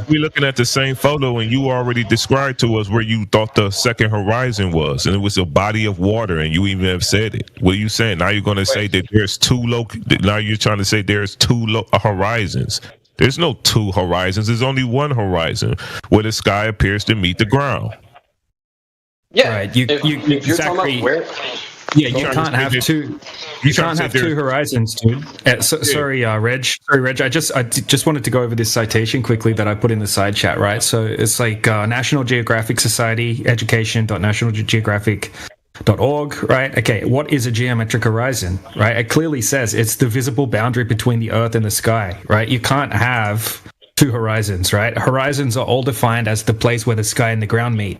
we're looking at the same photo, and you already described to us where you thought the second horizon was, and it was a body of water, and you even have said it. What are you saying? Now you're going to say that there's now you're trying to say there's two horizons. There's no two horizons. There's only one horizon where the sky appears to meet the ground. Yeah, right. You talking about yeah, you can't have two. You can't have two horizons, dude. Sorry, Reg. Sorry, Reg. I just wanted to go over this citation quickly that I put in the side chat. Right. So it's like National Geographic Society, education.nationalgeographic.org. Right. Okay. What is a geometric horizon? Right. It clearly says it's the visible boundary between the Earth and the sky. Right. You can't have two horizons. Right. Horizons are all defined as the place where the sky and the ground meet.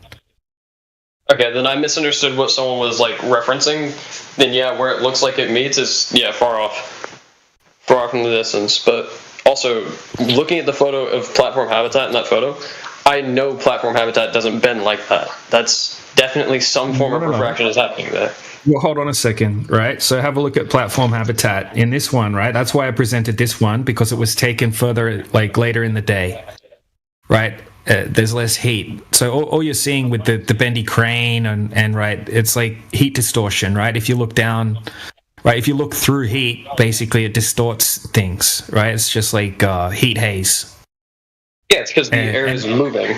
Okay, then I misunderstood what someone was like referencing. Then yeah, where it looks like it meets is far off from the distance. But also, looking at the photo of platform habitat in that photo, I know platform habitat doesn't bend like that. That's definitely some form of refraction is happening there. Well, hold on a second, right? So have a look at platform habitat in this one, right? That's why I presented this one, because it was taken further, like later in the day, right? There's less heat, so all you're seeing with the bendy crane and right, it's like heat distortion, right? If you look down, right, if you look through heat, basically it distorts things, right? It's just like heat haze. Yeah, it's because the air is moving.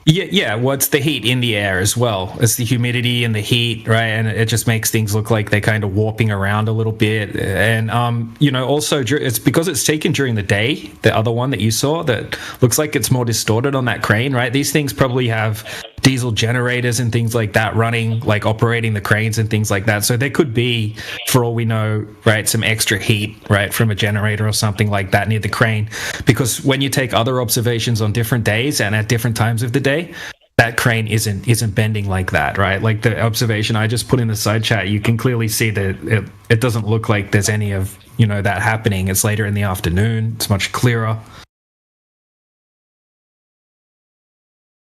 Yeah. Well, it's the heat in the air as well. It's the humidity and the heat, right? And it just makes things look like they're kind of warping around a little bit. And also it's because it's taken during the day. The other one that you saw that looks like it's more distorted on that crane, right? These things probably have diesel generators and things like that running, like operating the cranes and things like that. So there could be, for all we know, right, some extra heat, right, from a generator or something like that near the crane. Because when you take other observations on different days and at different times of the day, that crane isn't bending like that, right? Like the observation I just put in the side chat, you can clearly see that it doesn't look like there's any of that happening. It's later in the afternoon. It's much clearer.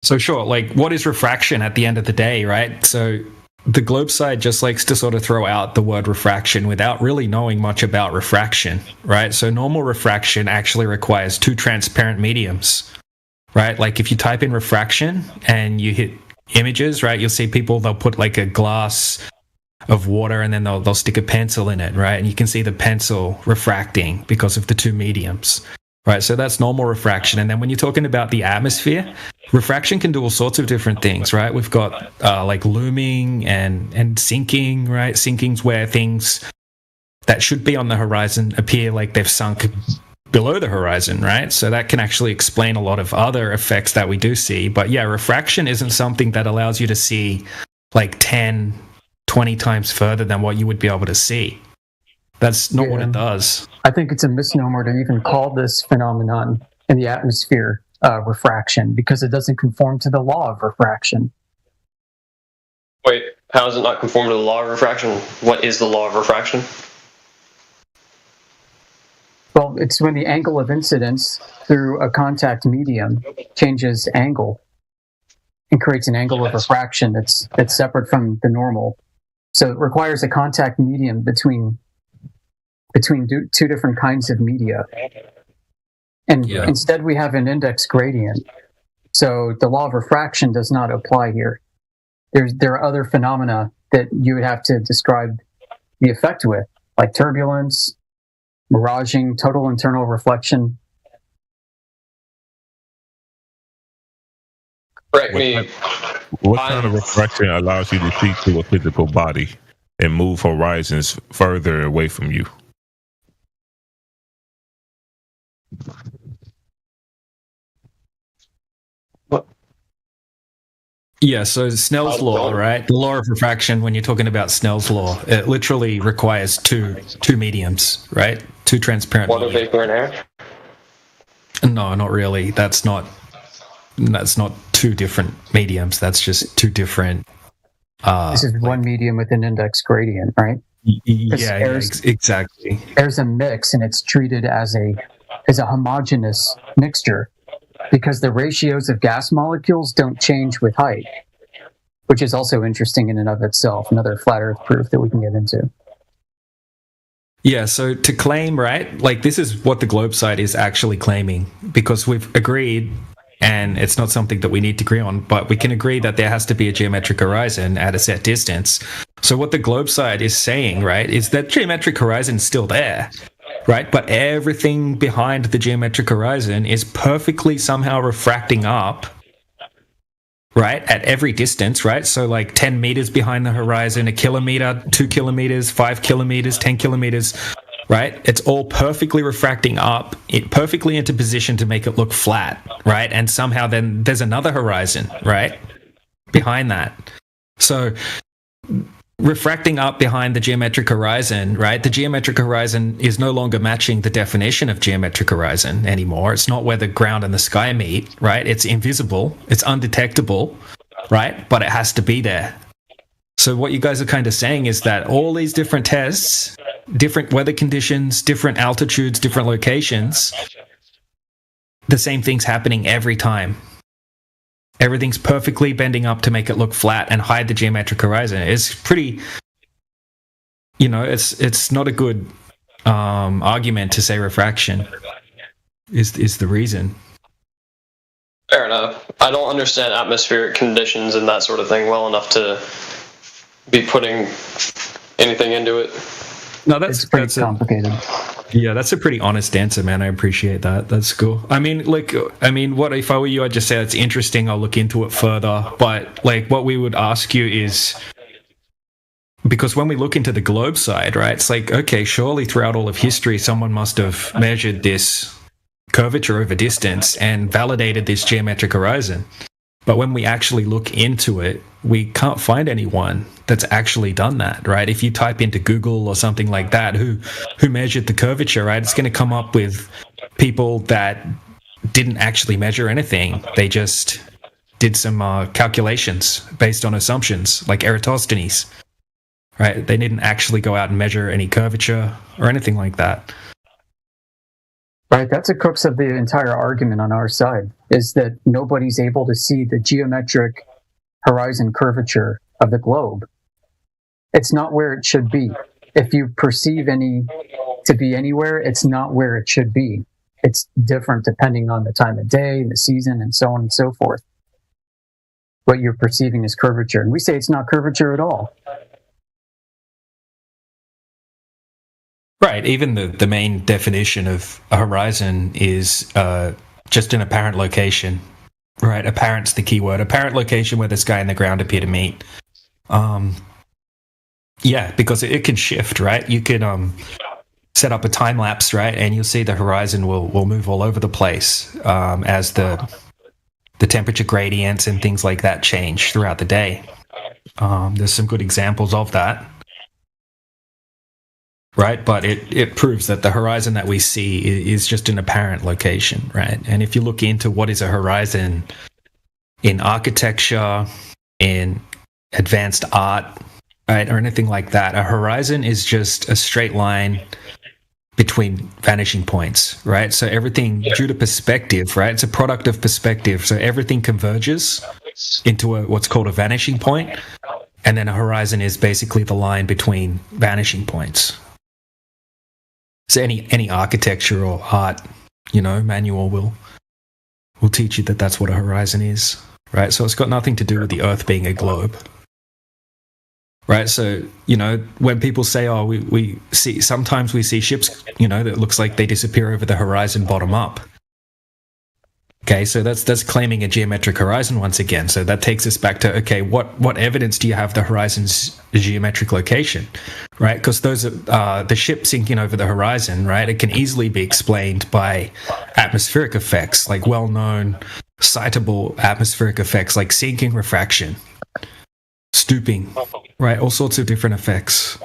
So sure, like what is refraction at the end of the day, right? So the globe side just likes to sort of throw out the word refraction without really knowing much about refraction, right? So normal refraction actually requires two transparent mediums, right? Like if you type in refraction and you hit images, right, you'll see they'll put like a glass of water, and then they'll stick a pencil in it, right? And you can see the pencil refracting because of the two mediums, right? So that's normal refraction. And then when you're talking about the atmosphere, refraction can do all sorts of different things, right? We've got like looming and sinking, right? Sinking's where things that should be on the horizon appear like they've sunk below the horizon, right? So that can actually explain a lot of other effects that we do see. But yeah, refraction isn't something that allows you to see like 10, 20 times further than what you would be able to see. That's not what it does. I think it's a misnomer to even call this phenomenon in the atmosphere refraction, because it doesn't conform to the law of refraction. Wait, how does it not conform to the law of refraction? What is the law of refraction? Well, it's when the angle of incidence through a contact medium changes angle and creates an angle of refraction that's separate from the normal. So it requires a contact medium between two different kinds of media. And instead we have an index gradient. So the law of refraction does not apply here. There are other phenomena that you would have to describe the effect with, like turbulence, miraging, total internal reflection. Correct me. What kind of refraction allows you to see through a physical body and move horizons further away from you? Yeah, so Snell's law, right? The law of refraction, when you're talking about Snell's law, it literally requires two mediums, right? Two transparent Water, vapor, and air? No, not really. That's not two different mediums. That's just two different... this is one medium with an index gradient, right? Yeah, exactly. There's a mix, and it's treated as a homogeneous mixture, because the ratios of gas molecules don't change with height, which is also interesting in and of itself. Another flat Earth proof that we can get into. Yeah, so to claim, right, like this is what the globe site is actually claiming, because we've agreed, and it's not something that we need to agree on, but we can agree that there has to be a geometric horizon at a set distance. So what the globe site is saying, right, is that geometric horizon is still there, right? But everything behind the geometric horizon is perfectly somehow refracting up, right, at every distance, right? So like 10 meters behind the horizon, a kilometer, 2 kilometers, 5 kilometers, 10 kilometers, right? It's all perfectly refracting up, it perfectly into position to make it look flat, right? And somehow then there's another horizon, right, behind that. So refracting up behind the geometric horizon, right? The geometric horizon is no longer matching the definition of geometric horizon anymore. It's not where the ground and the sky meet, right? It's invisible, it's undetectable, right? But it has to be there. So what you guys are kind of saying is that all these different tests, different weather conditions, different altitudes, different locations, the same thing's happening every time. Everything's perfectly bending up to make it look flat and hide the geometric horizon. It's pretty, it's not a good argument to say refraction is the reason. Fair enough. I don't understand atmospheric conditions and that sort of thing well enough to be putting anything into it. No, that's complicated. Yeah, that's a pretty honest answer, man. I appreciate that. That's cool. What if I were you, I'd just say it's interesting. I'll look into it further. But like, what we would ask you is, because when we look into the globe side, right, it's like, okay, surely throughout all of history, someone must have measured this curvature over distance and validated this geometric horizon. But when we actually look into it, we can't find anyone that's actually done that, right? If you type into Google or something like that, who measured the curvature, right? It's going to come up with people that didn't actually measure anything. They just did some calculations based on assumptions, like Eratosthenes, right? They didn't actually go out and measure any curvature or anything like that. Right, that's the crux of the entire argument on our side, is that nobody's able to see the geometric horizon curvature of the globe. It's not where it should be. If you perceive any to be anywhere, it's not where it should be. It's different depending on the time of day, the season, and so on and so forth. What you're perceiving is curvature. And we say it's not curvature at all. Right. Even the main definition of a horizon is just an apparent location. Right. Apparent's the key word. Apparent location where the sky and the ground appear to meet. Yeah, because it can shift, right? You can set up a time lapse, right, and you'll see the horizon will move all over the place as the temperature gradients and things like that change throughout the day. There's some good examples of that, right? But it proves that the horizon that we see is just an apparent location, right? And if you look into what is a horizon in architecture, in advanced art, right, or anything like that, a horizon is just a straight line between vanishing points, right? So everything due to perspective, right? It's a product of perspective. So everything converges into what's called a vanishing point, and then a horizon is basically the line between vanishing points. So any architecture or art, manual will teach you that that's what a horizon is, right? So it's got nothing to do with the Earth being a globe. Right, so when people say, "Oh, we see," sometimes we see ships, that looks like they disappear over the horizon, bottom up. Okay, so that's claiming a geometric horizon once again. So that takes us back to, okay, what evidence do you have the horizon's geometric location, right? Because those are the ship sinking over the horizon, right? It can easily be explained by atmospheric effects, like well-known, citable atmospheric effects, like sinking refraction, stooping, right? All sorts of different effects.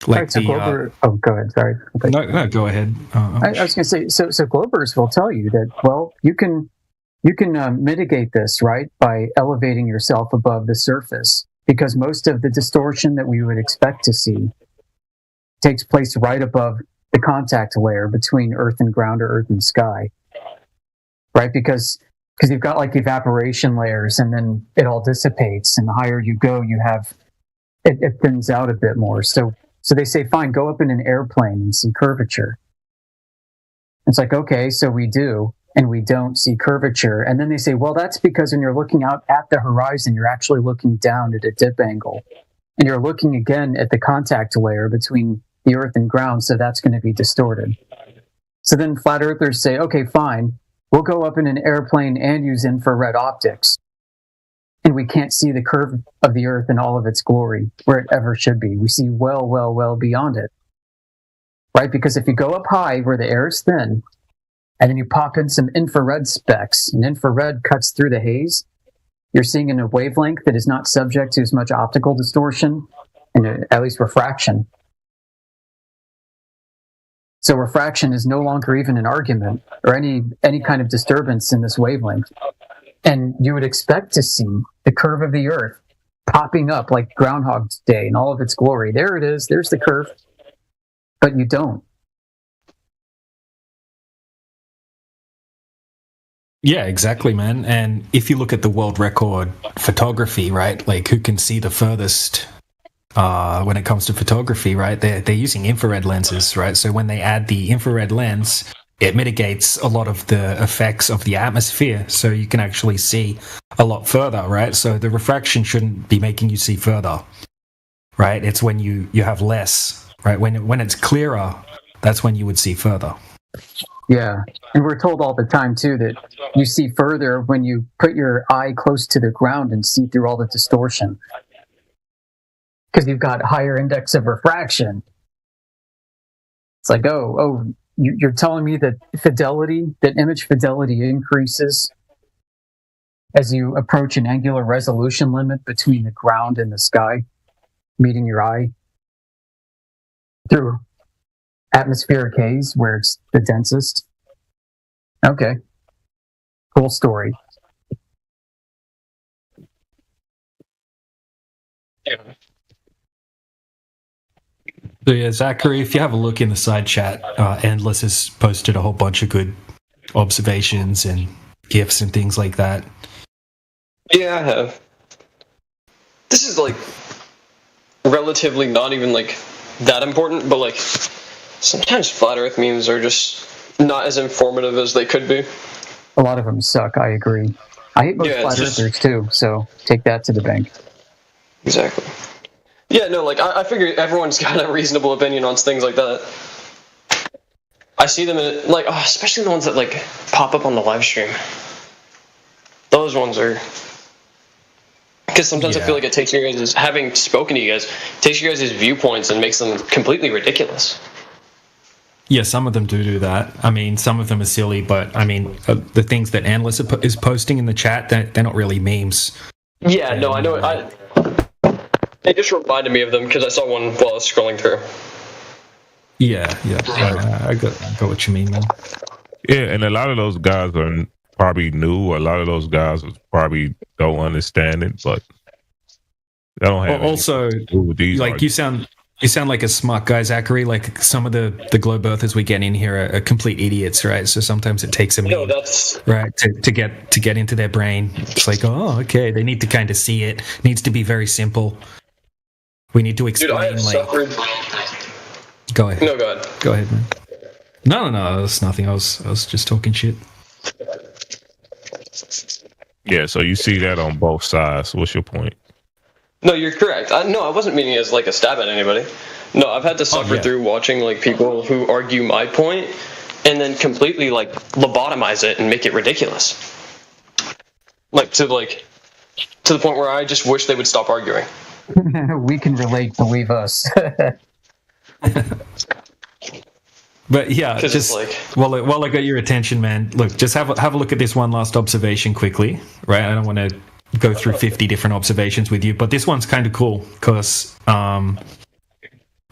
Like right, so Glober, go ahead. Sorry. No, go ahead. I was going to say, so Globers will tell you that, well, you can mitigate this, right, by elevating yourself above the surface, because most of the distortion that we would expect to see takes place right above the contact layer between Earth and ground or Earth and sky, right? Because you've got like evaporation layers, and then it all dissipates, and the higher you go, you have it thins out a bit more. So they say, fine, go up in an airplane and see curvature. It's like, okay, so we do, and we don't see curvature. And then they say, well, that's because when you're looking out at the horizon, you're actually looking down at a dip angle. And you're looking again at the contact layer between the Earth and ground, so that's going to be distorted. So then flat earthers say, okay, fine, we'll go up in an airplane and use infrared optics. And we can't see the curve of the Earth in all of its glory, where it ever should be. We see well beyond it. Right? Because if you go up high where the air is thin, and then you pop in some infrared specks, and infrared cuts through the haze, you're seeing in a wavelength that is not subject to as much optical distortion, and at least refraction. So refraction is no longer even an argument, or any kind of disturbance in this wavelength. And you would expect to see the curve of the Earth popping up like Groundhog Day in all of its glory. There it is. There's the curve. But you don't. Yeah, exactly, man. And if you look at the world record photography, right, like who can see the furthest when it comes to photography, right, they're using infrared lenses, right? So when they add the infrared lens, it mitigates a lot of the effects of the atmosphere, so you can actually see a lot further, right? So the refraction shouldn't be making you see further, right? It's when you have less, right? When it's clearer, that's when you would see further. Yeah, and we're told all the time, too, that you see further when you put your eye close to the ground and see through all the distortion. Because you've got higher index of refraction. It's like, you're telling me that image fidelity increases as you approach an angular resolution limit between the ground and the sky, meeting your eye through atmospheric haze where it's the densest. Okay. Cool story. Yeah. So yeah, Zachary, if you have a look in the side chat, Endless has posted a whole bunch of good observations and GIFs and things like that. Yeah, I have. This is like relatively not even like that important, but like sometimes flat Earth memes are just not as informative as they could be. A lot of them suck, I agree. I hate most flat earthers too, so take that to the bank. Exactly. Yeah, no, like I figure everyone's got a reasonable opinion on things like that. I see them in like, especially the ones that like pop up on the live stream. Those ones are, because sometimes I feel like it takes your guys, having spoken to you guys, takes your guys' viewpoints and makes them completely ridiculous. Yeah, some of them do that. I mean, some of them are silly, but I mean, the things that Analyst is posting in the chat, they're not really memes. Yeah, no, I know. It just reminded me of them because I saw one while I was scrolling through. Yeah. I got what you mean, man. Yeah, and a lot of those guys are probably new. A lot of those guys probably don't understand it, but they don't have. Also, with these like you sound like a smart guy, Zachary. Like some of the globe earthers we get in here are complete idiots, right? So sometimes it takes a minute, right, to get into their brain. It's like, oh, okay, they need to kind of see it. It needs to be very simple. We need to explain. Dude, I have suffered. Go ahead. No, go ahead. Go ahead, man. No, that's nothing. I was just talking shit. Yeah, so you see that on both sides. What's your point? No, you're correct. I wasn't meaning it as like a stab at anybody. No, I've had to suffer through watching like people who argue my point and then completely like lobotomize it and make it ridiculous. Like to the point where I just wish they would stop arguing. We can relate, believe us. But yeah, just while I got your attention, man, look, just have a look at this one last observation quickly, right? I don't want to go through 50 different observations with you, but this one's kind of cool because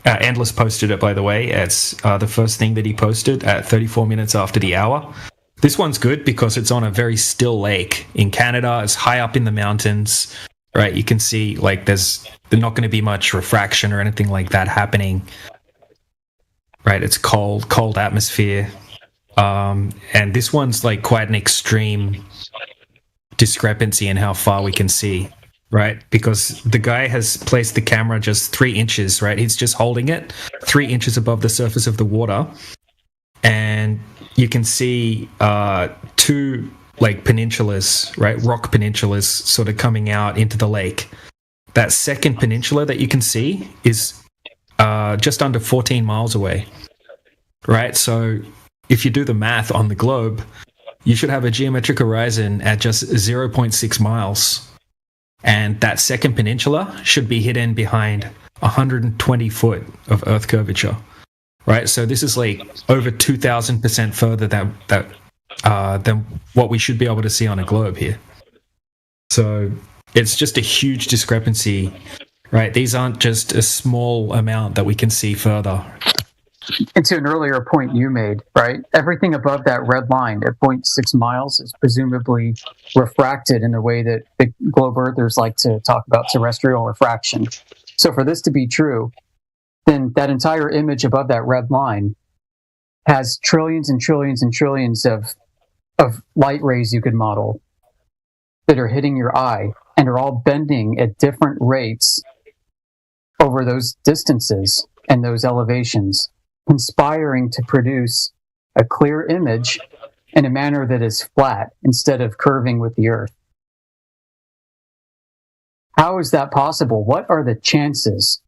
Endless posted it, by the way. It's the first thing that he posted at 34 minutes after the hour. This one's good because it's on a very still lake in Canada. It's high up in the mountains, right? You can see like there's not going to be much refraction or anything like that happening. Right, it's cold atmosphere, and this one's like quite an extreme discrepancy in how far we can see, right? Because the guy has placed the camera just 3 inches, right? He's just holding it 3 inches above the surface of the water, and you can see 2 like peninsulas, right? Rock peninsulas sort of coming out into the lake. That second peninsula that you can see is just under 14 miles away, right? So if you do the math on the globe, you should have a geometric horizon at just 0.6 miles. And that second peninsula should be hidden behind 120 foot of Earth curvature, right? So this is like over 2,000% further than what we should be able to see on a globe here. So it's just a huge discrepancy. Right, these aren't just a small amount that we can see further. And to an earlier point you made, right, everything above that red line at 0.6 miles is presumably refracted in the way that the globe earthers like to talk about terrestrial refraction. So for this to be true, then that entire image above that red line has trillions and trillions and trillions of light rays you could model that are hitting your eye and are all bending at different rates over those distances and those elevations, conspiring to produce a clear image in a manner that is flat instead of curving with the Earth. How is that possible? What are the chances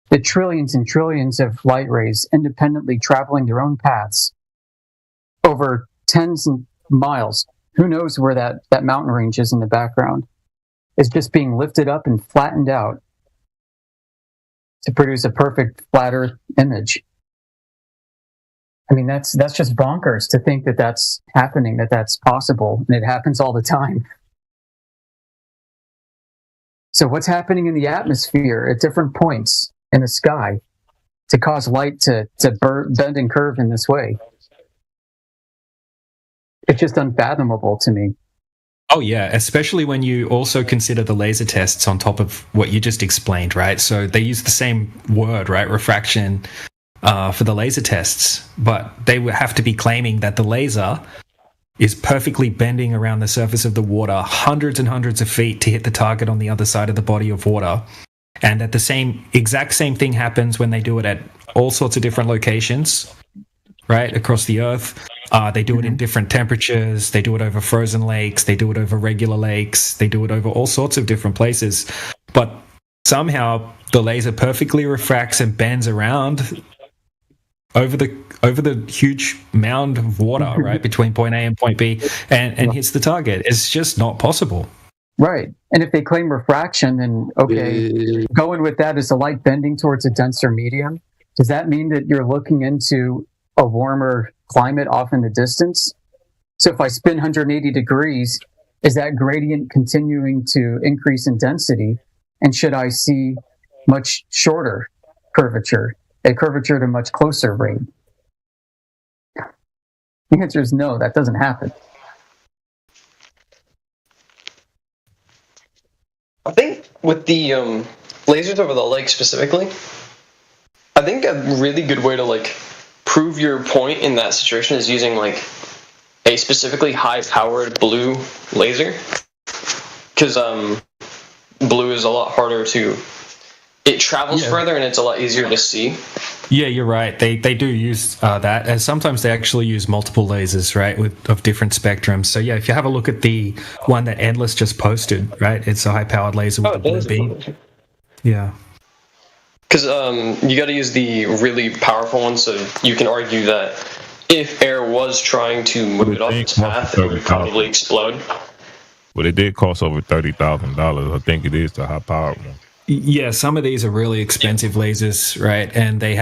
that trillions and trillions of light rays independently traveling their own paths over tens of miles, who knows where that mountain range is in the background, is just being lifted up and flattened out to produce a perfect flat Earth image? I mean, that's just bonkers to think that that's happening, that's possible, and it happens all the time. So what's happening in the atmosphere at different points in the sky to cause light to bend and curve in this way? It's just unfathomable to me. Oh, yeah, especially when you also consider the laser tests on top of what you just explained, right? So they use the same word, right, refraction, for the laser tests, but they would have to be claiming that the laser is perfectly bending around the surface of the water hundreds and hundreds of feet to hit the target on the other side of the body of water. And that the exact same thing happens when they do it at all sorts of different locations, right, across the Earth. They do it in different temperatures. They do it over frozen lakes. They do it over regular lakes. They do it over all sorts of different places. But somehow the laser perfectly refracts and bends around over the huge mound of water, right, between point A and point B, and hits the target. It's just not possible. Right. And if they claim refraction, then okay, going with that is the light bending towards a denser medium. Does that mean that you're looking into a warmer climate off in the distance? So if I spin 180 degrees, is that gradient continuing to increase in density? And should I see much shorter curvature, a curvature at a much closer rate? The answer is no, that doesn't happen. I think with the lasers over the lake specifically, I think a really good way to like prove your point in that situation is using like a specifically high-powered blue laser, because blue is a lot harder to. It travels further and it's a lot easier to see. Yeah, you're right. They do use that, and sometimes they actually use multiple lasers, right, of different spectrums. So yeah, if you have a look at the one that Endless just posted, right, it's a high-powered laser with a blue beam. Yeah. Because you got to use the really powerful one, so you can argue that if air was trying to move it off its path, it would probably explode. Well, it did cost over $30,000. I think it is the high-powered one. Yeah, some of these are really expensive lasers, right? And they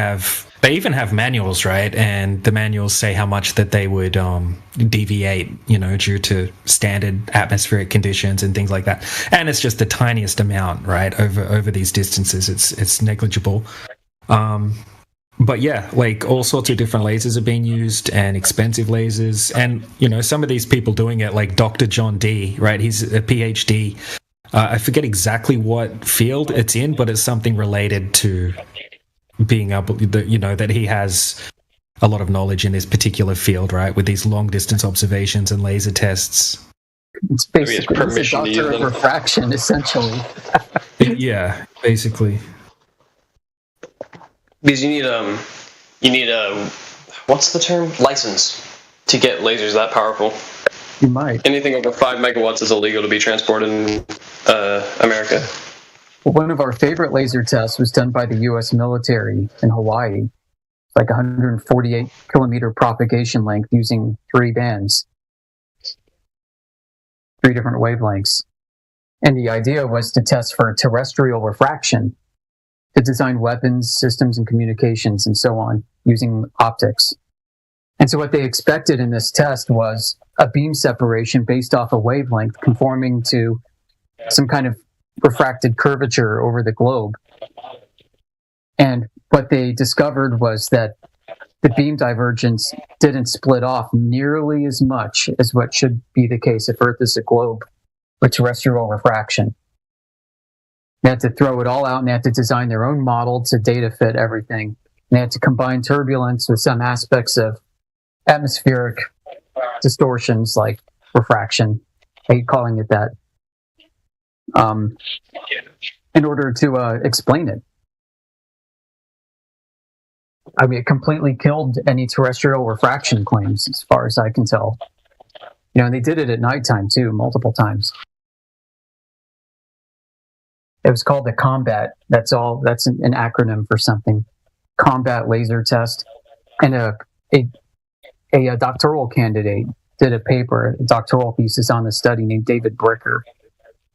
even have manuals, right? And the manuals say how much that they would deviate, due to standard atmospheric conditions and things like that. And it's just the tiniest amount, right? Over these distances, it's negligible. But yeah, like all sorts of different lasers are being used, and expensive lasers, and some of these people doing it, like Dr. John D, right? He's a PhD. I forget exactly what field it's in, but it's something related to being able, that he has a lot of knowledge in this particular field, right? With these long distance observations and laser tests. It's basically a doctor of refraction, essentially. Yeah, basically. Because you need a what's the term? License to get lasers that powerful. You might. Anything over 5 megawatts is illegal to be transported in America. One of our favorite laser tests was done by the U.S. military in Hawaii, like 148 kilometer propagation length using 3 bands, 3 different wavelengths. And the idea was to test for terrestrial refraction, to design weapons, systems, and communications, and so on, using optics. And so what they expected in this test was a beam separation based off a wavelength conforming to some kind of refracted curvature over the globe. And what they discovered was that the beam divergence didn't split off nearly as much as what should be the case if Earth is a globe with terrestrial refraction. They had to throw it all out, and they had to design their own model to data fit everything. And they had to combine turbulence with some aspects of atmospheric distortions like refraction. I hate calling it that. In order to explain it. I mean, it completely killed any terrestrial refraction claims, as far as I can tell. And they did it at nighttime too, multiple times. It was called the COMBAT. That's an acronym for something. COMBAT laser test. And a doctoral candidate did a paper, a doctoral thesis on the study named David Bricker.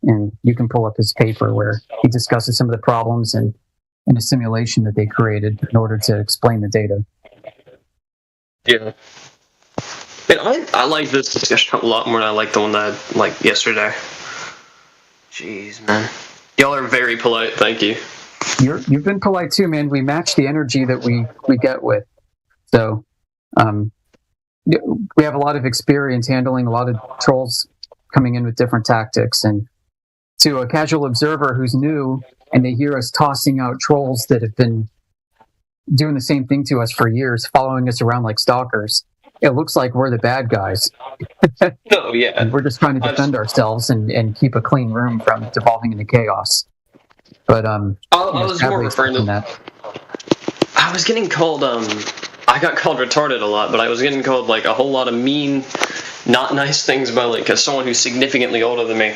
And you can pull up his paper where he discusses some of the problems and in a simulation that they created in order to explain the data. Yeah. And I like this discussion a lot more than I like the one that I liked yesterday. Jeez, man. Y'all are very polite, thank you. You've been polite too, man. We match the energy that we get with. So we have a lot of experience handling a lot of trolls coming in with different tactics. And to a casual observer who's new and they hear us tossing out trolls that have been doing the same thing to us for years, following us around like stalkers, it looks like we're the bad guys. Oh, yeah. And we're just trying to defend ourselves and keep a clean room from devolving into chaos. But I was more referring to that. I was getting called I got called retarded a lot, but I was getting called like a whole lot of mean, not nice things by like someone who's significantly older than me.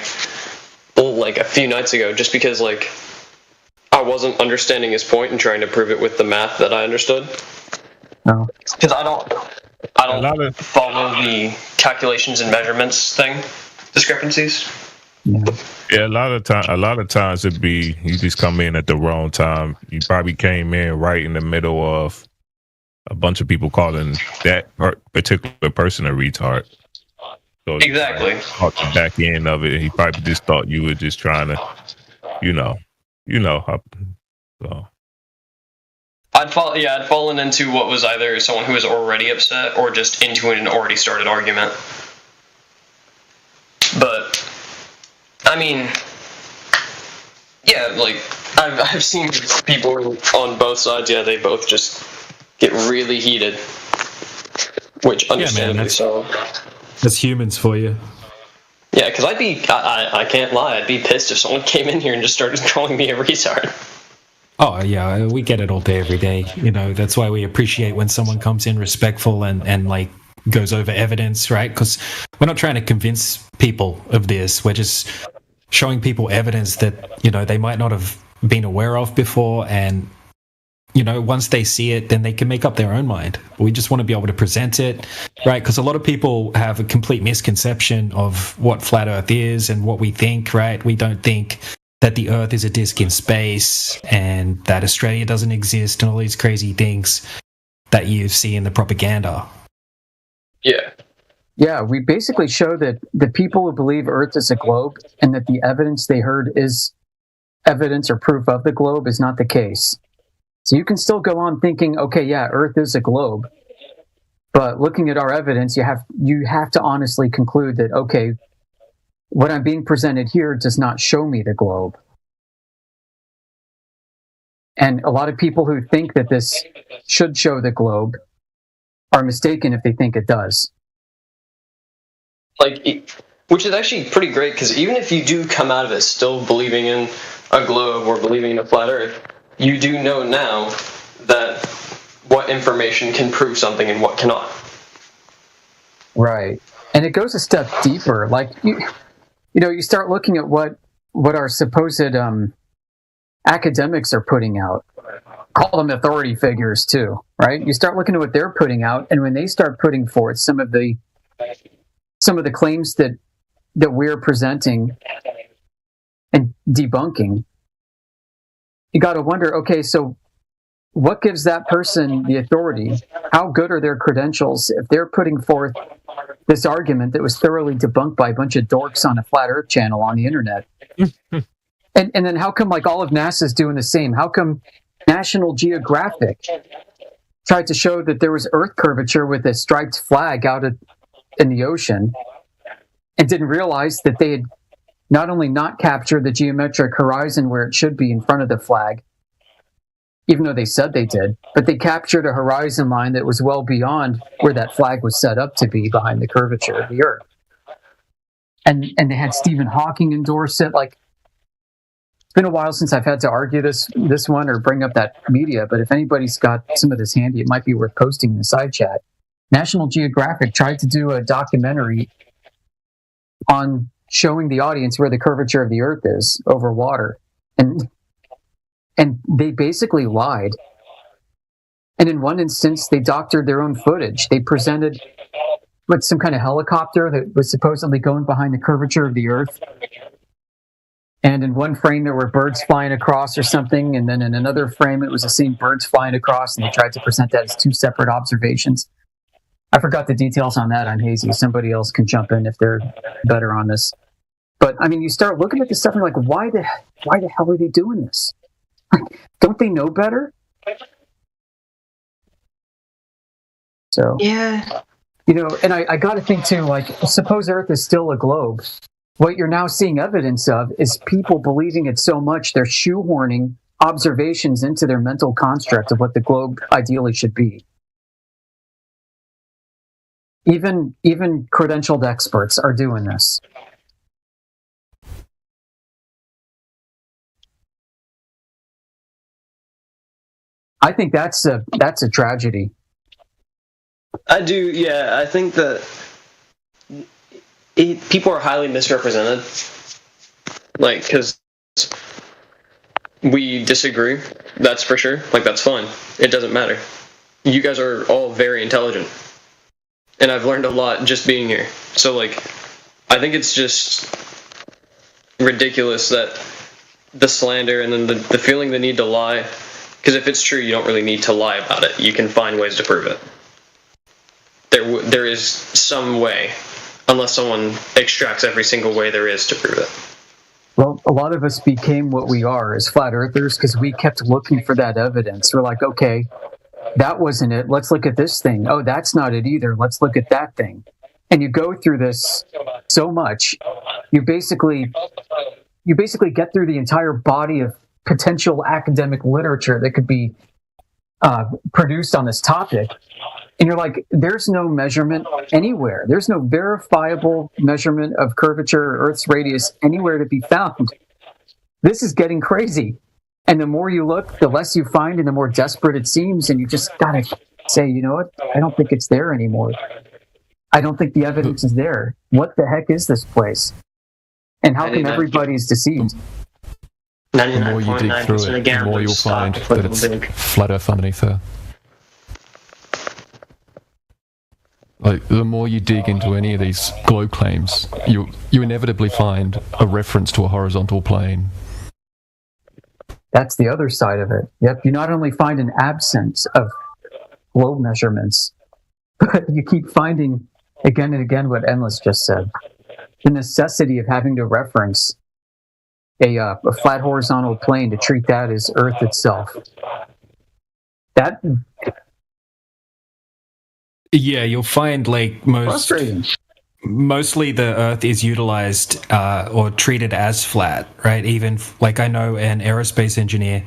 Like a few nights ago, just because like I wasn't understanding his point and trying to prove it with the math that I understood. No. Because I don't follow the calculations and measurements discrepancies. Yeah, a lot of times it'd be you just come in at the wrong time. You probably came in right in the middle of a bunch of people calling that particular person a retard. So exactly. Caught the back end of it. He probably just thought you were just trying to, so. I'd fallen into what was either someone who was already upset or just into an already started argument. But I mean, yeah, like I've seen people on both sides. Yeah, they both just get really heated, which understandably so. That's humans for you. Yeah, because I can't lie, I'd be pissed if someone came in here and just started calling me a retard. Oh yeah, we get it all day, every day. That's why we appreciate when someone comes in respectful and like goes over evidence, right? Because we're not trying to convince people of this. We're just showing people evidence that they might not have been aware of before, and once they see it, then they can make up their own mind. We just want to be able to present it, right? Because a lot of people have a complete misconception of what flat Earth is and what we think, right? We don't think that the Earth is a disc in space and that Australia doesn't exist and all these crazy things that you see in the propaganda. Yeah. Yeah, we basically show that the people who believe Earth is a globe and that the evidence they heard is evidence or proof of the globe is not the case. So you can still go on thinking, okay, yeah, Earth is a globe. But looking at our evidence, you have to honestly conclude that, okay, what I'm being presented here does not show me the globe. And a lot of people who think that this should show the globe are mistaken if they think it does. Which is actually pretty great, because even if you do come out of it still believing in a globe or believing in a flat Earth, you do know now that what information can prove something and what cannot. Right. And it goes a step deeper. Like, you start looking at what our supposed academics are putting out. Call them authority figures too, right? You start looking at what they're putting out, and when they start putting forth some of the claims that we're presenting and debunking, you got to wonder, okay, so what gives that person the authority? How good are their credentials if they're putting forth this argument that was thoroughly debunked by a bunch of dorks on a flat Earth channel on the internet? And then how come all of NASA's doing the same? How come National Geographic tried to show that there was Earth curvature with a striped flag out in the ocean and didn't realize that they had not only not captured the geometric horizon where it should be in front of the flag, even though they said they did, but they captured a horizon line that was well beyond where that flag was set up to be behind the curvature of the Earth. And they had Stephen Hawking endorse it. It's been a while since I've had to argue this one or bring up that media, but if anybody's got some of this handy, it might be worth posting in the side chat. National Geographic tried to do a documentary on showing the audience where the curvature of the Earth is over water. And they basically lied. And in one instance, they doctored their own footage. They presented with some kind of helicopter that was supposedly going behind the curvature of the Earth. And in one frame, there were birds flying across or something. And then in another frame, it was the same birds flying across. And they tried to present that as two separate observations. I forgot the details on that. I'm hazy. Somebody else can jump in if they're better on this. But, I mean, you start looking at this stuff and you're like, why the hell are they doing this? Don't they know better? So, yeah. And I got to think too, suppose Earth is still a globe. What you're now seeing evidence of is people believing it so much they're shoehorning observations into their mental construct of what the globe ideally should be. Even credentialed experts are doing this. I think that's a tragedy. I do, yeah. I think that people are highly misrepresented. Because, we disagree. That's for sure. Like, that's fine. It doesn't matter. You guys are all very intelligent. And I've learned a lot just being here. So, like, I think it's just ridiculous that the slander and then the feeling the need to lie. Because if it's true, you don't really need to lie about it. You can find ways to prove it. There is some way, unless someone extracts every single way there is to prove it. Well, a lot of us became what we are as flat earthers because we kept looking for that evidence. We're like, okay, that wasn't it. Let's look at this thing. Oh, that's not it either. Let's look at that thing. And you go through this so much, you basically get through the entire body of potential academic literature that could be produced on this topic. And you're like, there's no measurement anywhere. There's no verifiable measurement of curvature or Earth's radius anywhere to be found. This is getting crazy. And the more you look, the less you find and the more desperate it seems. And you just got to say, you know what? I don't think it's there anymore. I don't think the evidence is there. What the heck is this place? And how come everybody's deceived? The more you dig through it, the more you'll find that it's flat Earth underneath there. Like, the more you dig into any of these globe claims, you inevitably find a reference to a horizontal plane. That's the other side of it. Yep, you not only find an absence of globe measurements, but you keep finding again and again what Endless just said. The necessity of having to reference a flat horizontal plane to treat that as Earth itself. That... Yeah, you'll find like mostly the Earth is utilized or treated as flat, right? Even like I know an aerospace engineer,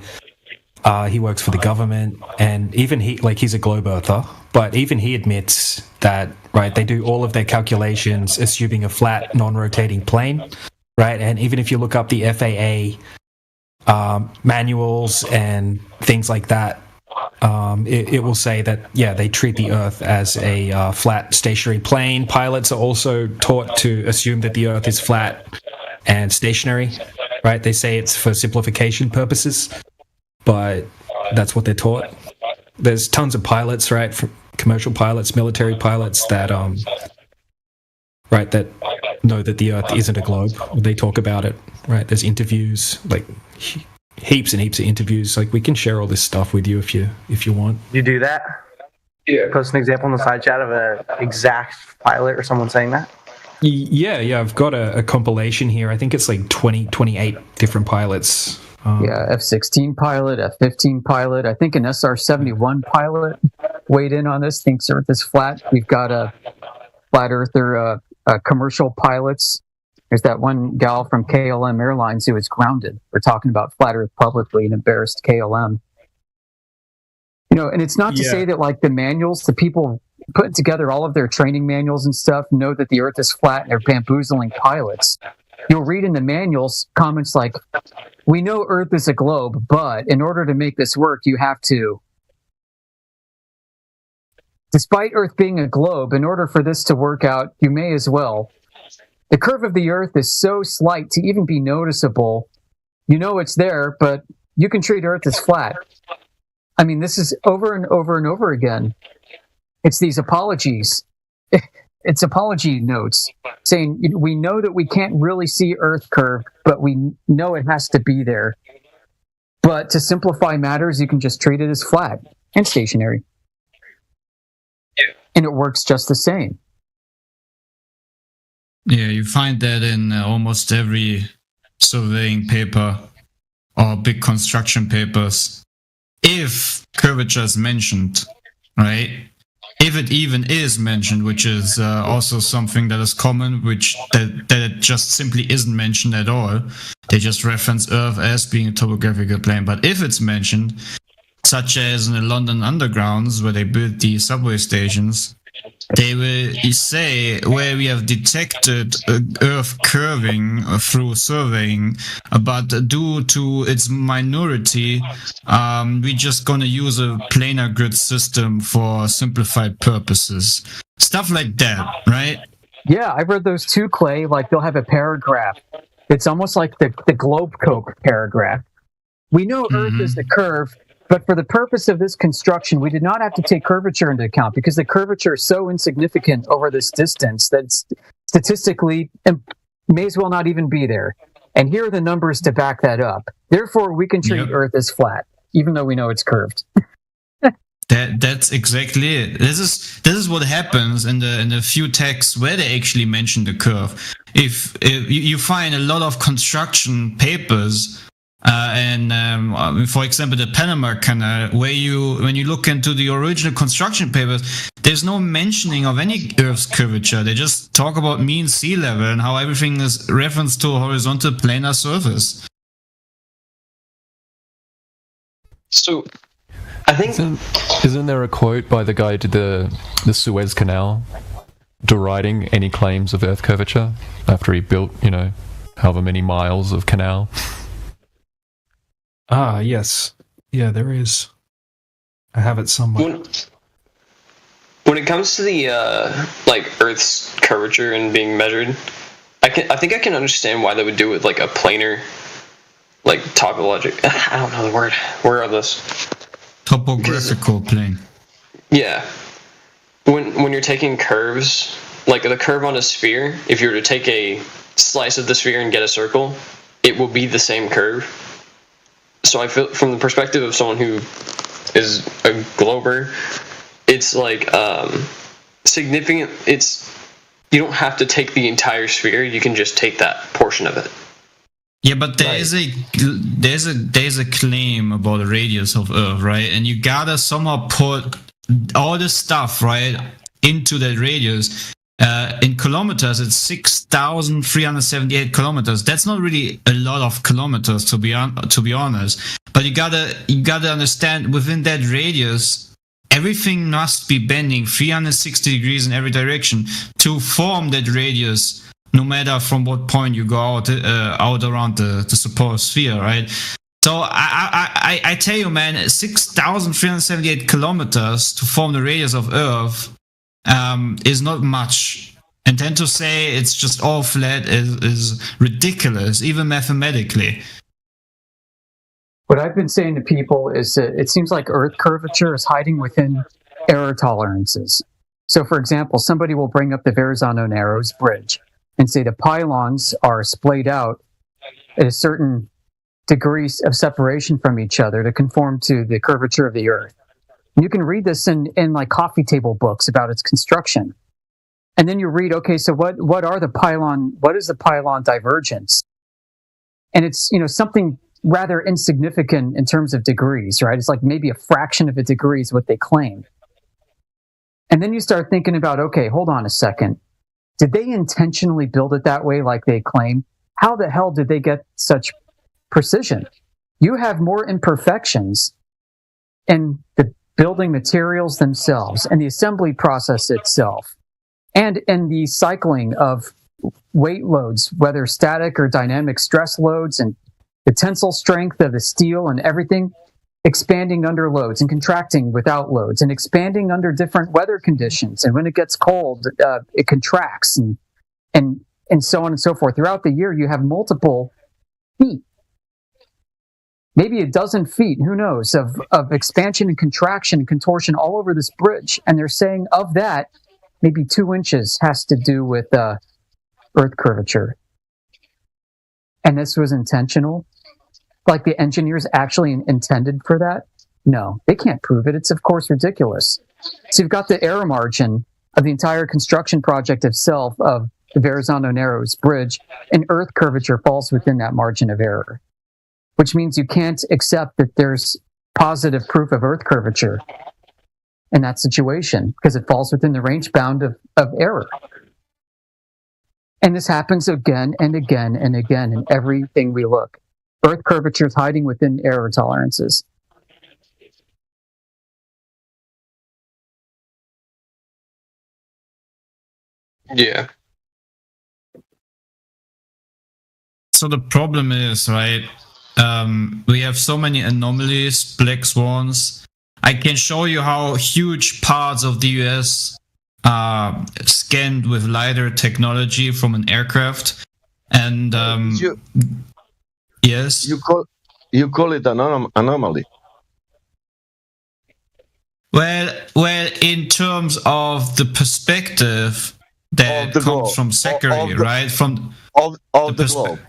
he works for the government, and even he's a globe earther, but even he admits that, right, they do all of their calculations assuming a flat, non-rotating plane, right? And even if you look up the FAA manuals and things like that, it will say that, yeah, they treat the Earth as a flat stationary plane. Pilots are also taught to assume that the Earth is flat and stationary, right? They say it's for simplification purposes, but that's what they're taught. There's tons of pilots, right, from commercial pilots, military pilots that that know that the Earth isn't a globe. They talk about it, right? There's interviews, like heaps and heaps of interviews. Like, we can share all this stuff with you if you want. You do that? Yeah. Post an example in the side chat of an exact pilot or someone saying that? Yeah. I've got a compilation here. I think it's like 28 different pilots. F-16 pilot, F-15 pilot. I think an SR-71 pilot weighed in on this, thinks Earth is flat. We've got a flat earther commercial pilots. There's that one gal from KLM Airlines who was grounded for talking about flat Earth publicly and embarrassed KLM. You know, and it's not to say that, like, the manuals, the people putting together all of their training manuals and stuff know that the Earth is flat and they're bamboozling pilots. You'll read in the manuals comments like, we know Earth is a globe, but in order to make this work, you have to... Despite Earth being a globe, in order for this to work out, you may as well... The curve of the Earth is so slight to even be noticeable. You know it's there, but you can treat Earth as flat. I mean, this is over and over and over again. It's these apologies. It's apology notes saying, we know that we can't really see Earth curve, but we know it has to be there. But to simplify matters, you can just treat it as flat and stationary. And it works just the same. Yeah, you find that in almost every surveying paper or big construction papers. If curvature is mentioned, right? If it even is mentioned, which is also something that is common, that it just simply isn't mentioned at all. They just reference Earth as being a topographical plane. But if it's mentioned, such as in the London Undergrounds, where they built the subway stations, they will say where we have detected Earth curving through surveying, but due to its minority, we're just gonna use a planar grid system for simplified purposes. Stuff like that, right? Yeah, I've read those too, Clay. Like, they'll have a paragraph. It's almost like the Globe Coke paragraph. We know Earth is the curve, but for the purpose of this construction, we did not have to take curvature into account because the curvature is so insignificant over this distance that statistically may as well not even be there. And here are the numbers to back that up. Therefore, we can treat Earth as flat, even though we know it's curved. That's exactly it. This is what happens in the few texts where they actually mention the curve. If you find a lot of construction papers, and for example the Panama Canal, when you look into the original construction papers, there's no mentioning of any Earth's curvature. They just talk about mean sea level and how everything is referenced to a horizontal planar surface. So I think isn't there a quote by the guy who did the Suez Canal deriding any claims of Earth curvature after he built, however many miles of canal? Ah, yes. Yeah, there is. I have it somewhere. When it comes to the Earth's curvature and being measured, I think I can understand why they would do it like a planar, like topologic. I don't know the word. Where are those? Topographical plane. Yeah. When you're taking curves, like the curve on a sphere, if you were to take a slice of the sphere and get a circle, it will be the same curve. So I feel, from the perspective of someone who is a glober, it's like significant. You don't have to take the entire sphere. You can just take that portion of it. Yeah, but there's a claim about the radius of Earth, right? And you gotta somehow put all this stuff right into that radius. In kilometers, it's 6,378 kilometers. That's not really a lot of kilometers, to be honest. But you gotta understand, within that radius, everything must be bending 360 degrees in every direction to form that radius. No matter from what point you go out around the supposed sphere, right? So I tell you, man, 6,378 kilometers to form the radius of Earth is not much. And then to say it's just all flat is ridiculous, even mathematically. What I've been saying to people is that it seems like Earth curvature is hiding within error tolerances. So, for example, somebody will bring up the Verrazano-Narrows Bridge and say the pylons are splayed out at a certain degree of separation from each other to conform to the curvature of the Earth. And you can read this in like coffee table books about its construction. And then you read, okay, so what is the pylon divergence? And it's, something rather insignificant in terms of degrees, right? It's like maybe a fraction of a degree is what they claim. And then you start thinking about, okay, hold on a second. Did they intentionally build it that way like they claim? How the hell did they get such precision? You have more imperfections in the building materials themselves and the assembly process itself and in the cycling of weight loads, whether static or dynamic stress loads, and the tensile strength of the steel and everything expanding under loads and contracting without loads and expanding under different weather conditions. And when it gets cold, it contracts and so on and so forth. Throughout the year, you have multiple feet, maybe a dozen feet, who knows, of expansion and contraction and contortion all over this bridge. And they're saying of that, maybe 2 inches has to do with Earth curvature. And this was intentional? Like the engineers actually intended for that? No, they can't prove it. It's, of course, ridiculous. So you've got the error margin of the entire construction project itself of the Verrazano-Narrows Bridge, and Earth curvature falls within that margin of error, which means you can't accept that there's positive proof of Earth curvature in that situation because it falls within the range bound of error. And this happens again and again and again in everything we look. Earth curvature is hiding within error tolerances. Yeah. So the problem is, right, we have so many anomalies, black swans. I can show you how huge parts of the US are scanned with LiDAR technology from an aircraft. And yes, you call it an anomaly. Well, in terms of the perspective that comes from Zachary, right? From the globe.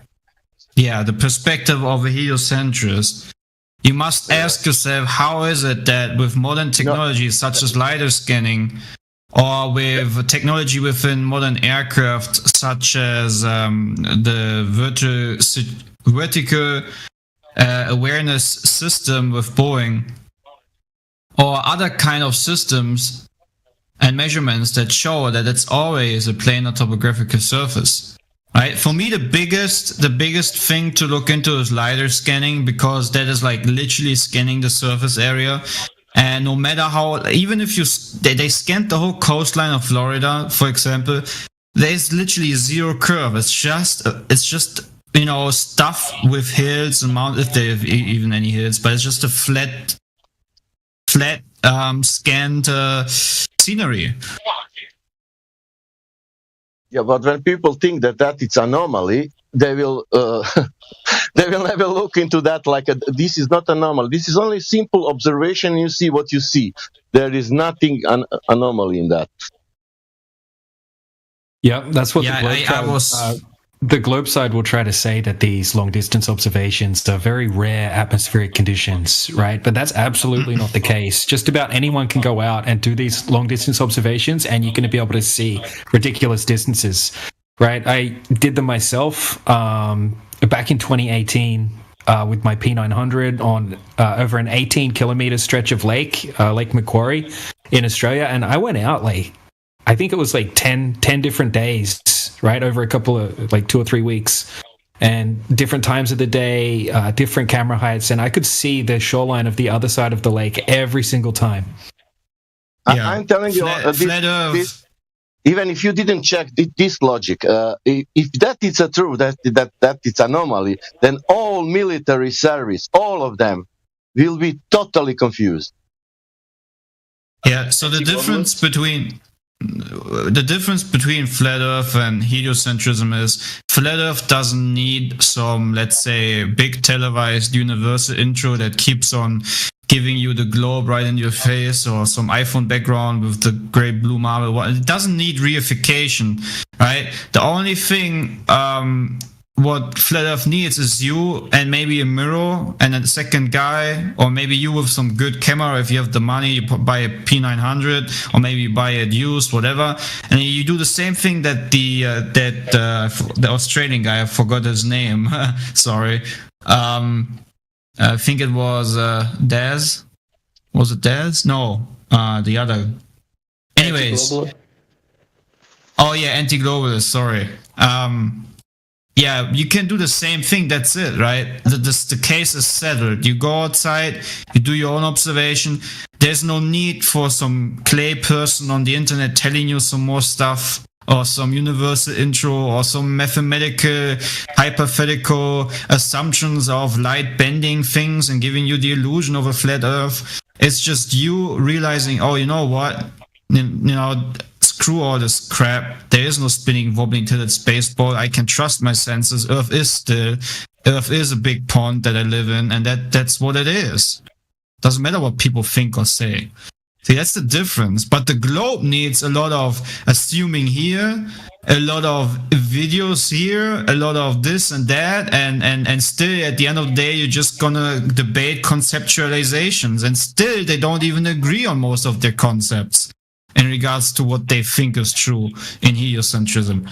Yeah, the perspective of a heliocentrist. You must ask yourself, how is it that with modern technology such as LiDAR scanning, or with technology within modern aircraft such as the vertical awareness system with Boeing, or other kind of systems and measurements that show that it's always a planar topographical surface. Right? For me, the biggest thing to look into is LiDAR scanning, because that is like literally scanning the surface area. And no matter how, even if they scanned the whole coastline of Florida, for example, there's literally zero curve. It's just stuff with hills and mountains, if they have even any hills, but it's just a flat scanned scenery. Yeah, but when people think that it's anomaly, they will never look into that this is not anomaly. This is only simple observation. You see what you see. There is nothing anomaly in that. Yeah, that's what the globe side will try to say, that these long distance observations are very rare atmospheric conditions, right? But that's absolutely not the case. Just about anyone can go out and do these long distance observations, and you're going to be able to see ridiculous distances, right? I did them myself back in 2018 with my P900 on over an 18 kilometer stretch of Lake Macquarie in Australia, and I went out I think it was 10 different days, right, over a couple of 2 or 3 weeks, and different times of the day, different camera heights, and I could see the shoreline of the other side of the lake every single time. Yeah. I'm telling you, this, even if you didn't check this logic, if that is true, that it's anomaly, then all military service, all of them, will be totally confused. Yeah. So the difference between flat Earth and heliocentrism is flat Earth doesn't need some, let's say, big televised universal intro that keeps on giving you the globe right in your face, or some iPhone background with the great blue marble. It doesn't need reification, right? The only thing what flat Earth needs is you and maybe a mirror and a second guy, or maybe you with some good camera. If you have the money, you buy a P900, or maybe you buy it used, whatever, and you do the same thing that the Australian guy, I forgot his name, sorry, I think it was Daz. Was it Daz? No, the other. Anyways. Oh yeah, anti-globalist, sorry. Yeah, you can do the same thing. That's it, right? The case is settled. You go outside, you do your own observation. There's no need for some clay person on the internet telling you some more stuff, or some universal intro, or some mathematical, hypothetical assumptions of light bending things and giving you the illusion of a flat Earth. It's just you realizing, oh, you know what? Screw all this crap. There is no spinning, wobbling tilted spaceball. I can trust my senses. Earth is a big pond that I live in, and that's what it is. Doesn't matter what people think or say. See, that's the difference. But the globe needs a lot of assuming here, a lot of videos here, a lot of this and that, and still at the end of the day, you're just gonna debate conceptualizations, and still they don't even agree on most of their concepts in regards to what they think is true in heliocentrism.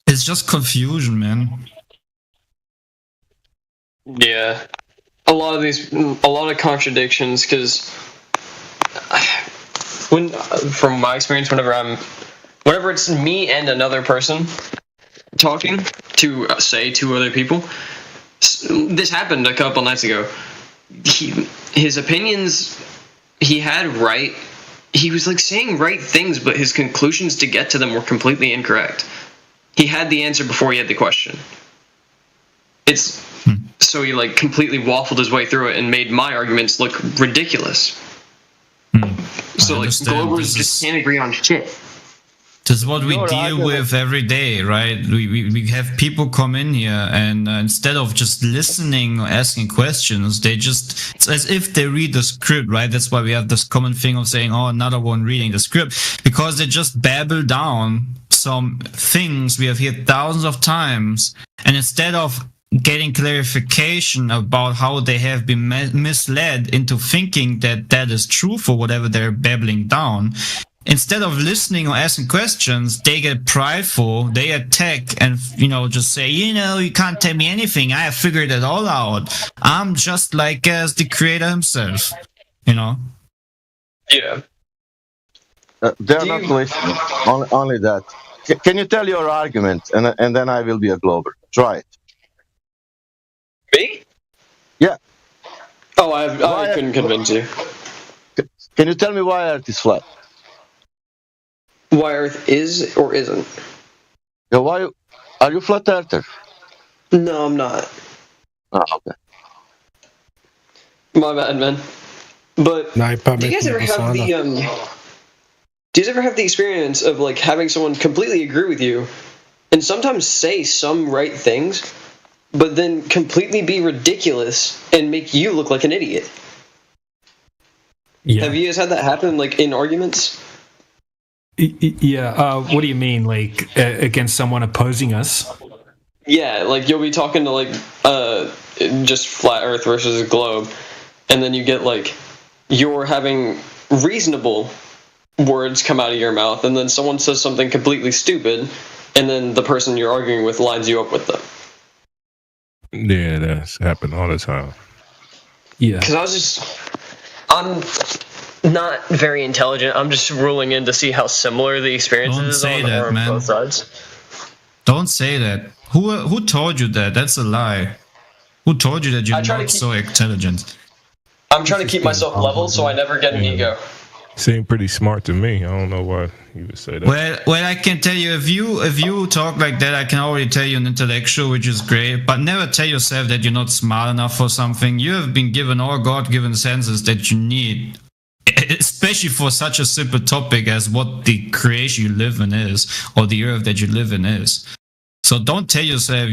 It's just confusion, man. Yeah. A lot of contradictions, because from my experience, whenever it's me and another person talking to, say, two other people, this happened a couple nights ago. His opinions, he had right. He was saying right things, but his conclusions to get to them were completely incorrect. He had the answer before he had the question. So he completely waffled his way through it and made my arguments look ridiculous. So globalists just can't agree on shit. This is what we deal with every day, right? We have people come in here, and instead of just listening or asking questions, it's as if they read the script, right? That's why we have this common thing of saying, oh, another one reading the script, because they just babble down some things we have heard thousands of times, and instead of getting clarification about how they have been misled into thinking that is true for whatever they're babbling down, instead of listening or asking questions, they get prideful, they attack and, just say, you can't tell me anything. I have figured it all out. I'm just like as the creator himself, Yeah. They're not listening. Only that. Can you tell your argument, and then I will be a Glober. Try it. Me? Yeah. Oh, I couldn't convince you. Can you tell me why Earth is flat? Why Earth is or isn't? Yeah, why are you flat earther? No, I'm not. Oh, okay. My bad, man. But do you guys ever have the experience of like having someone completely agree with you and sometimes say some right things, but then completely be ridiculous and make you look like an idiot? Yeah. Have you guys had that happen, like, in arguments? Yeah. What do you mean, like, against someone opposing us? Yeah, like, you'll be talking to, like, just flat Earth versus a globe, and then you get, like, you're having reasonable words come out of your mouth, and then someone says something completely stupid, and then the person you're arguing with lines you up with them. Yeah, that's happened all the time. Yeah. Because I'm not very intelligent. I'm just ruling in to see how similar the experiences are on both sides. Don't say that. Who told you that? That's a lie. Who told you that you're not so intelligent? I'm trying to keep myself level so I never get an ego. Seemed pretty smart to me. I don't know why you would say that. Well, I can tell you, if you talk like that, I can already tell you're an intellectual, which is great. But never tell yourself that you're not smart enough for something. You have been given all God-given senses that you need, especially for such a simple topic as what the creation you live in is, or the earth that you live in is. So don't tell yourself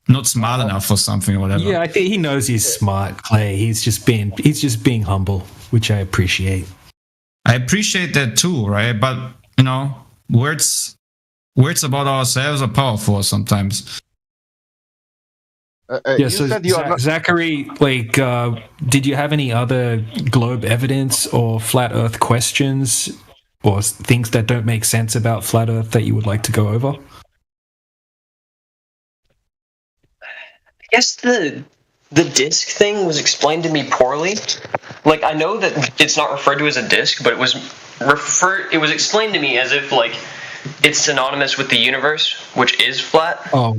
not smart enough for something or whatever. Yeah, I think he knows he's smart, Clay. He's just being humble, which I appreciate. I appreciate that too, right? But words about ourselves are powerful sometimes. Yeah. So Zachary, like, did you have any other globe evidence or flat Earth questions or things that don't make sense about flat Earth that you would like to go over? I guess the disc thing was explained to me poorly. Like, I know that it's not referred to as a disc, but it was explained to me as if, like, it's synonymous with the universe, which is flat. Oh,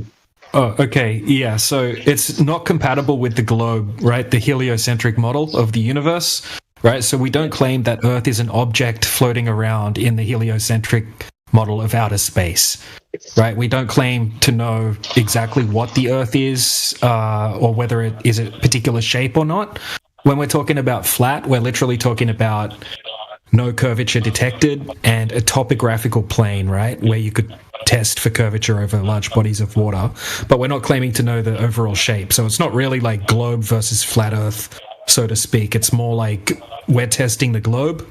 okay. Yeah, so it's not compatible with the globe, right? The heliocentric model of the universe, right? So we don't claim that Earth is an object floating around in the heliocentric model of outer space, right? We don't claim to know exactly what the Earth is or whether it is a particular shape or not. When we're talking about flat, we're literally talking about no curvature detected and a topographical plane, right, where you could test for curvature over large bodies of water. But we're not claiming to know the overall shape. So it's not really like globe versus flat Earth, so to speak. It's more like we're testing the globe,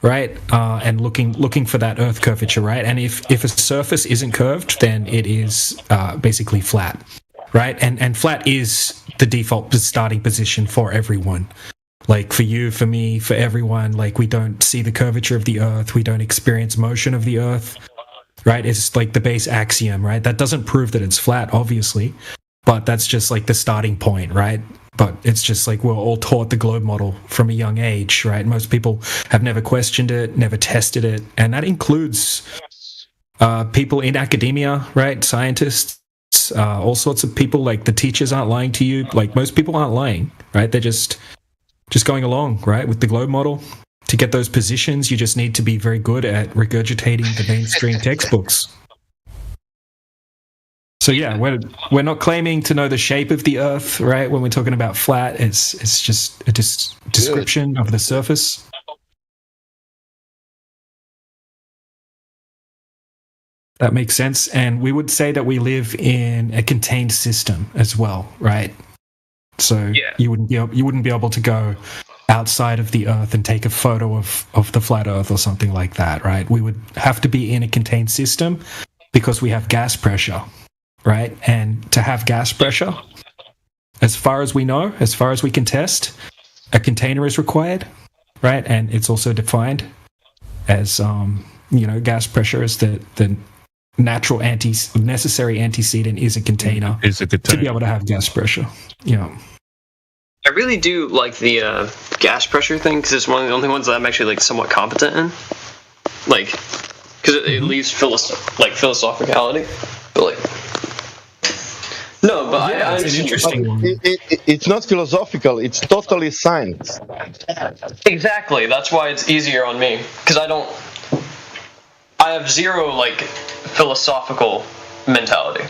right? And looking for that Earth curvature, right? And if a surface isn't curved, then it is basically flat, right? And flat is the default starting position for everyone. Like for you, for me, for everyone, like we don't see the curvature of the Earth. We don't experience motion of the Earth, right? It's like the base axiom, right? That doesn't prove that it's flat, obviously, but that's just like the starting point, right? But it's just like we're all taught the globe model from a young age, right? Most people have never questioned it, never tested it. And that includes people in academia, right? Scientists, all sorts of people. Like the teachers aren't lying to you. Like most people aren't lying, right? They're just going along, right, with the globe model. To get those positions, you just need to be very good at regurgitating the mainstream textbooks. So yeah, we're not claiming to know the shape of the Earth, right? When we're talking about flat, it's just a description of the surface. That makes sense. And we would say that we live in a contained system as well, right? So you wouldn't be able to go outside of the Earth and take a photo of the flat Earth or something like that, right? We would have to be in a contained system because we have gas pressure, right? And to have gas pressure, as far as we know, as far as we can test, a container is required, right? And it's also defined as, gas pressure is the natural necessary antecedent is a container. To be able to have gas pressure. I really do like the gas pressure thing because it's one of the only ones that I'm actually like somewhat competent in. Like, because it leaves philosophicality, but like. No, but I it's an interesting one. It's not philosophical. It's totally science. Exactly. That's why it's easier on me because I have zero like philosophical mentality.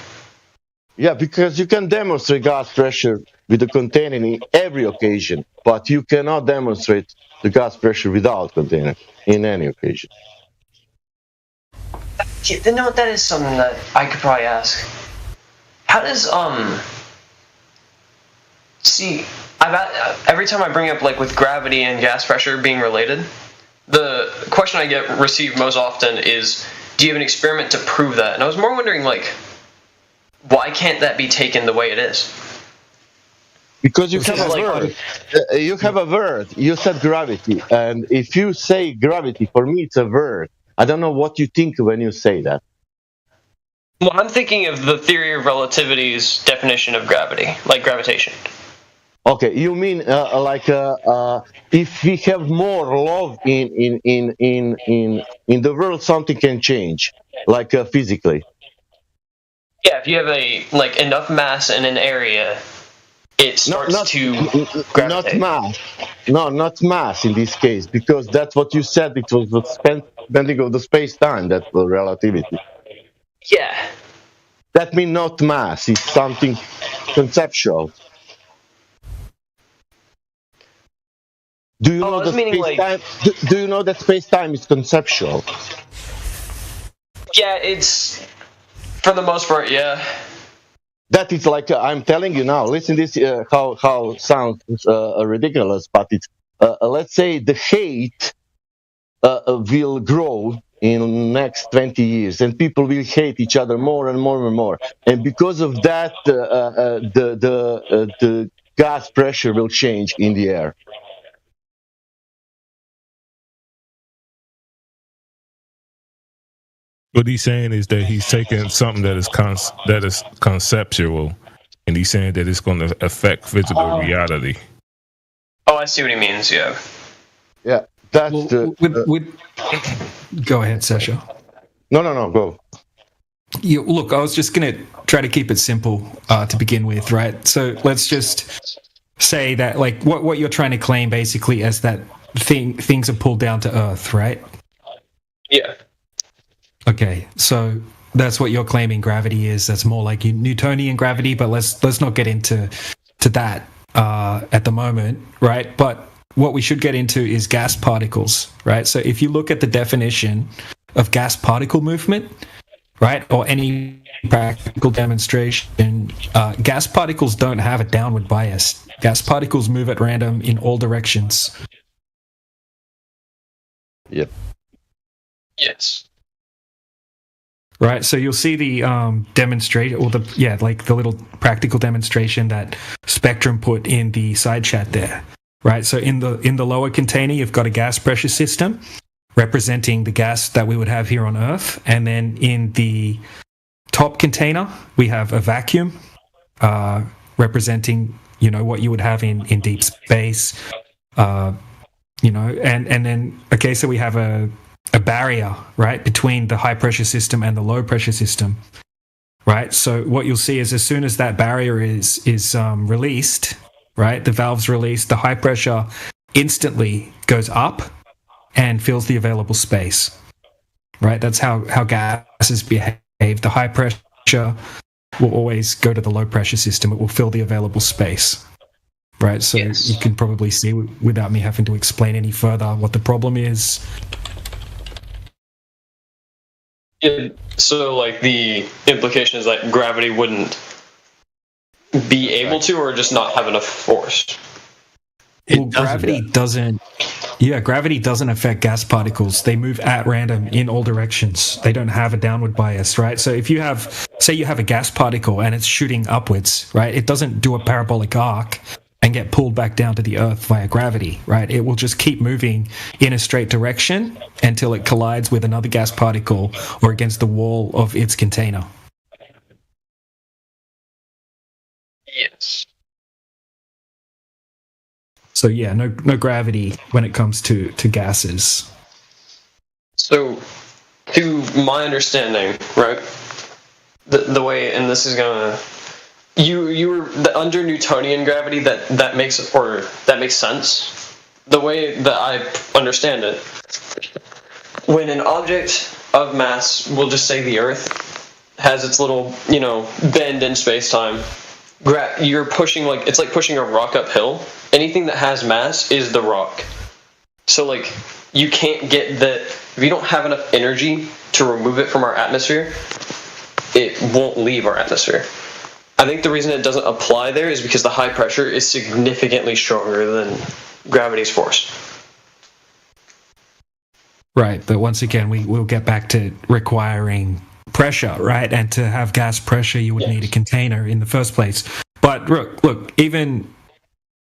Yeah, because you can demonstrate gas pressure with a container in every occasion, but you cannot demonstrate the gas pressure without container in any occasion. No, that is something that I could probably ask. How does every time I bring up like with gravity and gas pressure being related, the question I get received most often is, do you have an experiment to prove that? And I was more wondering like, why can't that be taken the way it is? Because you have a word. You have a word. You said gravity, and if you say gravity, for me it's a word. I don't know what you think when you say that. Well, I'm thinking of the theory of relativity's definition of gravity, like gravitation. Okay, you mean if we have more love in the world, something can change, like physically. Yeah, if you have enough mass in an area, it starts to gravitate. Not mass. No, not mass in this case, because that's what you said. It was the bending of the space-time, that's the relativity. Yeah. That means not mass. It's something conceptual. Do you know that space-time? Do you know that space-time is conceptual? Yeah, it's for the most part. Yeah. That is like I'm telling you now. Listen, this how sounds ridiculous, but it's let's say the hate will grow in the next 20 years, and people will hate each other more and more and more, and because of that, the gas pressure will change in the air. What he's saying is that he's taking something that is conceptual, and he's saying that it's going to affect physical reality. Oh, I see what he means. Yeah. Yeah, that's Go ahead, Sasha. No, go. Look, I was just going to try to keep it simple to begin with, right? So let's just say that, like, what you're trying to claim basically is that things are pulled down to Earth, right? Yeah. Okay, so that's what you're claiming gravity is. That's more like Newtonian gravity, but let's not get into that at the moment, right? But what we should get into is gas particles, right? So if you look at the definition of gas particle movement, right, or any practical demonstration, gas particles don't have a downward bias. Gas particles move at random in all directions. Yep. Yes. Right, so you'll see the demonstration, or the little practical demonstration that Spectrum put in the side chat there. Right, so in the lower container, you've got a gas pressure system representing the gas that we would have here on Earth, and then in the top container, we have a vacuum representing what you would have in deep space, and then so we have a barrier, right, between the high pressure system and the low pressure system, right? So what you'll see is as soon as that barrier is released, right, the valve's released, the high pressure instantly goes up and fills the available space, right? That's how gases behave. The high pressure will always go to the low pressure system. It will fill the available space, right? So you can probably see without me having to explain any further what the problem is. So, like, the implication is that gravity wouldn't be able to, or just not have enough force? Well, gravity doesn't affect gas particles. They move at random in all directions. They don't have a downward bias, right? So if you have, say you have a gas particle and it's shooting upwards, right? It doesn't do a parabolic arc and get pulled back down to the earth via gravity, right? It will just keep moving in a straight direction until it collides with another gas particle or against the wall of its container. Yes. So yeah, no gravity when it comes to gases. So, to my understanding, right, the way, and this is gonna, you were under Newtonian gravity, that makes sense. The way that I understand it, when an object of mass, we'll just say the Earth, has its little, bend in space-time, you're pushing, it's like pushing a rock uphill. Anything that has mass is the rock. So, you can't get that. If you don't have enough energy to remove it from our atmosphere, it won't leave our atmosphere. I think the reason it doesn't apply there is because the high pressure is significantly stronger than gravity's force. Right, but once again, we'll get back to requiring pressure, right? And to have gas pressure, you would need a container in the first place. But look, even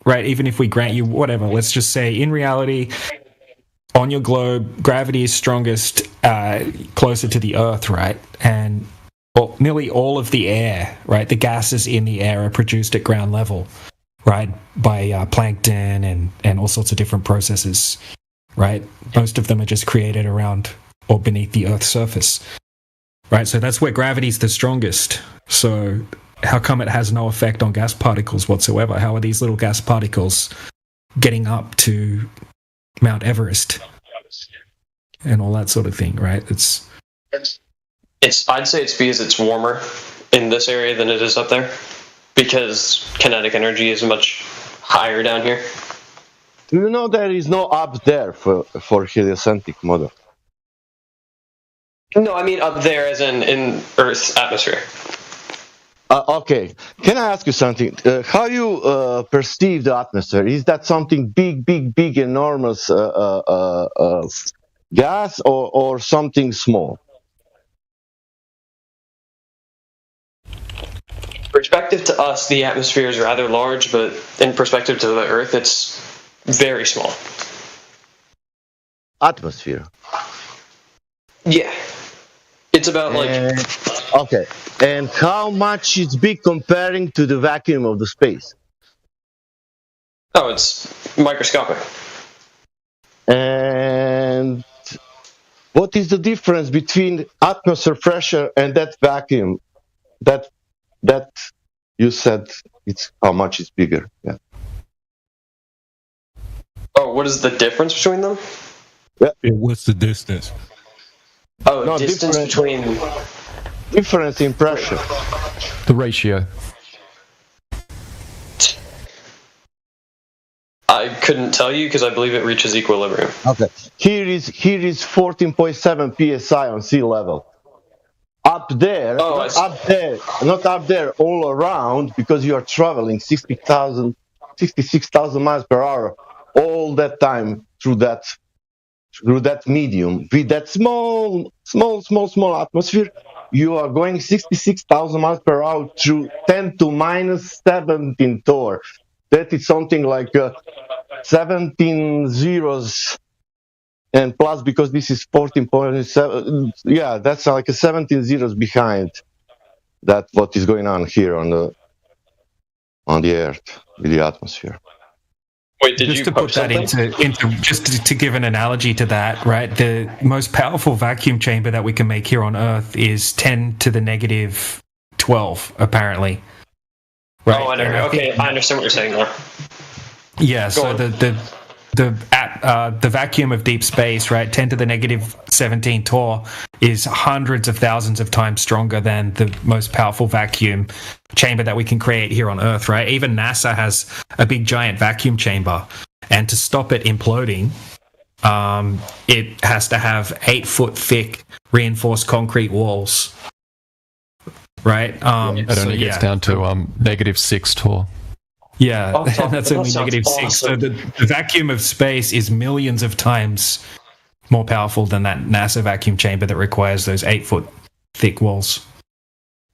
if we grant you whatever, let's just say in reality, on your globe, gravity is strongest closer to the Earth, right? And nearly all of the air, right, the gases in the air are produced at ground level, right, by plankton and all sorts of different processes, right? Most of them are just created around or beneath the Earth's surface, right? So that's where gravity is the strongest. So how come it has no effect on gas particles whatsoever? How are these little gas particles getting up to Mount Everest and all that sort of thing, right? I'd say it's because it's warmer in this area than it is up there, because kinetic energy is much higher down here. Do you know there is no up there for heliocentric model? No, I mean up there as in Earth's atmosphere. Okay. Can I ask you something? How you perceive the atmosphere? Is that something big, enormous gas, or something small? Perspective to us, the atmosphere is rather large, but in perspective to the Earth, it's very small. Atmosphere? Yeah. It's about Okay. And how much is big comparing to the vacuum of the space? Oh, it's microscopic. And what is the difference between atmosphere pressure and that vacuum? That you said it's how much is bigger. Yeah. Oh, what is the difference between them? Yeah. What's the distance? Oh, no, distance between... Difference in pressure. The ratio. I couldn't tell you because I believe it reaches equilibrium. Okay. Here is 14.7 psi on sea level. Up there, not up there, all around, because you are traveling 66,000 miles per hour all that time through that medium with that small atmosphere. You are going 66,000 miles per hour through 10 to minus 17 torr. That is something like 17 zeros and plus, because this is 14.7. Yeah, that's like 17 zeros behind that. What is going on here on the Earth with the atmosphere? Wait, just to put that into just to give an analogy to that, right? The most powerful vacuum chamber that we can make here on Earth is 10 to the negative 12, apparently. Right? Oh, I don't know. Okay, I understand what you're saying now. Yeah, so the vacuum of deep space, right, 10 to the negative 17 torr, is hundreds of thousands of times stronger than the most powerful vacuum chamber that we can create here on Earth, right? Even NASA has a big giant vacuum chamber, and to stop it imploding, it has to have 8 foot thick reinforced concrete walls. Right? It only gets down to -6 Tor. Yeah, Awesome. that's only That sounds -6. So the vacuum of space is millions of times more powerful than that NASA vacuum chamber that requires those 8 foot thick walls.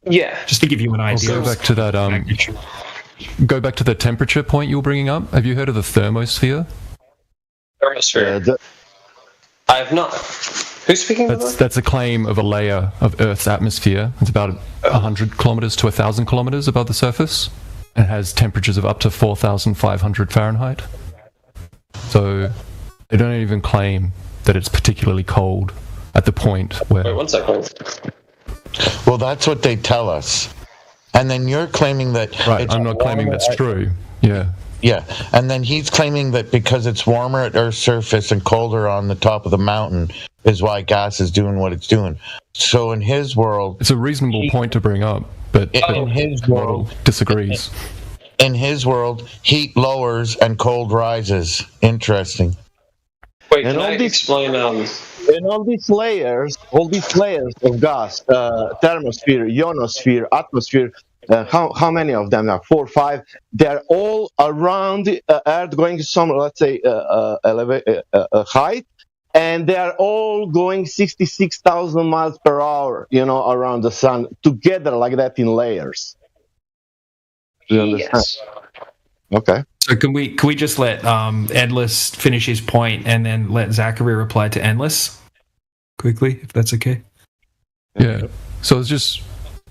Yeah. Just to give you an idea. Go back to that. Go back to the temperature point you were bringing up. Have you heard of the thermosphere? Thermosphere. I have not. Who's speaking? That's a claim of a layer of Earth's atmosphere. It's about 100 kilometers to 1,000 kilometers above the surface, and has temperatures of up to 4,500 Fahrenheit. So they don't even claim that it's particularly cold at the point where. Wait, 1 second. Well, that's what they tell us, and then you're claiming that. Right, I'm not claiming that's true. Yeah. Yeah, and then he's claiming that because it's warmer at Earth's surface and colder on the top of the mountain is why gas is doing what it's doing. So in his world... It's a reasonable point to bring up, but in his world disagrees. In his world, heat lowers and cold rises. Interesting. Wait, can I explain... And all these layers of gas, thermosphere, ionosphere, atmosphere, how many of them are? 4 or 5. They're all around Earth, going to some, let's say, height, and they are all going 66,000 miles per hour, around the sun, together like that in layers. Do you understand? Yes. Okay. So can we just let Endless finish his point and then let Zachary reply to Endless quickly, if that's okay? Yeah. So it's just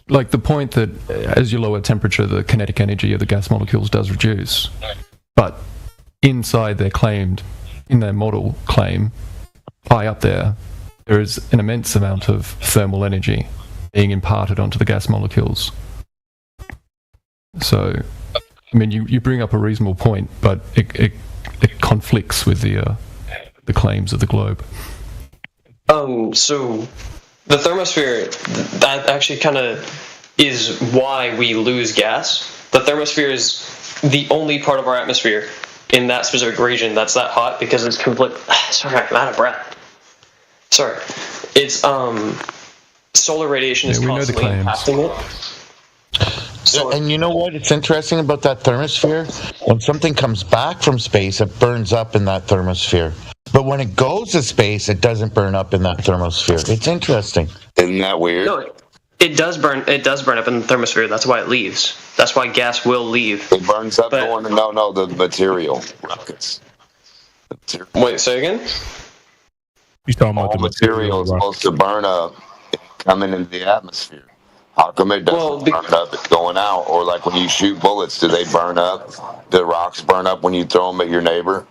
like the point that as you lower temperature, the kinetic energy of the gas molecules does reduce. But inside in their model claim, high up there is an immense amount of thermal energy being imparted onto the gas molecules. So, I mean, you bring up a reasonable point, but it conflicts with the claims of the globe. So the thermosphere, that actually kind of is why we lose gas. The thermosphere is the only part of our atmosphere in that specific region that's that hot because it's Sorry, I'm out of breath. Sorry. It's solar radiation is constantly impacting it. And you know what? It's interesting about that thermosphere. When something comes back from space, it burns up in that thermosphere. But when it goes to space, it doesn't burn up in that thermosphere. It's interesting. Isn't that weird? No, it does burn. It does burn up in the thermosphere. That's why it leaves. That's why gas will leave. It burns up going. No, the material rockets. Wait, say again. He's talking about the material is supposed to burn up coming into the atmosphere. How come it doesn't burn up? It's going out. Or like when you shoot bullets, do they burn up? Do rocks burn up when you throw them at your neighbor?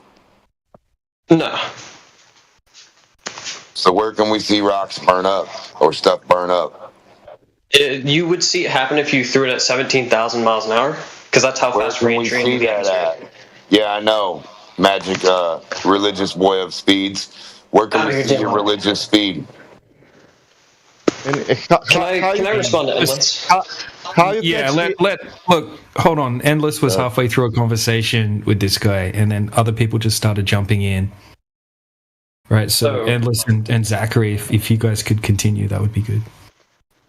No. So where can we see rocks burn up or stuff burn up? You would see it happen if you threw it at 17,000 miles an hour, because that's how fast re-entry into the atmosphere. Yeah, I know. Magic, religious boy of speeds. Where can we see your religious speed? Can I respond to Endless? Look, hold on. Endless was halfway through a conversation with this guy, and then other people just started jumping in. Right, so Endless and Zachary, if you guys could continue, that would be good.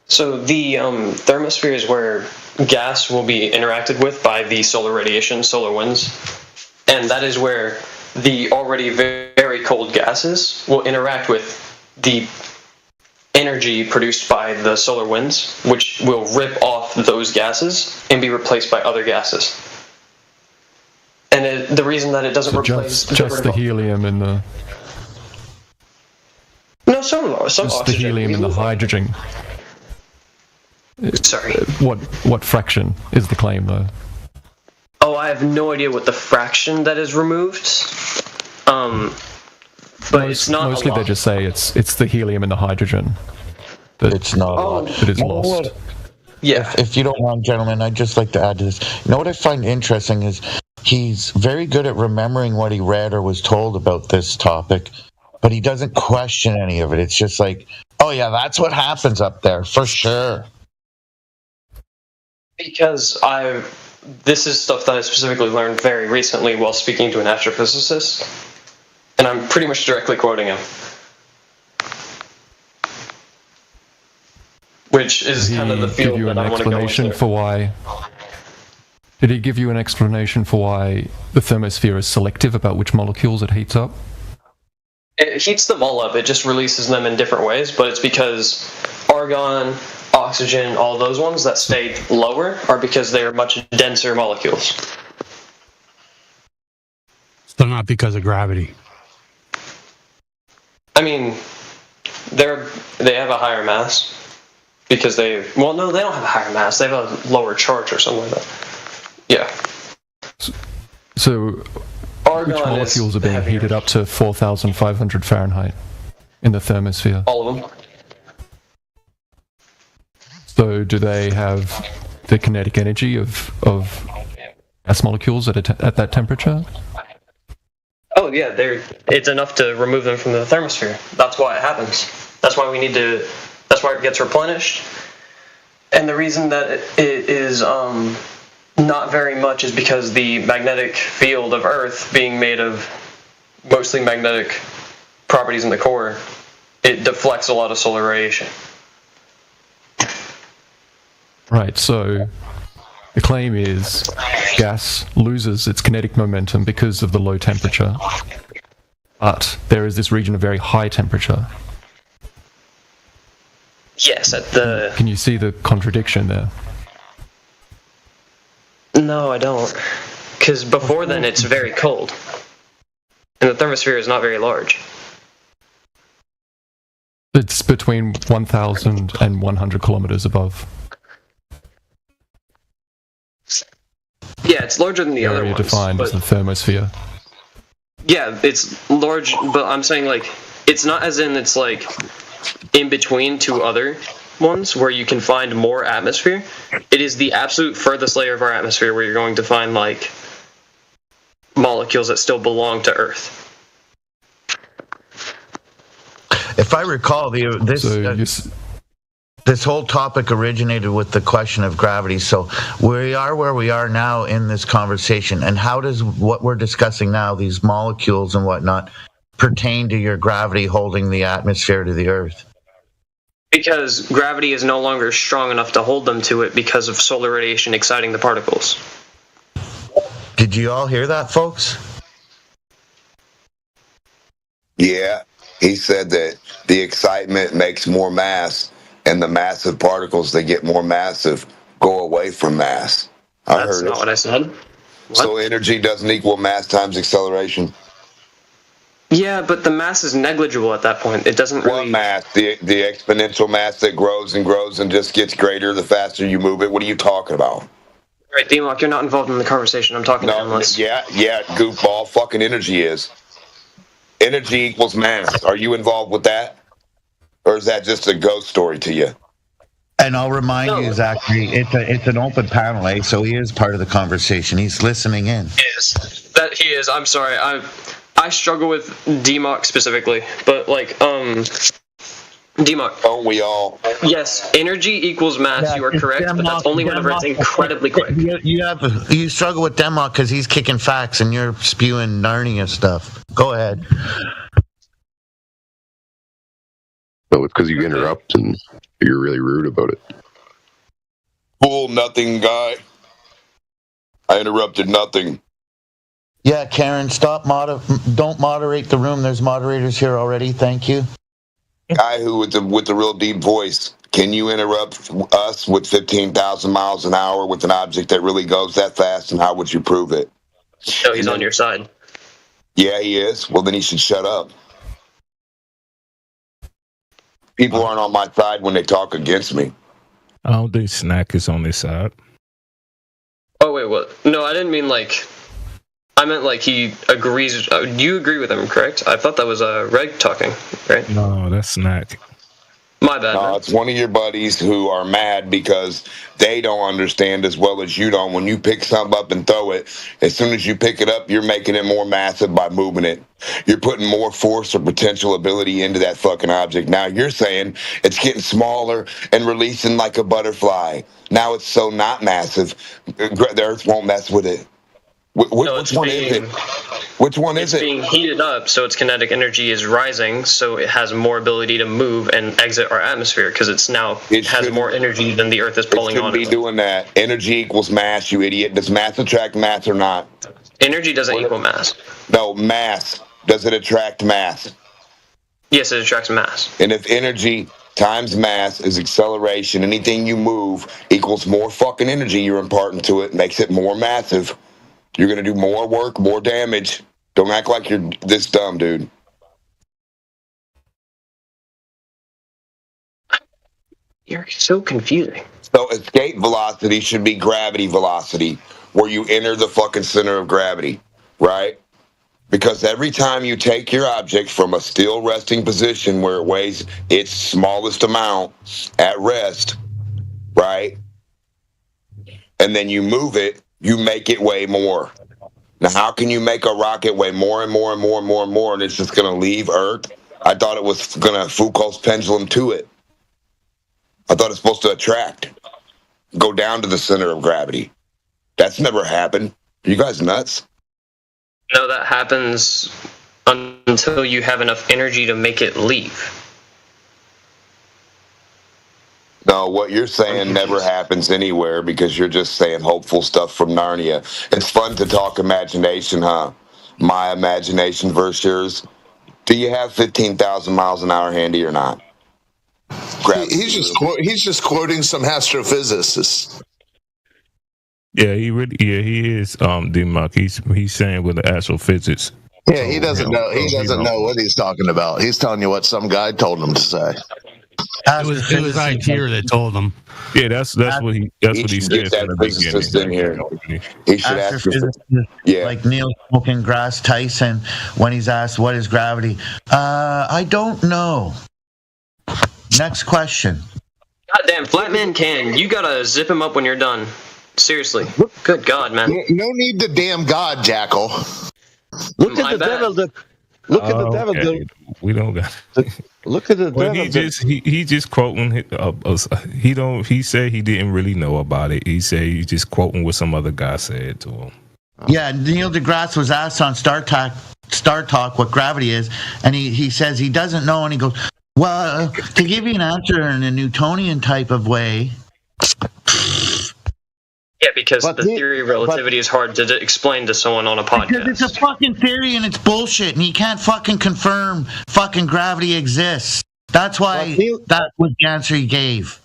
So the thermosphere is where gas will be interacted with by the solar radiation, solar winds, and that is where the already very cold gases will interact with the energy produced by the solar winds, which will rip off those gases and be replaced by other gases. And the reason that it doesn't replace just the helium and the some just oxygen. The helium and the hydrogen. Sorry. What fraction is the claim though? Oh, I have no idea what the fraction that is removed. But it's not. Mostly they just say it's the helium and the hydrogen. It's not a lot. That is lost. Yeah. If you don't mind, gentlemen, I'd just like to add to this. You know what I find interesting is he's very good at remembering what he read or was told about this topic, but he doesn't question any of it. It's just like, oh yeah, that's what happens up there for sure. Because this is stuff that I specifically learned very recently while speaking to an astrophysicist. And I'm pretty much directly quoting him. Which is kind of the field that I want to go into. For why? Did he give you an explanation for why the thermosphere is selective about which molecules it heats up? It heats them all up. It just releases them in different ways, but it's because argon, oxygen, all those ones that stay lower are because they are much denser molecules. So not because of gravity. I mean, they have a higher mass because they don't have a higher mass. They have a lower charge or something like that. Yeah. So, argon which molecules are being heated up to 4,500 Fahrenheit in the thermosphere? All of them. So, do they have the kinetic energy of gas molecules at that temperature? Oh yeah, it's enough to remove them from the thermosphere. That's why it happens. That's why that's why it gets replenished. And the reason that it is not very much is because the magnetic field of Earth, being made of mostly magnetic properties in the core, it deflects a lot of solar radiation. Right, so the claim is gas loses its kinetic momentum because of the low temperature, but there is this region of very high temperature. Yes, at the... Can you see the contradiction there? No, I don't. Because before then it's very cold. And the thermosphere is not very large. It's between 1,000 and 100 kilometers above. Yeah, it's larger than the other area ones. Defined as the thermosphere. Yeah, it's large, but I'm saying, like, it's not as in it's, like, in between two other ones where you can find more atmosphere. It is the absolute furthest layer of our atmosphere where you're going to find, like, molecules that still belong to Earth. If I recall, this whole topic originated with the question of gravity. So we are where we are now in this conversation. And how does what we're discussing now, these molecules and whatnot, pertain to your gravity holding the atmosphere to the Earth? Because gravity is no longer strong enough to hold them to it because of solar radiation exciting the particles. Did you all hear that, folks? Yeah, he said that the excitement makes more mass, and the massive particles that get more massive go away from mass. That's not what I said. What? So energy doesn't equal mass times acceleration? Yeah, but the mass is negligible at that point. It doesn't really... What mass? The exponential mass that grows and grows and just gets greater the faster you move it? What are you talking about? Right, D-Lock, you're not involved in the conversation. I'm talking to Endless. Yeah, goofball. Fucking energy is. Energy equals mass. Are you involved with that? Or is that just a ghost story to you? And I'll remind you, Zachary, it's an open panel, eh? So he is part of the conversation. He's listening in. He is. I'm sorry. I struggle with DMOC specifically, but like DMOC. Don't we all? Yes, energy equals mass. Yeah, you are correct, but that's only whenever it's incredibly quick. You struggle with Democ because he's kicking facts and you're spewing Narnia stuff. Go ahead. No, it's because you interrupt and you're really rude about it. Fool nothing guy. I interrupted nothing. Yeah, Karen, don't moderate the room. There's moderators here already. Thank you. Guy who with the real deep voice. Can you interrupt us with 15,000 miles an hour with an object that really goes that fast, and how would you prove it? No, he's on your side. Yeah, he is. Well, then he should shut up. People aren't on my side when they talk against me. I don't think Snack is on his side. Oh, wait, what? No, I didn't mean like... I meant like he agrees... you agree with him, correct? I thought that was Reg talking, right? No, that's Snack. My bad. No, it's one of your buddies who are mad because they don't understand as well as you don't. When you pick something up and throw it, as soon as you pick it up, you're making it more massive by moving it. You're putting more force or potential ability into that fucking object. Now you're saying it's getting smaller and releasing like a butterfly. Now it's so not massive, the Earth won't mess with it. Which one is it? Which one is it? It's being heated up, so its kinetic energy is rising, so it has more ability to move and exit our atmosphere because it has more energy than the Earth is pulling on. It shouldn't be doing that. Energy equals mass, you idiot. Does mass attract mass or not? Energy doesn't equal mass. No, mass. Does it attract mass? Yes, it attracts mass. And if energy times mass is acceleration, anything you move equals more fucking energy you're imparting to it, makes it more massive. You're going to do more work, more damage. Don't act like you're this dumb, dude. You're so confusing. So escape velocity should be gravity velocity, where you enter the fucking center of gravity, right? Because every time you take your object from a still resting position where it weighs its smallest amount at rest, right? And then you move it, you make it weigh more. Now, how can you make a rocket weigh more and more and more and more and more, and it's just going to leave Earth? I thought it was going to Foucault's pendulum to it. I thought it's supposed to attract, go down to the center of gravity. That's never happened. Are you guys nuts? No, that happens until you have enough energy to make it leave. No, what you're saying never happens anywhere because you're just saying hopeful stuff from Narnia. It's fun to talk imagination, huh? My imagination versus yours. Do you have 15,000 miles an hour handy or not? He's just quoting some astrophysicists. Yeah, he is D-Muck. He's saying with the astrophysics. Yeah, he doesn't know. He doesn't know what he's talking about. He's telling you what some guy told him to say. It was ITer that told him. Yeah, that's what he said in the beginning. He should ask like Neil Smoking Grass Tyson when he's asked what is gravity. I don't know. Next question. Goddamn, Flatman Can, you gotta zip him up when you're done. Seriously. Good God, man. No need to damn God, Jackal. Look at the devil. Look at the devil. Okay. We don't got. Look at the devil. He just quoting. He said he didn't really know about it. He said he's just quoting what some other guy said to him. Yeah, Neil deGrasse was asked on Star Talk what gravity is, and he says he doesn't know, and he goes, well, to give you an answer in a Newtonian type of way. Yeah, because the theory of relativity is hard to explain to someone on a podcast. Because it's a fucking theory and it's bullshit, and he can't fucking confirm fucking gravity exists. That's why that was the answer he gave.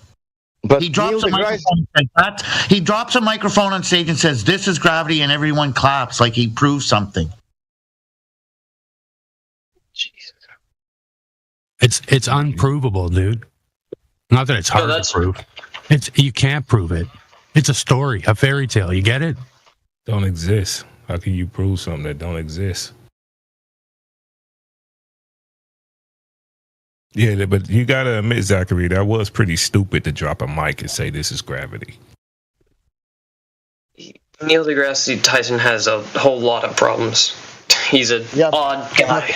But he drops a microphone like that. He drops a microphone on stage and says, "This is gravity," and everyone claps like he proved something. It's unprovable, dude. Not that it's hard to prove. You can't prove it. It's a story, a fairy tale. You get it? Don't exist. How can you prove something that don't exist? Yeah, but you gotta admit, Zachary, that was pretty stupid to drop a mic and say this is gravity. Neil deGrasse Tyson has a whole lot of problems. He's an odd guy.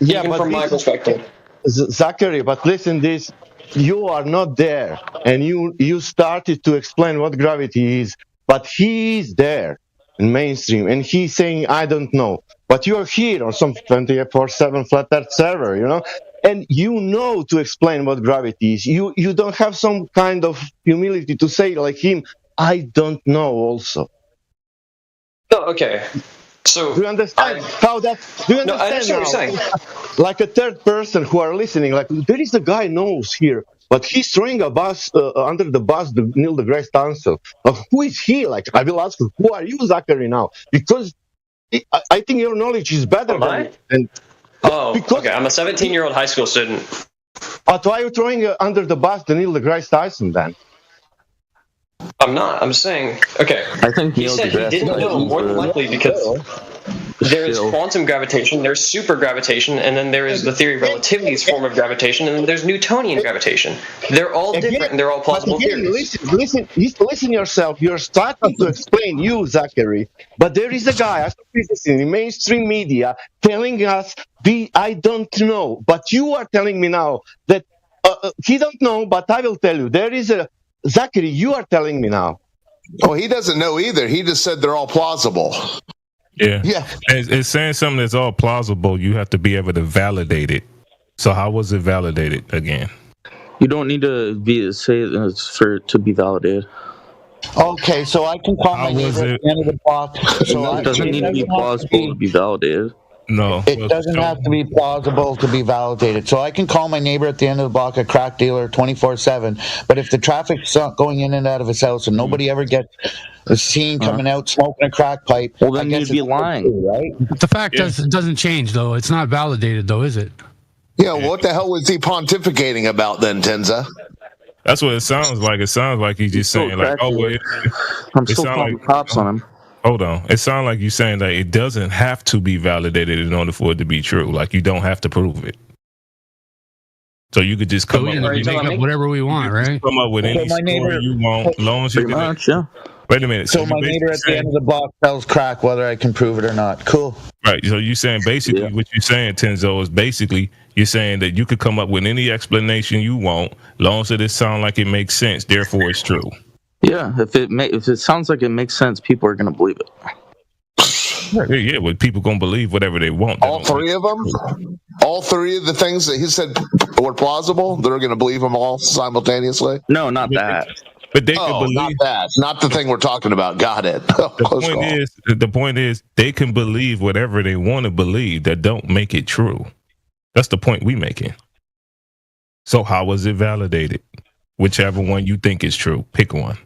Even from my perspective. Zachary, but listen this. You are not there, and you started to explain what gravity is, but he's there in mainstream, and he's saying, I don't know. But you are here on some 24/7 flat earth server, you know, and you know to explain what gravity is. You don't have some kind of humility to say like him, I don't know also. Oh, okay. So do you understand how that? Do you understand? No, I understand what you're saying. Like a third person who are listening, like there is a guy knows here, but he's throwing a bus under the bus. The Neil deGrasse Tyson. Who is he? Like I will ask, who are you, Zachary? Now, because I think your knowledge is better than. Okay. I'm a 17-year-old high school student. But why are you throwing under the bus the Neil deGrasse Tyson then? I'm not. I'm saying, okay. I think he said he didn't know, more than likely because there is quantum gravitation, there's super gravitation, and then there is the theory of relativity's form of gravitation, and then there's Newtonian gravitation. They're all different, and they're all plausible theories. Listen yourself. You're starting to explain you, Zachary, but there is a guy, astrophysicist in the mainstream media, telling us, I don't know, but you are telling me now that he don't know, but I will tell you. There is a Zachary, you are telling me now. Oh, he doesn't know either. He just said they're all plausible. Yeah. It's saying something that's all plausible. You have to be able to validate it. So how was it validated again? You don't need to say it for it to be validated. Okay, so I can call my neighbor at the end of the block. So it doesn't need to be plausible to be validated. No, it doesn't have to be plausible to be validated. So I can call my neighbor at the end of the block, a crack dealer, 24/7. But if the traffic's not going in and out of his house and nobody ever gets seen coming out smoking a crack pipe, well, then you'd be lying, right? The fact doesn't change, though. It's not validated, though, is it? Yeah. What the hell was he pontificating about then, Tenza? That's what it sounds like. It sounds like he's just saying, like, oh, well, I'm still calling the cops on him. Hold on. It sounds like you're saying that it doesn't have to be validated in order for it to be true. Like, you don't have to prove it. So you could just come up with whatever we want, right? Come up with any story you want, as long as you can. Wait a minute. So my neighbor at the end of the block sells crack, whether I can prove it or not. Cool. Right. So you're saying basically what you're saying, Tenzo, is basically you're saying that you could come up with any explanation you want, as long as it sounds like it makes sense. Therefore, it's true. Yeah. If it sounds like it makes sense, people are gonna believe it. Yeah. Well, people gonna believe whatever they want. All three of them. All three of the things that he said were plausible. They're going to believe them all simultaneously. No, not that. But they can believe not that. Not the thing we're talking about. Got it. The point is, they can believe whatever they want to believe. That don't make it true. That's the point we making. So how was it validated? Whichever one you think is true, pick one.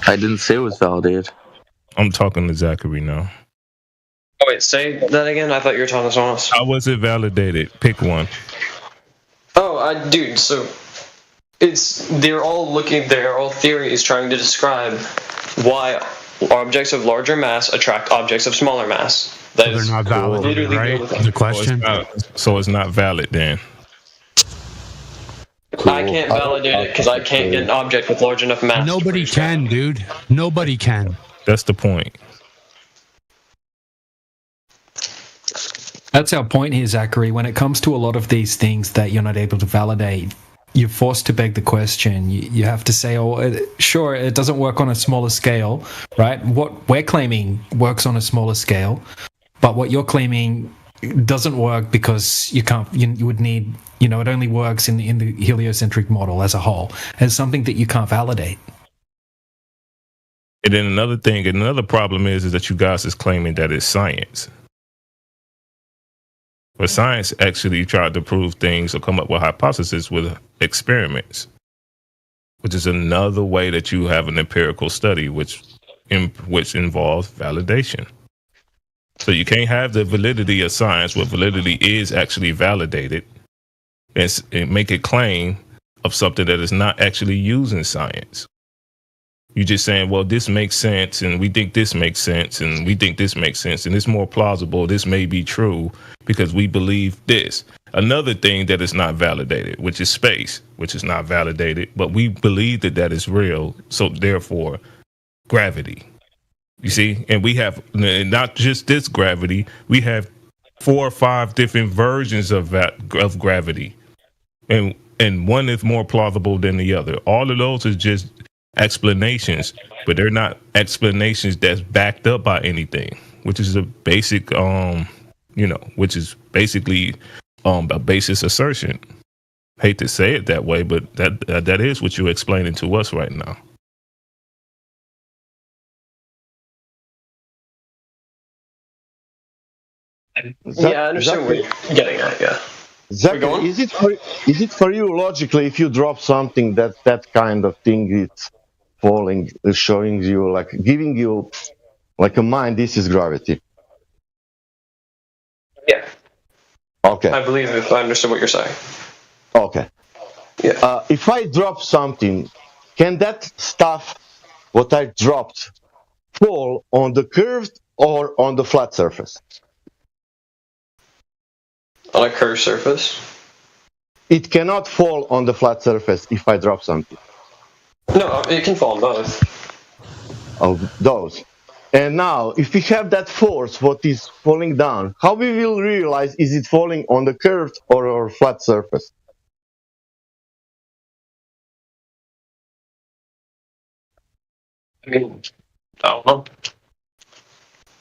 I didn't say it was validated. I'm talking to Zachary now. Oh wait, say that again. I thought you were talking to someone else. How was it validated? Pick one. Oh, dude. So they're all theories trying to describe why objects of larger mass attract objects of smaller mass. That they're not validated, right? The question. So it's not valid then. I can't validate it because I can't get an object with large enough mass. Nobody can, dude. Nobody can. That's the point. That's our point here, Zachary. When it comes to a lot of these things that you're not able to validate, you're forced to beg the question. You have to say, sure, it doesn't work on a smaller scale, right? What we're claiming works on a smaller scale, but what you're claiming doesn't work because you can't. You would need, it only works in the heliocentric model as a whole, as something that you can't validate. And then another problem is that you guys is claiming that it's science. But science actually tried to prove things or come up with hypotheses with experiments, which is another way that you have an empirical study, which involves validation. So you can't have the validity of science where validity is actually validated and make a claim of something that is not actually using science. You're just saying, well, this makes sense, and we think this makes sense, and we think this makes sense, and it's more plausible. This may be true because we believe this. Another thing that is not validated, which is space, which is not validated, but we believe that is real. So therefore, gravity. You see, and we have not just this gravity. We have 4 or 5 different versions of gravity, and one is more plausible than the other. All of those is just explanations, but they're not explanations that's backed up by anything, which is a basic which is basically a basis assertion. Hate to say it that way, but that is what you're explaining to us right now. Yeah, I understand what you're getting at. Yeah. Zachary, is it for you logically if you drop something that kind of thing it's falling, showing you, like giving you like a mind, this is gravity? Yeah. Okay. I believe if I understood what you're saying. Okay. Yeah. If I drop something, can that stuff, what I dropped, fall on the curved or on the flat surface? On a curved surface? It cannot fall on the flat surface if I drop something. No, it can fall on both. Of those. And now, if we have that force, what is falling down, how we will realize is it falling on the curved or flat surface? I mean, I don't know.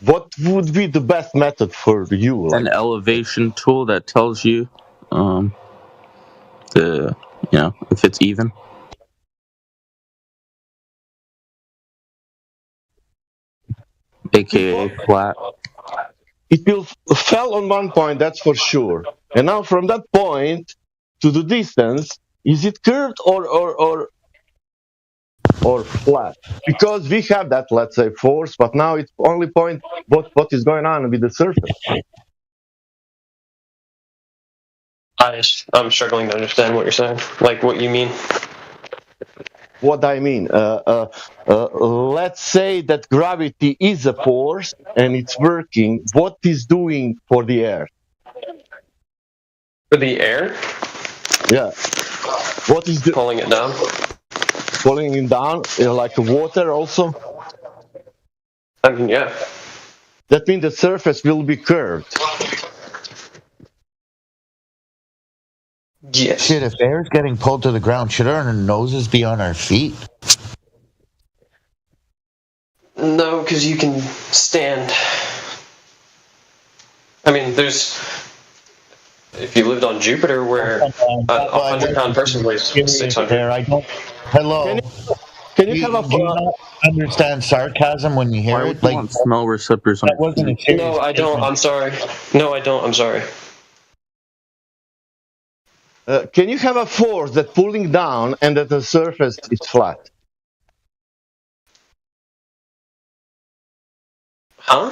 What would be the best method for you? Like? An elevation tool that tells you, if it's even. AKA flat. It will fell on one point, that's for sure. And now from that point to the distance, is it curved or flat? Because we have that, let's say, force, but now it's only point what is going on with the surface. I'm struggling to understand what you're saying. Like what you mean. What I mean, let's say that gravity is a force and it's working. What is doing for the air? For the air? Yeah. What is pulling it down? Pulling it down, like the water also? I mean, yeah. That means the surface will be curved. Yes. Shit, if air's getting pulled to the ground, should our noses be on our feet? No, because you can stand. I mean, if you lived on Jupiter, where a 100-pound person weighs 600. Hello. Can you do you not understand sarcasm when you hear it? Like smell receptors on that wasn't a serious No, I don't. I'm sorry. No, I don't. I'm sorry. Can you have a force that pulling down and that the surface is flat? Huh?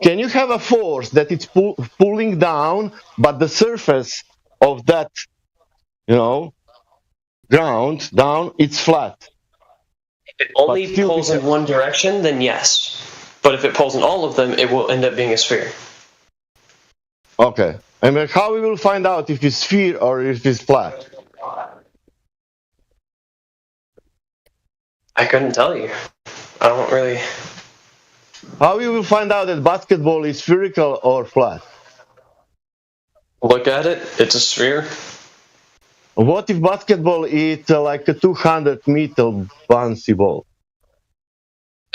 Can you have a force that it's pulling down, but the surface of that, ground down, it's flat? If it only pulls in one direction, then yes. But if it pulls in all of them, it will end up being a sphere. Okay. And how we will find out if it's sphere or if it's flat? I couldn't tell you. I don't really... How we will find out that basketball is spherical or flat? Look at it. It's a sphere. What if basketball is like a 200-meter bouncy ball?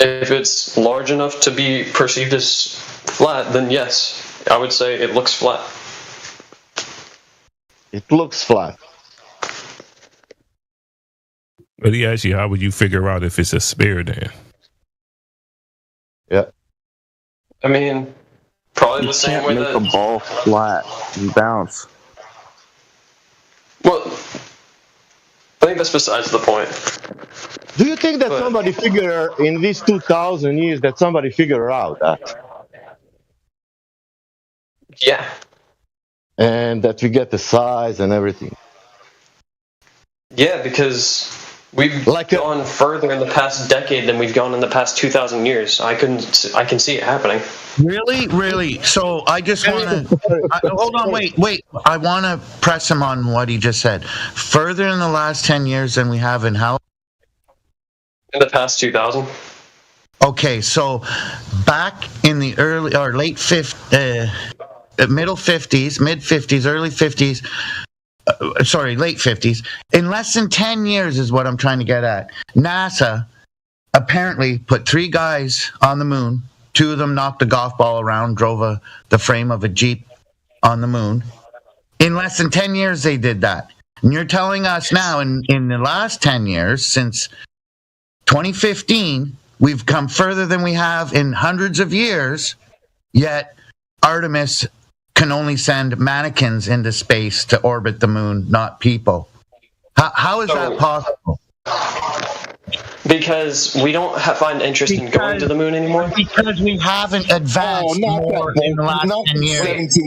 If it's large enough to be perceived as flat, then yes. I would say it looks flat. It looks flat. But he asked you, how would you figure out if it's a sphere then? Yeah. I mean, probably the same way that... make a ball flat and bounce. Well, I think that's besides the point. Do you think that somebody figure in these 2,000 years that somebody figure out that? Yeah. And that we get the size and everything. Yeah, because we've gone further in the past decade than we've gone in the past 2,000 years. I can see it happening. Really? So I just want to... hold on, wait. I want to press him on what he just said. Further in the last 10 years than we have in how... In the past 2,000. Okay, so back in the early or late middle 50s, mid 50s, early 50s, late 50s, in less than 10 years is what I'm trying to get at. NASA apparently put 3 guys on the moon. 2 of them knocked a golf ball around, drove the frame of a Jeep on the moon. In less than 10 years they did that. And you're telling us now in the last 10 years, since 2015, we've come further than we have in hundreds of years, yet Artemis can only send mannequins into space to orbit the moon, not people. How is that possible? Because we don't find interest in going to the moon anymore? Because we haven't advanced more in the last 10 years.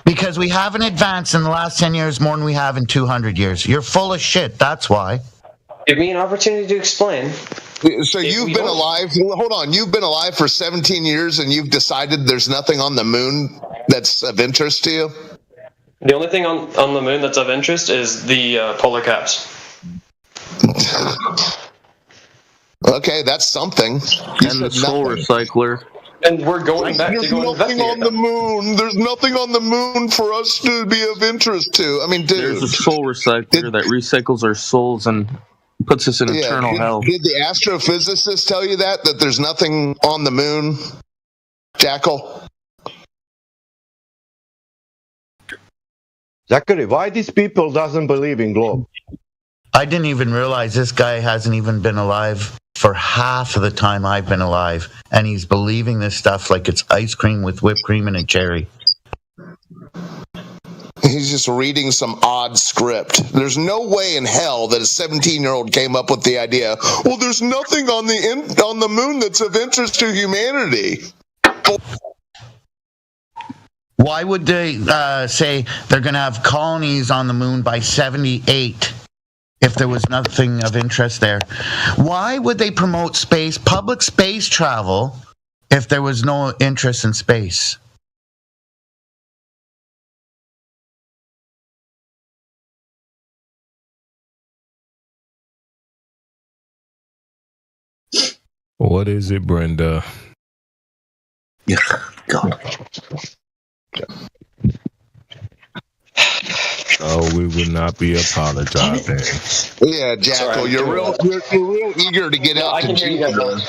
Because we haven't advanced in the last 10 years more than we have in 200 years. You're full of shit, that's why. Give me an opportunity to explain. So you've been alive, hold on, you've been alive for 17 years and you've decided there's nothing on the moon that's of interest to you? The only thing on the moon that's of interest is the polar caps. Okay, that's something. And the soul recycler. And we're going back to go investigate. There's nothing on the moon. There's nothing on the moon for us to be of interest to. I mean, dude. There's a soul recycler that recycles our souls and puts us in eternal hell. Did the astrophysicist tell you that there's nothing on the moon, Jackal? Zachary, why these people doesn't believe in globe? I didn't even realize this guy hasn't even been alive for half of the time I've been alive, and he's believing this stuff like it's ice cream with whipped cream and a cherry. He's just reading some odd script. There's no way in hell that a 17-year-old came up with the idea, well, there's nothing on the moon that's of interest to humanity. Why would they say they're going to have colonies on the moon by 78 if there was nothing of interest there? Why would they promote public space travel, if there was no interest in space? What is it, Brenda? Yeah, God. Oh, we would not be apologizing. Yeah, Jackal, you're real eager to get out to Jupiter.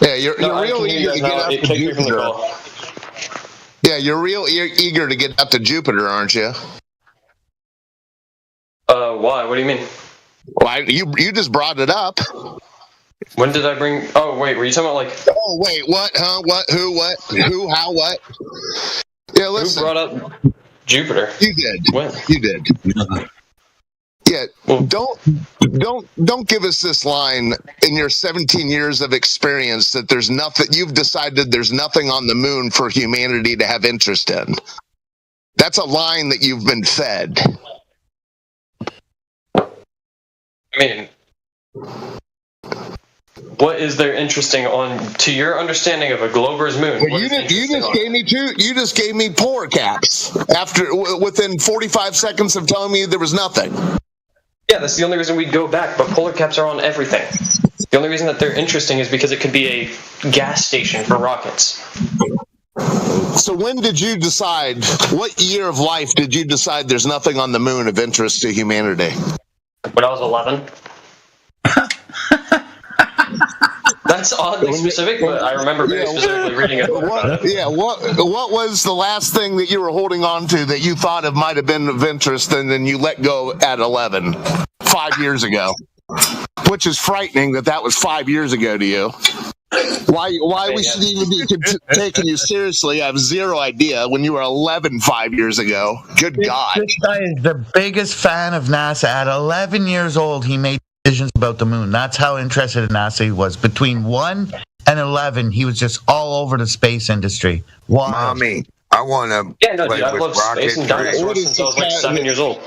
Yeah, you're real eager to get out to Jupiter. Yeah, you're real eager to get out to Jupiter, aren't you? Why? What do you mean? Well, you just brought it up. When did I bring? Oh, wait, were you talking about like? Oh, wait, what? Huh? What? Who? What? Who? How? What? Yeah, listen. Who brought up Jupiter? You did. When? You did. Yeah. Don't give us this line in your 17 years of experience that there's nothing. You've decided there's nothing on the moon for humanity to have interest in. That's a line that you've been fed. I mean, what is there interesting to your understanding of a Glober's moon? Well, you just gave me polar caps within 45 seconds of telling me there was nothing. Yeah, that's the only reason we go back. But polar caps are on everything. The only reason that they're interesting is because it could be a gas station for rockets. So when did you decide? What year of life did you decide there's nothing on the moon of interest to humanity? When I was 11. That's oddly specific, but I remember very specifically reading it. What was the last thing that you were holding on to that you thought it might have been of interest and then you let go at 11, 5 years ago? Which is frightening that was 5 years ago to you. Why we should even be taking you seriously, I have zero idea. When you were 11 5 years ago. Good God. This guy is the biggest fan of NASA. At 11 years old, he made decisions about the moon. That's how interested in NASA he was. Between 1 and 11, he was just all over the space industry. Wow. Mommy, I want to play I've with loved space and dinosaurs since I was like 7 years old.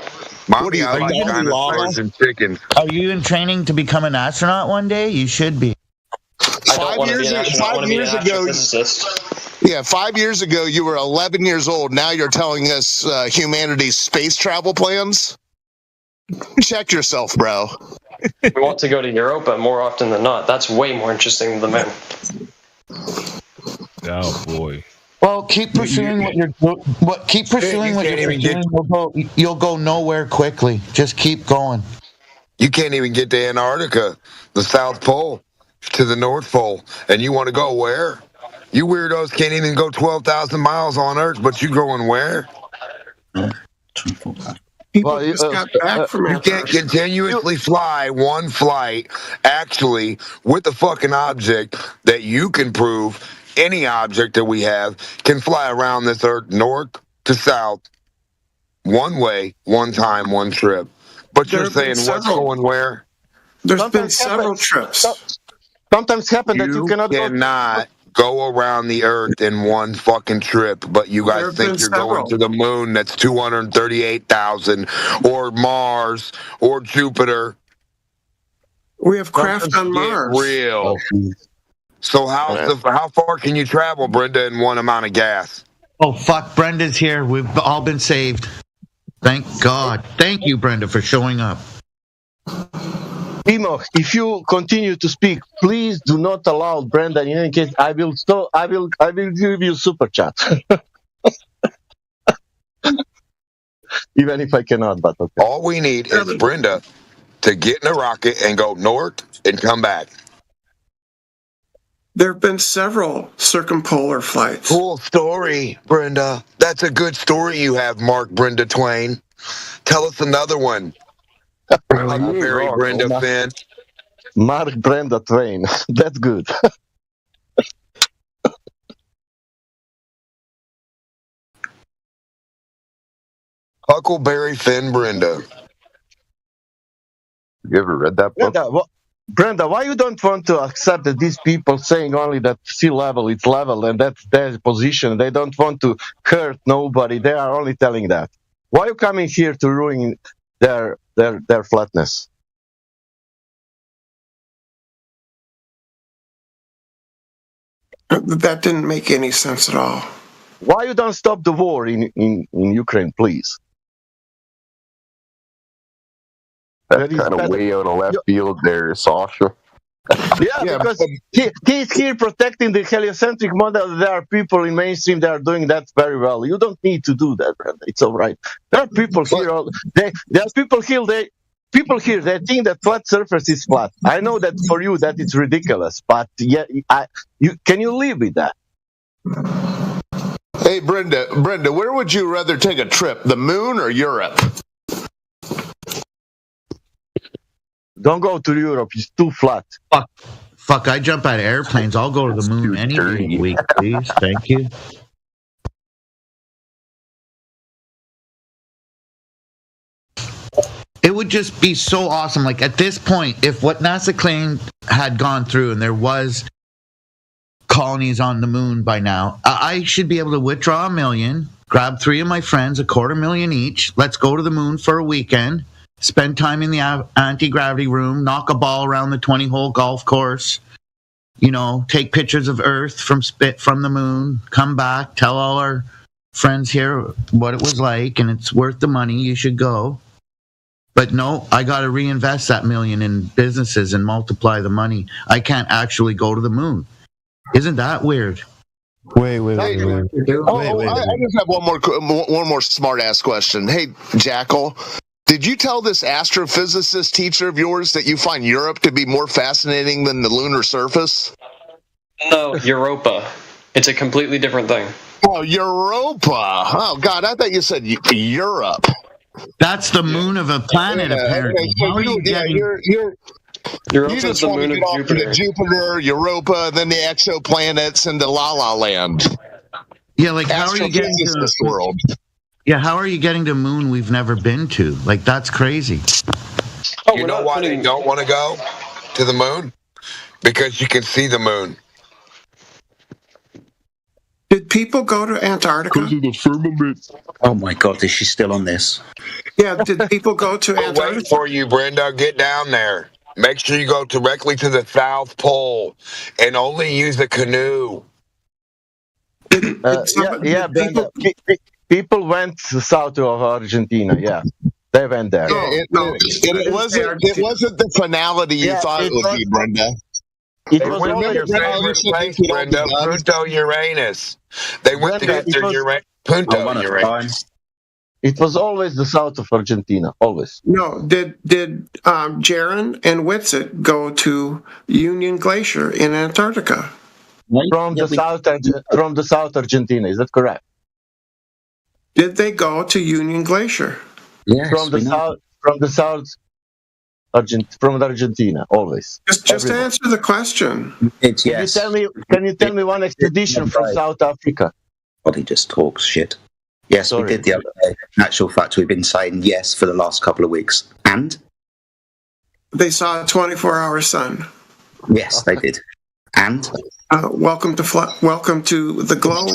Mommy, I like dinosaurs and chickens. Are you in training to become an astronaut one day? You should be. 5 years ago, yeah, 5 years ago, you were 11 years old. Now you're telling us humanity's space travel plans? Check yourself, bro. We want to go to Europa more often than not. That's way more interesting than the moon. Oh boy. Well, keep pursuing what you're doing. You'll go nowhere quickly. Just keep going. You can't even get to Antarctica, the South Pole, to the North Pole, and you want to go where? You weirdos can't even go 12,000 miles on Earth, but you going where? People just got back from you can't continuously fly one flight, actually, with a fucking object that you can prove any object that we have can fly around this Earth north to south, one way, one time, one trip. But you're saying what's going where? There's been several trips. Sometimes happen that you cannot go around the Earth in one fucking trip, but you guys think you're going to the moon that's 238,000, or Mars, or Jupiter. We have craft on Mars. Real. So how far can you travel, Brenda, in one amount of gas? Oh, fuck, Brenda's here. We've all been saved. Thank God. Thank you, Brenda, for showing up. Timo, if you continue to speak, please do not allow Brenda. In any case, I will give you super chat. Even if I cannot, but okay. All we need is Brenda to get in a rocket and go north and come back. There have been several circumpolar flights. Cool story, Brenda. That's a good story you have, Mark Brenda Twain. Tell us another one. Huckleberry Brenda Finn. Mark Brenda Twain. That's good. Huckleberry Finn Brenda. You ever read that book? Brenda, why you don't want to accept that these people saying only that sea level is level and that's their position? They don't want to hurt nobody. They are only telling that. Why are you coming here to ruin their flatness? That didn't make any sense at all. Why you don't stop the war in Ukraine, please? That's kind of way out of left field there, Sasha. Yeah, because he's here protecting the heliocentric model. There are people in mainstream that are doing that very well. You don't need to do that, Brenda. It's all right. There are people here. There are people here. They think that flat surface is flat. I know that for you that it's ridiculous, but can you live with that? Hey, Brenda, where would you rather take a trip, the moon or Europe? Don't go to Europe. It's too flat. Fuck, I jump out of airplanes. I'll go to the moon any day of the week, please. Thank you. It would just be so awesome. Like, at this point, if what NASA claimed had gone through and there was colonies on the moon by now, I should be able to withdraw $1 million, grab 3 of my friends, $250,000 each. Let's go to the moon for a weekend. Spend time in the anti-gravity room, knock a ball around the 20-hole golf course, take pictures of Earth from the moon, come back, tell all our friends here what it was like, and it's worth the money, you should go. But no, I got to reinvest that $1 million in businesses and multiply the money. I can't actually go to the moon. Isn't that weird? Wait. I just have one more smart-ass question. Hey, Jackal. Did you tell this astrophysicist teacher of yours that you find Europe to be more fascinating than the lunar surface? No, Europa. It's a completely different thing. Oh, Europa. Oh, God, I thought you said Europe. That's the moon of a planet, apparently. Okay, so you just want to get off to Jupiter, Europa, then the exoplanets, and the La La Land. Yeah, like how are you getting to this world? Yeah, how are you getting to moon we've never been to? Like, that's crazy. You know why they don't want to go to the moon? Because you can see the moon. Did people go to Antarctica? Because of the firmament. Oh my God, is she still on this? Yeah, did people go to Antarctica? We're waiting for you, Brenda. Get down there. Make sure you go directly to the South Pole and only use a canoe. Brenda. People went south of Argentina. Yeah, they went there. It wasn't the finality you thought it would be, Brenda. It was only your favorite place, Brenda. Punta Uranus. They went to get their Punta Uranus. It was always the south of Argentina. Always. No, did Jaron and Whitsitt go to Union Glacier in Antarctica? From the south Argentina. Is that correct? Did they go to Union Glacier? Yes, from Argentina, always. Just answer the question. It's yes. Can you tell me one expedition from South Africa? Well, he just talks shit. Yes, we did the other day. In actual fact, we've been saying yes for the last couple of weeks. And? They saw a 24-hour sun. Yes, they did. And? Welcome to the globe.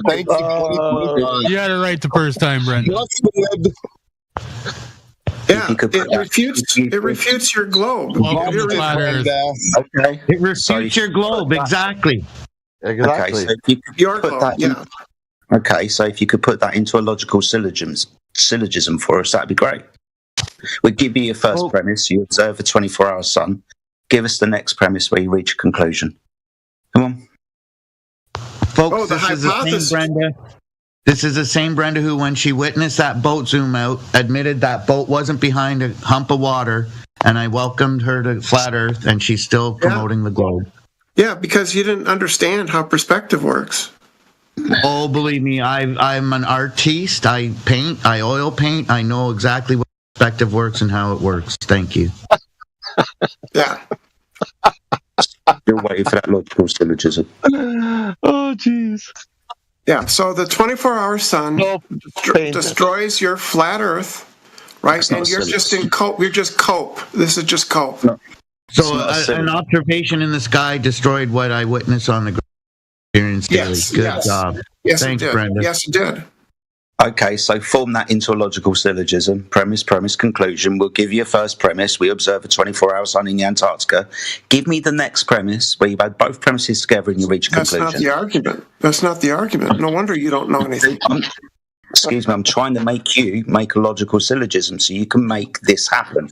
Thank you. You got it right the first time, Brenda. Yeah, it refutes your globe. Welcome to flat Earth. Okay. It refutes your globe, exactly. Okay, so if you could put that okay, so if you could put that into a logical syllogism for us, that'd be great. We'll give you your first premise. You observe a 24-hour sun. Give us the next premise where you reach a conclusion. Come on. Folks, this is the thing, Brenda. This is the same Brenda who, when she witnessed that boat zoom out, admitted that boat wasn't behind a hump of water, and I welcomed her to Flat Earth, and she's still promoting the globe. Yeah, because you didn't understand how perspective works. Oh, believe me, I'm an artiste. I paint, I oil paint. I know exactly what perspective works and how it works. Thank you. Yeah. You're waiting for that logical syllogism. Oh, jeez. Yeah, so the 24-hour sun destroys your flat Earth, right? And you're just in cope. You're just cope. This is just cope. No. So an observation in the sky destroyed what I witnessed on the ground. Yes, Good job. Yes, Thanks, it did. Brenda. Yes, it did. Okay, so form that into a logical syllogism. Premise, conclusion. We'll give you a first premise. We observe a 24-hour sun in the Antarctica. Give me the next premise where you've had both premises together and you reach a conclusion. That's not the argument. That's not the argument. No wonder you don't know anything. Excuse me, I'm trying to make you make a logical syllogism so you can make this happen.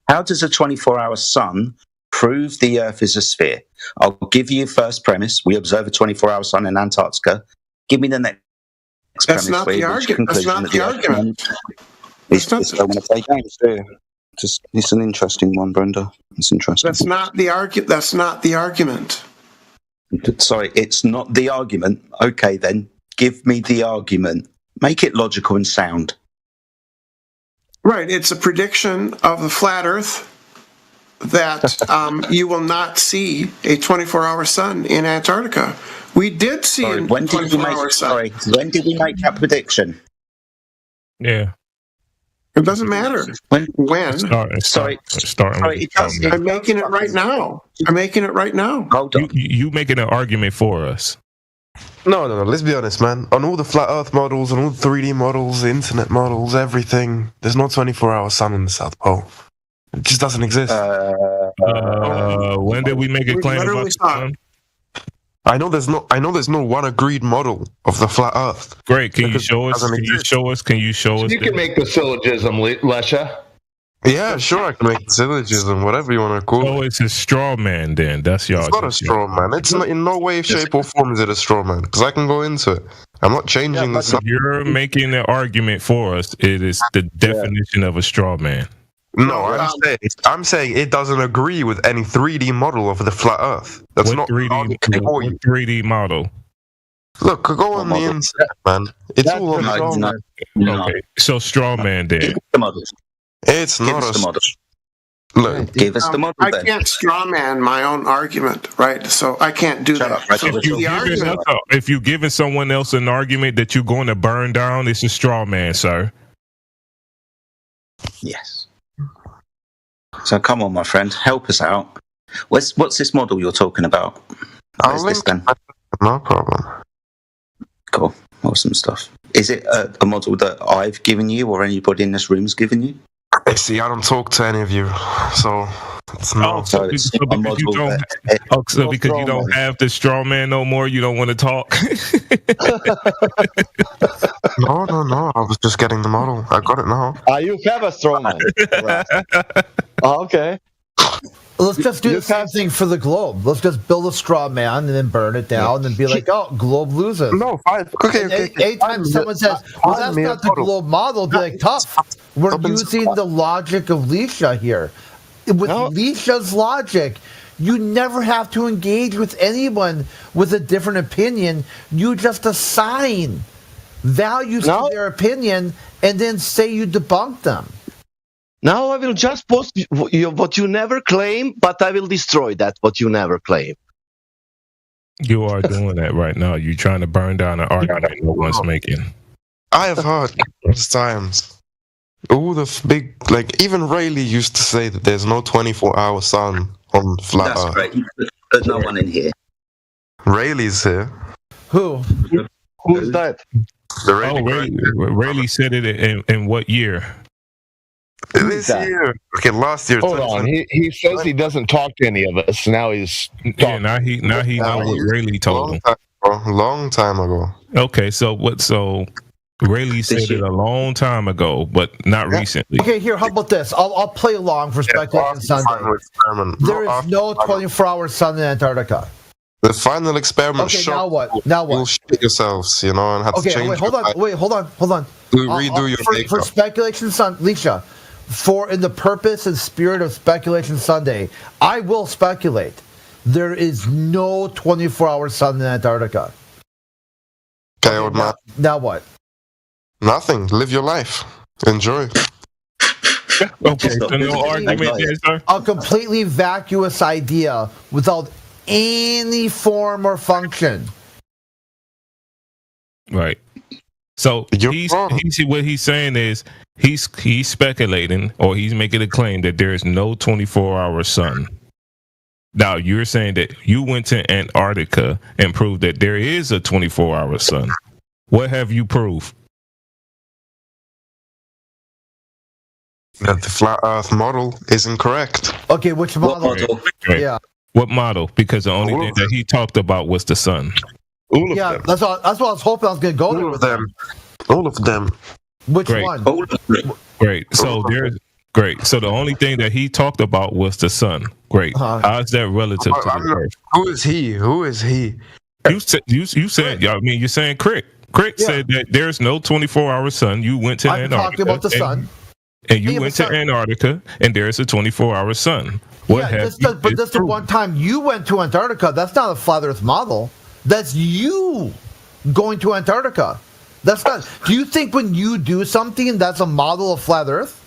How does a 24-hour sun prove the Earth is a sphere? I'll give you first premise. We observe a 24-hour sun in Antarctica. Give me the next That's not the argument. That's not the argument. I want to play games, do you? It's an interesting one, Brenda. It's interesting. That's not the argument. That's not the argument. Sorry, it's not the argument. Okay, then. Give me the argument. Make it logical and sound. Right. It's a prediction of the flat Earth that you will not see a 24-hour sun in Antarctica. We did see a 24-hour sun. Sorry, when did we make that prediction? Yeah. It doesn't matter. When? I'm making it right now. I'm making it right now. Hold on. You making an argument for us. No. Let's be honest, man. On all the flat Earth models, on all the 3D models, the internet models, everything, there's no 24-hour sun on the South Pole. It just doesn't exist. When did we make a claim about the sun? I know there's no one agreed model of the flat Earth. Great. Can you show us? Can you show us? You can make the syllogism, Lesha. Yeah, sure, I can make the syllogism, whatever you want to call it. Oh, it's a straw man then. That's y'all. It's not a straw man. It's not, in no way, shape, or form is it a straw man, because I can go into it. I'm not changing the sun. You're making an argument for us. It is the definition of a straw man. No, I'm saying it doesn't agree with any 3D model of the flat Earth. That's what not 3D model. Look, go on the internet, man. It's all on straw man. Okay, so straw man then. It's not a model. Look, give us the model. I can't straw man my own argument, right? So I can't do that. If you're giving someone else an argument that you're going to burn down, it's a straw man, sir. Yes. So come on, my friend, help us out. What's this model you're talking about? What is this then? No problem. Cool. Awesome stuff. Is it a model that I've given you or anybody in this room's given you? See, I don't talk to any of you, so it's not. Because you don't have the straw man no more, you don't want to talk. No. I was just getting the model. I got it now. You have a straw man. Okay. Let's just do the same thing for the globe. Let's just build a straw man and then burn it down and be like, oh, globe loses. No, fine. Okay. Anytime someone says, well, that's not the globe model, be like, tough. We're using the logic of Lisha here. With Lisha's logic, you never have to engage with anyone with a different opinion. You just assign values to their opinion and then say you debunk them. Now I will just post what you never claim, but I will destroy that what you never claim. You are doing that right now. You're trying to burn down an argument no one's making. I have heard those times. All the big, even Rayleigh used to say that there's no 24-hour sun on flat Earth. That's great. There's no one in here. Rayleigh's here. Who? Who's that? Rayleigh said it in what year? This year. Okay, last year. Hold on. He says he doesn't talk to any of us. Now he's talking. Yeah, now he knows what Rayleigh told him. Long time ago. Okay, so Rayleigh said it a long time ago, but not recently. Okay, here, how about this? I'll play along for Speculative Sunday. There is no 24-hour sun in Antarctica. The final experiment. Okay, now what? Now what? You'll shit yourselves, and have to change. Wait, hold on. Redo your makeup. For Speculation Sunday, Leisha, in the purpose and spirit of Speculation Sunday, I will speculate. There is no 24-hour sun in Antarctica. Okay, now what? Nothing. Live your life. Enjoy. Okay, so no argument there, sir. A completely vacuous idea without any form or function. Right. So what he's saying is he's speculating, or he's making a claim that there is no 24-hour sun. Now you're saying that you went to Antarctica and proved that there is a 24-hour sun. What have you proved? That the flat Earth model is incorrect. Okay, which model? Right. Yeah. What model? Because the only thing that he talked about was the sun. All of them. That's what I was hoping I was going to go All there of with them. All of them. Which Great. one? Great. So great. So the only thing that he talked about was the sun. Great. How is that relative to the Earth? Who is he? Who is he? You said. I mean, you're saying Crick. Crick said that there's no 24-hour sun. You went to Antarctica. I'm talking about the sun. And you went to Antarctica, and there's a 24-hour sun. But that's the one time you went to Antarctica. That's not a flat Earth model. That's you going to Antarctica. That's not. Do you think when you do something, that's a model of flat Earth?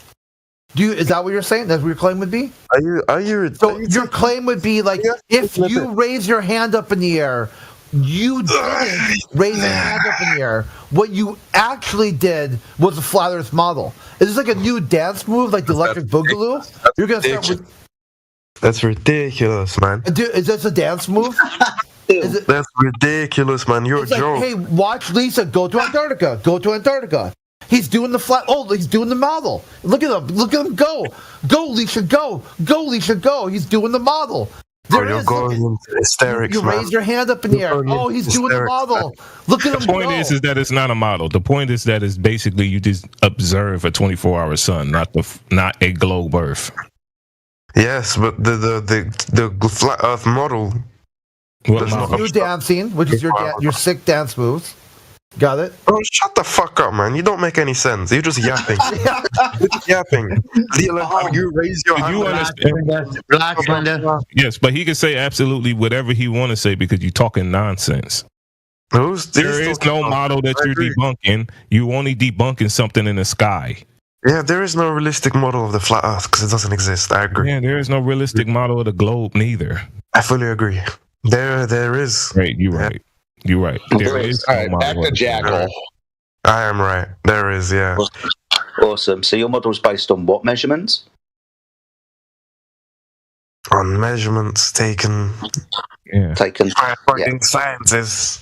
Is that what you're saying? That's what your claim would be? So your claim would be like, if you raise your hand up in the air, you didn't raise your hand up in the air. What you actually did was a flat Earth model. Is this like a new dance move, like the Electric Boogaloo? You're gonna start with. That's ridiculous, man. Is this a dance move? That's ridiculous, man. You're a joke. Hey, watch Lisa go to Antarctica. Go to Antarctica. He's doing the flat. Oh, he's doing the model. Look at him. Look at him go. Go, Lisa, go. Go, Lisa, go. He's doing the model. You're going into hysterics, you man. raise your hand up in the air. Oh, he's doing the model. Look at him go. The point is that it's not a model. The point is that it's basically you just observe a 24-hour sun, not a globe Earth. Yes, but the flat Earth model. You're dancing, which is your sick dance moves. Got it? Oh, shut the fuck up, man. You don't make any sense. You're just yapping. You're just yapping. You raise your hand. Yes, but he can say absolutely whatever he want to say because you're talking nonsense. There is no model that you're debunking. You only debunking something in the sky. Yeah, there is no realistic model of the flat Earth because it doesn't exist. I agree. Yeah, there is no realistic model of the globe neither. I fully agree. There is. Right, you're right. You're right. There is. All right, back to Jackal. I am right. There is, yeah. Awesome. So your model is based on what measurements? On measurements taken. Yeah. Taken by scientists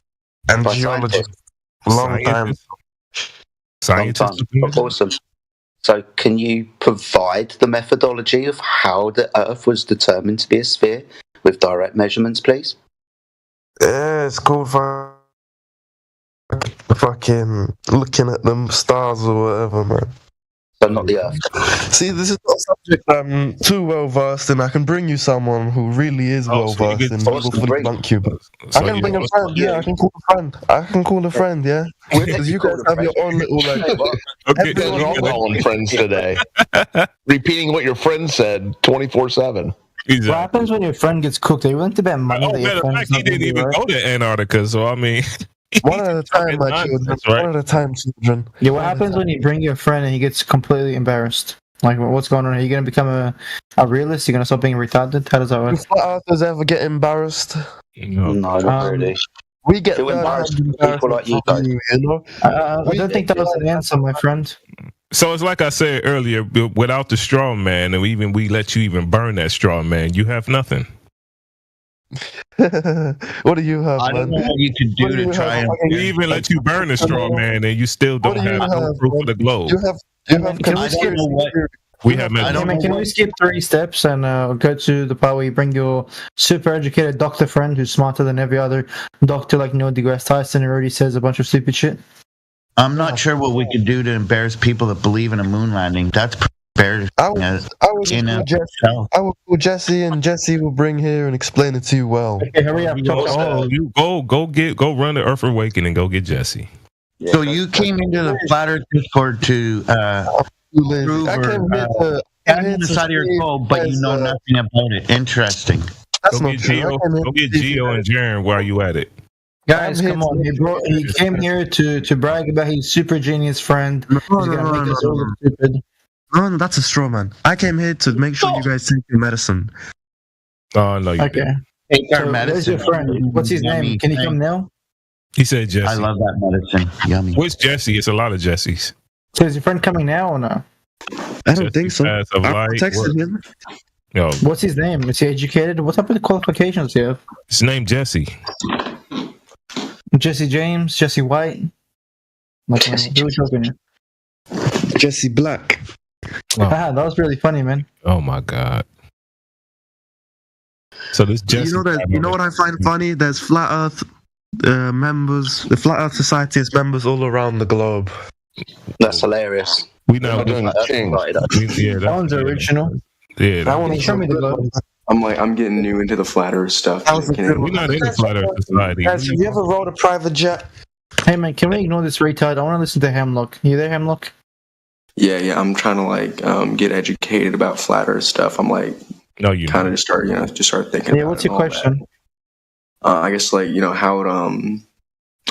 and geologists. Long time. Scientists. Awesome. So can you provide the methodology of how the Earth was determined to be a sphere with direct measurements, please? Yeah, it's called fucking looking at them stars or whatever, man. So not the Earth. See, this is not a subject I'm too well versed in. I can bring you someone who really is well versed in. Will fully debunk you, but I can bring a friend. Yeah, I can call a friend. I can call a friend. Yeah, because you guys have your own little like. Okay, we're all calling friends today. Repeating what your friend said 24/7. Exactly. What happens when your friend gets cooked? Are you willing to bet money that your friend's he didn't even go to Antarctica, so I mean... One at a time, my children. Right? One at a time, children. Yeah, what happens when you bring your friend and he gets completely embarrassed? Like, what's going on? Are you going to become a realist? You're going to stop being retarded? How does that work? Do flat earthers ever get embarrassed? No, not really. We get embarrassed with people like you guys. I don't think that was an answer, my friend. So it's like I said earlier, without the straw man, and even we let you even burn that straw man, you have nothing. What do you have, I don't know what you could do to try and... We even let you burn the straw man, and you still don't have no proof of the globe. Can we skip 3 steps and go to the part where you bring your super educated doctor friend who's smarter than every other doctor, like Neil deGrasse Tyson, who already says a bunch of stupid shit? I'm not sure what we could do to embarrass people that believe in a moon landing. That's fair. I will call Jesse, and Jesse will bring here and explain it to you well. Okay, hurry up. You go run the Earth Awakening and go get Jesse. So you came into the Flat Earth Discord to prove or on the side of your globe, but you know nothing about it. Interesting. Go get Geo and Jaren while you at it. Guys, come on. He came here to brag about his super genius friend. He's gonna make us all look stupid. No, that's a straw man. I came here to make sure you guys take your medicine. Oh, no, you okay. Take our medicine. Where's your friend? What's his name? Can he come now? He said Jesse. I love that medicine. Yummy. What's Jesse? It's a lot of Jessies. So is your friend coming now or no? I don't think so. I texted him. Yo. What's his name? Is he educated? What type of qualifications do you have? His name Jesse. Jesse James, Jesse White. Jesse Black. Oh. That was really funny, man. Oh my god. So this Jesse. You know what I find funny? There's Flat Earth members. The Flat Earth Society has members all around the globe. That's hilarious. We know that one's original. Yeah, that one. Show me the globe. I'm getting new into the Flat Earth stuff. We're not in the Flat Earth Society. Guys, have you ever rode a private jet? Hey man, can we ignore this retard? I want to listen to Hemlock. You there, Hemlock? Yeah. I'm trying to get educated about Flat Earth stuff. I'm no, you kind of just start thinking. Yeah, what's your question? I guess how it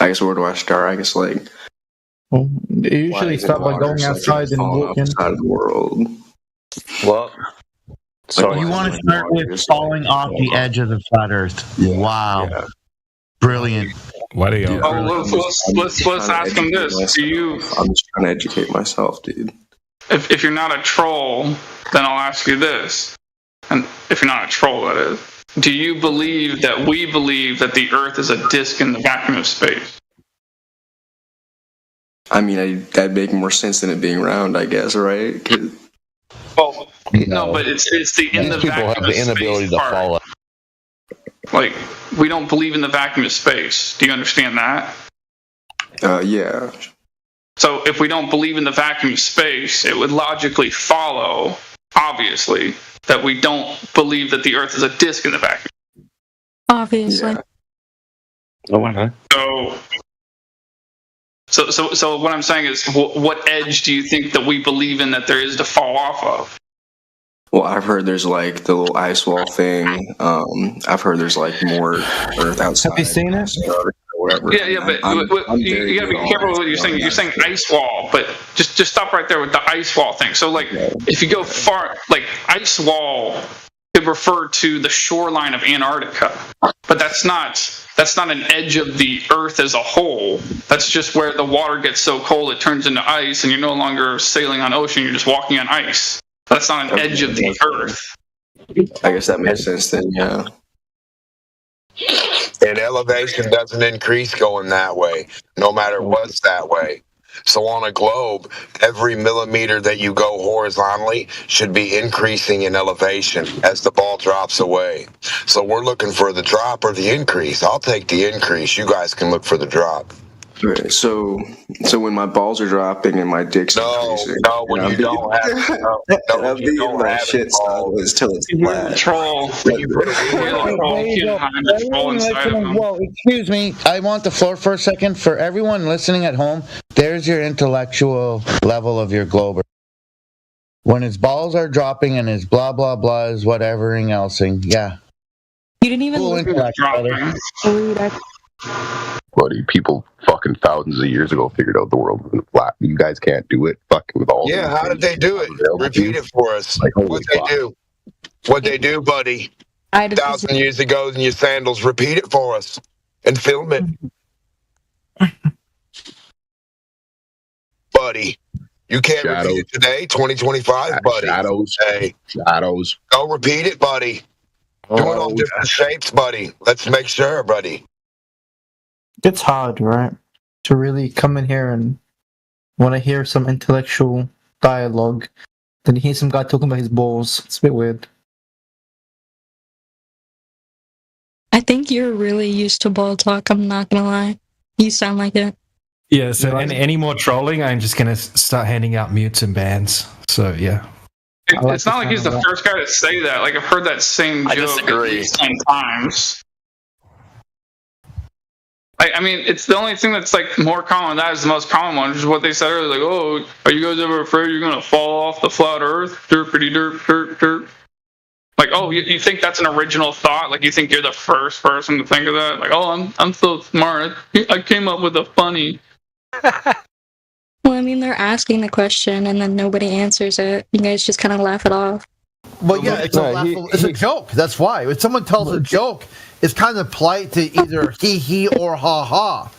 I guess where do I start? I guess well, you usually start by going outside and walking outside of the world. What? So you want to start with falling off the edge of the flat Earth? Yeah. Wow, yeah. Brilliant. Why do you? Let's ask him this: I'm just trying to educate myself, dude. If you're not a troll, then I'll ask you this: and if you're not a troll, that is, do you believe that we believe that the Earth is a disk in the vacuum of space? I mean, that'd make more sense than it being round, I guess, right? Well, no, but it's the in the vacuum of space. People have the inability to follow. Like, we don't believe in the vacuum of space. Do you understand that? Yeah. So if we don't believe in the vacuum of space, it would logically follow, obviously, that we don't believe that the Earth is a disk in the vacuum. Obviously. Yeah. Oh, why not? So what I'm saying is, what edge do you think that we believe in that there is to fall off of? Well, I've heard there's the little ice wall thing. I've heard there's more Earth outside. Have you seen it? Whatever. Yeah, but you gotta be careful with what you're saying. You're saying ice wall, but just stop right there with the ice wall thing. So if you go far, ice wall could refer to the shoreline of Antarctica, but that's not an edge of the Earth as a whole. That's just where the water gets so cold it turns into ice, and you're no longer sailing on ocean. You're just walking on ice. That's not an edge of the Earth. I guess that makes sense then, yeah. And elevation doesn't increase going that way, no matter what's that way. So on a globe, every millimeter that you go horizontally should be increasing in elevation as the ball drops away. So we're looking for the drop or the increase. I'll take the increase. You guys can look for the drop. Right, so when my balls are dropping and my dick's increasing, when you don't have I'm beating my shit sideways till it's flat. Troll. Whoa, excuse me. I want the floor for a second. For everyone listening at home, there's your intellectual level of your glober. When his balls are dropping and his blah blah blah is whatevering elsing, yeah. You didn't even look at dropping. Buddy, people fucking thousands of years ago figured out the world was flat. You guys can't do it. Fucking with all. Yeah, how did they do it? Repeat it for us. What'd they do? What'd they do, buddy? 1,000 years ago in your sandals. Repeat it for us and film it, buddy. You can't repeat it today, 2025, buddy. Shadows. Hey, shadows. Go repeat it, buddy. Do it on different shapes, buddy. Let's make sure, buddy. It's hard, right? To really come in here and want to hear some intellectual dialogue, then you hear some guy talking about his balls. It's a bit weird. I think you're really used to ball talk, I'm not gonna lie. You sound like it. Yeah, so any more trolling, I'm just gonna start handing out mutes and bans. So, yeah. it's not like he's the first guy to say that. Like, I've heard that same joke at least 10 times. I mean, it's the only thing that's like more common. That is the most common one, which is what they said earlier. Like, oh, are you guys ever afraid you're gonna fall off the flat Earth? Derpity derp derp derp. Like, oh, you think that's an original thought? Like, you think you're the first person to think of that? Like, oh, I'm so smart. I came up with a funny. Well, I mean, they're asking the question and then nobody answers it. You guys just kind of laugh it off. Well, yeah, it's a joke. That's why. When someone tells a joke, it's kind of polite to either he or ha ha.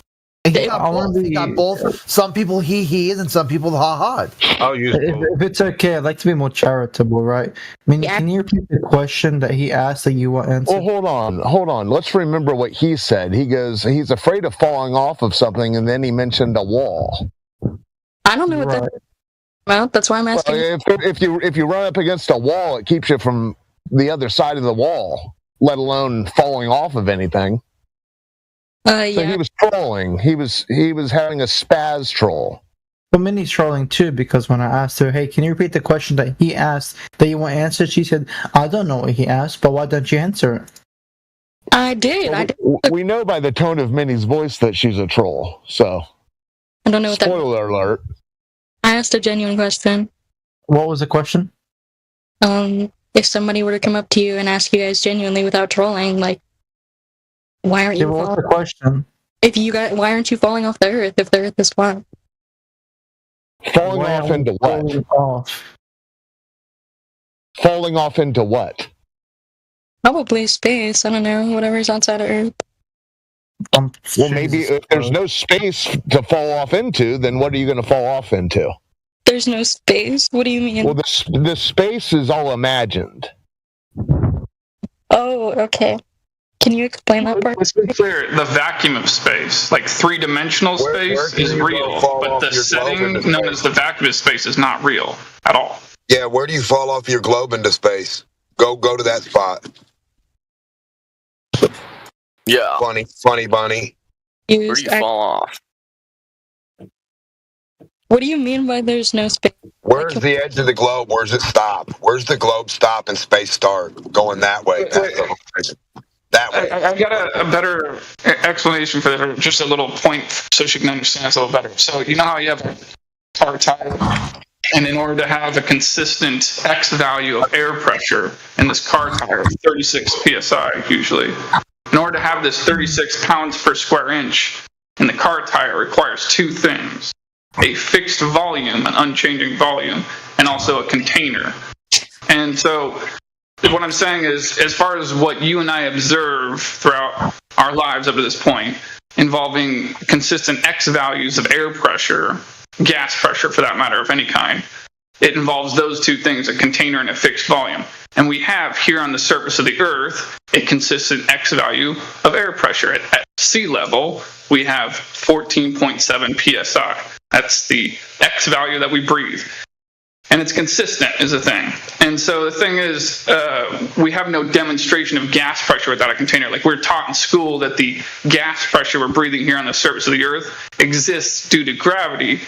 And he got both. Some people he and some people ha ha. If it's okay, I'd like to be more charitable, right? I mean, can you repeat the question that he asked that you want answered? Well, hold on. Let's remember what he said. He goes, he's afraid of falling off of something, and then he mentioned a wall. I don't know what that. Well, that's why I'm asking. Well, if you run up against a wall, it keeps you from the other side of the wall, let alone falling off of anything. So he was trolling. He was having a spaz troll. Well, Minnie's trolling too, because when I asked her, hey, can you repeat the question that he asked that you want answered? She said, I don't know what he asked, but why don't you answer it? I did. We know by the tone of Minnie's voice that she's a troll, so. I don't know what Spoiler alert. I asked a genuine question. What was the question? If somebody were to come up to you and ask you guys genuinely without trolling, like, why aren't you? What's the question? Why aren't you falling off the Earth if the Earth is flat? Falling off into what? Falling off into what? Probably space. I don't know. Whatever's outside of Earth. Well, maybe if there's no space to fall off into, then what are you going to fall off into? There's no space? What do you mean? Well, the space is all imagined. Oh, okay. Can you explain that part? Let's be clear. The vacuum of space, like three-dimensional space, is real, but the setting known as the vacuum of space is not real at all. Yeah, where do you fall off your globe into space? Go to that spot. Yeah. Funny bunny. Where do you fall off? What do you mean by there's no space? Where's the edge of the globe? Where's it stop? Where's the globe stop and space start? Going that way. That way. I got a better explanation for that, just a little point so she can understand us a little better. So you know how you have a car tire, and in order to have a consistent X value of air pressure in this car tire, 36 psi usually, in order to have this 36 pounds per square inch in the car tire requires two things: a fixed volume, an unchanging volume, and also a container. And so what I'm saying is, as far as what you and I observe throughout our lives up to this point, involving consistent X values of air pressure, gas pressure for that matter, of any kind, it involves those two things, a container and a fixed volume. And we have here on the surface of the Earth a consistent X value of air pressure. At sea level, we have 14.7 psi. That's the X value that we breathe. And it's consistent is a thing. And so the thing is, we have no demonstration of gas pressure without a container. Like we're taught in school that the gas pressure we're breathing here on the surface of the Earth exists due to gravity.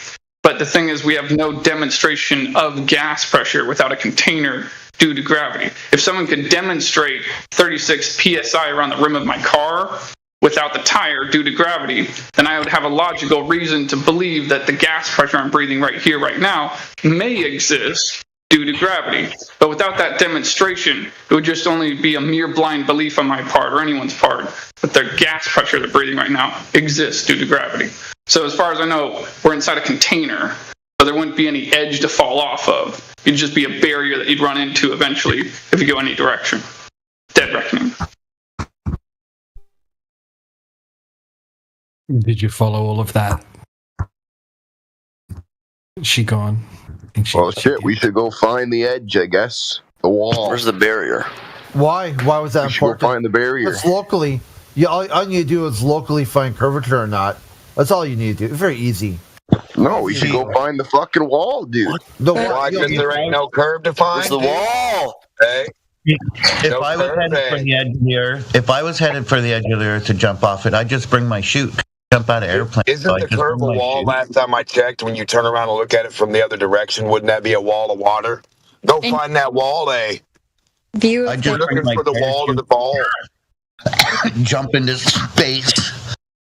But the thing is, we have no demonstration of gas pressure without a container due to gravity. If someone could demonstrate 36 psi around the rim of my car without the tire due to gravity, then I would have a logical reason to believe that the gas pressure I'm breathing right here, right now, may exist due to gravity. But without that demonstration, it would just only be a mere blind belief on my part or anyone's part that the gas pressure they're breathing right now exists due to gravity. So as far as I know, we're inside a container, so there wouldn't be any edge to fall off of. It'd just be a barrier that you'd run into eventually if you go any direction. Dead reckoning. Did you follow all of that? Is she gone? Well, shit, we should go find the edge, I guess. The wall. Where's the barrier? Why? Why was that we important? Should go find the barrier. It's locally. All you need to do is locally find curvature or not. That's all you need to do. It's very easy. No, we should go find the fucking wall, dude. The wall, because there ain't no curve to find. Where's the wall? Hey. If I was headed for the edge of the Earth, if I was headed for the edge of the Earth to jump off it, I'd just bring my chute. Jump out of airplane. Isn't the curve a wall? Last time I checked, when you turn around and look at it from the other direction, wouldn't that be a wall of water? Go find that wall, View. I just looking for the wall to the ball. Jump into space.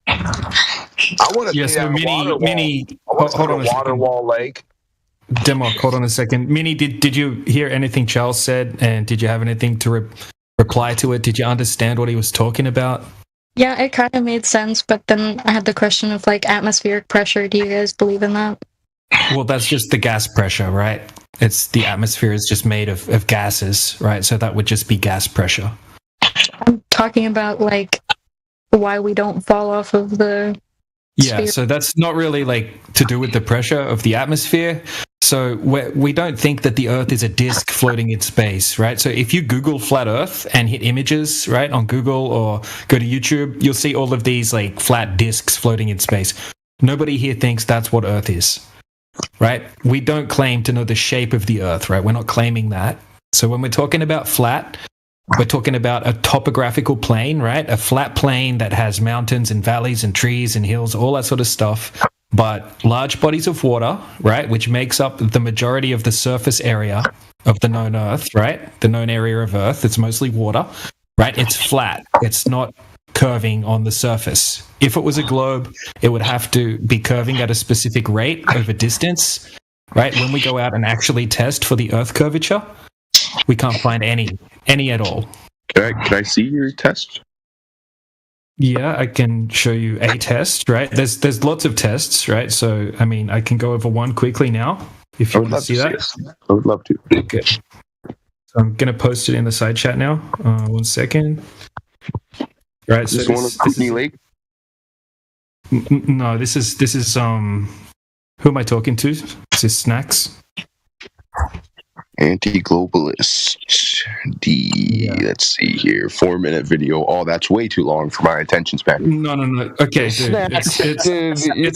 I want to Yeah, see so that Mini, hold on a water wall lake. Demok, hold on a second. Mini, did you hear anything Charles said, and did you have anything to reply to it? Did you understand what he was talking about? Yeah, it kind of made sense, but then I had the question of like atmospheric pressure. Do you guys believe in that? Well, that's just the gas pressure, right? It's the atmosphere is just made of gases, right? So that would just be gas pressure. I'm talking about like why we don't fall off of the sphere. So that's not really like to do with the pressure of the atmosphere. So we don't think that the Earth is a disk floating in space, right? So if you Google flat Earth and hit images, right, on Google or go to YouTube, you'll see all of these like flat disks floating in space. Nobody here thinks that's what Earth is, right? We don't claim to know the shape of the Earth, right? We're not claiming that. So when we're talking about flat, we're talking about a topographical plane, right? A flat plane that has mountains and valleys and trees and hills, all that sort of stuff. But large bodies of water, right, which makes up the majority of the surface area of the known Earth, right? The known area of Earth, it's mostly water, right? It's flat. It's not curving on the surface. If it was a globe, it would have to be curving at a specific rate over distance, right? When we go out and actually test for the Earth curvature, we can't find any at all. Can I see your test? Yeah, I can show you a test, right? There's lots of tests, right? So, I mean, I can go over one quickly now, if you want to see that. I would love to. Okay. So I'm going to post it in the side chat now. 1 second. Right, so this one of Kootenai Lake? No, this is who am I talking to? This is Snacks. Anti-globalist. Let's see here. 4-minute video. Oh, that's way too long for my attention span. No. Okay, dude. It's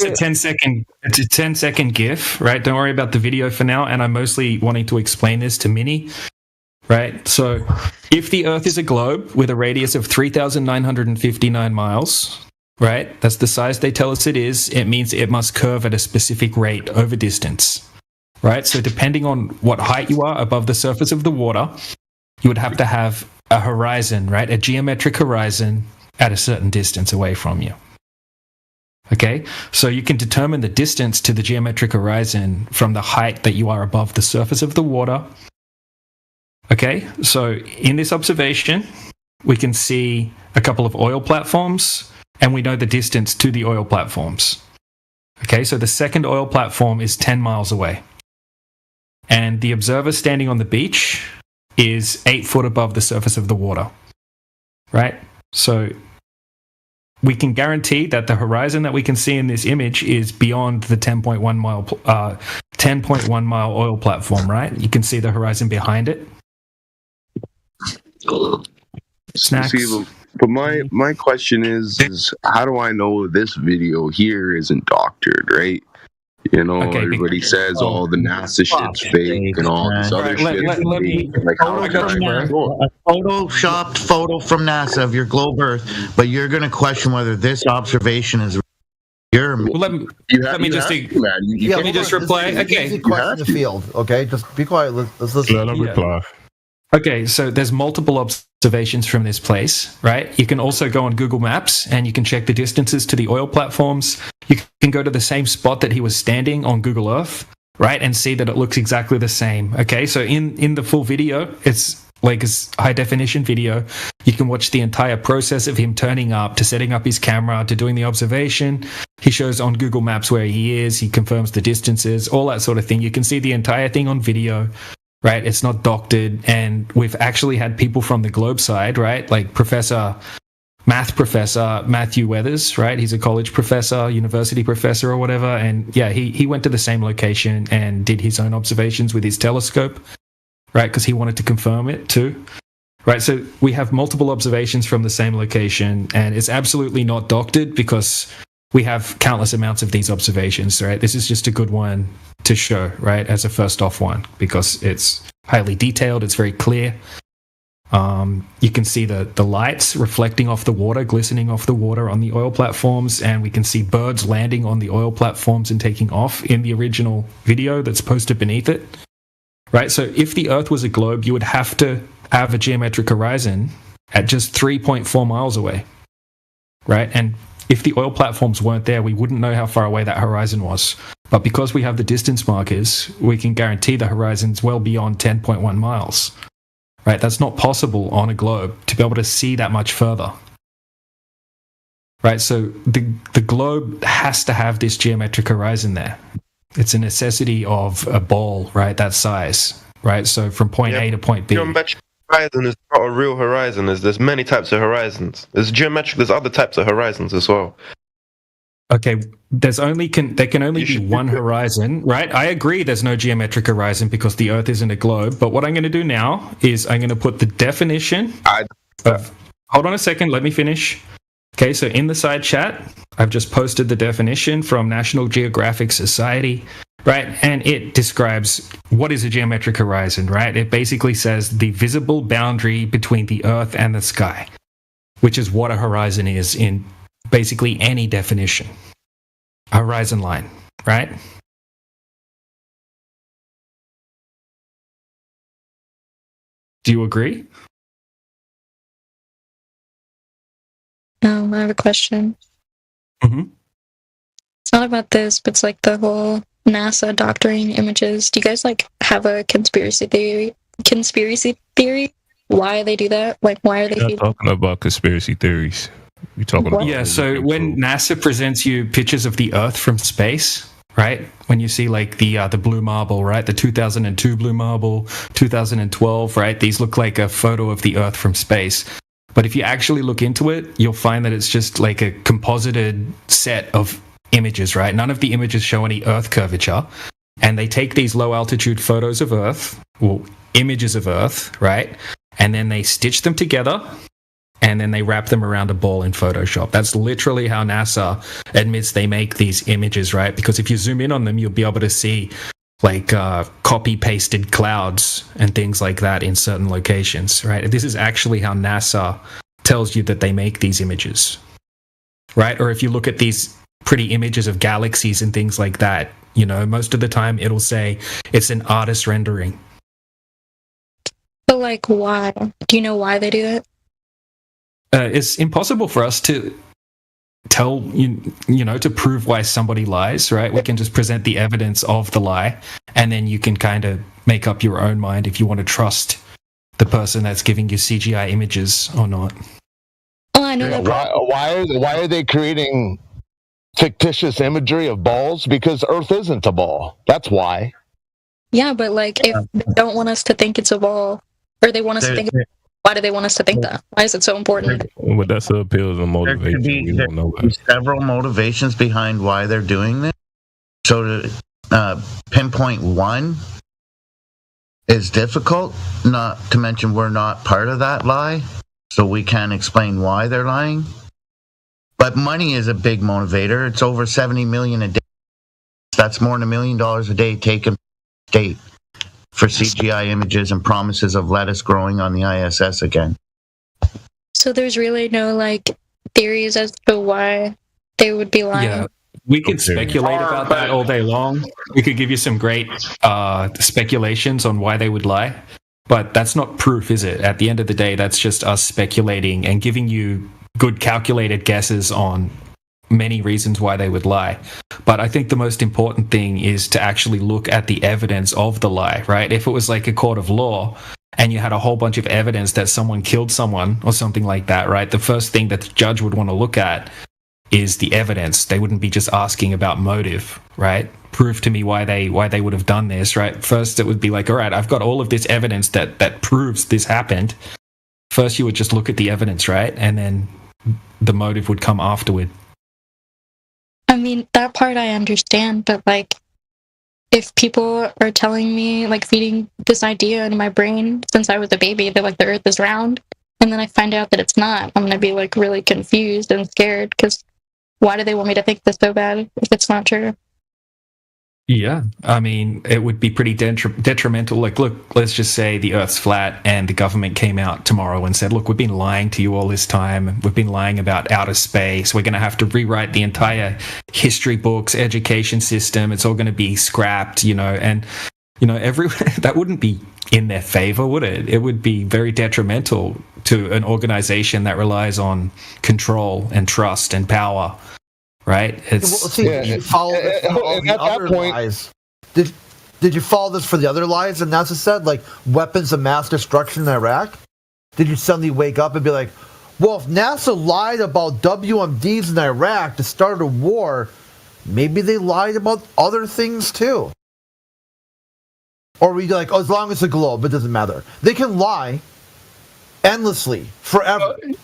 a 10-second. It's a 10-second GIF, right? Don't worry about the video for now. And I'm mostly wanting to explain this to Mini, right? So, if the Earth is a globe with a radius of 3,959 miles, right? That's the size they tell us it is. It means it must curve at a specific rate over distance. Right, so depending on what height you are above the surface of the water, you would have to have a horizon, right? A geometric horizon at a certain distance away from you. Okay, so you can determine the distance to the geometric horizon from the height that you are above the surface of the water. Okay, so in this observation, we can see a couple of oil platforms, and we know the distance to the oil platforms. Okay, so the second oil platform is 10 miles away. And the observer standing on the beach is 8 foot above the surface of the water, right? So we can guarantee that the horizon that we can see in this image is beyond the 10.1 mile oil platform, right? You can see the horizon behind it. Snacks. See, but my question is how do I know this video here isn't doctored, right? You know, okay, everybody says all the NASA shit's fake and all this other shit. Like, a photoshopped photo from NASA of your globe Earth, but you're going to question whether this observation is your. Well, let me just reply. Okay, question the field. Okay, just be quiet. Let's listen. Let him reply. Okay, so there's multiple observations from this place, right? You can also go on Google Maps and you can check the distances to the oil platforms. You can go to the same spot that he was standing on Google Earth, right? And see that it looks exactly the same. Okay, so in the full video, it's like a high definition video. You can watch the entire process of him turning up, to setting up his camera, to doing the observation. He shows on Google Maps where he is. He confirms the distances, all that sort of thing. You can see the entire thing on video. Right, it's not doctored, and we've actually had people from the globe side, right, like math professor Matthew Weathers, right? He's a college professor, university professor, or whatever, and yeah, he went to the same location and did his own observations with his telescope, right? Because he wanted to confirm it too, right? So we have multiple observations from the same location, and it's absolutely not doctored because we have countless amounts of these observations, right? This is just a good one to show, right, as a first off one, because it's highly detailed, it's very clear. You can see the lights reflecting off the water, glistening off the water on the oil platforms, and we can see birds landing on the oil platforms and taking off in the original video that's posted beneath it. right? So if the Earth was a globe, you would have to have a geometric horizon at just 3.4 miles away, right? And if the oil platforms weren't there, we wouldn't know how far away that horizon was. But because we have the distance markers, we can guarantee the horizon's well beyond 10.1 miles, right? That's not possible on a globe to be able to see that much further, right? So the globe has to have this geometric horizon there. It's a necessity of a ball, right? That size, right? So from point A to point B. Geometric horizon is not a real horizon. There's many types of horizons. There's geometric. There's other types of horizons as well. Okay, there can only be one horizon, right? I agree there's no geometric horizon because the Earth isn't a globe, but what I'm going to do now is I'm going to put the definition of... Hold on a second, let me finish. Okay, so in the side chat, I've just posted the definition from National Geographic Society, right? And it describes what is a geometric horizon, right? It basically says the visible boundary between the Earth and the sky, which is what a horizon is in basically any definition. A horizon line, right? Do you agree? I have a question. Mm-hmm. It's not about this, but it's like the whole NASA doctoring images. Do you guys like have a conspiracy theory? Why they do that? Like, why are they talking about conspiracy theories? You talking about? Yeah. So when NASA presents you pictures of the Earth from space, right? When you see like the blue marble, right? The 2002 blue marble, 2012, right? These look like a photo of the Earth from space. But if you actually look into it, you'll find that it's just like a composited set of images, right? None of the images show any Earth curvature. And they take these low altitude photos of Earth, or images of Earth, right? And then they stitch them together, and then they wrap them around a ball in Photoshop. That's literally how NASA admits they make these images, right? Because if you zoom in on them, you'll be able to see like copy-pasted clouds and things like that in certain locations, right? This is actually how NASA tells you that they make these images, right? Or if you look at these pretty images of galaxies and things like that, you know, most of the time it'll say it's an artist rendering. But like, why? Do you know why they do that? It's impossible for us to tell you know, to prove why somebody lies, right? We can just present the evidence of the lie, and then you can kind of make up your own mind if you want to trust the person that's giving you CGI images or not. Oh, I know that. Why are they creating fictitious imagery of balls? Because Earth isn't a ball. That's why. Yeah, but like, if they don't want us to think it's a ball, or they want us to think, why do they want us to think that? Why is it so important? Well, that's the appeals and motivation. There could be several motivations behind why they're doing this. So to pinpoint one is difficult, not to mention we're not part of that lie, so we can't explain why they're lying. But money is a big motivator. It's over $70 million a day. That's more than $1 million a day taken from the state for CGI images and promises of lettuce growing on the ISS again. So there's really no like theories as to why they would be lying. Yeah, we could speculate about that all day long. We could give you some great speculations on why they would lie, but that's not proof, is it? At the end of the day, that's just us speculating and giving you good calculated guesses on many reasons why they would lie. But I think the most important thing is to actually look at the evidence of the lie, right? If it was like a court of law and you had a whole bunch of evidence that someone killed someone or something like that, right? The first thing that the judge would want to look at is the evidence. They wouldn't be just asking about motive, right? Prove to me why they would have done this, right? First, it would be like, all right, I've got all of this evidence that proves this happened. First, you would just look at the evidence, right? And then the motive would come afterward. I mean, that part I understand, but like, if people are telling me, like, feeding this idea into my brain since I was a baby that like the Earth is round, and then I find out that it's not, I'm gonna be like really confused and scared, because why do they want me to think this so bad if it's not true? Yeah, I mean, it would be pretty detrimental. Like, look, let's just say the Earth's flat and the government came out tomorrow and said, look, we've been lying to you all this time. We've been lying about outer space. We're going to have to rewrite the entire history books, education system. It's all going to be scrapped, you know. And that wouldn't be in their favor, would it? It would be very detrimental to an organization that relies on control and trust and power, right? Did you follow this for all the other lies? Did you follow this for the other lies that NASA said, like weapons of mass destruction in Iraq? Did you suddenly wake up and be like, well, if NASA lied about WMDs in Iraq to start a war, maybe they lied about other things too? Or were you like, oh, as long as it's a globe, it doesn't matter. They can lie endlessly, forever. It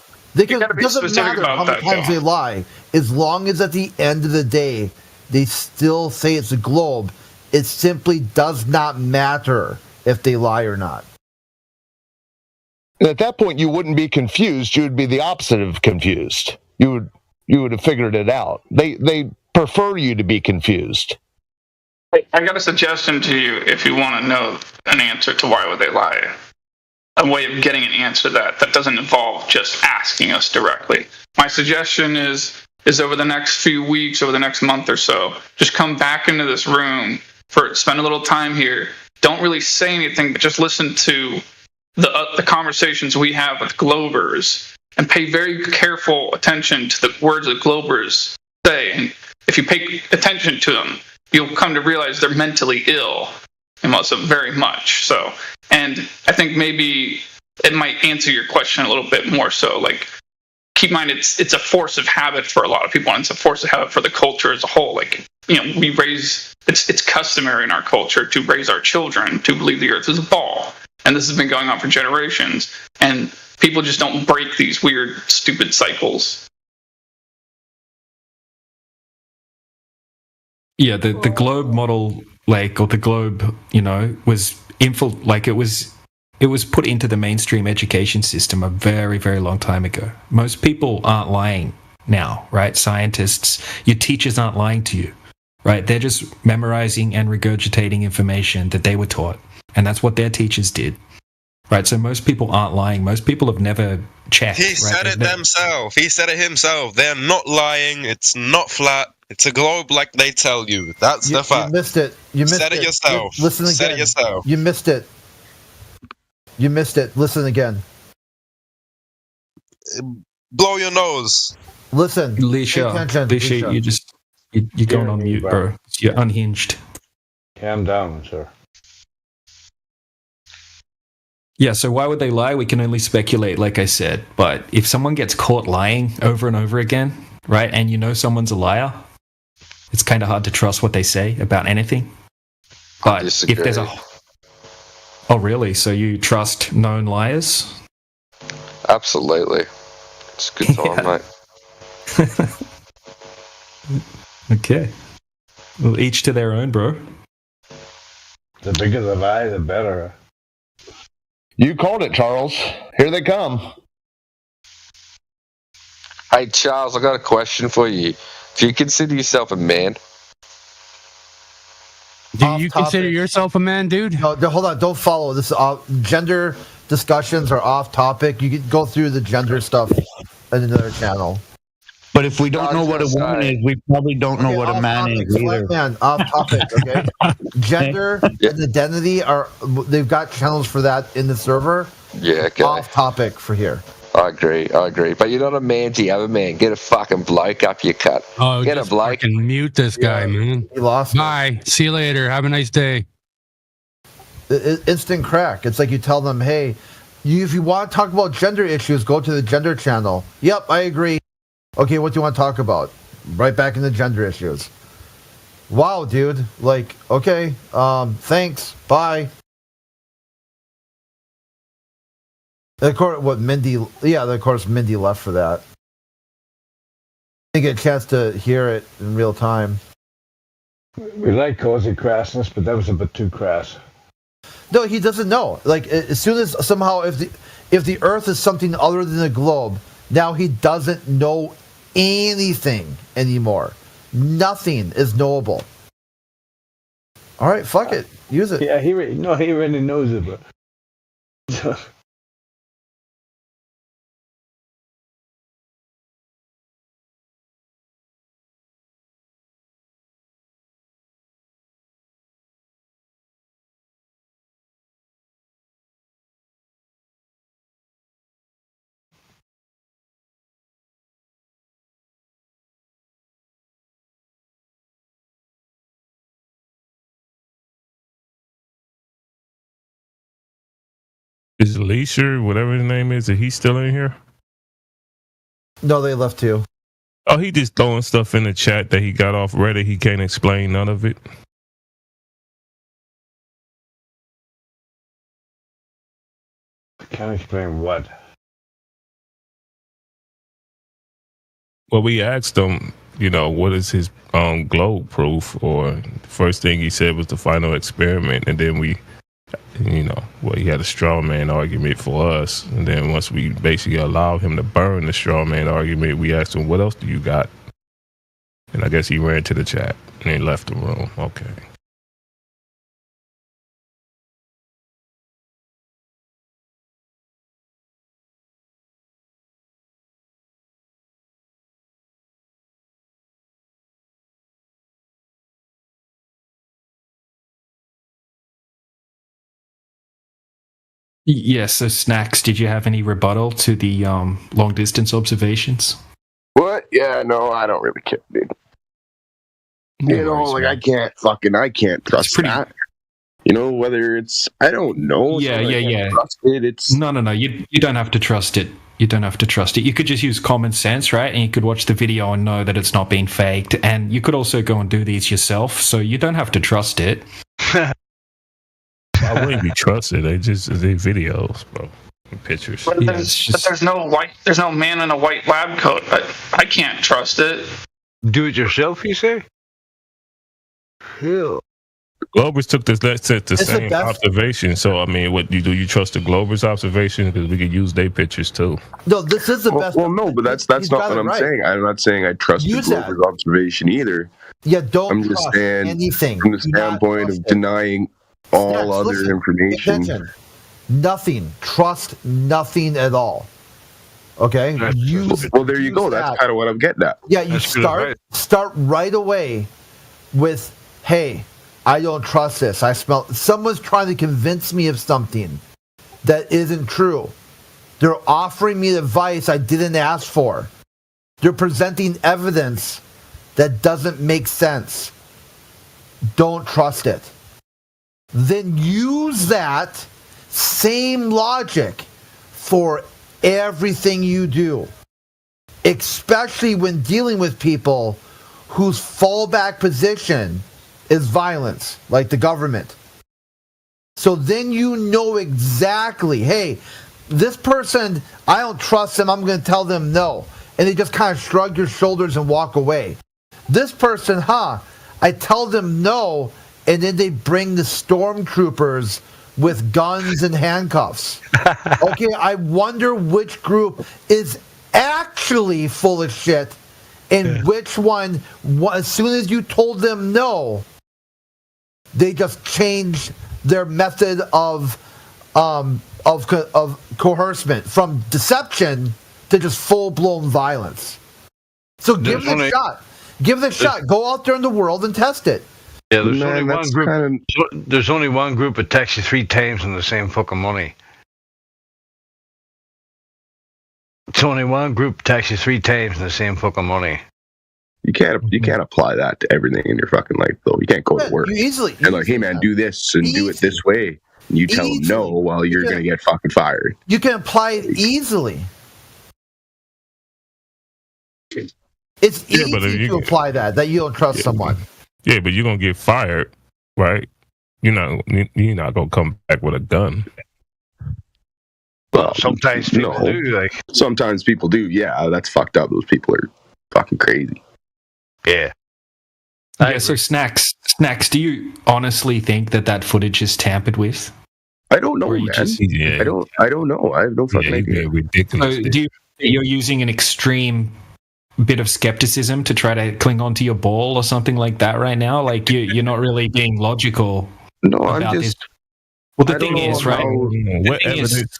doesn't matter how many times they lie. As long as at the end of the day, they still say it's a globe, it simply does not matter if they lie or not. And at that point, you wouldn't be confused. You would be the opposite of confused. You would have figured it out. They prefer you to be confused. I got a suggestion to you if you want to know an answer to why would they lie. A way of getting an answer to that doesn't involve just asking us directly. My suggestion is over the next few weeks, over the next month or so, just come back into this room, spend a little time here. Don't really say anything, but just listen to the conversations we have with Globers and pay very careful attention to the words that Globers say. And if you pay attention to them, you'll come to realize they're mentally ill, very much so. And I think maybe it might answer your question a little bit more so. Like, keep in mind, it's a force of habit for a lot of people, and it's a force of habit for the culture as a whole. Like, it's customary in our culture to raise our children to believe the earth is a ball. And this has been going on for generations. And people just don't break these weird, stupid cycles. Yeah, the globe model, or the globe, was it was put into the mainstream education system a very, very long time ago. Most people aren't lying now, right? Scientists, your teachers aren't lying to you, right? They're just memorizing and regurgitating information that they were taught. And that's what their teachers did, right? So most people aren't lying. Most people have never checked. He said it themselves. He said it himself. They're not lying. It's not flat. It's a globe like they tell you. That's the fact. You missed it. You missed it yourself. Listen again. Said it yourself. You missed it. You missed it. Listen again. Blow your nose. Listen. Leisha, you're going on mute, bro. You're unhinged. Calm down, sir. Yeah, so why would they lie? We can only speculate, like I said. But if someone gets caught lying over and over again, right, and someone's a liar, it's kind of hard to trust what they say about anything. But if there's Oh, really? So you trust known liars? Absolutely. It's a good time, mate. Okay. Well, each to their own, bro. The bigger the lie, the better. You called it, Charles. Here they come. Hey, Charles, I got a question for you. Do you consider yourself a man? Do you consider yourself a man, dude? No, hold on. Don't follow this. Gender discussions are off topic. You can go through the gender stuff in another channel. But if we don't know what a woman is, we probably don't know what a man is either. Man, off topic, okay? Gender and identity they've got channels for that in the server. Yeah, okay. Off topic for here. I agree. But you're not a man to the other man. Get a fucking bloke up your cut. Oh, get a bloke. Fucking mute this guy, man. He lost. Bye. See you later. Have a nice day. Instant crack. It's like you tell them, hey, if you want to talk about gender issues, go to the gender channel. Yep, I agree. Okay, what do you want to talk about? Right back in the gender issues. Wow, dude. Like, okay, thanks. Bye. Of course, Mindy left for that. Didn't get a chance to hear it in real time. We like cozy crassness, but that was a bit too crass. No, he doesn't know. Like, as soon as somehow, if the Earth is something other than a globe, now he doesn't know anything anymore. Nothing is knowable. All right, fuck it. Use it. Yeah, he already knows it, but... Is Leisure, whatever his name is he still in here? No, they left too. Oh, he just throwing stuff in the chat that he got off Reddit. He can't explain none of it. Can't explain what. Well, we asked him, what is his globe proof? Or the first thing he said was the final experiment, and then we, he had a straw man argument for us, and then once we basically allowed him to burn the straw man argument, we asked him, "What else do you got?" And I guess he ran to the chat and he left the room. Okay. Yes, so Snacks, did you have any rebuttal to the long distance observations? What? Yeah, no, I don't really care, dude. I can't trust that. Whether it's, I don't know. Yeah. Trust it. It's no. You don't have to trust it. You don't have to trust it. You could just use common sense, right? And you could watch the video and know that it's not being faked. And you could also go and do these yourself, so you don't have to trust it. I wouldn't be trusted. They videos, bro, pictures. But there's no man in a white lab coat. I can't trust it. Do it yourself, you say? Hell. Globers took the same observation. So I mean, what do you trust the Globers' observation? Because we could use their pictures too. No, this is the best. Well, no, but that's not what I'm saying. I'm not saying I trust the Globers' observation either. Yeah, don't. I'm just saying anything from the standpoint of denying all other information. Nothing. Trust nothing at all. Okay. Well, there you go. That's kind of what I'm getting at. Yeah, you start right away with, "Hey, I don't trust this. Someone's trying to convince me of something that isn't true. They're offering me advice I didn't ask for. They're presenting evidence that doesn't make sense. Don't trust it." Then use that same logic for everything you do, especially when dealing with people whose fallback position is violence, like the government. So then you know exactly, hey, this person, I don't trust them, I'm going to tell them no. And they just kind of shrug your shoulders and walk away. This person, I tell them no, and then they bring the stormtroopers with guns and handcuffs. Okay, I wonder which group is actually full of shit and which one, as soon as you told them no, they just changed their method of coercement from deception to just full-blown violence. So give it a shot. Give it a shot. Go out there in the world and test it. Yeah, there's only one group. There's only one group that attacks you 3 times on the same fucking money. It's only one group that attacks you 3 times in the same fucking money. You can't apply that to everything in your fucking life, though. You can't go to work and like, "Hey man, do this and do it this way." And you tell them no, while you're gonna get fucking fired. You can apply it easily. It's easy to apply that you don't trust someone. Yeah, but you're gonna get fired, right? You're not gonna come back with a gun. Well, sometimes people do. Sometimes people do. Yeah, that's fucked up. Those people are fucking crazy. Yeah. So Snacks, do you honestly think that footage is tampered with? I don't know, man. I don't know. I have no fucking idea. Ridiculous. So you're using an extreme bit of skepticism to try to cling onto your ball or something like that right now? Like you're not really being logical. No, I'm just. This. Well, the thing is, right?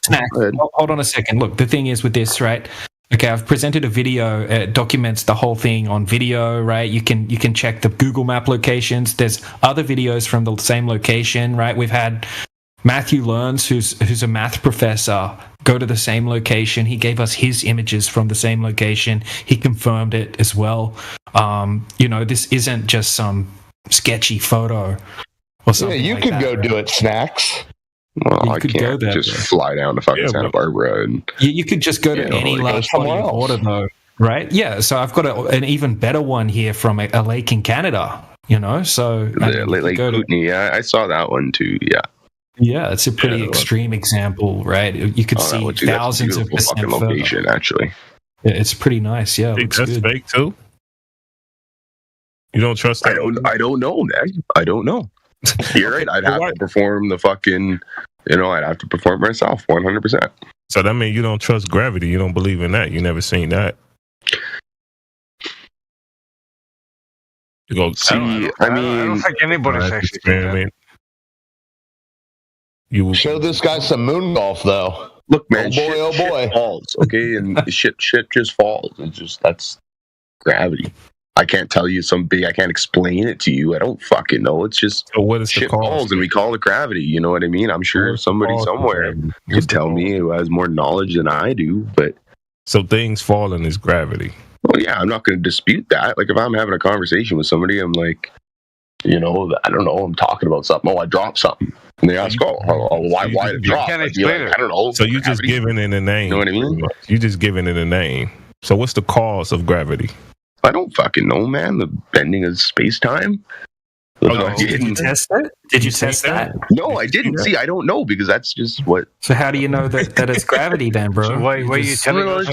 Snacks, hold on a second. Look, the thing is with this, right? Okay, I've presented a video. It documents the whole thing on video, right? You can check the Google Map locations. There's other videos from the same location, right? We've had Matthew Learns, who's a math professor, go to the same location. He gave us his images from the same location. He confirmed it as well. This isn't just some sketchy photo or something. Yeah, you like could that, go right? do it, Snacks. Well, I can't just fly down to fucking Santa Barbara and you could just go to any large body of water, though, right? Yeah. So I've got an even better one here from a lake in Canada. So Lake Kootenay. Yeah, I saw that one too. Yeah. Yeah, it's a pretty extreme example, right? You could see thousands of percent location, actually. It's pretty nice. Yeah, that's good. Fake too. You don't trust that? I don't know, man. I don't know. You're right. I'd have to perform the fucking. I'd have to perform myself 100%. So that means you don't trust gravity. You don't believe in that. You never seen that. You go. See, I don't think anybody's actually experiment. You show this guy some moon golf, though. Look, man, oh boy, shit falls, okay, and shit just falls. That's gravity. I can't tell you I can't explain it to you. I don't fucking know. It's just shit falls, and we call it gravity. You know what I mean? I'm sure somebody somewhere could tell me who has more knowledge than I do, but so things falling is gravity. Well, yeah, I'm not going to dispute that. Like if I'm having a conversation with somebody, I'm like, I don't know, I'm talking about something. Oh, I dropped something. And they ask, why did it drop? Can't explain it. I don't know. So you're just giving it a name. You know what I mean? You're just giving it a name. So what's the cause of gravity? I don't fucking know, man. The bending of space-time. Did you test that? Did you test that? No, I didn't. See, I don't know because that's just what. So how do you know that it's gravity then, bro? So why are you telling us?